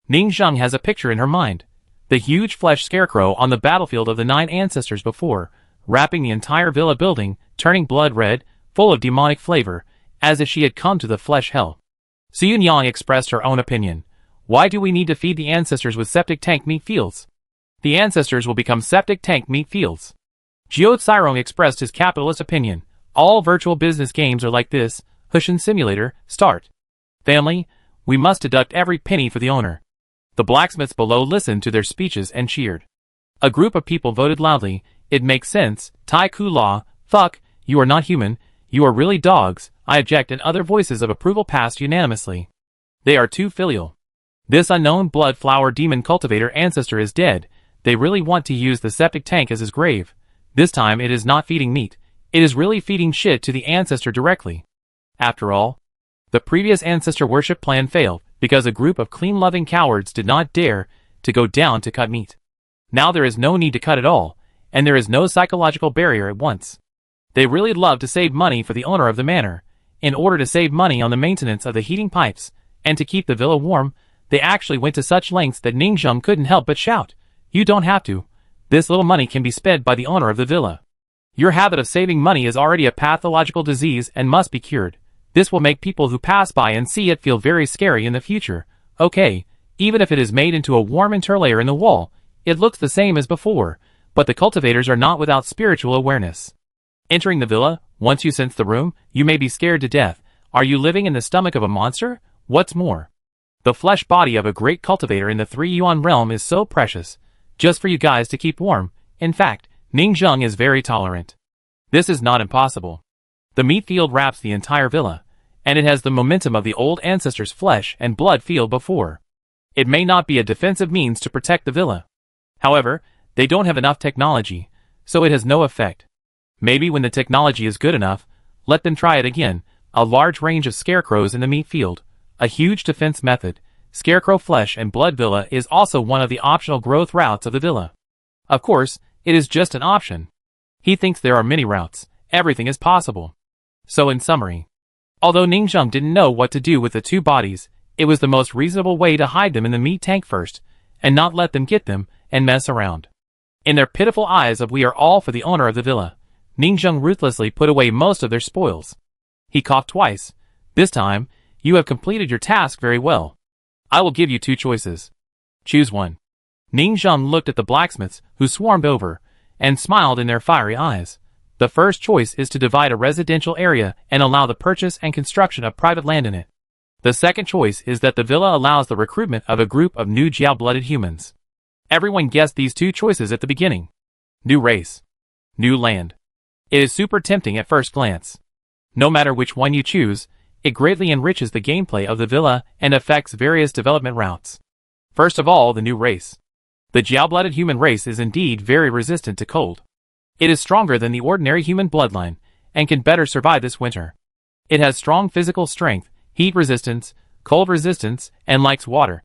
Speaker 1: Ningzheng has a picture in her mind. The huge flesh scarecrow on the battlefield of the 9 ancestors before, wrapping the entire villa building, turning blood red, full of demonic flavor, as if she had come to the flesh hell. Su Yang expressed her own opinion. Why do we need to feed the ancestors with septic tank meat fields? The ancestors will become septic tank meat fields. Jiao Tsirong expressed his capitalist opinion. All virtual business games are like this. Hushin Simulator, start. Family, we must deduct every penny for the owner. The blacksmiths below listened to their speeches and cheered. A group of people voted loudly. It makes sense. Tai Ku Law, fuck, you are not human, you are really dogs, I object, and other voices of approval passed unanimously. They are too filial. This unknown blood flower demon cultivator ancestor is dead. They really want to use the septic tank as his grave. This time it is not feeding meat. It is really feeding shit to the ancestor directly. After all, the previous ancestor worship plan failed because a group of clean-loving cowards did not dare to go down to cut meat. Now there is no need to cut at all, and there is no psychological barrier at once. They really love to save money for the owner of the manor. In order to save money on the maintenance of the heating pipes, and to keep the villa warm, they actually went to such lengths that Ningzheng couldn't help but shout, "You don't have to. This little money can be spent by the owner of the villa. Your habit of saving money is already a pathological disease and must be cured. This will make people who pass by and see it feel very scary in the future. Okay, even if it is made into a warm interlayer in the wall, it looks the same as before, but the cultivators are not without spiritual awareness. Entering the villa, once you sense the room, you may be scared to death. Are you living in the stomach of a monster? What's more, the flesh body of a great cultivator in the 3-yuan realm is so precious, just for you guys to keep warm. In fact, Ningzheng is very tolerant. This is not impossible. The meat field wraps the entire villa, and it has the momentum of the old ancestors' flesh and blood field before. It may not be a defensive means to protect the villa. However, they don't have enough technology, so it has no effect. Maybe when the technology is good enough, let them try it again. A large range of scarecrows in the meat field, a huge defense method. Scarecrow flesh and blood villa is also one of the optional growth routes of the villa. Of course, it is just an option. He thinks there are many routes. Everything is possible. So in summary, although Ningzheng didn't know what to do with the two bodies, it was the most reasonable way to hide them in the meat tank first, and not let them get them and mess around. In their pitiful eyes of "we are all for the owner of the villa," Ningzheng ruthlessly put away most of their spoils. He coughed twice. This time, you have completed your task very well. I will give you two choices. Choose one. Ningzheng looked at the blacksmiths who swarmed over, and smiled in their fiery eyes. The first choice is to divide a residential area and allow the purchase and construction of private land in it. The second choice is that the villa allows the recruitment of a group of new Jiao-blooded humans. Everyone guessed these two choices at the beginning. New race. New land. It is super tempting at first glance. No matter which one you choose, it greatly enriches the gameplay of the villa and affects various development routes. First of all, the new race. The Jiao-blooded human race is indeed very resistant to cold. It is stronger than the ordinary human bloodline, and can better survive this winter. It has strong physical strength, heat resistance, cold resistance, and likes water.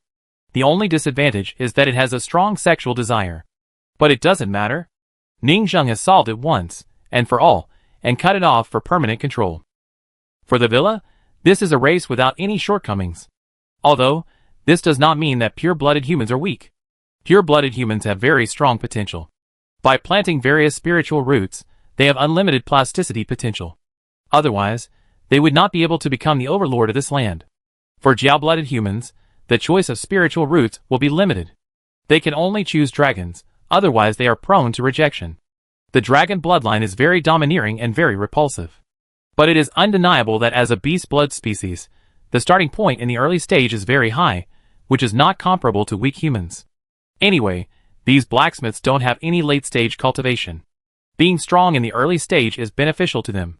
Speaker 1: The only disadvantage is that it has a strong sexual desire. But it doesn't matter. Ningzheng has solved it once, and for all, and cut it off for permanent control. For the villa, this is a race without any shortcomings. Although, this does not mean that pure-blooded humans are weak. Pure-blooded humans have very strong potential. By planting various spiritual roots, they have unlimited plasticity potential. Otherwise, they would not be able to become the overlord of this land. For Jiao-blooded humans, the choice of spiritual roots will be limited. They can only choose dragons, otherwise they are prone to rejection. The dragon bloodline is very domineering and very repulsive. But it is undeniable that as a beast blood species, the starting point in the early stage is very high, which is not comparable to weak humans. Anyway, these blacksmiths don't have any late-stage cultivation. Being strong in the early stage is beneficial to them.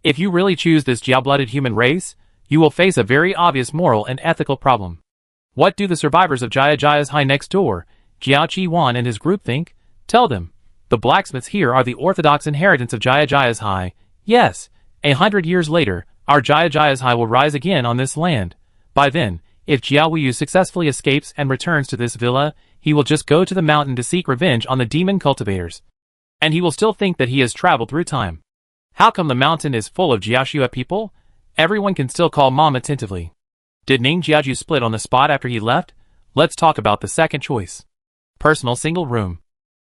Speaker 1: If you really choose this Jiao-blooded human race, you will face a very obvious moral and ethical problem. What do the survivors of Jiajia's High next door, Jiao Qi-wan and his group think? Tell them. The blacksmiths here are the orthodox inheritance of Jiajia's High. Yes, 100 years later, our Jiajia's High will rise again on this land. By then, if Jiao Wuyu successfully escapes and returns to this villa, he will just go to the mountain to seek revenge on the demon cultivators. And he will still think that he has traveled through time. How come the mountain is full of Jiaxua people? Everyone can still call Mom attentively. Did Ning Jiaju split on the spot after he left? Let's talk about the second choice. Personal single room.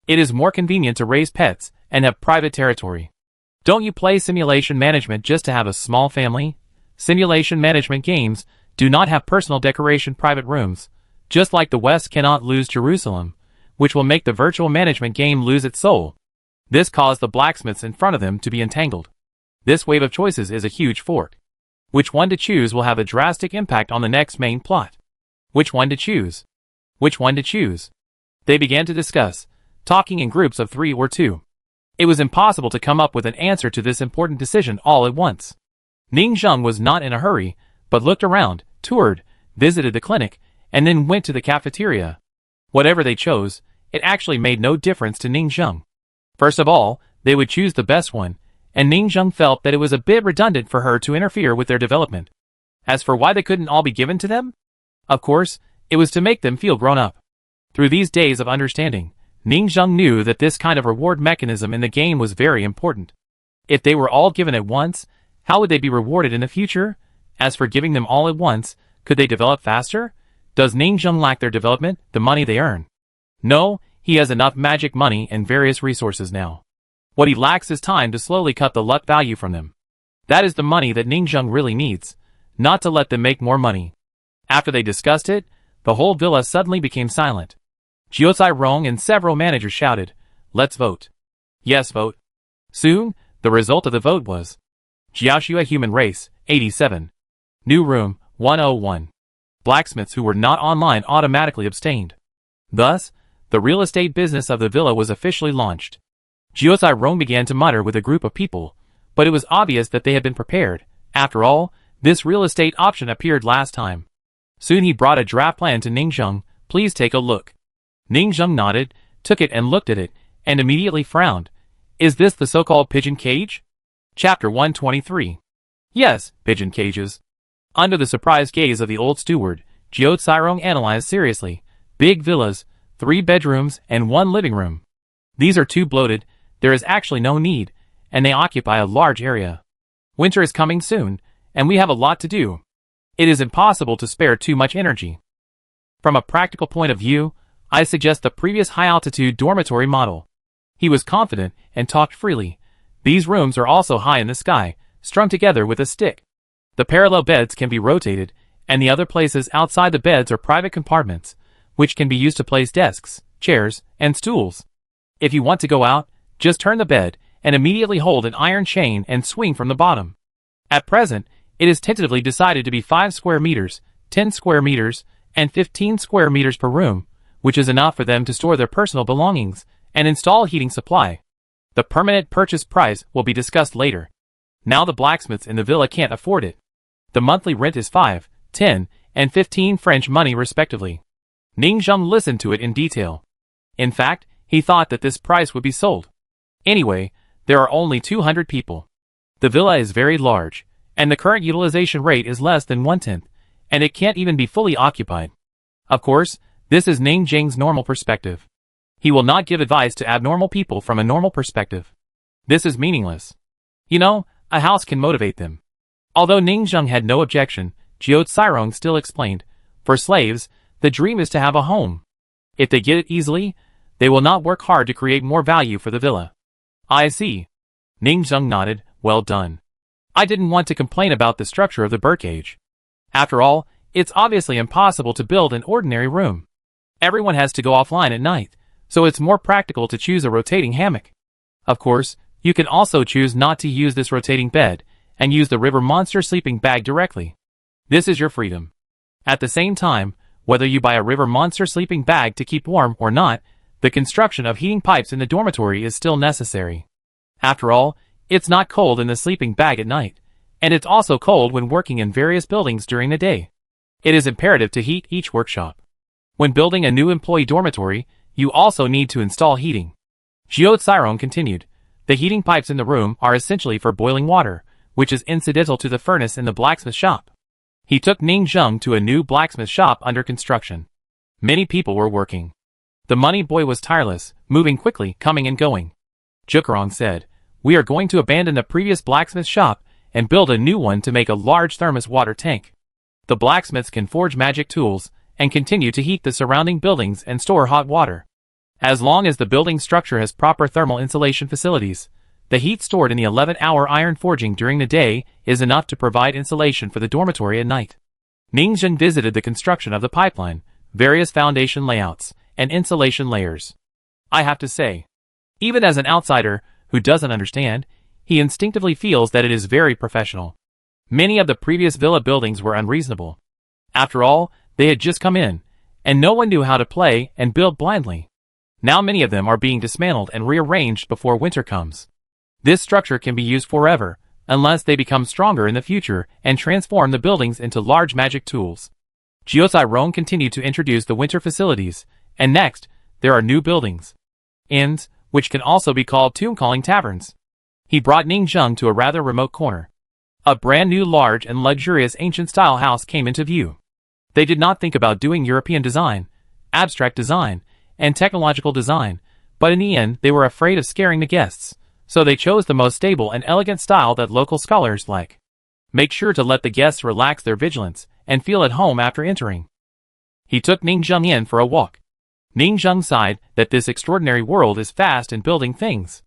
Speaker 1: It is more convenient to raise pets and have private territory. Don't you play simulation management just to have a small family? Simulation management games do not have personal decoration private rooms, just like the West cannot lose Jerusalem, which will make the virtual management game lose its soul. This caused the blacksmiths in front of them to be entangled. This wave of choices is a huge fork. Which one to choose will have a drastic impact on the next main plot. Which one to choose? Which one to choose? They began to discuss, talking in groups of 3 or 2. It was impossible to come up with an answer to this important decision all at once. Ning Zheng was not in a hurry, but looked around, toured, visited the clinic, and then went to the cafeteria. Whatever they chose, it actually made no difference to Ning Zheng. First of all, they would choose the best one, and Ning Zheng felt that it was a bit redundant for her to interfere with their development. As for why they couldn't all be given to them? Of course, it was to make them feel grown up. Through these days of understanding, Ning Zheng knew that this kind of reward mechanism in the game was very important. If they were all given at once, how would they be rewarded in the future? As for giving them all at once, could they develop faster? Does Ning Zheng lack their development, the money they earn? No, he has enough magic money and various resources now. What he lacks is time to slowly cut the luck value from them. That is the money that Ning Zheng really needs, not to let them make more money. After they discussed it, the whole villa suddenly became silent. Jiuzai Rong and several managers shouted, "Let's vote." Yes, vote. Soon, the result of the vote was Jiaoxue Human Race, 87. New Room, 101. Blacksmiths who were not online automatically abstained. Thus, the real estate business of the villa was officially launched. Jiuzai Rong began to mutter with a group of people, but it was obvious that they had been prepared. After all, this real estate option appeared last time. Soon he brought a draft plan to Ning Zheng. "Please take a look." Ning Zheng nodded, took it and looked at it, and immediately frowned. Is this the so-called pigeon cage? Chapter 123. Yes, pigeon cages. Under the surprised gaze of the old steward, Jiuzai Rong analyzed seriously. Big villas, 3 bedrooms and 1 living room. These are too bloated, there is actually no need, and they occupy a large area. Winter is coming soon, and we have a lot to do. It is impossible to spare too much energy. From a practical point of view, I suggest the previous high-altitude dormitory model. He was confident and talked freely. These rooms are also high in the sky, strung together with a stick. The parallel beds can be rotated, and the other places outside the beds are private compartments, which can be used to place desks, chairs, and stools. If you want to go out, just turn the bed, and immediately hold an iron chain and swing from the bottom. At present, it is tentatively decided to be 5 square meters, 10 square meters, and 15 square meters per room, which is enough for them to store their personal belongings and install heating supply. The permanent purchase price will be discussed later. Now the blacksmiths in the villa can't afford it. The monthly rent is 5, 10, and 15 French money respectively. Ning Zheng listened to it in detail. In fact, he thought that this price would be sold. Anyway, there are only 200 people. The villa is very large, and the current utilization rate is less than 1/10, and it can't even be fully occupied. Of course, this is Ning Zheng's normal perspective. He will not give advice to abnormal people from a normal perspective. This is meaningless. You know, a house can motivate them. Although Ning Zheng had no objection, Jiuzai Rong still explained, for slaves, the dream is to have a home. If they get it easily, they will not work hard to create more value for the villa. I see. Ning Zheng nodded, well done. I didn't want to complain about the structure of the birdcage. After all, it's obviously impossible to build an ordinary room. Everyone has to go offline at night, so it's more practical to choose a rotating hammock. Of course, you can also choose not to use this rotating bed, and use the river monster sleeping bag directly. This is your freedom. At the same time, whether you buy a river monster sleeping bag to keep warm or not, the construction of heating pipes in the dormitory is still necessary. After all, it's not cold in the sleeping bag at night, and it's also cold when working in various buildings during the day. It is imperative to heat each workshop. When building a new employee dormitory, you also need to install heating. Jiuzai Rong continued, the heating pipes in the room are essentially for boiling water, which is incidental to the furnace in the blacksmith shop. He took Ning Zheng to a new blacksmith shop under construction. Many people were working. The money boy was tireless, moving quickly, coming and going. Jukarong said, we are going to abandon the previous blacksmith shop and build a new one to make a large thermos water tank. The blacksmiths can forge magic tools and continue to heat the surrounding buildings and store hot water. As long as the building structure has proper thermal insulation facilities, The heat stored in the 11-hour iron forging during the day is enough to provide insulation for the dormitory at night. Ning Zheng visited the construction of the pipeline, various foundation layouts, and insulation layers. I have to say, even as an outsider who doesn't understand, he instinctively feels that it is very professional. Many of the previous villa buildings were unreasonable. After all, they had just come in, and no one knew how to play and build blindly. Now many of them are being dismantled and rearranged before winter comes. This structure can be used forever, unless they become stronger in the future and transform the buildings into large magic tools. Jiuzai Rong continued to introduce the winter facilities, and next, there are new buildings. Inns, which can also be called tomb-calling taverns. He brought Ning Zheng to a rather remote corner. A brand new large and luxurious ancient-style house came into view. They did not think about doing European design, abstract design, and technological design, but in the end they were afraid of scaring the guests, so they chose the most stable and elegant style that local scholars like. Make sure to let the guests relax their vigilance and feel at home after entering. He took Ning Zheng in for a walk. Ning Zheng sighed that this extraordinary world is fast in building things.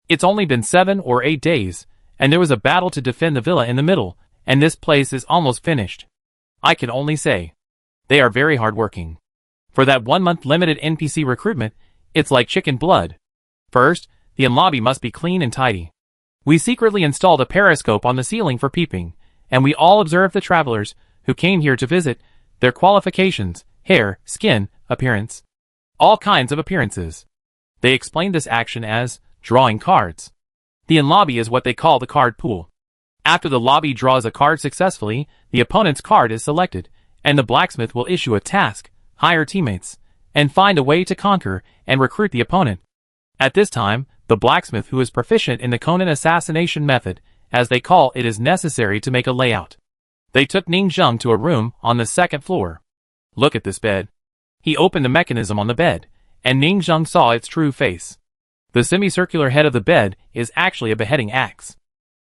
Speaker 1: It's only been 7 or 8 days, and there was a battle to defend the villa in the middle, and this place is almost finished. I can only say, they are very hardworking. For that 1-month limited NPC recruitment, it's like chicken blood. First, the inn lobby must be clean and tidy. We secretly installed a periscope on the ceiling for peeping, and we all observed the travelers who came here to visit, their qualifications, hair, skin, appearance. All kinds of appearances. They explained this action as drawing cards. The inn lobby is what they call the card pool. After the lobby draws a card successfully, the opponent's card is selected, and the blacksmith will issue a task, hire teammates, and find a way to conquer and recruit the opponent. At this time, the blacksmith who is proficient in the Cunning assassination method, as they call it, is necessary to make a layout. They took Ning Zheng to a room on the 2nd floor. Look at this bed. He opened the mechanism on the bed, and Ning Zheng saw its true face. The semicircular head of the bed is actually a beheading axe.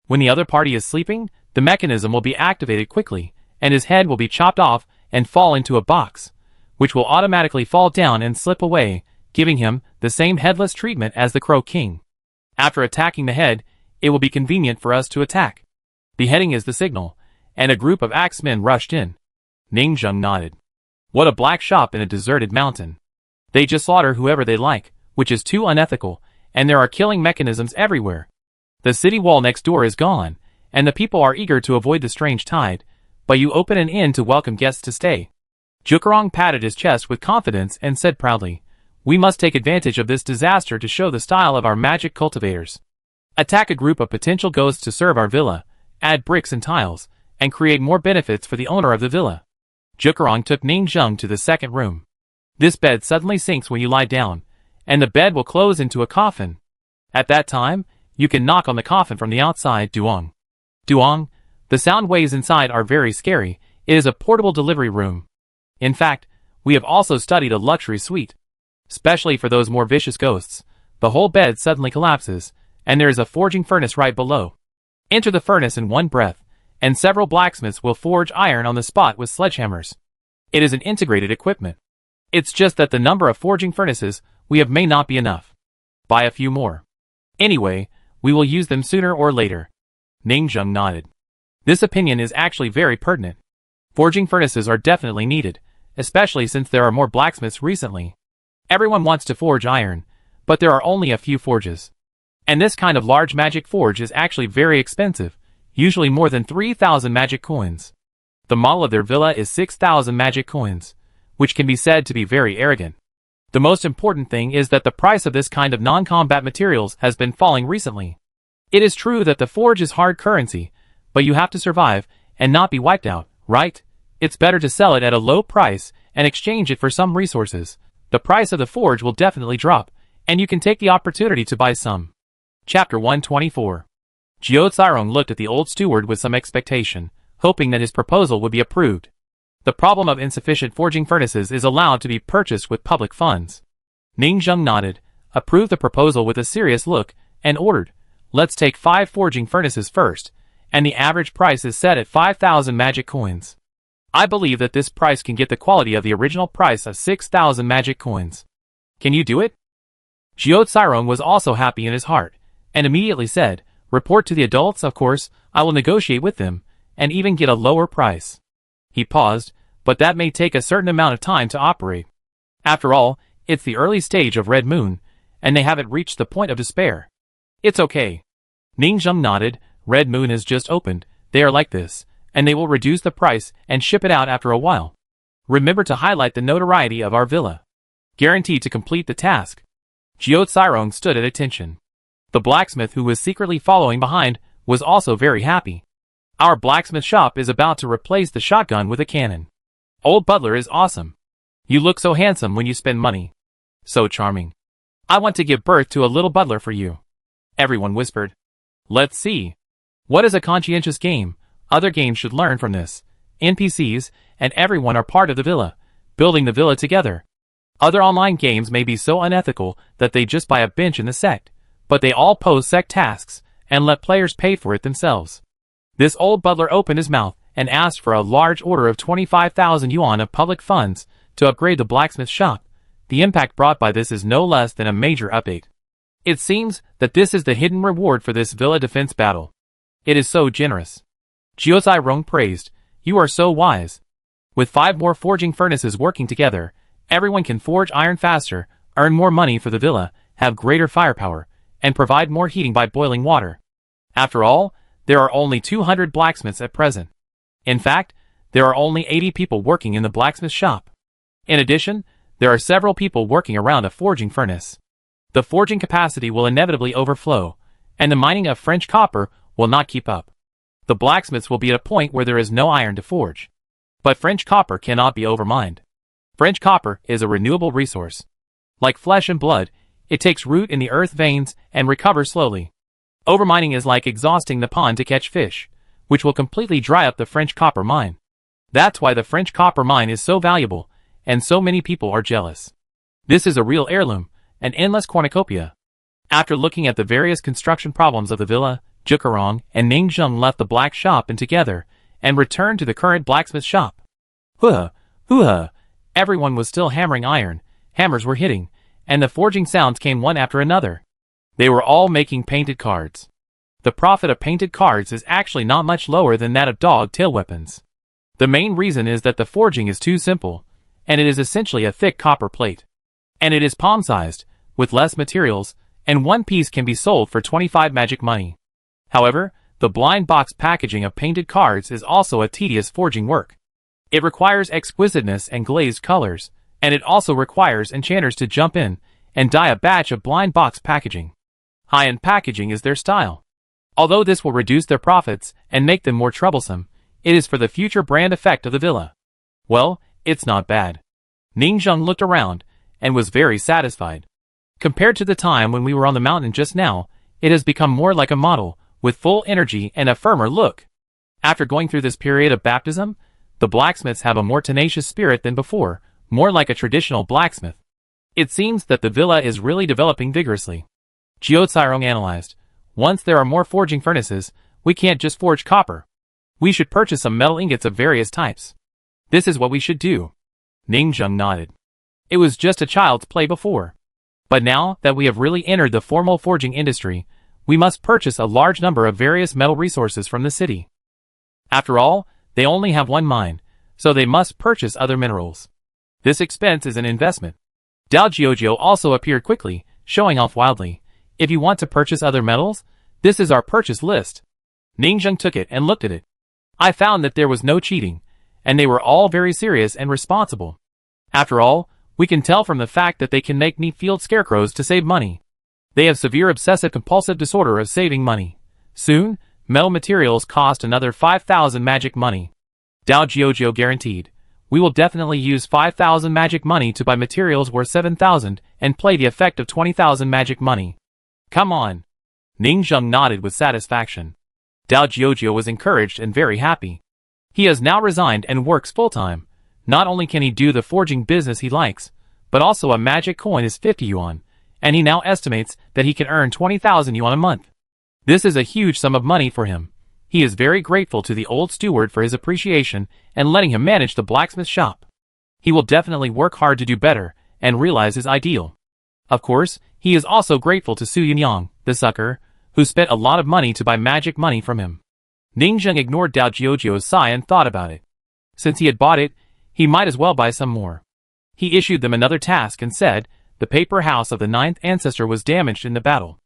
Speaker 1: When the other party is sleeping, the mechanism will be activated quickly, and his head will be chopped off and fall into a box, which will automatically fall down and slip away, giving him the same headless treatment as the Crow King. After attacking the head, it will be convenient for us to attack. Beheading is the signal, and a group of axemen rushed in. Ning Zheng nodded. What a black shop in a deserted mountain. They just slaughter whoever they like, which is too unethical, and there are killing mechanisms everywhere. The city wall next door is gone, and the people are eager to avoid the strange tide, but you open an inn to welcome guests to stay. Jukarong patted his chest with confidence and said proudly, we must take advantage of this disaster to show the style of our magic cultivators. Attack a group of potential ghosts to serve our villa, add bricks and tiles, and create more benefits for the owner of the villa. Jukarong took Ning Zheng to the 2nd room. This bed suddenly sinks when you lie down, and the bed will close into a coffin. At that time, you can knock on the coffin from the outside. Duong. Duong. The sound waves inside are very scary. It is a portable delivery room. In fact, we have also studied a luxury suite. Especially for those more vicious ghosts, the whole bed suddenly collapses, and there is a forging furnace right below. Enter the furnace in one breath, and several blacksmiths will forge iron on the spot with sledgehammers. It is an integrated equipment. It's just that the number of forging furnaces we have may not be enough. Buy a few more. Anyway, we will use them sooner or later. Ning Zheng nodded. This opinion is actually very pertinent. Forging furnaces are definitely needed, especially since there are more blacksmiths recently. Everyone wants to forge iron, but there are only a few forges. And this kind of large magic forge is actually very expensive, usually more than 3,000 magic coins. The model of their villa is 6,000 magic coins, which can be said to be very arrogant. The most important thing is that the price of this kind of non-combat materials has been falling recently. It is true that the forge is hard currency, but you have to survive and not be wiped out, right? It's better to sell it at a low price and exchange it for some resources. The price of the forge will definitely drop, and you can take the opportunity to buy some. Chapter 124. Jiao Tsirong looked at the old steward with some expectation, hoping that his proposal would be approved. The problem of insufficient forging furnaces is allowed to be purchased with public funds. Ning Zheng nodded, approved the proposal with a serious look, and ordered, let's take 5 forging furnaces first, and the average price is set at 5,000 magic coins. I believe that this price can get the quality of the original price of 6,000 magic coins. Can you do it? Jiao Tsirong was also happy in his heart, and immediately said, "Report to the adults, of course, I will negotiate with them, and even get a lower price." He paused, but that may take a certain amount of time to operate. After all, it's the early stage of Red Moon, and they haven't reached the point of despair. "It's okay." Ning Zheng nodded. "Red Moon has just opened, they are like this, and they will reduce the price and ship it out after a while. Remember to highlight the notoriety of our villa. Guaranteed to complete the task." Jiao Cairong stood at attention. The blacksmith, who was secretly following behind, was also very happy. "Our blacksmith shop is about to replace the shotgun with a cannon. Old butler is awesome. You look so handsome when you spend money. So charming. I want to give birth to a little butler for you." Everyone whispered. "Let's see. What is a conscientious game? Other games should learn from this. NPCs and everyone are part of the villa, building the villa together. Other online games may be so unethical that they just buy a bench in the sect, but they all pose sect tasks and let players pay for it themselves." This old butler opened his mouth and asked for a large order of 25,000 yuan of public funds to upgrade the blacksmith shop. The impact brought by this is no less than a major update. It seems that this is the hidden reward for this villa defense battle. It is so generous. Jiao Cairong praised. "You are so wise. With 5 more forging furnaces working together, everyone can forge iron faster, earn more money for the villa, have greater firepower, and provide more heating by boiling water. After all, there are only 200 blacksmiths at present. In fact, there are only 80 people working in the blacksmith shop. In addition, there are several people working around a forging furnace. The forging capacity will inevitably overflow, and the mining of French copper will not keep up. The blacksmiths will be at a point where there is no iron to forge. But French copper cannot be overmined. French copper is a renewable resource. Like flesh and blood, it takes root in the earth veins and recovers slowly. Overmining is like exhausting the pond to catch fish, which will completely dry up the French copper mine. That's why the French copper mine is so valuable, and so many people are jealous. This is a real heirloom, an endless cornucopia." After looking at the various construction problems of the villa, Cairong and Ning Zheng left the black shop and together, and returned to the current blacksmith shop. Hoo-ha, hoo-ha. Everyone was still hammering iron, hammers were hitting, and the forging sounds came one after another. They were all making painted cards. The profit of painted cards is actually not much lower than that of dog-tail weapons. The main reason is that the forging is too simple, and it is essentially a thick copper plate. And it is palm-sized, with less materials, and one piece can be sold for 25 magic money. However, the blind box packaging of painted cards is also a tedious forging work. It requires exquisiteness and glazed colors, and it also requires enchanters to jump in and dye a batch of blind box packaging. High-end packaging is their style. Although this will reduce their profits and make them more troublesome, it is for the future brand effect of the villa. Well, it's not bad. Ning Zheng looked around and was very satisfied. Compared to the time when we were on the mountain just now, it has become more like a model, with full energy and a firmer look. After going through this period of baptism, the blacksmiths have a more tenacious spirit than before, more like a traditional blacksmith. It seems that the villa is really developing vigorously. Jiao Cairong analyzed. "Once there are more forging furnaces, we can't just forge copper. We should purchase some metal ingots of various types. This is what we should do." Ning Zheng nodded. It was just a child's play before. But now that we have really entered the formal forging industry, we must purchase a large number of various metal resources from the city. After all, they only have one mine, so they must purchase other minerals. This expense is an investment. Dao Jiao also appeared quickly, showing off wildly. "If you want to purchase other metals, this is our purchase list." Ning Zheng took it and looked at it. I found that there was no cheating, and they were all very serious and responsible. After all, we can tell from the fact that they can make neat field scarecrows to save money. They have severe obsessive-compulsive disorder of saving money. Soon, metal materials cost another 5,000 magic money. Dao Jiao guaranteed. "We will definitely use 5,000 magic money to buy materials worth 7,000 and play the effect of 20,000 magic money." "Come on." Ning Zheng nodded with satisfaction. Dao Jiao was encouraged and very happy. He has now resigned and works full-time. Not only can he do the forging business he likes, but also a magic coin is 50 yuan, and he now estimates that he can earn 20,000 yuan a month. This is a huge sum of money for him. He is very grateful to the old steward for his appreciation and letting him manage the blacksmith shop. He will definitely work hard to do better and realize his ideal. Of course, he is also grateful to Su Yinyang, the sucker, who spent a lot of money to buy magic money from him. Ningzheng ignored Dao Jiojio's sigh and thought about it. Since he had bought it, he might as well buy some more. He issued them another task and said, "The paper house of the 9th ancestor was damaged in the battle.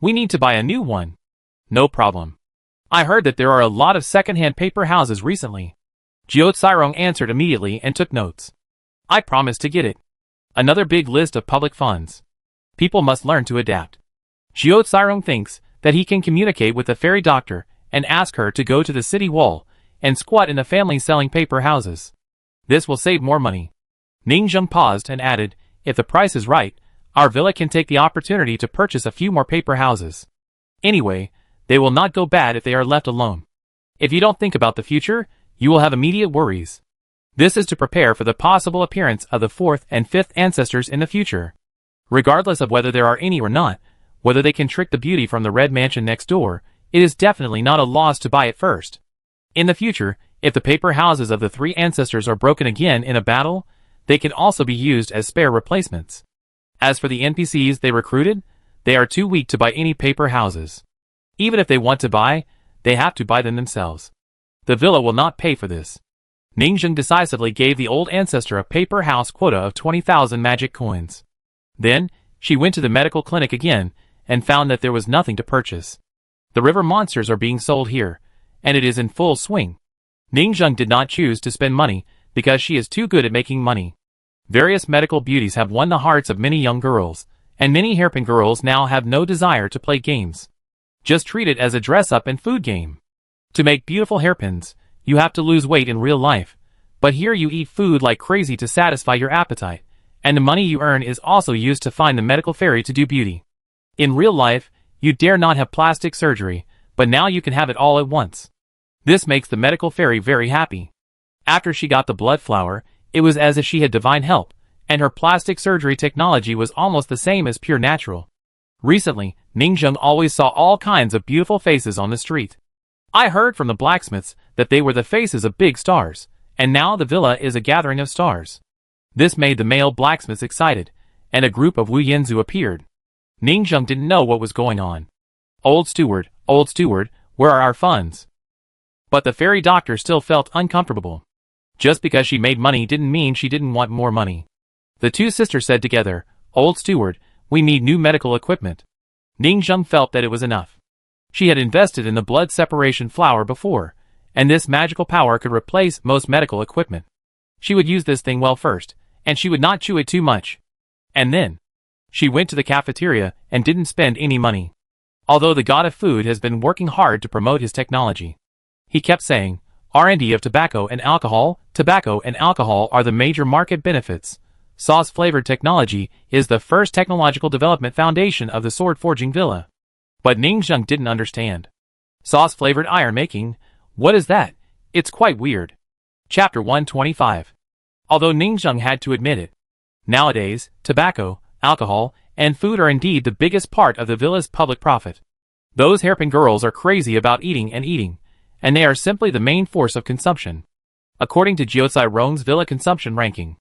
Speaker 1: We need to buy a new one." "No problem. I heard that there are a lot of second-hand paper houses recently." Jiao Cairong answered immediately and took notes. "I promise to get it." Another big list of public funds. People must learn to adapt. Jiao Cairong thinks that he can communicate with the fairy doctor and ask her to go to the city wall and squat in the family selling paper houses. This will save more money. Ningzheng paused and added, "If the price is right, our villa can take the opportunity to purchase a few more paper houses. Anyway, they will not go bad if they are left alone. If you don't think about the future, you will have immediate worries. This is to prepare for the possible appearance of the 4th and 5th ancestors in the future. Regardless of whether there are any or not, whether they can trick the beauty from the red mansion next door, it is definitely not a loss to buy it first. In the future, if the paper houses of the 3 ancestors are broken again in a battle, they can also be used as spare replacements. As for the NPCs they recruited, they are too weak to buy any paper houses. Even if they want to buy, they have to buy them themselves. The villa will not pay for this." Ningzheng decisively gave the old ancestor a paper house quota of 20,000 magic coins. Then, she went to the medical clinic again and found that there was nothing to purchase. The river monsters are being sold here, and it is in full swing. Ningzheng did not choose to spend money because she is too good at making money. Various medical beauties have won the hearts of many young girls, and many hairpin girls now have no desire to play games. Just treat it as a dress-up and food game. To make beautiful hairpins, you have to lose weight in real life, but here you eat food like crazy to satisfy your appetite, and the money you earn is also used to find the medical fairy to do beauty. In real life, you dare not have plastic surgery, but now you can have it all at once. This makes the medical fairy very happy. After she got the blood flower, it was as if she had divine help, and her plastic surgery technology was almost the same as pure natural. Recently, Ningzheng always saw all kinds of beautiful faces on the street. I heard from the blacksmiths that they were the faces of big stars, and now the villa is a gathering of stars. This made the male blacksmiths excited, and a group of Wu Yanzu appeared. Ningzheng didn't know what was going on. Old steward, where are our funds?" But the fairy doctor still felt uncomfortable. Just because she made money didn't mean she didn't want more money. The two sisters said together, "Old steward, we need new medical equipment." Ningzheng felt that it was enough. She had invested in the blood separation flower before, and this magical power could replace most medical equipment. She would use this thing well first, and she would not chew it too much. And then, she went to the cafeteria and didn't spend any money. Although the god of food has been working hard to promote his technology. He kept saying, "R&D of tobacco and alcohol are the major market benefits. Sauce-flavored technology is the first technological development foundation of the sword-forging villa." But Ningzheng didn't understand. Sauce-flavored iron making? What is that? It's quite weird. Chapter 125. Although Ningzheng had to admit it. Nowadays, tobacco, alcohol, and food are indeed the biggest part of the villa's public profit. Those hairpin girls are crazy about eating, and they are simply the main force of consumption. According to Jiao Cairong's villa consumption ranking.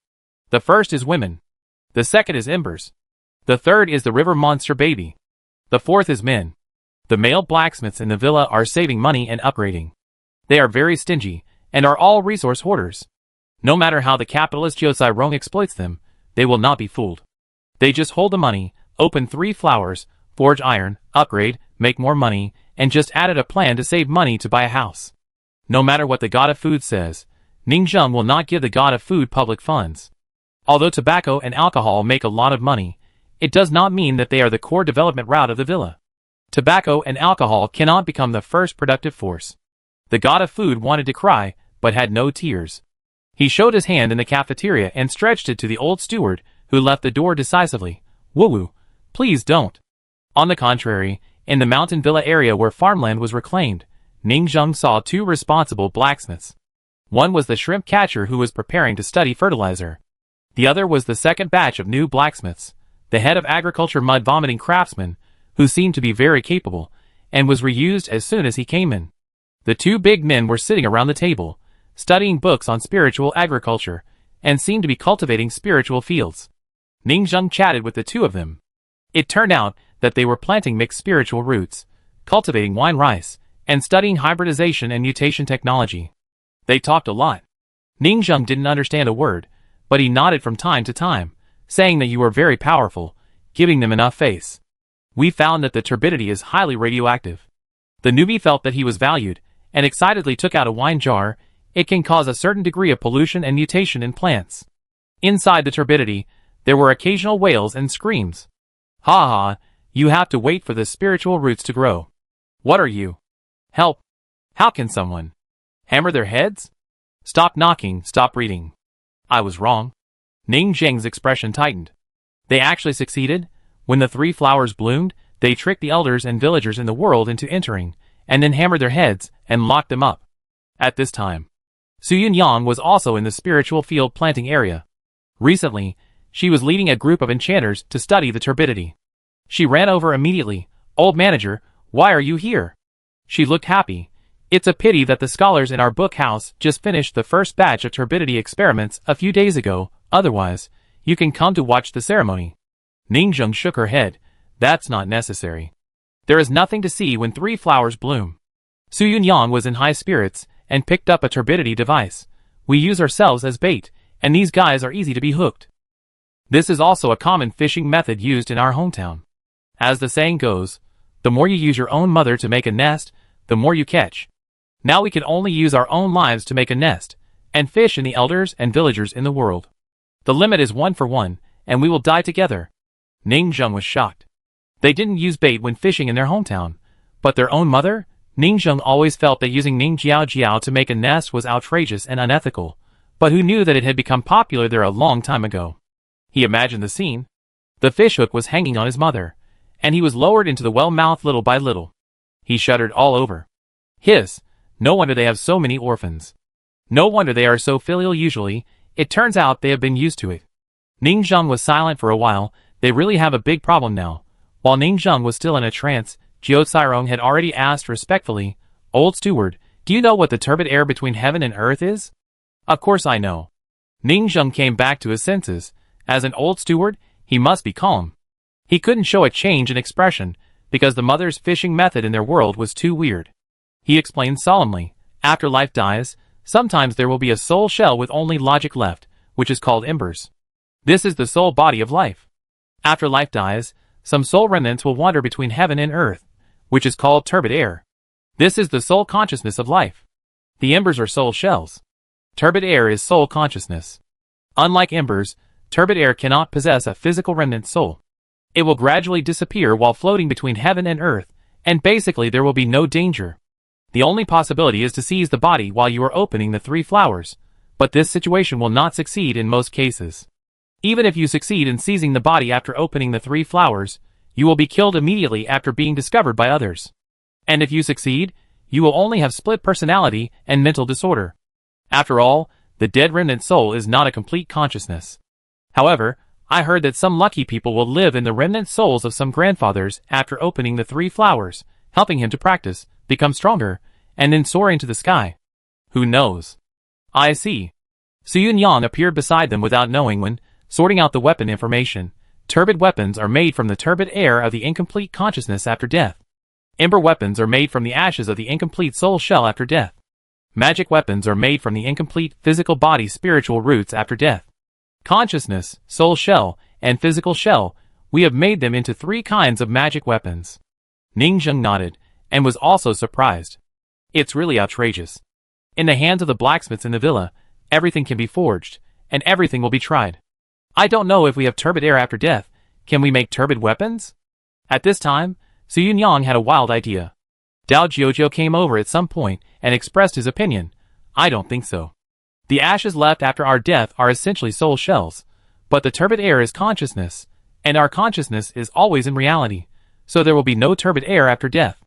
Speaker 1: The first is women. The second is embers. The third is the river monster baby. The fourth is men. The male blacksmiths in the villa are saving money and upgrading. They are very stingy, and are all resource hoarders. No matter how the capitalist Jiao Cairong exploits them, they will not be fooled. They just hold the money, open 3 flowers, forge iron, upgrade, make more money, and just added a plan to save money to buy a house. No matter what the god of food says, Ningzheng will not give the god of food public funds. Although tobacco and alcohol make a lot of money, it does not mean that they are the core development route of the villa. Tobacco and alcohol cannot become the first productive force. The god of food wanted to cry, but had no tears. He showed his hand in the cafeteria and stretched it to the old steward, who left the door decisively. "Woo-woo, please don't." On the contrary, in the mountain villa area where farmland was reclaimed, Ningzheng saw 2 responsible blacksmiths. One was the shrimp catcher who was preparing to study fertilizer. The other was the second batch of new blacksmiths, the head of agriculture mud-vomiting craftsman, who seemed to be very capable, and was reused as soon as he came in. The 2 big men were sitting around the table, studying books on spiritual agriculture, and seemed to be cultivating spiritual fields. Ningzheng chatted with the 2 of them. It turned out that they were planting mixed spiritual roots, cultivating wine rice, and studying hybridization and mutation technology. They talked a lot. Ningzheng didn't understand a word, but he nodded from time to time, saying that you are very powerful, giving them enough face. We found that the turbidity is highly radioactive. The newbie felt that he was valued, and excitedly took out a wine jar. It can cause a certain degree of pollution and mutation in plants. Inside the turbidity, there were occasional wails and screams. Ha ha, you have to wait for the spiritual roots to grow. What are you? Help. How can someone hammer their heads? Stop knocking, stop reading. I was wrong. Ning Zheng's expression tightened. They actually succeeded. When the 3 flowers bloomed, they tricked the elders and villagers in the world into entering, and then hammered their heads and locked them up. At this time, Su Yunyang was also in the spiritual field planting area. Recently, she was leading a group of enchanters to study the turbidity. She ran over immediately. Old manager, why are you here? She looked happy. It's a pity that the scholars in our book house just finished the first batch of turbidity experiments a few days ago, otherwise, you can come to watch the ceremony. Ningzheng shook her head. That's not necessary. There is nothing to see when 3 flowers bloom. Su Yunyang was in high spirits and picked up a turbidity device. We use ourselves as bait, and these guys are easy to be hooked. This is also a common fishing method used in our hometown. As the saying goes, the more you use your own mother to make a nest, the more you catch. Now we can only use our own lives to make a nest, and fish in the elders and villagers in the world. The limit is 1 for 1, and we will die together. Ningzheng was shocked. They didn't use bait when fishing in their hometown, but their own mother? Ningzheng always felt that using Ning Jiao Jiao to make a nest was outrageous and unethical, but who knew that it had become popular there a long time ago? He imagined the scene. The fishhook was hanging on his mother, and he was lowered into the well-mouth little by little. He shuddered all over. Hiss, no wonder they have so many orphans. No wonder they are so filial usually, it turns out they have been used to it. Ningzheng was silent for a while. They really have a big problem now. While Ningzheng was still in a trance, Jiao Cairong had already asked respectfully, Old steward, do you know what the turbid air between heaven and earth is? Of course I know. Ningzheng came back to his senses. As an old steward, he must be calm. He couldn't show a change in expression, because the mother's fishing method in their world was too weird. He explained solemnly, after life dies, sometimes there will be a soul shell with only logic left, which is called embers. This is the soul body of life. After life dies, some soul remnants will wander between heaven and earth, which is called turbid air. This is the soul consciousness of life. The embers are soul shells. Turbid air is soul consciousness. Unlike embers, turbid air cannot possess a physical remnant soul. It will gradually disappear while floating between heaven and earth, and basically there will be no danger. The only possibility is to seize the body while you are opening the 3 flowers, but this situation will not succeed in most cases. Even if you succeed in seizing the body after opening the 3 flowers, you will be killed immediately after being discovered by others. And if you succeed, you will only have split personality and mental disorder. After all, the dead remnant soul is not a complete consciousness. However, I heard that some lucky people will live in the remnant souls of some grandfathers after opening the 3 flowers, helping him to practice, become stronger, and then soar into the sky. Who knows? I see. Su Yunyang appeared beside them without knowing when, sorting out the weapon information. Turbid weapons are made from the turbid air of the incomplete consciousness after death. Ember weapons are made from the ashes of the incomplete soul shell after death. Magic weapons are made from the incomplete physical body spiritual roots after death. Consciousness, soul shell, and physical shell, we have made them into 3 kinds of magic weapons. Ningzheng nodded, and was also surprised. It's really outrageous. In the hands of the blacksmiths in the villa, everything can be forged, and everything will be tried. I don't know if we have turbid air after death. Can we make turbid weapons? At this time, Su Yunyang had a wild idea. Dao Jiujiu came over at some point and expressed his opinion. I don't think so. The ashes left after our death are essentially soul shells, but the turbid air is consciousness, and our consciousness is always in reality, so there will be no turbid air after death.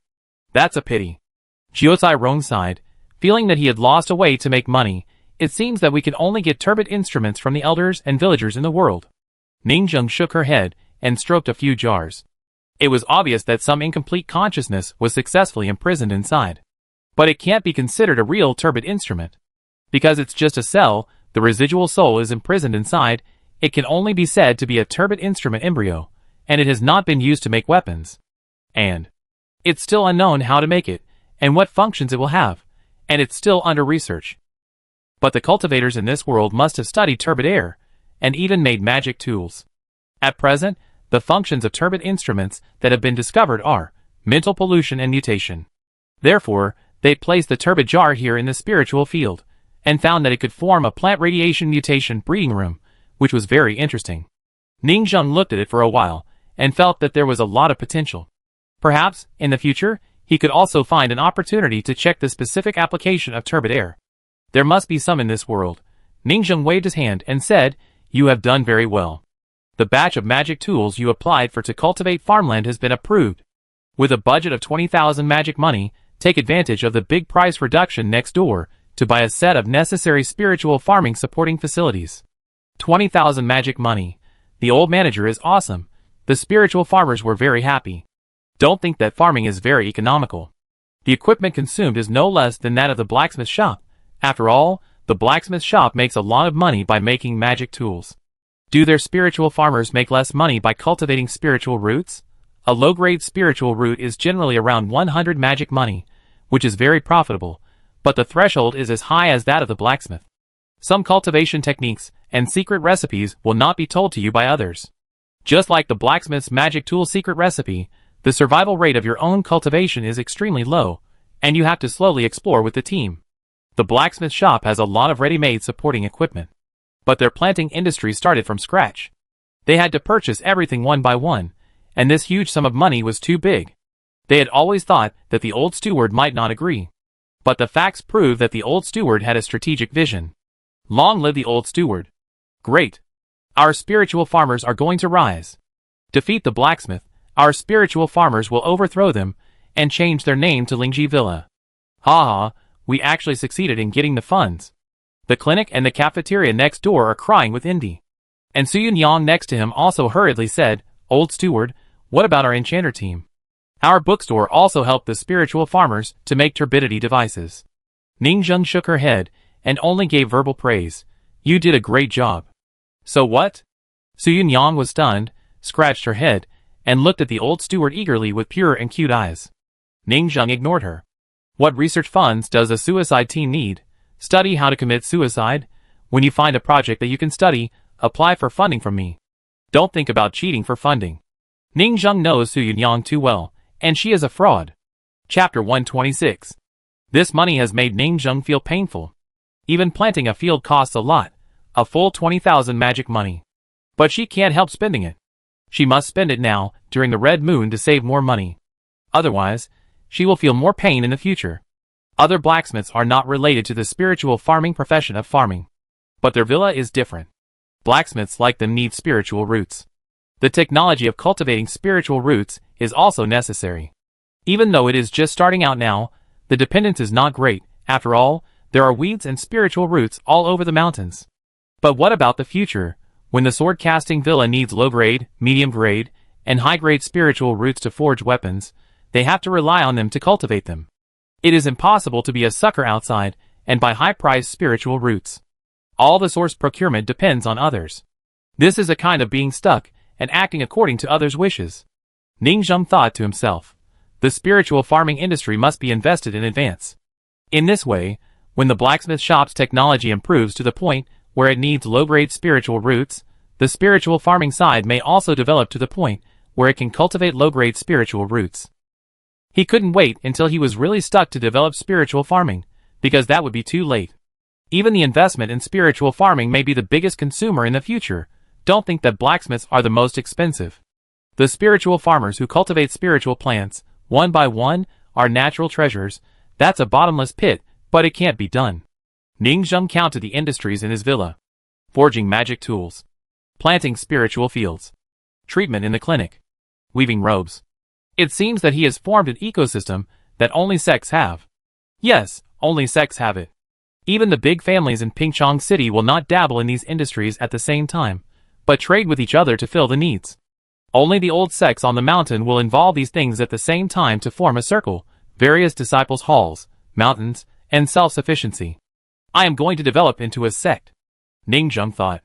Speaker 1: That's a pity. Jiao Cairong sighed, feeling that he had lost a way to make money. It seems that we can only get turbid instruments from the elders and villagers in the world. Ningzheng shook her head and stroked a few jars. It was obvious that some incomplete consciousness was successfully imprisoned inside. But it can't be considered a real turbid instrument. Because it's just a cell, the residual soul is imprisoned inside, it can only be said to be a turbid instrument embryo, and it has not been used to make weapons. And It's still unknown how to make it, and what functions it will have, and it's still under research. But the cultivators in this world must have studied turbid air, and even made magic tools. At present, the functions of turbid instruments that have been discovered are mental pollution and mutation. Therefore, they placed the turbid jar here in the spiritual field, and found that it could form a plant radiation mutation breeding room, which was very interesting. Ning Zheng looked at it for a while, and felt that there was a lot of potential. Perhaps, in the future, he could also find an opportunity to check the specific application of turbid air. There must be some in this world. Ning Zheng waved his hand and said, "You have done very well. The batch of magic tools you applied for to cultivate farmland has been approved. With a budget of 20,000 magic money, take advantage of the big price reduction next door to buy a set of necessary spiritual farming supporting facilities." 20,000 magic money. The old manager is awesome. The spiritual farmers were very happy. Don't think that farming is very economical. The equipment consumed is no less than that of the blacksmith shop. After all, the blacksmith shop makes a lot of money by making magic tools. Do their spiritual farmers make less money by cultivating spiritual roots? A low-grade spiritual root is generally around 100 magic money, which is very profitable, but the threshold is as high as that of the blacksmith. Some cultivation techniques and secret recipes will not be told to you by others. Just like the blacksmith's magic tool secret recipe, the survival rate of your own cultivation is extremely low, and you have to slowly explore with the team. The blacksmith shop has a lot of ready-made supporting equipment, but their planting industry started from scratch. They had to purchase everything one by one, and this huge sum of money was too big. They had always thought that the old steward might not agree, but the facts prove that the old steward had a strategic vision. Long live the old steward. Great. Our spiritual farmers are going to rise. Defeat the blacksmith. Our spiritual farmers will overthrow them and change their name to Lingji Villa. Ha ha, we actually succeeded in getting the funds. The clinic and the cafeteria next door are crying with envy. And Suyun Yang next to him also hurriedly said, "Old steward, what about our enchanter team? Our bookstore also helped the spiritual farmers to make turbidity devices." Ning Zheng shook her head and only gave verbal praise. "You did a great job." "So what?" Suyun Yang was stunned, scratched her head, and looked at the old steward eagerly with pure and cute eyes. Ning Zheng ignored her. "What research funds does a suicide team need? Study how to commit suicide? When you find a project that you can study, apply for funding from me. Don't think about cheating for funding." Ning Zheng knows Suyun Yang too well, and she is a fraud. Chapter 126. This money has made Ning Zheng feel painful. Even planting a field costs a lot, a full 20,000 magic money. But she can't help spending it. She must spend it now, during the red moon, to save more money. Otherwise, she will feel more pain in the future. Other blacksmiths are not related to the spiritual farming profession of farming. But their villa is different. Blacksmiths like them need spiritual roots. The technology of cultivating spiritual roots is also necessary. Even though it is just starting out now, the dependence is not great. After all, there are weeds and spiritual roots all over the mountains. But what about the future, when the sword-casting villa needs low-grade, medium-grade, and high-grade spiritual roots to forge weapons? They have to rely on them to cultivate them. It is impossible to be a sucker outside and buy high-priced spiritual roots. All the source procurement depends on others. This is a kind of being stuck and acting according to others' wishes. Ning Zheng thought to himself, the spiritual farming industry must be invested in advance. In this way, when the blacksmith shop's technology improves to the point where it needs low-grade spiritual roots, the spiritual farming side may also develop to the point where it can cultivate low-grade spiritual roots. He couldn't wait until he was really stuck to develop spiritual farming, because that would be too late. Even the investment in spiritual farming may be the biggest consumer in the future. Don't think that blacksmiths are the most expensive. The spiritual farmers who cultivate spiritual plants, one by one, are natural treasures. That's a bottomless pit, but it can't be done. Ning Zheng counted the industries in his villa. Forging magic tools. Planting spiritual fields. Treatment in the clinic. Weaving robes. It seems that he has formed an ecosystem that only sects have. Yes, only sects have it. Even the big families in Pingchong City will not dabble in these industries at the same time, but trade with each other to fill the needs. Only the old sects on the mountain will involve these things at the same time to form a circle, various disciples' halls, mountains, and self-sufficiency. I am going to develop into a sect. Ning Zheng thought.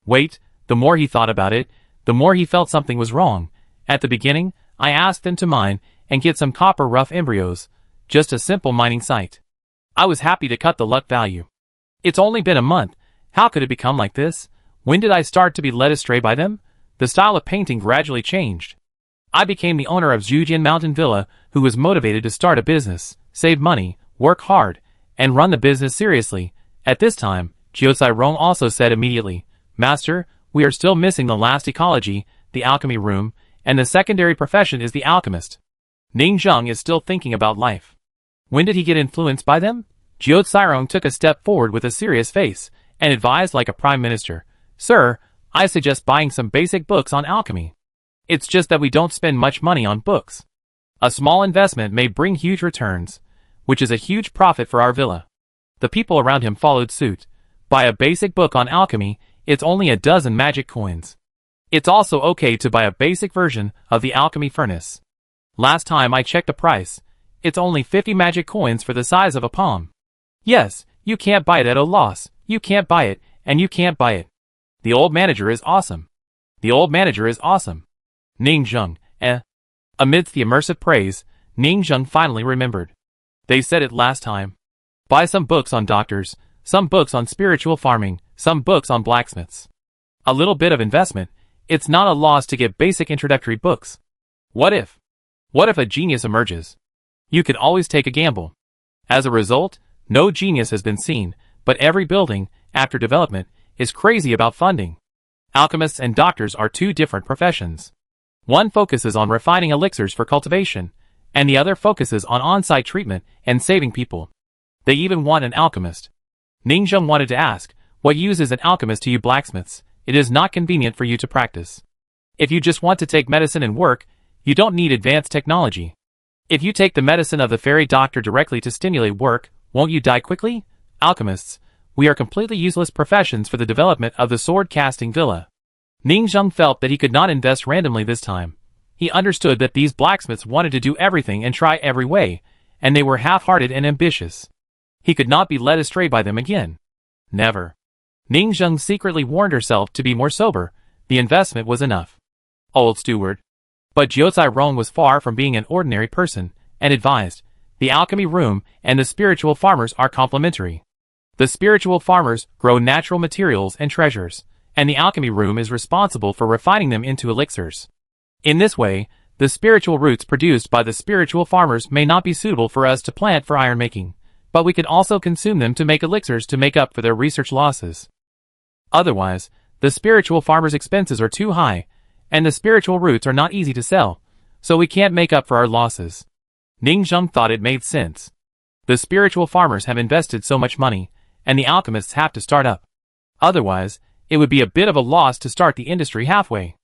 Speaker 1: Wait, the more he thought about it, the more he felt something was wrong. At the beginning, I asked them to mine, and get some copper rough embryos, just a simple mining site. I was happy to cut the luck value. It's only been a month, how could it become like this? When did I start to be led astray by them? The style of painting gradually changed. I became the owner of Zhujian Mountain Villa, who was motivated to start a business, save money, work hard, and run the business seriously. At this time, Jiuzai Rong also said immediately, Master, we are still missing the last ecology, the alchemy room, and the secondary profession is the alchemist. Ning Zheng is still thinking about life. When did he get influenced by them? Jiuzai Rong took a step forward with a serious face, and advised like a prime minister, Sir, I suggest buying some basic books on alchemy. It's just that we don't spend much money on books. A small investment may bring huge returns, which is a huge profit for our villa. The people around him followed suit. Buy a basic book on alchemy, it's only a dozen magic coins. It's also okay to buy a basic version of the alchemy furnace. Last time I checked the price, it's only 50 magic coins for the size of a palm. Yes, you can't buy it at a loss, you can't buy it, and you can't buy it. The old manager is awesome. The old manager is awesome. Ning Zheng, Amidst the immersive praise, Ning Zheng finally remembered. They said it last time. Buy some books on doctors, some books on spiritual farming, some books on blacksmiths. A little bit of investment, it's not a loss to get basic introductory books. What if a genius emerges? You could always take a gamble. As a result, no genius has been seen, but every building, after development, is crazy about funding. Alchemists and doctors are two different professions. One focuses on refining elixirs for cultivation, and the other focuses on on-site treatment and saving people. They even want an alchemist. Ning Zheng wanted to ask, what use is an alchemist to you blacksmiths? It is not convenient for you to practice. If you just want to take medicine and work, you don't need advanced technology. If you take the medicine of the fairy doctor directly to stimulate work, won't you die quickly? Alchemists, we are completely useless professions for the development of the sword-casting villa. Ning Zheng felt that he could not invest randomly this time. He understood that these blacksmiths wanted to do everything and try every way, and they were half-hearted and ambitious. He could not be led astray by them again. Never. Ning Zheng secretly warned herself to be more sober. The investment was enough. Old steward. But Jiuzai Rong was far from being an ordinary person, and advised, the alchemy room and the spiritual farmers are complementary. The spiritual farmers grow natural materials and treasures, and the alchemy room is responsible for refining them into elixirs. In this way, the spiritual roots produced by the spiritual farmers may not be suitable for us to plant for iron making, but we can also consume them to make elixirs to make up for their research losses. Otherwise, the spiritual farmers' expenses are too high, and the spiritual roots are not easy to sell, so we can't make up for our losses. Ning Zheng thought it made sense. The spiritual farmers have invested so much money, and the alchemists have to start up. Otherwise, it would be a bit of a loss to start the industry halfway.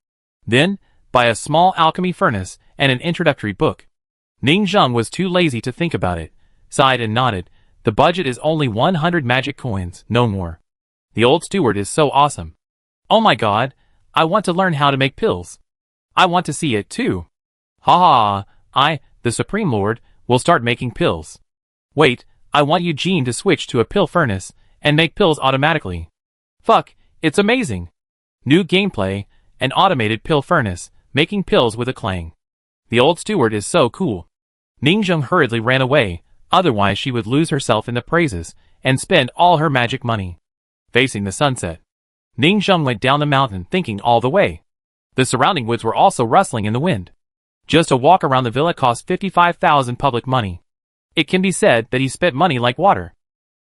Speaker 1: Then, buy a small alchemy furnace and an introductory book. Ning Zheng was too lazy to think about it, sighed and nodded. The budget is only 100 magic coins, no more. The old steward is so awesome. Oh my god, I want to learn how to make pills. I want to see it too. Ha ha, I, the Supreme Lord, will start making pills. Wait, I want Eugene to switch to a pill furnace and make pills automatically. Fuck, it's amazing. New gameplay, an automated pill furnace, making pills with a clang. The old steward is so cool. Ning Zheng hurriedly ran away, otherwise she would lose herself in the praises and spend all her magic money. Facing the sunset, Ning Zheng went down the mountain thinking all the way. The surrounding woods were also rustling in the wind. Just a walk around the villa cost 55,000 public money. It can be said that he spent money like water.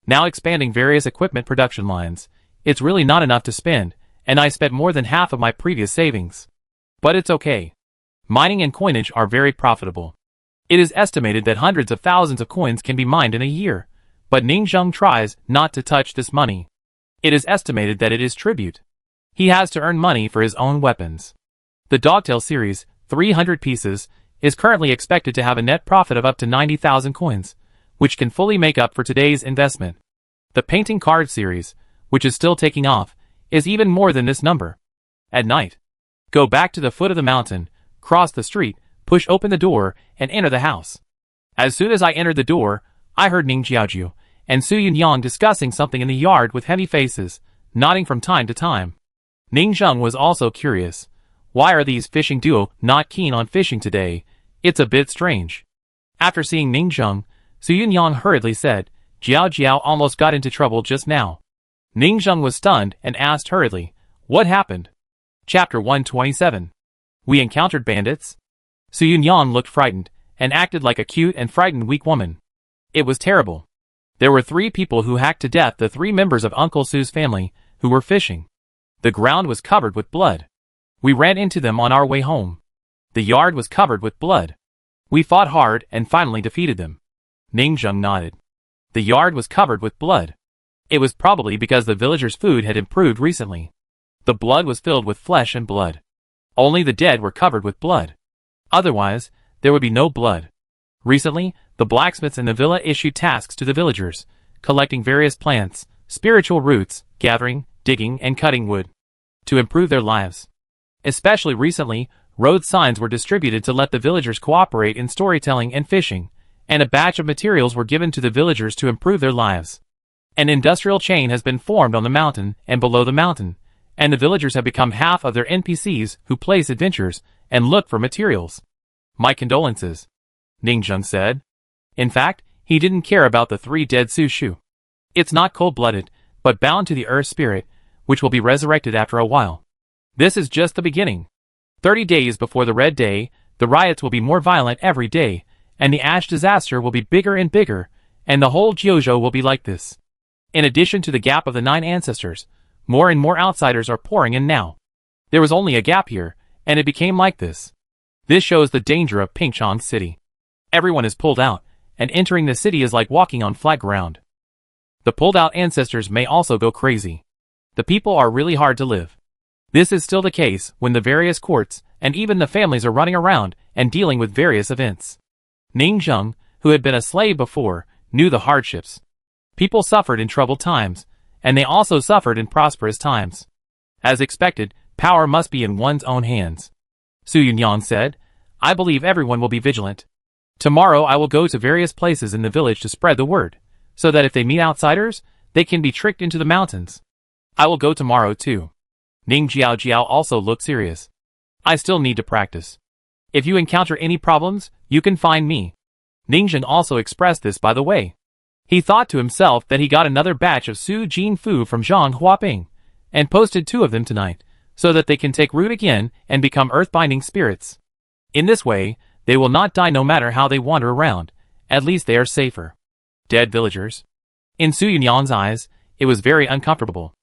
Speaker 1: Now expanding various equipment production lines, it's really not enough to spend, and I spent more than half of my previous savings. But it's okay. Mining and coinage are very profitable. It is estimated that hundreds of thousands of coins can be mined in a year, but Ning Zheng tries not to touch this money. It is estimated that it is tribute. He has to earn money for his own weapons. The Dogtail series, 300 pieces, is currently expected to have a net profit of up to 90,000 coins, which can fully make up for today's investment. The painting card series, which is still taking off, is even more than this number. At night, go back to the foot of the mountain, cross the street, push open the door, and enter the house. As soon as I entered the door, I heard Ning Jiaoju and Su Yunyang discussing something in the yard with heavy faces, nodding from time to time. Ning Zheng was also curious. Why are these fishing duo not keen on fishing today? It's a bit strange. After seeing Ning Zheng, Su Yunyang hurriedly said, Jiao Jiao almost got into trouble just now. Ning Zheng was stunned and asked hurriedly, what happened? Chapter 127. We encountered bandits? Su Yunyang looked frightened, and acted like a cute and frightened weak woman. It was terrible. There were 3 people who hacked to death the 3 members of Uncle Su's family, who were fishing. The ground was covered with blood. We ran into them on our way home. The yard was covered with blood. We fought hard and finally defeated them. Ning Zheng nodded. The yard was covered with blood. It was probably because the villagers' food had improved recently. The blood was filled with flesh and blood. Only the dead were covered with blood. Otherwise, there would be no blood. Recently, the blacksmiths in the villa issued tasks to the villagers, collecting various plants, spiritual roots, gathering, digging, and cutting wood, to improve their lives. Especially recently, road signs were distributed to let the villagers cooperate in storytelling and fishing, and a batch of materials were given to the villagers to improve their lives. An industrial chain has been formed on the mountain and below the mountain, and the villagers have become half of their NPCs who place adventures and look for materials. My condolences, Ning Zheng said. In fact, he didn't care about the 3 dead Su Shu. It's not cold-blooded, but bound to the earth spirit, which will be resurrected after a while. This is just the beginning. 30 days before the Red Day, the riots will be more violent every day, and the ash disaster will be bigger and bigger, and the whole Jiuzhou will be like this. In addition to the gap of the 9 ancestors, more and more outsiders are pouring in now. There was only a gap here, and it became like this. This shows the danger of Pingchong City. Everyone is pulled out, and entering the city is like walking on flat ground. The pulled-out ancestors may also go crazy. The people are really hard to live. This is still the case when the various courts and even the families are running around and dealing with various events. Ning Zheng, who had been a slave before, knew the hardships. People suffered in troubled times, and they also suffered in prosperous times. As expected, power must be in one's own hands. Su Yunyang said, I believe everyone will be vigilant. Tomorrow I will go to various places in the village to spread the word, so that if they meet outsiders, they can be tricked into the mountains. I will go tomorrow too. Ning Jiao Jiao also looked serious. I still need to practice. If you encounter any problems, you can find me. Ning Zheng also expressed this by the way. He thought to himself that he got another batch of Su Jin Fu from Zhang Huaping, and posted 2 of them tonight, so that they can take root again and become earth-binding spirits. In this way, they will not die no matter how they wander around, at least they are safer. Dead villagers. In Su Yunyang's eyes, it was very uncomfortable.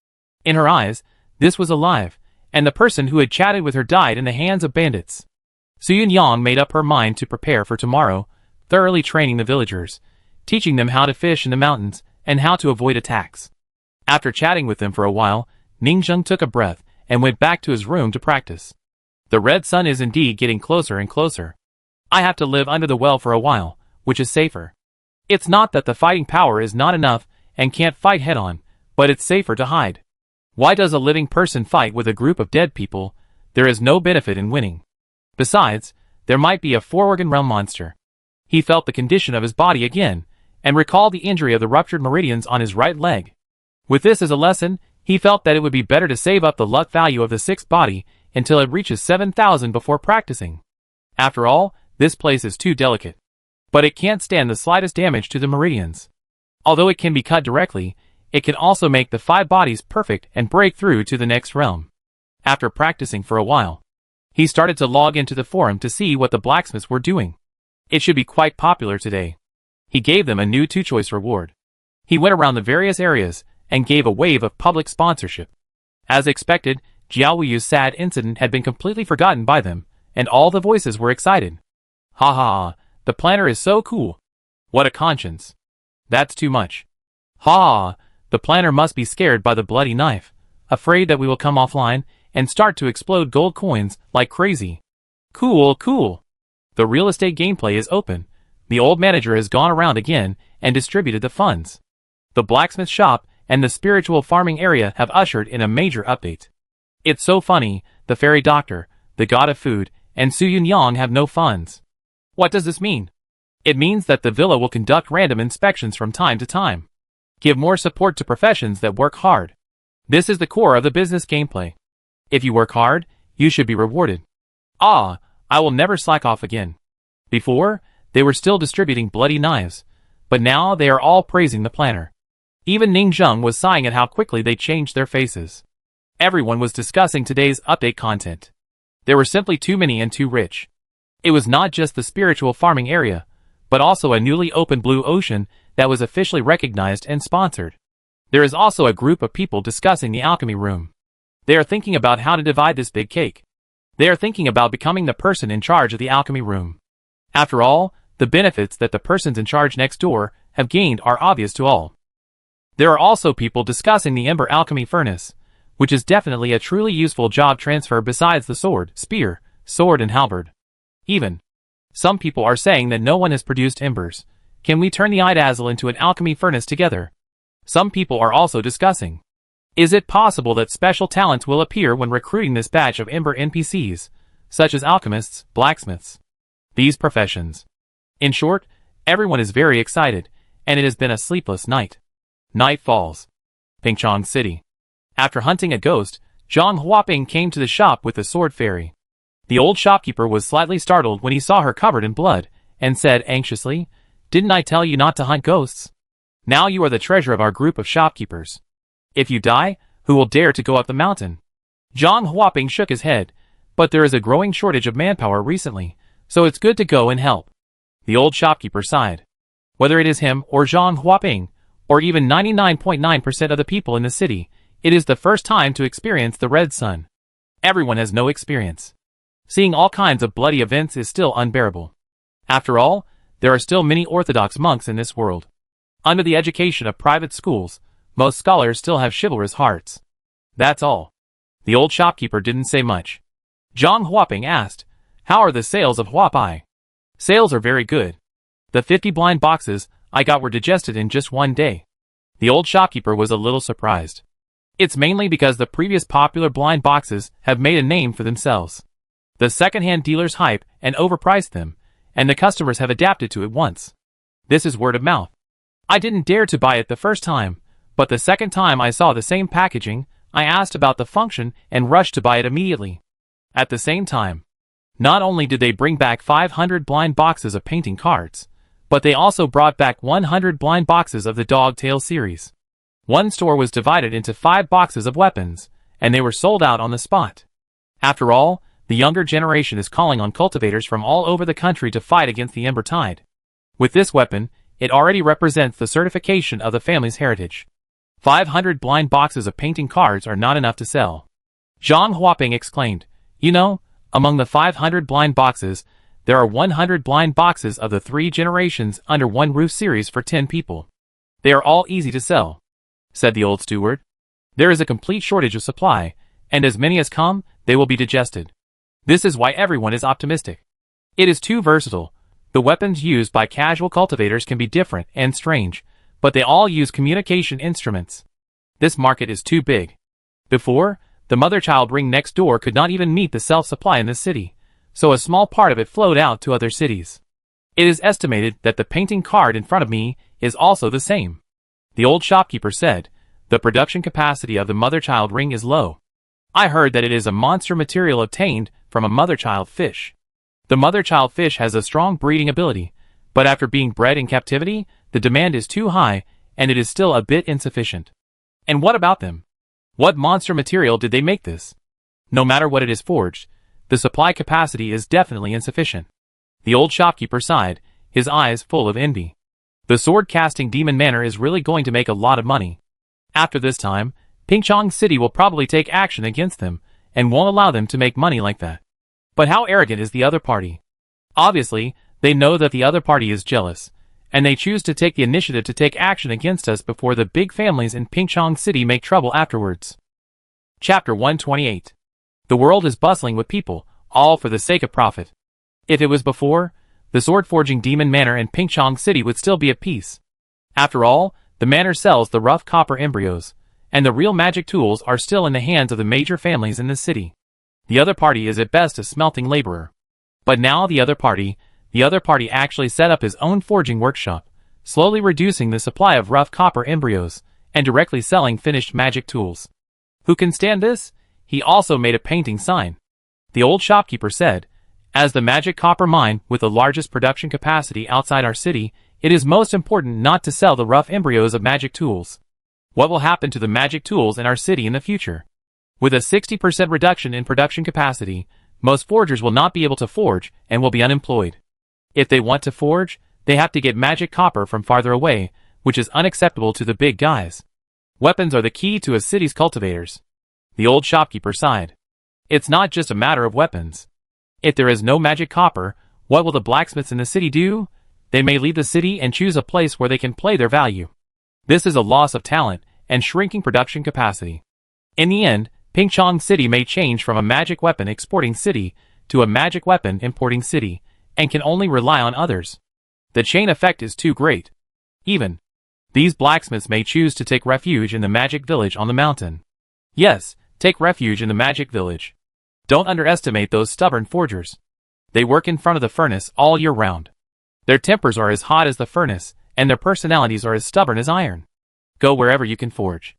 Speaker 1: In her eyes, this was alive, and the person who had chatted with her died in the hands of bandits. Su Yunyang made up her mind to prepare for tomorrow, thoroughly training the villagers, teaching them how to fish in the mountains and how to avoid attacks. After chatting with them for a while, Ning Zheng took a breath and went back to his room to practice. The red sun is indeed getting closer and closer. I have to live under the well for a while, which is safer. It's not that the fighting power is not enough and can't fight head-on, but it's safer to hide. Why does a living person fight with a group of dead people? There is no benefit in winning. Besides, there might be a 4-organ realm monster. He felt the condition of his body again, and recalled the injury of the ruptured meridians on his right leg. With this as a lesson, he felt that it would be better to save up the luck value of the 6th body until it reaches 7,000 before practicing. After all, this place is too delicate. But it can't stand the slightest damage to the meridians. Although it can be cut directly, it can also make the 5 bodies perfect and break through to the next realm. After practicing for a while, he started to log into the forum to see what the blacksmiths were doing. It should be quite popular today. He gave them a new 2-choice reward. He went around the various areas and gave a wave of public sponsorship. As expected, Jiao Wuyu's sad incident had been completely forgotten by them, and all the voices were excited. Ha ha, the planner is so cool. What a conscience. That's too much. Ha, the planner must be scared by the bloody knife, afraid that we will come offline and start to explode gold coins like crazy. Cool, cool. The real estate gameplay is open. The old manager has gone around again and distributed the funds. The blacksmith shop and the spiritual farming area have ushered in a major update. It's so funny, the fairy doctor, the god of food, and Su Yunyang have no funds. What does this mean? It means that the villa will conduct random inspections from time to time. Give more support to professions that work hard. This is the core of the business gameplay. If you work hard, you should be rewarded. Ah, I will never slack off again. Before, they were still distributing bloody knives, but now they are all praising the planner. Even Ning Zheng was sighing at how quickly they changed their faces. Everyone was discussing today's update content. There were simply too many and too rich. It was not just the spiritual farming area, but also a newly opened blue ocean that was officially recognized and sponsored. There is also a group of people discussing the alchemy room. They are thinking about how to divide this big cake. They are thinking about becoming the person in charge of the alchemy room. After all, the benefits that the persons in charge next door have gained are obvious to all. There are also people discussing the Ember Alchemy Furnace, which is definitely a truly useful job transfer besides the sword, spear, sword and halberd. Even some people are saying that no one has produced embers. Can we turn the Idazzle into an alchemy furnace together? Some people are also discussing. Is it possible that special talents will appear when recruiting this batch of Ember NPCs, such as alchemists, blacksmiths? These professions. In short, everyone is very excited, and it has been a sleepless night. Night falls. Pingchong City. After hunting a ghost, Zhang Huaping came to the shop with the sword fairy. The old shopkeeper was slightly startled when he saw her covered in blood, and said anxiously, "Didn't I tell you not to hunt ghosts? Now you are the treasure of our group of shopkeepers. If you die, who will dare to go up the mountain?" Zhang Huaping shook his head, but there is a growing shortage of manpower recently, so it's good to go and help. The old shopkeeper sighed. Whether it is him or Zhang Huaping, or even 99.9% of the people in the city, it is the first time to experience the red sun. Everyone has no experience. Seeing all kinds of bloody events is still unbearable. After all, there are still many Orthodox monks in this world. Under the education of private schools, most scholars still have chivalrous hearts. That's all. The old shopkeeper didn't say much. Zhang Huaping asked, "How are the sales of Huapai?" "Sales are very good. The 50 blind boxes I got were digested in just one day." The old shopkeeper was a little surprised. It's mainly because the previous popular blind boxes have made a name for themselves. The second-hand dealers hype and overpriced them, and the customers have adapted to it once. This is word of mouth. I didn't dare to buy it the first time, but the second time I saw the same packaging, I asked about the function and rushed to buy it immediately. At the same time, not only did they bring back 500 blind boxes of painting cards, but they also brought back 100 blind boxes of the Dog Tail series. One store was divided into 5 boxes of weapons, and they were sold out on the spot. After all, the younger generation is calling on cultivators from all over the country to fight against the Ember Tide. With this weapon, it already represents the certification of the family's heritage. 500 blind boxes of painting cards are not enough to sell. Zhang Huaping exclaimed, "You know, among the 500 blind boxes, there are 100 blind boxes of the 3 generations under one roof series for 10 people. They are all easy to sell," said the old steward. "There is a complete shortage of supply, and as many as come, they will be digested. This is why everyone is optimistic. It is too versatile. The weapons used by casual cultivators can be different and strange, but they all use communication instruments. This market is too big. Before, the mother-child ring next door could not even meet the self-supply in this city, so a small part of it flowed out to other cities. It is estimated that the painting card in front of me is also the same." The old shopkeeper said, "The production capacity of the mother-child ring is low. I heard that it is a monster material obtained from a mother-child fish. The mother-child fish has a strong breeding ability, but after being bred in captivity, the demand is too high, and it is still a bit insufficient. And what about them? What monster material did they make this? No matter what it is forged, the supply capacity is definitely insufficient." The old shopkeeper sighed, his eyes full of envy. The sword-casting demon manor is really going to make a lot of money. After this time, Pingchong City will probably take action against them, and won't allow them to make money like that. But how arrogant is the other party? Obviously, they know that the other party is jealous, and they choose to take the initiative to take action against us before the big families in Pingchong City make trouble afterwards. Chapter 128. The world is bustling with people, all for the sake of profit. If it was before, the sword-forging demon manor in Pingchong City would still be at peace. After all, the manor sells the rough copper embryos, and the real magic tools are still in the hands of the major families in the city. The other party is at best a smelting laborer. But now the other party actually set up his own forging workshop, slowly reducing the supply of rough copper embryos, and directly selling finished magic tools. Who can stand this? He also made a painting sign. The old shopkeeper said, As the magic copper mine with the largest production capacity outside our city, it is most important not to sell the rough embryos of magic tools. What will happen to the magic tools in our city in the future? With a 60% reduction in production capacity, most forgers will not be able to forge and will be unemployed. If they want to forge, they have to get magic copper from farther away, which is unacceptable to the big guys. Weapons are the key to a city's cultivators. The old shopkeeper sighed. It's not just a matter of weapons. If there is no magic copper, what will the blacksmiths in the city do? They may leave the city and choose a place where they can play their value. This is a loss of talent and shrinking production capacity. In the end, Pingchong City may change from a magic weapon exporting city to a magic weapon importing city, and can only rely on others. The chain effect is too great. Even these blacksmiths may choose to take refuge in the magic village on the mountain. Yes, take refuge in the magic village. Don't underestimate those stubborn forgers. They work in front of the furnace all year round. Their tempers are as hot as the furnace, and their personalities are as stubborn as iron. Go wherever you can forge.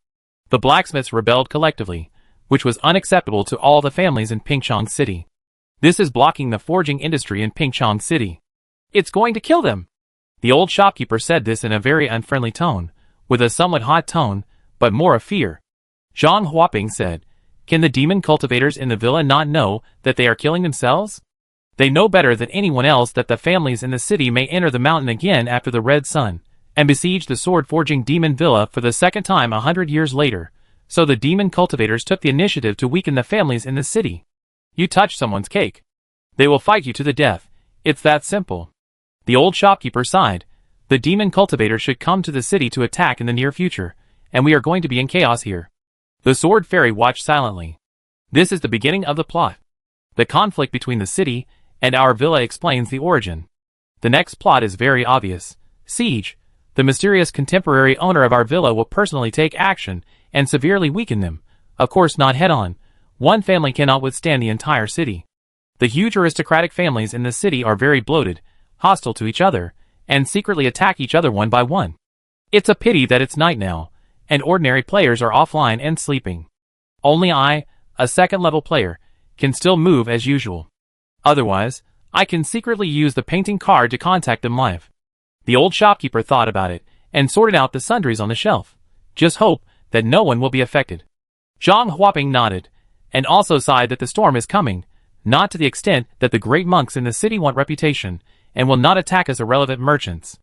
Speaker 1: The blacksmiths rebelled collectively, which was unacceptable to all the families in Pingchong City. This is blocking the forging industry in Pingchong City. It's going to kill them. The old shopkeeper said this in a very unfriendly tone, with a somewhat hot tone, but more of fear. Zhang Huaping said, "Can the demon cultivators in the villa not know that they are killing themselves? They know better than anyone else that the families in the city may enter the mountain again after the Red Sun, and besiege the sword-forging demon villa for the second time 100 years later. So the demon cultivators took the initiative to weaken the families in the city. You touch someone's cake, they will fight you to the death. It's that simple." The old shopkeeper sighed. The demon cultivators should come to the city to attack in the near future, and we are going to be in chaos here. The sword fairy watched silently. This is the beginning of the plot. The conflict between the city and our villa explains the origin. The next plot is very obvious. Siege. The mysterious contemporary owner of our villa will personally take action and severely weaken them. Of course not head-on. One family cannot withstand the entire city. The huge aristocratic families in the city are very bloated, hostile to each other, and secretly attack each other one by one. It's a pity that it's night now, and ordinary players are offline and sleeping. Only I, a second-level player, can still move as usual. Otherwise, I can secretly use the painting card to contact them live. The old shopkeeper thought about it, and sorted out the sundries on the shelf. Just hope that no one will be affected. Zhang Huaping nodded, and also sighed that the storm is coming, not to the extent that the great monks in the city want reputation, and will not attack us irrelevant merchants.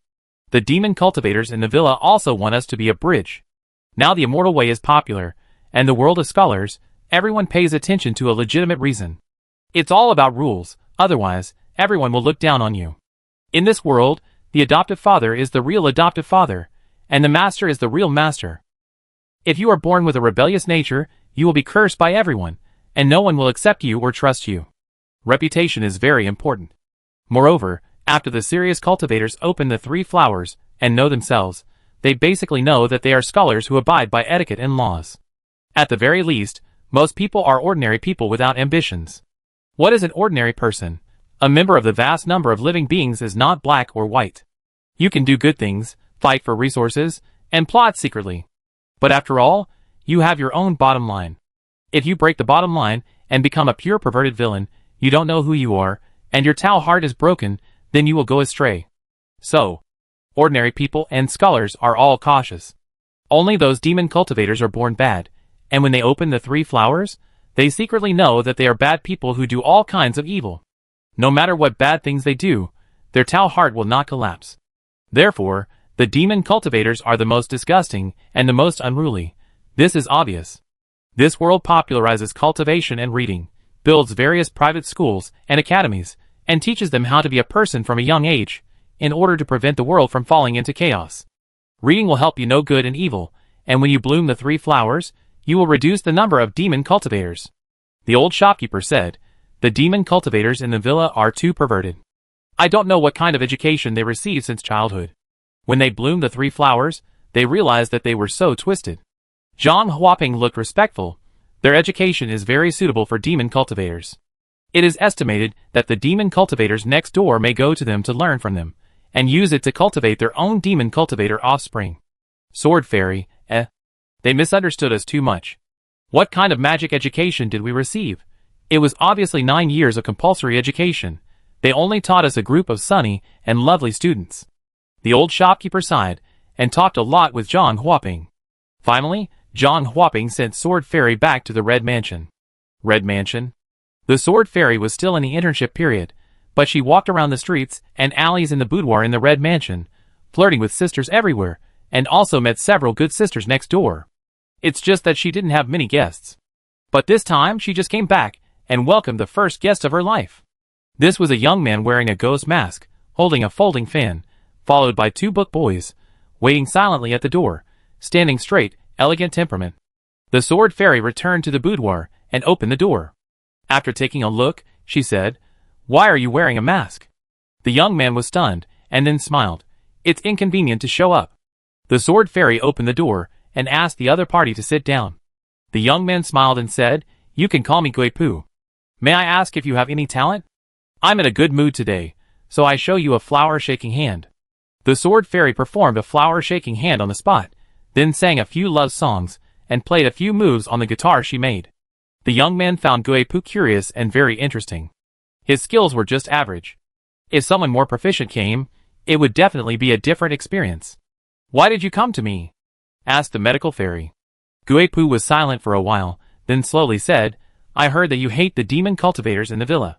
Speaker 1: The demon cultivators in the villa also want us to be a bridge. Now the immortal way is popular, and the world of scholars, everyone pays attention to a legitimate reason. It's all about rules, otherwise, everyone will look down on you. In this world, the adoptive father is the real adoptive father, and the master is the real master. If you are born with a rebellious nature, you will be cursed by everyone, and no one will accept you or trust you. Reputation is very important. Moreover, after the serious cultivators open the 3 flowers and know themselves, they basically know that they are scholars who abide by etiquette and laws. At the very least, most people are ordinary people without ambitions. What is an ordinary person? A member of the vast number of living beings is not black or white. You can do good things, fight for resources, and plot secretly. But after all, you have your own bottom line. If you break the bottom line and become a pure perverted villain, you don't know who you are, and your Tao heart is broken, then you will go astray. So, ordinary people and scholars are all cautious. Only those demon cultivators are born bad, and when they open the 3 flowers, they secretly know that they are bad people who do all kinds of evil. No matter what bad things they do, their Tao heart will not collapse. Therefore, the demon cultivators are the most disgusting and the most unruly. This is obvious. This world popularizes cultivation and reading, builds various private schools and academies, and teaches them how to be a person from a young age, in order to prevent the world from falling into chaos. Reading will help you know good and evil, and when you bloom the 3 flowers, you will reduce the number of demon cultivators. The old shopkeeper said, "The demon cultivators in the villa are too perverted. I don't know what kind of education they received since childhood. When they bloomed the 3 flowers, they realized that they were so twisted." Zhang Huaping looked respectful. Their education is very suitable for demon cultivators. It is estimated that the demon cultivators next door may go to them to learn from them, and use it to cultivate their own demon cultivator offspring. Sword fairy, They misunderstood us too much. What kind of magic education did we receive? It was obviously 9 years of compulsory education, They only taught us a group of sunny and lovely students. The old shopkeeper sighed, and talked a lot with Zhang Huaping. Finally, Zhang Huaping sent Sword Fairy back to the Red Mansion. Red Mansion? The Sword Fairy was still in the internship period, but she walked around the streets and alleys in the boudoir in the Red Mansion, flirting with sisters everywhere, and also met several good sisters next door. It's just that she didn't have many guests. But this time she just came back and welcomed the first guest of her life. This was a young man wearing a ghost mask, holding a folding fan, followed by 2 book boys, waiting silently at the door, standing straight, elegant temperament. The Sword Fairy returned to the boudoir and opened the door. After taking a look, she said, "Why are you wearing a mask?" The young man was stunned, and then smiled. "It's inconvenient to show up." The Sword Fairy opened the door and asked the other party to sit down. The young man smiled and said, "You can call me Gui Pu. May I ask if you have any talent? I'm in a good mood today, so I show you a flower-shaking hand." The Sword Fairy performed a flower-shaking hand on the spot, then sang a few love songs, and played a few moves on the guitar she made. The young man found Gui Pu curious and very interesting. His skills were just average. If someone more proficient came, it would definitely be a different experience. "Why did you come to me?" asked the medical fairy. Gui Pu was silent for a while, then slowly said, "I heard that you hate the demon cultivators in the villa."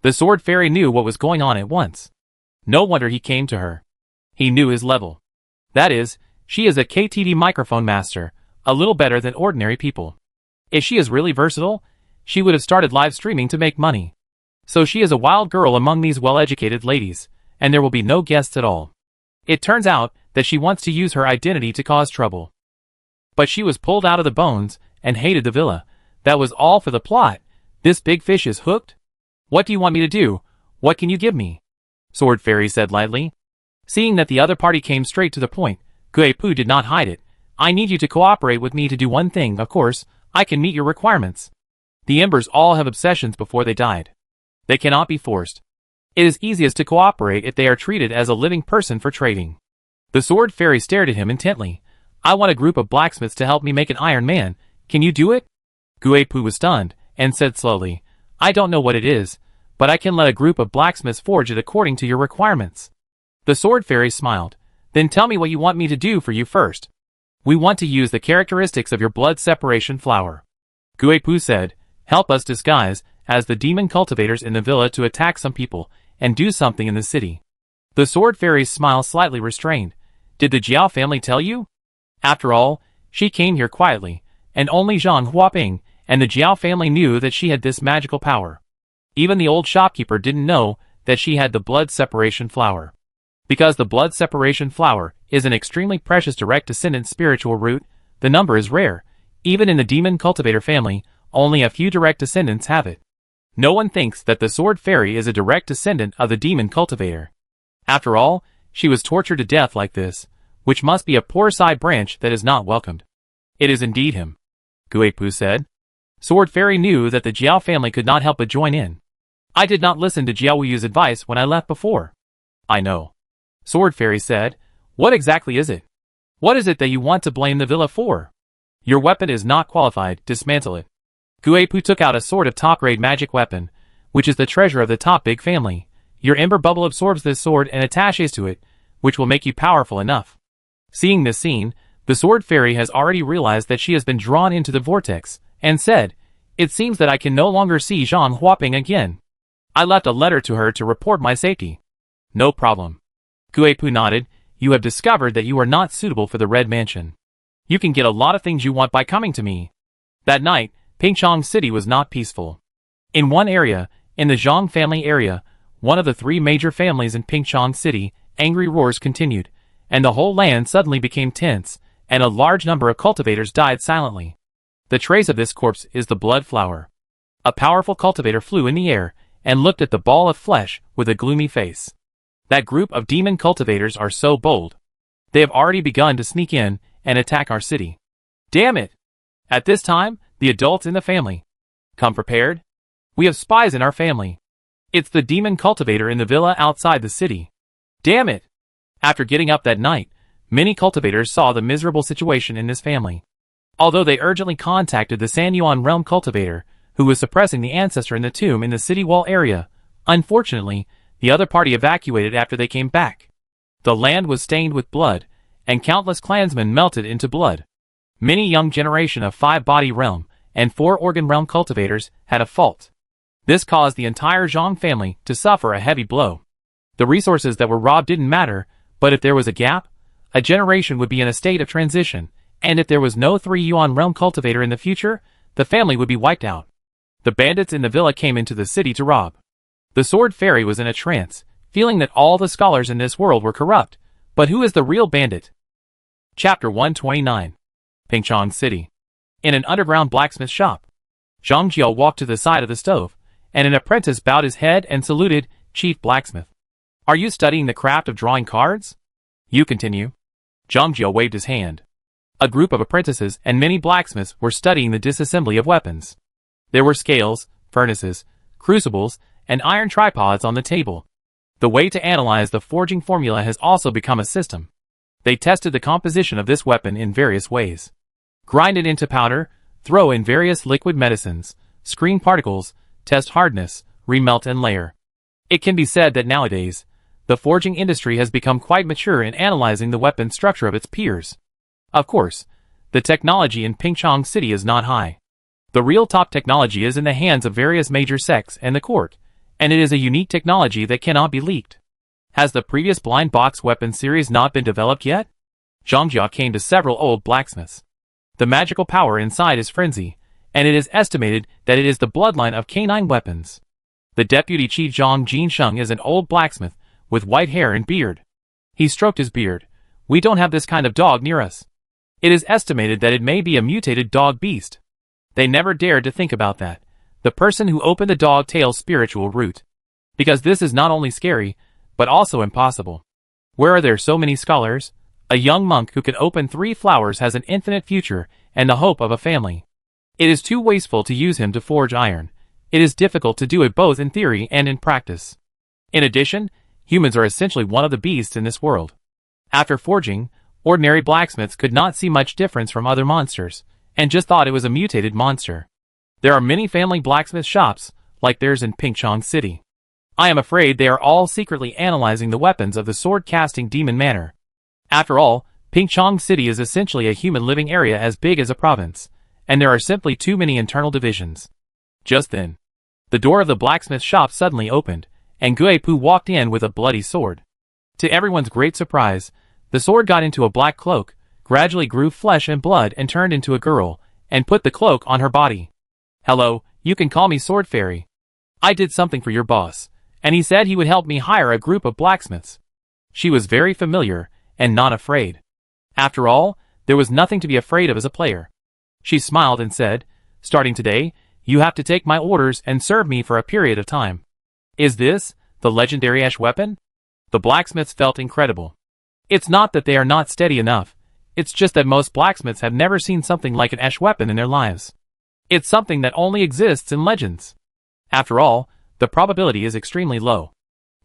Speaker 1: The Sword Fairy knew what was going on at once. No wonder he came to her. He knew his level. That is, she is a KTD microphone master, a little better than ordinary people. If she is really versatile, she would have started live streaming to make money. So she is a wild girl among these well-educated ladies, and there will be no guests at all. It turns out that she wants to use her identity to cause trouble. But she was pulled out of the bones and hated the villa. That was all for the plot. This big fish is hooked? "What do you want me to do? What can you give me?" Sword Fairy said lightly. Seeing that the other party came straight to the point, Gui Pu did not hide it. "I need you to cooperate with me to do one thing. Of course, I can meet your requirements." The embers all have obsessions before they died. They cannot be forced. It is easiest to cooperate if they are treated as a living person for trading. The Sword Fairy stared at him intently. "I want a group of blacksmiths to help me make an Iron Man. Can you do it?" Gui Pu was stunned, and said slowly, "I don't know what it is, but I can let a group of blacksmiths forge it according to your requirements." The Sword Fairy smiled. "Then tell me what you want me to do for you first." "We want to use the characteristics of your blood separation flower." Gui Pu said, "Help us disguise as the demon cultivators in the villa to attack some people and do something in the city." The Sword Fairy's smile slightly restrained. "Did the Jiao family tell you?" After all, she came here quietly, and only Zhang Huaping and the Jiao family knew that she had this magical power. Even the old shopkeeper didn't know that she had the blood separation flower. Because the blood separation flower is an extremely precious direct descendant spiritual root, the number is rare. Even in the demon cultivator family, only a few direct descendants have it. No one thinks that the Sword Fairy is a direct descendant of the demon cultivator. After all, she was tortured to death like this, which must be a poor side branch that is not welcomed. "It is indeed him," Gui Pu said. Sword Fairy knew that the Jiao family could not help but join in. "I did not listen to Jiao Wuyu's advice when I left before." "I know," Sword Fairy said. "What exactly is it? What is it that you want to blame the villa for?" "Your weapon is not qualified, dismantle it." Gui Pu took out a sort of top-grade magic weapon, which is the treasure of the top big family. "Your ember bubble absorbs this sword and attaches to it, which will make you powerful enough." Seeing this scene, the Sword Fairy has already realized that she has been drawn into the vortex, and said, "It seems that I can no longer see Zhang Huaping again. I left a letter to her to report my safety." "No problem." Gui Pu nodded. "You have discovered that you are not suitable for the Red Mansion. You can get a lot of things you want by coming to me." That night, Pingchong City was not peaceful. In one area, in the Zhang family area, one of the 3 major families in Pingchong City, angry roars continued, and the whole land suddenly became tense, and a large number of cultivators died silently. The trace of this corpse is the blood flower. A powerful cultivator flew in the air, and looked at the ball of flesh with a gloomy face. That group of demon cultivators are so bold. They have already begun to sneak in and attack our city. Damn it! At this time, the adults in the family. Come prepared? We have spies in our family. It's the demon cultivator in the villa outside the city. Damn it! After getting up that night, many cultivators saw the miserable situation in this family. Although they urgently contacted the Sanyuan realm cultivator, who was suppressing the ancestor in the tomb in the city wall area, unfortunately, The other party evacuated after they came back. The land was stained with blood, and countless clansmen melted into blood. Many young generation of 5-body realm and 4-organ realm cultivators had a fault. This caused the entire Zhang family to suffer a heavy blow. The resources that were robbed didn't matter, but if there was a gap, a generation would be in a state of transition, and if there was no 3-yuan realm cultivator in the future, the family would be wiped out. The bandits in the villa came into the city to rob. The sword fairy was in a trance, feeling that all the scholars in this world were corrupt. But who is the real bandit? Chapter 129. Pingchong City. In an underground blacksmith shop, Zhang Jiao walked to the side of the stove, and an apprentice bowed his head and saluted, "Chief Blacksmith. Are you studying the craft of drawing cards?" "You continue." Zhang Jiao waved his hand. A group of apprentices and many blacksmiths were studying the disassembly of weapons. There were scales, furnaces, crucibles, and iron tripods on the table. The way to analyze the forging formula has also become a system. They tested the composition of this weapon in various ways. Grind it into powder, throw in various liquid medicines, screen particles, test hardness, remelt and layer. It can be said that nowadays, the forging industry has become quite mature in analyzing the weapon structure of its peers. Of course, the technology in Pingchong City is not high. The real top technology is in the hands of various major sects and the court, and it is a unique technology that cannot be leaked. Has the previous blind box weapon series not been developed yet? Zhang Jia came to several old blacksmiths. The magical power inside is frenzy, and it is estimated that it is the bloodline of canine weapons. The deputy chief Zhang Jinsheng is an old blacksmith with white hair and beard. He stroked his beard. "We don't have this kind of dog near us. It is estimated that it may be a mutated dog beast." They never dared to think about that. The person who opened the dog tail's spiritual root. Because this is not only scary, but also impossible. Where are there so many scholars? A young monk who can open 3 flowers has an infinite future and the hope of a family. It is too wasteful to use him to forge iron. It is difficult to do it both in theory and in practice. In addition, humans are essentially one of the beasts in this world. After forging, ordinary blacksmiths could not see much difference from other monsters, and just thought it was a mutated monster. There are many family blacksmith shops, like theirs in Pingchong City. I am afraid they are all secretly analyzing the weapons of the sword-casting demon manor. After all, Pingchong City is essentially a human living area as big as a province, and there are simply too many internal divisions. Just then, the door of the blacksmith shop suddenly opened, and Gui Pu walked in with a bloody sword. To everyone's great surprise, the sword got into a black cloak, gradually grew flesh and blood and turned into a girl, and put the cloak on her body. "Hello, you can call me Sword Fairy. I did something for your boss, and he said he would help me hire a group of blacksmiths." She was very familiar, and not afraid. After all, there was nothing to be afraid of as a player. She smiled and said, "Starting today, you have to take my orders and serve me for a period of time." "Is this the legendary ash weapon?" The blacksmiths felt incredible. It's not that they are not steady enough, it's just that most blacksmiths have never seen something like an ash weapon in their lives. It's something that only exists in legends. After all, the probability is extremely low.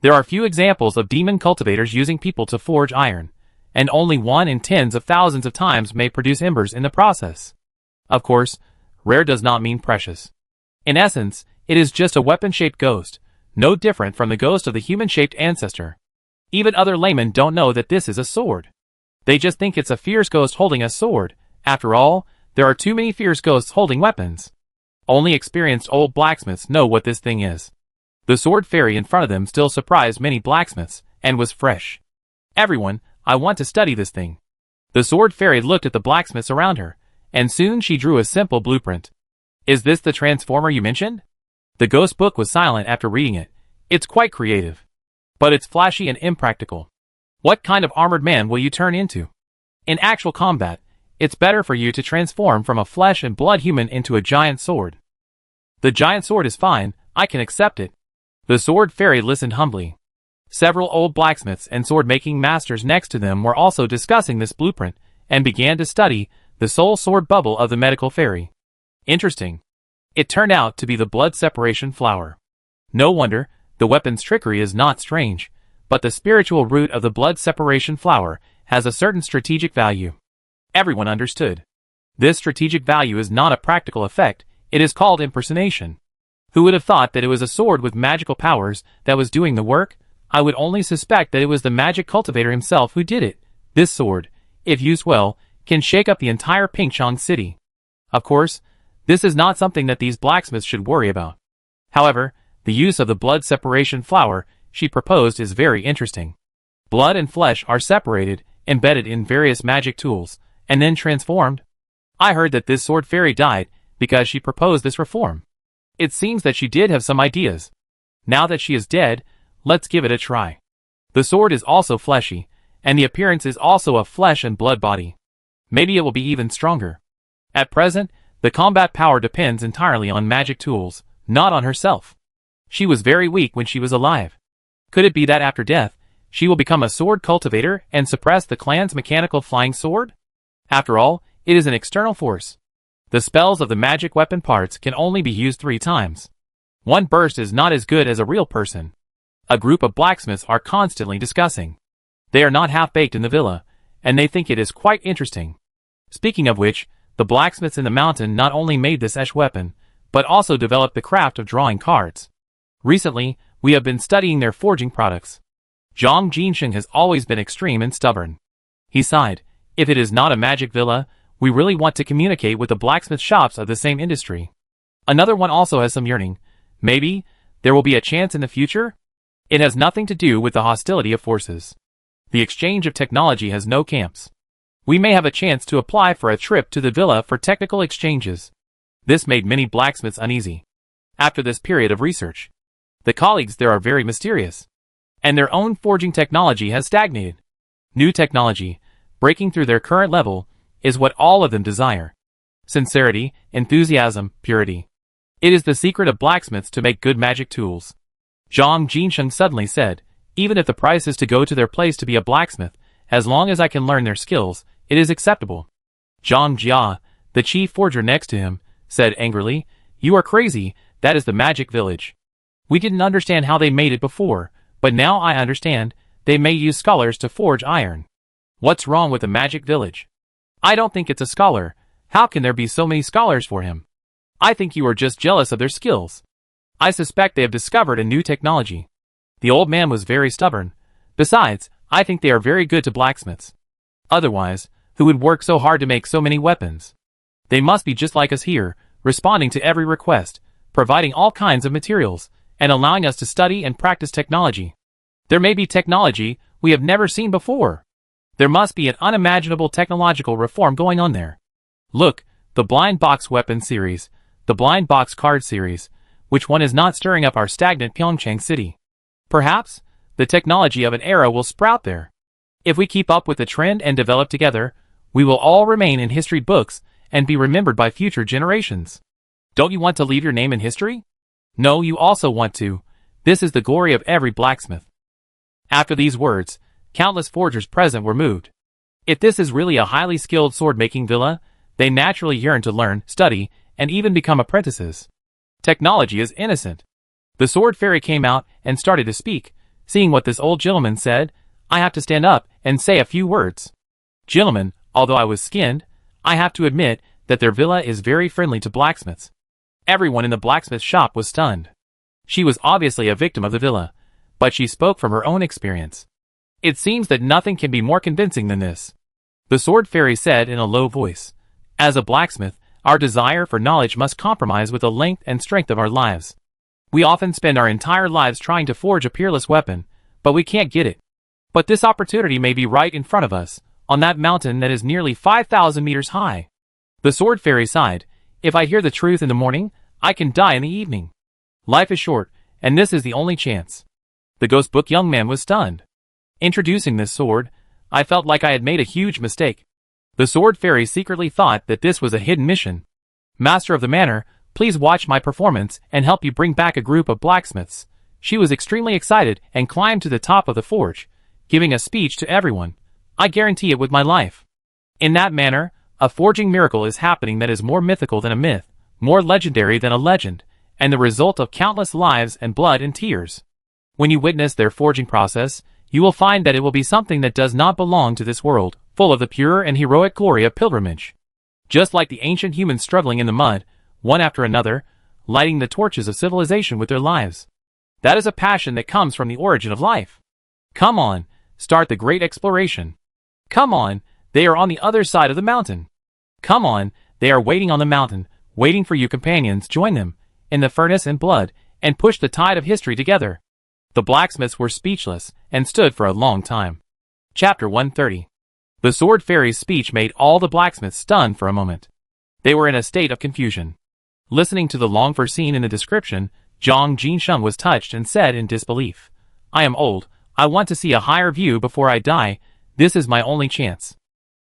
Speaker 1: There are few examples of demon cultivators using people to forge iron, and only 1 in tens of thousands of times may produce embers in the process. Of course, rare does not mean precious. In essence, it is just a weapon-shaped ghost, no different from the ghost of the human-shaped ancestor. Even other laymen don't know that this is a sword. They just think it's a fierce ghost holding a sword. After all, there are too many fierce ghosts holding weapons. Only experienced old blacksmiths know what this thing is. The sword fairy in front of them still surprised many blacksmiths, and was fresh. "Everyone, I want to study this thing." The sword fairy looked at the blacksmiths around her, and soon she drew a simple blueprint. "Is this the transformer you mentioned?" The ghost book was silent after reading it. "It's quite creative. But it's flashy and impractical. What kind of armored man will you turn into? In actual combat, it's better for you to transform from a flesh and blood human into a giant sword." "The giant sword is fine, I can accept it." The sword fairy listened humbly. Several old blacksmiths and sword-making masters next to them were also discussing this blueprint, and began to study the soul sword bubble of the medical fairy. Interesting. It turned out to be the blood separation flower. No wonder, the weapon's trickery is not strange, but the spiritual root of the blood separation flower has a certain strategic value. Everyone understood. This strategic value is not a practical effect, it is called impersonation. Who would have thought that it was a sword with magical powers that was doing the work? I would only suspect that it was the magic cultivator himself who did it. This sword, if used well, can shake up the entire Pingchong city. Of course, this is not something that these blacksmiths should worry about. However, the use of the blood separation flower she proposed is very interesting. Blood and flesh are separated, embedded in various magic tools, and then transformed. I heard that this sword fairy died because she proposed this reform. It seems that she did have some ideas. Now that she is dead, let's give it a try. The sword is also fleshy, and the appearance is also a flesh and blood body. Maybe it will be even stronger. At present, the combat power depends entirely on magic tools, not on herself. She was very weak when she was alive. Could it be that after death, she will become a sword cultivator and suppress the clan's mechanical flying sword? After all, it is an external force. The spells of the magic weapon parts can only be used 3 times. One burst is not as good as a real person. A group of blacksmiths are constantly discussing. They are not half-baked in the villa, and they think it is quite interesting. Speaking of which, the blacksmiths in the mountain not only made this ash weapon, but also developed the craft of drawing cards. Recently, we have been studying their forging products. Zhang Jinsheng has always been extreme and stubborn. He sighed, if it is not a magic villa, we really want to communicate with the blacksmith shops of the same industry. Another one also has some yearning. Maybe, there will be a chance in the future? It has nothing to do with the hostility of forces. The exchange of technology has no camps. We may have a chance to apply for a trip to the villa for technical exchanges. This made many blacksmiths uneasy. After this period of research, the colleagues there are very mysterious, and their own forging technology has stagnated. New technology, breaking through their current level, is what all of them desire. Sincerity, enthusiasm, purity. It is the secret of blacksmiths to make good magic tools. Zhang Jinsheng suddenly said, even if the price is to go to their place to be a blacksmith, as long as I can learn their skills, it is acceptable. Zhang Jia, the chief forger next to him, said angrily, you are crazy, that is the magic village. We didn't understand how they made it before, but now I understand, they may use scholars to forge iron. What's wrong with the magic village? I don't think it's a scholar. How can there be so many scholars for him? I think you are just jealous of their skills. I suspect they have discovered a new technology. The old man was very stubborn. Besides, I think they are very good to blacksmiths. Otherwise, who would work so hard to make so many weapons? They must be just like us here, responding to every request, providing all kinds of materials, and allowing us to study and practice technology. There may be technology we have never seen before. There must be an unimaginable technological reform going on there. Look, the blind box weapon series, the blind box card series, which one is not stirring up our stagnant Pyeongchang city? Perhaps, the technology of an era will sprout there. If we keep up with the trend and develop together, we will all remain in history books and be remembered by future generations. Don't you want to leave your name in history? No, you also want to. This is the glory of every blacksmith. After these words, countless forgers present were moved. If this is really a highly skilled sword-making villa, they naturally yearn to learn, study, and even become apprentices. Technology is innocent. The sword fairy came out and started to speak. Seeing what this old gentleman said, I have to stand up and say a few words. Gentlemen, although I was skinned, I have to admit that their villa is very friendly to blacksmiths. Everyone in the blacksmith shop was stunned. She was obviously a victim of the villa, but she spoke from her own experience. It seems that nothing can be more convincing than this. The sword fairy said in a low voice, as a blacksmith, our desire for knowledge must compromise with the length and strength of our lives. We often spend our entire lives trying to forge a peerless weapon, but we can't get it. But this opportunity may be right in front of us, on that mountain that is nearly 5,000 meters high. The sword fairy sighed, if I hear the truth in the morning, I can die in the evening. Life is short, and this is the only chance. The ghost book young man was stunned. Introducing this sword, I felt like I had made a huge mistake. The sword fairy secretly thought that this was a hidden mission. Master of the manor, please watch my performance and help you bring back a group of blacksmiths. She was extremely excited and climbed to the top of the forge, giving a speech to everyone. I guarantee it with my life. In that manner, a forging miracle is happening that is more mythical than a myth, more legendary than a legend, and the result of countless lives and blood and tears. When you witness their forging process, you will find that it will be something that does not belong to this world, full of the pure and heroic glory of pilgrimage. Just like the ancient humans struggling in the mud, one after another, lighting the torches of civilization with their lives. That is a passion that comes from the origin of life. Come on, start the great exploration. Come on, they are on the other side of the mountain. Come on, they are waiting on the mountain, waiting for you companions. Join them, in the furnace and blood, and push the tide of history together. The blacksmiths were speechless, and stood for a long time. Chapter 130. The Sword Fairy's speech made all the blacksmiths stunned for a moment. They were in a state of confusion. Listening to the longed-for scene in the description, Zhang Jinsheng was touched and said in disbelief, I am old, I want to see a higher view before I die, this is my only chance.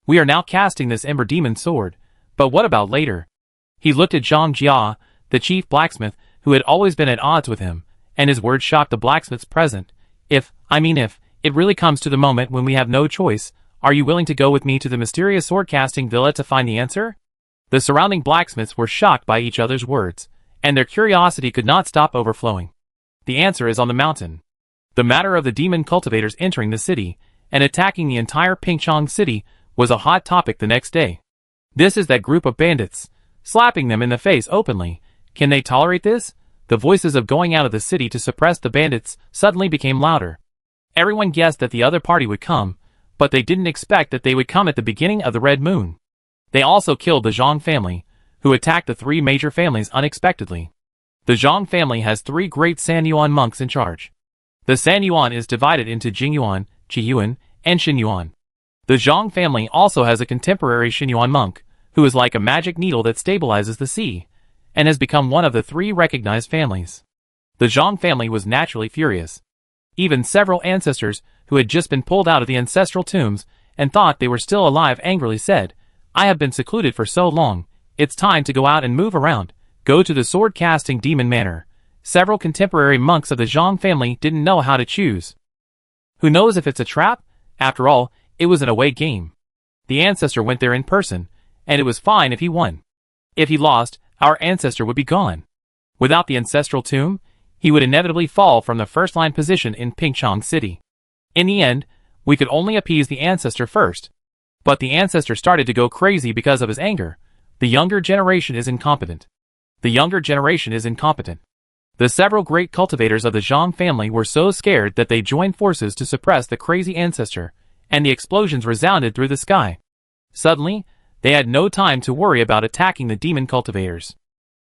Speaker 1: We are now casting this Ember Demon sword, but what about later? He looked at Zhang Jia, the chief blacksmith, who had always been at odds with him, and his words shocked the blacksmiths present. If it really comes to the moment when we have no choice, are you willing to go with me to the mysterious sword-casting villa to find the answer? The surrounding blacksmiths were shocked by each other's words, and their curiosity could not stop overflowing. The answer is on the mountain. The matter of the demon cultivators entering the city, and attacking the entire Pingchong city, was a hot topic the next day. This is that group of bandits, slapping them in the face openly. Can they tolerate this? The voices of going out of the city to suppress the bandits suddenly became louder. Everyone guessed that the other party would come, but they didn't expect that they would come at the beginning of the Red Moon. They also killed the Zhang family, who attacked the three major families unexpectedly. The Zhang family has three great Sanyuan monks in charge. The Sanyuan is divided into Jingyuan, Qiyuan, and Xinyuan. The Zhang family also has a contemporary Xinyuan monk, who is like a magic needle that stabilizes the sea, and has become one of the three recognized families. The Zhang family was naturally furious. Even several ancestors, who had just been pulled out of the ancestral tombs, and thought they were still alive angrily said, I have been secluded for so long, it's time to go out and move around, go to the sword-casting demon manor. Several contemporary monks of the Zhang family didn't know how to choose. Who knows if it's a trap? After all, it was an away game. The ancestor went there in person, and it was fine if he won. If he lost, our ancestor would be gone. Without the ancestral tomb, he would inevitably fall from the first-line position in Pingchong City. In the end, we could only appease the ancestor first. But the ancestor started to go crazy because of his anger. The younger generation is incompetent. The younger generation is incompetent. The several great cultivators of the Zhang family were so scared that they joined forces to suppress the crazy ancestor, and the explosions resounded through the sky. Suddenly, they had no time to worry about attacking the demon cultivators.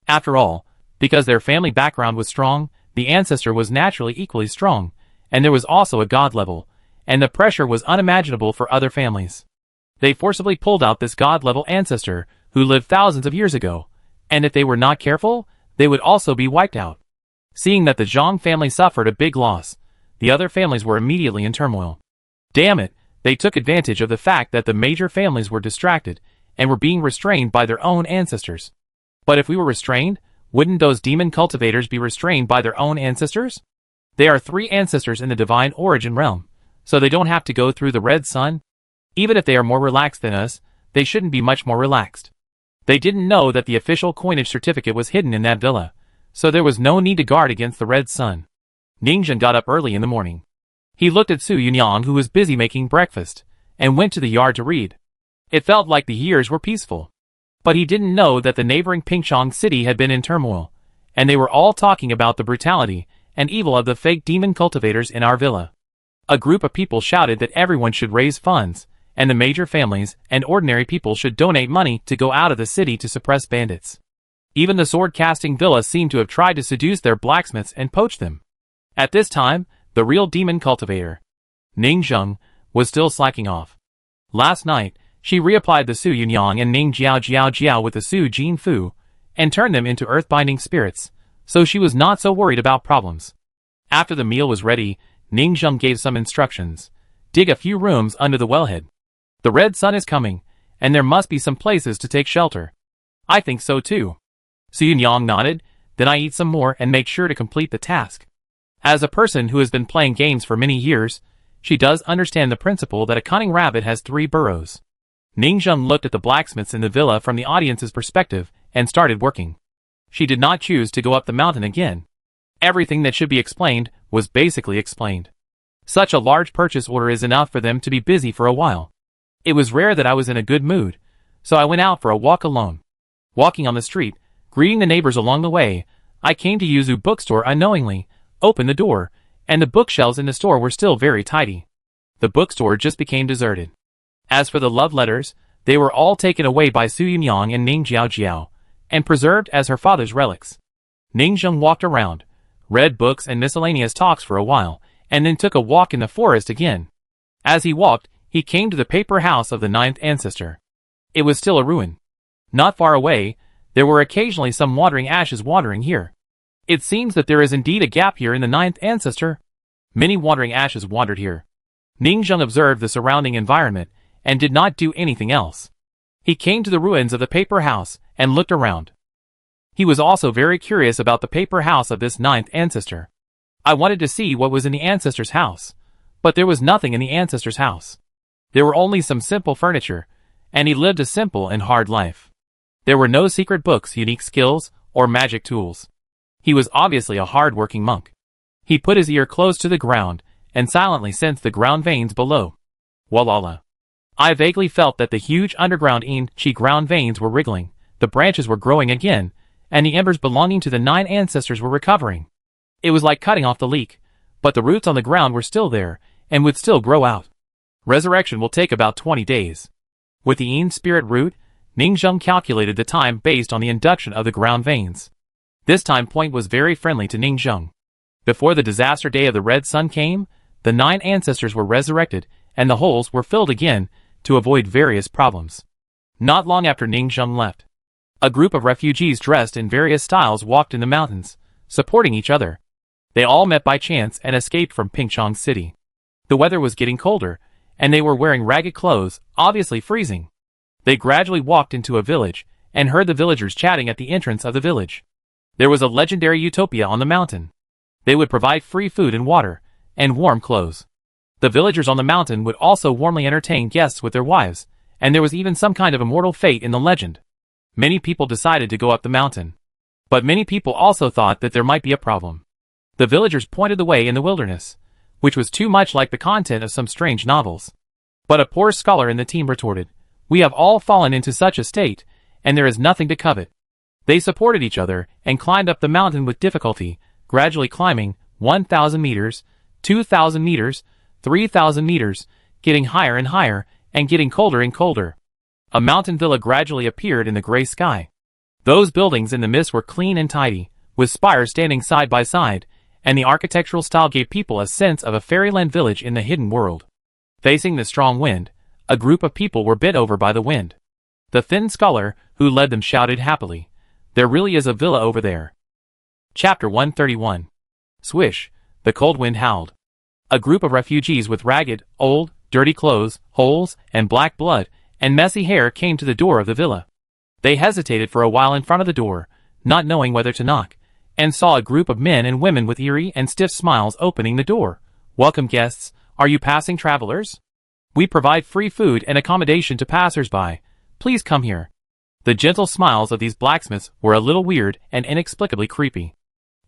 Speaker 1: After all, because their family background was strong, the ancestor was naturally equally strong, and there was also a god level, and the pressure was unimaginable for other families. They forcibly pulled out this god-level ancestor, who lived thousands of years ago, and if they were not careful, they would also be wiped out. Seeing that the Zhang family suffered a big loss, the other families were immediately in turmoil. Damn it, they took advantage of the fact that the major families were distracted, and were being restrained by their own ancestors. But if we were restrained, wouldn't those demon cultivators be restrained by their own ancestors? They are three ancestors in the divine origin realm, so they don't have to go through the red sun. Even if they are more relaxed than us, they shouldn't be much more relaxed. They didn't know that the official coinage certificate was hidden in that villa, so there was no need to guard against the red sun. Ningzhen got up early in the morning. He looked at Su Yunyang, who was busy making breakfast, and went to the yard to read. It felt like the years were peaceful. But he didn't know that the neighboring Pingchong city had been in turmoil, and they were all talking about the brutality and evil of the fake demon cultivators in our villa. A group of people shouted that everyone should raise funds, and the major families and ordinary people should donate money to go out of the city to suppress bandits. Even the sword-casting villa seemed to have tried to seduce their blacksmiths and poach them. At this time, the real demon cultivator, Ning Zheng, was still slacking off. Last night, she reapplied the Su Yunyang and Ning Jiao with the Su Jin Fu, and turned them into earth-binding spirits, so she was not so worried about problems. After the meal was ready, Ning Zheng gave some instructions. Dig a few rooms under the wellhead. The red sun is coming, and there must be some places to take shelter. I think so too. Su Yunyang nodded. Then I eat some more and make sure to complete the task. As a person who has been playing games for many years, she does understand the principle that a cunning rabbit has 3 burrows. Ning Zheng looked at the blacksmiths in the villa from the audience's perspective and started working. She did not choose to go up the mountain again. Everything that should be explained was basically explained. Such a large purchase order is enough for them to be busy for a while. It was rare that I was in a good mood, so I went out for a walk alone. Walking on the street, greeting the neighbors along the way, I came to Yuzu bookstore unknowingly, opened the door, and the bookshelves in the store were still very tidy. The bookstore just became deserted. As for the love letters, they were all taken away by Su Yunyang and Ning Jiaojiao, and preserved as her father's relics. Ning Zheng walked around, read books and miscellaneous talks for a while, and then took a walk in the forest again. As he walked, he came to the paper house of the ninth ancestor. It was still a ruin. Not far away, there were occasionally some wandering ashes wandering here. It seems that there is indeed a gap here in the ninth ancestor. Many wandering ashes wandered here. Ning Zheng observed the surrounding environment and did not do anything else. He came to the ruins of the paper house and looked around. He was also very curious about the paper house of this ninth ancestor. I wanted to see what was in the ancestor's house, but there was nothing in the ancestor's house. There were only some simple furniture, and he lived a simple and hard life. There were no secret books, unique skills, or magic tools. He was obviously a hard-working monk. He put his ear close to the ground and silently sensed the ground veins below. Walala. I vaguely felt that the huge underground Qi ground veins were wriggling, the branches were growing again, and the embers belonging to the 9 ancestors were recovering. It was like cutting off the leek, but the roots on the ground were still there, and would still grow out. Resurrection will take about 20 days. With the Yin spirit root, Ning Zheng calculated the time based on the induction of the ground veins. This time point was very friendly to Ning Zheng. Before the disaster day of the red sun came, the 9 ancestors were resurrected, and the holes were filled again, to avoid various problems. Not long after Ning Zheng left, a group of refugees dressed in various styles walked in the mountains, supporting each other. They all met by chance and escaped from Pingchong City. The weather was getting colder, and they were wearing ragged clothes, obviously freezing. They gradually walked into a village, and heard the villagers chatting at the entrance of the village. There was a legendary utopia on the mountain. They would provide free food and water, and warm clothes. The villagers on the mountain would also warmly entertain guests with their wives, and there was even some kind of immortal fate in the legend. Many people decided to go up the mountain. But many people also thought that there might be a problem. The villagers pointed the way in the wilderness, which was too much like the content of some strange novels. But a poor scholar in the team retorted, "We have all fallen into such a state, and there is nothing to covet." They supported each other and climbed up the mountain with difficulty, gradually climbing 1,000 meters, 2,000 meters, 3,000 meters, getting higher and higher, and getting colder and colder. A mountain villa gradually appeared in the gray sky. Those buildings in the mist were clean and tidy, with spires standing side by side, and the architectural style gave people a sense of a fairyland village in the hidden world. Facing the strong wind, a group of people were bit over by the wind. The thin scholar, who led them, shouted happily, "There really is a villa over there." Chapter 131. Swish, the cold wind howled. A group of refugees with ragged, old, dirty clothes, holes, and black blood, and messy hair came to the door of the villa. They hesitated for a while in front of the door, not knowing whether to knock, and saw a group of men and women with eerie and stiff smiles opening the door. "Welcome guests, are you passing travelers? We provide free food and accommodation to passers-by. Please come here." The gentle smiles of these blacksmiths were a little weird and inexplicably creepy.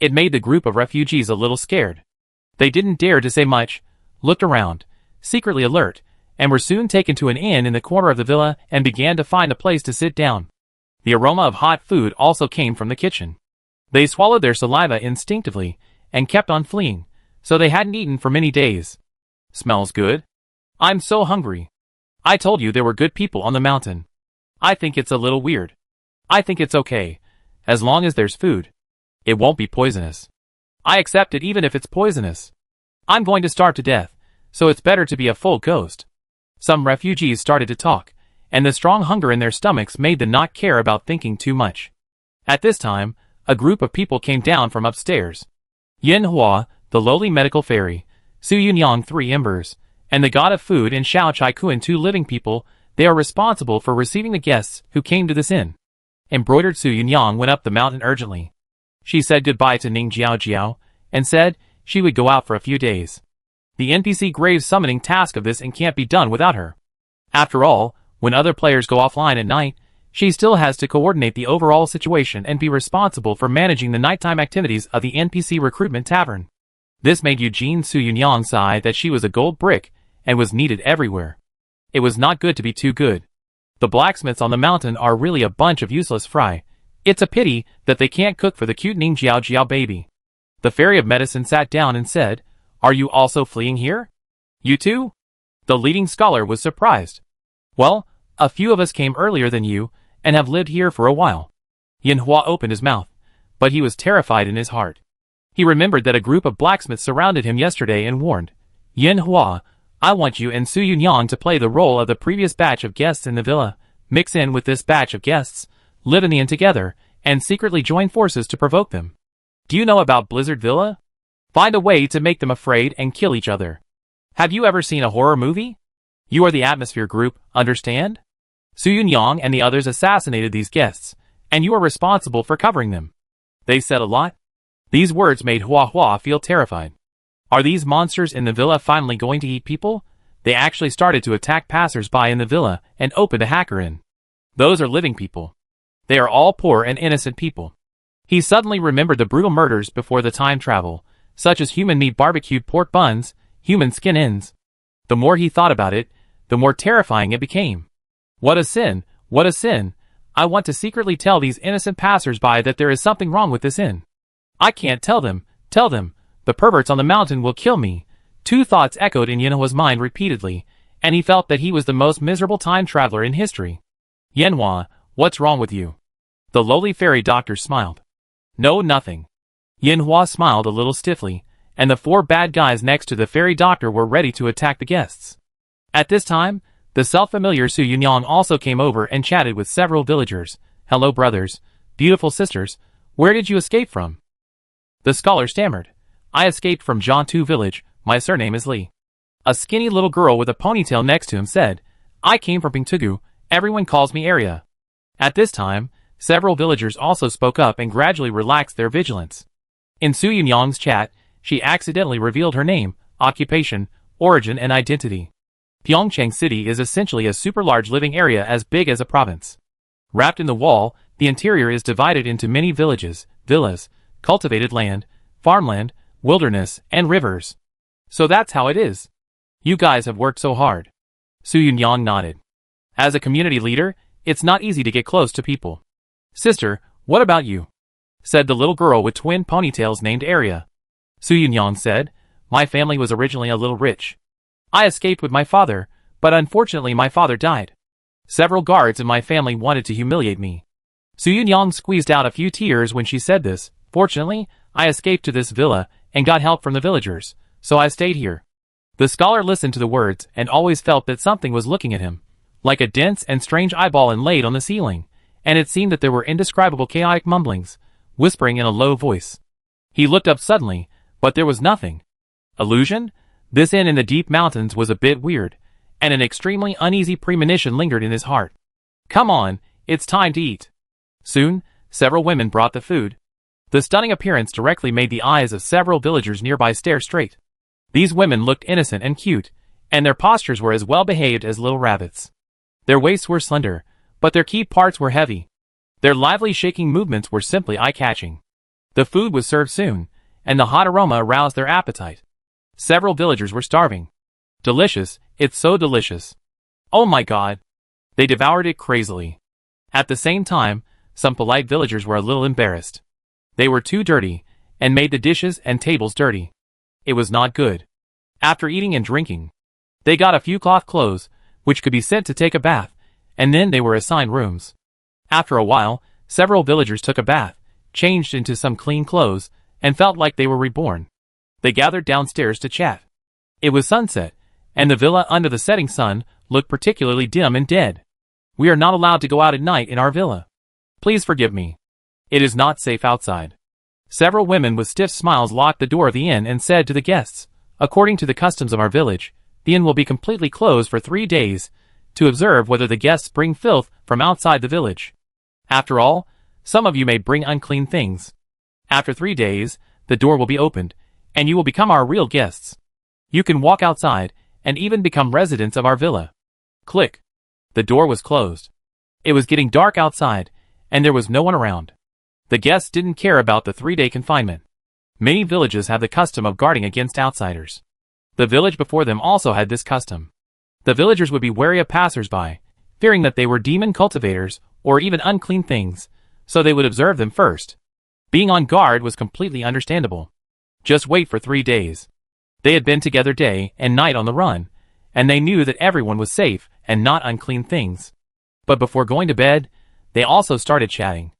Speaker 1: It made the group of refugees a little scared. They didn't dare to say much, looked around, secretly alert, and were soon taken to an inn in the corner of the villa and began to find a place to sit down. The aroma of hot food also came from the kitchen. They swallowed their saliva instinctively and kept on fleeing, so they hadn't eaten for many days. "Smells good. I'm so hungry. I told you there were good people on the mountain. I think it's a little weird. I think it's okay, as long as there's food. It won't be poisonous. I accept it even if it's poisonous. I'm going to starve to death, so it's better to be a full ghost." Some refugees started to talk, and the strong hunger in their stomachs made them not care about thinking too much. At this time, a group of people came down from upstairs. Yin Hua, the lowly medical fairy, Su Yunyang 3 embers, and the god of food and Xiao Chai Kuan 2 living people. They are responsible for receiving the guests who came to this inn. Embroidered Su Yunyang went up the mountain urgently. She said goodbye to Ning Jiaojiao, and said she would go out for a few days. The NPC grave summoning task of this and can't be done without her. After all, when other players go offline at night, she still has to coordinate the overall situation and be responsible for managing the nighttime activities of the NPC recruitment tavern. This made Eugene Su Yunyang sigh that she was a gold brick and was needed everywhere. It was not good to be too good. The blacksmiths on the mountain are really a bunch of useless fry. It's a pity that they can't cook for the cute Ning Jiao Jiao baby. The fairy of medicine sat down and said, Are you also fleeing here? You too? The leading scholar was surprised. Well, a few of us came earlier than you, and have lived here for a while. Yin Hua opened his mouth, but he was terrified in his heart. He remembered that a group of blacksmiths surrounded him yesterday and warned, Yin Hua, I want you and Su Yunyang to play the role of the previous batch of guests in the villa, mix in with this batch of guests, live in the inn together, and secretly join forces to provoke them. Do you know about Blizzard Villa? Find a way to make them afraid and kill each other. Have you ever seen a horror movie? You are the atmosphere group, understand? Su Yunyang and the others assassinated these guests, and you are responsible for covering them. They said a lot. These words made Hua Hua feel terrified. Are these monsters in the villa finally going to eat people? They actually started to attack passers-by in the villa and opened a hacker in. Those are living people. They are all poor and innocent people. He suddenly remembered the brutal murders before the time travel, such as human meat barbecued pork buns, human skin ends. The more he thought about it, the more terrifying it became. What a sin, what a sin. I want to secretly tell these innocent passers-by that there is something wrong with this inn. I can't tell them, the perverts on the mountain will kill me. Two thoughts echoed in Yin Hua's mind repeatedly, and he felt that he was the most miserable time traveler in history. Yin Hua, what's wrong with you? The lowly fairy doctor smiled. No, nothing. Yin Hua smiled a little stiffly, and the four bad guys next to the fairy doctor were ready to attack the guests. At this time, the self-familiar Su Yunyang also came over and chatted with several villagers. Hello brothers, beautiful sisters, where did you escape from? The scholar stammered. I escaped from Jiantu village, my surname is Li. A skinny little girl with a ponytail next to him said, I came from Pingtugu, everyone calls me Arya. At this time, several villagers also spoke up and gradually relaxed their vigilance. In Su Yunyang's chat, she accidentally revealed her name, occupation, origin and identity. Pyeongchang City is essentially a super large living area as big as a province. Wrapped in the wall, the interior is divided into many villages, villas, cultivated land, farmland, wilderness, and rivers. So that's how it is. You guys have worked so hard. Su Yunyang nodded. As a community leader, it's not easy to get close to people. Sister, what about you? Said the little girl with twin ponytails named Arya. Su Yunyang said, my family was originally a little rich. I escaped with my father, but unfortunately my father died. Several guards in my family wanted to humiliate me. Su Yunyang squeezed out a few tears when she said this. Fortunately, I escaped to this villa and got help from the villagers, so I stayed here. The scholar listened to the words and always felt that something was looking at him, like a dense and strange eyeball inlaid on the ceiling, and it seemed that there were indescribable chaotic mumblings, whispering in a low voice. He looked up suddenly, but there was nothing. Illusion? This inn in the deep mountains was a bit weird, and an extremely uneasy premonition lingered in his heart. Come on, it's time to eat. Soon, several women brought the food. The stunning appearance directly made the eyes of several villagers nearby stare straight. These women looked innocent and cute, and their postures were as well behaved as little rabbits. Their waists were slender, but their key parts were heavy. Their lively shaking movements were simply eye-catching. The food was served soon, and the hot aroma aroused their appetite. Several villagers were starving. Delicious, it's so delicious. Oh my god. They devoured it crazily. At the same time, some polite villagers were a little embarrassed. They were too dirty, and made the dishes and tables dirty. It was not good. After eating and drinking, they got a few cloth clothes, which could be sent to take a bath, and then they were assigned rooms. After a while, several villagers took a bath, changed into some clean clothes, and felt like they were reborn. They gathered downstairs to chat. It was sunset, and the villa under the setting sun looked particularly dim and dead. We are not allowed to go out at night in our villa. Please forgive me. It is not safe outside. Several women with stiff smiles locked the door of the inn and said to the guests, according to the customs of our village, the inn will be completely closed for 3 days, to observe whether the guests bring filth from outside the village. After all, some of you may bring unclean things. After 3 days, the door will be opened, and you will become our real guests. You can walk outside, and even become residents of our villa. Click. The door was closed. It was getting dark outside, and there was no one around. The guests didn't care about the 3-day confinement. Many villages have the custom of guarding against outsiders. The village before them also had this custom. The villagers would be wary of passers-by, fearing that they were demon cultivators or even unclean things, so they would observe them first. Being on guard was completely understandable. Just wait for 3 days. They had been together day and night on the run, and they knew that everyone was safe and not unclean things. But before going to bed, they also started chatting.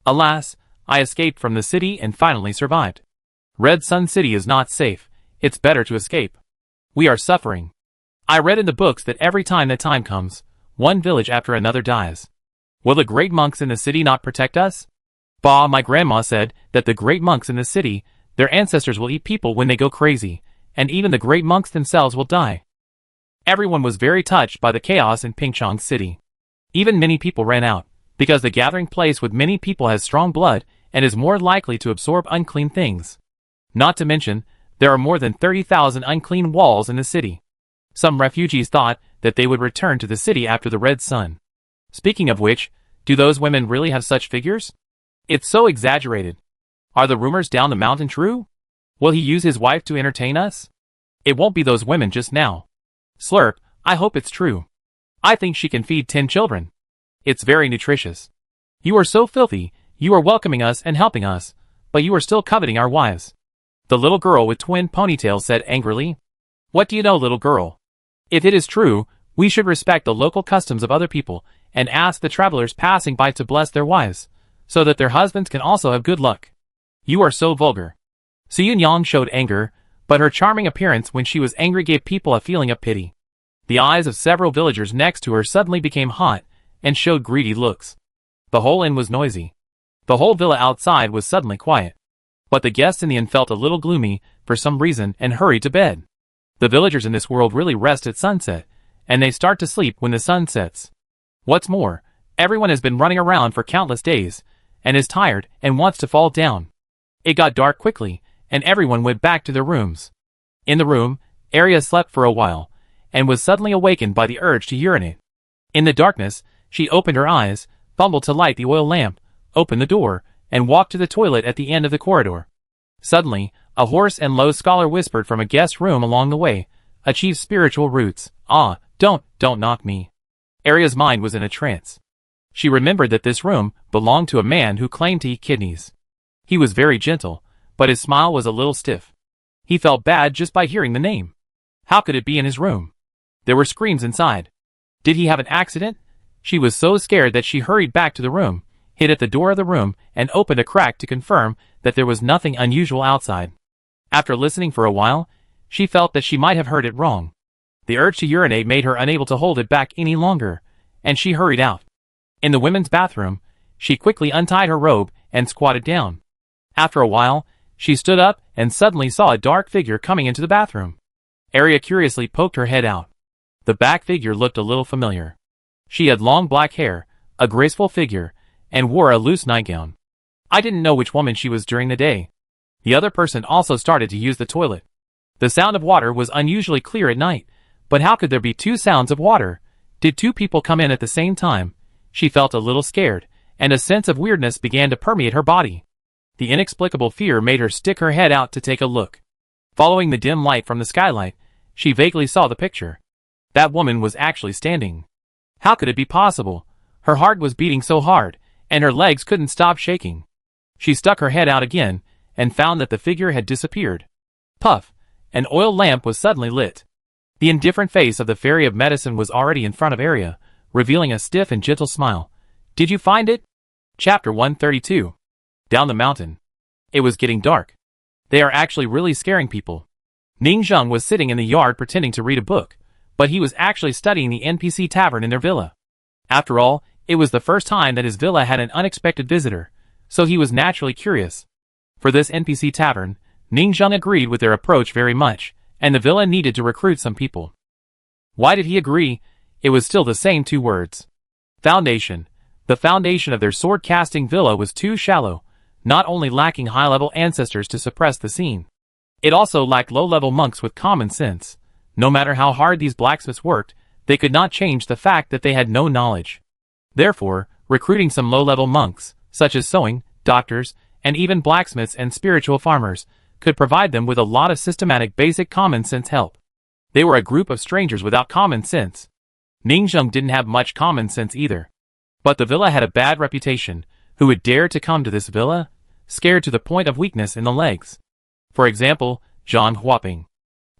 Speaker 1: Alas, I escaped from the city and finally survived. Red Sun City is not safe, it's better to escape. We are suffering. I read in the books that every time that time comes, one village after another dies. Will the great monks in the city not protect us? Bah, my grandma said that the great monks in the city, their ancestors will eat people when they go crazy, and even the great monks themselves will die. Everyone was very touched by the chaos in Pingchong City. Even many people ran out, because the gathering place with many people has strong blood and is more likely to absorb unclean things. Not to mention, there are more than 30,000 unclean walls in the city. Some refugees thought that they would return to the city after the Red Sun. Speaking of which, do those women really have such figures? It's so exaggerated. Are the rumors down the mountain true? Will he use his wife to entertain us? It won't be those women just now. Slurp, I hope it's true. I think she can feed 10 children. It's very nutritious. You are so filthy, you are welcoming us and helping us, but you are still coveting our wives. The little girl with twin ponytails said angrily. What do you know, little girl? If it is true, we should respect the local customs of other people and ask the travelers passing by to bless their wives, so that their husbands can also have good luck. You are so vulgar. Su Yang showed anger, but her charming appearance when she was angry gave people a feeling of pity. The eyes of several villagers next to her suddenly became hot and showed greedy looks. The whole inn was noisy. The whole villa outside was suddenly quiet. But the guests in the inn felt a little gloomy for some reason and hurried to bed. The villagers in this world really rest at sunset, and they start to sleep when the sun sets. What's more, everyone has been running around for countless days, and is tired and wants to fall down. It got dark quickly, and everyone went back to their rooms. In the room, Arya slept for a while, and was suddenly awakened by the urge to urinate. In the darkness, she opened her eyes, fumbled to light the oil lamp, opened the door, and walked to the toilet at the end of the corridor. Suddenly, a hoarse and low scholar whispered from a guest room along the way, "Achieve spiritual roots. Ah, don't knock me." Arya's mind was in a trance. She remembered that this room belonged to a man who claimed to eat kidneys. He was very gentle, but his smile was a little stiff. He felt bad just by hearing the name. How could it be in his room? There were screams inside. Did he have an accident? She was so scared that she hurried back to the room, hid at the door of the room, and opened a crack to confirm that there was nothing unusual outside. After listening for a while, she felt that she might have heard it wrong. The urge to urinate made her unable to hold it back any longer, and she hurried out. In the women's bathroom, she quickly untied her robe and squatted down. After a while, she stood up and suddenly saw a dark figure coming into the bathroom. Arya curiously poked her head out. The back figure looked a little familiar. She had long black hair, a graceful figure, and wore a loose nightgown. I didn't know which woman she was during the day. The other person also started to use the toilet. The sound of water was unusually clear at night, but how could there be two sounds of water? Did two people come in at the same time? She felt a little scared, and a sense of weirdness began to permeate her body. The inexplicable fear made her stick her head out to take a look. Following the dim light from the skylight, she vaguely saw the picture. That woman was actually standing. How could it be possible? Her heart was beating so hard, and her legs couldn't stop shaking. She stuck her head out again, and found that the figure had disappeared. Puff! An oil lamp was suddenly lit. The indifferent face of the fairy of medicine was already in front of Arya, revealing a stiff and gentle smile. Did you find it? Chapter 132. Down the mountain. It was getting dark. They are actually really scaring people. Ning Zheng was sitting in the yard pretending to read a book, but he was actually studying the NPC tavern in their villa. After all, it was the first time that his villa had an unexpected visitor, so he was naturally curious. For this NPC tavern, Ning Zheng agreed with their approach very much, and the villa needed to recruit some people. Why did he agree? It was still the same two words. Foundation. The foundation of their sword-casting villa was too shallow, not only lacking high-level ancestors to suppress the scene. It also lacked low-level monks with common sense. No matter how hard these blacksmiths worked, they could not change the fact that they had no knowledge. Therefore, recruiting some low-level monks, such as sewing, doctors, and even blacksmiths and spiritual farmers, could provide them with a lot of systematic basic common sense help. They were a group of strangers without common sense. Ning Zheng didn't have much common sense either. But the villa had a bad reputation. Who would dare to come to this villa? Scared to the point of weakness in the legs. For example, Zhang Huaping.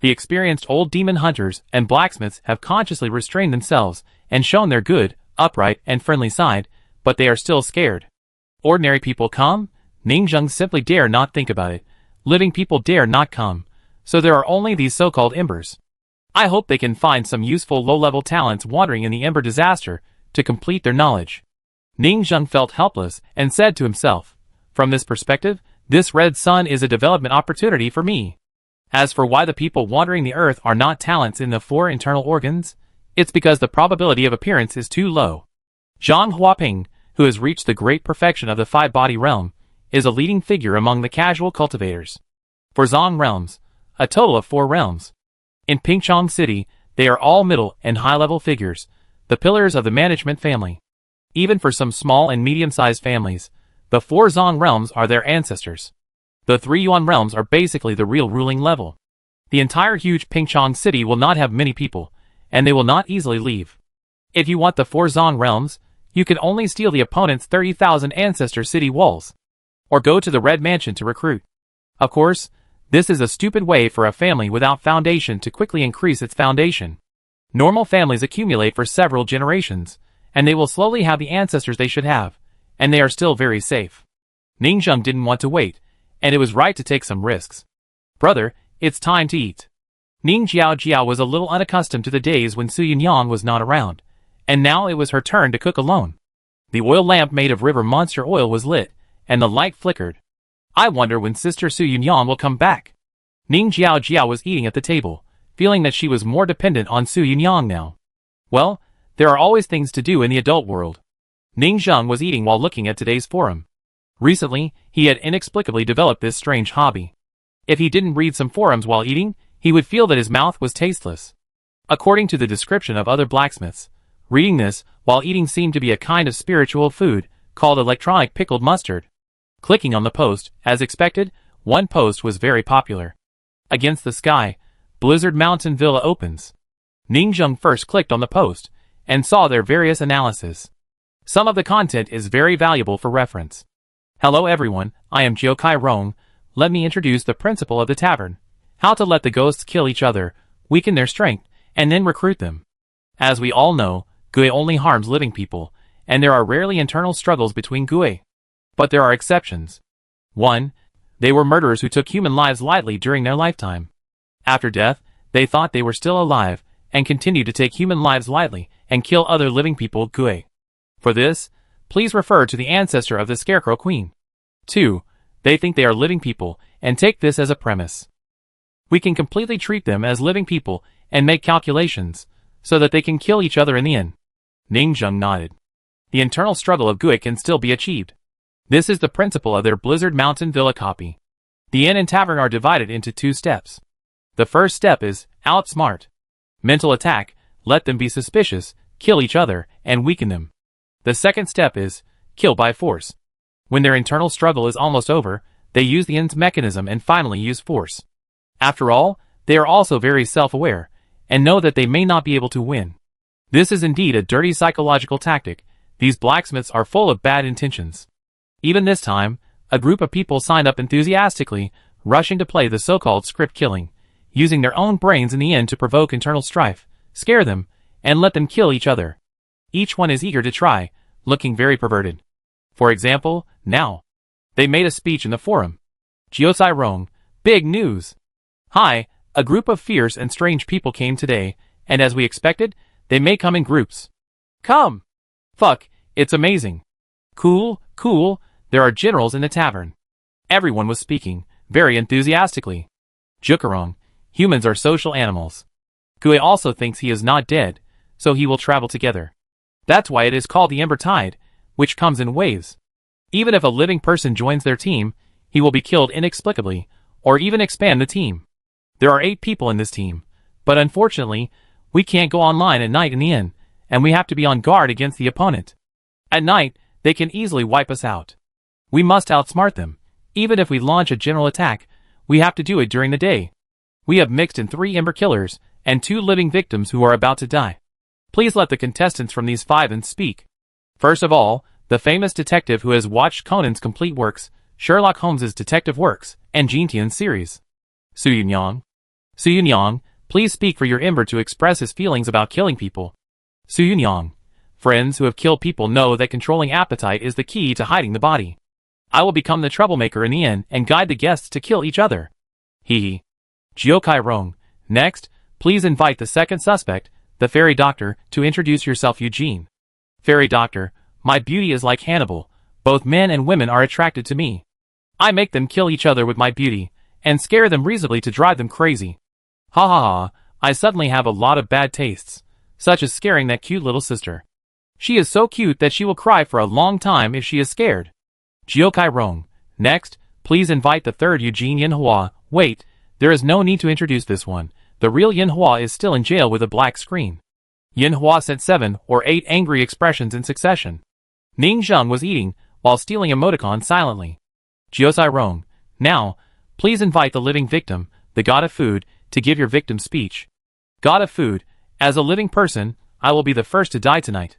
Speaker 1: The experienced old demon hunters and blacksmiths have consciously restrained themselves and shown their good, upright, and friendly side, but they are still scared. Ordinary people come? Ningjung simply dare not think about it. Living people dare not come. So there are only these so-called embers. I hope they can find some useful low-level talents wandering in the ember disaster to complete their knowledge. Ningjung felt helpless and said to himself, from this perspective, this red sun is a development opportunity for me. As for why the people wandering the earth are not talents in the 4 internal organs, it's because the probability of appearance is too low. Zhang Huaping, who has reached the great perfection of the 5-body realm, is a leading figure among the casual cultivators. For Zhang realms, a total of 4 realms. In Pingchong City, they are all middle and high-level figures, the pillars of the management family. Even for some small and medium-sized families, the 4 Zhang realms are their ancestors. The 3 Yuan realms are basically the real ruling level. The entire huge Pingchong City will not have many people, and they will not easily leave. If you want the 4 Zhang realms, you can only steal the opponent's 30,000 ancestor city walls, or go to the Red Mansion to recruit. Of course, this is a stupid way for a family without foundation to quickly increase its foundation. Normal families accumulate for several generations, and they will slowly have the ancestors they should have, and they are still very safe. Ningjung didn't want to wait, and it was right to take some risks. Brother, it's time to eat. Ning Jiao was a little unaccustomed to the days when Su Yunyang was not around, and now it was her turn to cook alone. The oil lamp made of river monster oil was lit, and the light flickered. I wonder when Sister Su Yunyang will come back. Ning Jiao was eating at the table, feeling that she was more dependent on Su Yunyang now. Well, there are always things to do in the adult world. Ning Zheng was eating while looking at today's forum. Recently, he had inexplicably developed this strange hobby. If he didn't read some forums while eating, he would feel that his mouth was tasteless. According to the description of other blacksmiths, reading this while eating seemed to be a kind of spiritual food called electronic pickled mustard. Clicking on the post, as expected, one post was very popular. Against the sky, Blizzard Mountain Villa opens. Ningjung first clicked on the post and saw their various analysis. Some of the content is very valuable for reference. Hello everyone, I am Jiokai Rong. Let me introduce the principle of the tavern. How to let the ghosts kill each other, weaken their strength, and then recruit them. As we all know, Gui only harms living people, and there are rarely internal struggles between Gui. But there are exceptions. 1. They were murderers who took human lives lightly during their lifetime. After death, they thought they were still alive, and continued to take human lives lightly and kill other living people Gui. For this, please refer to the ancestor of the Scarecrow Queen. 2. They think they are living people, and take this as a premise. We can completely treat them as living people, and make calculations, so that they can kill each other in the end. Ningjung nodded. The internal struggle of Gui can still be achieved. This is the principle of their Blizzard Mountain Villa copy. The inn and tavern are divided into 2 steps. The first step is outsmart. Mental attack, let them be suspicious, kill each other, and weaken them. The second step is kill by force. When their internal struggle is almost over, they use the inn's mechanism and finally use force. After all, they are also very self-aware, and know that they may not be able to win. This is indeed a dirty psychological tactic. These blacksmiths are full of bad intentions. Even this time, a group of people signed up enthusiastically, rushing to play the so-called script killing, using their own brains in the end to provoke internal strife, scare them, and let them kill each other. Each one is eager to try, looking very perverted. For example, now. They made a speech in the forum. Jiosai Rong, big news! Hi, a group of fierce and strange people came today, and as we expected, they may come in groups. Come! Fuck, it's amazing. Cool, cool, there are generals in the tavern. Everyone was speaking, very enthusiastically. Jukarong, humans are social animals. Gui also thinks he is not dead, so he will travel together. That's why it is called the Ember Tide, which comes in waves. Even if a living person joins their team, he will be killed inexplicably, or even expand the team. There are 8 people in this team, but unfortunately, we can't go online at night in the inn, and we have to be on guard against the opponent. At night, they can easily wipe us out. We must outsmart them. Even if we launch a general attack, we have to do it during the day. We have mixed in 3 Ember Killers, and 2 living victims who are about to die. Please let the contestants from these 5 ends speak. First of all, the famous detective who has watched Conan's complete works, Sherlock Holmes's detective works, and Jintian's series. Su Yunyang. Su Yunyang, please speak for your ember to express his feelings about killing people. Su Yunyang. Friends who have killed people know that controlling appetite is the key to hiding the body. I will become the troublemaker in the inn and guide the guests to kill each other. Hee hee. Jiokai Rong. Next, please invite the second suspect, the fairy doctor, to introduce yourself. Eugene. Fairy doctor, my beauty is like Hannibal. Both men and women are attracted to me. I make them kill each other with my beauty, and scare them reasonably to drive them crazy. Ha ha ha, I suddenly have a lot of bad tastes, such as scaring that cute little sister. She is so cute that she will cry for a long time if she is scared. Jiokai Rong. Next, please invite the third Eugene Yinhua. Wait, there is no need to introduce this one. The real Yinhua is still in jail with a black screen. Yinhua sent 7 or 8 angry expressions in succession. Ning Zheng was eating, while stealing emoticon silently. Jiosai Rong. Now, please invite the living victim, the god of food, to give your victim speech. God of food, as a living person, I will be the first to die tonight.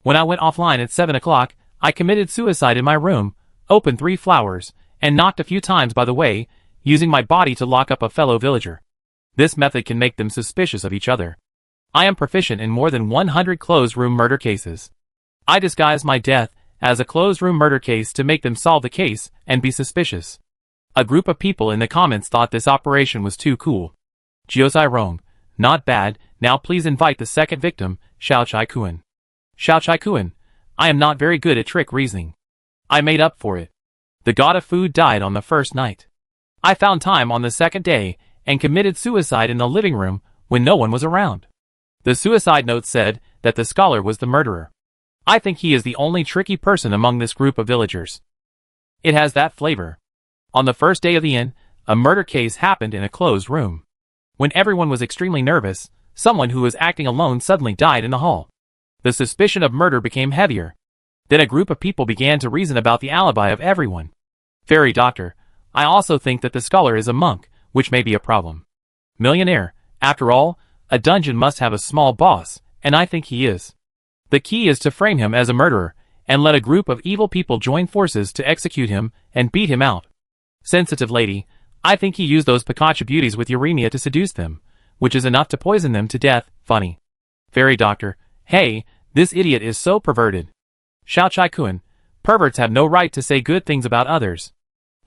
Speaker 1: When I went offline at 7 o'clock, I committed suicide in my room, opened 3 flowers, and knocked a few times by the way, using my body to lock up a fellow villager. This method can make them suspicious of each other. I am proficient in more than 100 closed-room murder cases. I disguise my death as a closed-room murder case to make them solve the case and be suspicious. A group of people in the comments thought this operation was too cool. Jiosai Rong. Not bad. Now please invite the second victim, Xiaochai Kuan. Xiaochai Kuan. I am not very good at trick reasoning. I made up for it. The god of food died on the first night. I found time on the second day and committed suicide in the living room when no one was around. The suicide note said that the scholar was the murderer. I think he is the only tricky person among this group of villagers. It has that flavor. On the first day of the inn, a murder case happened in a closed room. When everyone was extremely nervous, someone who was acting alone suddenly died in the hall. The suspicion of murder became heavier. Then a group of people began to reason about the alibi of everyone. Fairy doctor, I also think that the scholar is a monk, which may be a problem. Millionaire, after all, a dungeon must have a small boss, and I think he is. The key is to frame him as a murderer, and let a group of evil people join forces to execute him and beat him out. Sensitive lady, I think he used those Pikachu beauties with uremia to seduce them, which is enough to poison them to death. Funny. Fairy doctor, hey, this idiot is so perverted. Xiaochai Kuan, perverts have no right to say good things about others.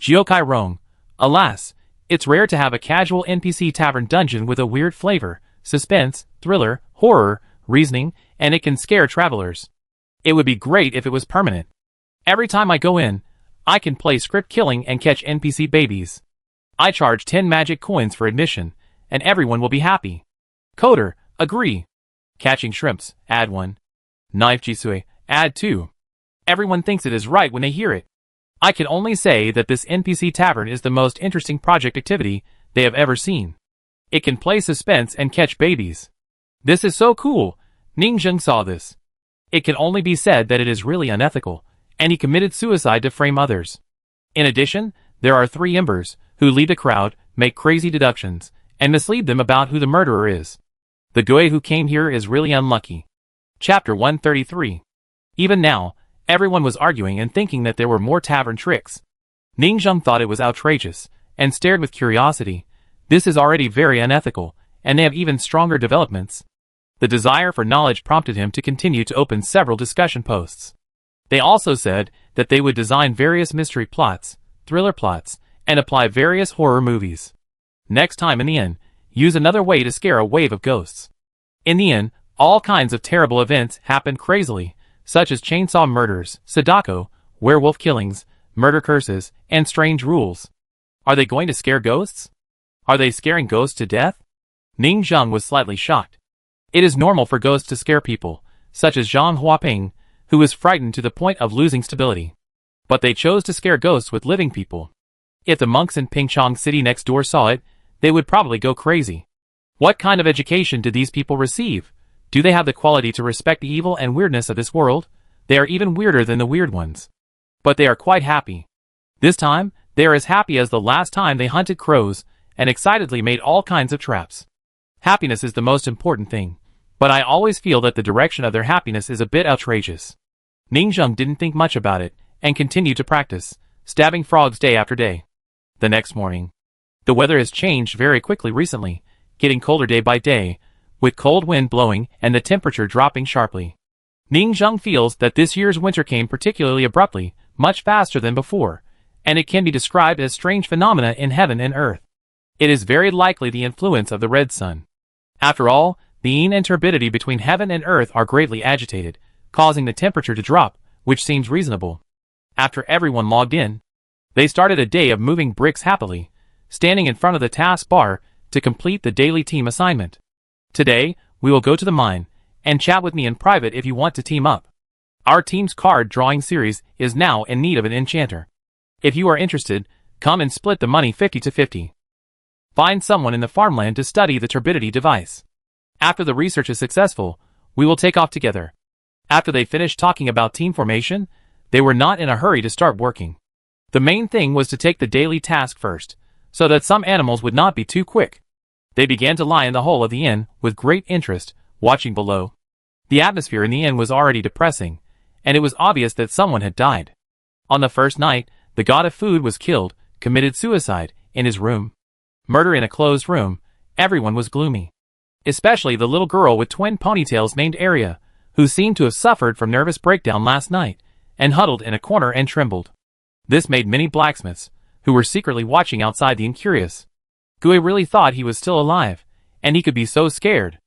Speaker 1: Jiokai Rong, alas, it's rare to have a casual NPC tavern dungeon with a weird flavor, suspense, thriller, horror, reasoning, and it can scare travelers. It would be great if it was permanent. Every time I go in, I can play script killing and catch NPC babies. I charge 10 magic coins for admission, and everyone will be happy. Coder, agree. Catching shrimps, add 1. Knife Jisui, add 2. Everyone thinks it is right when they hear it. I can only say that this NPC tavern is the most interesting project activity they have ever seen. It can play suspense and catch babies. This is so cool. Ning Zheng saw this. It can only be said that it is really unethical, and he committed suicide to frame others. In addition, there are 3 embers, who lead the crowd, make crazy deductions, and mislead them about who the murderer is. The guy who came here is really unlucky. Chapter 133. Even now, everyone was arguing and thinking that there were more tavern tricks. Ning Zheng thought it was outrageous, and stared with curiosity. This is already very unethical, and they have even stronger developments. The desire for knowledge prompted him to continue to open several discussion posts. They also said that they would design various mystery plots, thriller plots, and apply various horror movies. Next time in the inn, use another way to scare a wave of ghosts. In the inn, all kinds of terrible events happened crazily, such as chainsaw murders, Sadako, werewolf killings, murder curses, and strange rules. Are they going to scare ghosts? Are they scaring ghosts to death? Ning Zheng was slightly shocked. It is normal for ghosts to scare people, such as Zhang Huaping, who was frightened to the point of losing stability. But they chose to scare ghosts with living people. If the monks in Pingchong City next door saw it, they would probably go crazy. What kind of education did these people receive? Do they have the quality to respect the evil and weirdness of this world? They are even weirder than the weird ones. But they are quite happy. This time, they are as happy as the last time they hunted crows, and excitedly made all kinds of traps. Happiness is the most important thing, but I always feel that the direction of their happiness is a bit outrageous. Ning Zheng didn't think much about it, and continued to practice, stabbing frogs day after day. The next morning. The weather has changed very quickly recently, getting colder day by day, with cold wind blowing and the temperature dropping sharply. Ningzheng feels that this year's winter came particularly abruptly, much faster than before, and it can be described as strange phenomena in heaven and earth. It is very likely the influence of the red sun. After all, the yin and turbidity between heaven and earth are greatly agitated, causing the temperature to drop, which seems reasonable. After everyone logged in, they started a day of moving bricks happily, standing in front of the task bar to complete the daily team assignment. Today, we will go to the mine, and chat with me in private if you want to team up. Our team's card drawing series is now in need of an enchanter. If you are interested, come and split the money 50-50. Find someone in the farmland to study the turbidity device. After the research is successful, we will take off together. After they finished talking about team formation, they were not in a hurry to start working. The main thing was to take the daily task first, so that some animals would not be too quick. They began to lie in the hole of the inn with great interest, watching below. The atmosphere in the inn was already depressing, and it was obvious that someone had died. On the first night, the god of food was killed, committed suicide, in his room. Murder in a closed room, everyone was gloomy. Especially the little girl with twin ponytails named Arya, who seemed to have suffered from nervous breakdown last night, and huddled in a corner and trembled. This made many blacksmiths, who were secretly watching outside the inn, curious. Gui really thought he was still alive, and he could be so scared.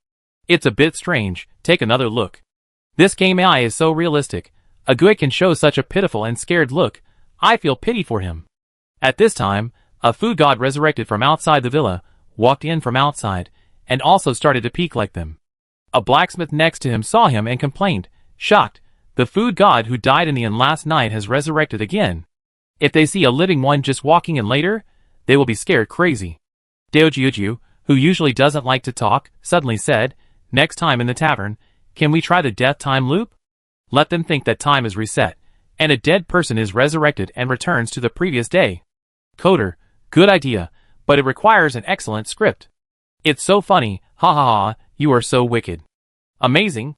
Speaker 1: It's a bit strange, take another look. This game AI is so realistic, a Gui can show such a pitiful and scared look, I feel pity for him. At this time, a food god resurrected from outside the villa, walked in from outside, and also started to peek like them. A blacksmith next to him saw him and complained, shocked, the food god who died in the inn last night has resurrected again. If they see a living one just walking in later, they will be scared crazy. Daojiujiu, who usually doesn't like to talk, suddenly said, next time in the tavern, can we try the death time loop? Let them think that time is reset, and a dead person is resurrected and returns to the previous day. Coder, good idea, but it requires an excellent script. It's so funny, ha ha ha, you are so wicked. Amazing.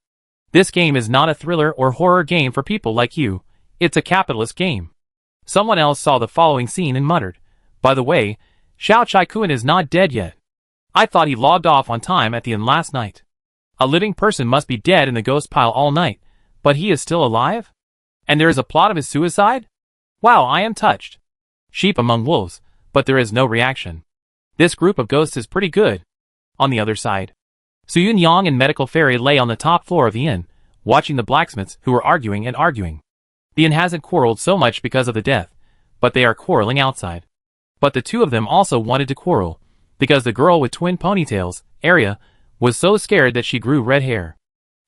Speaker 1: This game is not a thriller or horror game for people like you, it's a capitalist game. Someone else saw the following scene and muttered, by the way, Xiao Chai-kun is not dead yet. I thought he logged off on time at the inn last night. A living person must be dead in the ghost pile all night, but he is still alive? And there is a plot of his suicide? Wow, I am touched. Sheep among wolves, but there is no reaction. This group of ghosts is pretty good. On the other side, Suyun Yang and Medical Fairy lay on the top floor of the inn, watching the blacksmiths who were arguing and arguing. The inn hasn't quarreled so much because of the death, but they are quarreling outside. But the two of them also wanted to quarrel, because the girl with twin ponytails, Arya, was so scared that she grew red hair.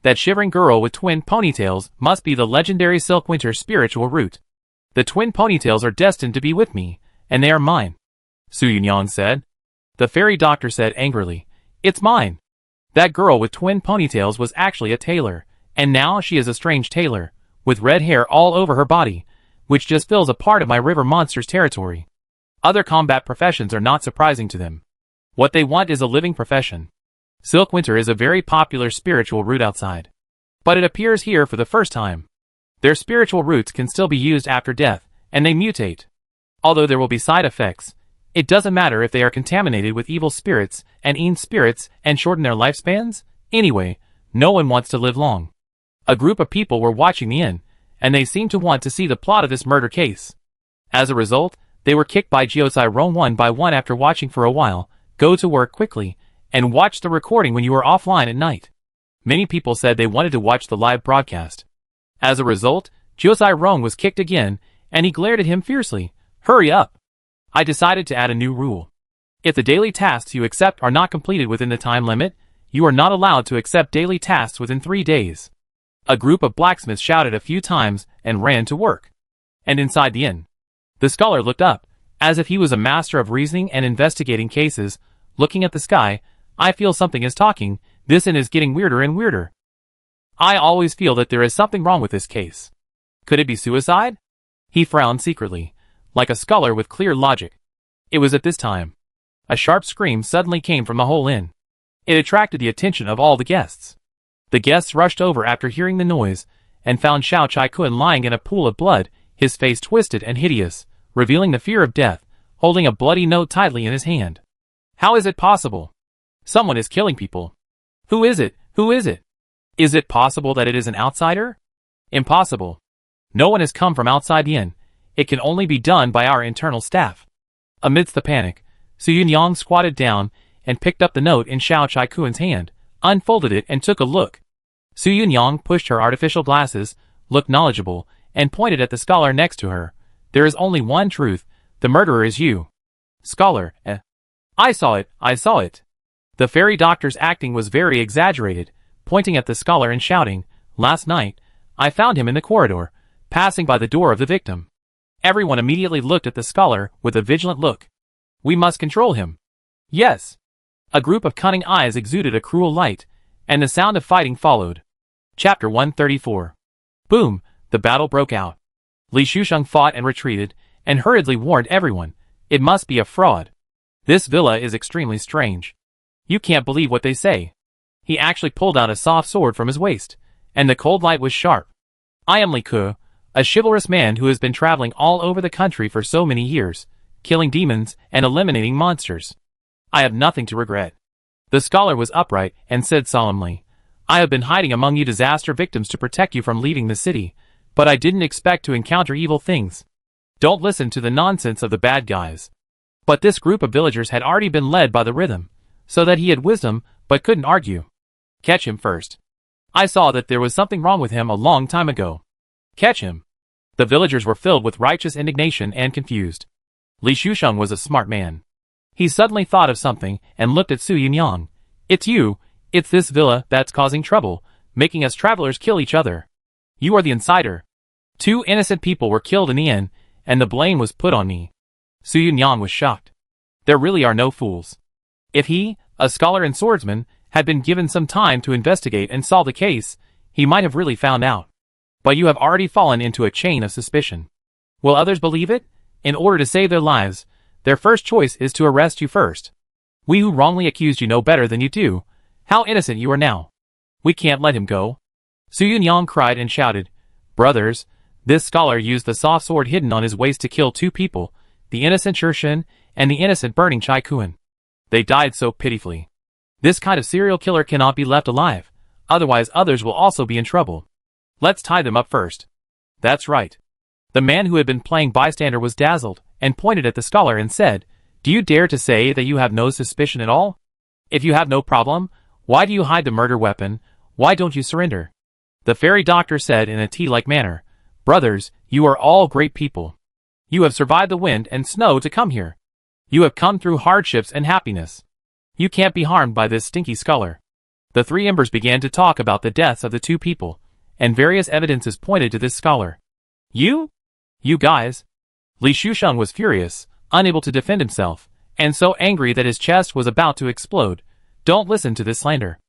Speaker 1: That shivering girl with twin ponytails must be the legendary Silk Winter spiritual root. The twin ponytails are destined to be with me, and they are mine, Suyun Yang said. The fairy doctor said angrily, it's mine. That girl with twin ponytails was actually a tailor, and now she is a strange tailor, with red hair all over her body, which just fills a part of my river monster's territory. Other combat professions are not surprising to them. What they want is a living profession. Silk Winter is a very popular spiritual root outside. But it appears here for the first time. Their spiritual roots can still be used after death, and they mutate. Although there will be side effects, it doesn't matter if they are contaminated with evil spirits and yin spirits and shorten their lifespans. Anyway, no one wants to live long. A group of people were watching the inn, and they seemed to want to see the plot of this murder case. As a result, they were kicked by Jiosai Rong one by one after watching for a while. Go to work quickly, and watch the recording when you are offline at night. Many people said they wanted to watch the live broadcast. As a result, Jiosai Rong was kicked again, and he glared at him fiercely. Hurry up! I decided to add a new rule. If the daily tasks you accept are not completed within the time limit, you are not allowed to accept daily tasks within 3 days. A group of blacksmiths shouted a few times and ran to work. And inside the inn, the scholar looked up, as if he was a master of reasoning and investigating cases. Looking at the sky, I feel something is talking. This inn is getting weirder and weirder. I always feel that there is something wrong with this case. Could it be suicide? He frowned secretly, like a scholar with clear logic. It was at this time. A sharp scream suddenly came from the whole inn. It attracted the attention of all the guests. The guests rushed over after hearing the noise, and found Xiao Chai-kun lying in a pool of blood, his face twisted and hideous, revealing the fear of death, holding a bloody note tightly in his hand. How is it possible? Someone is killing people. Who is it? Who is it? Is it possible that it is an outsider? Impossible. No one has come from outside the inn. It can only be done by our internal staff. Amidst the panic, Su Yunyang squatted down and picked up the note in Xiao Chai-Kuan's hand, unfolded it and took a look. Su Yunyang pushed her artificial glasses, looked knowledgeable, and pointed at the scholar next to her. There is only one truth. The murderer is you. Scholar, I saw it, I saw it. The fairy doctor's acting was very exaggerated, pointing at the scholar and shouting, last night, I found him in the corridor, passing by the door of the victim. Everyone immediately looked at the scholar with a vigilant look. We must control him. Yes. A group of cunning eyes exuded a cruel light, and the sound of fighting followed. Chapter 134. Boom, the battle broke out. Li Shusheng fought and retreated, and hurriedly warned everyone, it must be a fraud. This villa is extremely strange. You can't believe what they say. He actually pulled out a soft sword from his waist, and the cold light was sharp. I am Li Ke, a chivalrous man who has been traveling all over the country for so many years, killing demons and eliminating monsters. I have nothing to regret. The scholar was upright and said solemnly, I have been hiding among you disaster victims to protect you from leaving the city, but I didn't expect to encounter evil things. Don't listen to the nonsense of the bad guys. But this group of villagers had already been led by the rhythm, so that he had wisdom but couldn't argue. Catch him first. I saw that there was something wrong with him a long time ago. Catch him. The villagers were filled with righteous indignation and confused. Li Shusheng was a smart man. He suddenly thought of something and looked at Su Yunyang. It's you, it's this villa that's causing trouble, making us travelers kill each other. You are the insider. 2 innocent people were killed in the inn, and the blame was put on me. Su Yunyang was shocked. There really are no fools. If he, a scholar and swordsman, had been given some time to investigate and solve the case, he might have really found out. But you have already fallen into a chain of suspicion. Will others believe it? In order to save their lives, their first choice is to arrest you first. We who wrongly accused you know better than you do. How innocent you are now. We can't let him go. Su Yunyang cried and shouted, Brothers, this scholar used the soft sword hidden on his waist to kill 2 people, the innocent Shurshin and the innocent burning Chai Kuan. They died so pitifully. This kind of serial killer cannot be left alive, otherwise others will also be in trouble. Let's tie them up first. That's right. The man who had been playing bystander was dazzled, and pointed at the scholar and said, Do you dare to say that you have no suspicion at all? If you have no problem, why do you hide the murder weapon? Why don't you surrender? The fairy doctor said in a tea-like manner, Brothers, you are all great people. You have survived the wind and snow to come here. You have come through hardships and happiness. You can't be harmed by this stinky scholar. The 3 embers began to talk about the deaths of the 2 people, and various evidences pointed to this scholar. You guys. Li Shusheng was furious, unable to defend himself, and so angry that his chest was about to explode. Don't listen to this slander.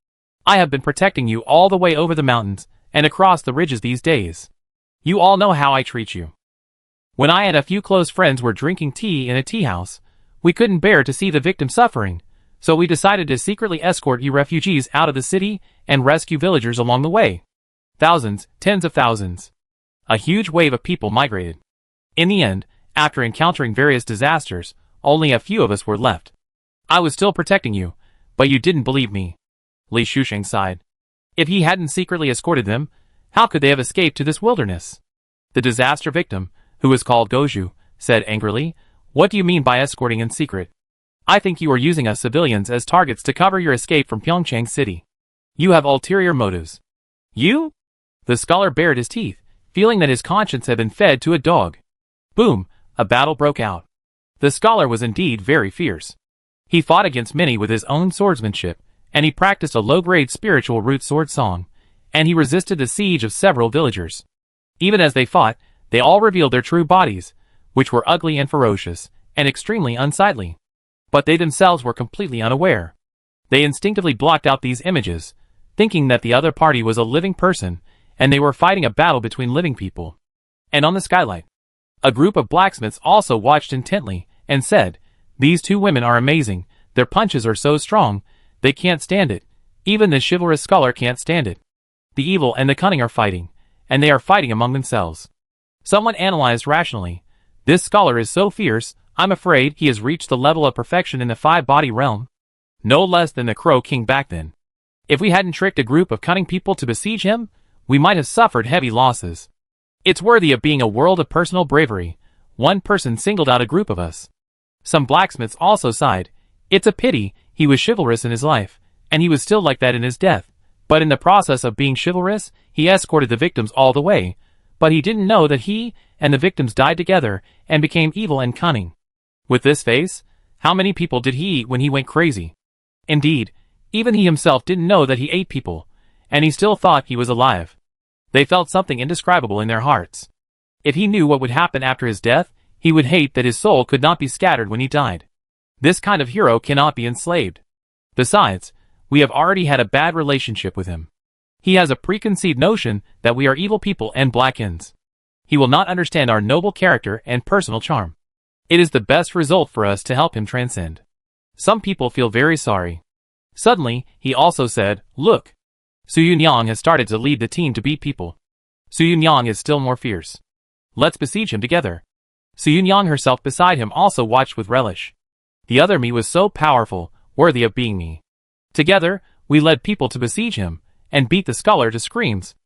Speaker 1: I have been protecting you all the way over the mountains and across the ridges these days. You all know how I treat you. When I and a few close friends were drinking tea in a tea house, we couldn't bear to see the victim suffering, so we decided to secretly escort you refugees out of the city and rescue villagers along the way. Thousands, tens of thousands. A huge wave of people migrated. In the end, after encountering various disasters, only a few of us were left. I was still protecting you, but you didn't believe me. Li Shusheng sighed. If he hadn't secretly escorted them, how could they have escaped to this wilderness? The disaster victim, who was called Goju, said angrily, What do you mean by escorting in secret? I think you are using us civilians as targets to cover your escape from Pyeongchang City. You have ulterior motives. You? The scholar bared his teeth, feeling that his conscience had been fed to a dog. Boom, a battle broke out. The scholar was indeed very fierce. He fought against many with his own swordsmanship, and he practiced a low-grade spiritual root sword song, and he resisted the siege of several villagers. Even as they fought, they all revealed their true bodies, which were ugly and ferocious, and extremely unsightly. But they themselves were completely unaware. They instinctively blocked out these images, thinking that the other party was a living person, and they were fighting a battle between living people. And on the skylight, a group of blacksmiths also watched intently, and said, These 2 women are amazing, their punches are so strong, they can't stand it, even the chivalrous scholar can't stand it. The evil and the cunning are fighting, and they are fighting among themselves. Someone analyzed rationally, This scholar is so fierce, I'm afraid he has reached the level of perfection in the 5-body realm. No less than the Crow King back then. If we hadn't tricked a group of cunning people to besiege him, we might have suffered heavy losses. It's worthy of being a world of personal bravery. One person singled out a group of us. Some blacksmiths also sighed. It's a pity, he was chivalrous in his life, and he was still like that in his death. But in the process of being chivalrous, he escorted the victims all the way. But he didn't know that he and the victims died together and became evil and cunning. With this face, how many people did he eat when he went crazy? Indeed, even he himself didn't know that he ate people, and he still thought he was alive. They felt something indescribable in their hearts. If he knew what would happen after his death, he would hate that his soul could not be scattered when he died. This kind of hero cannot be enslaved. Besides, we have already had a bad relationship with him. He has a preconceived notion that we are evil people and black-ins. He will not understand our noble character and personal charm. It is the best result for us to help him transcend. Some people feel very sorry. Suddenly, he also said, "Look. Su Yunyang has started to lead the team to beat people. Su Yunyang is still more fierce. Let's besiege him together." Su Yunyang herself beside him also watched with relish. The other me was so powerful, worthy of being me. Together, we led people to besiege him, and beat the scholar to screams.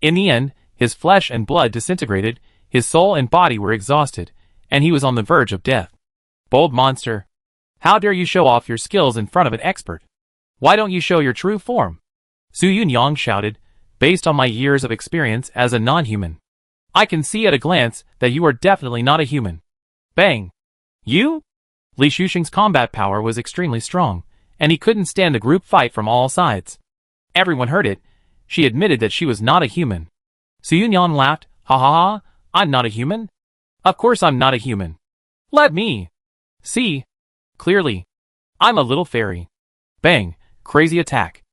Speaker 1: In the end, his flesh and blood disintegrated, his soul and body were exhausted, and he was on the verge of death. Bold monster. How dare you show off your skills in front of an expert? Why don't you show your true form? Su Yunyang shouted, based on my years of experience as a non-human. I can see at a glance that you are definitely not a human. Bang. You? Li Shusheng's combat power was extremely strong, and he couldn't stand the group fight from all sides. Everyone heard it. She admitted that she was not a human. Su Yunyang laughed, "Ha ha ha, I'm not a human? Of course I'm not a human. Let me see. Clearly. I'm a little fairy." Bang, crazy attack.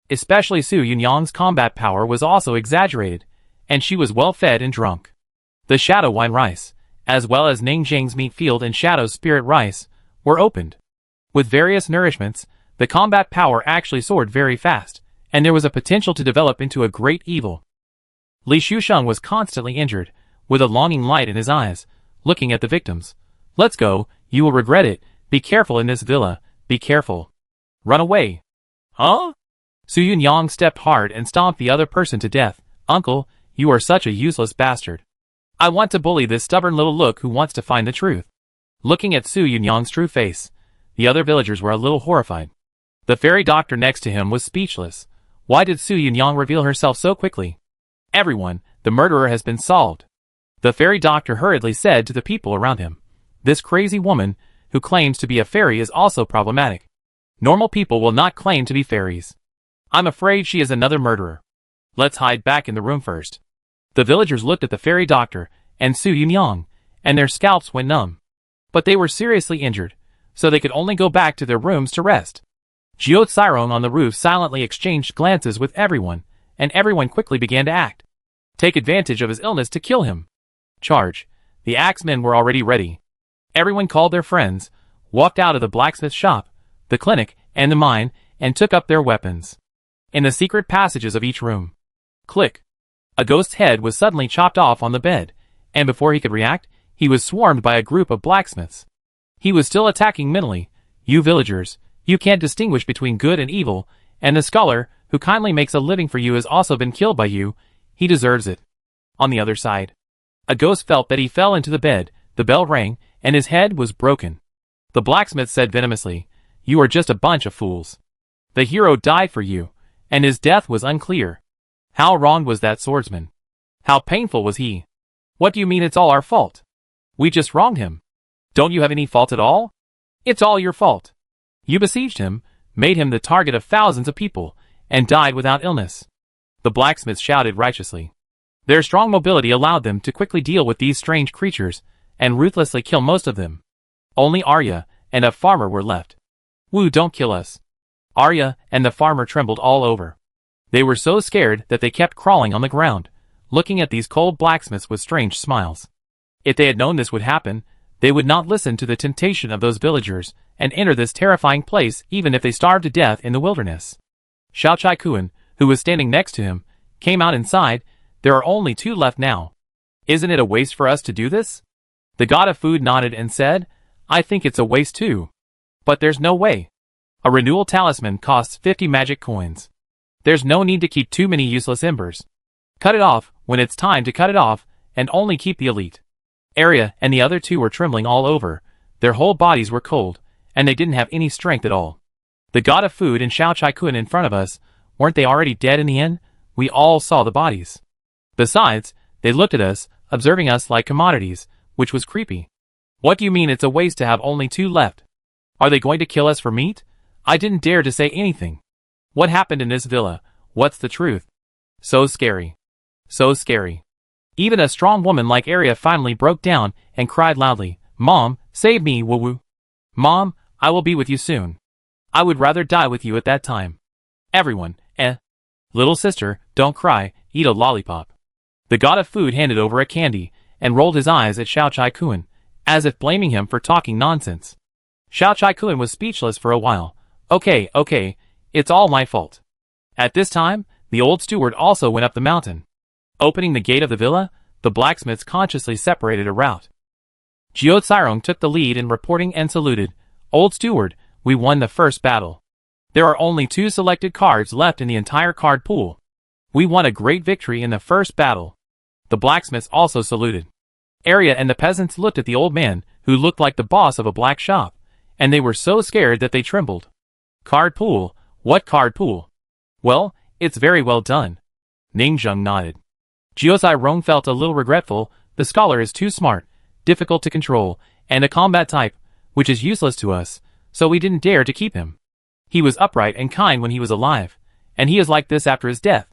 Speaker 1: Especially Su Yunyang's combat power was also exaggerated, and she was well fed and drunk. The Shadow Wine Rice, as well as Ning Zhang's Meat Field and Shadow Spirit Rice, were opened. With various nourishments, the combat power actually soared very fast, and there was a potential to develop into a great evil. Li Shusheng was constantly injured, with a longing light in his eyes, looking at the victims. "Let's go, you will regret it. Be careful in this villa, be careful. Run away." Huh? Su Yunyang stepped hard and stomped the other person to death. "Uncle, you are such a useless bastard. I want to bully this stubborn little look who wants to find the truth." Looking at Su Yunyang's true face, the other villagers were a little horrified. The fairy doctor next to him was speechless. Why did Su Yunyang reveal herself so quickly? "Everyone, the murderer has been solved." The fairy doctor hurriedly said to the people around him. "This crazy woman, who claims to be a fairy, is also problematic. Normal people will not claim to be fairies. I'm afraid she is another murderer. Let's hide back in the room first." The villagers looked at the fairy doctor and Su Yunyang, and their scalps went numb. But they were seriously injured, so they could only go back to their rooms to rest. Jiao Cairong on the roof silently exchanged glances with everyone, and everyone quickly began to act. Take advantage of his illness to kill him. Charge. The axemen were already ready. Everyone called their friends, walked out of the blacksmith shop, the clinic, and the mine, and took up their weapons. In the secret passages of each room. Click. A ghost's head was suddenly chopped off on the bed, and before he could react, he was swarmed by a group of blacksmiths. He was still attacking mentally. "You villagers, you can't distinguish between good and evil, and the scholar, who kindly makes a living for you, has also been killed by you. He deserves it." On the other side, a ghost felt that he fell into the bed, the bell rang, and his head was broken. The blacksmith said venomously, "You are just a bunch of fools. The hero died for you, and his death was unclear. How wronged was that swordsman? How painful was he? What do you mean it's all our fault? We just wronged him. Don't you have any fault at all? It's all your fault. You besieged him, made him the target of thousands of people, and died without illness." The blacksmith shouted righteously. Their strong mobility allowed them to quickly deal with these strange creatures, and ruthlessly kill most of them. Only Arya and a farmer were left. "Wu, don't kill us." Arya and the farmer trembled all over. They were so scared that they kept crawling on the ground, looking at these cold blacksmiths with strange smiles. If they had known this would happen, they would not listen to the temptation of those villagers and enter this terrifying place even if they starved to death in the wilderness. Xiao Chai Kuan, who was standing next to him, came out inside. "There are only 2 left now. Isn't it a waste for us to do this?" The god of food nodded and said, "I think it's a waste too. But there's no way. A renewal talisman costs 50 magic coins. There's no need to keep too many useless embers. Cut it off when it's time to cut it off, and only keep the elite. Arya and the other two were trembling all over. Their whole bodies were cold, and they didn't have any strength at all. The god of food and Xiao Chai Kun in front of us, weren't they already dead in the end? We all saw the bodies. Besides, they looked at us, observing us like commodities, which was creepy. What do you mean it's a waste to have only 2 left? Are they going to kill us for meat? I didn't dare to say anything. What happened in this villa? What's the truth? So scary. So scary. Even a strong woman like Arya finally broke down and cried loudly, "Mom, save me, woo-woo. Mom, I will be with you soon. I would rather die with you at that time." Everyone, Little sister, don't cry, eat a lollipop. The god of food handed over a candy, and rolled his eyes at Xiao Chai Kun, as if blaming him for talking nonsense. Xiao Chai Kun was speechless for a while. Okay, it's all my fault. At this time, the old steward also went up the mountain. Opening the gate of the villa, the blacksmiths consciously separated a route. Jiao Cairong took the lead in reporting and saluted. "Old steward, we won the first battle. There are only 2 selected cards left in the entire card pool. We won a great victory in the first battle." The blacksmiths also saluted. Arya and the peasants looked at the old man, who looked like the boss of a black shop, and they were so scared that they trembled. "Card pool? What card pool?" "Well, it's very well done." Ningjung nodded. Jiao Cairong felt a little regretful. The scholar is too smart, difficult to control, and a combat type, which is useless to us, so we didn't dare to keep him. He was upright and kind when he was alive, and he is like this after his death.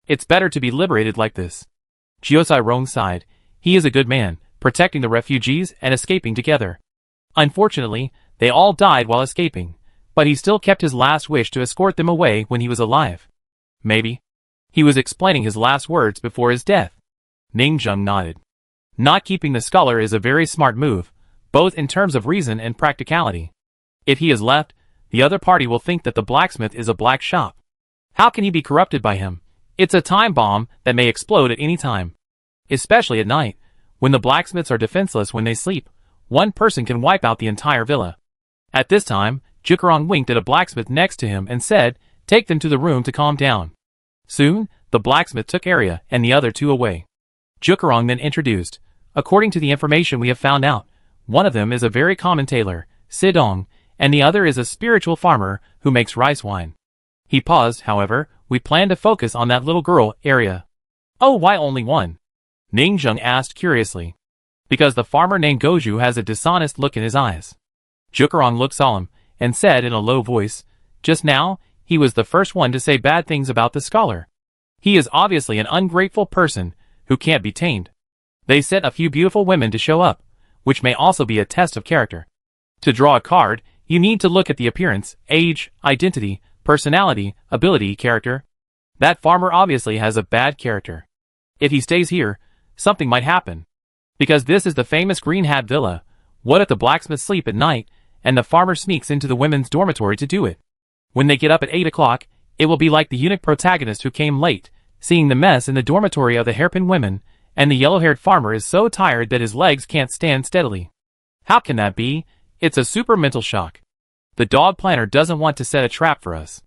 Speaker 1: It's better to be liberated like this. Jiao Cairong sighed. He is a good man, protecting the refugees and escaping together. Unfortunately, they all died while escaping, but he still kept his last wish to escort them away when he was alive. Maybe he was explaining his last words before his death. Ningjung nodded. Not keeping the scholar is a very smart move, both in terms of reason and practicality. If he is left, the other party will think that the blacksmith is a black shop. How can he be corrupted by him? It's a time bomb that may explode at any time. Especially at night, when the blacksmiths are defenseless when they sleep, one person can wipe out the entire villa. At this time, Jukarong winked at a blacksmith next to him and said, "Take them to the room to calm down." Soon, the blacksmith took Arya and the other 2 away. Jukarong then introduced, "According to the information we have found out, one of them is a very common tailor, Sidong, and the other is a spiritual farmer who makes rice wine." He paused, however. "We plan to focus on that little girl, Arya." "Oh, why only one?" Ningjung asked curiously. "Because the farmer named Goju has a dishonest look in his eyes." Jukarong looked solemn, and said in a low voice, "Just now, he was the first one to say bad things about the scholar. He is obviously an ungrateful person, who can't be tamed." They sent a few beautiful women to show up, which may also be a test of character. To draw a card, you need to look at the appearance, age, identity, personality, ability, character. That farmer obviously has a bad character. If he stays here, something might happen. Because this is the famous Green Hat Villa. What if the blacksmiths sleep at night, and the farmer sneaks into the women's dormitory to do it? When they get up at 8 o'clock, it will be like the eunuch protagonist who came late, seeing the mess in the dormitory of the hairpin women, and the yellow-haired farmer is so tired that his legs can't stand steadily. How can that be? It's a super mental shock. The dog planner doesn't want to set a trap for us.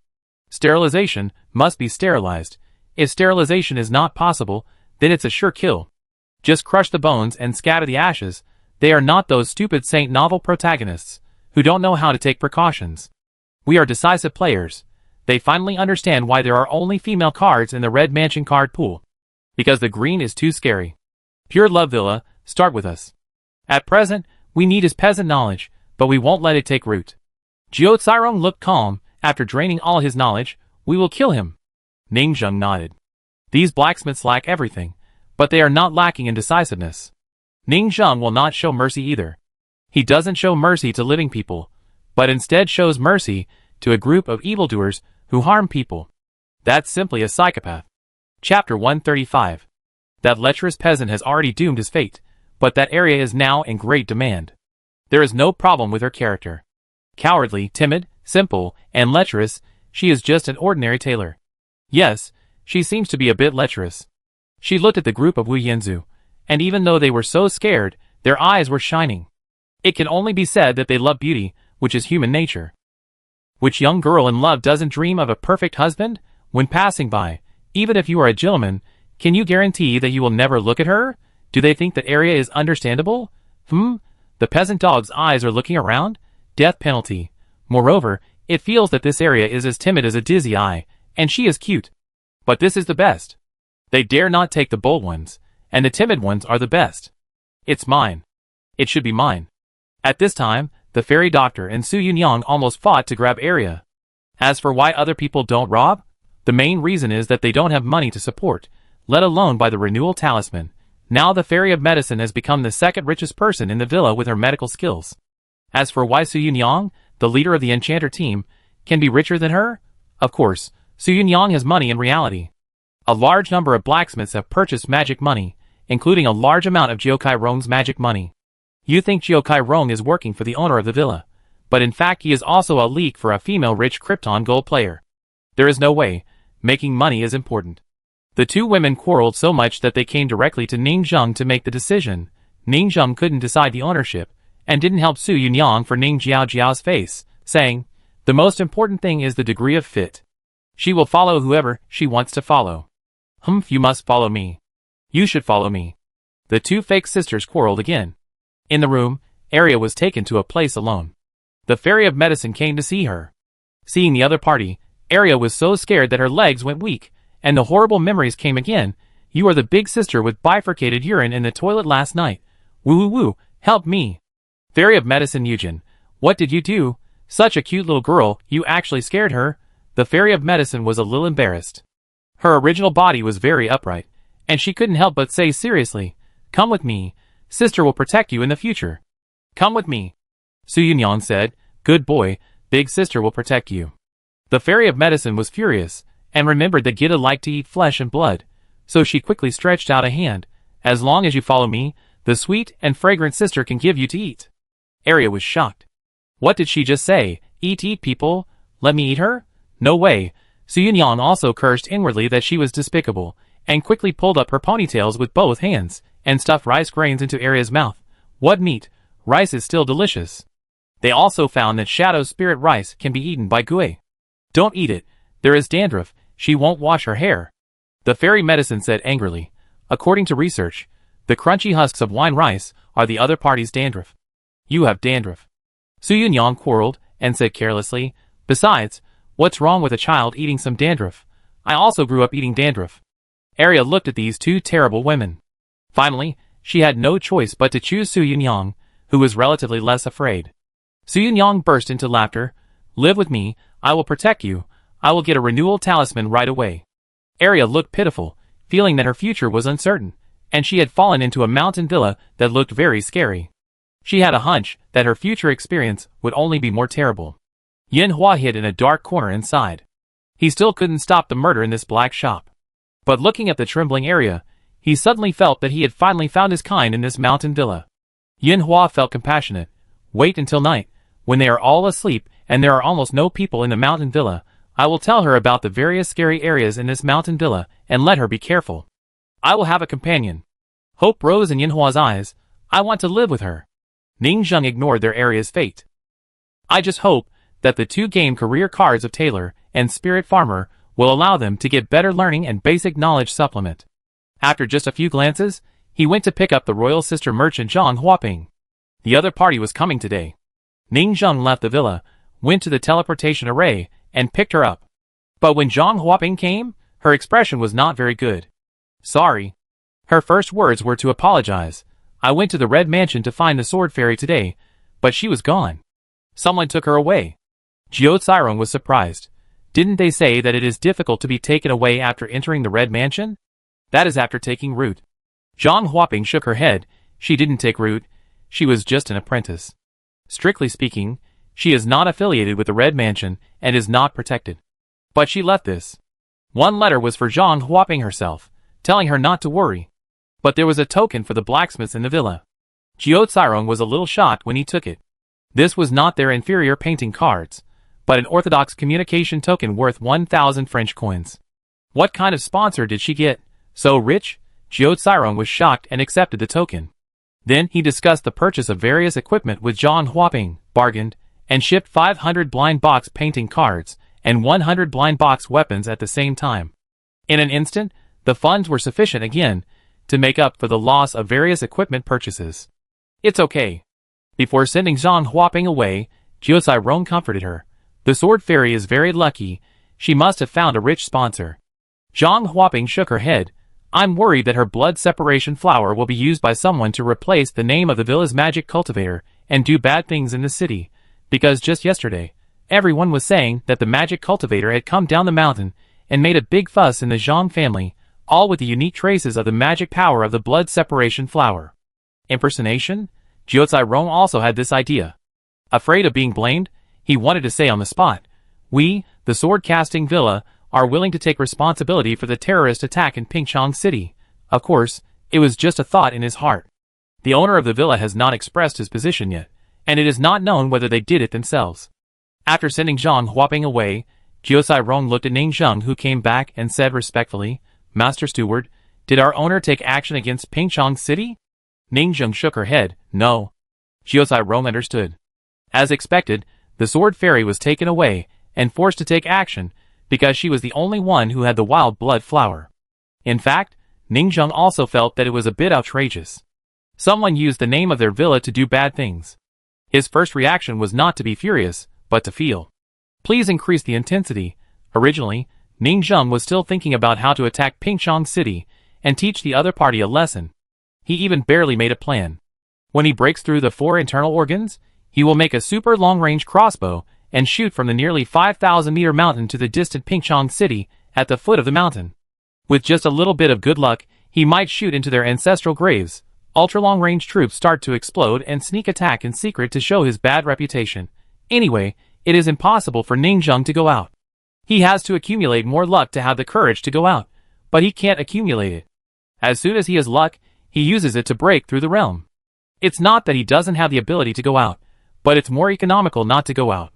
Speaker 1: Sterilization must be sterilized. If sterilization is not possible, then it's a sure kill. Just crush the bones and scatter the ashes. They are not those stupid Saint novel protagonists, who don't know how to take precautions. We are decisive players. They finally understand why there are only female cards in the Red Mansion card pool. Because the green is too scary. Pure Love Villa, start with us. At present, we need his peasant knowledge, but we won't let it take root. Jiao Cairong looked calm. After draining all his knowledge, we will kill him. Ningjung nodded. These blacksmiths lack everything, but they are not lacking in decisiveness. Ningjung will not show mercy either. He doesn't show mercy to living people, but instead shows mercy to a group of evildoers who harm people. That's simply a psychopath. Chapter 135. That lecherous peasant has already doomed his fate, but that area is now in great demand. There is no problem with her character. Cowardly, timid, simple, and lecherous, she is just an ordinary tailor. Yes, she seems to be a bit lecherous. She looked at the group of Wu Yanzu, and even though they were so scared, their eyes were shining. It can only be said that they love beauty, which is human nature. Which young girl in love doesn't dream of a perfect husband? When passing by, even if you are a gentleman, can you guarantee that you will never look at her? Do they think that area is understandable? The peasant dog's eyes are looking around? Death penalty. Moreover, it feels that this area is as timid as a dizzy eye, and she is cute. But this is the best. They dare not take the bold ones, and the timid ones are the best. It's mine. It should be mine. At this time, the fairy doctor and Su Yunyang almost fought to grab Area. As for why other people don't rob, the main reason is that they don't have money to support, let alone buy the renewal talisman. Now the fairy of medicine has become the second richest person in the villa with her medical skills. As for why Su Yunyang, the leader of the enchanter team, can be richer than her? Of course, Su Yunyang has money in reality. A large number of blacksmiths have purchased magic money, including a large amount of Jiokai Rong's magic money. You think Jiokai Rong is working for the owner of the villa, but in fact he is also a leak for a female rich Krypton gold player. There is no way. Making money is important. The two women quarreled so much that they came directly to Ning Zheng to make the decision. Ning Zheng couldn't decide the ownership, and didn't help Su Yunyang for Ning Jiao's face, saying, "The most important thing is the degree of fit. She will follow whoever she wants to follow." You must follow me. You should follow me. The two fake sisters quarreled again. In the room, Arya was taken to a place alone. The fairy of medicine came to see her. Seeing the other party, Arya was so scared that her legs went weak, and the horrible memories came again. "You are the big sister with bifurcated urine in the toilet last night. Woo, help me." Fairy of medicine Yujin, what did you do? Such a cute little girl, you actually scared her. The fairy of medicine was a little embarrassed. Her original body was very upright, and she couldn't help but say seriously, "Come with me. Sister will protect you in the future. Come with me." Su Yunyang said, "Good boy, big sister will protect you." The fairy of medicine was furious, and remembered that Gita liked to eat flesh and blood, so she quickly stretched out a hand. "As long as you follow me, the sweet and fragrant sister can give you to eat." Arya was shocked. What did she just say? Eat people? Let me eat her? No way. Su Yunyang also cursed inwardly that she was despicable, and quickly pulled up her ponytails with both hands, and stuffed rice grains into Arya's mouth. What meat? Rice is still delicious. They also found that Shadow's spirit rice can be eaten by Gui. Don't eat it. There is dandruff. She won't wash her hair. The fairy medicine said angrily. According to research, the crunchy husks of wine rice are the other party's dandruff. You have dandruff. Su Yunyang quarreled and said carelessly, "Besides, what's wrong with a child eating some dandruff? I also grew up eating dandruff." Arya looked at these two terrible women. Finally, she had no choice but to choose Su Yunyang, who was relatively less afraid. Su Yunyang burst into laughter. "Live with me, I will protect you. I will get a renewal talisman right away." Arya looked pitiful, feeling that her future was uncertain, and she had fallen into a mountain villa that looked very scary. She had a hunch that her future experience would only be more terrible. Yin Hua hid in a dark corner inside. He still couldn't stop the murder in this black shop. But looking at the trembling Arya, he suddenly felt that he had finally found his kind in this mountain villa. Yin Hua felt compassionate. Wait until night, when they are all asleep and there are almost no people in the mountain villa. I will tell her about the various scary areas in this mountain villa and let her be careful. I will have a companion. Hope rose in Yin Hua's eyes. I want to live with her. Ning Zheng ignored their Arya's fate. I just hope that the two game career cards of Tailor and Spirit Farmer will allow them to get better learning and basic knowledge supplement. After just a few glances, he went to pick up the royal sister merchant Zhang Huaping. The other party was coming today. Ning Zheng left the villa, went to the teleportation array, and picked her up. But when Zhang Huaping came, her expression was not very good. Sorry. Her first words were to apologize. I went to the Red Mansion to find the Sword Fairy today, but she was gone. Someone took her away. Jiao Tsirong was surprised. Didn't they say that it is difficult to be taken away after entering the Red Mansion? That is after taking root. Zhang Huaping shook her head. She didn't take root. She was just an apprentice. Strictly speaking, she is not affiliated with the Red Mansion and is not protected. But she left this. One letter was for Zhang Huaping herself, telling her not to worry. But there was a token for the blacksmiths in the villa. Jiao Tsirong was a little shocked when he took it. This was not their inferior painting cards, but an orthodox communication token worth 1,000 French coins. What kind of sponsor did she get? So rich? Jiao Tsirong was shocked and accepted the token. Then he discussed the purchase of various equipment with Zhang Huaping, bargained, and shipped 500 blind box painting cards and 100 blind box weapons at the same time. In an instant, the funds were sufficient again to make up for the loss of various equipment purchases. It's okay. Before sending Zhang Huaping away, Jiuzai Rong comforted her. The sword fairy is very lucky. She must have found a rich sponsor. Zhang Huaping shook her head. I'm worried that her blood separation flower will be used by someone to replace the name of the villa's magic cultivator and do bad things in the city, because just yesterday, everyone was saying that the magic cultivator had come down the mountain and made a big fuss in the Zhang family, all with the unique traces of the magic power of the blood separation flower. Impersonation? Jiuzai Rong also had this idea. Afraid of being blamed, he wanted to say on the spot, "We, the sword-casting villa, are willing to take responsibility for the terrorist attack in Pingchong City." Of course, it was just a thought in his heart. The owner of the villa has not expressed his position yet, and it is not known whether they did it themselves. After sending Zhang Huaping away, Jiuzai Rong looked at Ning Zheng, who came back and said respectfully, "Master Steward, did our owner take action against Pingchong City?" Ning Zheng shook her head. "No." Jiuzai Rong understood. As expected, the sword fairy was taken away and forced to take action because she was the only one who had the wild blood flower. In fact, Ning Zheng also felt that it was a bit outrageous. Someone used the name of their villa to do bad things. His first reaction was not to be furious, but to feel. Please increase the intensity. Originally, Ning Zheng was still thinking about how to attack Pingchong City and teach the other party a lesson. He even barely made a plan. When he breaks through the 4 internal organs, he will make a super long-range crossbow and shoot from the nearly 5,000-meter mountain to the distant Pingchong City at the foot of the mountain. With just a little bit of good luck, he might shoot into their ancestral graves. Ultra-long-range troops start to explode and sneak attack in secret to show his bad reputation. Anyway, it is impossible for Ning Zheng to go out. He has to accumulate more luck to have the courage to go out, but he can't accumulate it. As soon as he has luck, he uses it to break through the realm. It's not that he doesn't have the ability to go out, but it's more economical not to go out.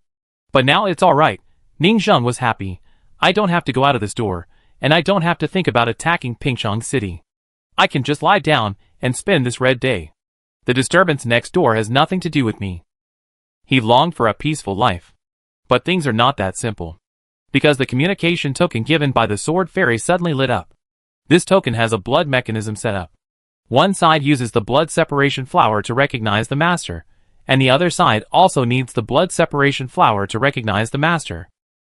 Speaker 1: But now it's alright. Ning Zheng was happy. I don't have to go out of this door, and I don't have to think about attacking Pingchong City. I can just lie down and spend this red day. The disturbance next door has nothing to do with me. He longed for a peaceful life. But things are not that simple. Because the communication token given by the sword fairy suddenly lit up. This token has a blood mechanism set up. One side uses the blood separation flower to recognize the master, and the other side also needs the blood separation flower to recognize the master.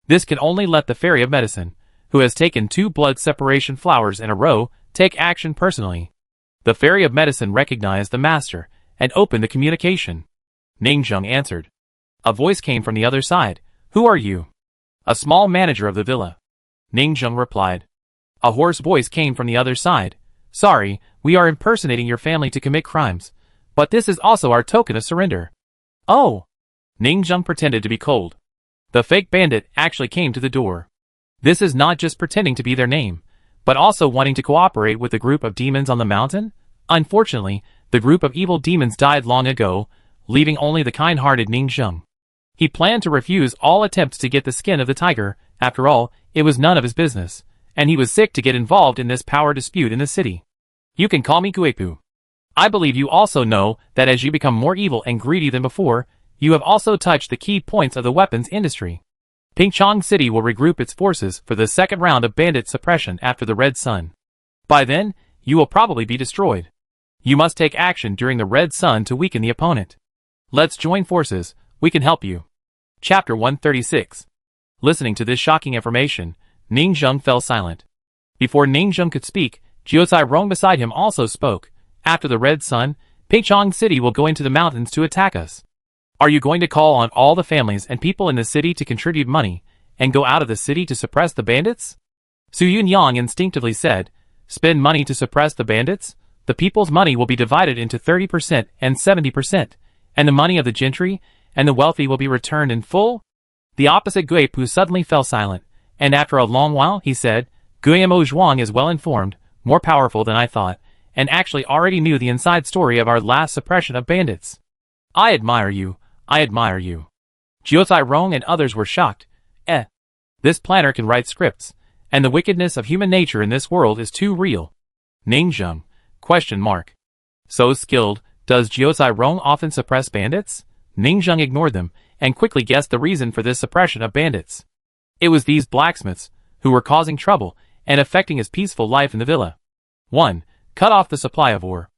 Speaker 1: This can only let the fairy of medicine, who has taken 2 blood separation flowers in a row, take action personally. The fairy of medicine recognized the master and opened the communication. Ning Zheng answered. A voice came from the other side. Who are you? A small manager of the villa. Ning Zheng replied. A hoarse voice came from the other side. Sorry, we are impersonating your family to commit crimes, but this is also our token of surrender. Oh! Ning Zheng pretended to be cold. The fake bandit actually came to the door. This is not just pretending to be their name, but also wanting to cooperate with the group of demons on the mountain? Unfortunately, the group of evil demons died long ago, leaving only the kind-hearted Ning Zheng. He planned to refuse all attempts to get the skin of the tiger. After all, it was none of his business, and he was sick to get involved in this power dispute in the city. You can call me Guipu. I believe you also know that as you become more evil and greedy than before, you have also touched the key points of the weapons industry. Pingchong City will regroup its forces for the second round of bandit suppression after the Red Sun. By then, you will probably be destroyed. You must take action during the Red Sun to weaken the opponent. Let's join forces, we can help you. Chapter 136. Listening to this shocking information, Ning Zheng fell silent. Before Ning Zheng could speak, Jiuzai Rong beside him also spoke. After the Red Sun, Pingchong City will go into the mountains to attack us. Are you going to call on all the families and people in the city to contribute money, and go out of the city to suppress the bandits? Su Yunyang instinctively said, spend money to suppress the bandits? The people's money will be divided into 30% and 70%, and the money of the gentry and the wealthy will be returned in full? The opposite Guipu suddenly fell silent, and after a long while he said, Guillermo Zhuang is well informed, more powerful than I thought, and actually already knew the inside story of our last suppression of bandits. I admire you. I admire you. Jiuzai Rong and others were shocked. This planner can write scripts, and the wickedness of human nature in this world is too real. Ning Zheng? ? So skilled, does Jiuzai Rong often suppress bandits? Ning Zheng ignored them, and quickly guessed the reason for this suppression of bandits. It was these blacksmiths who were causing trouble and affecting his peaceful life in the villa. 1. Cut off the supply of ore.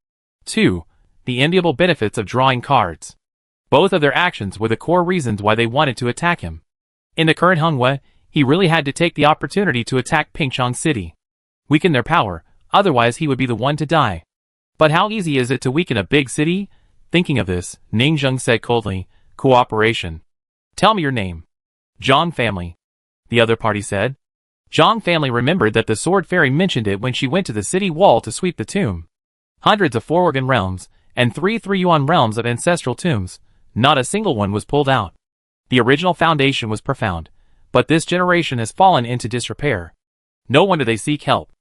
Speaker 1: 2. The enviable benefits of drawing cards. Both of their actions were the core reasons why they wanted to attack him. In the current Hongwa, he really had to take the opportunity to attack Pingchong City. Weaken their power, otherwise he would be the one to die. But how easy is it to weaken a big city? Thinking of this, Ning Zheng said coldly, "Cooperation. Tell me your name." "Zhang family," the other party said. Zhang family remembered that the sword fairy mentioned it when she went to the city wall to sweep the tomb. Hundreds of 4-organ realms, and 3 realms of ancestral tombs, not a single one was pulled out. The original foundation was profound, but this generation has fallen into disrepair. No wonder they seek help.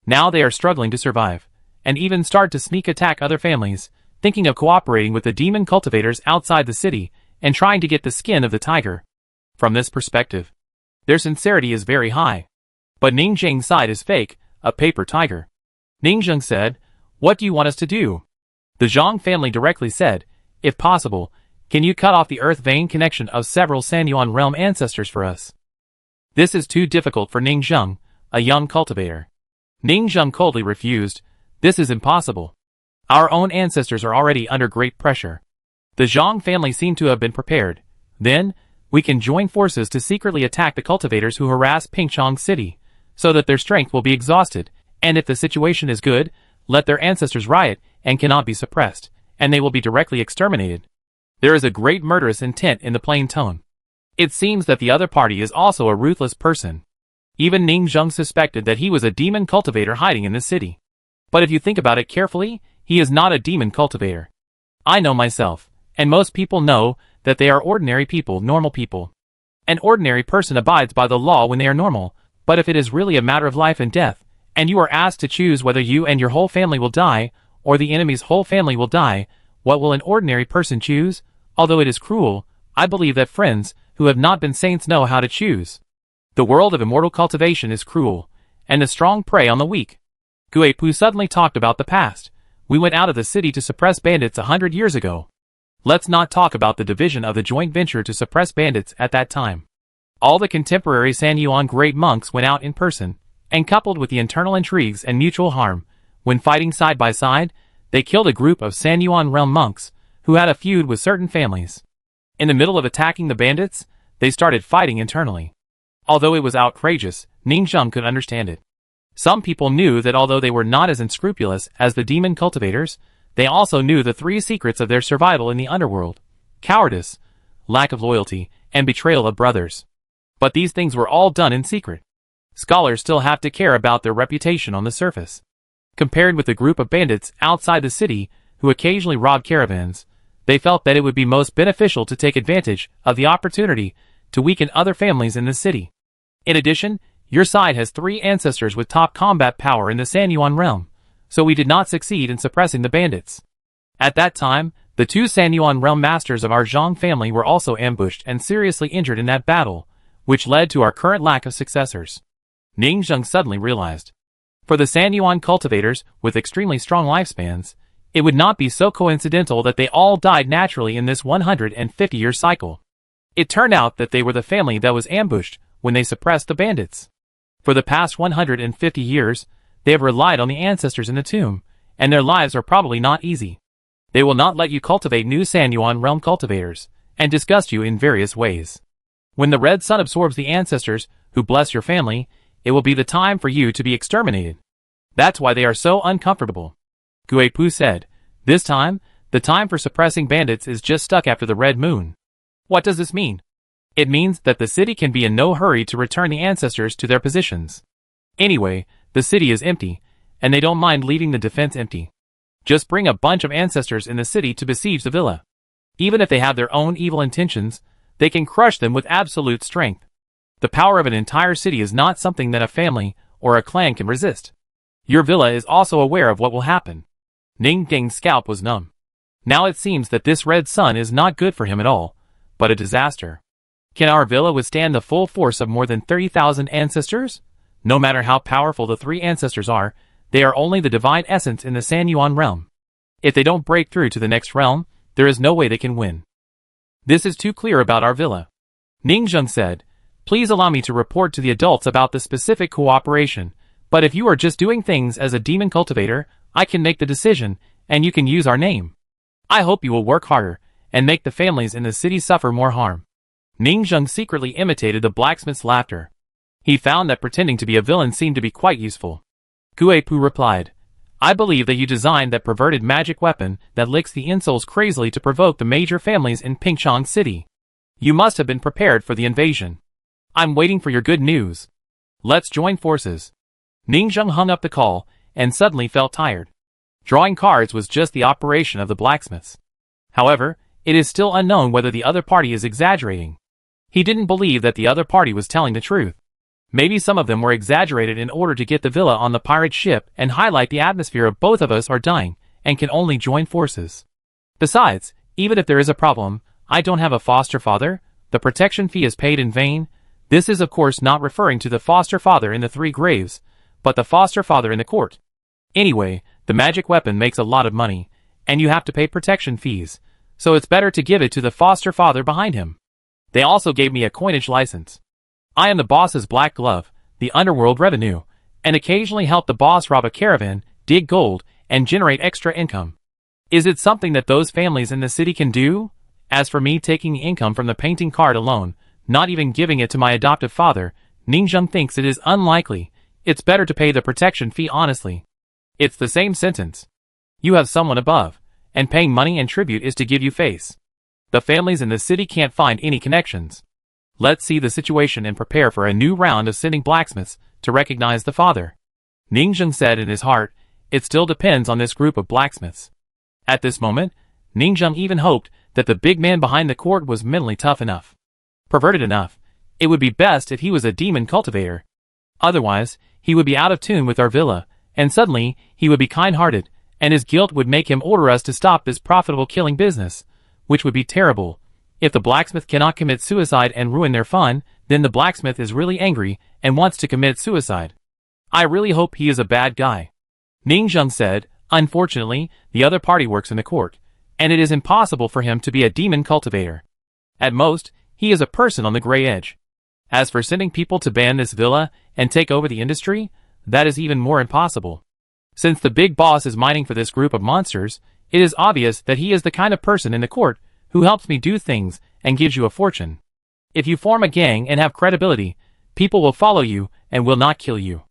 Speaker 1: Now they are struggling to survive, and even start to sneak attack other families, thinking of cooperating with the demon cultivators outside the city, and trying to get the skin of the tiger. From this perspective, their sincerity is very high. But Ning Zheng's side is fake, a paper tiger. Ning Zheng said, "What do you want us to do?" The Zhang family directly said, "If possible, can you cut off the earth vein connection of several Sanyuan realm ancestors for us?" This is too difficult for Ning Zheng, a young cultivator. Ning Zheng coldly refused, "This is impossible. Our own ancestors are already under great pressure." The Zhang family seemed to have been prepared. "Then, we can join forces to secretly attack the cultivators who harass Pingchong City, so that their strength will be exhausted, and if the situation is good, let their ancestors riot and cannot be suppressed, and they will be directly exterminated." There is a great murderous intent in the plain tone. It seems that the other party is also a ruthless person. Even Ning Zheng suspected that he was a demon cultivator hiding in the city. But if you think about it carefully, he is not a demon cultivator. I know myself, and most people know, that they are ordinary people, normal people. An ordinary person abides by the law when they are normal, but if it is really a matter of life and death, and you are asked to choose whether you and your whole family will die, or the enemy's whole family will die, what will an ordinary person choose? Although it is cruel, I believe that friends who have not been saints know how to choose. The world of immortal cultivation is cruel, and the strong prey on the weak. Gue Pu suddenly talked about the past. We went out of the city to suppress bandits 100 years ago. Let's not talk about the division of the joint venture to suppress bandits at that time. All the contemporary Sanyuan great monks went out in person, and coupled with the internal intrigues and mutual harm, when fighting side by side, they killed a group of Sanyuan realm monks, who had a feud with certain families. In the middle of attacking the bandits, they started fighting internally. Although it was outrageous, Ning Zheng could understand it. Some people knew that although they were not as unscrupulous as the demon cultivators, they also knew the 3 secrets of their survival in the underworld: cowardice, lack of loyalty, and betrayal of brothers. But these things were all done in secret. Scholars still have to care about their reputation on the surface. Compared with the group of bandits outside the city who occasionally robbed caravans, they felt that it would be most beneficial to take advantage of the opportunity to weaken other families in the city. In addition, your side has 3 ancestors with top combat power in the Sanyuan realm, so we did not succeed in suppressing the bandits. At that time, the 2 Sanyuan realm masters of our Zhang family were also ambushed and seriously injured in that battle, which led to our current lack of successors. Ning Zheng suddenly realized. For the Sanyuan cultivators with extremely strong lifespans, it would not be so coincidental that they all died naturally in this 150-year cycle. It turned out that they were the family that was ambushed when they suppressed the bandits. For the past 150 years, they have relied on the ancestors in the tomb, and their lives are probably not easy. They will not let you cultivate new Sanyuan realm cultivators, and disgust you in various ways. When the red sun absorbs the ancestors who bless your family, it will be the time for you to be exterminated. That's why they are so uncomfortable. Gue Pu said, "This time, the time for suppressing bandits is just stuck after the red moon." What does this mean? It means that the city can be in no hurry to return the ancestors to their positions. Anyway, the city is empty, and they don't mind leaving the defense empty. Just bring a bunch of ancestors in the city to besiege the villa. Even if they have their own evil intentions, they can crush them with absolute strength. The power of an entire city is not something that a family or a clan can resist. Your villa is also aware of what will happen. Ning Zheng's scalp was numb. Now it seems that this red sun is not good for him at all, but a disaster. Can our villa withstand the full force of more than 30,000 ancestors? No matter how powerful the 3 ancestors are, they are only the divine essence in the Sanyuan realm. If they don't break through to the next realm, there is no way they can win. This is too clear about our villa. Ningzheng said, please allow me to report to the adults about the specific cooperation, but if you are just doing things as a demon cultivator, I can make the decision, and you can use our name. I hope you will work harder, and make the families in the city suffer more harm. Ningzheng secretly imitated the blacksmith's laughter. He found that pretending to be a villain seemed to be quite useful. Guipu replied, I believe that you designed that perverted magic weapon that licks the insoles crazily to provoke the major families in Pingchong City. You must have been prepared for the invasion. I'm waiting for your good news. Let's join forces. Ningzheng hung up the call, and suddenly felt tired. Drawing cards was just the operation of the blacksmiths. However, it is still unknown whether the other party is exaggerating. He didn't believe that the other party was telling the truth. Maybe some of them were exaggerated in order to get the villa on the pirate ship and highlight the atmosphere of both of us are dying, and can only join forces. Besides, even if there is a problem, I don't have a foster father, the protection fee is paid in vain. This is of course not referring to the foster father in the Three Graves, but the foster father in the court. Anyway, the magic weapon makes a lot of money, and you have to pay protection fees, so it's better to give it to the foster father behind him. They also gave me a coinage license. I am the boss's black glove, the underworld revenue, and occasionally help the boss rob a caravan, dig gold, and generate extra income. Is it something that those families in the city can do? As for me taking the income from the painting card alone, not even giving it to my adoptive father, Ningzheng thinks it is unlikely. It's better to pay the protection fee honestly. It's the same sentence. You have someone above, and paying money and tribute is to give you face. The families in the city can't find any connections. Let's see the situation and prepare for a new round of sending blacksmiths to recognize the father. Ningzheng said in his heart, it still depends on this group of blacksmiths. At this moment, Ningzheng even hoped that the big man behind the court was mentally tough enough. Perverted enough. It would be best if he was a demon cultivator. Otherwise, he would be out of tune with our villa, and suddenly, he would be kind-hearted, and his guilt would make him order us to stop this profitable killing business, which would be terrible. If the blacksmith cannot commit suicide and ruin their fun, then the blacksmith is really angry and wants to commit suicide. I really hope he is a bad guy. Ningzheng said, unfortunately, the other party works in the court, and it is impossible for him to be a demon cultivator. At most, he is a person on the gray edge. As for sending people to ban this villa and take over the industry, that is even more impossible. Since the big boss is mining for this group of monsters, it is obvious that he is the kind of person in the court who helps me do things and gives you a fortune. If you form a gang and have credibility, people will follow you and will not kill you.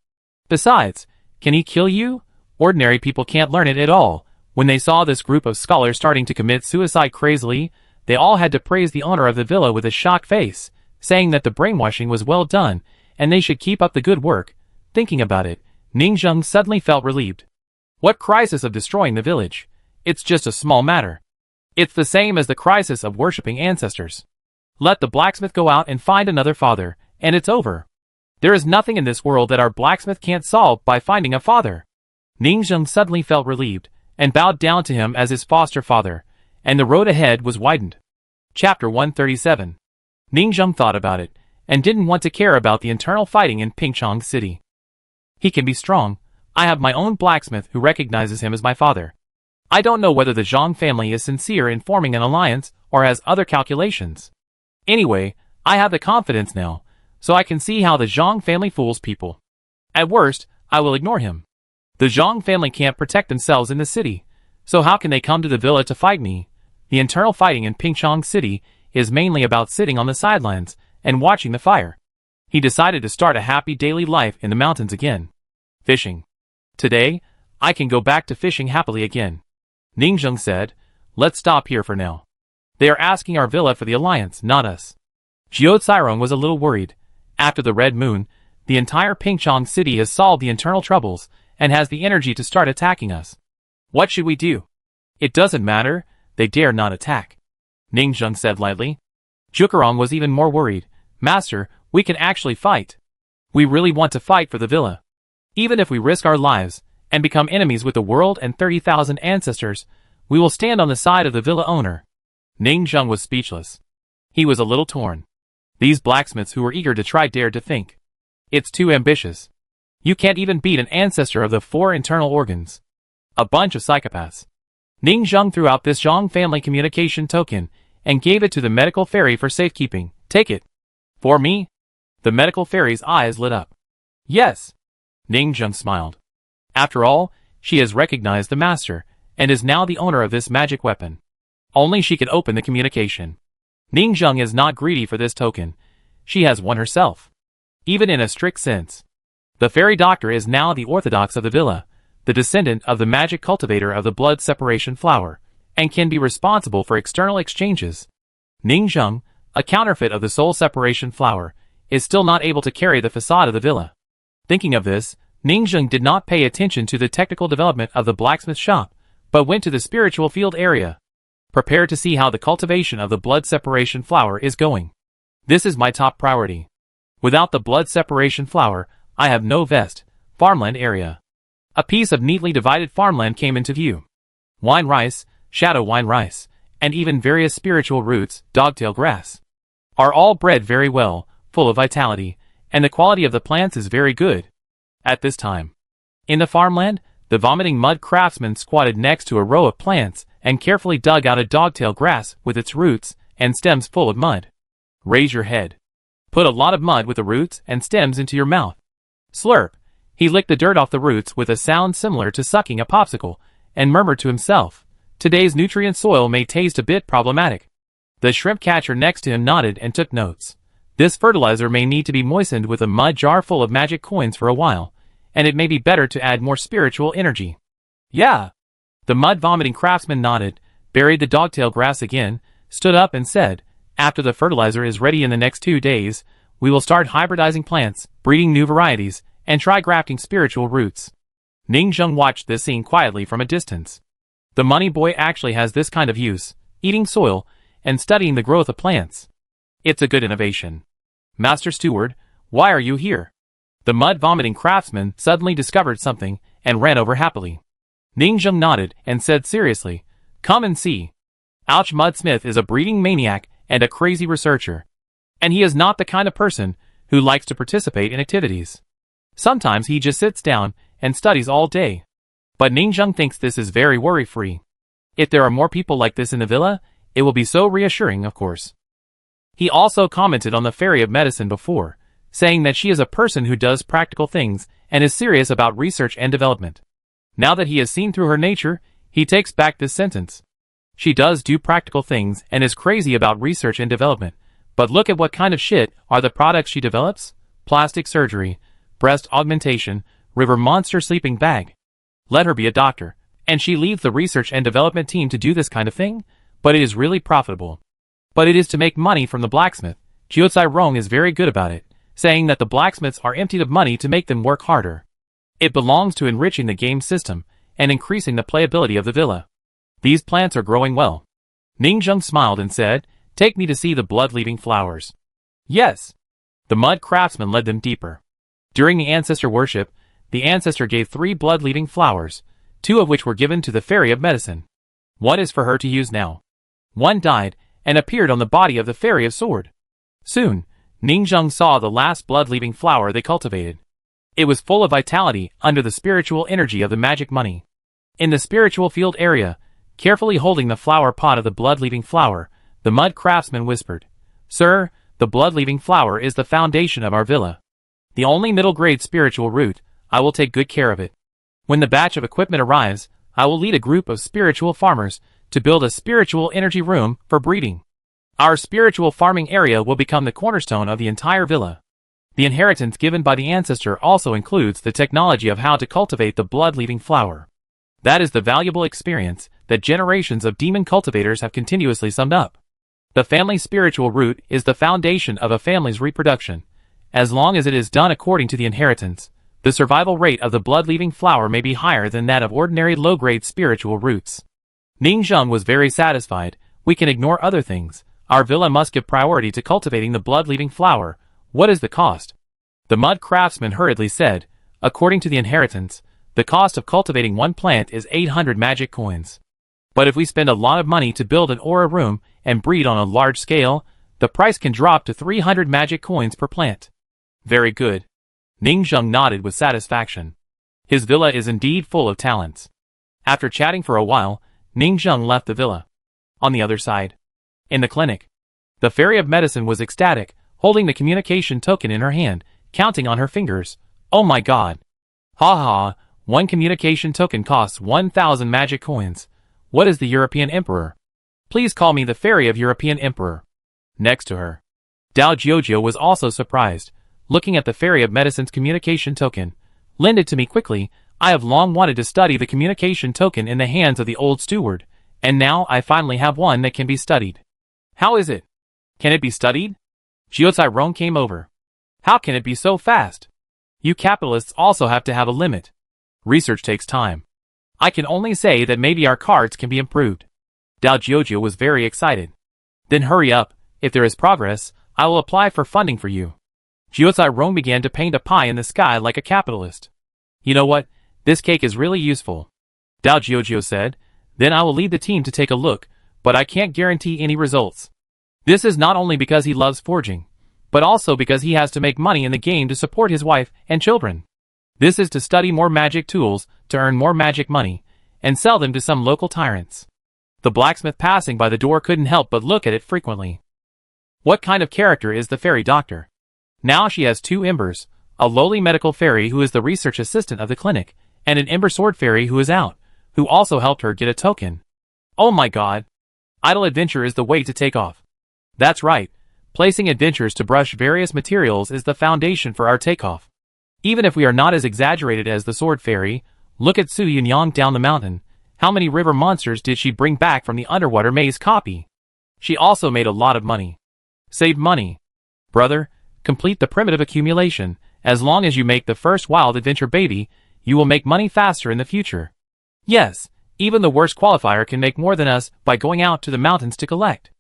Speaker 1: Besides, can he kill you? Ordinary people can't learn it at all. When they saw this group of scholars starting to commit suicide crazily, they all had to praise the owner of the villa with a shocked face, saying that the brainwashing was well done, and they should keep up the good work. Thinking about it, Ningzheng suddenly felt relieved. What crisis of destroying the village? It's just a small matter. It's the same as the crisis of worshipping ancestors. Let the blacksmith go out and find another father, and it's over. There is nothing in this world that our blacksmith can't solve by finding a father. Ningzheng suddenly felt relieved, and bowed down to him as his foster father, and the road ahead was widened. Chapter 137. Ningzheng thought about it, and didn't want to care about the internal fighting in Pingchong City. He can be strong. I have my own blacksmith who recognizes him as my father. I don't know whether the Zhang family is sincere in forming an alliance or has other calculations. Anyway, I have the confidence now, so I can see how the Zhang family fools people. At worst, I will ignore him. The Zhang family can't protect themselves in the city, so how can they come to the villa to fight me? The internal fighting in Pingchong City is mainly about sitting on the sidelines and watching the fire. He decided to start a happy daily life in the mountains again. Fishing. Today, I can go back to fishing happily again. Ningzheng said, let's stop here for now. They are asking our villa for the alliance, not us. Jiucirong was a little worried. After the Red Moon, the entire Pingchong City has solved the internal troubles and has the energy to start attacking us. What should we do? It doesn't matter, they dare not attack. Ningzheng said lightly. Jiucirong was even more worried. Master, we can actually fight. We really want to fight for the villa. Even if we risk our lives and become enemies with the world and 30,000 ancestors, we will stand on the side of the villa owner. Ningzheng was speechless. He was a little torn. These blacksmiths who were eager to try dared to think. It's too ambitious. You can't even beat an ancestor of the 4 internal organs. A bunch of psychopaths. Ningzheng threw out this Zhang family communication token and gave it to the medical fairy for safekeeping. Take it. For me? The medical fairy's eyes lit up. Yes. Ning Zheng smiled. After all, she has recognized the master, and is now the owner of this magic weapon. Only she can open the communication. Ning Zheng is not greedy for this token. She has one herself. Even in a strict sense. The fairy doctor is now the orthodox of the villa, the descendant of the magic cultivator of the blood separation flower, and can be responsible for external exchanges. Ning Zheng, a counterfeit of the soul separation flower, is still not able to carry the facade of the villa. Thinking of this, Ning Zheng did not pay attention to the technical development of the blacksmith shop, but went to the spiritual field area, prepared to see how the cultivation of the blood separation flower is going. This is my top priority. Without the blood separation flower, I have no vast farmland area. A piece of neatly divided farmland came into view. Wine rice, shadow wine rice, and even various spiritual roots, dogtail grass, are all bred very well, full of vitality, and the quality of the plants is very good. At this time, in the farmland, the vomiting mud craftsman squatted next to a row of plants and carefully dug out a dogtail grass with its roots and stems full of mud. Raise your head. Put a lot of mud with the roots and stems into your mouth. Slurp. He licked the dirt off the roots with a sound similar to sucking a popsicle, and murmured to himself, "Today's nutrient soil may taste a bit problematic." The shrimp catcher next to him nodded and took notes. This fertilizer may need to be moistened with a mud jar full of magic coins for a while, and it may be better to add more spiritual energy. Yeah. The mud-vomiting craftsman nodded, buried the dogtail grass again, stood up and said, "After the fertilizer is ready in the next 2 days, we will start hybridizing plants, breeding new varieties, and try grafting spiritual roots." Ning Zheng watched this scene quietly from a distance. The money boy actually has this kind of use, eating soil, and studying the growth of plants. It's a good innovation. Master Steward, why are you here? The mud-vomiting craftsman suddenly discovered something, and ran over happily. Ning Zheng nodded and said seriously, "Come and see. Ouch, Mudsmith is a breeding maniac and a crazy researcher. And he is not the kind of person who likes to participate in activities. Sometimes he just sits down and studies all day." But Ning Zheng thinks this is very worry-free. If there are more people like this in the villa, it will be so reassuring, of course. He also commented on the fairy of medicine before, saying that she is a person who does practical things and is serious about research and development. Now that he has seen through her nature, he takes back this sentence. She does do practical things and is crazy about research and development, but look at what kind of shit are the products she develops? Plastic surgery, breast augmentation, river monster sleeping bag. Let her be a doctor, and she leads the research and development team to do this kind of thing, but it is really profitable. But it is to make money from the blacksmith. Jiucai Rong is very good about it, saying that the blacksmiths are emptied of money to make them work harder. It belongs to enriching the game system and increasing the playability of the villa. These plants are growing well. Ning Zheng smiled and said, "Take me to see the blood-leaving flowers." Yes. The mud craftsman led them deeper. During the ancestor worship, the ancestor gave 3 blood-leaving flowers, 2 of which were given to the fairy of medicine. One is for her to use now. One died and appeared on the body of the fairy of sword. Soon, Ning Zheng saw the last blood-leaving flower they cultivated. It was full of vitality under the spiritual energy of the magic money. In the spiritual field area, carefully holding the flower pot of the blood-leaving flower, the mud craftsman whispered, "Sir, the blood-leaving flower is the foundation of our villa. The only middle-grade spiritual root. I will take good care of it. When the batch of equipment arrives, I will lead a group of spiritual farmers to build a spiritual energy room for breeding. Our spiritual farming area will become the cornerstone of the entire villa. The inheritance given by the ancestor also includes the technology of how to cultivate the blood-leaving flower. That is the valuable experience that generations of demon cultivators have continuously summed up. The family spiritual root is the foundation of a family's reproduction. As long as it is done according to the inheritance, the survival rate of the blood-leaving flower may be higher than that of ordinary low-grade spiritual roots." Ning Zheng was very satisfied. "We can ignore other things. Our villa must give priority to cultivating the blood-leaving flower. What is the cost?" The mud craftsman hurriedly said, "According to the inheritance, the cost of cultivating one plant is 800 magic coins. But if we spend a lot of money to build an aura room and breed on a large scale, the price can drop to 300 magic coins per plant." "Very good." Ning Zheng nodded with satisfaction. His villa is indeed full of talents. After chatting for a while, Ning Zheng left the villa. On the other side, In the clinic, the Fairy of Medicine was ecstatic, holding the communication token in her hand, counting on her fingers. Oh my god. Ha ha, one communication token costs 1,000 magic coins. What is the European Emperor? Please call me the Fairy of European Emperor. Next to her, Dao Jiujiu was also surprised, looking at the Fairy of Medicine's communication token. Lend it to me quickly. I have long wanted to study the communication token in the hands of the old steward, and now I finally have one that can be studied. How is it? Can it be studied? Jiuzai Rong came over. How can it be so fast? You capitalists also have to have a limit. Research takes time. I can only say that maybe our cards can be improved. Dao Jiujiu was very excited. Then hurry up. If there is progress, I will apply for funding for you. Jiuzai Rong began to paint a pie in the sky like a capitalist. You know what? This cake is really useful. Dao Jiujiu said. Then I will lead the team to take a look, but I can't guarantee any results. This is not only because he loves forging, but also because he has to make money in the game to support his wife and children. This is to study more magic tools, to earn more magic money, and sell them to some local tyrants. The blacksmith passing by the door couldn't help but look at it frequently. What kind of character is the fairy doctor? Now she has two embers, a lowly medical fairy who is the research assistant of the clinic, and an ember sword fairy who is out, who also helped her get a token. Oh my god. Idle adventure is the way to take off. That's right. Placing adventures to brush various materials is the foundation for our takeoff. Even if we are not as exaggerated as the sword fairy, look at Su Yunyang down the mountain. How many river monsters did she bring back from the underwater maze copy? She also made a lot of money. Saved money. Brother, complete the primitive accumulation. As long as you make the first wild adventure baby, you will make money faster in the future. Yes, even the worst qualifier can make more than us by going out to the mountains to collect.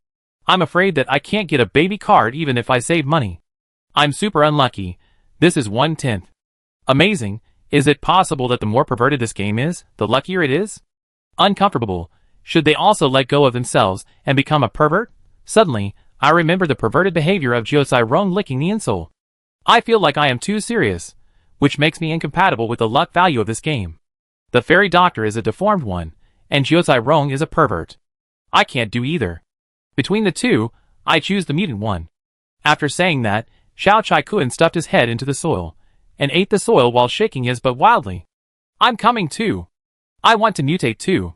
Speaker 1: I'm afraid that I can't get a baby card even if I save money. I'm super unlucky. This is 1/10. Amazing. Is it possible that the more perverted this game is, the luckier it is? Uncomfortable. Should they also let go of themselves and become a pervert? Suddenly, I remember the perverted behavior of Jiuzai Rong licking the insole. I feel like I am too serious, which makes me incompatible with the luck value of this game. The fairy doctor is a deformed one, and Jiuzai Rong is a pervert. I can't do either. Between the two, I choose the mutant one. After saying that, Xiao Chai-kun stuffed his head into the soil, and ate the soil while shaking his butt wildly. I'm coming too. I want to mutate too.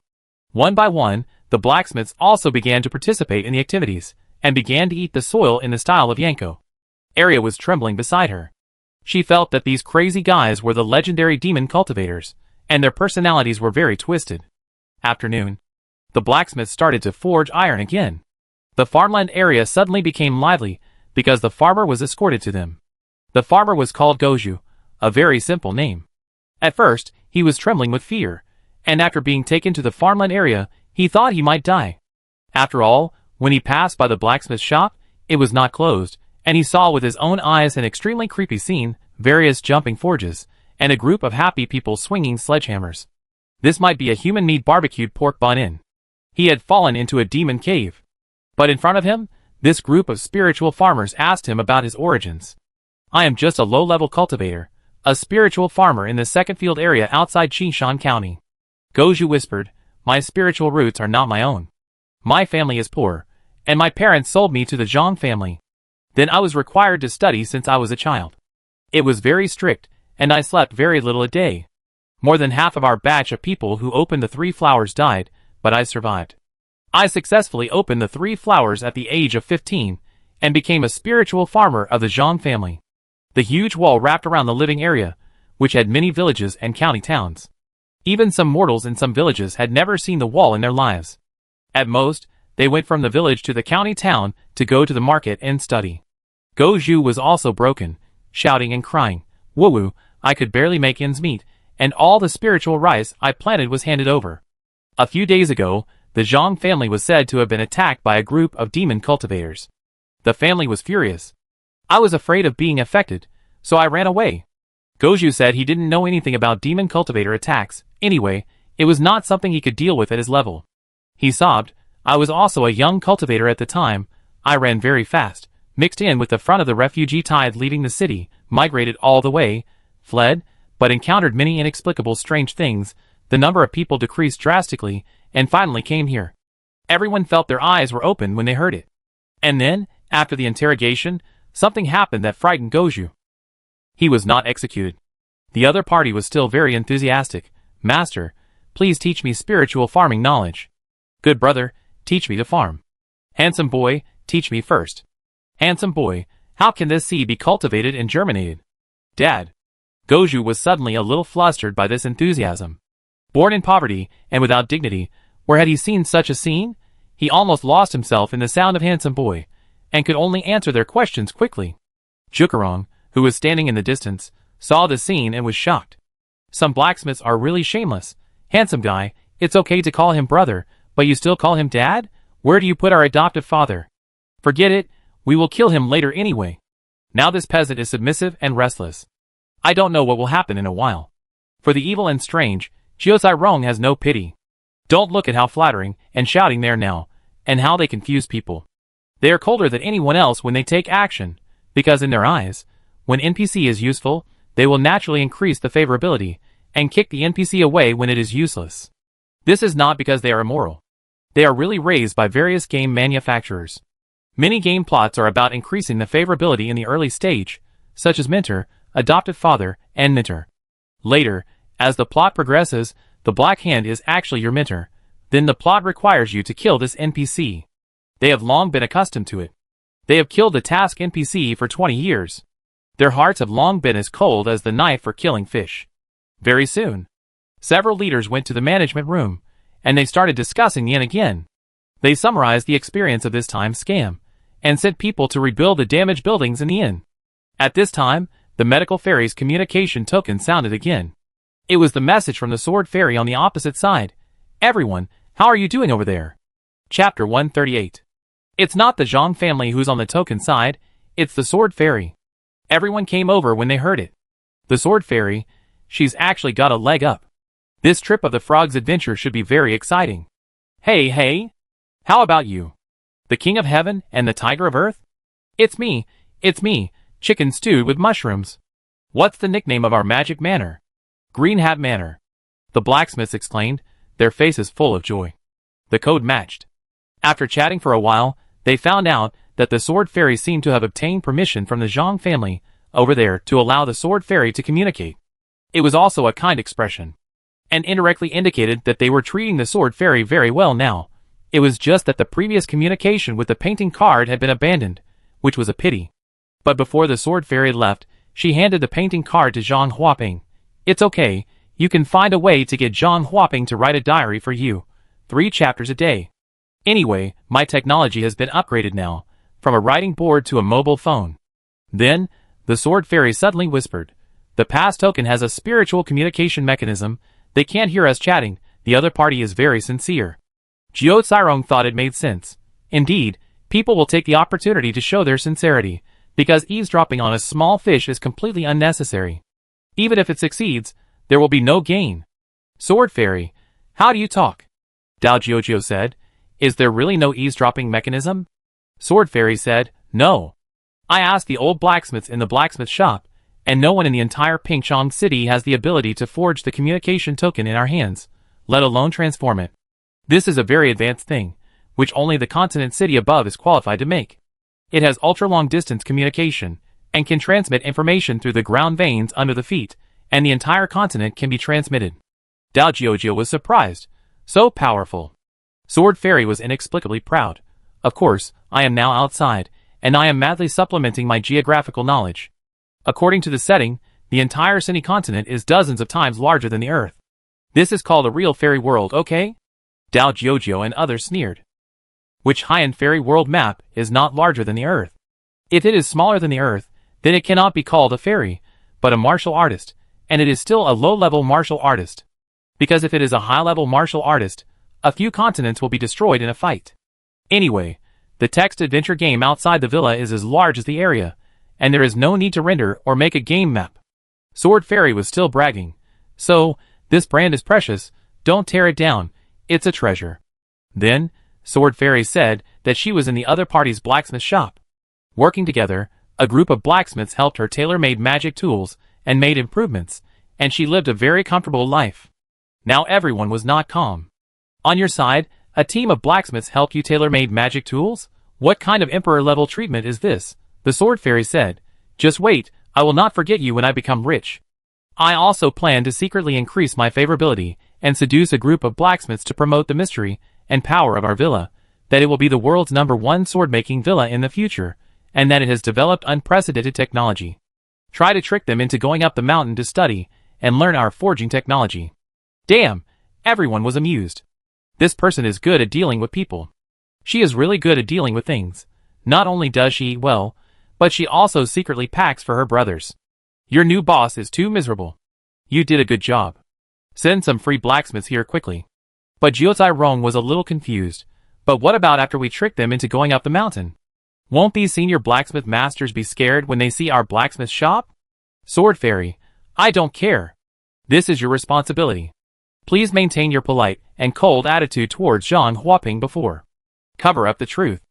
Speaker 1: One by one, the blacksmiths also began to participate in the activities, and began to eat the soil in the style of Yanko. Arya was trembling beside her. She felt that these crazy guys were the legendary demon cultivators, and their personalities were very twisted. Afternoon. The blacksmiths started to forge iron again. The farmland area suddenly became lively, because the farmer was escorted to them. The farmer was called Goju, a very simple name. At first, he was trembling with fear, and after being taken to the farmland area, he thought he might die. After all, when he passed by the blacksmith's shop, it was not closed, and he saw with his own eyes an extremely creepy scene, various jumping forges, and a group of happy people swinging sledgehammers. This might be a human meat barbecued pork bun-in. He had fallen into a demon cave. But in front of him, this group of spiritual farmers asked him about his origins. I am just a low-level cultivator, a spiritual farmer in the second field area outside Qishan County. Goju whispered, my spiritual roots are not my own. My family is poor, and my parents sold me to the Zhang family. Then I was required to study since I was a child. It was very strict, and I slept very little a day. More than half of our batch of people who opened the 3 flowers died, but I survived. I successfully opened the 3 flowers at the age of 15, and became a spiritual farmer of the Zhang family. The huge wall wrapped around the living area, which had many villages and county towns. Even some mortals in some villages had never seen the wall in their lives. At most, they went from the village to the county town to go to the market and study. Goju was also broken, shouting and crying, woo-woo, I could barely make ends meet, and all the spiritual rice I planted was handed over. A few days ago, the Zhang family was said to have been attacked by a group of demon cultivators. The family was furious. I was afraid of being affected, so I ran away. Goju said he didn't know anything about demon cultivator attacks. Anyway, it was not something he could deal with at his level. He sobbed, I was also a young cultivator at the time. I ran very fast, mixed in with the front of the refugee tide leaving the city, migrated all the way, fled, but encountered many inexplicable strange things. The number of people decreased drastically, and finally came here. Everyone felt their eyes were open when they heard it. And then, after the interrogation, something happened that frightened Goju. He was not executed. The other party was still very enthusiastic. Master, please teach me spiritual farming knowledge. Good brother, teach me to farm. Handsome boy, teach me first. Handsome boy, how can this seed be cultivated and germinated? Dad. Goju was suddenly a little flustered by this enthusiasm. Born in poverty, and without dignity, where had he seen such a scene? He almost lost himself in the sound of handsome boy, and could only answer their questions quickly. Jukarong, who was standing in the distance, saw the scene and was shocked. Some blacksmiths are really shameless. Handsome guy, it's okay to call him brother, but you still call him dad? Where do you put our adoptive father? Forget it, we will kill him later anyway. Now this peasant is submissive and restless. I don't know what will happen in a while. For the evil and strange, Jiuzhairong has no pity. Don't look at how flattering and shouting they are now, and how they confuse people. They are colder than anyone else when they take action, because in their eyes, when NPC is useful, they will naturally increase the favorability, and kick the NPC away when it is useless. This is not because they are immoral. They are really raised by various game manufacturers. Many game plots are about increasing the favorability in the early stage, such as mentor, adoptive father, and mentor. Later, as the plot progresses, the Black Hand is actually your mentor. Then the plot requires you to kill this NPC. They have long been accustomed to it. They have killed the task NPC for 20 years. Their hearts have long been as cold as the knife for killing fish. Very soon, several leaders went to the management room, and they started discussing the inn again. They summarized the experience of this time scam, and sent people to rebuild the damaged buildings in the inn. At this time, the medical fairy's communication token sounded again. It was the message from the sword fairy on the opposite side. Everyone, how are you doing over there? Chapter 138. It's not the Zhang family who's on the token side, it's the sword fairy. Everyone came over when they heard it. The sword fairy, she's actually got a leg up. This trip of the frog's adventure should be very exciting. Hey, how about you? The king of heaven and the tiger of earth? It's me, chicken stewed with mushrooms. What's the nickname of our magic manor? Green Hat Manor. The blacksmiths exclaimed, their faces full of joy. The code matched. After chatting for a while, they found out that the sword fairy seemed to have obtained permission from the Zhang family over there to allow the sword fairy to communicate. It was also a kind expression, and indirectly indicated that they were treating the sword fairy very well now. It was just that the previous communication with the painting card had been abandoned, which was a pity. But before the sword fairy left, she handed the painting card to Zhang Huaping. It's okay, you can find a way to get Zhang Huaping to write a diary for you. 3 chapters a day. Anyway, my technology has been upgraded now, from a writing board to a mobile phone. Then, the sword fairy suddenly whispered, the pass token has a spiritual communication mechanism, they can't hear us chatting, the other party is very sincere. Jiuzhairong thought it made sense. Indeed, people will take the opportunity to show their sincerity, because eavesdropping on a small fish is completely unnecessary. Even if it succeeds, there will be no gain. Sword fairy, how do you talk? Dao Jiuzhou said, is there really no eavesdropping mechanism? Sword fairy said, no. I asked the old blacksmiths in the blacksmith shop, and no one in the entire Pingchong city has the ability to forge the communication token in our hands, let alone transform it. This is a very advanced thing, which only the continent city above is qualified to make. It has ultra-long distance communication, and can transmit information through the ground veins under the feet, and the entire continent can be transmitted. Dao Jiuzhou was surprised. So powerful. Sword Fairy was inexplicably proud. Of course, I am now outside, and I am madly supplementing my geographical knowledge. According to the setting, the entire Cine continent is dozens of times larger than the Earth. This is called a real fairy world, okay? Dao Jiuzhou and others sneered. Which high-end fairy world map is not larger than the Earth? If it is smaller than the Earth, then it cannot be called a fairy, but a martial artist, and it is still a low-level martial artist. Because if it is a high-level martial artist, a few continents will be destroyed in a fight. Anyway, the text-adventure game outside the villa is as large as the area, and there is no need to render or make a game map. Sword Fairy was still bragging. So, this brand is precious, don't tear it down, it's a treasure. Then, Sword Fairy said that she was in the other party's blacksmith shop. Working together, a group of blacksmiths helped her tailor-made magic tools and made improvements, and she lived a very comfortable life. Now everyone was not calm. On your side, A team of blacksmiths help you tailor-made magic tools? What kind of emperor-level treatment is this? The sword fairy said. Just wait, I will not forget you when I become rich. I also plan to secretly increase my favorability and seduce a group of blacksmiths to promote the mystery and power of our villa, that it will be the world's #1 sword-making villa in the future, and that it has developed unprecedented technology. Try to trick them into going up the mountain to study and learn our forging technology. Damn, everyone was amused. This person is good at dealing with people. She is really good at dealing with things. Not only does she eat well, but she also secretly packs for her brothers. Your new boss is too miserable. You did a good job. Send some free blacksmiths here quickly. But Jiutai Rong was a little confused. But what about after we trick them into going up the mountain? Won't these senior blacksmith masters be scared when they see our blacksmith shop? Sword Fairy, I don't care. This is your responsibility. Please maintain your polite and cold attitude towards Zhang Huaping before. Cover up the truth.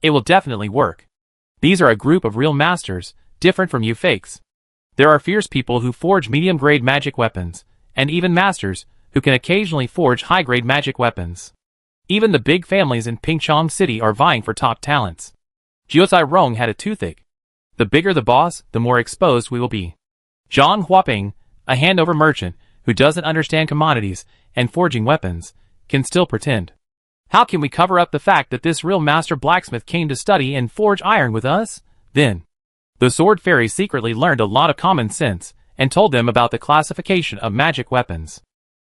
Speaker 1: It will definitely work. These are a group of real masters, different from you fakes. There are fierce people who forge medium-grade magic weapons, and even masters who can occasionally forge high-grade magic weapons. Even the big families in Pingchong City are vying for top talents. Jiutai Rong had a toothache. The bigger the boss, the more exposed we will be. Zhang Huaping, a handover merchant who doesn't understand commodities and forging weapons, can still pretend. How can we cover up the fact that this real master blacksmith came to study and forge iron with us? Then, the sword fairy secretly learned a lot of common sense and told them about the classification of magic weapons.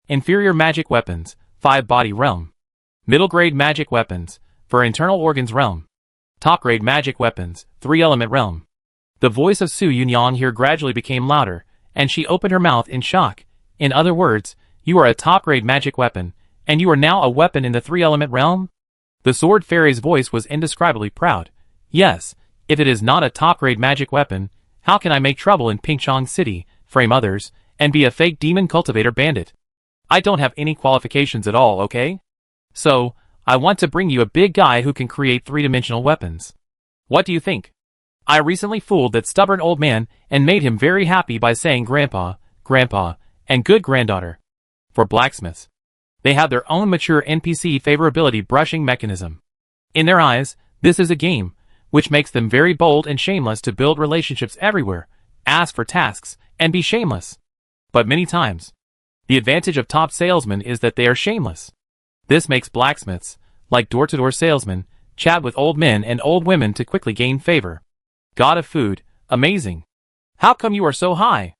Speaker 1: Inferior magic weapons, 5-body realm. Middle-grade magic weapons, for internal organs realm. Top-grade magic weapons, 3-element realm. The voice of Su Yunyang here gradually became louder, and she opened her mouth in shock. In other words, you are a top-grade magic weapon, and you are now a weapon in the 3-element realm? The sword fairy's voice was indescribably proud. Yes, if it is not a top-grade magic weapon, how can I make trouble in Pingchong City, frame others, and be a fake demon cultivator bandit? I don't have any qualifications at all, okay? So, I want to bring you a big guy who can create 3-dimensional weapons. What do you think? I recently fooled that stubborn old man and made him very happy by saying grandpa, grandpa, and good granddaughter. For blacksmiths, they have their own mature NPC favorability brushing mechanism. In their eyes, this is a game, which makes them very bold and shameless to build relationships everywhere, ask for tasks, and be shameless. But many times, the advantage of top salesmen is that they are shameless. This makes blacksmiths, like door-to-door salesmen, chat with old men and old women to quickly gain favor. God of food, amazing. How come you are so high?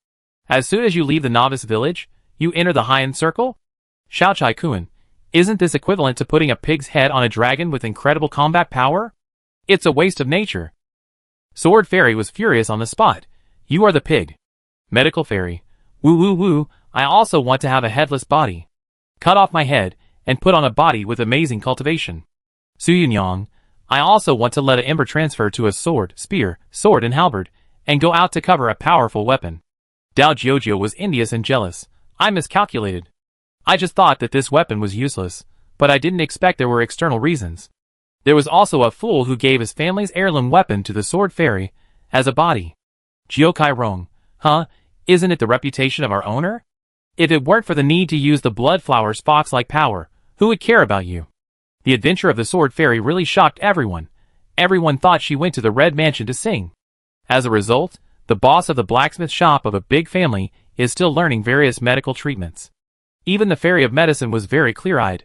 Speaker 1: As soon as you leave the novice village, you enter the high-end circle? Xiaochai Kun, isn't this equivalent to putting a pig's head on a dragon with incredible combat power? It's a waste of nature. Sword Fairy was furious on the spot. You are the pig. Medical Fairy, woo woo woo, I also want to have a headless body. Cut off my head, and put on a body with amazing cultivation. Su Yunyang, I also want to let an ember transfer to a sword, spear, sword and halberd, and go out to cover a powerful weapon. Dao Jiujiu was envious and jealous. I miscalculated. I just thought that this weapon was useless, but I didn't expect there were external reasons. There was also a fool who gave his family's heirloom weapon to the sword fairy as a body. Jiukai Rong, huh? Isn't it the reputation of our owner? If it weren't for the need to use the Bloodflower's fox-like power, who would care about you? The adventure of the sword fairy really shocked everyone. Everyone thought she went to the Red Mansion to sing. As a result, the boss of the blacksmith shop of a big family is still learning various medical treatments. Even the Fairy of Medicine was very clear-eyed.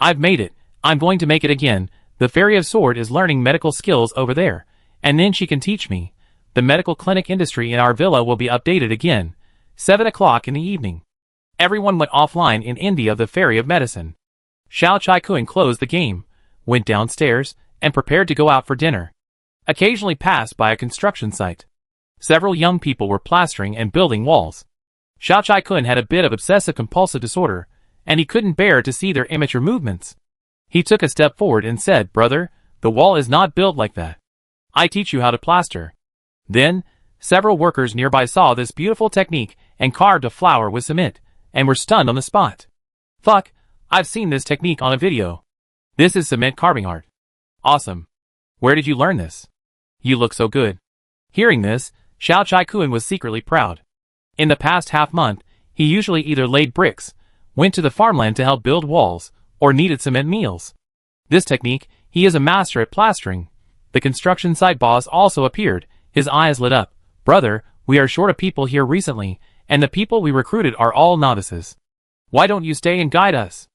Speaker 1: I've made it. I'm going to make it again. The Fairy of Sword is learning medical skills over there, and then she can teach me. The medical clinic industry in our villa will be updated again. 7 o'clock in the evening. Everyone went offline in envy of the Fairy of Medicine. Xiaochai Kun closed the game, went downstairs, and prepared to go out for dinner. Occasionally passed by a construction site. Several young people were plastering and building walls. Xiaochai Kun had a bit of obsessive-compulsive disorder, and he couldn't bear to see their immature movements. He took a step forward and said, "Brother, the wall is not built like that. I teach you how to plaster." Then, several workers nearby saw this beautiful technique and carved a flower with cement, and were stunned on the spot. Fuck, I've seen this technique on a video. This is cement carving art. Awesome. Where did you learn this? You look so good. Hearing this, Xiaochai Kun was secretly proud. In the past half-month, he usually either laid bricks, went to the farmland to help build walls, or kneaded cement meals. This technique, he is a master at plastering. The construction site boss also appeared, his eyes lit up. Brother, we are short of people here recently, and the people we recruited are all novices. Why don't you stay and guide us?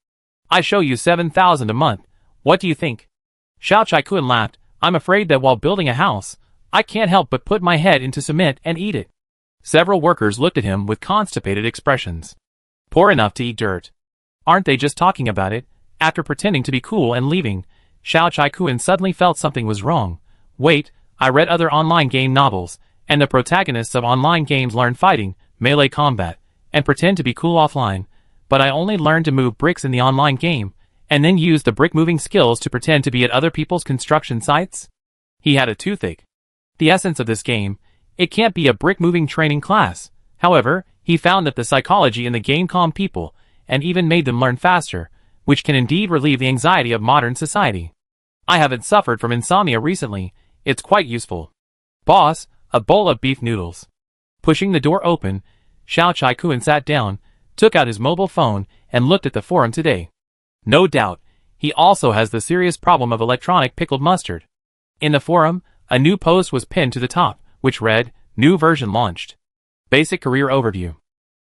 Speaker 1: I show you 7,000 a month. What do you think? Xiao Chai-kun laughed. I'm afraid that while building a house, I can't help but put my head into cement and eat it. Several workers looked at him with constipated expressions. Poor enough to eat dirt. Aren't they just talking about it? After pretending to be cool and leaving, Xiao Chai-kun suddenly felt something was wrong. Wait, I read other online game novels, and the protagonists of online games learn fighting, melee combat, and pretend to be cool offline, but I only learned to move bricks in the online game, and then use the brick moving skills to pretend to be at other people's construction sites? He had a toothache. The essence of this game, it can't be a brick moving training class. However, he found that the psychology in the game calmed people, and even made them learn faster, which can indeed relieve the anxiety of modern society. I haven't suffered from insomnia recently, it's quite useful. Boss, a bowl of beef noodles. Pushing the door open, Xiao Chai-kun sat down, took out his mobile phone, and looked at the forum today. No doubt, he also has the serious problem of electronic pickled mustard. In the forum, a new post was pinned to the top, which read, New version launched. Basic career overview.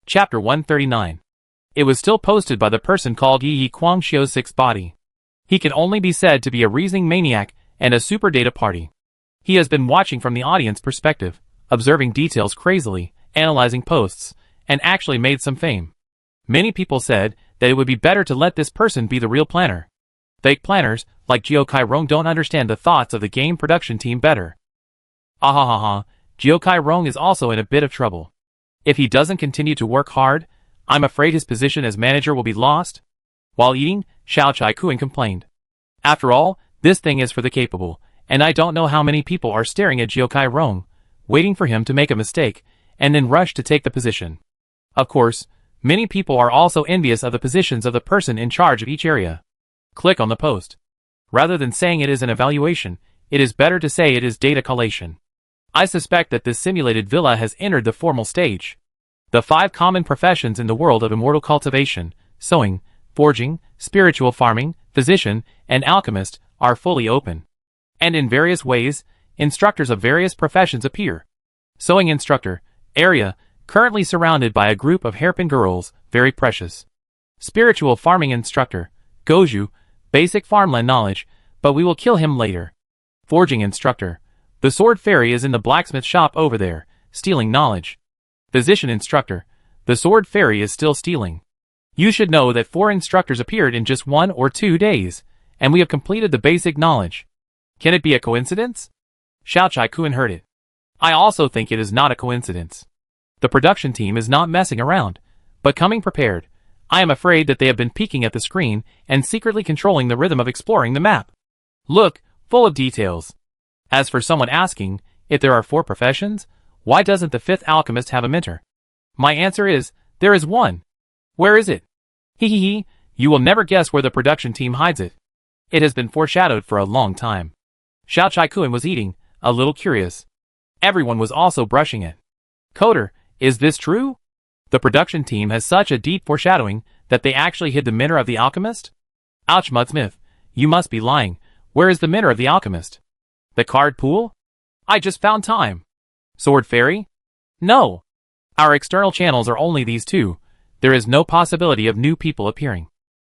Speaker 1: Chapter 139. It was still posted by the person called Yi Guangxiu's sixth body. He can only be said to be a reasoning maniac and a super data party. He has been watching from the audience perspective, observing details crazily, analyzing posts, and actually made some fame. Many people said that it would be better to let this person be the real planner. Fake planners, like Jiokai Rong, don't understand the thoughts of the game production team better. Ahahaha, Jiokai Rong is also in a bit of trouble. If he doesn't continue to work hard, I'm afraid his position as manager will be lost. While eating, Xiao Chai-kun complained. After all, this thing is for the capable, and I don't know how many people are staring at Jiokai Rong, waiting for him to make a mistake, and then rush to take the position. Of course, many people are also envious of the positions of the person in charge of each area. Click on the post. Rather than saying it is an evaluation, it is better to say it is data collation. I suspect that this simulated villa has entered the formal stage. The 5 common professions in the world of immortal cultivation, sewing, forging, spiritual farming, physician, and alchemist, are fully open. And in various ways, instructors of various professions appear. Sewing instructor, area, currently surrounded by a group of hairpin girls, very precious. Spiritual farming instructor, Goju, basic farmland knowledge, but we will kill him later. Forging instructor, the sword fairy is in the blacksmith shop over there, stealing knowledge. Physician instructor, the sword fairy is still stealing. You should know that 4 instructors appeared in just 1 or 2 days, and we have completed the basic knowledge. Can it be a coincidence? Xiao Chai-kun heard it. I also think it is not a coincidence. The production team is not messing around, but coming prepared. I am afraid that they have been peeking at the screen and secretly controlling the rhythm of exploring the map. Look, full of details. As for someone asking, if there are 4 professions, why doesn't the 5th alchemist have a mentor? My answer is, there is one. Where is it? Hee, you will never guess where the production team hides it. It has been foreshadowed for a long time. Xiao Chai-kun was eating, a little curious. Everyone was also brushing it. Coder, is this true? The production team has such a deep foreshadowing that they actually hid the mentor of the alchemist? Ouch, Mudsmith, you must be lying. Where is the mentor of the alchemist? The card pool? I just found time. Sword fairy? No. Our external channels are only these 2. There is no possibility of new people appearing.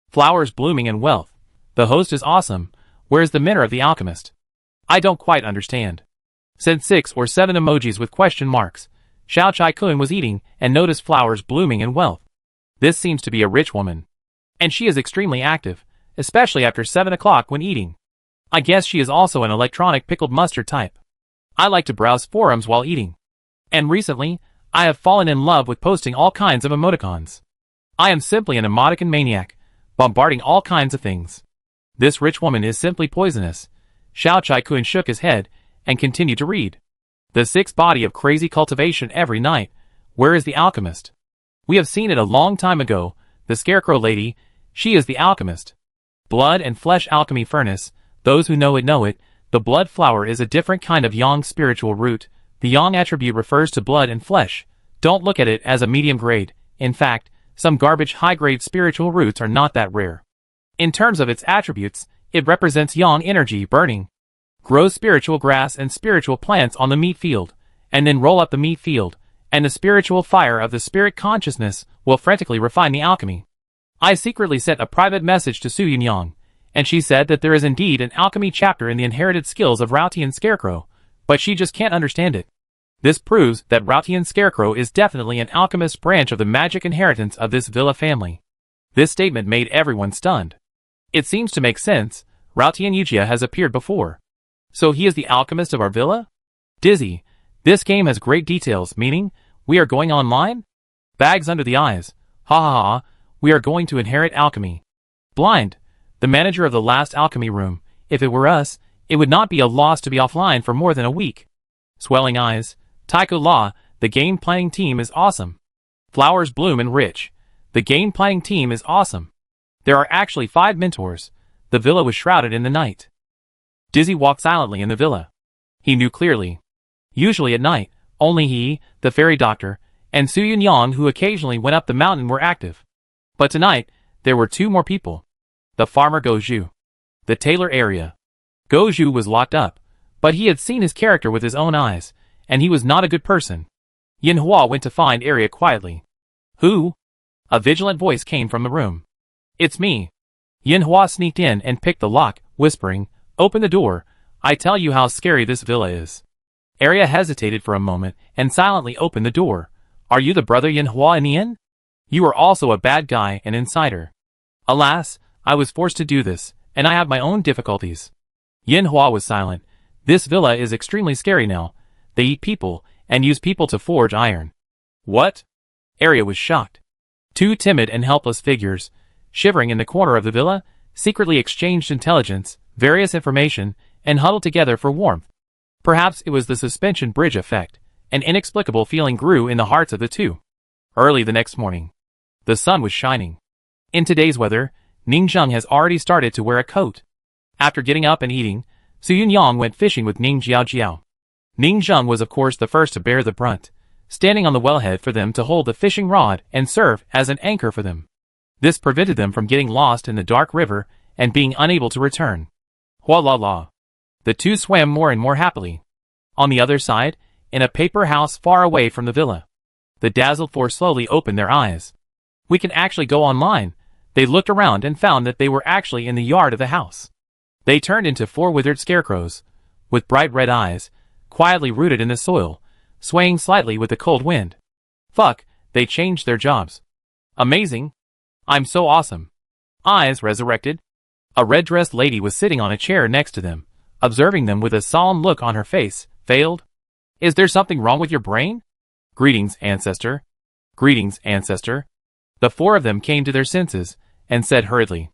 Speaker 1: Flowers blooming and wealth. The host is awesome. Where's the mentor of the alchemist? I don't quite understand. Sent 6 or 7 emojis with question marks. Xiao Chai-kun was eating and noticed flowers blooming and wealth. This seems to be a rich woman. And she is extremely active, especially after 7 o'clock when eating. I guess she is also an electronic pickled mustard type. I like to browse forums while eating. And recently, I have fallen in love with posting all kinds of emoticons. I am simply an emoticon maniac, bombarding all kinds of things. This rich woman is simply poisonous. Xiao Chai-kun shook his head and continued to read. The 6th body of crazy cultivation every night. Where is the alchemist? We have seen it a long time ago. The scarecrow lady, she is the alchemist. Blood and flesh alchemy furnace. Those who know it. The blood flower is a different kind of yang spiritual root. The yang attribute refers to blood and flesh. Don't look at it as a medium grade. In fact, some garbage high-grade spiritual roots are not that rare. In terms of its attributes, It represents yang energy burning. Grow spiritual grass and spiritual plants on the meat field, and then roll up the meat field, and the spiritual fire of the spirit consciousness will frantically refine the alchemy. I secretly sent a private message to Su Yang, and she said that there is indeed an alchemy chapter in the inherited skills of Routian Scarecrow, but she just can't understand it. This proves that Routian Scarecrow is definitely an alchemist branch of the magic inheritance of this villa family. This statement made everyone stunned. It seems to make sense. Routian Yujia has appeared before. So he is the alchemist of our villa? Dizzy. This game has great details, meaning, we are going online? Bags under the eyes. Ha ha ha, we are going to inherit alchemy. Blind. The manager of the last alchemy room. If it were us, it would not be a loss to be offline for more than a week. Swelling eyes. Taiko La, the game planning team is awesome. Flowers bloom and rich. The game planning team is awesome. There are actually 5 mentors. The villa was shrouded in the night. Dizzy walked silently in the villa. He knew clearly. Usually at night, only he, the fairy doctor, and Su Yang who occasionally went up the mountain were active. But tonight, there were 2 more people. The farmer Goju. The tailor area. Goju was locked up, but he had seen his character with his own eyes, and he was not a good person. Yin Hua went to find area quietly. Who? A vigilant voice came from the room. It's me. Yin Hua sneaked in and picked the lock, whispering, Open the door, I tell you how scary this villa is. Arya hesitated for a moment and silently opened the door. Are you the brother Yin Hua in the inn? You are also a bad guy and insider. Alas, I was forced to do this, and I have my own difficulties. Yin Hua was silent. This villa is extremely scary now. They eat people, and use people to forge iron. What? Arya was shocked. 2 timid and helpless figures, shivering in the corner of the villa, secretly exchanged intelligence, various information, and huddled together for warmth. Perhaps it was the suspension bridge effect. An inexplicable feeling grew in the hearts of the 2. Early the next morning. The sun was shining. In today's weather, Ning Zheng has already started to wear a coat. After getting up and eating, Su Yang went fishing with Ning Jiao. Ning Zheng was of course the first to bear the brunt, standing on the wellhead for them to hold the fishing rod and serve as an anchor for them. This prevented them from getting lost in the dark river and being unable to return. Hua la la. The 2 swam more and more happily. On the other side, in a paper house far away from the villa, the dazzled 4 slowly opened their eyes. We can actually go online. They looked around and found that they were actually in the yard of the house. They turned into 4 withered scarecrows, with bright red eyes, quietly rooted in the soil, swaying slightly with the cold wind. Fuck, they changed their jobs. Amazing. I'm so awesome. Eyes resurrected. A red-dressed lady was sitting on a chair next to them, observing them with a solemn look on her face. Failed? Is there something wrong with your brain? Greetings, ancestor. Greetings, ancestor. The 4 of them came to their senses, and said hurriedly.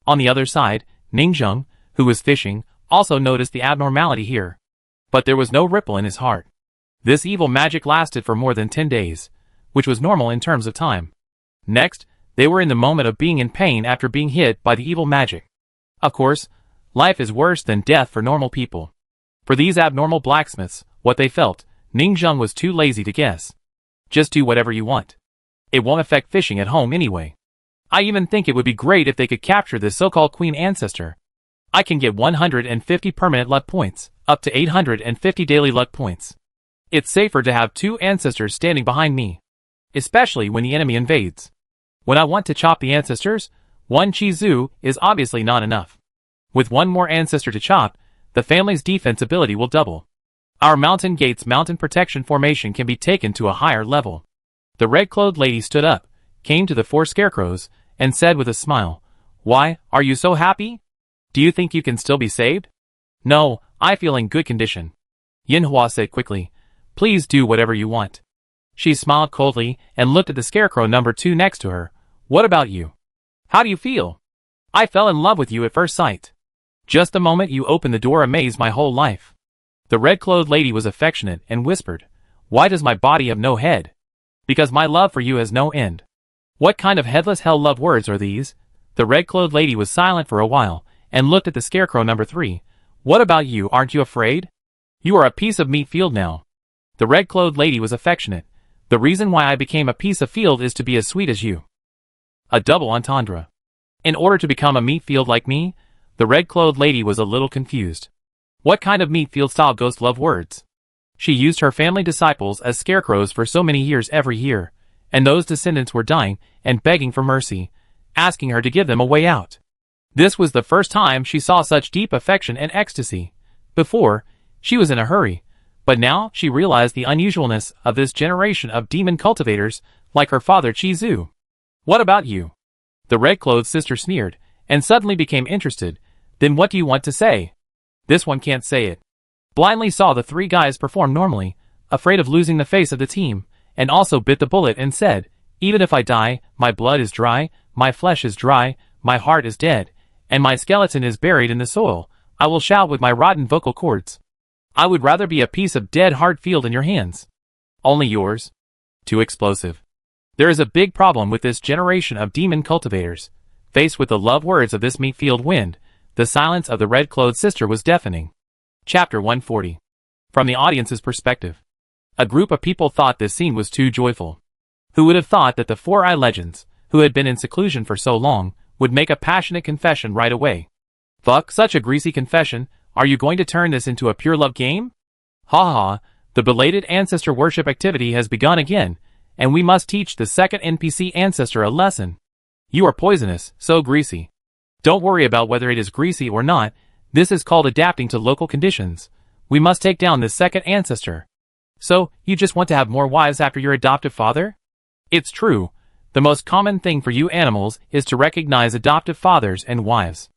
Speaker 1: On the other side, Ning Zheng, who was fishing, also noticed the abnormality here. But there was no ripple in his heart. This evil magic lasted for more than 10 days, which was normal in terms of time. Next, they were in the moment of being in pain after being hit by the evil magic. Of course, life is worse than death for normal people. For these abnormal blacksmiths, what they felt, Ning Zheng was too lazy to guess. Just do whatever you want. It won't affect fishing at home anyway. I even think it would be great if they could capture this so-called queen ancestor. I can get 150 permanent luck points, up to 850 daily luck points. It's safer to have 2 ancestors standing behind me. Especially when the enemy invades. When I want to chop the ancestors, 1 Chizu is obviously not enough. With 1 more ancestor to chop, the family's defense ability will double. Our mountain gate's mountain protection formation can be taken to a higher level. The red-clothed lady stood up, came to the 4 scarecrows, and said with a smile, Why, are you so happy? Do you think you can still be saved? No, I feel in good condition. Yin Hua said quickly, Please do whatever you want. She smiled coldly and looked at the scarecrow number 2 next to her. What about you? How do you feel? I fell in love with you at first sight. Just the moment you opened the door amazed my whole life. The red-clothed lady was affectionate and whispered, Why does my body have no head? Because my love for you has no end. What kind of headless hell love words are these? The red-clothed lady was silent for a while, and looked at the scarecrow number 3. What about you, aren't you afraid? You are a piece of meat field now. The red-clothed lady was affectionate. The reason why I became a piece of field is to be as sweet as you. A double entendre. In order to become a meat field like me, the The red-clothed lady was a little confused. What kind of meat-field-style ghost love words? She used her family disciples as scarecrows for so many years every year, and those descendants were dying and begging for mercy, asking her to give them a way out. This was the first time she saw such deep affection and ecstasy. Before, she was in a hurry, but now she realized the unusualness of this generation of demon cultivators like her father Chizu. What about you? The red-clothed sister sneered, and suddenly became interested. Then what do you want to say? This one can't say it. Blindly saw the three guys perform normally, afraid of losing the face of the team, and also bit the bullet and said, even if I die, my blood is dry, my flesh is dry, my heart is dead, and my skeleton is buried in the soil, I will shout with my rotten vocal cords. I would rather be a piece of dead hard field in your hands. Only yours. Too explosive. There is a big problem with this generation of demon cultivators. Faced with the love words of this meat-field wind, the silence of the red-clothed sister was deafening. Chapter 140. From the audience's perspective. A group of people thought this scene was too joyful. Who would have thought that the four-eye legends, who had been in seclusion for so long, would make a passionate confession right away? Fuck, such a greasy confession. Are you going to turn this into a pure love game? Ha ha, the belated ancestor worship activity has begun again, and we must teach the second NPC ancestor a lesson. You are poisonous, so greasy. Don't worry about whether it is greasy or not, this is called adapting to local conditions. We must take down this second ancestor. So, you just want to have more wives after your adoptive father? It's true. The most common thing for you animals is to recognize adoptive fathers and wives.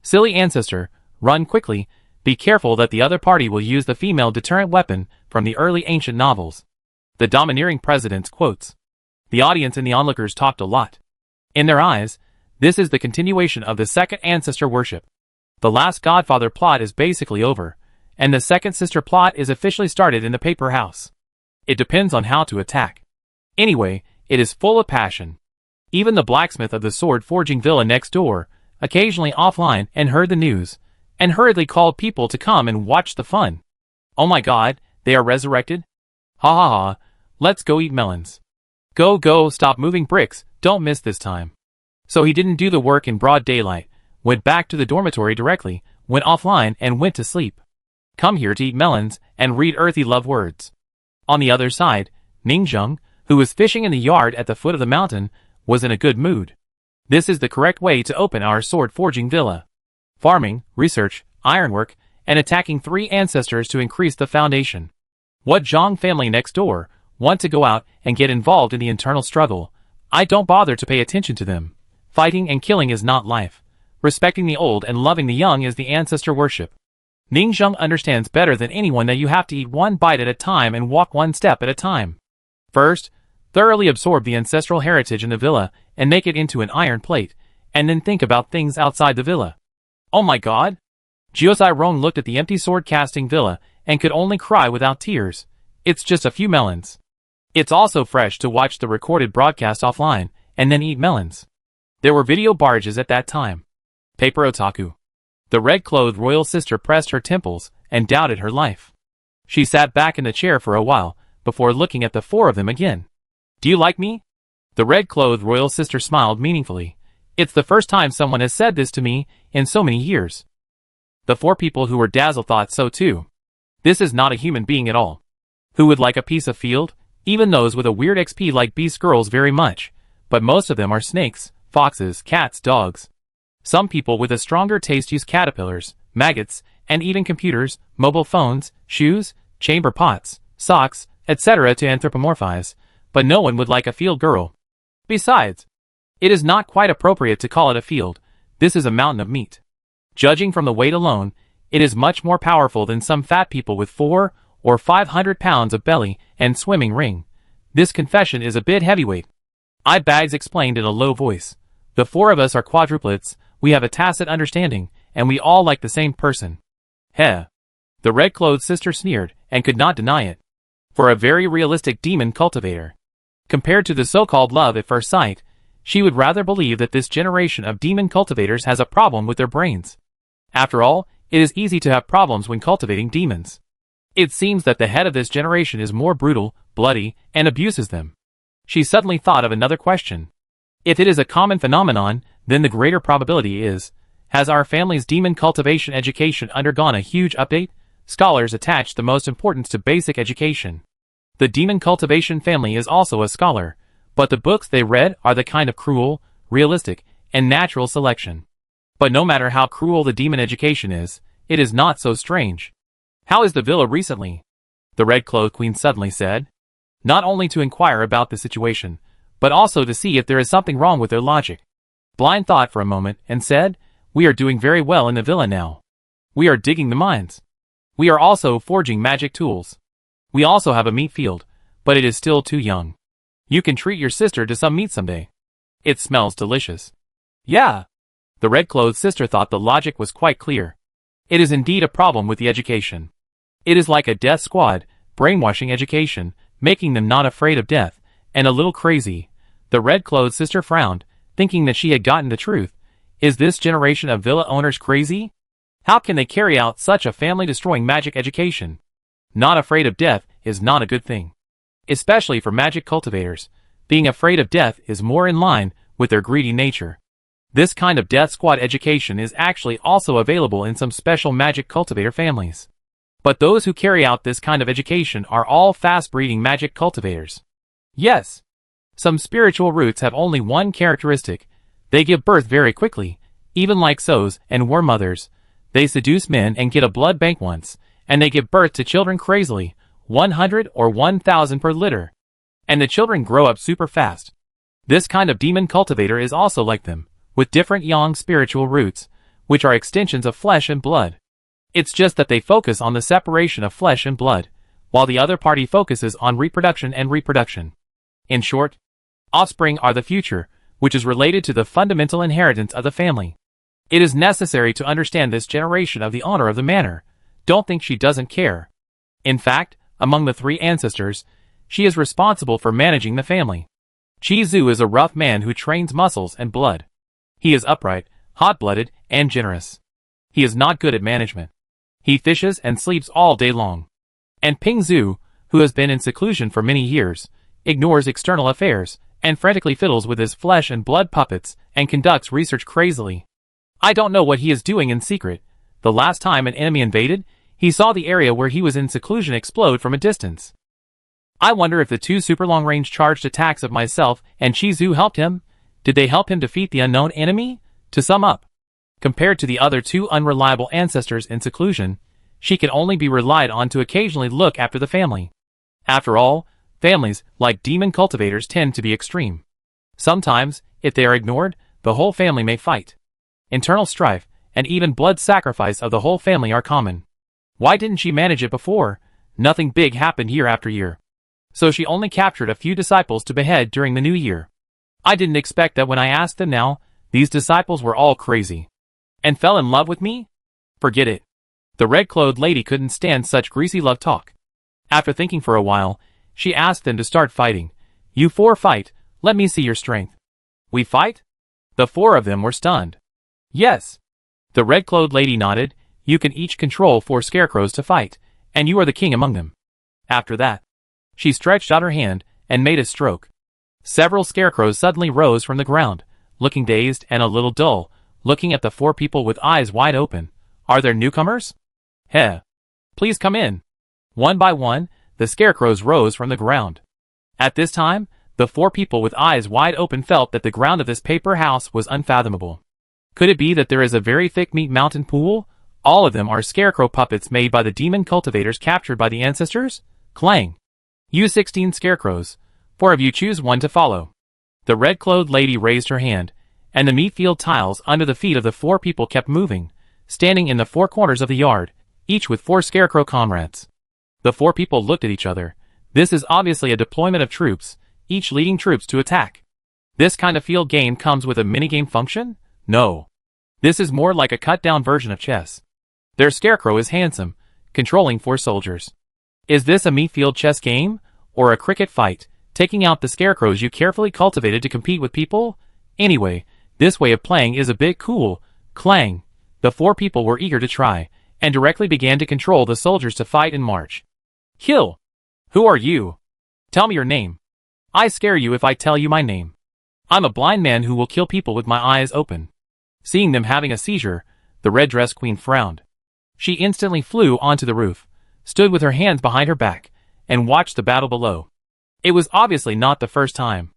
Speaker 1: Silly ancestor, run quickly, be careful that the other party will use the female deterrent weapon from the early ancient novels. The domineering president's quotes. The audience and the onlookers talked a lot. In their eyes, this is the continuation of the second ancestor worship. The last godfather plot is basically over, and the second sister plot is officially started in the paper house. It depends on how to attack. Anyway, it is full of passion. Even the blacksmith of the sword-forging villa next door, occasionally offline and heard the news, and hurriedly called people to come and watch the fun. Oh my god, they are resurrected? Ha ha ha, let's go eat melons. Go go, stop moving bricks, don't miss this time. So he didn't do the work in broad daylight, went back to the dormitory directly, went offline and went to sleep. Come here to eat melons and read earthy love words. On the other side, Ningjung, who was fishing in the yard at the foot of the mountain, was in a good mood. This is the correct way to open our sword-forging villa. Farming, research, ironwork, and attacking three ancestors to increase the foundation. What Zhang family next door want to go out and get involved in the internal struggle. I don't bother to pay attention to them. Fighting and killing is not life. Respecting the old and loving the young is the ancestor worship. Ningjung understands better than anyone that you have to eat one bite at a time and walk one step at a time. First, thoroughly absorb the ancestral heritage in the villa and make it into an iron plate, and then think about things outside the villa. Oh my god! Jiosai Rong looked at the empty sword-casting villa and could only cry without tears. It's just a few melons. It's also fresh to watch the recorded broadcast offline, and then eat melons. There were video barges at that time. Paper otaku. The red-clothed royal sister pressed her temples and doubted her life. She sat back in the chair for a while, before looking at the four of them again. Do you like me? The red-clothed royal sister smiled meaningfully. It's the first time someone has said this to me in so many years. The four people who were dazzled thought so too. This is not a human being at all. Who would like a piece of field? Even those with a weird XP like beast girls very much, but most of them are snakes, foxes, cats, dogs. Some people with a stronger taste use caterpillars, maggots, and even computers, mobile phones, shoes, chamber pots, socks, etc. to anthropomorphize, but no one would like a field girl. Besides, it is not quite appropriate to call it a field. This is a mountain of meat. Judging from the weight alone, it is much more powerful than some fat people with 400 or 500 pounds of belly and swimming ring. This confession is a bit heavyweight. Bags explained in a low voice. The four of us are quadruplets, we have a tacit understanding, and we all like the same person. Heh. The red-clothed sister sneered, and could not deny it. For a very realistic demon cultivator. Compared to the so-called love at first sight, she would rather believe that this generation of demon cultivators has a problem with their brains. After all, it is easy to have problems when cultivating demons. It seems that the head of this generation is more brutal, bloody, and abuses them. She suddenly thought of another question. If it is a common phenomenon, then the greater probability is, Has our family's demon cultivation education undergone a huge update? Scholars attach the most importance to basic education. The demon cultivation family is also a scholar, but the books they read are the kind of cruel, realistic, and natural selection. But no matter how cruel the demon education is, it is not so strange. How is the villa recently? The red-clothed queen suddenly said. Not only to inquire about the situation, but also to see if there is something wrong with their logic. Blind thought for a moment and said, we are doing very well in the villa now. We are digging the mines. We are also forging magic tools. We also have a meat field, but it is still too young. You can treat your sister to some meat someday. It smells delicious. Yeah. The red-clothed sister thought the logic was quite clear. It is indeed a problem with the education. It is like a death squad, brainwashing education, making them not afraid of death, and a little crazy. The red-clothed sister frowned, thinking that she had gotten the truth. Is this generation of villa owners crazy? How can they carry out such a family-destroying magic education? Not afraid of death is not a good thing. Especially for magic cultivators, being afraid of death is more in line with their greedy nature. This kind of death squad education is actually also available in some special magic cultivator families. But those who carry out this kind of education are all fast-breeding magic cultivators. Yes. Some spiritual roots have only one characteristic. They give birth very quickly, even like sows and worm mothers. They seduce men and get a blood bank once, and they give birth to children crazily, 100 or 1,000 per litter. And the children grow up super fast. This kind of demon cultivator is also like them, with different yang spiritual roots, which are extensions of flesh and blood. It's just that they focus on the separation of flesh and blood, while the other party focuses on reproduction and reproduction. In short, offspring are the future, which is related to the fundamental inheritance of the family. It is necessary to understand this generation of the owner of the manor. Don't think she doesn't care. In fact, among the three ancestors, she is responsible for managing the family. Zhu is a rough man who trains muscles and blood. He is upright, hot-blooded, and generous. He is not good at management. He fishes and sleeps all day long. And Zhu, who has been in seclusion for many years, ignores external affairs, and frantically fiddles with his flesh and blood puppets, and conducts research crazily. I don't know what he is doing in secret. The last time an enemy invaded, he saw the area where he was in seclusion explode from a distance. I wonder if the two super long-range charged attacks of myself and Zhu helped him? Did they help him defeat the unknown enemy? To sum up, compared to the other two unreliable ancestors in seclusion, she can only be relied on to occasionally look after the family. After all, families, like demon cultivators, tend to be extreme. Sometimes, if they are ignored, the whole family may fight. Internal strife, and even blood sacrifice of the whole family are common. Why didn't she manage it before? Nothing big happened year after year. So she only captured a few disciples to behead during the new year. I didn't expect that when I asked them now, these disciples were all crazy. And fell in love with me? Forget it. The red-clothed lady couldn't stand such greasy love talk. After thinking for a while, she asked them to start fighting. You four fight, let me see your strength. We fight? The four of them were stunned. Yes. The red-clothed lady nodded. You can each control 4 scarecrows to fight, and you are the king among them. After that, she stretched out her hand and made a stroke. Several scarecrows suddenly rose from the ground, looking dazed and a little dull, looking at the 4 people with eyes wide open. Are there newcomers? Heh. Please come in. One by one, the scarecrows rose from the ground. At this time, the 4 people with eyes wide open felt that the ground of this paper house was unfathomable. Could it be that there is a very thick meat mountain pool? All of them are scarecrow puppets made by the demon cultivators captured by the ancestors? Clang. You 16 scarecrows. 4 of you choose one to follow. The red-clothed lady raised her hand, and the meat field tiles under the feet of the 4 people kept moving, standing in the 4 corners of the yard, each with 4 scarecrow comrades. The 4 people looked at each other. This is obviously a deployment of troops, each leading troops to attack. This kind of field game comes with a minigame function? No. This is more like a cut-down version of chess. Their scarecrow is handsome, controlling 4 soldiers. Is this a meat field chess game? Or a cricket fight, taking out the scarecrows you carefully cultivated to compete with people? Anyway, this way of playing is a bit cool. Clang. The 4 people were eager to try, and directly began to control the soldiers to fight and march. Kill. Who are you? Tell me your name. I scare you if I tell you my name. I'm a blind man who will kill people with my eyes open. Seeing them having a seizure, the red-dressed queen frowned. She instantly flew onto the roof, stood with her hands behind her back, and watched the battle below. It was obviously not the first time.